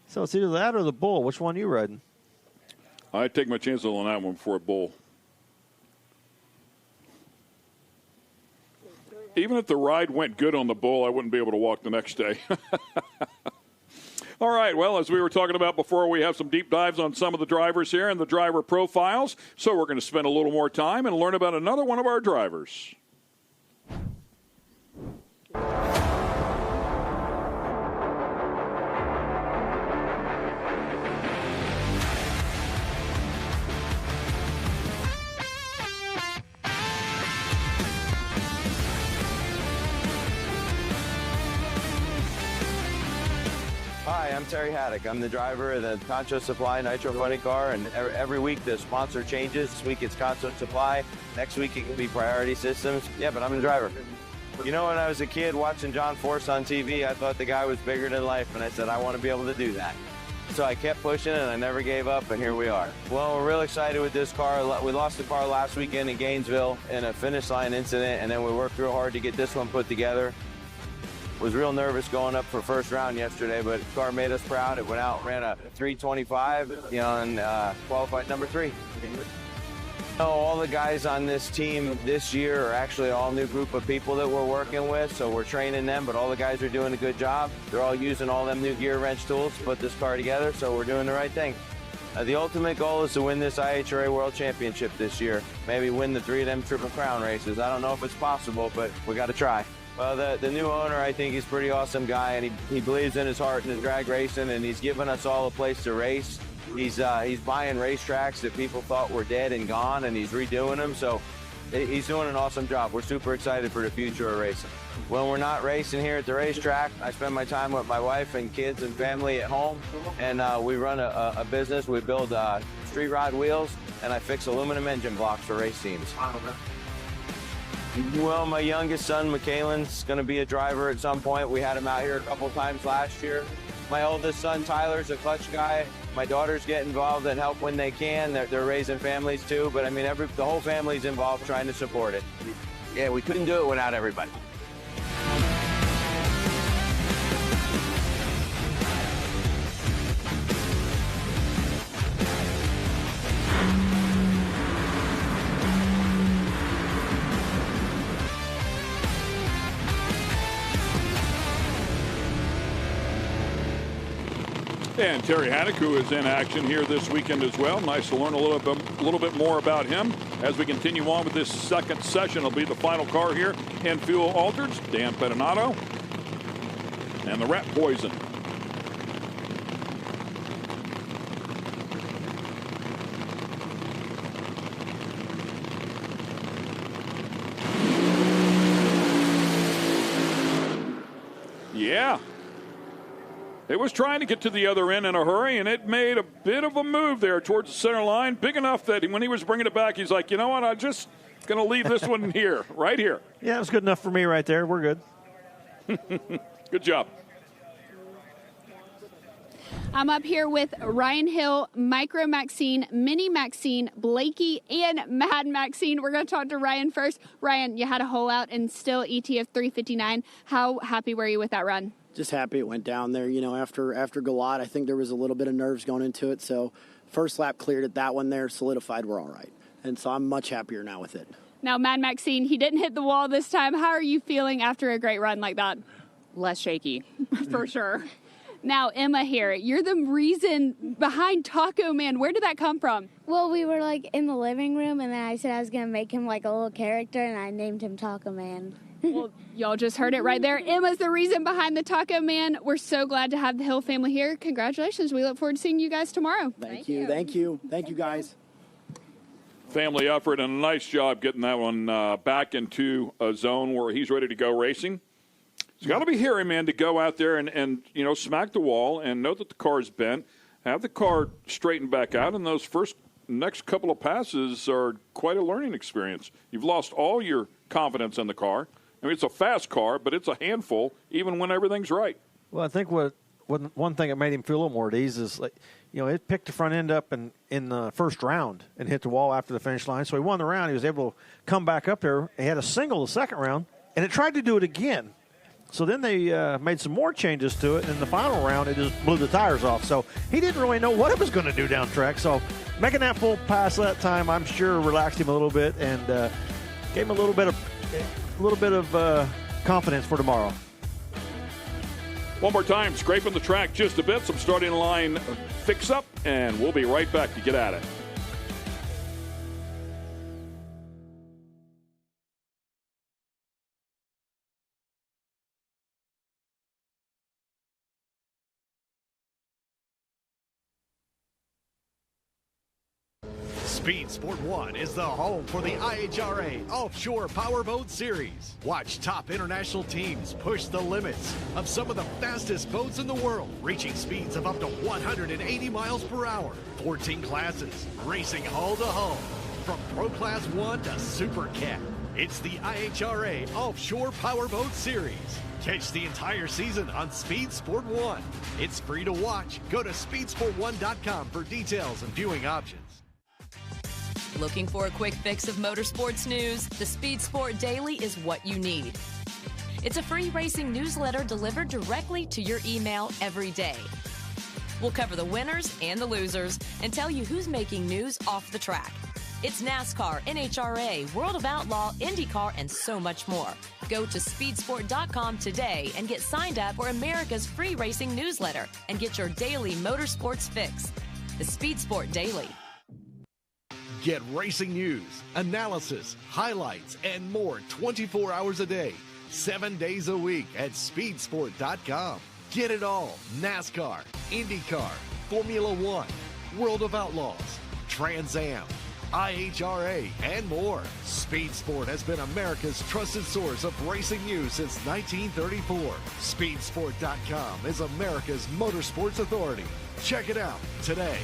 So it's either that or the Bull. Which one are you riding? I take my chances on that one before a Bull. Even if the ride went good on the Bull, I wouldn't be able to walk the next day. All right, well, as we were talking about before, we have some deep dives on some of the drivers here and the driver profiles. So we're going to spend a little more time and learn about another one of our drivers. Hi, I'm Terry Haddock. I'm the driver of the Concho Supply Nitro Funny Car, and every week the sponsor changes. This week it's Concho Supply. Next week it can be Priority Systems. Yeah, but I'm the driver. You know, when I was a kid watching John Force on TV, I thought the guy was bigger than life, and I said, I want to be able to do that. So I kept pushing, and I never gave up, and here we are. Well, we're real excited with this car. We lost the car last weekend in Gainesville in a finish line incident, and then we worked real hard to get this one put together. Was real nervous going up for first round yesterday, but the car made us proud. It went out, ran a 325, and qualified number 3. All the guys on this team this year are actually all new group of people that we're working with, so we're training them, but all the guys are doing a good job. They're all using all them new gear wrench tools to put this car together, so we're doing the right thing. The ultimate goal is to win this IHRA World Championship this year. Maybe win the 3 of them Triple Crown races. I don't know if it's possible, but we got to try. Well, the new owner, I think he's a pretty awesome guy, and he believes in his heart in his drag racing, and he's given us all a place to race. He's buying racetracks that people thought were dead and gone, and he's redoing them. So he's doing an awesome job. We're super excited for the future of racing. When we're not racing here at the racetrack, I spend my time with my wife and kids and family at home, and we run a business. We build street rod wheels, and I fix aluminum engine blocks for race teams. Well, my youngest son, Michaelin's going to be a driver at some point. We had him out here a couple times last year. My oldest son, Tyler's a clutch guy. My daughters get involved and help when they can. They're raising families too, but I mean, the whole family's involved trying to support it. Yeah, we couldn't do it without everybody. And Terry Haddock, who is in action here this weekend as well. Nice to learn a little bit more about him as we continue on with this second session. It'll be the final car here in Fuel Altereds. Dan Pettinato and the Rat Poison. Yeah. It was trying to get to the other end in a hurry, and it made a bit of a move there towards the center line, big enough that when he was bringing it back, he's like, you know what, I'm just going to leave this one here, right here. Yeah, it was good enough for me right there. We're good. Good job. I'm up here with Ryan Hill, Micro Maxine, Mini Maxine, Blakey, and Mad Maxine. We're going to talk to Ryan first. Ryan, you had a hole out and still ET of 359. How happy were you with that run? Just happy it went down there. You know, after Galot, I think there was a little bit of nerves going into it. So first lap cleared it. That one there solidified we're all right. And so I'm much happier now with it. Now, Mad Maxine, he didn't hit the wall this time. How are you feeling after a great run like that? Less shaky. For sure. Now, Emma here, you're the reason behind Taco Man. Where did that come from? Well, we were like in the living room, and then I said I was going to make him like a little character, and I named him Taco Man. Well, y'all just heard it right there. Emma's the reason behind the Taco Man. We're so glad to have the Hill family here. Congratulations. We look forward to seeing you guys tomorrow. Thank you. Thank you, guys. Family effort and a nice job getting that one back into a zone where he's ready to go racing. It's got to be hairy, man, to go out there and you know, smack the wall and know that the car is bent, have the car straightened back out, and those next couple of passes are quite a learning experience. You've lost all your confidence in the car. I mean, it's a fast car, but it's a handful even when everything's right. Well, I think one thing that made him feel a little more at ease is, like, you know, it picked the front end up in the first round and hit the wall after the finish line. So he won the round. He was able to come back up there. He had a single the second round, and it tried to do it again. So then they made some more changes to it, and in the final round, it just blew the tires off. So he didn't really know what it was going to do down track. So making that full pass that time, I'm sure, relaxed him a little bit and gave him a little bit of confidence for tomorrow. One more time, scraping the track just a bit, some starting line fix-up, and we'll be right back to get at it. Speed Sport 1 is the home for the IHRA Offshore Powerboat Series. Watch top international teams push the limits of some of the fastest boats in the world, reaching speeds of up to 180 miles per hour. 14 classes, racing hull to hull, from Pro Class 1 to Super Cat. It's the IHRA Offshore Powerboat Series. Catch the entire season on Speed Sport 1. It's free to watch. Go to speedsport1.com for details and viewing options. Looking for a quick fix of motorsports news? The Speed Sport Daily is what you need. It's a free racing newsletter delivered directly to your email every day. We'll cover the winners and the losers and tell you who's making news off the track. It's NASCAR, NHRA, World of Outlaw, IndyCar, and so much more. Go to speedsport.com today and get signed up for America's free racing newsletter and get your daily motorsports fix. the Speed Sport Daily. Get racing news, analysis, highlights, and more 24 hours a day, 7 days a week at speedsport.com. Get it all. NASCAR, IndyCar, Formula One, World of Outlaws, Trans Am, IHRA, and more. Speed Sport has been America's trusted source of racing news since 1934. Speedsport.com is America's motorsports authority. Check it out today.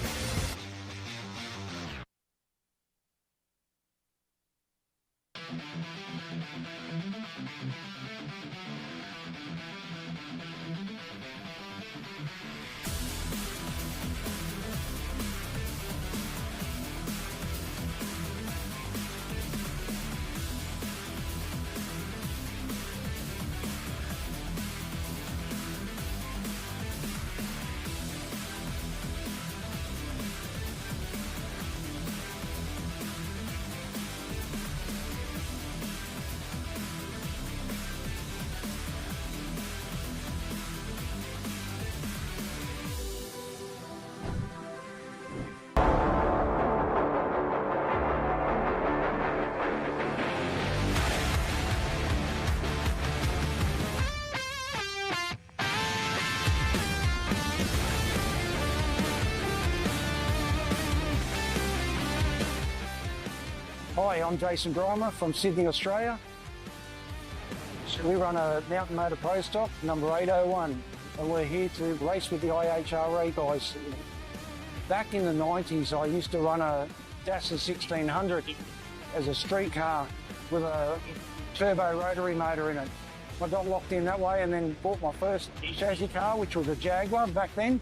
Hi, I'm Jason Grimer from Sydney, Australia. We run a Mountain Motor Pro Stock, number 801, and we're here to race with the IHRA guys. Back in the 90s, I used to run a Datsun 1600 as a street car with a turbo rotary motor in it. I got locked in that way and then bought my first chassis car, which was a Jaguar back then,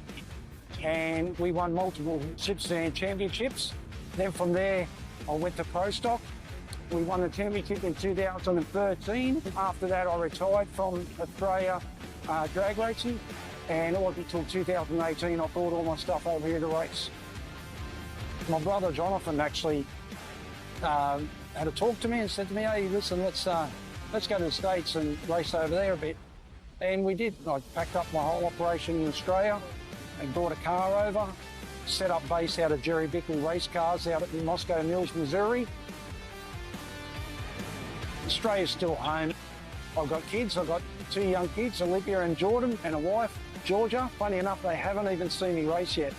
and we won multiple Superstand championships. Then from there, I went to Pro Stock. We won the championship in 2013. After that, I retired from Australia drag racing, and all until 2018, I brought all my stuff over here to race. My brother Jonathan actually had a talk to me and said to me, "Hey, listen, let's go to the States and race over there a bit." And we did. I packed up my whole operation in Australia and brought a car over, set up base out of Jerry Bickle race cars out at Moscow Mills, Missouri. Australia's still home. I've got kids. I've got 2 young kids, Olivia and Jordan, and a wife, Georgia. Funny enough, they haven't even seen me race yet.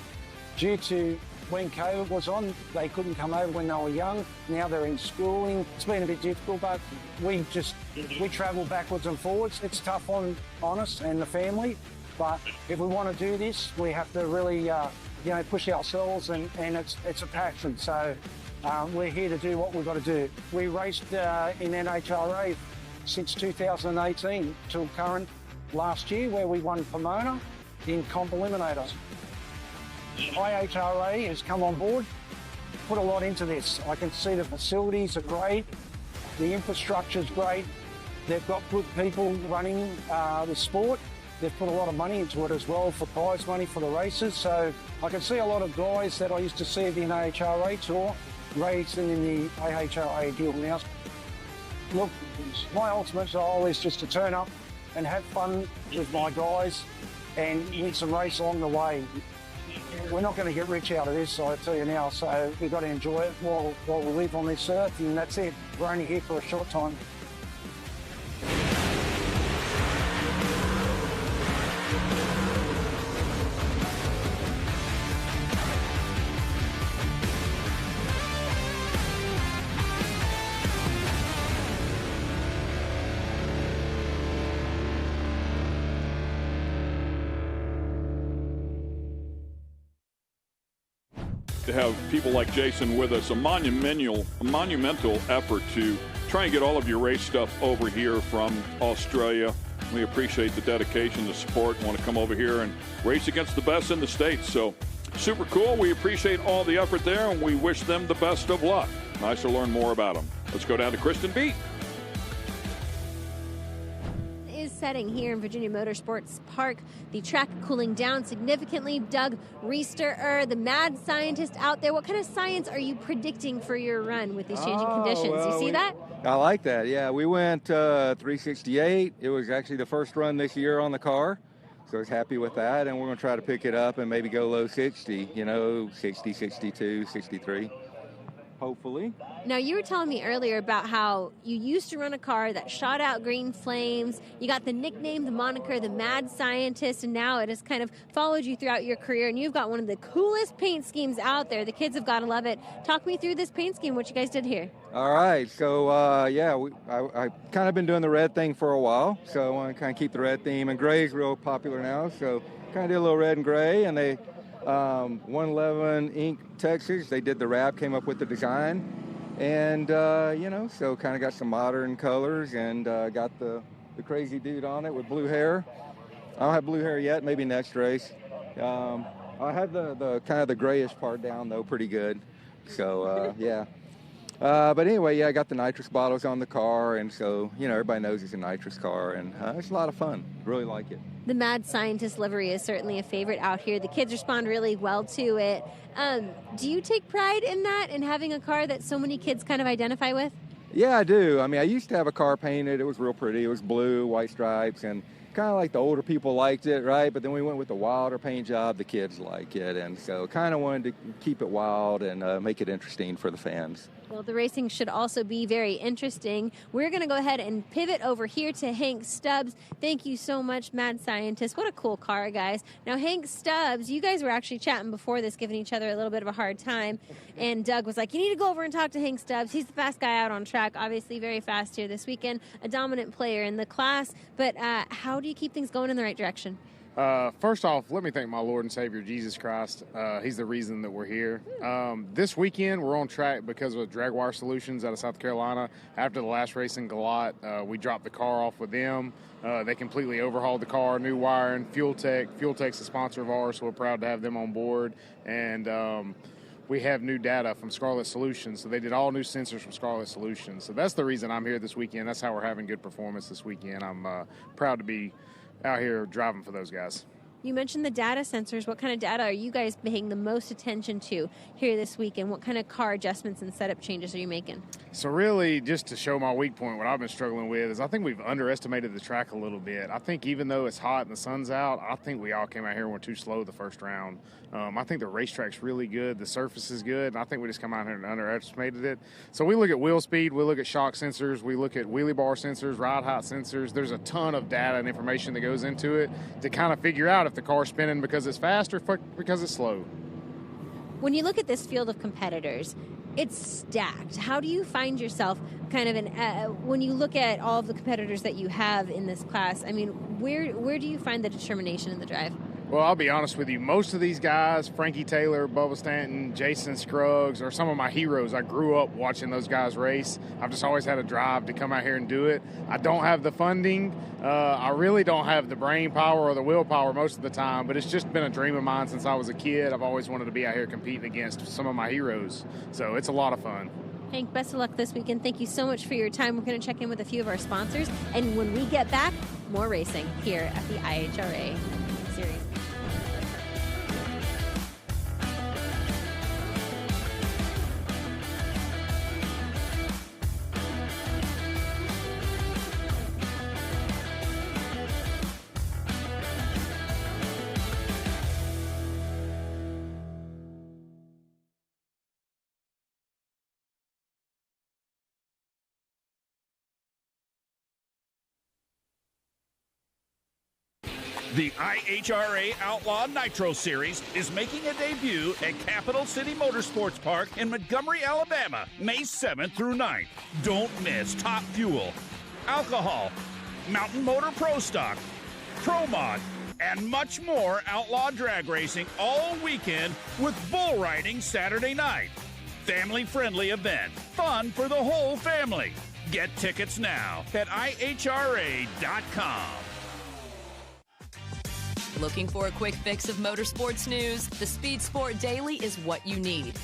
Due to when COVID was on, they couldn't come over when they were young. Now they're in schooling. It's been a bit difficult, but we travel backwards and forwards. It's tough on us and the family, but if we want to do this, we have to really push ourselves, and it's a passion. So we're here to do what we've got to do. We raced in NHRA since 2018 till current last year, where we won Pomona in comp eliminators. IHRA has come on board, put a lot into this. I can see the facilities are great, the infrastructure's great, they've got good people running the sport. They've put a lot of money into it as well for prize money for the races. So I can see a lot of guys that I used to see at the NHRA tour racing in the IHRA deal now. Look, my ultimate goal is just to turn up and have fun with my guys and win some race along the way. We're not going to get rich out of this, I tell you now, so we've got to enjoy it while we live on this earth, and that's it. We're only here for a short time. To have people like Jason with us, a monumental effort to try and get all of your race stuff over here from Australia. We appreciate the dedication, the support, and want to come over here and race against the best in the States. So super cool. We appreciate all the effort there, and we wish them the best of luck. Nice to learn more about them. Let's go down to Kristen Beat. Setting here in Virginia Motorsports Park. The track cooling down significantly. Doug Reister, the mad scientist out there. What kind of science are you predicting for your run with these changing conditions? Well, you see that? I like that. Yeah, we went 368. It was actually the first run this year on the car. So I was happy with that, and we're going to try to pick it up and maybe go low 60, 60, 62, 63, hopefully. Now, you were telling me earlier about how you used to run a car that shot out green flames. You got the nickname, the moniker, the Mad Scientist, and now it has kind of followed you throughout your career, and you've got one of the coolest paint schemes out there. The kids have got to love it. Talk me through this paint scheme, what you guys did here. All right, so I kind of been doing the red thing for a while, so I want to kind of keep the red theme, and gray is real popular now, so kind of did a little red and gray, and they 111 Inc. Texas, they did the wrap, came up with the design, and so kind of got some modern colors, and got the crazy dude on it with blue hair. I don't have blue hair yet, maybe next race. I have the kind of the grayish part down though pretty good, so yeah. But anyway, I got the nitrous bottles on the car, and so, everybody knows it's a nitrous car, and it's a lot of fun. Really like it. The Mad Scientist livery is certainly a favorite out here. The kids respond really well to it. Do you take pride in that, in having a car that so many kids kind of identify with? Yeah, I do. I mean, I used to have a car painted. It was real pretty. It was blue, white stripes, and kind of like the older people liked it, right? But then we went with the wilder paint job. The kids like it, and so kind of wanted to keep it wild and make it interesting for the fans. Well, the racing should also be very interesting. We're going to go ahead and pivot over here to Hank Stubbs. Thank you so much, Mad Scientist. What a cool car, guys. Now, Hank Stubbs, you guys were actually chatting before this, giving each other a little bit of a hard time. And Doug was like, you need to go over and talk to Hank Stubbs. He's the fast guy out on track, obviously very fast here this weekend, a dominant player in the class. But how do you keep things going in the right direction? First off, let me thank my Lord and Savior, Jesus Christ. He's the reason that we're here. This weekend, we're on track because of Drag Wire Solutions out of South Carolina. After the last race in Galot, we dropped the car off with them. They completely overhauled the car, new wiring, Fuel Tech. Fuel Tech's a sponsor of ours, so we're proud to have them on board. And we have new data from Scarlet Solutions, so they did all new sensors from Scarlet Solutions. So that's the reason I'm here this weekend. That's how we're having good performance this weekend. I'm proud to be out here driving for those guys. You mentioned the data sensors. What kind of data are you guys paying the most attention to here this weekend? What kind of car adjustments and setup changes are you making? So really, just to show my weak point, what I've been struggling with is I think we've underestimated the track a little bit. I think even though it's hot and the sun's out, I think we all came out here and were too slow the first round. I think the racetrack's really good. The surface is good. And I think we just come out here and underestimated it. So we look at wheel speed. We look at shock sensors. We look at wheelie bar sensors, ride height sensors. There's a ton of data and information that goes into it to kind of figure out if the car's spinning because it's fast or because it's slow. When you look at this field of competitors, it's stacked. How do you find yourself kind of when you look at all of the competitors that you have in this class? I mean, where do you find the determination in the drive? Well, I'll be honest with you. Most of these guys, Frankie Taylor, Bubba Stanton, Jason Scruggs, are some of my heroes. I grew up watching those guys race. I've just always had a drive to come out here and do it. I don't have the funding. I really don't have the brain power or the willpower most of the time, but it's just been a dream of mine since I was a kid. I've always wanted to be out here competing against some of my heroes. So it's a lot of fun. Hank, best of luck this weekend. Thank you so much for your time. We're going to check in with a few of our sponsors. And when we get back, more racing here at the IHRA Series. The IHRA Outlaw Nitro Series is making a debut at Capital City Motorsports Park in Montgomery, Alabama, May 7th through 9th. Don't miss Top Fuel, Alcohol, Mountain Motor Pro Stock, Pro Mod, and much more outlaw drag racing all weekend with bull riding Saturday night. Family-friendly event, fun for the whole family. Get tickets now at IHRA.com. Looking for a quick fix of motorsports news? The Speed Sport Daily is what you need.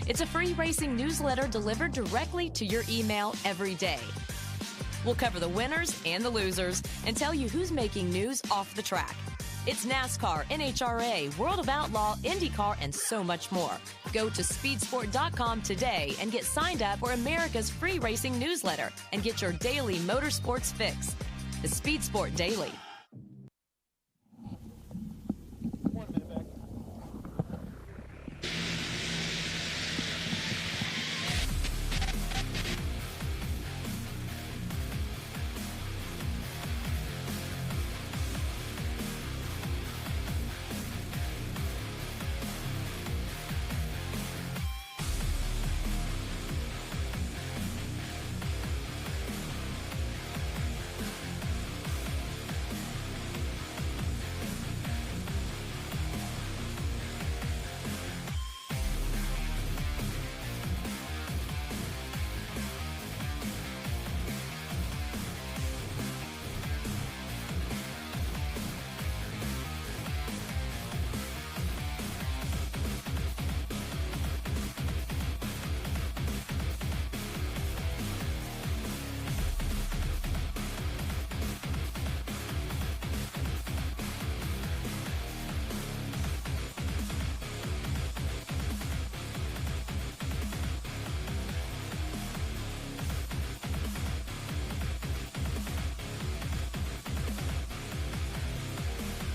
It's a free racing newsletter delivered directly to your email every day. We'll cover the winners and the losers and tell you who's making news off the track. It's NASCAR, NHRA, World of Outlaw, IndyCar, and so much more. Go to speedsport.com today and get signed up for America's free racing newsletter and get your daily motorsports fix. The Speed Sport Daily.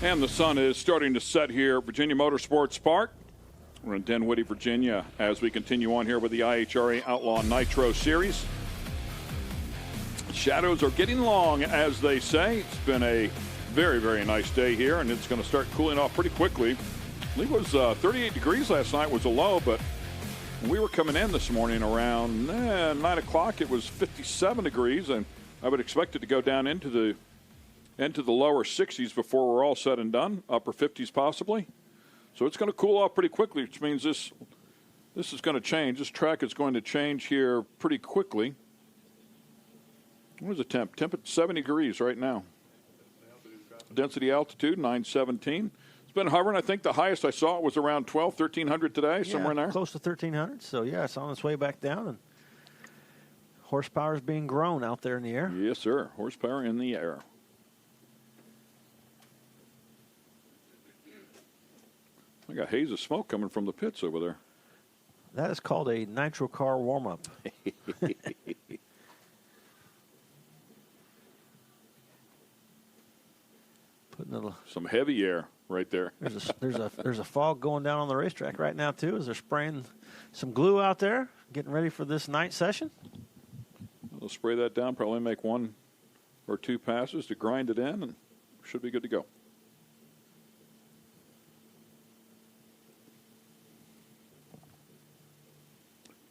And the sun is starting to set here at Virginia Motorsports Park. We're in Dinwiddie, Virginia, as we continue on here with the IHRA Outlaw Nitro Series. Shadows are getting long, as they say. It's been a very, very nice day here, and it's going to start cooling off pretty quickly. I believe it was 38 degrees last night was a low, but when we were coming in this morning around 9 o'clock, it was 57 degrees, and I would expect it to go down into the lower 60s before we're all said and done, upper 50s possibly. So it's going to cool off pretty quickly, which means this is going to change. This track is going to change here pretty quickly. What is the temp? Temp at 70 degrees right now. Density altitude, 917. It's been hovering. I think the highest I saw it was around 1,300 today, somewhere in there. Close to 1,300. So, yeah, it's on its way back down. And horsepower is being grown out there in the air. Yes, sir. Horsepower in the air. I got haze of smoke coming from the pits over there. That is called a nitro car warm-up. Putting some heavy air right there. There's a fog going down on the racetrack right now too, as they're spraying some glue out there, getting ready for this night session. They'll spray that down, probably make 1 or 2 passes to grind it in, and should be good to go.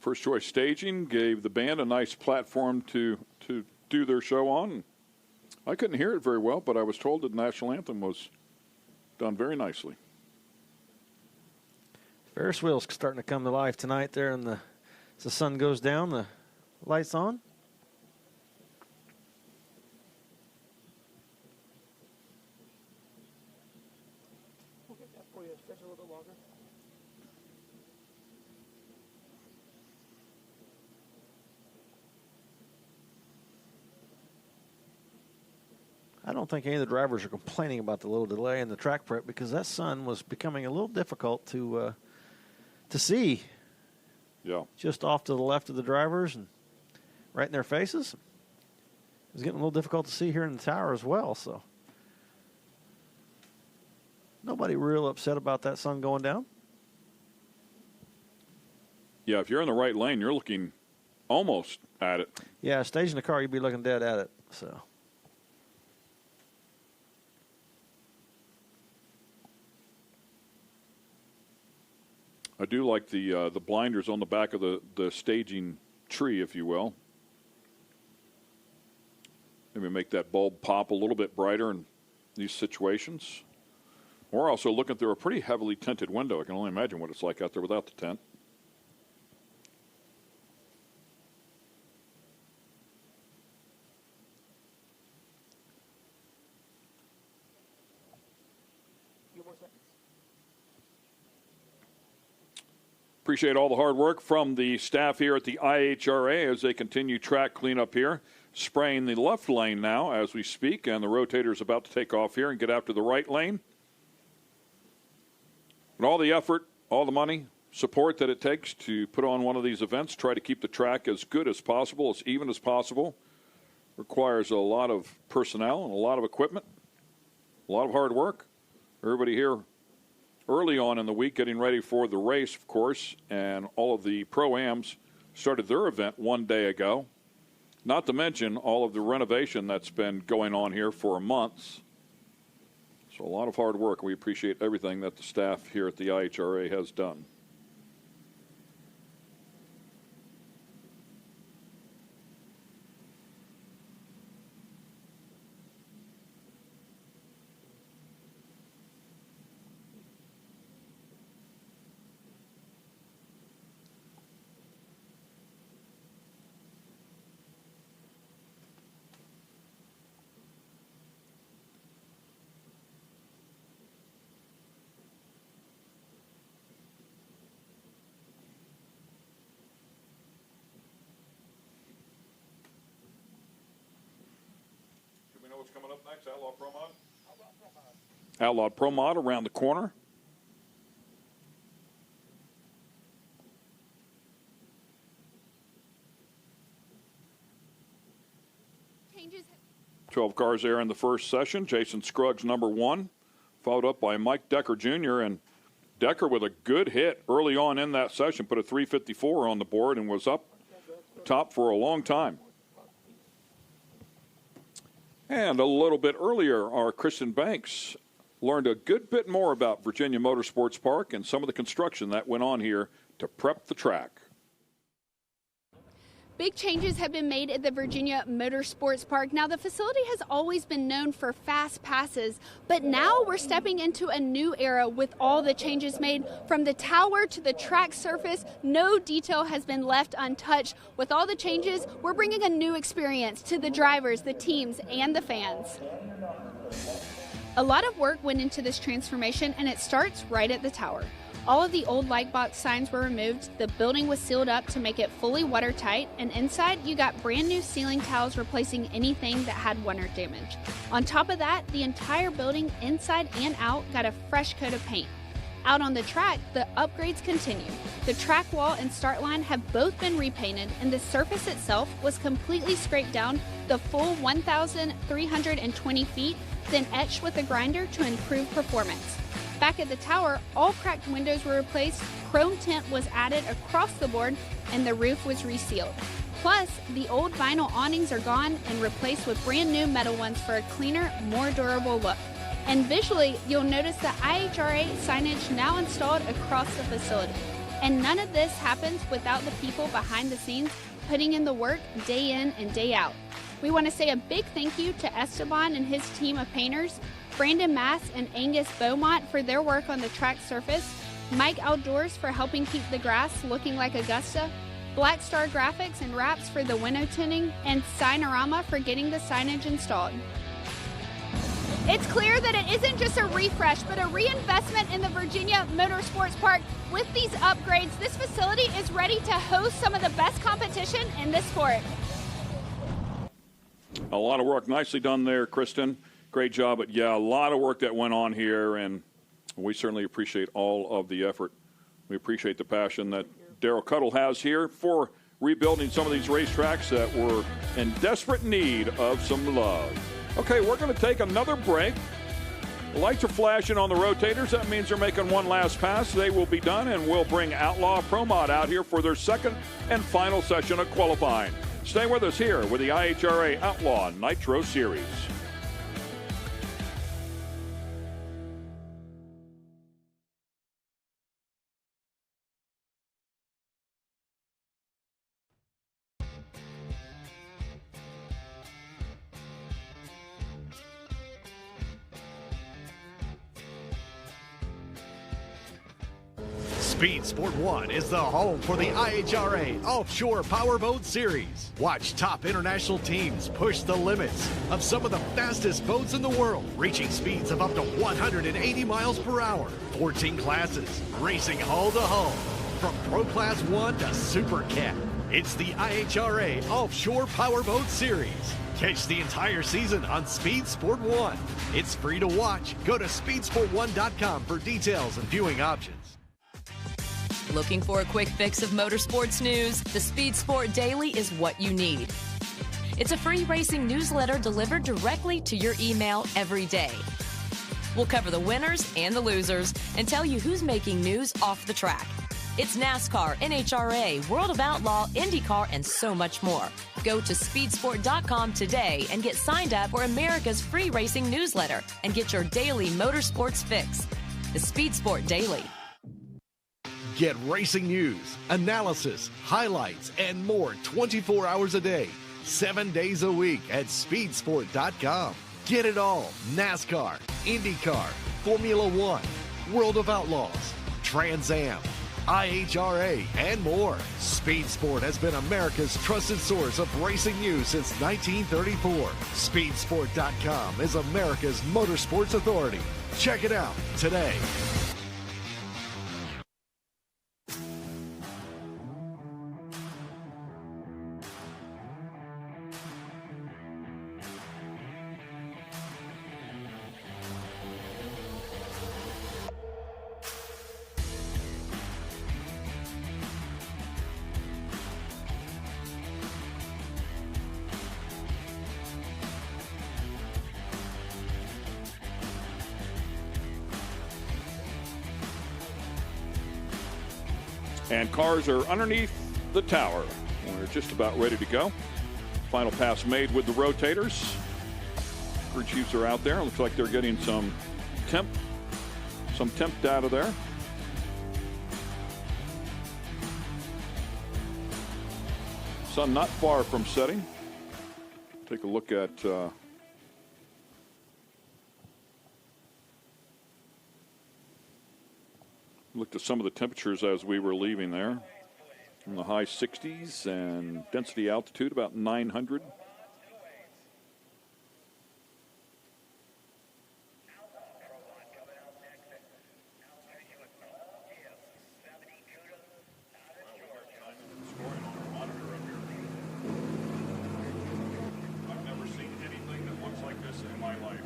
First choice staging gave the band a nice platform to do their show on. I couldn't hear it very well, but I was told that the national anthem was done very nicely. Ferris wheel's starting to come to life tonight there, and as the sun goes down, the lights on. We'll get that for you. Stretch a little bit longer. I don't think any of the drivers are complaining about the little delay in the track prep, because that sun was becoming a little difficult to see. Yeah. Just off to the left of the drivers and right in their faces. It was getting a little difficult to see here in the tower as well. So nobody real upset about that sun going down. Yeah, if you're in the right lane, you're looking almost at it. Yeah, staging the car, you'd be looking dead at it. So. I do like the blinders on the back of the staging tree, if you will. Maybe make that bulb pop a little bit brighter in these situations. We're also looking through a pretty heavily tinted window. I can only imagine what it's like out there without the tent. Appreciate all the hard work from the staff here at the IHRA as they continue track cleanup here. Spraying the left lane now as we speak, and the rotator is about to take off here and get after the right lane. And all the effort, all the money, support that it takes to put on one of these events, try to keep the track as good as possible, as even as possible, requires a lot of personnel and a lot of equipment, a lot of hard work. Everybody here early on in the week getting ready for the race, of course, and all of the Pro-Ams started their event 1 day ago. Not to mention all of the renovation that's been going on here for months. So a lot of hard work. We appreciate everything that the staff here at the IHRA has done. What's coming up next? Outlaw Pro Mod? Outlaw Pro Mod around the corner. Changes. 12 cars there in the first session. Jason Scruggs, number 1, followed up by Mike Decker Jr., and Decker with a good hit early on in that session, put a 354 on the board and was up top for a long time. And a little bit earlier, our Christian Banks learned a good bit more about Virginia Motorsports Park and some of the construction that went on here to prep the track. Big changes have been made at the Virginia Motorsports Park. Now, the facility has always been known for fast passes, but now we're stepping into a new era with all the changes made from the tower to the track surface. No detail has been left untouched. With all the changes, we're bringing a new experience to the drivers, the teams, and the fans. A lot of work went into this transformation, and it starts right at the tower. All of the old light box signs were removed, the building was sealed up to make it fully watertight, and inside you got brand new ceiling tiles replacing anything that had water damage. On top of that, the entire building inside and out got a fresh coat of paint. Out on the track, the upgrades continue. The track wall and start line have both been repainted, and the surface itself was completely scraped down the full 1,320 feet, then etched with a grinder to improve performance. Back at the tower, all cracked windows were replaced, chrome tint was added across the board, and the roof was resealed. Plus, the old vinyl awnings are gone and replaced with brand new metal ones for a cleaner, more durable look. And visually, you'll notice the IHRA signage now installed across the facility. And none of this happens without the people behind the scenes putting in the work day in and day out. We want to say a big thank you to Esteban and his team of painters, Brandon Mass and Angus Beaumont for their work on the track surface, Mike Outdoors for helping keep the grass looking like Augusta, Black Star Graphics and Wraps for the window tinting, and Signorama for getting the signage installed. It's clear that it isn't just a refresh, but a reinvestment in the Virginia Motorsports Park. With these upgrades, this facility is ready to host some of the best competition in this sport. A lot of work. Nicely done there, Kristen. Great job. But, yeah, a lot of work that went on here, and we certainly appreciate all of the effort. We appreciate the passion that Darrell Cuttle has here for rebuilding some of these racetracks that were in desperate need of some love. Okay, we're going to take another break. The lights are flashing on the rotators. That means they're making one last pass. They will be done, and we'll bring Outlaw Pro Mod out here for their second and final session of qualifying. Stay with us here with the IHRA Outlaw Nitro Series. Speed Sport 1 is the home for the IHRA Offshore Powerboat Series. Watch top international teams push the limits of some of the fastest boats in the world, reaching speeds of up to 180 miles per hour. 14 classes, racing hull to hull, from Pro Class 1 to Super Cat. It's the IHRA Offshore Powerboat Series. Catch the entire season on Speed Sport 1. It's free to watch. Go to speedsport1.com for details and viewing options. Looking for a quick fix of motorsports news? The Speed Sport Daily is what you need. It's a free racing newsletter delivered directly to your email every day. We'll cover the winners and the losers and tell you who's making news off the track. It's NASCAR, NHRA, World of Outlaw, IndyCar, and so much more. Go to speedsport.com today and get signed up for America's free racing newsletter and get your daily motorsports fix. The Speed Sport Daily. Get racing news, analysis, highlights, and more 24 hours a day, 7 days a week at speedsport.com. Get it all. NASCAR, IndyCar, Formula One, World of Outlaws, Trans Am, IHRA, and more. Speed Sport has been America's trusted source of racing news since 1934. Speedsport.com is America's motorsports authority. Check it out today. And cars are underneath the tower. We're just about ready to go. Final pass made with the rotators. Crew chiefs are out there. Looks like they're getting some temp data there. Sun not far from setting. Take a look at looked at some of the temperatures as we were leaving there. In the high 60s and density altitude about 900. I've never seen anything that looks like this in my life.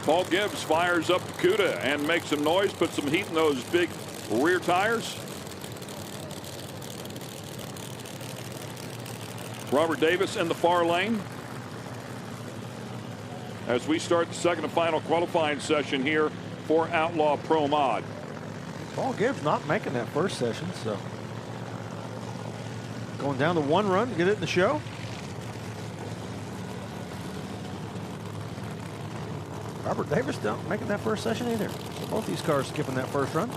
Paul Gibbs fires up the CUDA and makes some noise, puts some heat in those big rear tires. Robert Davis in the far lane as we start the second and final qualifying session here for Outlaw Pro Mod. Paul Gibbs not making that first session, so going down to one run to get it in the show. Robert Davis not making that first session either. So both these cars skipping that first run.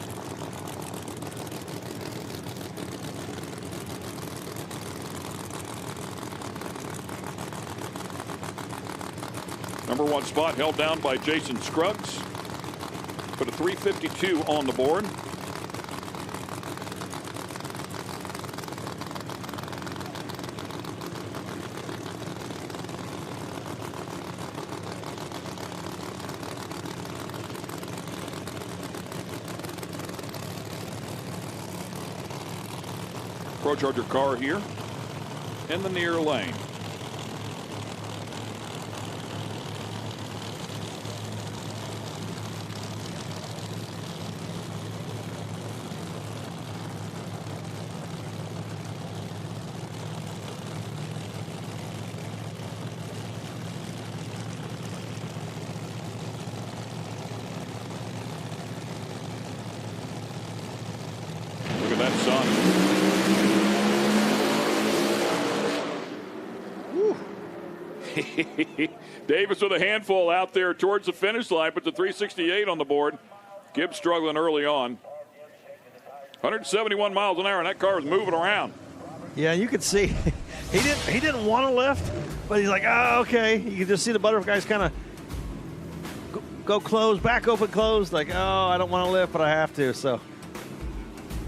Number one spot held down by Jason Scruggs. Put a 352 on the board. Pro-Charger car here in the near lane. Look at that sun. Davis with a handful out there towards the finish line, but the 368 on the board. Gibbs struggling early on. 171 miles an hour, and that car was moving around. Yeah, you could see he didn't want to lift, but he's like, oh, okay. You can just see the butterflies kind of go close, back open, close. Like, oh, I don't want to lift, but I have to. So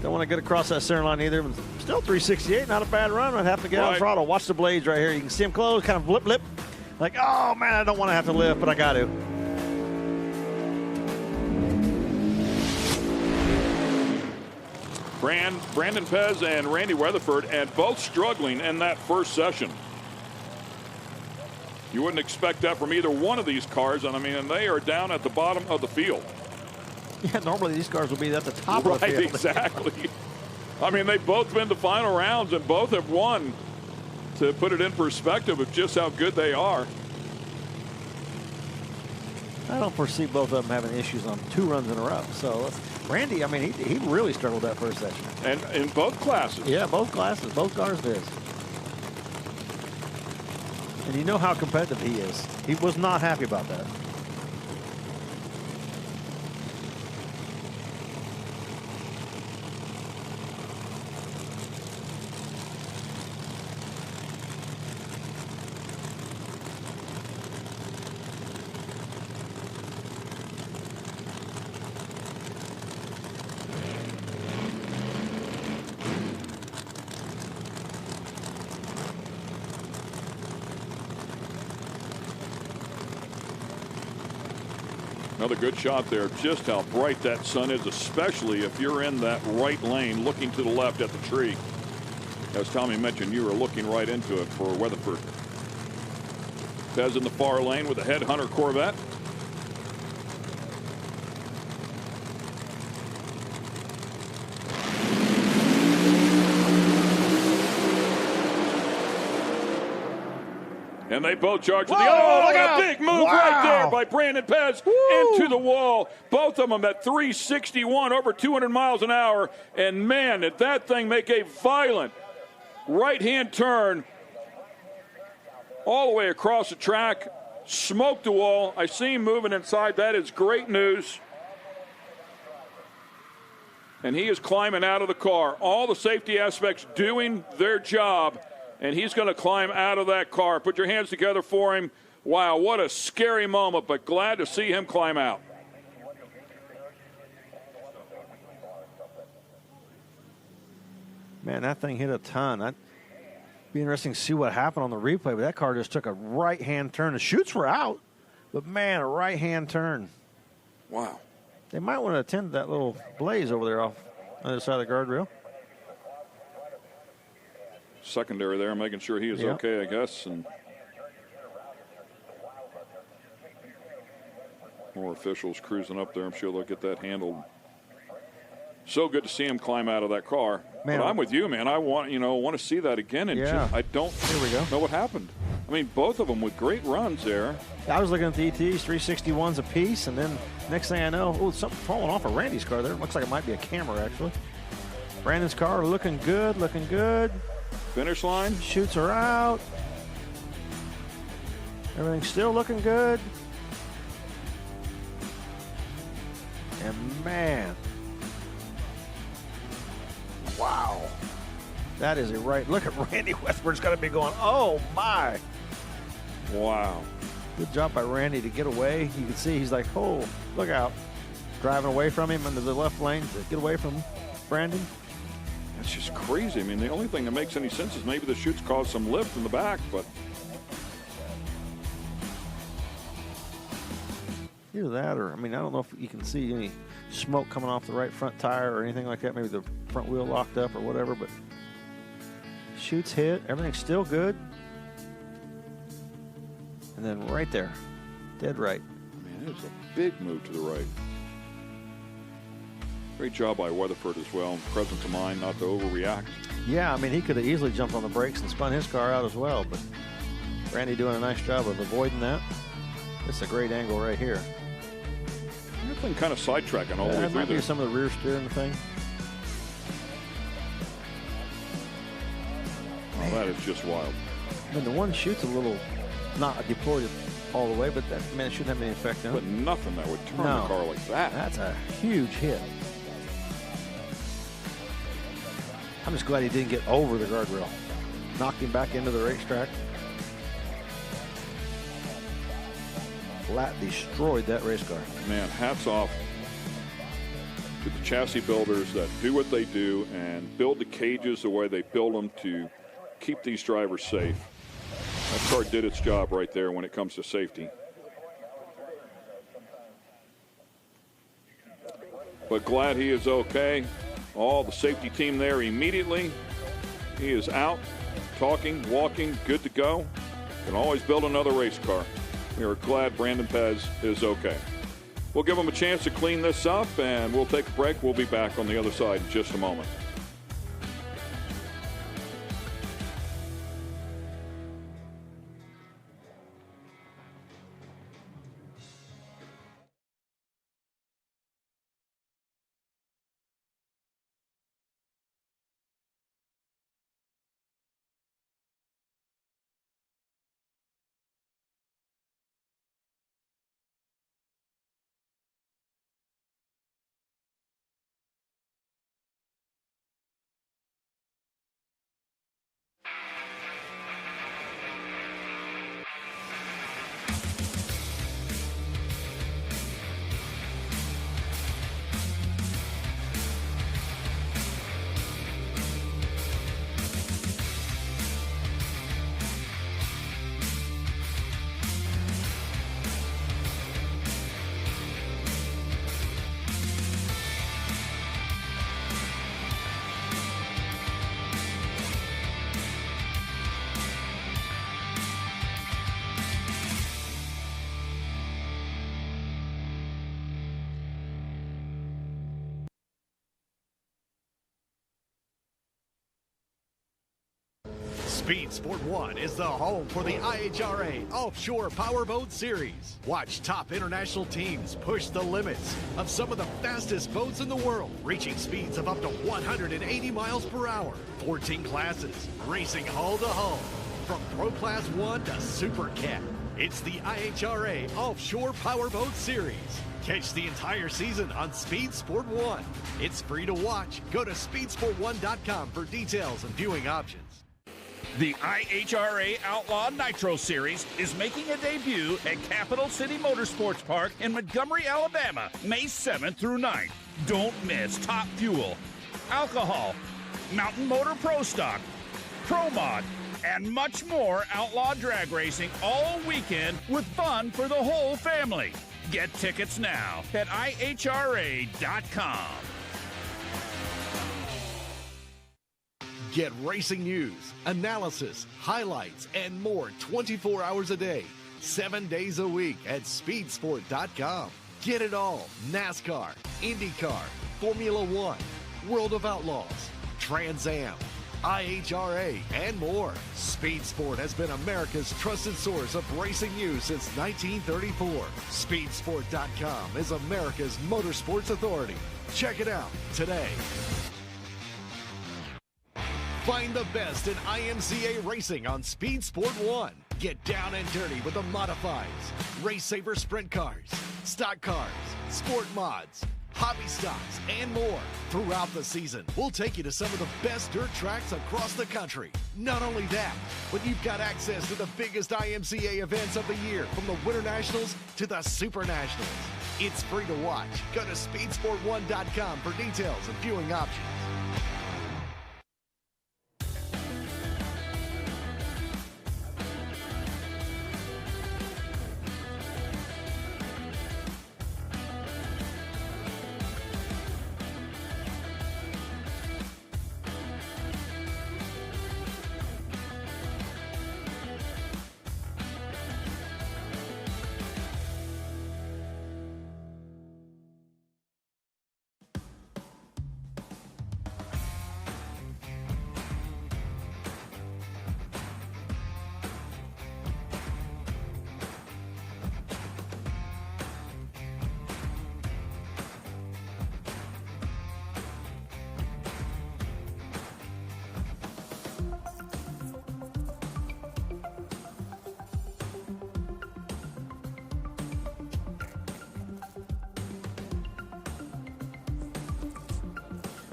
don't want to get across that center line either. But still 368, not a bad run. I'd have to get on throttle. Watch the blades right here. You can see them close, kind of blip, blip. Like, oh, man, I don't want to have to lift, but I got to. Brandon Pez and Randy Weatherford, and both struggling in that first session. You wouldn't expect that from either one of these cars, and I mean, they are down at the bottom of the field. Yeah, normally these cars would be at the top of the field. Right, exactly. I mean, they've both been to final rounds, and both have won. To put it in perspective of just how good they are. I don't foresee both of them having issues on 2 runs in a row. So Randy, I mean, he really struggled that first session. And in both classes. Yeah, both classes, both cars did. And you know how competitive he is. He was not happy about that. Another good shot there. Just how bright that sun is, especially if you're in that right lane looking to the left at the tree. As Tommy mentioned, you were looking right into it for Weatherford. Pez in the far lane with a Headhunter Corvette. And they both charge with the look at a big move right there by Brandon Pez into the wall. Both of them at 361, over 200 miles an hour. And man, did that thing make a violent right-hand turn all the way across the track. Smoked the wall. I see him moving inside. That is great news. And he is climbing out of the car. All the safety aspects doing their job. And he's going to climb out of that car. Put your hands together for him. Wow, what a scary moment, but glad to see him climb out. Man, that thing hit a ton. That'd be interesting to see what happened on the replay, but that car just took a right-hand turn. The chutes were out, but man, a right-hand turn. Wow. They might want to attend to that little blaze over there off the other side of the guardrail. Secondary there, making sure he is okay, I guess. And more officials cruising up there. I'm sure they'll get that handled. So good to see him climb out of that car. Man, but I'm with you, man. I want to see that again. And I don't know what happened. I mean, both of them with great runs there. I was looking at the ETs, 361s a piece, and then next thing I know, something falling off of Randy's car there. It looks like it might be a camera, actually. Brandon's car looking good, looking good. Finish line. Chutes are out. Everything's still looking good. And man, wow. That is a right. Look at Randy Westward's got to be going, oh my. Wow. Good job by Randy to get away. You can see he's like, oh, look out. Driving away from him into the left lane to get away from Brandon. That's just crazy. I mean, the only thing that makes any sense is maybe the chutes caused some lift in the back, but. Either that or, I mean, I don't know if you can see any smoke coming off the right front tire or anything like that. Maybe the front wheel locked up or whatever, but chutes hit. Everything's still good. And then right there, dead right. Man, it was a big move to the right. Great job by Weatherford as well. Presence of mind not to overreact. Yeah, I mean, he could have easily jumped on the brakes and spun his car out as well, but Randy doing a nice job of avoiding that. This is a great angle right here. That thing kind of sidetracking all the way That through might be there. some of the rear steering thing. Oh, that is just wild. I mean, the one chute's a little not deployed all the way, but that, man, it shouldn't have any effect on it. But nothing that would turn the car like that. That's a huge hit. I'm just glad he didn't get over the guardrail. Knocked him back into the racetrack. Flat destroyed that race car. Man, hats off to the chassis builders that do what they do and build the cages the way they build them to keep these drivers safe. That car did its job right there when it comes to safety. But glad he is okay. All the safety team there immediately. He is out, talking, walking, good to go. Can always build another race car. We are glad Brandon Pez is okay. We'll give him a chance to clean this up, and we'll take a break. We'll be back on the other side in just a moment. Speed Sport 1 is the home for the IHRA Offshore Powerboat Series. Watch top international teams push the limits of some of the fastest boats in the world, reaching speeds of up to 180 miles per hour. 14 classes, racing hull to hull, from Pro Class 1 to Super Cat. It's the IHRA Offshore Powerboat Series. Catch the entire season on Speed Sport 1. It's free to watch. Go to speedsport1.com for details and viewing options. The IHRA Outlaw Nitro Series is making a debut at Capital City Motorsports Park in Montgomery, Alabama, May 7th through 9th. Don't miss top fuel, alcohol, Mountain Motor Pro Stock, Pro Mod, and much more outlaw drag racing all weekend with fun for the whole family. Get tickets now at IHRA.com. Get racing news, analysis, highlights, and more 24 hours a day, 7 days a week at speedsport.com. Get it all. NASCAR, IndyCar, Formula One, World of Outlaws, Trans Am, IHRA, and more. Speed Sport has been America's trusted source of racing news since 1934. Speedsport.com is America's motorsports authority. Check it out today. Find the best in IMCA racing on Speed Sport 1. Get down and dirty with the modifieds, Race Saver sprint cars, stock cars, sport mods, hobby stocks, and more. Throughout the season, we'll take you to some of the best dirt tracks across the country. Not only that, but you've got access to the biggest IMCA events of the year, from the Winter Nationals to the Super Nationals. It's free to watch. Go to speedsport1.com for details and viewing options.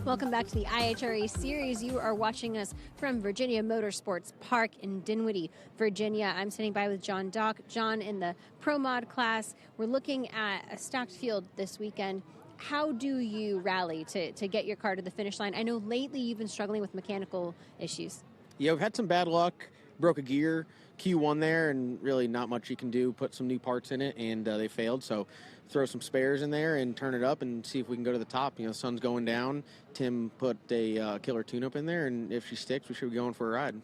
Welcome back to the IHRA Series. You are watching us from Virginia Motorsports Park in Dinwiddie, Virginia. I'm sitting by with John Dock. John, in the Pro Mod class, we're looking at a stocked field this weekend. How do you rally to get your car to the finish line? I know lately you've been struggling with mechanical issues. Yeah, we've had some bad luck. Broke a gear, Q1 there, and really not much you can do. Put some new parts in it, and they failed. So throw some spares in there and turn it up and see if we can go to the top. You know, the sun's going down. Tim put a killer tune-up in there, and if she sticks, we should be going for a ride.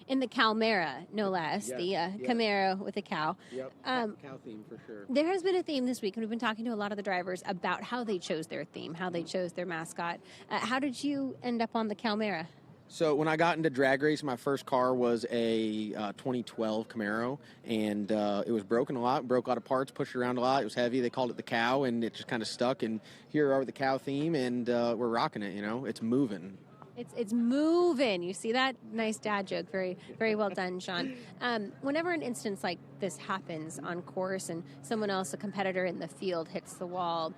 In the Calmera, no less, the Camaro with a cow. Yep, cow theme for sure. There has been a theme this week, and we've been talking to a lot of the drivers about how they chose their theme, how they chose their mascot. How did you end up on the Calmera? So when I got into drag race, my first car was a 2012 Camaro, and it was broken a lot, broke a lot of parts, pushed around a lot. It was heavy. They called it the cow, and it just kind of stuck. And here we are with the cow theme, and we're rocking it. You know, it's moving. It's moving. You see that? Nice dad joke. Very, very well done, Sean. Whenever an instance like this happens on course and someone else, a competitor in the field, hits the wall,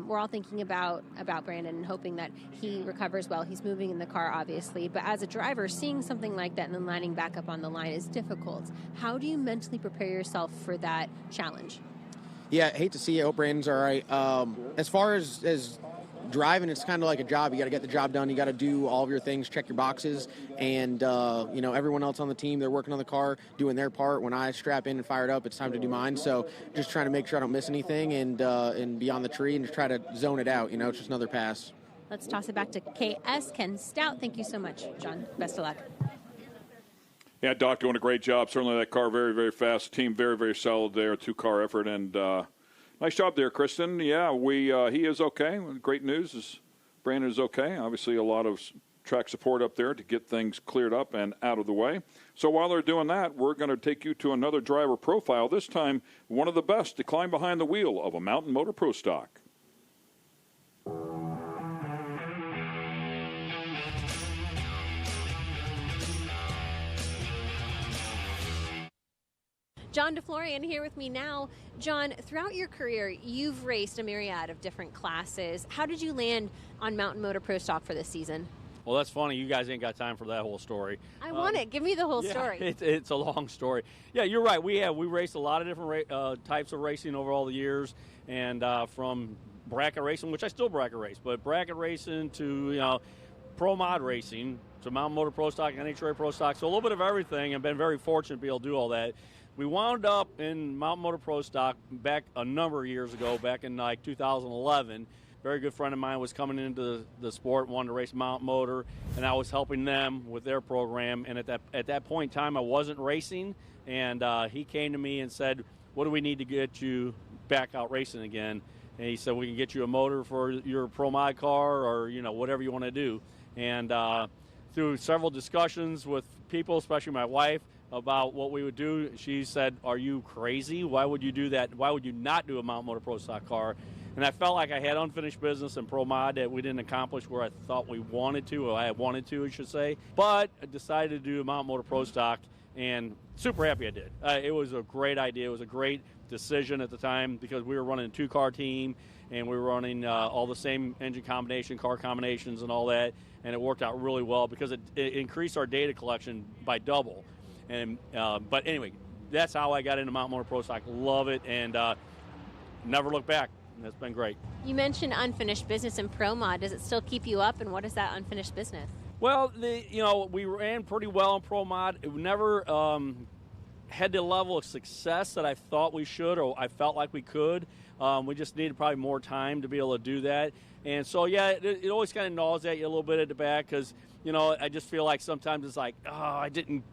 we're all thinking about Brandon and hoping that he recovers well. He's moving in the car, obviously. But as a driver, seeing something like that and then lining back up on the line is difficult. How do you mentally prepare yourself for that challenge? Yeah, I hate to see it. I hope Brandon's all right. As far as driving, it's kind of like a job. You got to get the job done. You got to do all of your things, check your boxes, and everyone else on the team, they're working on the car, doing their part. When I strap in and fire it up, it's time to do mine. So just trying to make sure I don't miss anything and be on the tree and just try to zone it out. You know, it's just another pass. Let's toss it back to KS, Ken Stout. Thank you so much, John. Best of luck. Yeah, Doc doing a great job. Certainly that car very, very fast. Team very, very solid there. Two-car effort, and nice job there, Kristen. Yeah, he is okay. Great news is Brandon is okay. Obviously, a lot of track support up there to get things cleared up and out of the way. So while they're doing that, we're going to take you to another driver profile, this time one of the best to climb behind the wheel of a Mountain Motor Pro Stock. John DeFlorian here with me now. John, throughout your career, you've raced a myriad of different classes. How did you land on Mountain Motor Pro Stock for this season? Well, that's funny. You guys ain't got time for that whole story. I want it. Give me the whole yeah, story. It's a long story. Yeah, you're right. We raced a lot of different types of racing over all the years, and from bracket racing, which I still bracket race, but bracket racing to pro mod racing to Mountain Motor Pro Stock and IHRA Pro Stock. So a little bit of everything. I've been very fortunate to be able to do all that. We wound up in Mountain Motor Pro Stock back a number of years ago, back in like 2011. Very good friend of mine was coming into the sport, wanted to race Mountain Motor, and I was helping them with their program. And at that point in time, I wasn't racing, and he came to me and said, "What do we need to get you back out racing again?" And he said, "We can get you a motor for your pro mod car, or whatever you want to do." And through several discussions with people, especially my wife, about what we would do, she said, "Are you crazy? Why would you do that? Why would you not do a Mountain Motor Pro Stock car?" And I felt like I had unfinished business in pro mod that we didn't accomplish where I thought we wanted to, or I wanted to, I should say. But I decided to do a Mountain Motor Pro Stock, and super happy I did. It was a great idea. It was a great decision at the time because we were running a two-car team, and we were running all the same engine combination, car combinations, and all that. And it worked out really well because it increased our data collection by double. And but anyway, that's how I got into Mountain Motor Pro Stock. Love it, and never look back. That's been great. You mentioned unfinished business in pro mod. Does it still keep you up, and what is that unfinished business? Well, we ran pretty well in pro mod. It never had the level of success that I thought we should, or I felt like we could. We just needed probably more time to be able to do that. And so, yeah, it always kind of gnaws at you a little bit at the back because, I just feel like sometimes it's like, oh, I didn't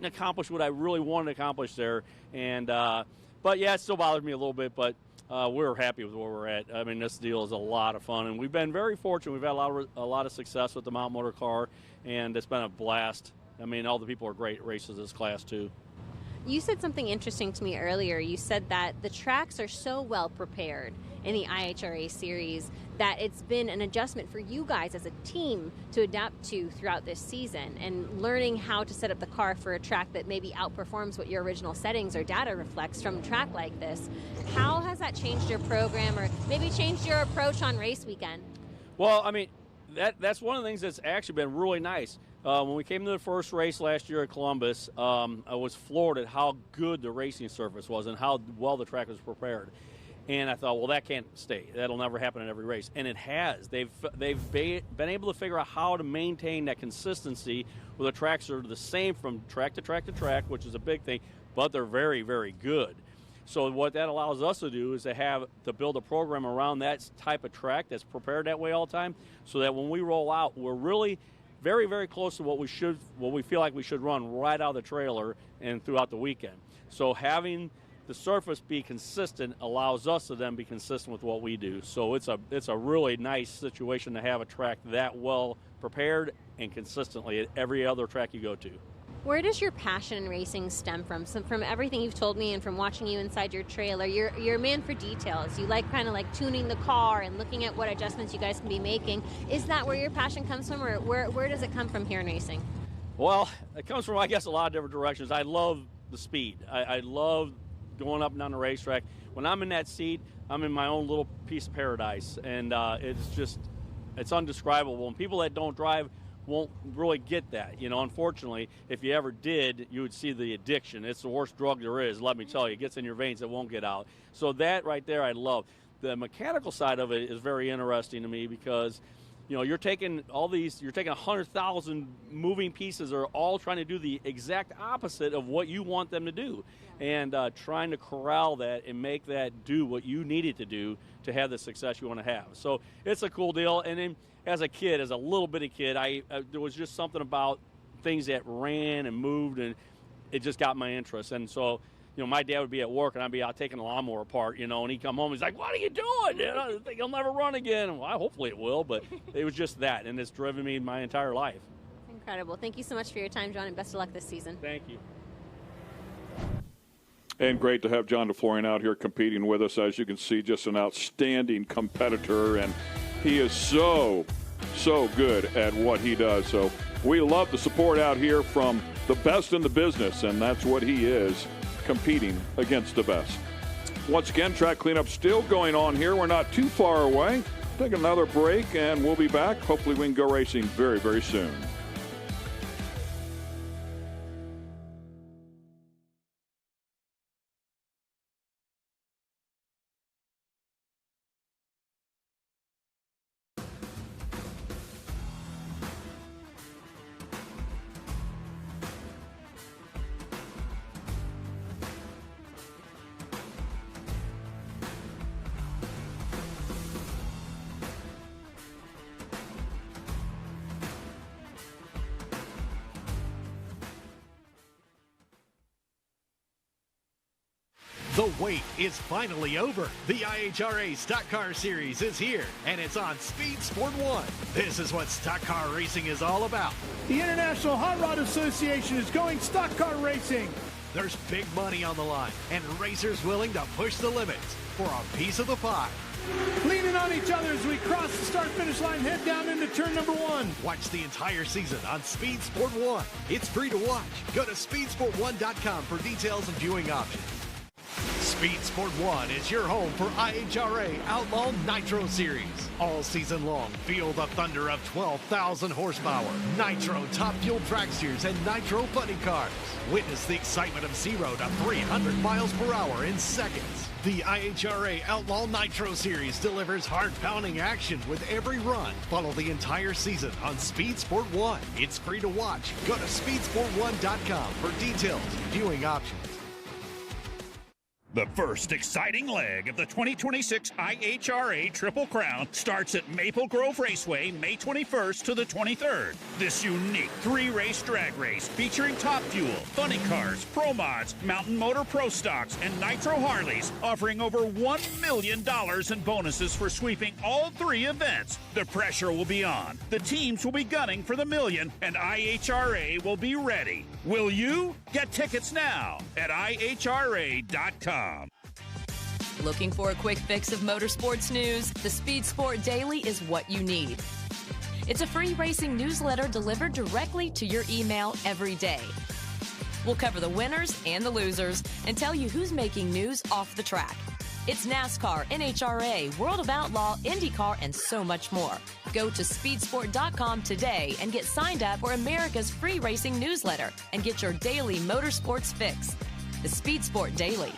accomplish what I really wanted to accomplish there. And but yeah, it still bothers me a little bit, but we're happy with where we're at. I mean, this deal is a lot of fun, and we've been very fortunate. We've had a lot of success with the Mountain Motor car, and it's been a blast. I mean, all the people are great racers this class too. You said something interesting to me earlier. You said that the tracks are so well prepared in the IHRA series that it's been an adjustment for you guys as a team to adapt to throughout this season, and learning how to set up the car for a track that maybe outperforms what your original settings or data reflects from a track like this. How has that changed your program, or maybe changed your approach on race weekend? Well, I mean, that's one of the things that's actually been really nice. When we came to the first race last year at Columbus, I was floored at how good the racing surface was and how well the track was prepared. And I thought, well, that can't stay. That'll never happen in every race. And it has. They've been able to figure out how to maintain that consistency where the tracks are the same from track to track to track, which is a big thing, but they're very, very good. So what that allows us to do is to build a program around that type of track that's prepared that way all the time, so that when we roll out, we're really very, very close to what we feel like we should run right out of the trailer and throughout the weekend. So having the surface be consistent allows us to then be consistent with what we do. So it's a really nice situation to have a track that well prepared and consistently at every other track you go to. Where does your passion in racing stem from? So from everything you've told me and from watching you inside your trailer, you're a man for details. You like kind of like tuning the car and looking at what adjustments you guys can be making. Is that where your passion comes from, or where does it come from here in racing? Well, it comes from, I guess, a lot of different directions. I love the speed. I love going up and down the racetrack. When I'm in that seat, I'm in my own little piece of paradise, and it's undescribable. And people that don't drive won't really get that. Unfortunately, if you ever did, you would see the addiction. It's the worst drug there is, let me tell you. It gets in your veins, it won't get out. So that right there I love. The mechanical side of it is very interesting to me because you're taking 100,000 moving pieces are all trying to do the exact opposite of what you want them to do, and trying to corral that and make that do what you need it to do to have the success you want to have. So it's a cool deal. And then as a little bitty kid, there was just something about things that ran and moved, and it just got my interest. And so, my dad would be at work and I'd be out taking the lawnmower apart, and he'd come home. He's like, "What are you doing? I think I'll never run again." Well, hopefully it will, but it was just that, and it's driven me my entire life. Incredible. Thank you so much for your time, John, and best of luck this season. Thank you. And great to have John DeFlorian out here competing with us. As you can see, just an outstanding competitor, and he is so good at what he does. So we love the support out here from the best in the business, and that's what he is, competing against the best. Once again, track cleanup still going on here. We're not too far away. Take another break, and we'll be back. Hopefully we can go racing very, very soon. The wait is finally over. The IHRA Stock Car Series is here, and it's on Speed Sport 1. This is what stock car racing is all about. The International Hot Rod Association is going stock car racing. There's big money on the line, and racers willing to push the limits for a piece of the pie. Leaning on each other as we cross the start-finish line, head down into turn number 1. Watch the entire season on Speed Sport 1. It's free to watch. Go to speedsport1.com for details and viewing options. Speed Sport 1 is your home for IHRA Outlaw Nitro Series. All season long, feel the thunder of 12,000 horsepower, Nitro top-fuel dragsters, and Nitro Funny Cars. Witness the excitement of 0 to 300 miles per hour in seconds. The IHRA Outlaw Nitro Series delivers heart-pounding action with every run. Follow the entire season on Speed Sport 1. It's free to watch. Go to speedsport1.com for details and viewing options. The first exciting leg of the 2026 IHRA Triple Crown starts at Maple Grove Raceway May 21st to the 23rd. This unique 3-race drag race featuring Top Fuel, Funny Cars, Pro Mods, Mountain Motor Pro Stocks, and Nitro Harleys, offering over $1 million in bonuses for sweeping all 3 events. The pressure will be on. The teams will be gunning for the million, and IHRA will be ready. Will you? Get tickets now at IHRA.com. Looking for a quick fix of motorsports news? The Speed Sport Daily is what you need. It's a free racing newsletter delivered directly to your email every day. We'll cover the winners and the losers and tell you who's making news off the track. It's NASCAR, NHRA, World of Outlaw, IndyCar, and so much more. Go to speedsport.com today and get signed up for America's free racing newsletter and get your daily motorsports fix. The Speed Sport Daily.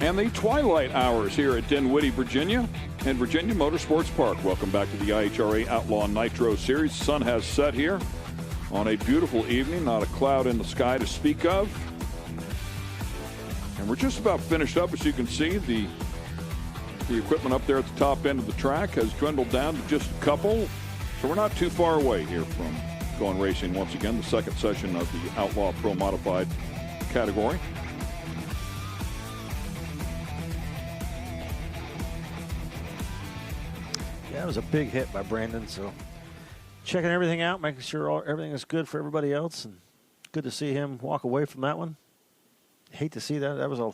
And the twilight hours here at Dinwiddie, Virginia, and Virginia Motorsports Park. Welcome back to the IHRA Outlaw Nitro Series. Sun has set here. on a beautiful evening, not a cloud in the sky to speak of. And we're just about finished up. As you can see, the equipment up there at the top end of the track has dwindled down to just a couple. So we're not too far away here from going racing once again, the second session of the Outlaw Pro Modified category. Yeah, it was a big hit by Brandon, so checking everything out, making sure everything is good for everybody else, and good to see him walk away from that one. Hate to see that. That was a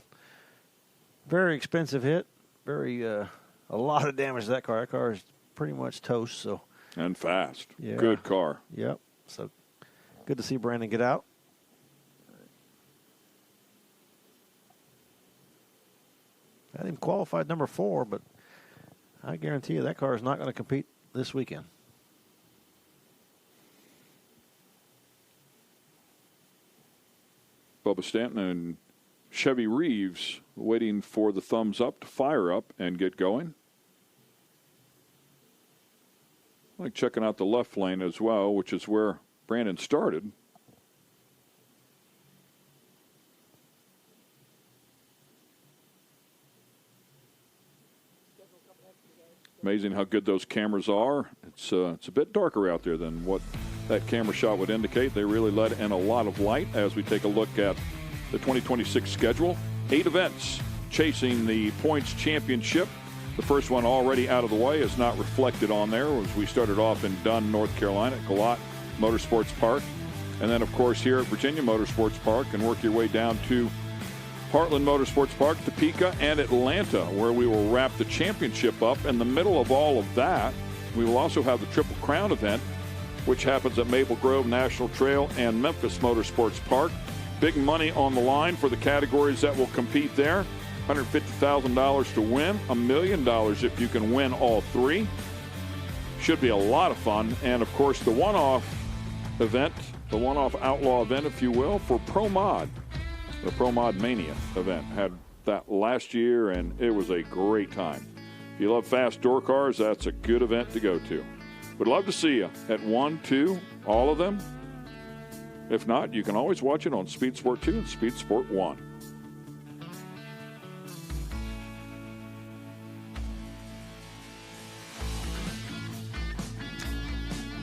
very expensive hit. A lot of damage to that car. That car is pretty much toast. So and fast. Yeah. Good car. Yep. So good to see Brandon get out. I had him qualified number 4, but I guarantee you that car is not going to compete this weekend. Bubba Stanton and Chevy Reeves waiting for the thumbs up to fire up and get going. I like checking out the left lane as well, which is where Brandon started. Amazing how good those cameras are. It's a bit darker out there than what that camera shot would indicate. They really let in a lot of light as we take a look at the 2026 schedule. 8 events chasing the points championship. The first one already out of the way is not reflected on there as we started off in Dunn, North Carolina, at Galot Motorsports Park. And then, of course, here at Virginia Motorsports Park, and work your way down to Heartland Motorsports Park, Topeka, and Atlanta, where we will wrap the championship up. In the middle of all of that, we will also have the Triple Crown event, which happens at Maple Grove National Trail and Memphis Motorsports Park. Big money on the line for the categories that will compete there. $150,000 to win, $1 million if you can win all 3. Should be a lot of fun. And, of course, the one-off event, the one-off outlaw event, if you will, for Pro Mod. The Pro Mod Mania event. Had that last year, and it was a great time. If you love fast door cars, that's a good event to go to. Would love to see you at 1, 2, all of them. If not, you can always watch it on Speed Sport 2 and Speed Sport 1.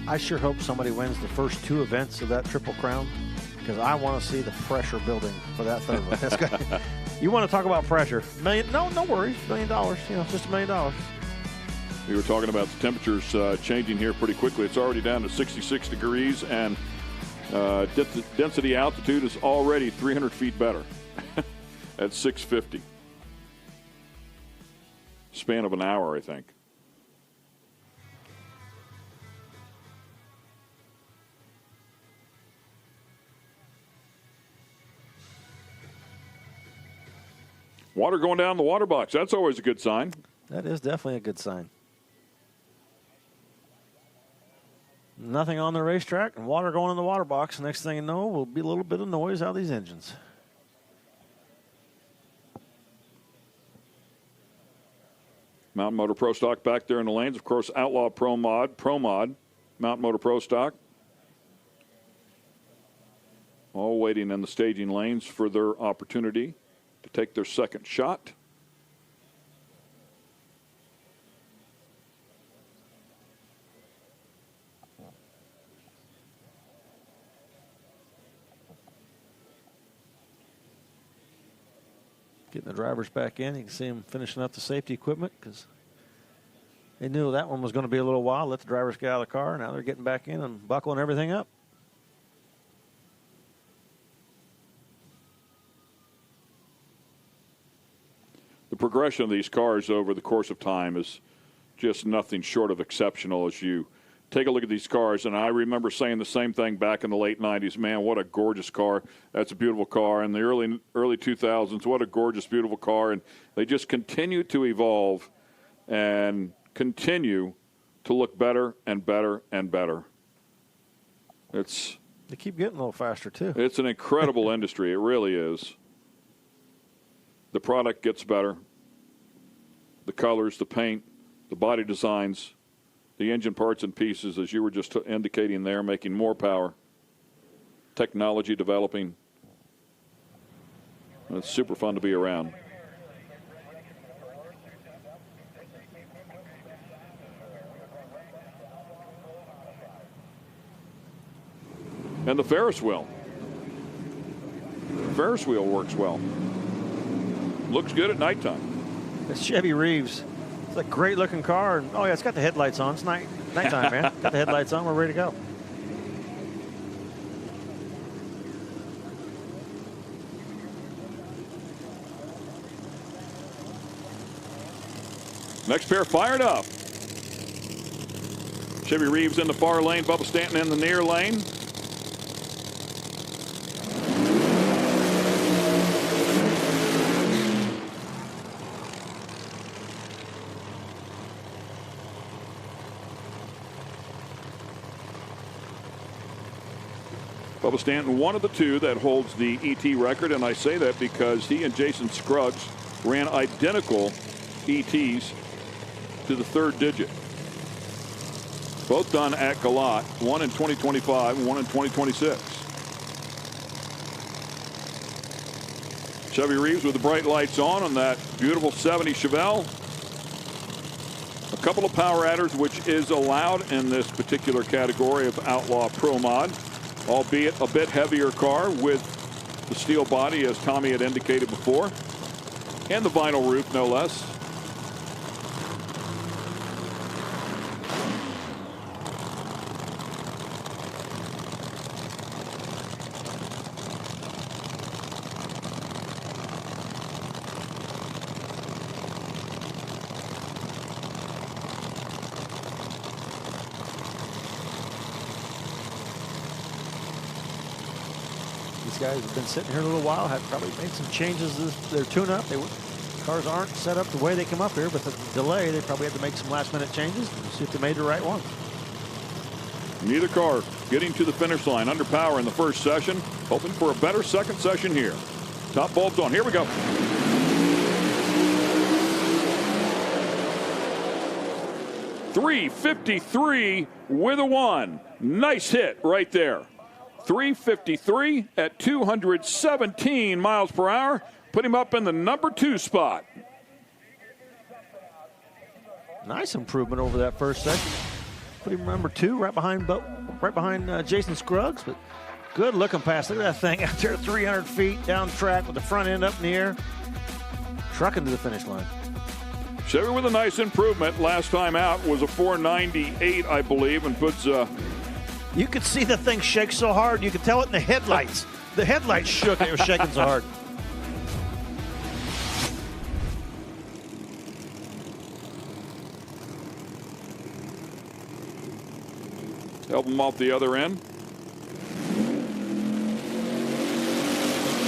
I sure hope somebody wins the first 2 events of that Triple Crown, because I want to see the pressure building for that third one. That's good. You want to talk about pressure? No worries. $1 million. Just $1 million. We were talking about the temperatures changing here pretty quickly. It's already down to 66 degrees, and density altitude is already 300 feet better at 650. Span of an hour, I think. Water going down the water box. That's always a good sign. That is definitely a good sign. Nothing on the racetrack and water going in the water box. Next thing you know, will be a little bit of noise out of these engines. Mountain Motor Pro Stock back there in the lanes. Of course, Outlaw Pro Mod, Mountain Motor Pro Stock. All waiting in the staging lanes for their opportunity to take their second shot. Getting the drivers back in. You can see them finishing up the safety equipment because they knew that one was going to be a little while. Let the drivers get out of the car. Now they're getting back in and buckling everything up. The progression of these cars over the course of time is just nothing short of exceptional as you take a look at these cars. And I remember saying the same thing back in the late 90s. Man, what a gorgeous car. That's a beautiful car. In the early 2000s, what a gorgeous, beautiful car. And they just continue to evolve and continue to look better and better and better. They keep getting a little faster, too. It's an incredible industry. It really is. The product gets better. The colors, the paint, the body designs, the engine parts and pieces, as you were just indicating there, making more power. technology developing. It's super fun to be around. And the Ferris wheel. The Ferris wheel works well. Looks good at nighttime. It's Chevy Reeves. It's a great looking car. And, oh yeah, it's got the headlights on. It's nighttime, man. Got the headlights on. We're ready to go. Next pair fired up. Chevy Reeves in the far lane, Bubba Stanton in the near lane. Bubba Stanton, one of the two that holds the ET record, and I say that because he and Jason Scruggs ran identical ETs to the third digit. Both done at Galat, one in 2025 and one in 2026. Chevy Reeves with the bright lights on that beautiful 70 Chevelle. A couple of power adders, which is allowed in this particular category of Outlaw Pro Mod, albeit a bit heavier car with the steel body, as Tommy had indicated before, and the vinyl roof, no less. Guys have been sitting here a little while, have probably made some changes to their tune-up. Cars aren't set up the way they come up here, but the delay, they probably had to make some last-minute changes to see if they made the right one. Neither car getting to the finish line under power in the first session, hoping for a better second session here. Top bulbs on. Here we go. .353 with a 1. Nice hit right there. 353 at 217 miles per hour. Put him up in the number 2 spot. Nice improvement over that first section. Put him number 2 right behind Jason Scruggs. But good looking pass. Look at that thing out there, 300 feet down track with the front end up in the air. Trucking to the finish line. Chevy with a nice improvement. Last time out was a 498, I believe, and puts you could see the thing shake so hard, you could tell it in the headlights. The headlights shook, it was shaking so hard. Help him off the other end.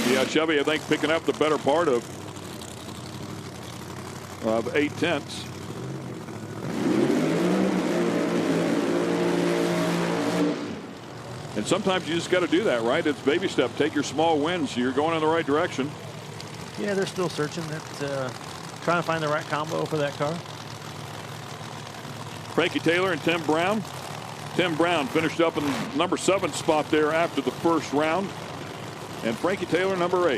Yeah, Chevy, I think, picking up the better part of 8 tenths. And sometimes you just got to do that, right? It's baby step. Take your small wins. You're going in the right direction. Yeah, they're still searching. Trying to find the right combo for that car. Frankie Taylor and Tim Brown. Tim Brown finished up in the number 7 spot there after the first round. And Frankie Taylor, number 8.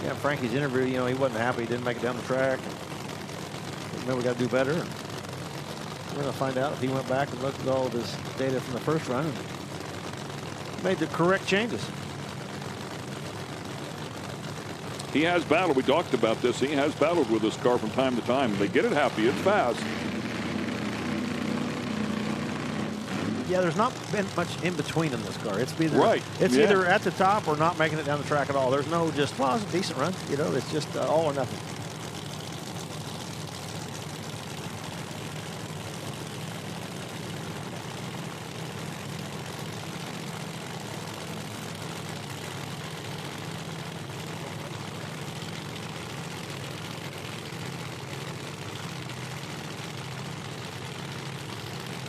Yeah, Frankie's interview, you know, he wasn't happy. He didn't make it down the track. Maybe we got to do better. And we're going to find out if he went back and looked at all of his data from the first run and made the correct changes. He has battled. We talked about this. He has battled with this car from time to time. They get it happy. It's fast. Yeah, there's not been much in between in this car. It's either, right. It's either at the top or not making it down the track at all. There's no just, well, it's a decent run. You know, it's just all or nothing.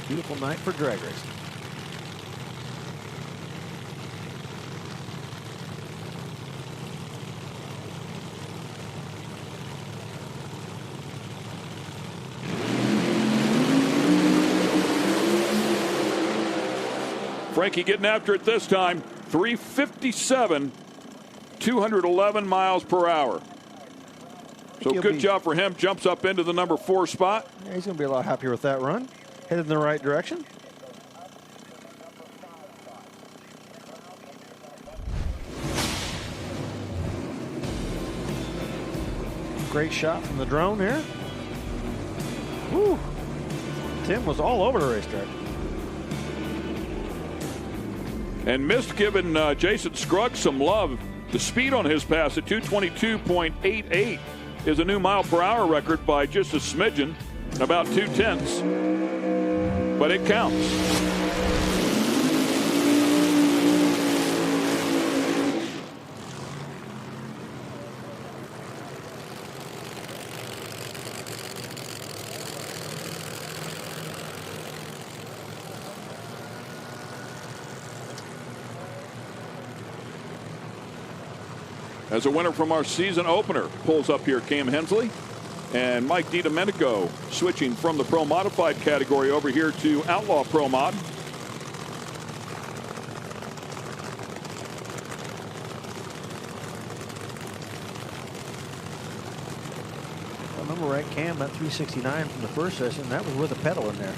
Beautiful night for drag racing. Frankie getting after it this time. 357, 211 miles per hour. So good job for him. Jumps up into the number 4 spot. Yeah, he's going to be a lot happier with that run. Headed in the right direction. Great shot from the drone here. Woo. Tim was all over the racetrack. And missed giving Jason Scruggs some love. The speed on his pass at 222.88 is a new mile per hour record by just a smidgen, about 0.2. But it counts. As a winner from our season opener pulls up here, Cam Hensley and Mike DiDomenico switching from the Pro Modified category over here to Outlaw Pro Mod. I remember right, Cam, that 369 from the first session, that was with a pedal in there.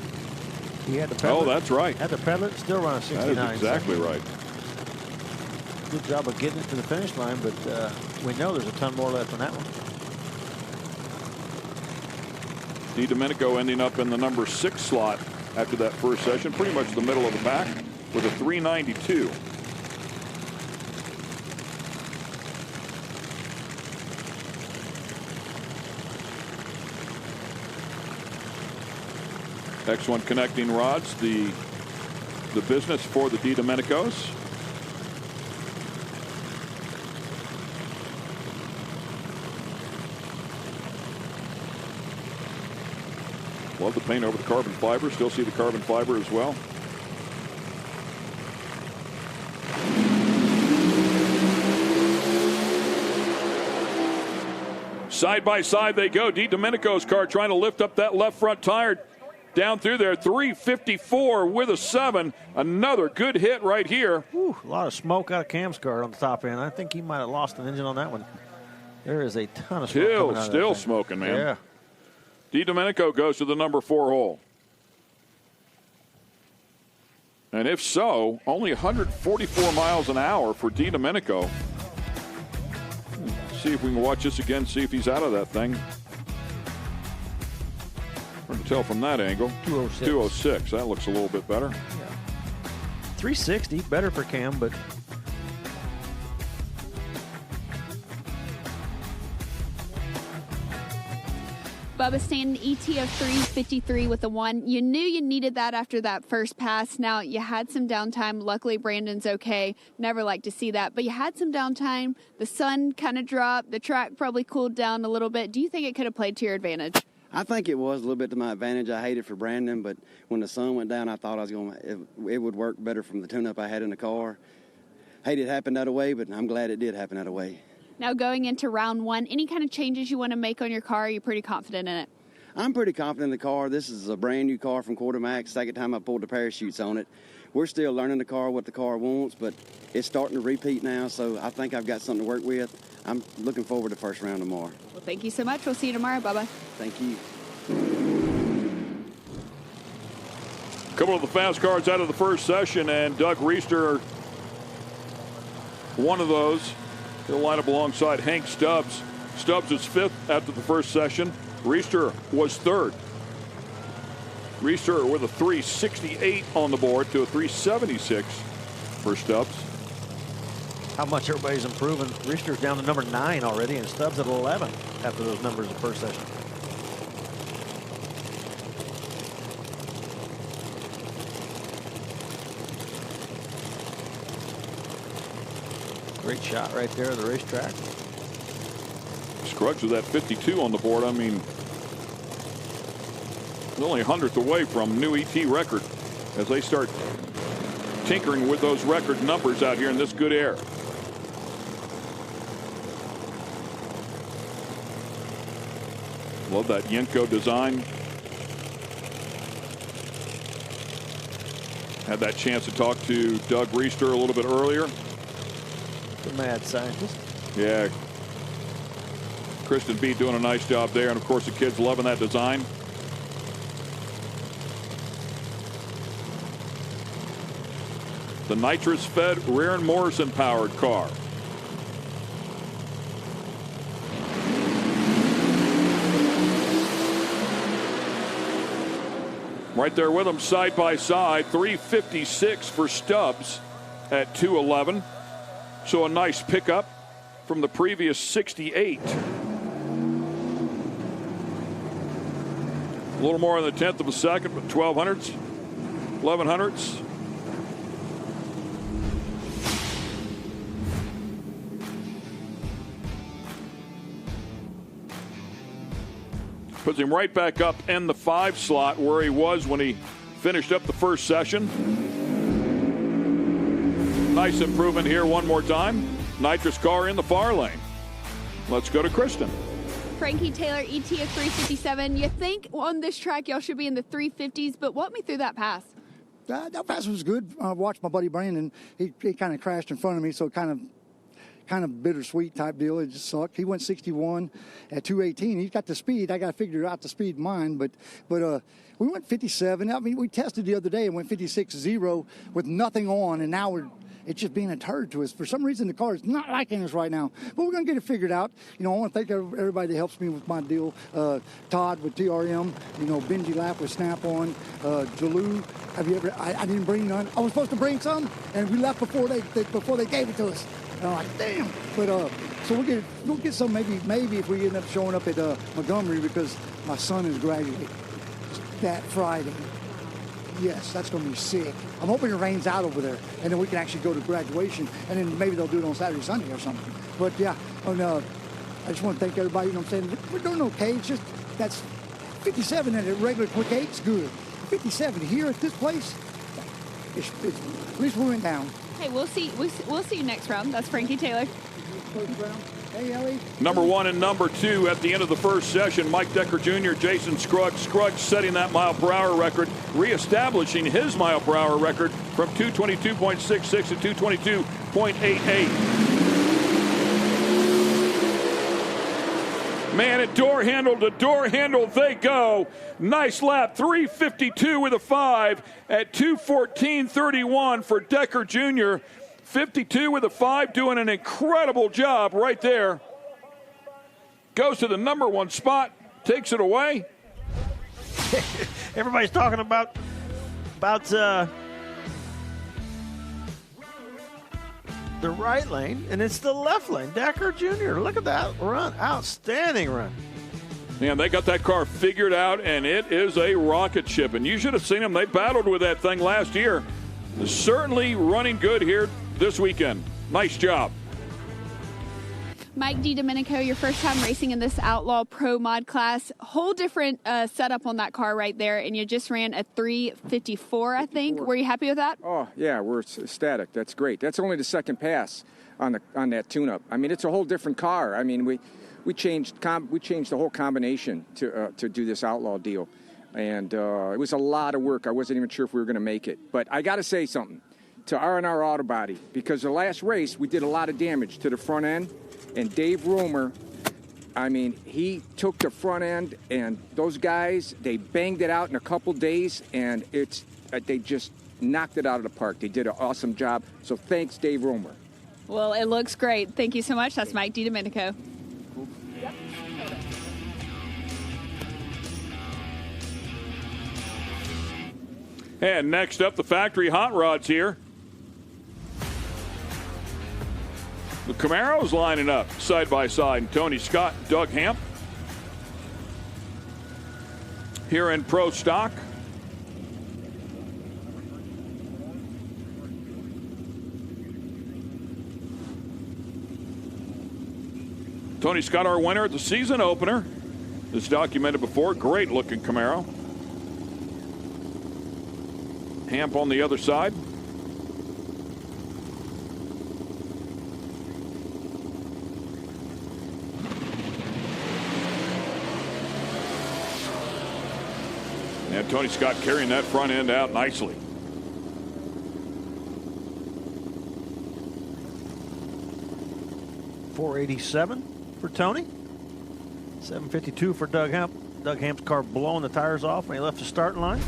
He had the pedal. Oh, that's right. Had the pedal, still running 69. That is exactly right. Good job of getting it to the finish line, but we know there's a ton more left on that one. DiDomenico ending up in the number 6 slot after that first session, pretty much the middle of the pack with a 392. X1 connecting rods, the business for the DiDomenicos. Love the paint over the carbon fiber. Still see the carbon fiber as well. Side by side they go. DiDomenico's car trying to lift up that left front tire down through there. 354 with a 7. Another good hit right here. Whew, a lot of smoke out of Cam's car on the top end. I think he might have lost an engine on that one. There is a ton of smoke coming out of that Still thing. smoking, man. Yeah. DiDomenico goes to the number 4 hole. And if so, only 144 miles an hour for DiDomenico. See if we can watch this again, see if he's out of that thing. Hard to tell from that angle. 206. 206. That looks a little bit better. Yeah. 360, better for Cam, but Bubba Stanton, ET of 353 with a 1. You knew you needed that after that first pass. Now, you had some downtime. Luckily, Brandon's okay. Never like to see that. But you had some downtime. The sun kind of dropped. The track probably cooled down a little bit. Do you think it could have played to your advantage? I think it was a little bit to my advantage. I hate it for Brandon, but when the sun went down, I thought it would work better from the tune-up I had in the car. Hate it happened that way, but I'm glad it did happen that way. Now going into round 1, any kind of changes you want to make on your car? Are you pretty confident in it? I'm pretty confident in the car. This is a brand new car from Quartermax. Second time I pulled the parachutes on it. We're still learning the car, what the car wants, but it's starting to repeat now, so I think I've got something to work with. I'm looking forward to the first round tomorrow. Well, thank you so much. We'll see you tomorrow. Bye-bye. Thank you. A couple of the fast cars out of the first session, and Doug Reister, one of those. He'll line up alongside Hank Stubbs. Stubbs is 5th after the first session. Reister was 3rd. Reister with a 368 on the board to a 376 for Stubbs. how much everybody's improving. Reister's down to number 9 already, and Stubbs at 11 after those numbers the first session. Great shot right there at the racetrack. Scruggs with that 52 on the board. I mean, only 100th away from new ET record as they start tinkering with those record numbers out here in this good air. Love that Yenko design. Had that chance to talk to Doug Reister a little bit earlier. The mad scientist. Yeah. Kristen B doing a nice job there, and of course the kids loving that design. The nitrous-fed rear and Morrison-powered car. Right there with them side by side, 356 for Stubbs at 211. So a nice pickup from the previous 68. A little more than a tenth of a second, but 1200s, 1100s. Puts him right back up in the 5 slot where he was when he finished up the first session. Nice improvement here one more time. Nitrous car in the far lane. Let's go to Kristen. Frankie Taylor, ET of 357. You think on this track y'all should be in the 350s, but walk me through that pass. That pass was good. I watched my buddy Brandon. He kind of crashed in front of me, so kind of bittersweet type deal. It just sucked. He went 61 at 218. He's got the speed. I got to figure out the speed in mine, but we went 57. I mean, we tested the other day and went 56.0 with nothing on, and now it's just being a turd to us. For some reason, the car is not liking us right now, but we're going to get it figured out. You know, I want to thank everybody that helps me with my deal. Todd with TRM, you know, Benji Lapp with Snap-on, Jalou. Have you ever? I didn't bring none. I was supposed to bring some, and we left before they gave it to us. And I'm like, damn. But so we'll get some maybe if we end up showing up at Montgomery, because my son is graduating that Friday. Yes, that's going to be sick. I'm hoping it rains out over there, and then we can actually go to graduation, and then maybe they'll do it on Saturday, Sunday or something. But yeah, I just want to thank everybody. You know what I'm saying? We're doing okay. It's just that's 57 at a regular quick 8's good. 57 here at this place, at least we went down. Hey, we'll see you next round. That's Frankie Taylor. Hey, Ellie. Number 1 and number 2 at the end of the first session, Mike Decker Jr., Jason Scruggs. Scruggs setting that mile-per-hour record, reestablishing his mile-per-hour record from 222.66 to 222.88. Man, at door handle to door handle they go. Nice lap, 3:52 with a 5 at 2:14.31 for Decker Jr. 52 with a 5, doing an incredible job right there. Goes to the number 1 spot, takes it away. Everybody's talking about the right lane, and it's the left lane. Decker Jr., look at that run. Outstanding run. Man, they got that car figured out, and it is a rocket ship. And you should have seen them. They battled with that thing last year. Certainly running good here this weekend. Nice job. Mike DiDomenico, your first time racing in this Outlaw Pro Mod class. Whole different setup on that car right there, and you just ran a 3:54, I think. Were you happy with that? Oh, yeah, we're ecstatic. That's great. That's only the second pass on that tune-up. I mean, it's a whole different car. I mean, we changed the whole combination to do this Outlaw deal, and it was a lot of work. I wasn't even sure if we were going to make it. But I got to say something to R&R Auto Body, because the last race we did a lot of damage to the front end. And Dave Romer, I mean, he took the front end, and those guys, they banged it out in a couple days, and they just knocked it out of the park. They did an awesome job. So thanks, Dave Romer. Well, it looks great. Thank you so much. That's Mike DiDomenico. And next up, the factory hot rods here. The Camaros lining up side by side. And Tony Scott, Doug Hamp. Here in Pro Stock. Tony Scott, our winner at the season opener. This documented before. Great looking Camaro. Hamp on the other side. And Tony Scott carrying that front end out nicely. 487 for Tony. 752 for Doug Hemp. Doug Hemp's car blowing the tires off when he left the starting line.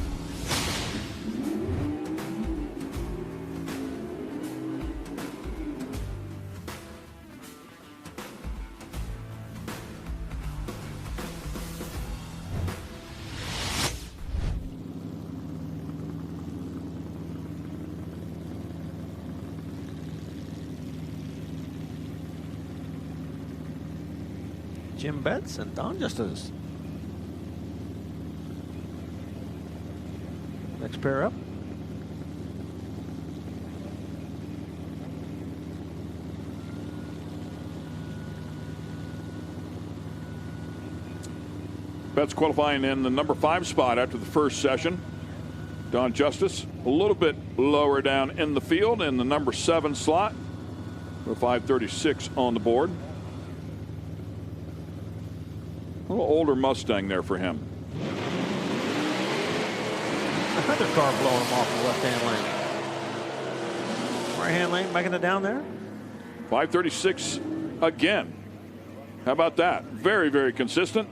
Jim Betts and Don Justice. Next pair up. Betts qualifying in the number 5 spot after the first session. Don Justice a little bit lower down in the field in the number 7 slot with 536 on the board. A little older Mustang there for him. Another car blowing him off the left-hand lane. Right-hand lane making it down there. 536 again. How about that? Very, very consistent.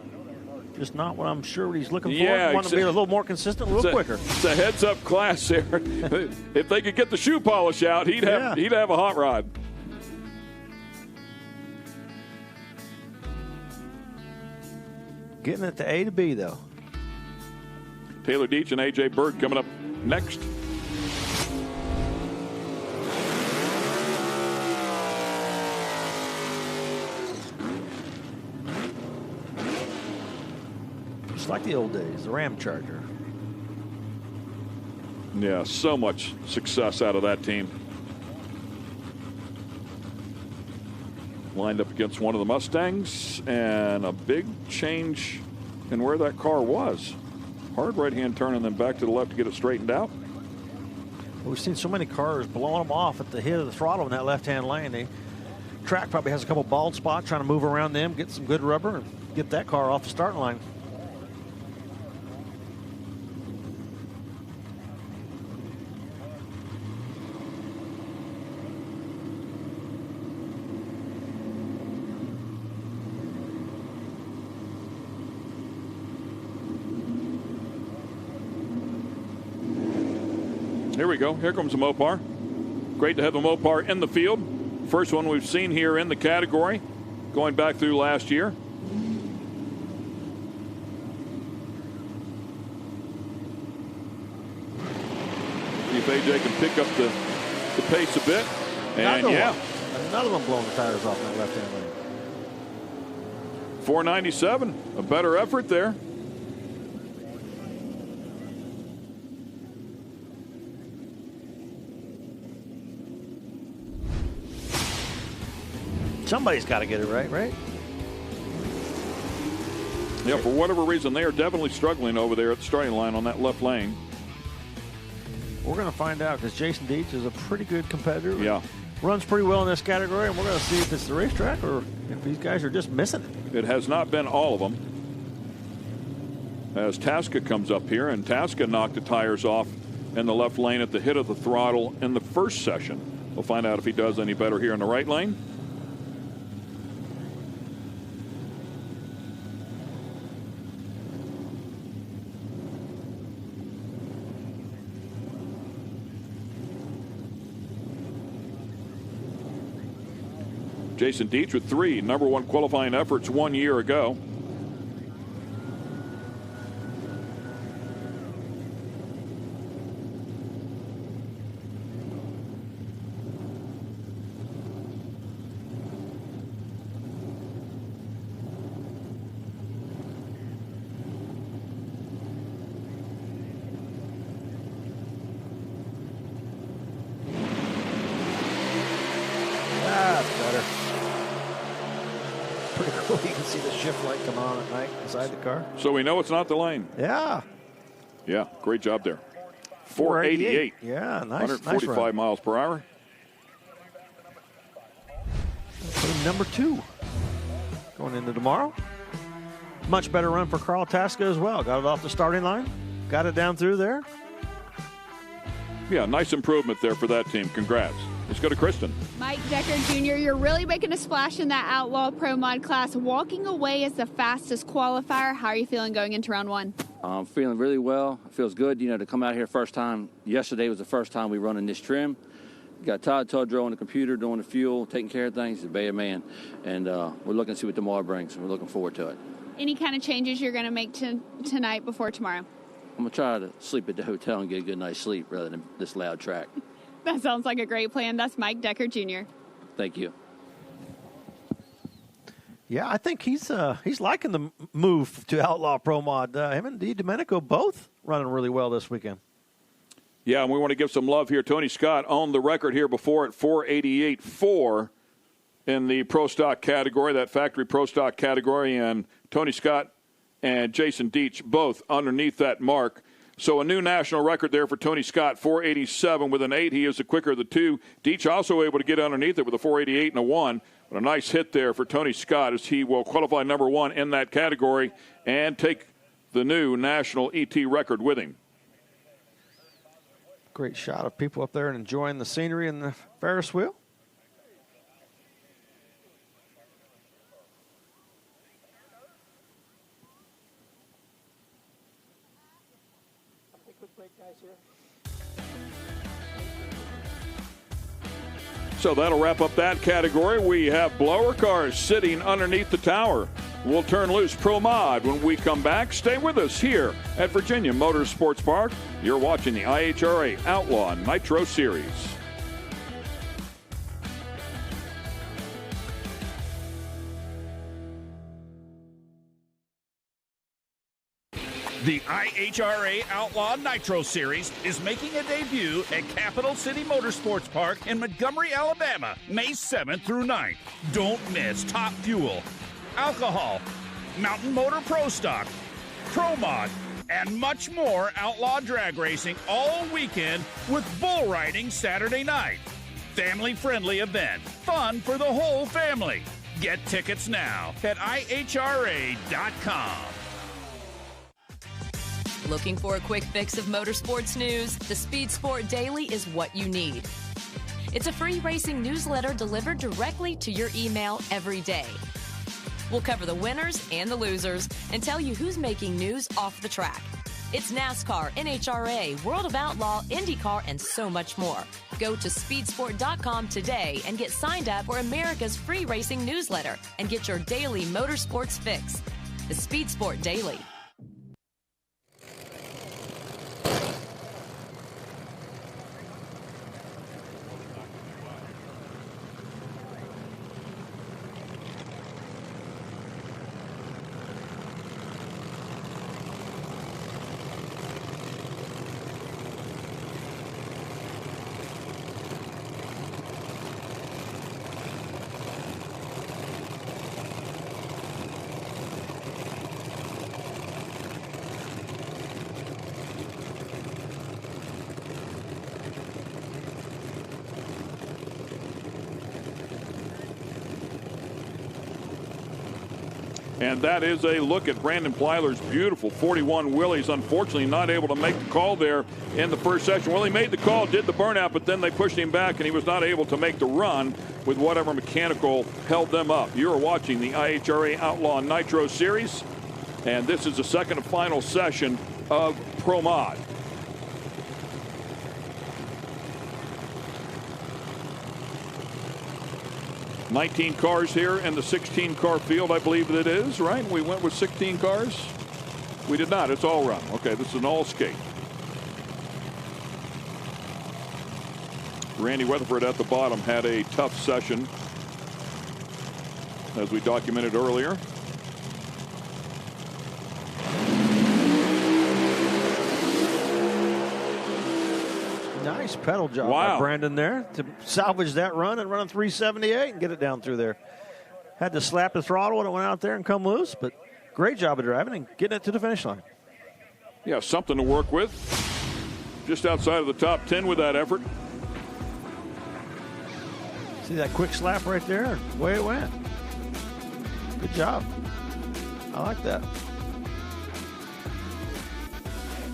Just not what I'm sure he's looking for. Yeah, Want to be a little more consistent, a little quicker. It's a heads-up class there. If they could get the shoe polish out, he'd have a hot rod. Getting it to A to B, though. Taylor Deach and A.J. Bird coming up next. Just like the old days, the Ram Charger. Yeah, so much success out of that team. Lined up against one of the Mustangs, and a big change in where that car was. Hard right-hand turn and then back to the left to get it straightened out. We've seen so many cars blowing them off at the head of the throttle in that left-hand lane. The track probably has a couple bald spots, trying to move around them, get some good rubber, and get that car off the starting line. Here we go. Here comes the Mopar. Great to have the Mopar in the field. First one we've seen here in the category, going back through last year. See if AJ can pick up the pace a bit. And another one blowing the tires off that left-hand lane. 497, a better effort there. Somebody's got to get it right? Yeah, for whatever reason, they are definitely struggling over there at the starting line on that left lane. We're going to find out because Jason Deach is a pretty good competitor. Yeah. Runs pretty well in this category, and we're going to see if it's the racetrack or if these guys are just missing it. It has not been all of them. As Tasca comes up here, and Tasca knocked the tires off in the left lane at the hit of the throttle in the first session. We'll find out if he does any better here in the right lane. Jason Deach with 3 #1 qualifying efforts 1 year ago. That's better. Pretty cool. You can see the shift light come on at night inside the car. So we know it's not the lane. Yeah. Yeah, great job there. 488. Yeah, nice. 145 nice miles per hour. Put him number 2 going into tomorrow. Much better run for Carl Tasca as well. Got it off the starting line. Got it down through there. Yeah, nice improvement there for that team. Congrats. Let's go to Kristen. Mike Decker Jr., you're really making a splash in that Outlaw Pro Mod class, walking away as the fastest qualifier. How are you feeling going into round one? I'm feeling really well. It feels good, to come out here first time. Yesterday was the first time we run in this trim. Got Todd Tudrow on the computer, doing the fuel, taking care of things. He's a bad man. And we're looking to see what tomorrow brings. We're looking forward to it. Any kind of changes you're going to make tonight before tomorrow? I'm going to try to sleep at the hotel and get a good night's sleep rather than this loud track. That sounds like a great plan. That's Mike Decker Jr. Thank you. Yeah, I think he's liking the move to Outlaw Pro Mod. Him and Domenico both running really well this weekend. Yeah, and we want to give some love here. Tony Scott owned the record here before at 488.4 in the Pro Stock category, that factory Pro Stock category, and Tony Scott and Jason Deitch both underneath that mark. So a new national record there for Tony Scott, 487 with an 8. He is the quicker of the two. Deitch also able to get underneath it with a 488 and a 1. But a nice hit there for Tony Scott as he will qualify number 1 in that category and take the new national ET record with him. Great shot of people up there and enjoying the scenery and the Ferris wheel. So that'll wrap up that category. We have blower cars sitting underneath the tower. We'll turn loose Pro Mod when we come back. Stay with us here at Virginia Motorsports Park. You're watching the IHRA Outlaw Nitro Series. The IHRA Outlaw Nitro Series is making a debut at Capital City Motorsports Park in Montgomery, Alabama, May 7th through 9th. Don't miss Top Fuel, Alcohol, Mountain Motor Pro Stock, Pro Mod, and much more outlaw drag racing all weekend with bull riding Saturday night. Family-friendly event, fun for the whole family. Get tickets now at IHRA.com. Looking for a quick fix of motorsports news? The Speed Sport Daily is what you need. It's a free racing newsletter delivered directly to your email every day. We'll cover the winners and the losers and tell you who's making news off the track. It's NASCAR, NHRA, World of Outlaw, IndyCar, and so much more. Go to speedsport.com today and get signed up for America's free racing newsletter and get your daily motorsports fix. The Speed Sport Daily. And that is a look at Brandon Plyler's beautiful 41 Willys. Unfortunately, not able to make the call there in the first section. Well, he made the call, did the burnout, but then they pushed him back, and he was not able to make the run with whatever mechanical held them up. You're watching the IHRA Outlaw Nitro Series, and this is the second and final session of Pro Mod. $19 cars here in the 16-car field, I believe it is, right? We went with 16 cars? We did not. It's all run. Okay, this is an all skate. Randy Weatherford at the bottom had a tough session, as we documented earlier. Nice pedal job by Brandon there to salvage that run and run on 378 and get it down through there. Had to slap the throttle when it went out there and come loose, but great job of driving and getting it to the finish line. Yeah, something to work with. Just outside of the top 10 with that effort. See that quick slap right there? The way it went. Good job. I like that.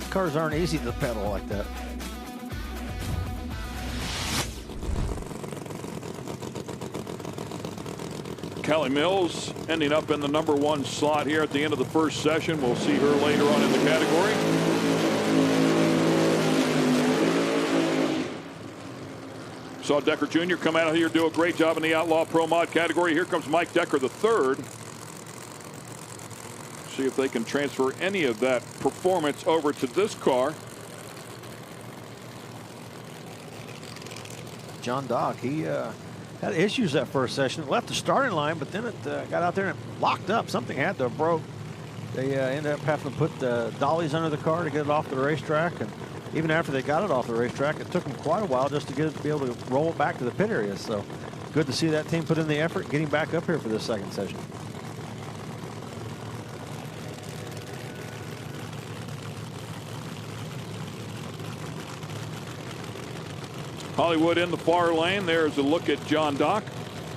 Cars aren't easy to pedal like that. Callie Mills ending up in the number 1 slot here at the end of the first session. We'll see her later on in the category. Saw Decker Jr. come out of here, do a great job in the Outlaw Pro Mod category. Here comes Mike Decker, the third. See if they can transfer any of that performance over to this car. John Dock, he had issues that first session. It left the starting line, but then it got out there and it locked up. Something had to have broke. They ended up having to put dollies under the car to get it off the racetrack. And even after they got it off the racetrack, it took them quite a while just to get it to be able to roll it back to the pit area. So good to see that team put in the effort getting back up here for this second session. Hollywood in the far lane. There's a look at John Dock,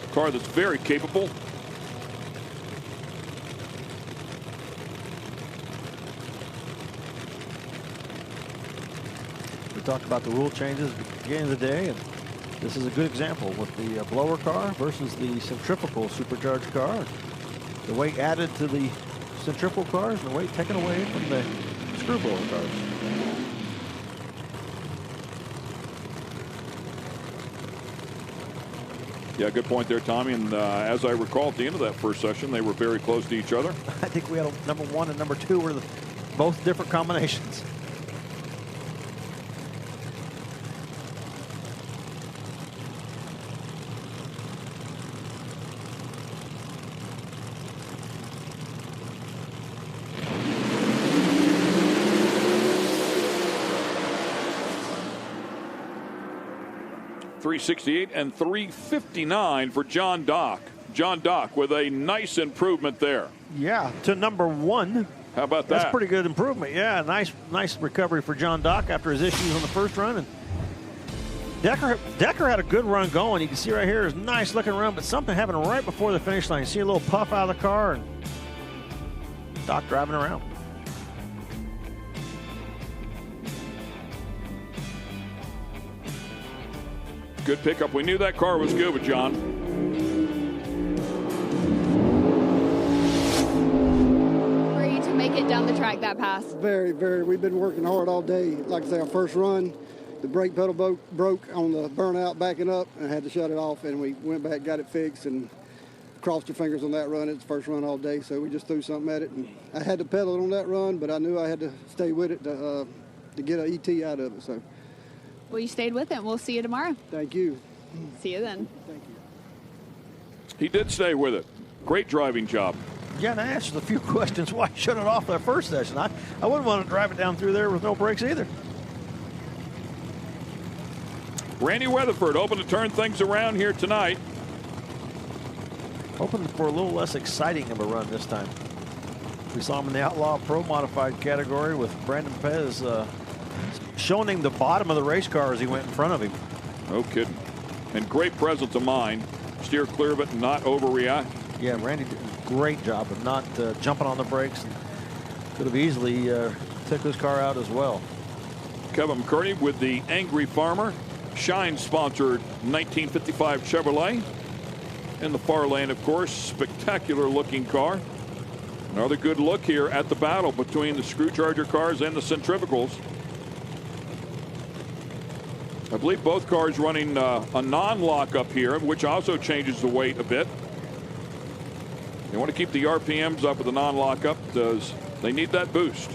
a car that's very capable. We talked about the rule changes at the beginning of the day, and this is a good example with the blower car versus the centrifugal supercharged car. The weight added to the centrifugal cars and the weight taken away from the screw blower cars. Yeah, good point there, Tommy. And as I recall, at the end of that first session, they were very close to each other. I think we had a number 1 and number 2 were both different combinations. .368 and .359 for John Dock. John Dock with a nice improvement there. Yeah, to number 1. How about that? That's pretty good improvement. Yeah, nice recovery for John Dock after his issues on the first run. And Decker had a good run going. You can see right here his nice looking run, but something happened right before the finish line. You see a little puff out of the car and Dock driving around. Good pickup. We knew that car was good with John. Ready to make it down the track that pass? Very, very. We've been working hard all day. Like I say, our first run, the brake pedal broke on the burnout backing up and had to shut it off, and we went back, got it fixed, and crossed your fingers on that run. It's the first run all day, so we just threw something at it. And I had to pedal it on that run, but I knew I had to stay with it to get an ET out of it. So. Well, you stayed with it. We'll see you tomorrow. Thank you. See you then. Thank you. He did stay with it. Great driving job. Yeah, and I asked a few questions why he shut it off that first session. I wouldn't want to drive it down through there with no brakes either. Randy Weatherford hoping to turn things around here tonight. Hoping for a little less exciting of a run this time. We saw him in the Outlaw Pro Modified category with Brandon Pez showing him the bottom of the race car as he went in front of him. No kidding. And great presence of mind. Steer clear of it and not overreact. Yeah, Randy did a great job of not jumping on the brakes. And could have easily took this car out as well. Kevin McCurdy with the Angry Farmer. Shine sponsored 1955 Chevrolet. In the far lane, of course, spectacular looking car. Another good look here at the battle between the Screwcharger cars and the Centrifugals. I believe both cars running a non-lock up here, which also changes the weight a bit. They want to keep the RPMs up with the non-lock up because they need that boost.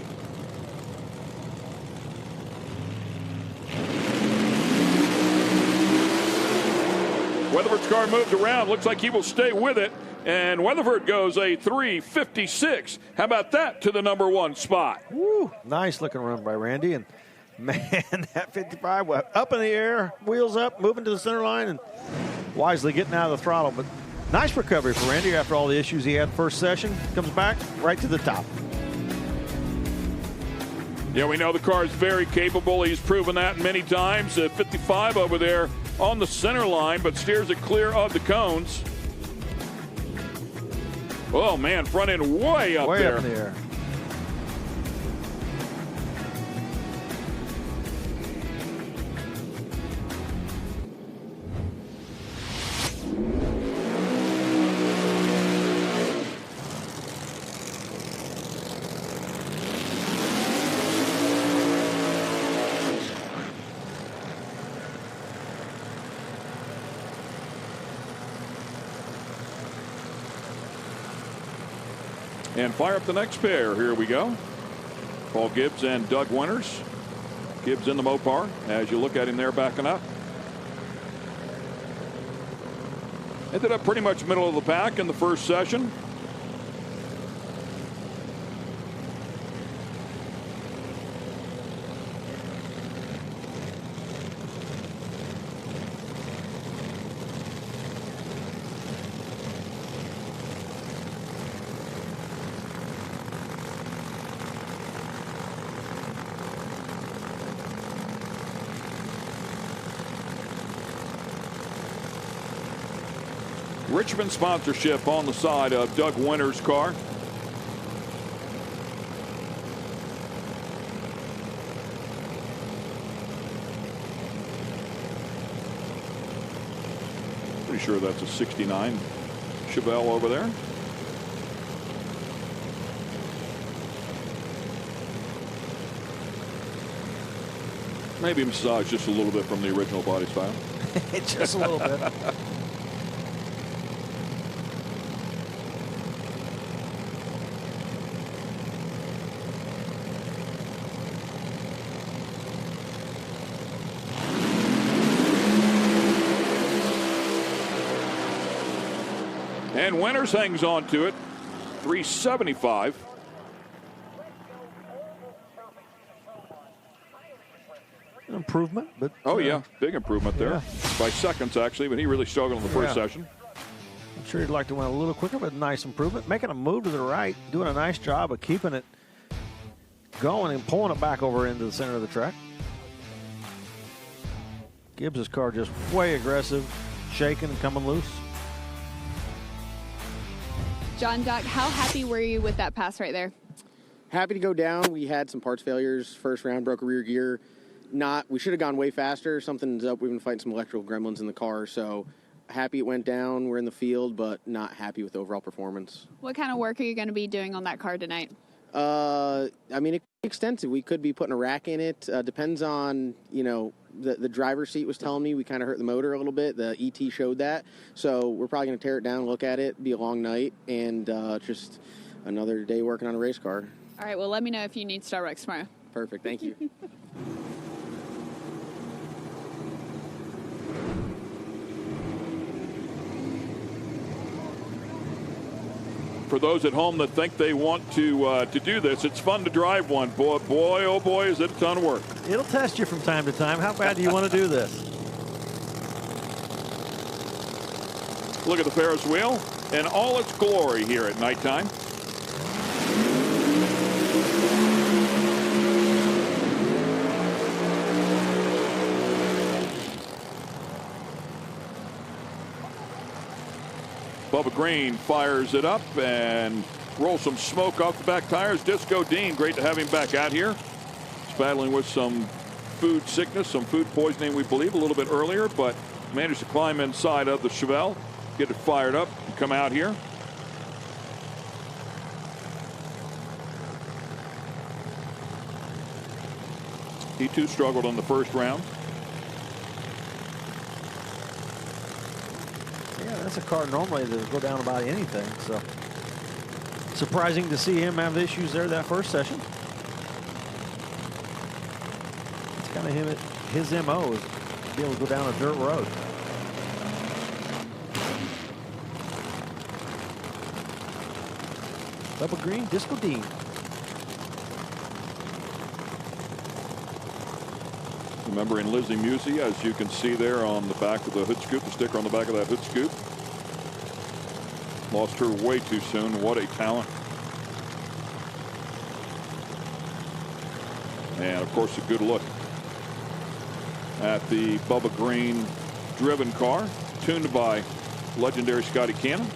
Weatherford's car moved around. Looks like he will stay with it. And Weatherford goes a 3:56. How about that to the number 1 spot? Woo, nice looking run by Randy. And man, that 55 went up in the air, wheels up, moving to the center line, and wisely getting out of the throttle. But nice recovery for Randy after all the issues he had first session. Comes back right to the top. Yeah, we know the car is very capable. He's proven that many times. 55 over there on the center line, but steers it clear of the cones. Oh, man, front end way up there. Way up in the air. And fire up the next pair. Here we go. Paul Gibbs and Doug Winters. Gibbs in the Mopar as you look at him there backing up. Ended up pretty much middle of the pack in the first session. Richmond sponsorship on the side of Doug Winters' car. Pretty sure that's a 69 Chevelle over there. Maybe massaged just a little bit from the original body style. Just a little bit. And Winters hangs on to it. 375. An improvement, but oh yeah, big improvement there. Yeah. By seconds actually, but he really struggled in the first Yeah. session. I'm sure he'd like to win a little quicker, but nice improvement. Making a move to the right, doing a nice job of keeping it going and pulling it back over into the center of the track. Gibbs' car just way aggressive, shaking and coming loose. John, Doc, how happy were you with that pass right there? Happy to go down. We had some parts failures. First round, broke a rear gear. We should have gone way faster. Something's up. We've been fighting some electrical gremlins in the car. So happy it went down. We're in the field, but not happy with the overall performance. What kind of work are you going to be doing on that car tonight? I mean, it's extensive. We could be putting a rack in it. Depends on, the driver's seat was telling me we kind of hurt the motor a little bit. The ET showed that. So we're probably going to tear it down, look at it, be a long night, and just another day working on a race car. All right, well, let me know if you need Starbucks tomorrow. Perfect. Thank you. For those at home that think they want to do this, it's fun to drive one. Boy, oh boy, is it a ton of work. It'll test you from time to time. How bad do you want to do this? Look at the Ferris wheel in all its glory here at nighttime. Bubba Green fires it up and rolls some smoke off the back tires. Disco Dean, great to have him back out here. He's battling with some food sickness, some food poisoning, we believe, a little bit earlier, but managed to climb inside of the Chevelle, get it fired up, and come out here. He too struggled in the first round. Yeah, that's a car normally that would go down about anything. So surprising to see him have issues there that first session. It's kind of his MO is to be able to go down a dirt road. Bubba Green, Disco Dean. Remembering Lizzie Musey, as you can see there on the back of the hood scoop, the sticker on the back of that hood scoop. Lost her way too soon. What a talent. And, of course, a good look at the Bubba Green driven car, tuned by legendary Scotty Cannon.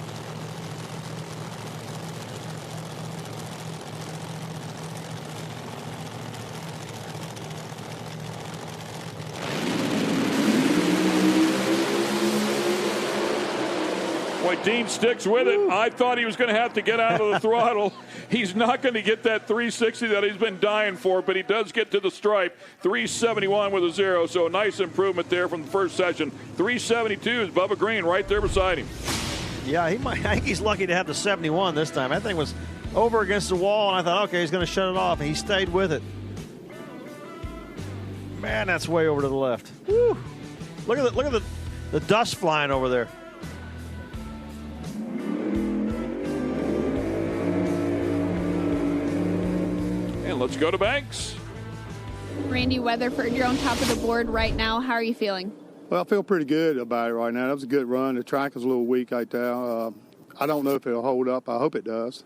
Boy, Dean sticks with it. I thought he was going to have to get out of the throttle. He's not going to get that 360 that he's been dying for, but he does get to the stripe. 371 with a 0, so a nice improvement there from the first session. 372 is Bubba Green right there beside him. Yeah, I think he's lucky to have the 71 this time. That thing was over against the wall, and I thought, okay, he's going to shut it off, and he stayed with it. Man, that's way over to the left. Woo. Look at the dust flying over there. And let's go to Banks. Randy Weatherford, you're on top of the board right now. How are you feeling? Well, I feel pretty good about it right now. That was a good run. The track is a little weak right there. I don't know if it'll hold up. I hope it does.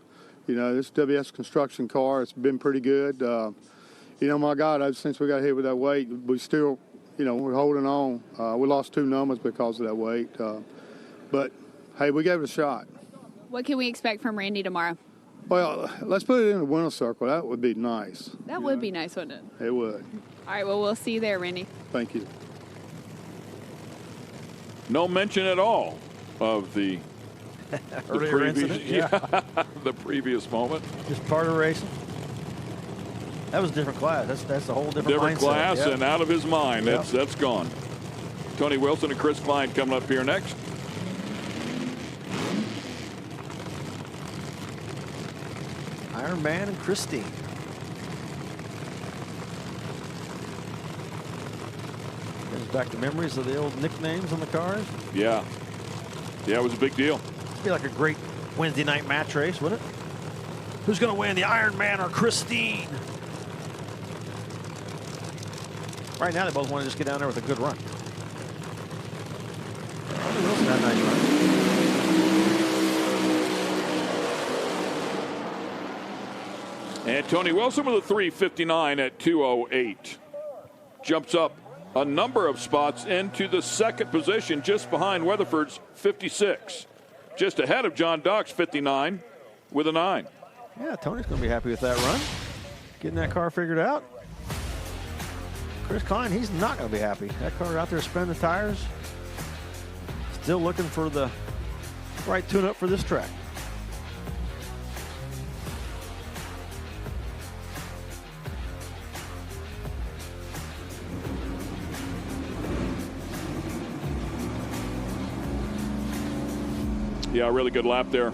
You know, this WS construction car, it's been pretty good. You know, my God, since we got hit with that weight, we still, you know, we're holding on. We lost 2 numbers because of that weight. But, hey, we gave it a shot. What can we expect from Randy tomorrow? Well, let's put it in the winner's circle. That would be nice. That would be nice, wouldn't it? It would. All right, well, we'll see you there, Randy. Thank you. No mention at all of the earlier incident. Yeah, the previous moment. Just part of racing. That was a different class. That's a whole different mindset. Class, yep. And out of his mind. Yep. That's gone. Tony Wilson and Chris Klein coming up here next. Iron Man and Christine. Goes back to memories of the old nicknames on the cars. Yeah. Yeah, it was a big deal. It'd be like a great Wednesday night match race, wouldn't it? Who's going to win, the Iron Man or Christine? Right now, they both want to just get down there with a good run. Tony Wilson had a nice run. And Tony Wilson with a 3:59 at 2:08. Jumps up a number of spots into the second position, just behind Weatherford's 56. Just ahead of John Dock's 59 with a 9. Yeah, Tony's going to be happy with that run. Getting that car figured out. Chris Klein, he's not going to be happy. That car out there spinning the tires. Still looking for the right tune-up for this track. Yeah, really good lap there.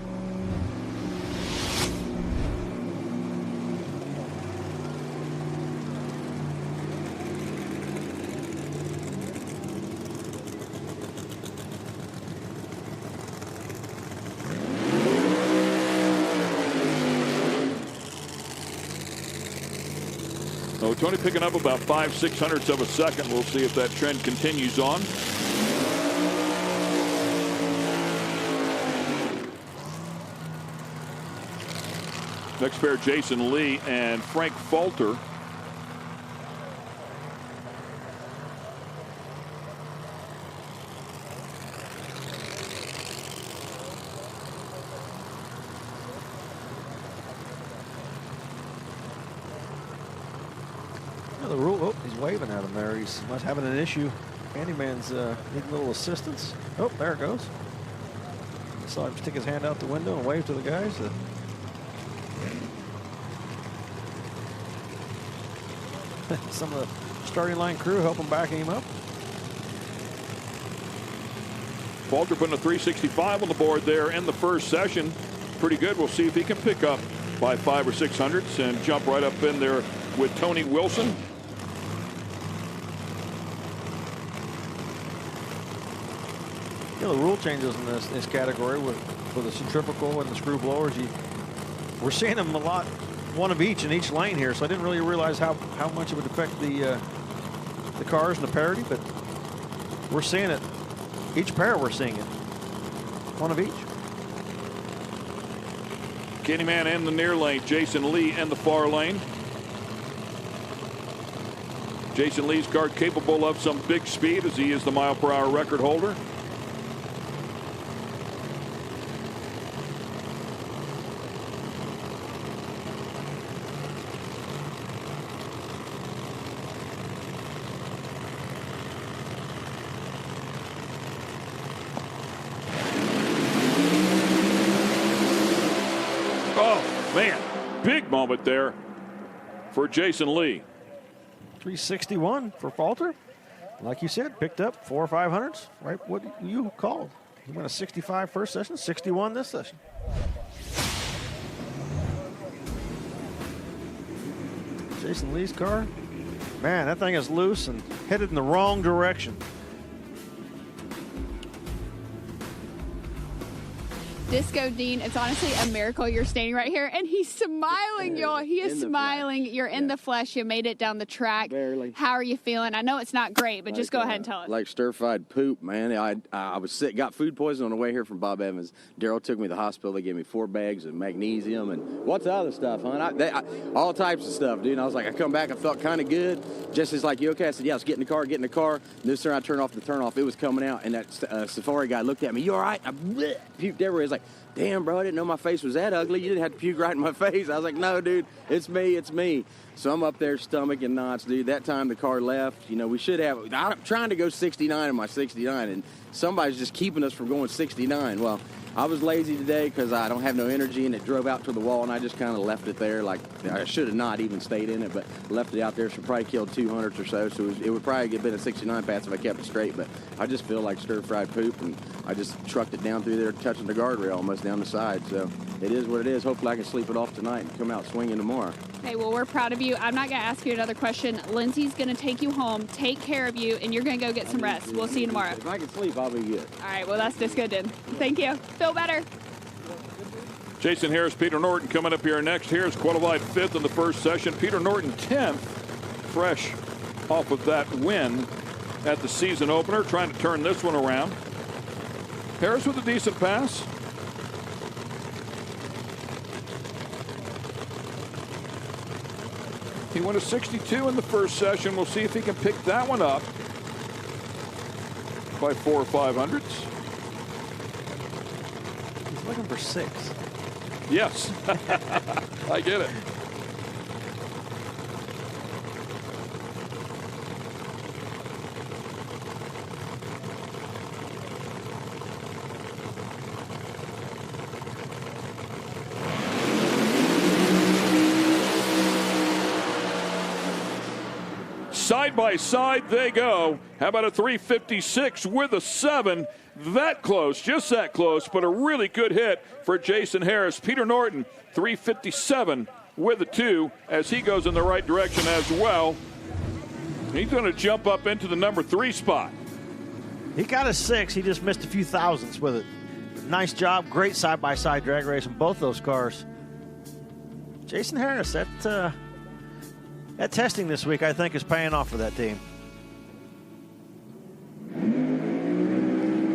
So Tony picking up about 5/600ths of a second. We'll see if that trend continues on. Next pair, Jason Lee and Frank Falter. The rule, oh, he's waving at him there. He's must having an issue. Handyman's needing a little assistance. Oh, there it goes. I saw him stick his hand out the window and wave to the guys. Some of the starting line crew helping back him up. Falter putting a 365 on the board there in the first session. Pretty good. We'll see if he can pick up by 5 or 600ths and jump right up in there with Tony Wilson. You know, the rule changes in this category for the centrifugal and the screw blowers. We're seeing them a lot, one of each in each lane here, so I didn't really realize how much it would affect the cars and the parity, but we're seeing it. Each pair we're seeing it. One of each. Candyman in the near lane. Jason Lee in the far lane. Jason Lee's car capable of some big speed as he is the mile-per-hour record holder. Big moment there for Jason Lee. 361 for Falter. Like you said, picked up 400 or 500s. Right, what you called. He went a 65 first session, 61 this session. Jason Lee's car. Man, that thing is loose and headed in the wrong direction. Disco Dean, it's honestly a miracle you're standing right here. And he's smiling, y'all. He is smiling. You're in the flesh. You made it down the track. Barely. How are you feeling? I know it's not great, but just go ahead and tell us. Like stir-fried poop, man. I was sick, got food poisoning on the way here from Bob Evans. Daryl took me to the hospital. They gave me 4 bags of magnesium and what's the other stuff, hon? All types of stuff, dude. And I was like, I come back, I felt kind of good. Jesse's like, you okay? I said, yeah, let's get in the car. And this time I turned off the turn-off. It was coming out, and that Safari guy looked at me. You all right? I puked everywhere. He's like, damn, bro, I didn't know my face was that ugly. You didn't have to puke right in my face. I was like, no, dude, it's me. So I'm up there stomach and knots, dude. That time the car left. You know, we should have. I'm trying to go 69 in my 69, and somebody's just keeping us from going 69. Well, I was lazy today because I don't have no energy, and it drove out to the wall, and I just kind of left it there. Like, I should have not even stayed in it, but left it out there. Should probably killed 200s or so. So it would probably have been a 69 pass if I kept it straight. But I just feel like stir-fried poop, and I just trucked it down through there, touching the guardrail almost down the side. So it is what it is. Hopefully I can sleep it off tonight and come out swinging tomorrow. Okay, well, we're proud of you. I'm not going to ask you another question. Lindsay's going to take you home, take care of you, and you're going to go get some rest. We'll see you tomorrow. If I can sleep, I'll be good. All right, well, that's just good, then. Thank you. Feel better. Jason Harris, Peter Norton coming up here next. Harris qualified 5th in the first session. Peter Norton 10th, fresh off of that win at the season opener, trying to turn this one around. Harris with a decent pass. He went a 62 in the first session. We'll see if he can pick that one up by 4 or 500s. He's looking for 6. Yes, I get it. Side by side they go. How about a 356 with a 7? That close, just that close, but a really good hit for Jason Harris. Peter Norton, 357 with a 2 as he goes in the right direction as well. He's going to jump up into the number 3 spot. He got a 6. He just missed a few thousandths with it. Nice job. Great side-by-side drag race on both those cars. Jason Harris, that testing this week, I think, is paying off for that team.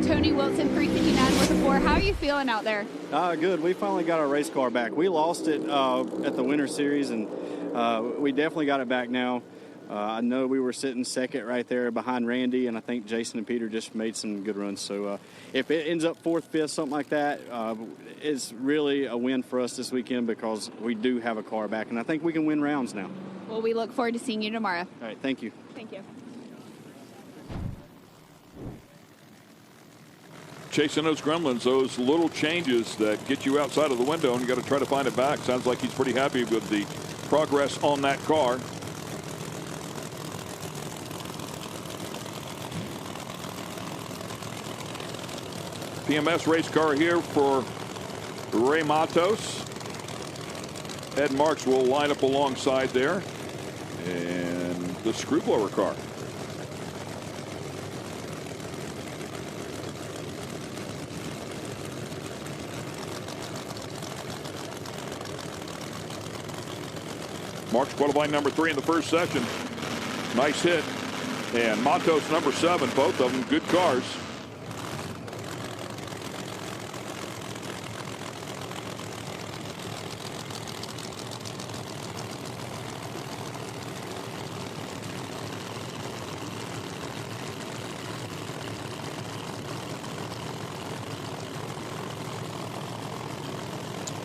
Tony Wilson, 359 with a 4. How are you feeling out there? Good. We finally got our race car back. We lost it at the Winter Series, and we definitely got it back now. I know we were sitting second right there behind Randy, and I think Jason and Peter just made some good runs. So if it ends up 4th, 5th, something like that, it's really a win for us this weekend because we do have a car back, and I think we can win rounds now. Well, we look forward to seeing you tomorrow. All right, thank you. Thank you. Chasing those gremlins, those little changes that get you outside of the window, and you got to try to find it back. Sounds like he's pretty happy with the progress on that car. PMS race car here for Ray Matos. Ed Marks will line up alongside there. And the screwblower car. Marks qualifying number 3 in the first session. Nice hit. And Matos number 7, both of them good cars.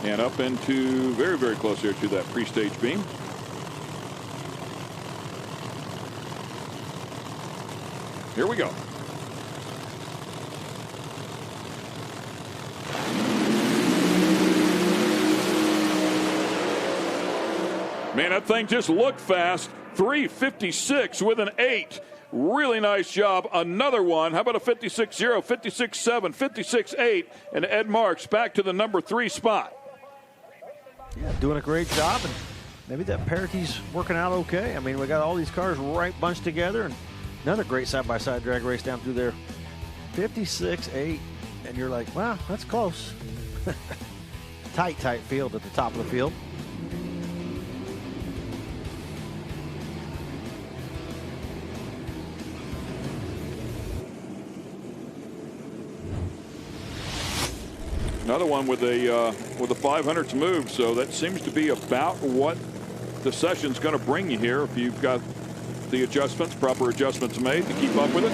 And up into very, very close here to that pre-stage beam. Here we go. Man, that thing just looked fast. 356 with an 8. Really nice job. Another one. How about a 56-0, 56-7, 56-8, and Ed Marks back to the number 3 spot. Yeah, doing a great job. And maybe that parity's working out okay. I mean, we got all these cars right bunched together, and another great side-by-side drag race down through there. 56-8, and you're like, wow, that's close. Tight field at the top of the field. Another one with a 500 to move, so that seems to be about what the session's going to bring you here if you've got the adjustments, proper adjustments made to keep up with it.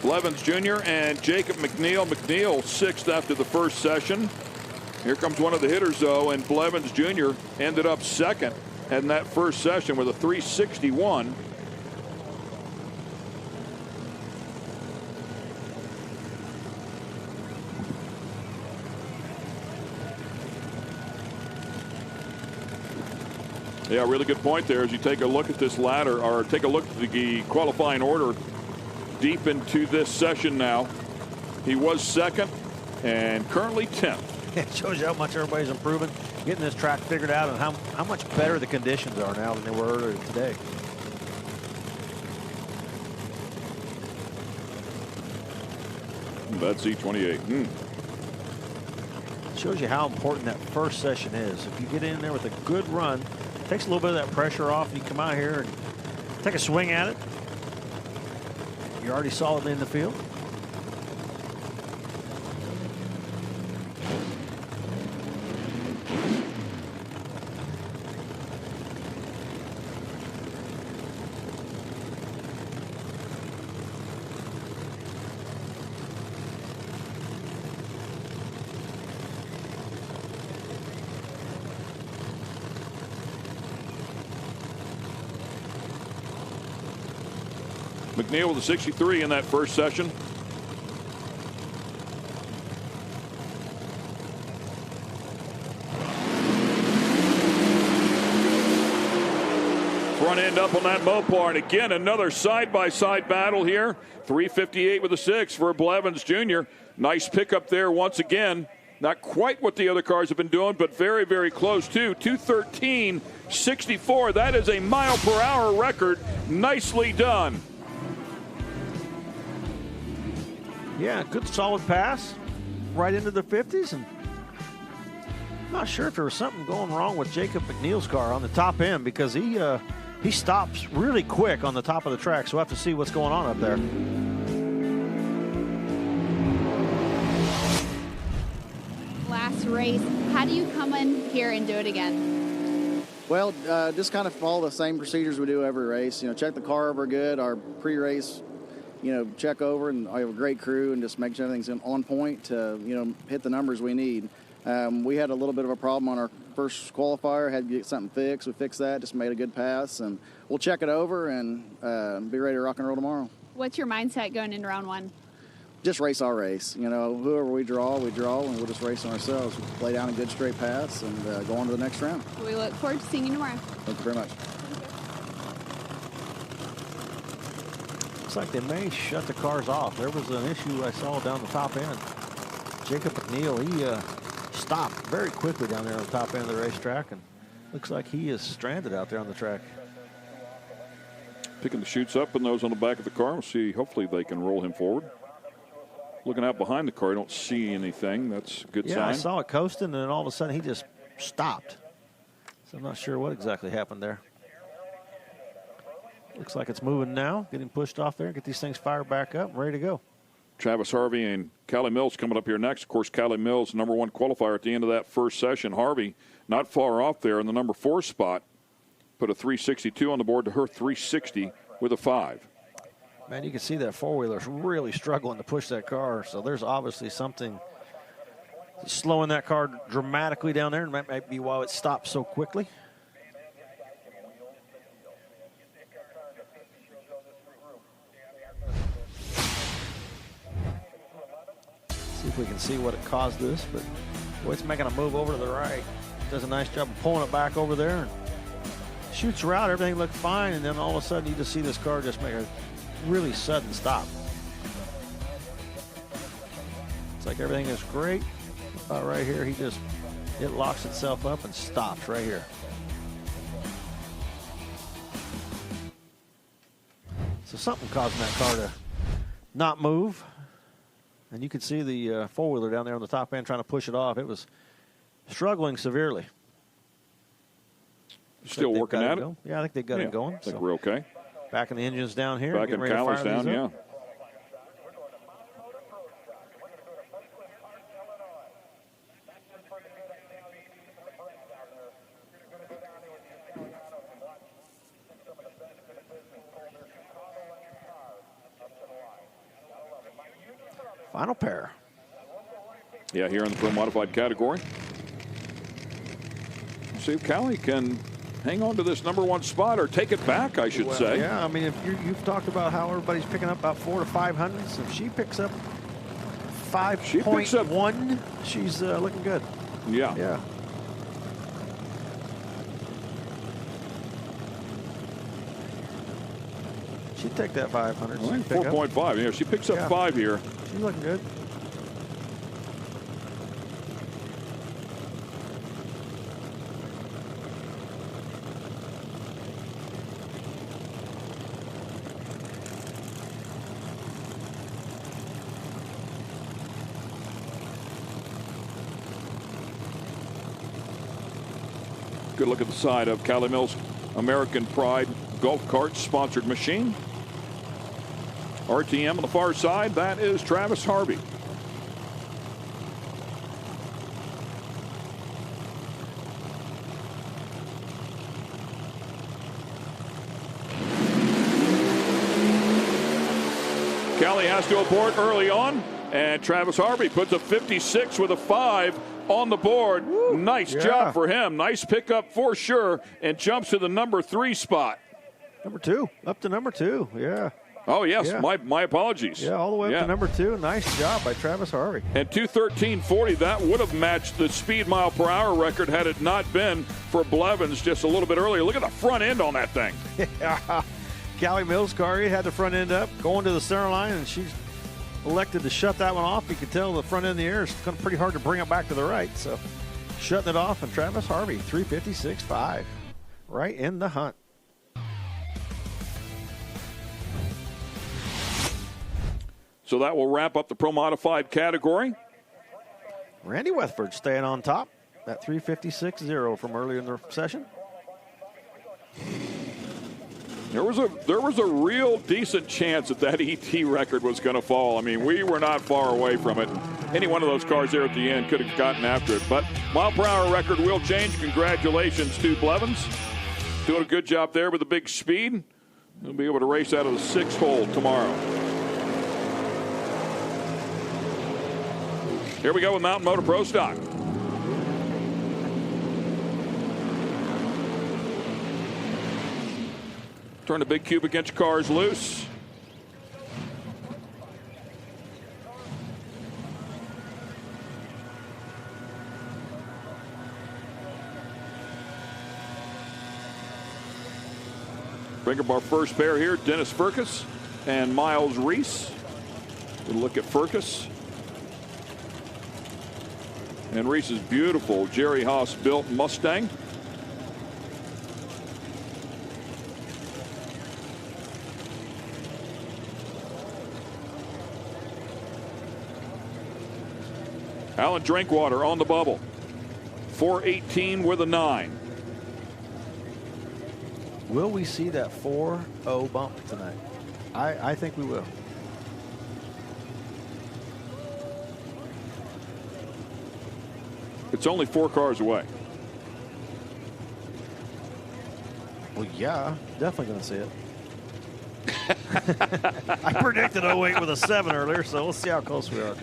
Blevins Jr. and Jacob McNeil. McNeil 6th after the first session. Here comes one of the hitters, though, and Blevins Jr. ended up 2nd in that first session with a 361. Yeah, really good point there as you take a look at this ladder, or take a look at the qualifying order deep into this session now. He was 2nd and currently 10th. It shows you how much everybody's improving, getting this track figured out, and how much better the conditions are now than they were earlier today. That's E28. It shows you how important that first session is. If you get in there with a good run, it takes a little bit of that pressure off. You come out here and take a swing at it. You're already solidly in the field. McNeil with a 63 in that first session. Front end up on that Mopar, and again another side-by-side battle here. 358 with a 6 for Blevins Jr. Nice pickup there once again. Not quite what the other cars have been doing, but very, very close too. 213.64. That is a mile-per-hour record. Nicely done. Yeah, good solid pass right into the 50s, and I'm not sure if there was something going wrong with Jacob McNeil's car on the top end, because he stops really quick on the top of the track, so we'll have to see what's going on up there. Last race, how do you come in here and do it again? Well, just kind of follow the same procedures we do every race. You know, check the car over good, our pre-race, you know, check over, and I have a great crew, and just make sure everything's on point to, you know, hit the numbers we need. We had a little bit of a problem on our first qualifier, had to get something fixed. We fixed that, just made a good pass, and we'll check it over and be ready to rock and roll tomorrow. What's your mindset going into round one? Just race our race. You know, whoever we draw, and we'll just race on ourselves. Lay down a good straight pass and go on to the next round. We look forward to seeing you tomorrow. Thank you very much. Looks like they may shut the cars off. There was an issue I saw down the top end. Jacob McNeil, he stopped very quickly down there on the top end of the racetrack, and looks like he is stranded out there on the track. Picking the chutes up and those on the back of the car. We'll see. Hopefully they can roll him forward. Looking out behind the car, I don't see anything. That's a good sign. Yeah, I saw it coasting, and then all of a sudden he just stopped. So I'm not sure what exactly happened there. Looks like it's moving now, getting pushed off there. Get these things fired back up and ready to go. Travis Harvey and Callie Mills coming up here next. Of course, Callie Mills, #1 qualifier at the end of that first session. Harvey not far off there in the number 4 spot. Put a 362 on the board to her 360 with a 5. Man, you can see that four-wheeler's really struggling to push that car, so there's obviously something slowing that car dramatically down there, and that might be why it stopped so quickly. See if we can see what it caused this, but boy, it's making a move over to the right. Does a nice job of pulling it back over there and shoots her out, everything looked fine, and then all of a sudden you just see this car just make a really sudden stop. It's like everything is great. About right here, it locks itself up and stops right here. So something causing that car to not move. And you can see the four-wheeler down there on the top end trying to push it off. It was struggling severely. Still working at it? Yeah, I think they got it going. I think we're okay. Backing the engines down here. Backing Callie's down, yeah. Final pair. Yeah, here in the Pro Modified category. See if Callie can hang on to this '1 spot or take it back, I should say. Yeah, I mean, if you've talked about how everybody's picking up about 400 to 500s. If she picks up 5.1, she's looking good. Yeah. Yeah. She'd take that 500. 4.5. Yeah, she picks up 5 here. She's looking good. Good look at the side of Callie Mills' American Pride Golf Cart sponsored machine. RTM on the far side, that is Travis Harvey. Callie has to abort early on, and Travis Harvey puts a 56 with a 5 on the board. Woo, nice job for him. Nice pickup for sure, and jumps to the number 3 spot. Number 2, up to number 2, yeah. Oh, yes, yeah. my apologies. Yeah, all the way up to number 2. Nice job by Travis Harvey. And 2:13.40, that would have matched the speed mile per hour record had it not been for Blevins just a little bit earlier. Look at the front end on that thing. Yeah. Callie Mills' car, he had the front end up, going to the center line, and she's elected to shut that one off. You could tell the front end of the air is pretty hard to bring it back to the right. So shutting it off, and Travis Harvey, 356.5, right in the hunt. So that will wrap up the Pro Modified category. Randy Wethford staying on top, that 356.0 from earlier in the session. There was a real decent chance that ET record was going to fall. I mean, we were not far away from it. Any one of those cars there at the end could have gotten after it. But mile per hour record will change. Congratulations to Blevins. Doing a good job there with the big speed. He'll be able to race out of the 6th hole tomorrow. Here we go with Mountain Motor Pro Stock. Turn the big cubic inch cars loose. Bring up our first pair here, Dennis Furcus and Miles Reese. We'll look at Furcus. And Reese's beautiful Jerry Haas built Mustang. Alan Drinkwater on the bubble. 418 with a 9. Will we see that 4-0 bump tonight? I think we will. It's only 4 cars away. Well, yeah, definitely going to see it. I predicted 08 with a 7 earlier, so we'll see how close we are.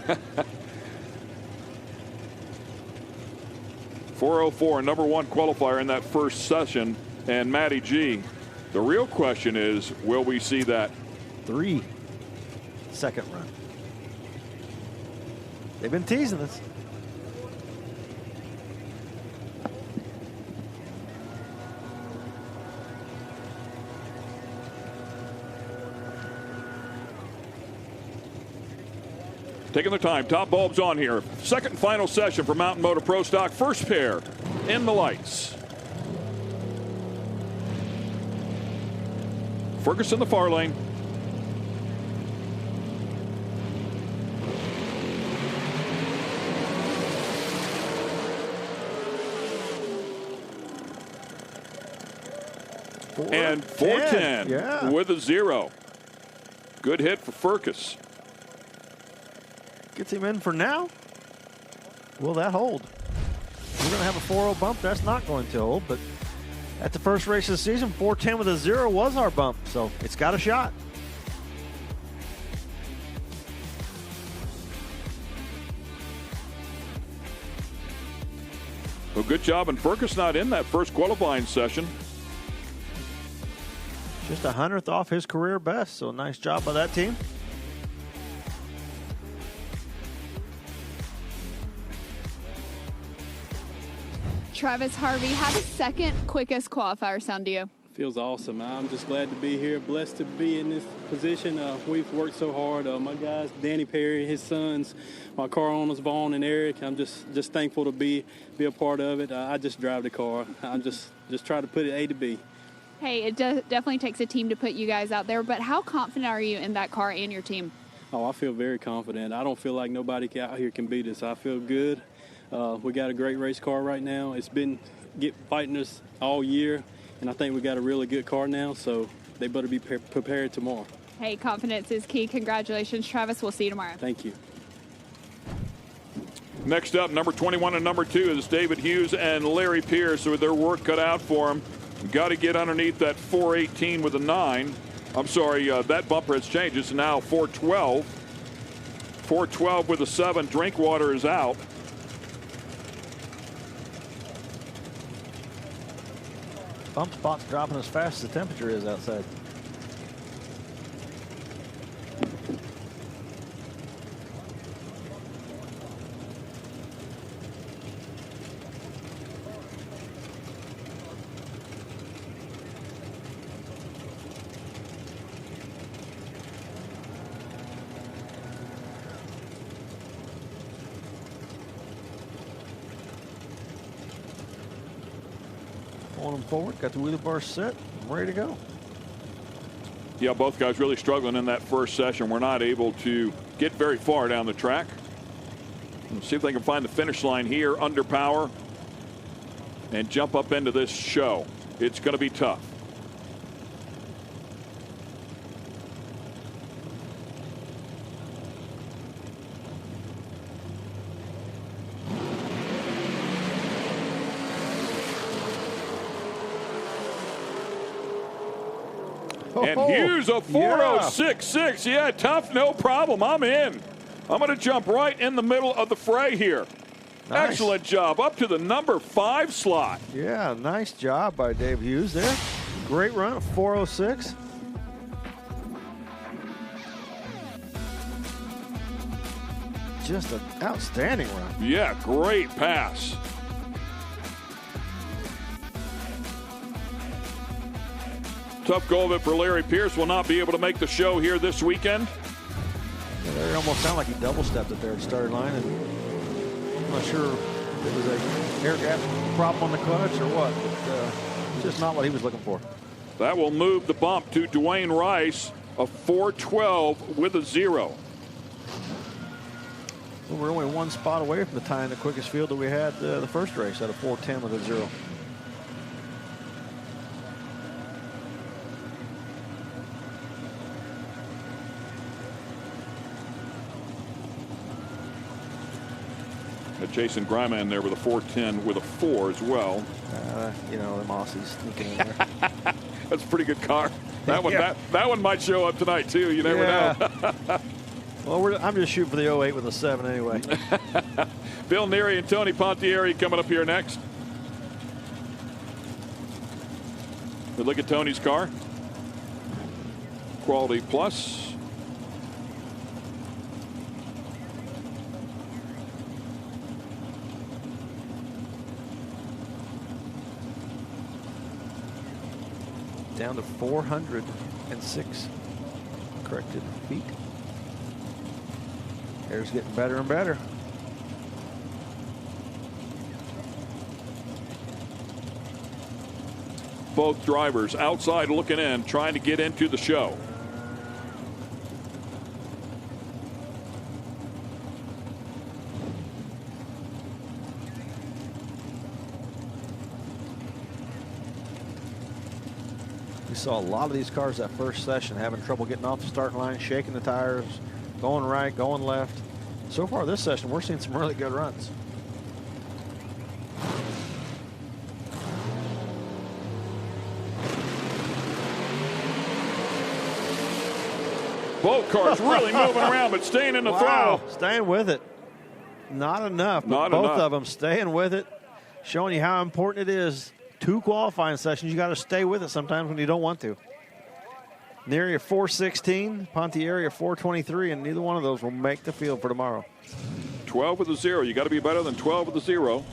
404, number 1 qualifier in that first session. And Matty G, the real question is, will we see that 3-second run? They've been teasing us. Taking their time. Top bulbs on here. Second and final session for Mountain Motor Pro Stock. First pair in the lights. Ferguson, the far lane. And 410 with a 0. Good hit for Fergus. Gets him in for now. Will that hold? We're going to have a 4-0 bump. That's not going to hold, but at the first race of the season, 410 with a 0 was our bump, so it's got a shot. Well, good job, and Fergus not in that first qualifying session. Just 100th off his career best, so nice job by that team. Travis Harvey, how does second quickest qualifier sound to you? Feels awesome. I'm just glad to be here, blessed to be in this position. We've worked so hard. My guys, Danny Perry, his sons, my car owners, Vaughn and Eric. I'm just thankful to be a part of it. I just drive the car. I'm just try to put it A to B. Hey, it definitely takes a team to put you guys out there, but how confident are you in that car and your team? Oh, I feel very confident. I don't feel like nobody out here can beat us. I feel good. We got a great race car right now. It's been fighting us all year, and I think we got a really good car now, so they better be prepared tomorrow. Hey, confidence is key. Congratulations, Travis. We'll see you tomorrow. Thank you. Next up, number 21 and number 2 is David Hughes and Larry Pierce with their work cut out for them. Got to get underneath that 418 with a 9. I'm sorry, that bumper has changed. It's now 412. 412 with a 7. Drinkwater is out. Bump spot's dropping as fast as the temperature is outside. Pulling them forward, got the wheelie bar set, ready to go. Yeah, both guys really struggling in that first session. We're not able to get very far down the track. Let's see if they can find the finish line here under power and jump up into this show. It's going to be tough. And Hughes a 4:06.6. Yeah, tough, no problem. I'm in. I'm going to jump right in the middle of the fray here. Nice. Excellent job. Up to the number 5 slot. Yeah, nice job by Dave Hughes there. Great run, 4:06. Just an outstanding run. Yeah, great pass. Tough go of it for Larry Pierce. Will not be able to make the show here this weekend. Yeah, Larry almost sounded like he double-stepped it there at the starting line. And I'm not sure if it was a air gap problem on the clutch or what. But, just not what he was looking for. That will move the bump to Dwayne Rice, a 4:12 with a 0. Well, we're only one spot away from the tying the quickest field that we had the first race at a 4:10 with a 0. Jason Gryman there with a 4:10 with a 4 as well. You know, the Aussies sneaking in there. That's a pretty good car. That one, that one might show up tonight too. You never know. Well, I'm just shooting for the 08 with a 7 anyway. Bill Neary and Tony Pontieri coming up here next. We look at Tony's car. Quality Plus. Down to 406 corrected feet. Air's getting better and better. Both drivers outside looking in, trying to get into the show. We saw a lot of these cars that first session having trouble getting off the starting line, shaking the tires, going right, going left. So far this session, we're seeing some really good runs. Both cars really moving around, but staying in the wow. throttle. Staying with it. Not enough, but Not both enough. of them staying with it, showing you how important it is. 2 qualifying sessions, you got to stay with it sometimes when you don't want to. Neri 416, Pontieri 423, and neither one of those will make the field for tomorrow. 12 with a 0. You got to be better than 12 with a 0.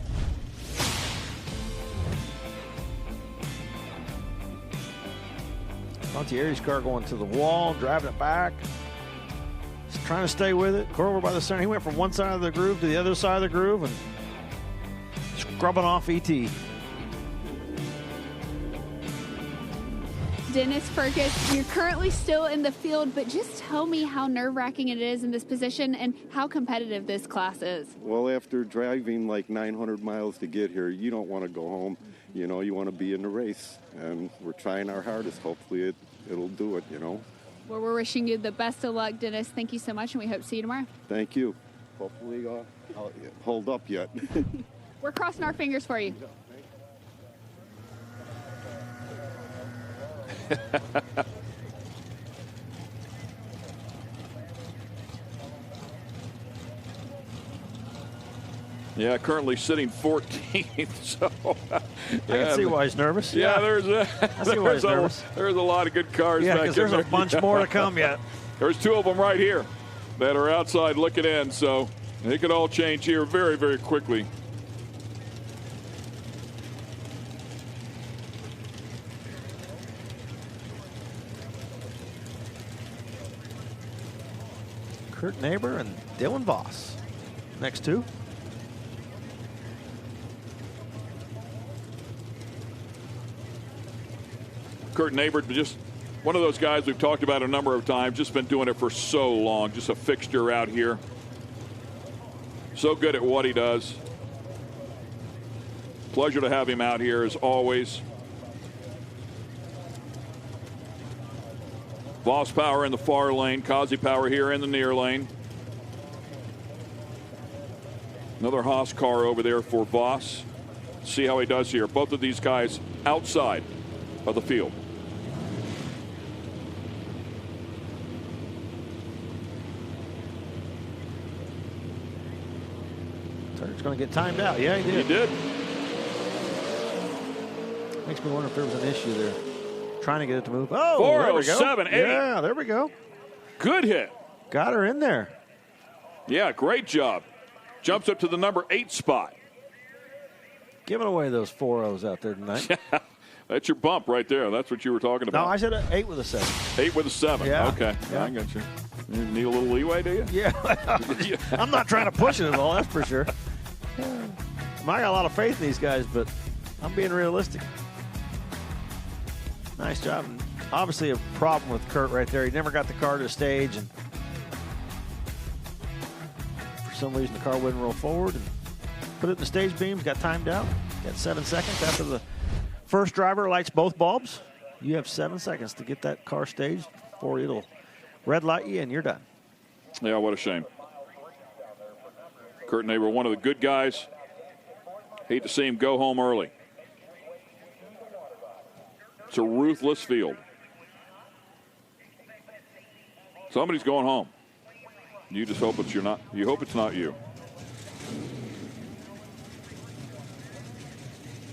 Pontieri's car going to the wall, driving it back. He's trying to stay with it. Corver by the center. He went from one side of the groove to the other side of the groove and scrubbing off ET. Dennis Fergus, you're currently still in the field, but just tell me how nerve-wracking it is in this position and how competitive this class is. Well, after driving like 900 miles to get here, you don't want to go home. You know, you want to be in the race, and we're trying our hardest. Hopefully it'll do it, you know. Well, we're wishing you the best of luck, Dennis. Thank you so much, and we hope to see you tomorrow. Thank you. Hopefully I'll hold up yet. We're crossing our fingers for you. Yeah, currently sitting 14th. So I can see why he's nervous. Yeah, there's I see why he's nervous. There's a lot of good cars Yeah, back because there's there. a bunch more to come yet. There's 2 of them right here that are outside looking in, so it could all change here very, very quickly. Kurt Neighbor and Dylan Voss. Next 2. Kurt Neighbor, just one of those guys we've talked about a number of times, just been doing it for so long, just a fixture out here. So good at what he does. Pleasure to have him out here as always. Voss Power in the far lane, Kazi Power here in the near lane. Another Haas car over there for Voss. See how he does here. Both of these guys outside of the field. Turner's going to get timed out. Yeah, he did. He did. Makes me wonder if there was an issue there. Trying to get it to move. Oh, there we go. 407.8. Yeah, there we go. Good hit. Got her in there. Yeah, great job. Jumps up to the number 8 spot. Giving away those 4-0s out there tonight. That's your bump right there. That's what you were talking about. No, I said 8 with a 7. 8 with a 7. Yeah. Okay. Yeah. I got you. You need a little leeway, do you? Yeah. I'm not trying to push it at all, that's for sure. I got a lot of faith in these guys, but I'm being realistic. Nice job. And obviously a problem with Kurt right there. He never got the car to the stage, and for some reason the car wouldn't roll forward. And put it in the stage beams, got timed out. Got 7 seconds after the first driver lights both bulbs. You have 7 seconds to get that car staged before it'll red light you, and you're done. Yeah, what a shame. Kurt Neighbor, one of the good guys. Hate to see him go home early. It's a ruthless field. Somebody's going home. You just hope it's not. You hope it's not you.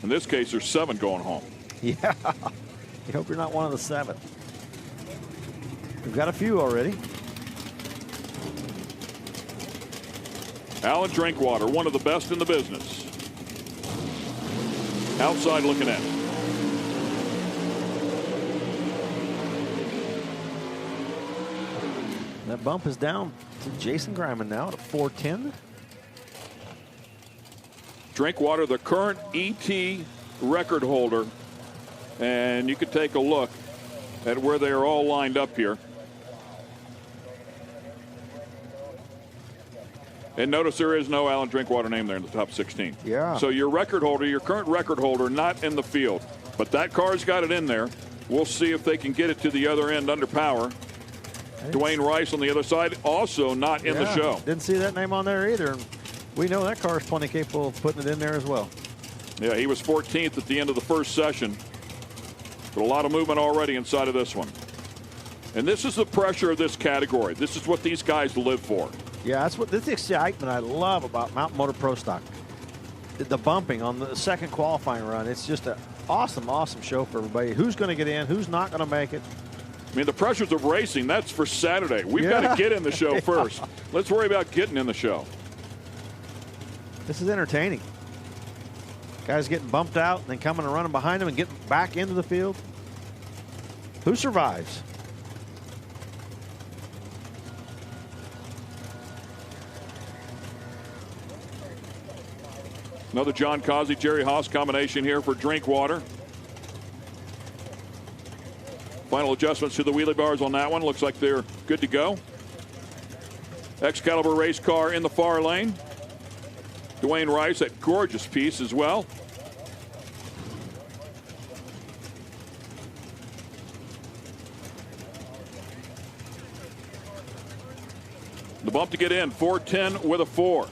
In this case, there's 7 going home. Yeah. You hope you're not one of the 7. We've got a few already. Alan Drinkwater, one of the best in the business. Outside looking in. That bump is down Jason Griman now at a 410. Drinkwater, the current ET record holder. And you can take a look at where they are all lined up here. And notice there is no Alan Drinkwater name there in the top 16. Yeah. So your record holder, your current record holder, not in the field. But that car's got it in there. We'll see if they can get it to the other end under power. Dwayne Rice on the other side, also not in the show. Didn't see that name on there either. We know that car is plenty capable of putting it in there as well. Yeah, he was 14th at the end of the first session. But a lot of movement already inside of this one. And this is the pressure of this category. This is what these guys live for. Yeah, that's what this excitement I love about Mountain Motor Pro Stock. The bumping on the second qualifying run. It's just an awesome, awesome show for everybody. Who's going to get in? Who's not going to make it? I mean, the pressures of racing, that's for Saturday. We've got to get in the show first. Let's worry about getting in the show. This is entertaining. Guys getting bumped out and then coming and running behind them and getting back into the field. Who survives? Another John Causey, Jerry Haas combination here for Drinkwater. Final adjustments to the wheelie bars on that one. Looks like they're good to go. Excalibur race car in the far lane. Dwayne Rice, that gorgeous piece as well. The bump to get in, 410 with a 4.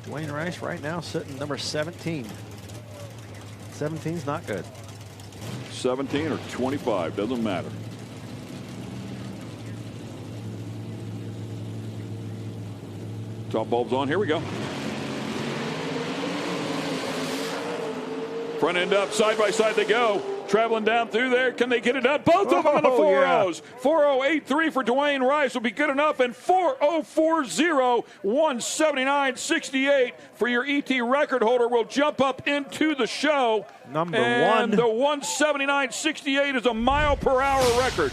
Dwayne Rice right now sitting number 17. 17's not good. 17 or 25, doesn't matter. Top bulbs on, here we go. Front end up, side by side they go. Traveling down through there. Can they get it done? Both of them in the 4.0s. 4.083 for Dwayne Rice will be good enough. And 4.040, 179.68 for your ET record holder will jump up into the show. Number and one. The 179.68 is a mile per hour record.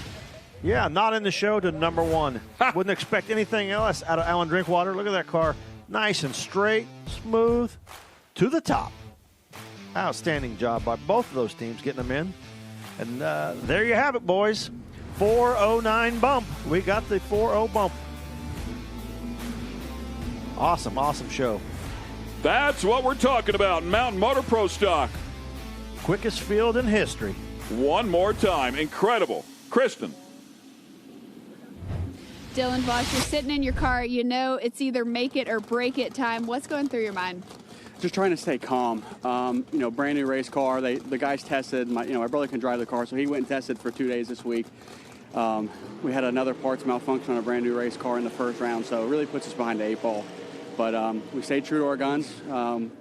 Yeah, not in the show to number one. Wouldn't expect anything else out of Alan Drinkwater. Look at that car. Nice and straight, smooth, to the top. Outstanding job by both of those teams getting them in. And there you have it, boys. 409 bump. We got the 4.0 bump. Awesome, awesome show. That's what we're talking about. Mountain Motor Pro Stock. Quickest field in history. One more time. Incredible. Kristen. Dylan Voss, you're sitting in your car. You know it's either make it or break it time. What's going through your mind? Just trying to stay calm. You know, brand new race car. The guys tested. My brother can drive the car, so he went and tested for 2 days this week. We had another parts malfunction on a brand new race car in the first round, so it really puts us behind the 8 ball. But we stayed true to our guns.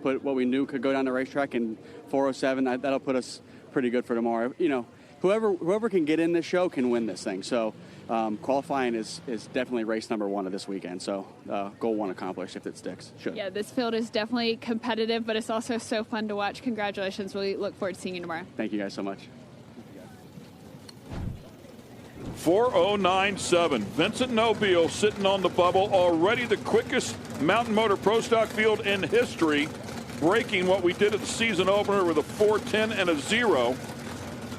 Put what we knew could go down the racetrack in 407. That'll put us pretty good for tomorrow. You know, whoever can get in this show can win this thing. So qualifying is definitely race number 1 of this weekend. So goal 1 accomplished if it sticks. Should. Yeah, this field is definitely competitive, but it's also so fun to watch. Congratulations. We look forward to seeing you tomorrow. Thank you guys so much. 4.097. Vincent Nobile sitting on the bubble. Already the quickest Mountain Motor Pro Stock field in history. Breaking what we did at the season opener with a 4.10 and a 0.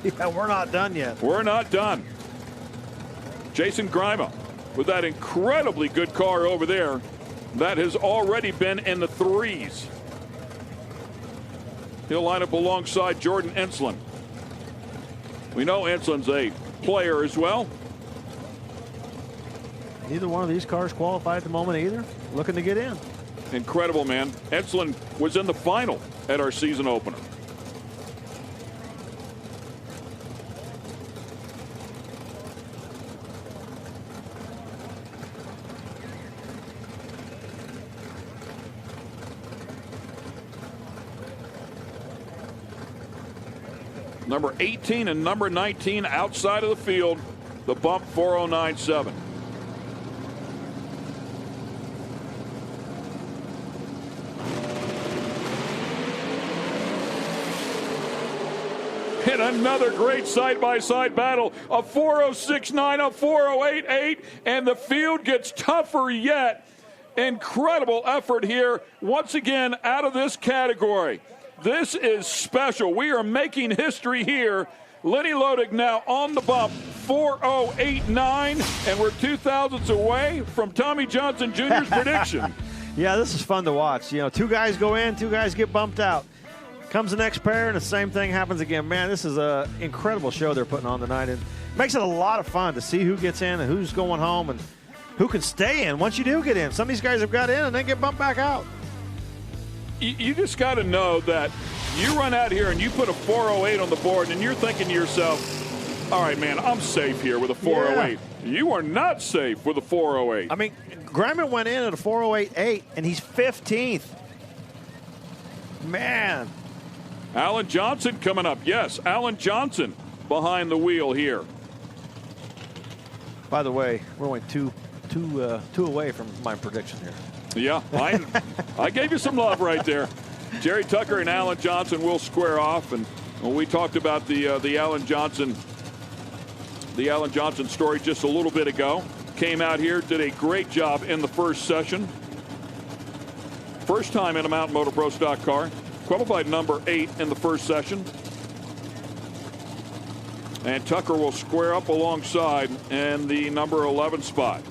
Yeah, we're not done yet. We're not done. Jason Grima with that incredibly good car over there that has already been in the 3s. He'll line up alongside Jordan Enslin. We know Enslin's a player as well. Neither one of these cars qualified at the moment either. Looking to get in. Incredible, man. Enslin was in the final at our season opener. Number 18 and number 19 outside of the field. The bump 4.097. And another great side-by-side battle. A 406.9, a 408.8, and the field gets tougher yet. Incredible effort here, once again, out of this category. This is special. We are making history here. Lenny Lodig now on the bump, 408.9, and we're 2 thousandths away from Tommy Johnson Jr.'s prediction. Yeah, this is fun to watch. You know, 2 guys go in, 2 guys get bumped out. Comes the next pair, and the same thing happens again. Man, this is an incredible show they're putting on tonight, and makes it a lot of fun to see who gets in and who's going home and who can stay in once you do get in. Some of these guys have got in and then get bumped back out. You just got to know that you run out here and you put a 408 on the board, and you're thinking to yourself, all right, man, I'm safe here with a 408. Yeah. You are not safe with a 408. I mean, Griman went in at a 408.8, and he's 15th. Man. Alan Johnson coming up. Yes, Alan Johnson behind the wheel here. By the way, we're only two away from my prediction here. Yeah, I gave you some love right there. Jerry Tucker and Alan Johnson will square off, and we talked about the Alan Johnson story just a little bit ago. Came out here, did a great job in the first session. First time in a Mountain Motor Pro stock car. Qualified number 8 in the first session. And Tucker will square up alongside in the number 11 spot.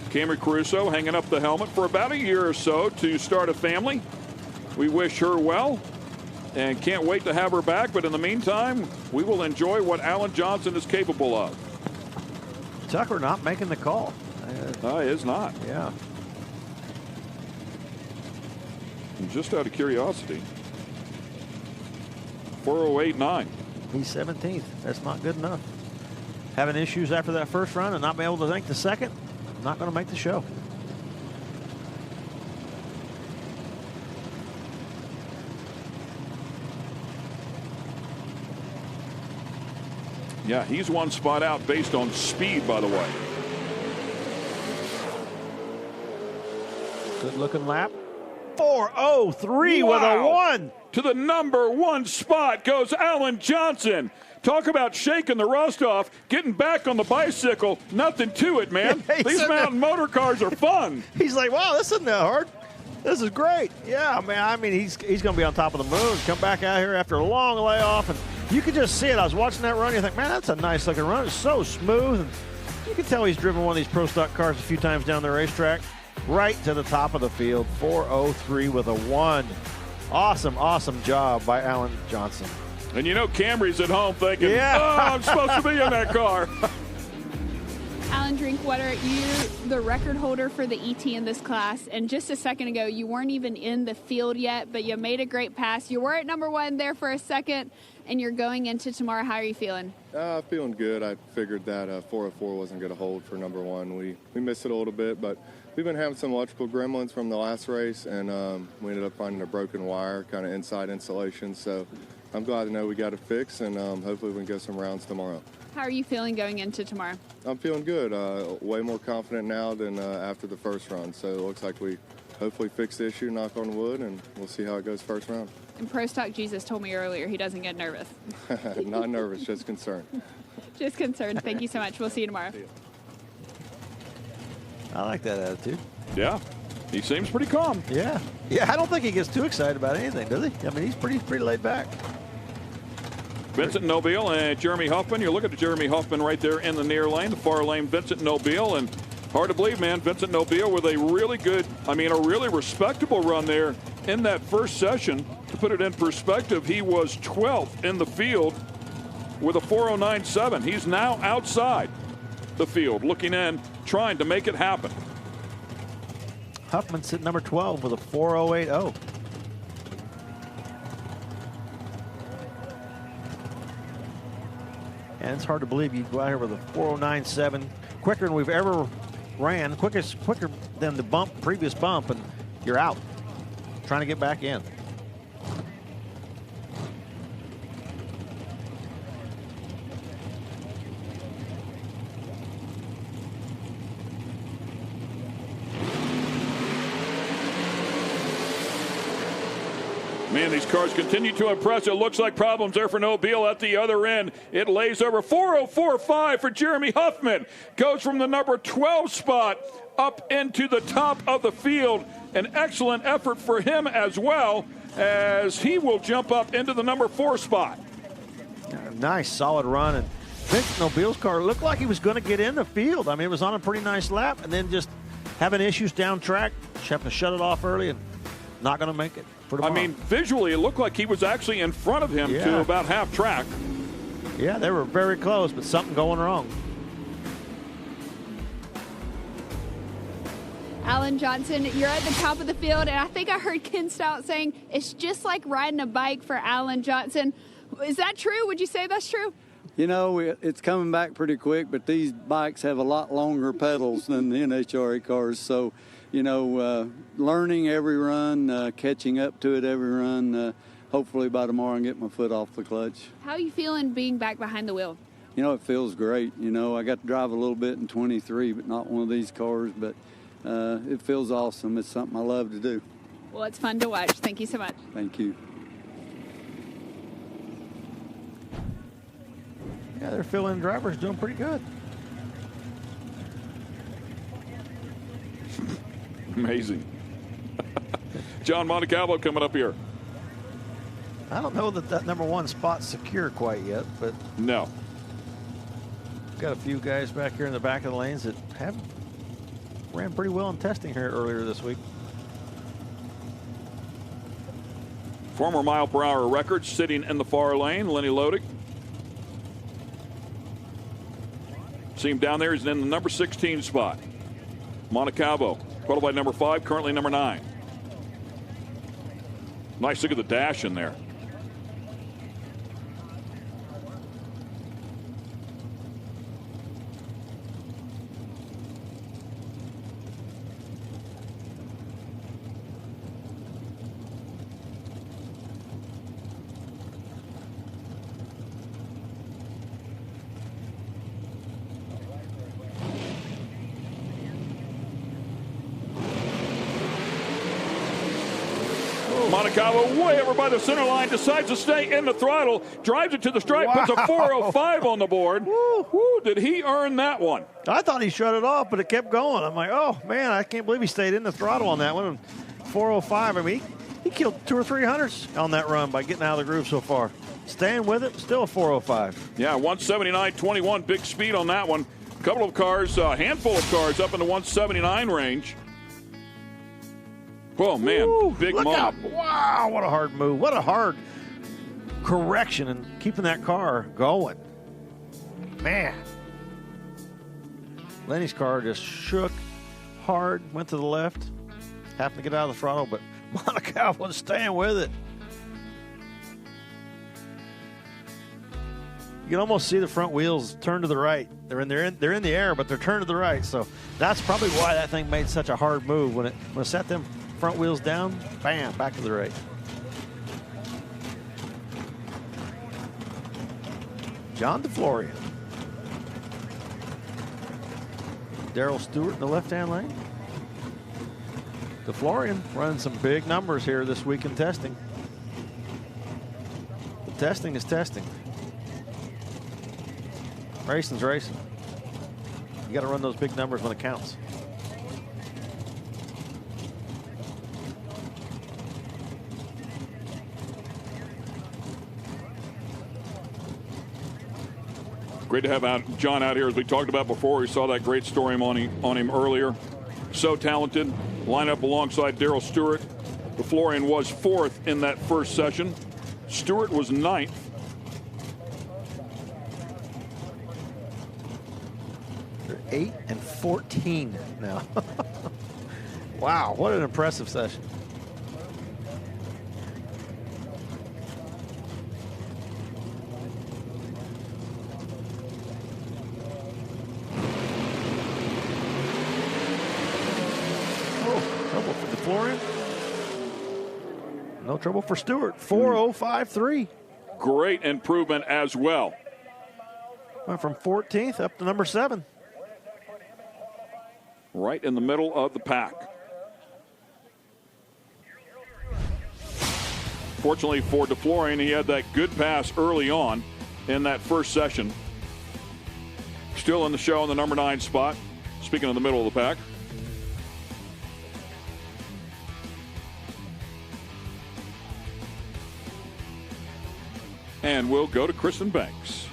Camry Caruso hanging up the helmet for about a year or so to start a family. We wish her well and can't wait to have her back. But in the meantime, we will enjoy what Alan Johnson is capable of. Tucker not making the call. Is not. Yeah. And just out of curiosity, 408.9. He's 17th. That's not good enough. Having issues after that first run and not being able to make the second, not going to make the show. Yeah, he's one spot out based on speed, by the way. Good looking lap. 4:03 with a 1. To the number 1 spot goes Alan Johnson. Talk about shaking the rust off, getting back on the bicycle. Nothing to it, man. These mountain motor cars are fun. He's like, wow, this isn't that hard. This is great. Yeah, man. I mean, he's going to be on top of the moon. Come back out here after a long layoff, and you could just see it. I was watching that run. You think, man, that's a nice looking run. It's so smooth, and you can tell he's driven one of these pro stock cars a few times down the racetrack. Right to the top of the field. 4:03 with a 1. Awesome, awesome job by Alan Johnson. And you know Camry's at home thinking, yeah. Oh, I'm supposed to be in that car. Alan Drinkwater, you're the record holder for the ET in this class. And just a second ago, you weren't even in the field yet, but you made a great pass. You were at number 1 there for a second, and you're going into tomorrow. How are you feeling? Feeling good. I figured that 404 wasn't going to hold for number 1. We missed it a little bit, but we've been having some electrical gremlins from the last race, and we ended up finding a broken wire, kind of inside insulation. So I'm glad to know we got it fixed, and hopefully we can go some rounds tomorrow. How are you feeling going into tomorrow? I'm feeling good. Way more confident now than after the first run. So it looks like we hopefully fix the issue, knock on wood, and we'll see how it goes first round. And Pro Stock Jesus told me earlier he doesn't get nervous. Not nervous, just concerned. Just concerned. Thank you so much. We'll see you tomorrow. I like that attitude. Yeah, he seems pretty calm. Yeah. Yeah, I don't think he gets too excited about anything, does he? I mean, he's pretty laid back. Vincent Nobile and Jeremy Huffman. You're looking at Jeremy Huffman right there in the near lane. The far lane, Vincent Nobile. And hard to believe, man, Vincent Nobile with a really good, a really respectable run there in that first session. To put it in perspective, he was 12th in the field with a 409.7. He's now outside the field, looking in, trying to make it happen. Huffman sitting number 12 with a 408.0. And it's hard to believe you go out here with a 409.7, quicker than we've ever ran, quicker than the previous bump, and you're out, trying to get back in. Man, these cars continue to impress. It looks like problems there for Nobile at the other end. It lays over 4:04.5 for Jeremy Huffman. Goes from the number 12 spot up into the top of the field. An excellent effort for him as well, as he will jump up into the number 4 spot. Nice, solid run. And Vincent Nobile's car looked like he was going to get in the field. I mean, it was on a pretty nice lap, and then just having issues down track. Having to shut it off early and not going to make it. I mean, visually, it looked like he was actually in front of him to about half track. Yeah, they were very close, but something going wrong. Alan Johnson, you're at the top of the field, and I think I heard Ken Stout saying it's just like riding a bike for Alan Johnson. Is that true? Would you say that's true? You know, it's coming back pretty quick, but these bikes have a lot longer pedals than the NHRA cars, so you know, learning every run, catching up to it every run. Hopefully by tomorrow I can get my foot off the clutch. How are you feeling being back behind the wheel? You know, it feels great. You know, I got to drive a little bit in 23, but not one of these cars. But it feels awesome. It's something I love to do. Well, it's fun to watch. Thank you so much. Thank you. Yeah, their fill-in driver's doing pretty good. Amazing. John Montecalvo coming up here. I don't know that number 1 spot's secure quite yet, but no. Got a few guys back here in the back of the lanes that have ran pretty well in testing here earlier this week. Former mile-per-hour record sitting in the far lane, Lenny Lodick. See him down there. He's in the number 16 spot. Montecalvo, qualified number 5, currently number 9. Nice look at the dash in there. Montecalvo way over by the center line, decides to stay in the throttle, drives it to the stripe, puts a 4:05 on the board. Woo, did he earn that one? I thought he shut it off, but it kept going. I'm like, oh, man, I can't believe he stayed in the throttle on that one. 4:05, I mean, he killed 200 or 300s on that run by getting out of the groove so far. Staying with it, still a 4:05. Yeah, 179.21, big speed on that one. A couple of cars, a handful of cars up in the 179 range. Oh, man, Ooh, big look moment. out. Wow, what a hard move. What a hard correction and keeping that car going. Man. Lenny's car just shook hard, went to the left, happened to get out of the throttle, but Montecalvo was staying with it. You can almost see the front wheels turn to the right. They're in the air, but they're turned to the right. So that's probably why that thing made such a hard move. When it set them front wheels down, bam, back to the right. John DeFlorian. Darrell Stewart in the left-hand lane. DeFlorian running some big numbers here this week in testing. But testing is testing. Racing's racing. You got to run those big numbers when it counts. Great to have John out here, as we talked about before. We saw that great story on him earlier. So talented. Line up alongside Darrell Stewart. DeFlorian was 4th in that first session. Stewart was 9th. They're 8 and 14 now. Wow, what an impressive session. No trouble for Stewart. 4:05.3. Great improvement as well. Went from 14th up to number 7. Right in the middle of the pack. Fortunately for DeFlorian, he had that good pass early on in that first session. Still in the show in the number 9 spot. Speaking of the middle of the pack. And we'll go to Kristen Banks.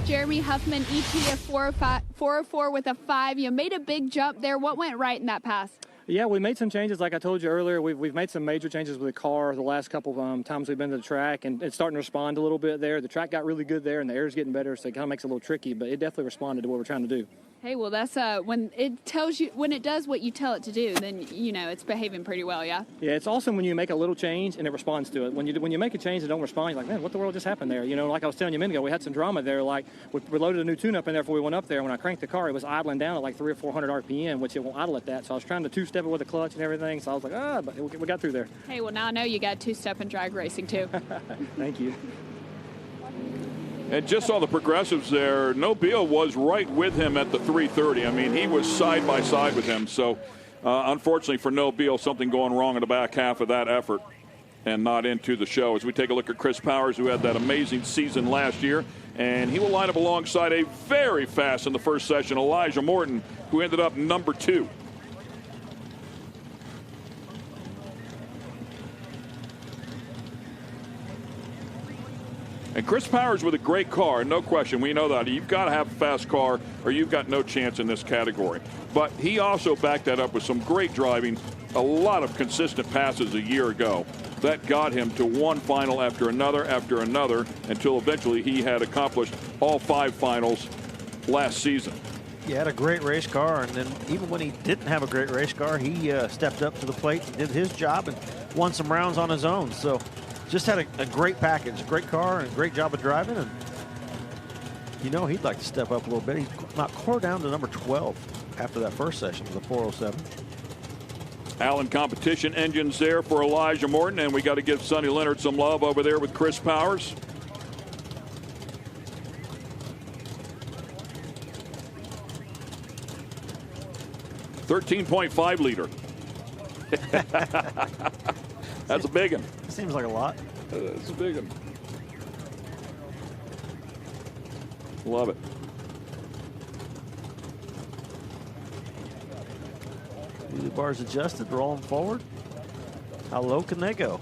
Jeremy Huffman, ET of 404 with a 5. You made a big jump there. What went right in that pass? Yeah, we made some changes. Like I told you earlier, we've made some major changes with the car the last couple of times we've been to the track, and it's starting to respond a little bit there. The track got really good there, and the air's getting better, so it kind of makes it a little tricky, but it definitely responded to what we're trying to do. Hey, well, that's when it tells you, when it does what you tell it to do, then you know it's behaving pretty well, yeah? Yeah, it's awesome when you make a little change and it responds to it. When you make a change and don't respond, you're like, man, what the world just happened there? You know, like I was telling you a minute ago, we had some drama there. Like, we loaded a new tune-up in there before we went up there. When I cranked the car, it was idling down at like 300 or 400 RPM, which it won't idle at that. So I was trying to two-step it with the clutch and everything. So I was like, but we got through there. Hey, well, now I know you got two-step in drag racing, too. Thank you. And just saw the progressives there. Nobile was right with him at the 330. I mean, he was side by side with him. So, unfortunately for Nobile, something going wrong in the back half of that effort and not into the show. As we take a look at Chris Powers, who had that amazing season last year. And he will line up alongside a very fast in the first session, Elijah Morton, who ended up number 2. And Chris Powers with a great car, no question. We know that. You've got to have a fast car or you've got no chance in this category. But he also backed that up with some great driving, a lot of consistent passes a year ago. That got him to one final after another, until eventually he had accomplished all 5 finals last season. He had a great race car, and then even when he didn't have a great race car, he stepped up to the plate and did his job and won some rounds on his own. So just had a great package, great car, and great job of driving. And you know he'd like to step up a little bit. He knocked core down to number 12 after that first session with a 407. Allen competition engines there for Elijah Morton, and we got to give Sonny Leonard some love over there with Chris Powers. $13.5 liter. That's a big one. Seems like a lot. That's a big one. Love it. The bars adjusted, rolling forward. How low can they go?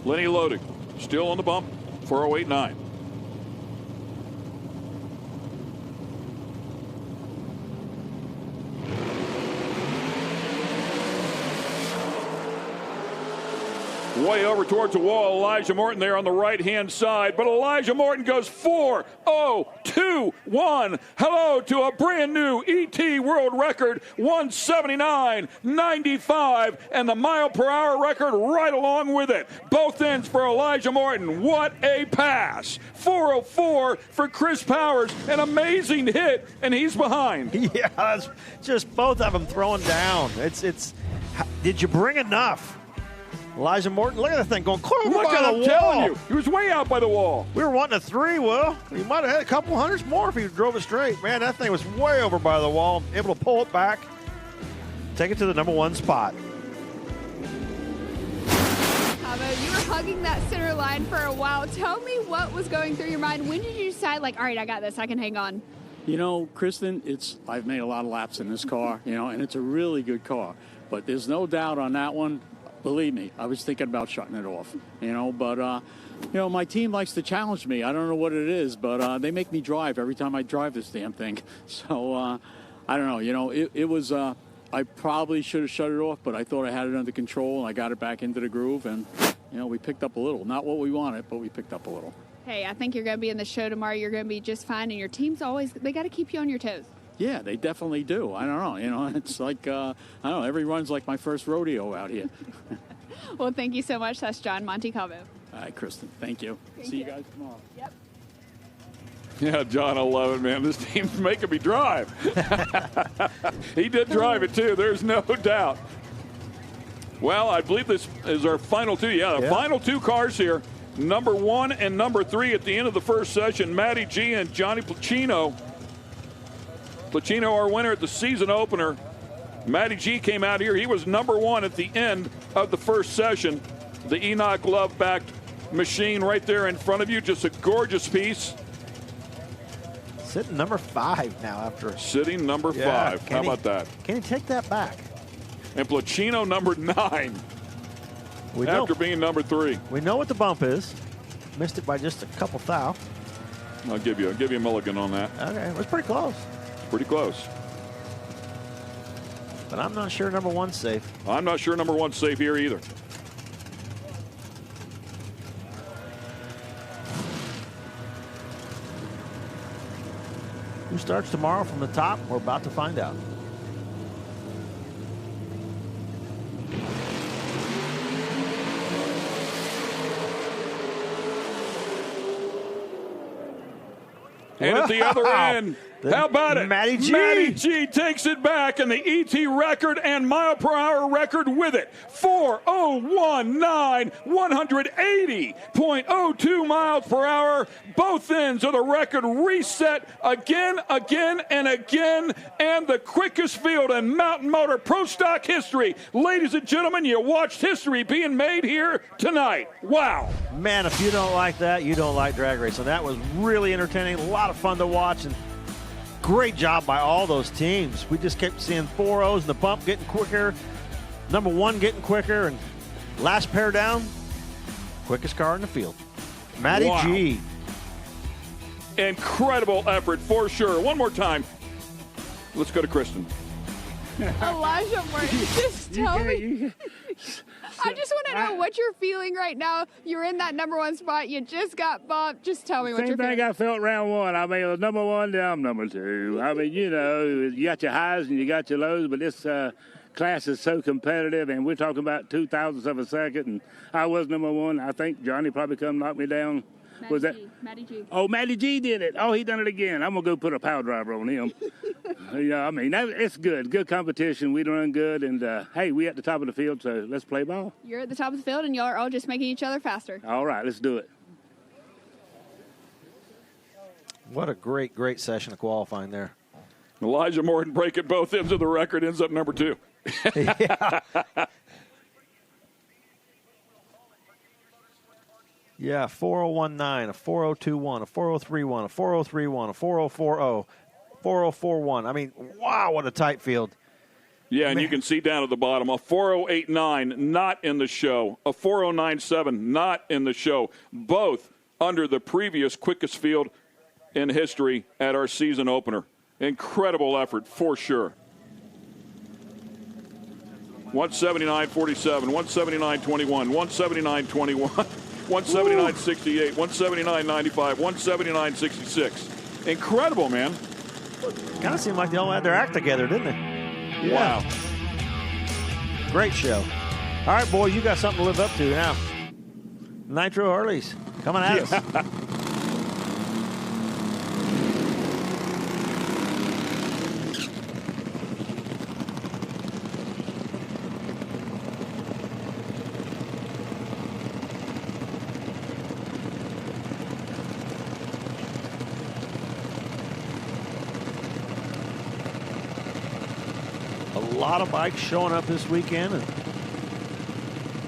Lenny loading, still on the bump, 4089. Way over towards the wall, Elijah Morton there on the right-hand side. But Elijah Morton goes 4:02.1. Hello to a brand-new ET world record, 179.95, and the mile-per-hour record right along with it. Both ends for Elijah Morton. What a pass. 4:04 for Chris Powers. An amazing hit, and he's behind. Yeah, that's just both of them throwing down. It's. Did you bring enough? Elijah Morton, look at that thing going clear over by the wall. I'm telling you, he was way out by the wall. We were wanting a 3, Will. He might have had a couple hundreds more if he drove it straight. Man, that thing was way over by the wall, able to pull it back, take it to the number 1 spot. Chavo, you were hugging that center line for a while. Tell me what was going through your mind. When did you decide, like, all right, I got this, I can hang on? You know, Kristen, I've made a lot of laps in this car, you know, and it's a really good car. But there's no doubt on that one. Believe me, I was thinking about shutting it off, you know, but, you know, my team likes to challenge me. I don't know what it is, but they make me drive every time I drive this damn thing. So, I don't know, you know, it was, I probably should have shut it off, but I thought I had it under control, and I got it back into the groove, and, you know, we picked up a little. Not what we wanted, but we picked up a little. Hey, I think you're going to be in the show tomorrow. You're going to be just fine, and your team's always, they got to keep you on your toes. Yeah, they definitely do. I don't know. You know, it's like, I don't know, every run's like my first rodeo out here. Well, thank you so much. That's John Montecalvo. All right, Kristen. Thank you. See you guys tomorrow. Yep. Yeah, John, I love it, man. This team's making me drive. He did drive it, too. There's no doubt. Well, I believe this is our final 2. Yeah, the final 2 cars here. number 1 and number 3 at the end of the first session, Matty G and Johnny Placino. Placino, our winner at the season opener. Matty G came out here. He was number 1 at the end of the first session. The Enoch Love-backed machine right there in front of you. Just a gorgeous piece. Sitting number 5 now after. Sitting number 5. How about that? Can he take that back? And Placino number 9. After being number 3. We know what the bump is. Missed it by just a couple thou. I'll give you a mulligan on that. Okay, it was pretty close. Pretty close. But I'm not sure number 1's safe. I'm not sure number 1's safe here either. Who starts tomorrow from the top? We're about to find out. And at the other end, how about it? Matty G. Matty G takes it back, and the ET record and mile per hour record with it. 4:019, 180.02 miles per hour. Both ends of the record reset again, and again. And the quickest field in mountain motor pro stock history. Ladies and gentlemen, you watched history being made here tonight. Wow. Man, if you don't like that, you don't like drag racing. That was really entertaining, a lot of fun to watch, and great job by all those teams. We just kept seeing 4.0s and the bump getting quicker, number 1 getting quicker, and last pair down, quickest car in the field. Matty G. Incredible effort for sure. One more time. Let's go to Kristen. Elijah Morton, just tell me. I just want to know what you're feeling right now. You're in that number 1 spot. You just got bumped. Just tell me what you're feeling. Same thing I felt round 1. I mean, it was number 1, now I'm number 2. I mean, you know, you got your highs and you got your lows, but this class is so competitive, and we're talking about 2,000ths of a second, and I was number 1. I think Johnny probably come knock me down. Was that Matty G? Oh, Matty G did it. Oh, he done it again. I'm going to go put a power driver on him. Yeah, I mean, it's good. Good competition. We run good. And, hey, we at the top of the field, so let's play ball. You're at the top of the field, and y'all are all just making each other faster. All right, let's do it. What a great, great session of qualifying there. Elijah Morton breaking both ends of the record, ends up number 2. Yeah. Yeah, 4.019, a 4.021, a 4.031, a 4.031, a 4.040, 4.041. I mean, wow, what a tight field. Yeah, and you can see down at the bottom, a 4.089 not in the show, a 4.097 not in the show, both under the previous quickest field in history at our season opener. Incredible effort for sure. 179.47, 179.21, 179.21. 179.68, 179.95, 179.66. Incredible, man. Kind of seemed like they all had their act together, didn't they? Yeah. Wow. Great show. All right, boys, you got something to live up to now. Nitro Harleys coming at us. A lot of bikes showing up this weekend, and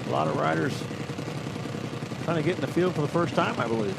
a lot of riders trying to get in the field for the first time, I believe.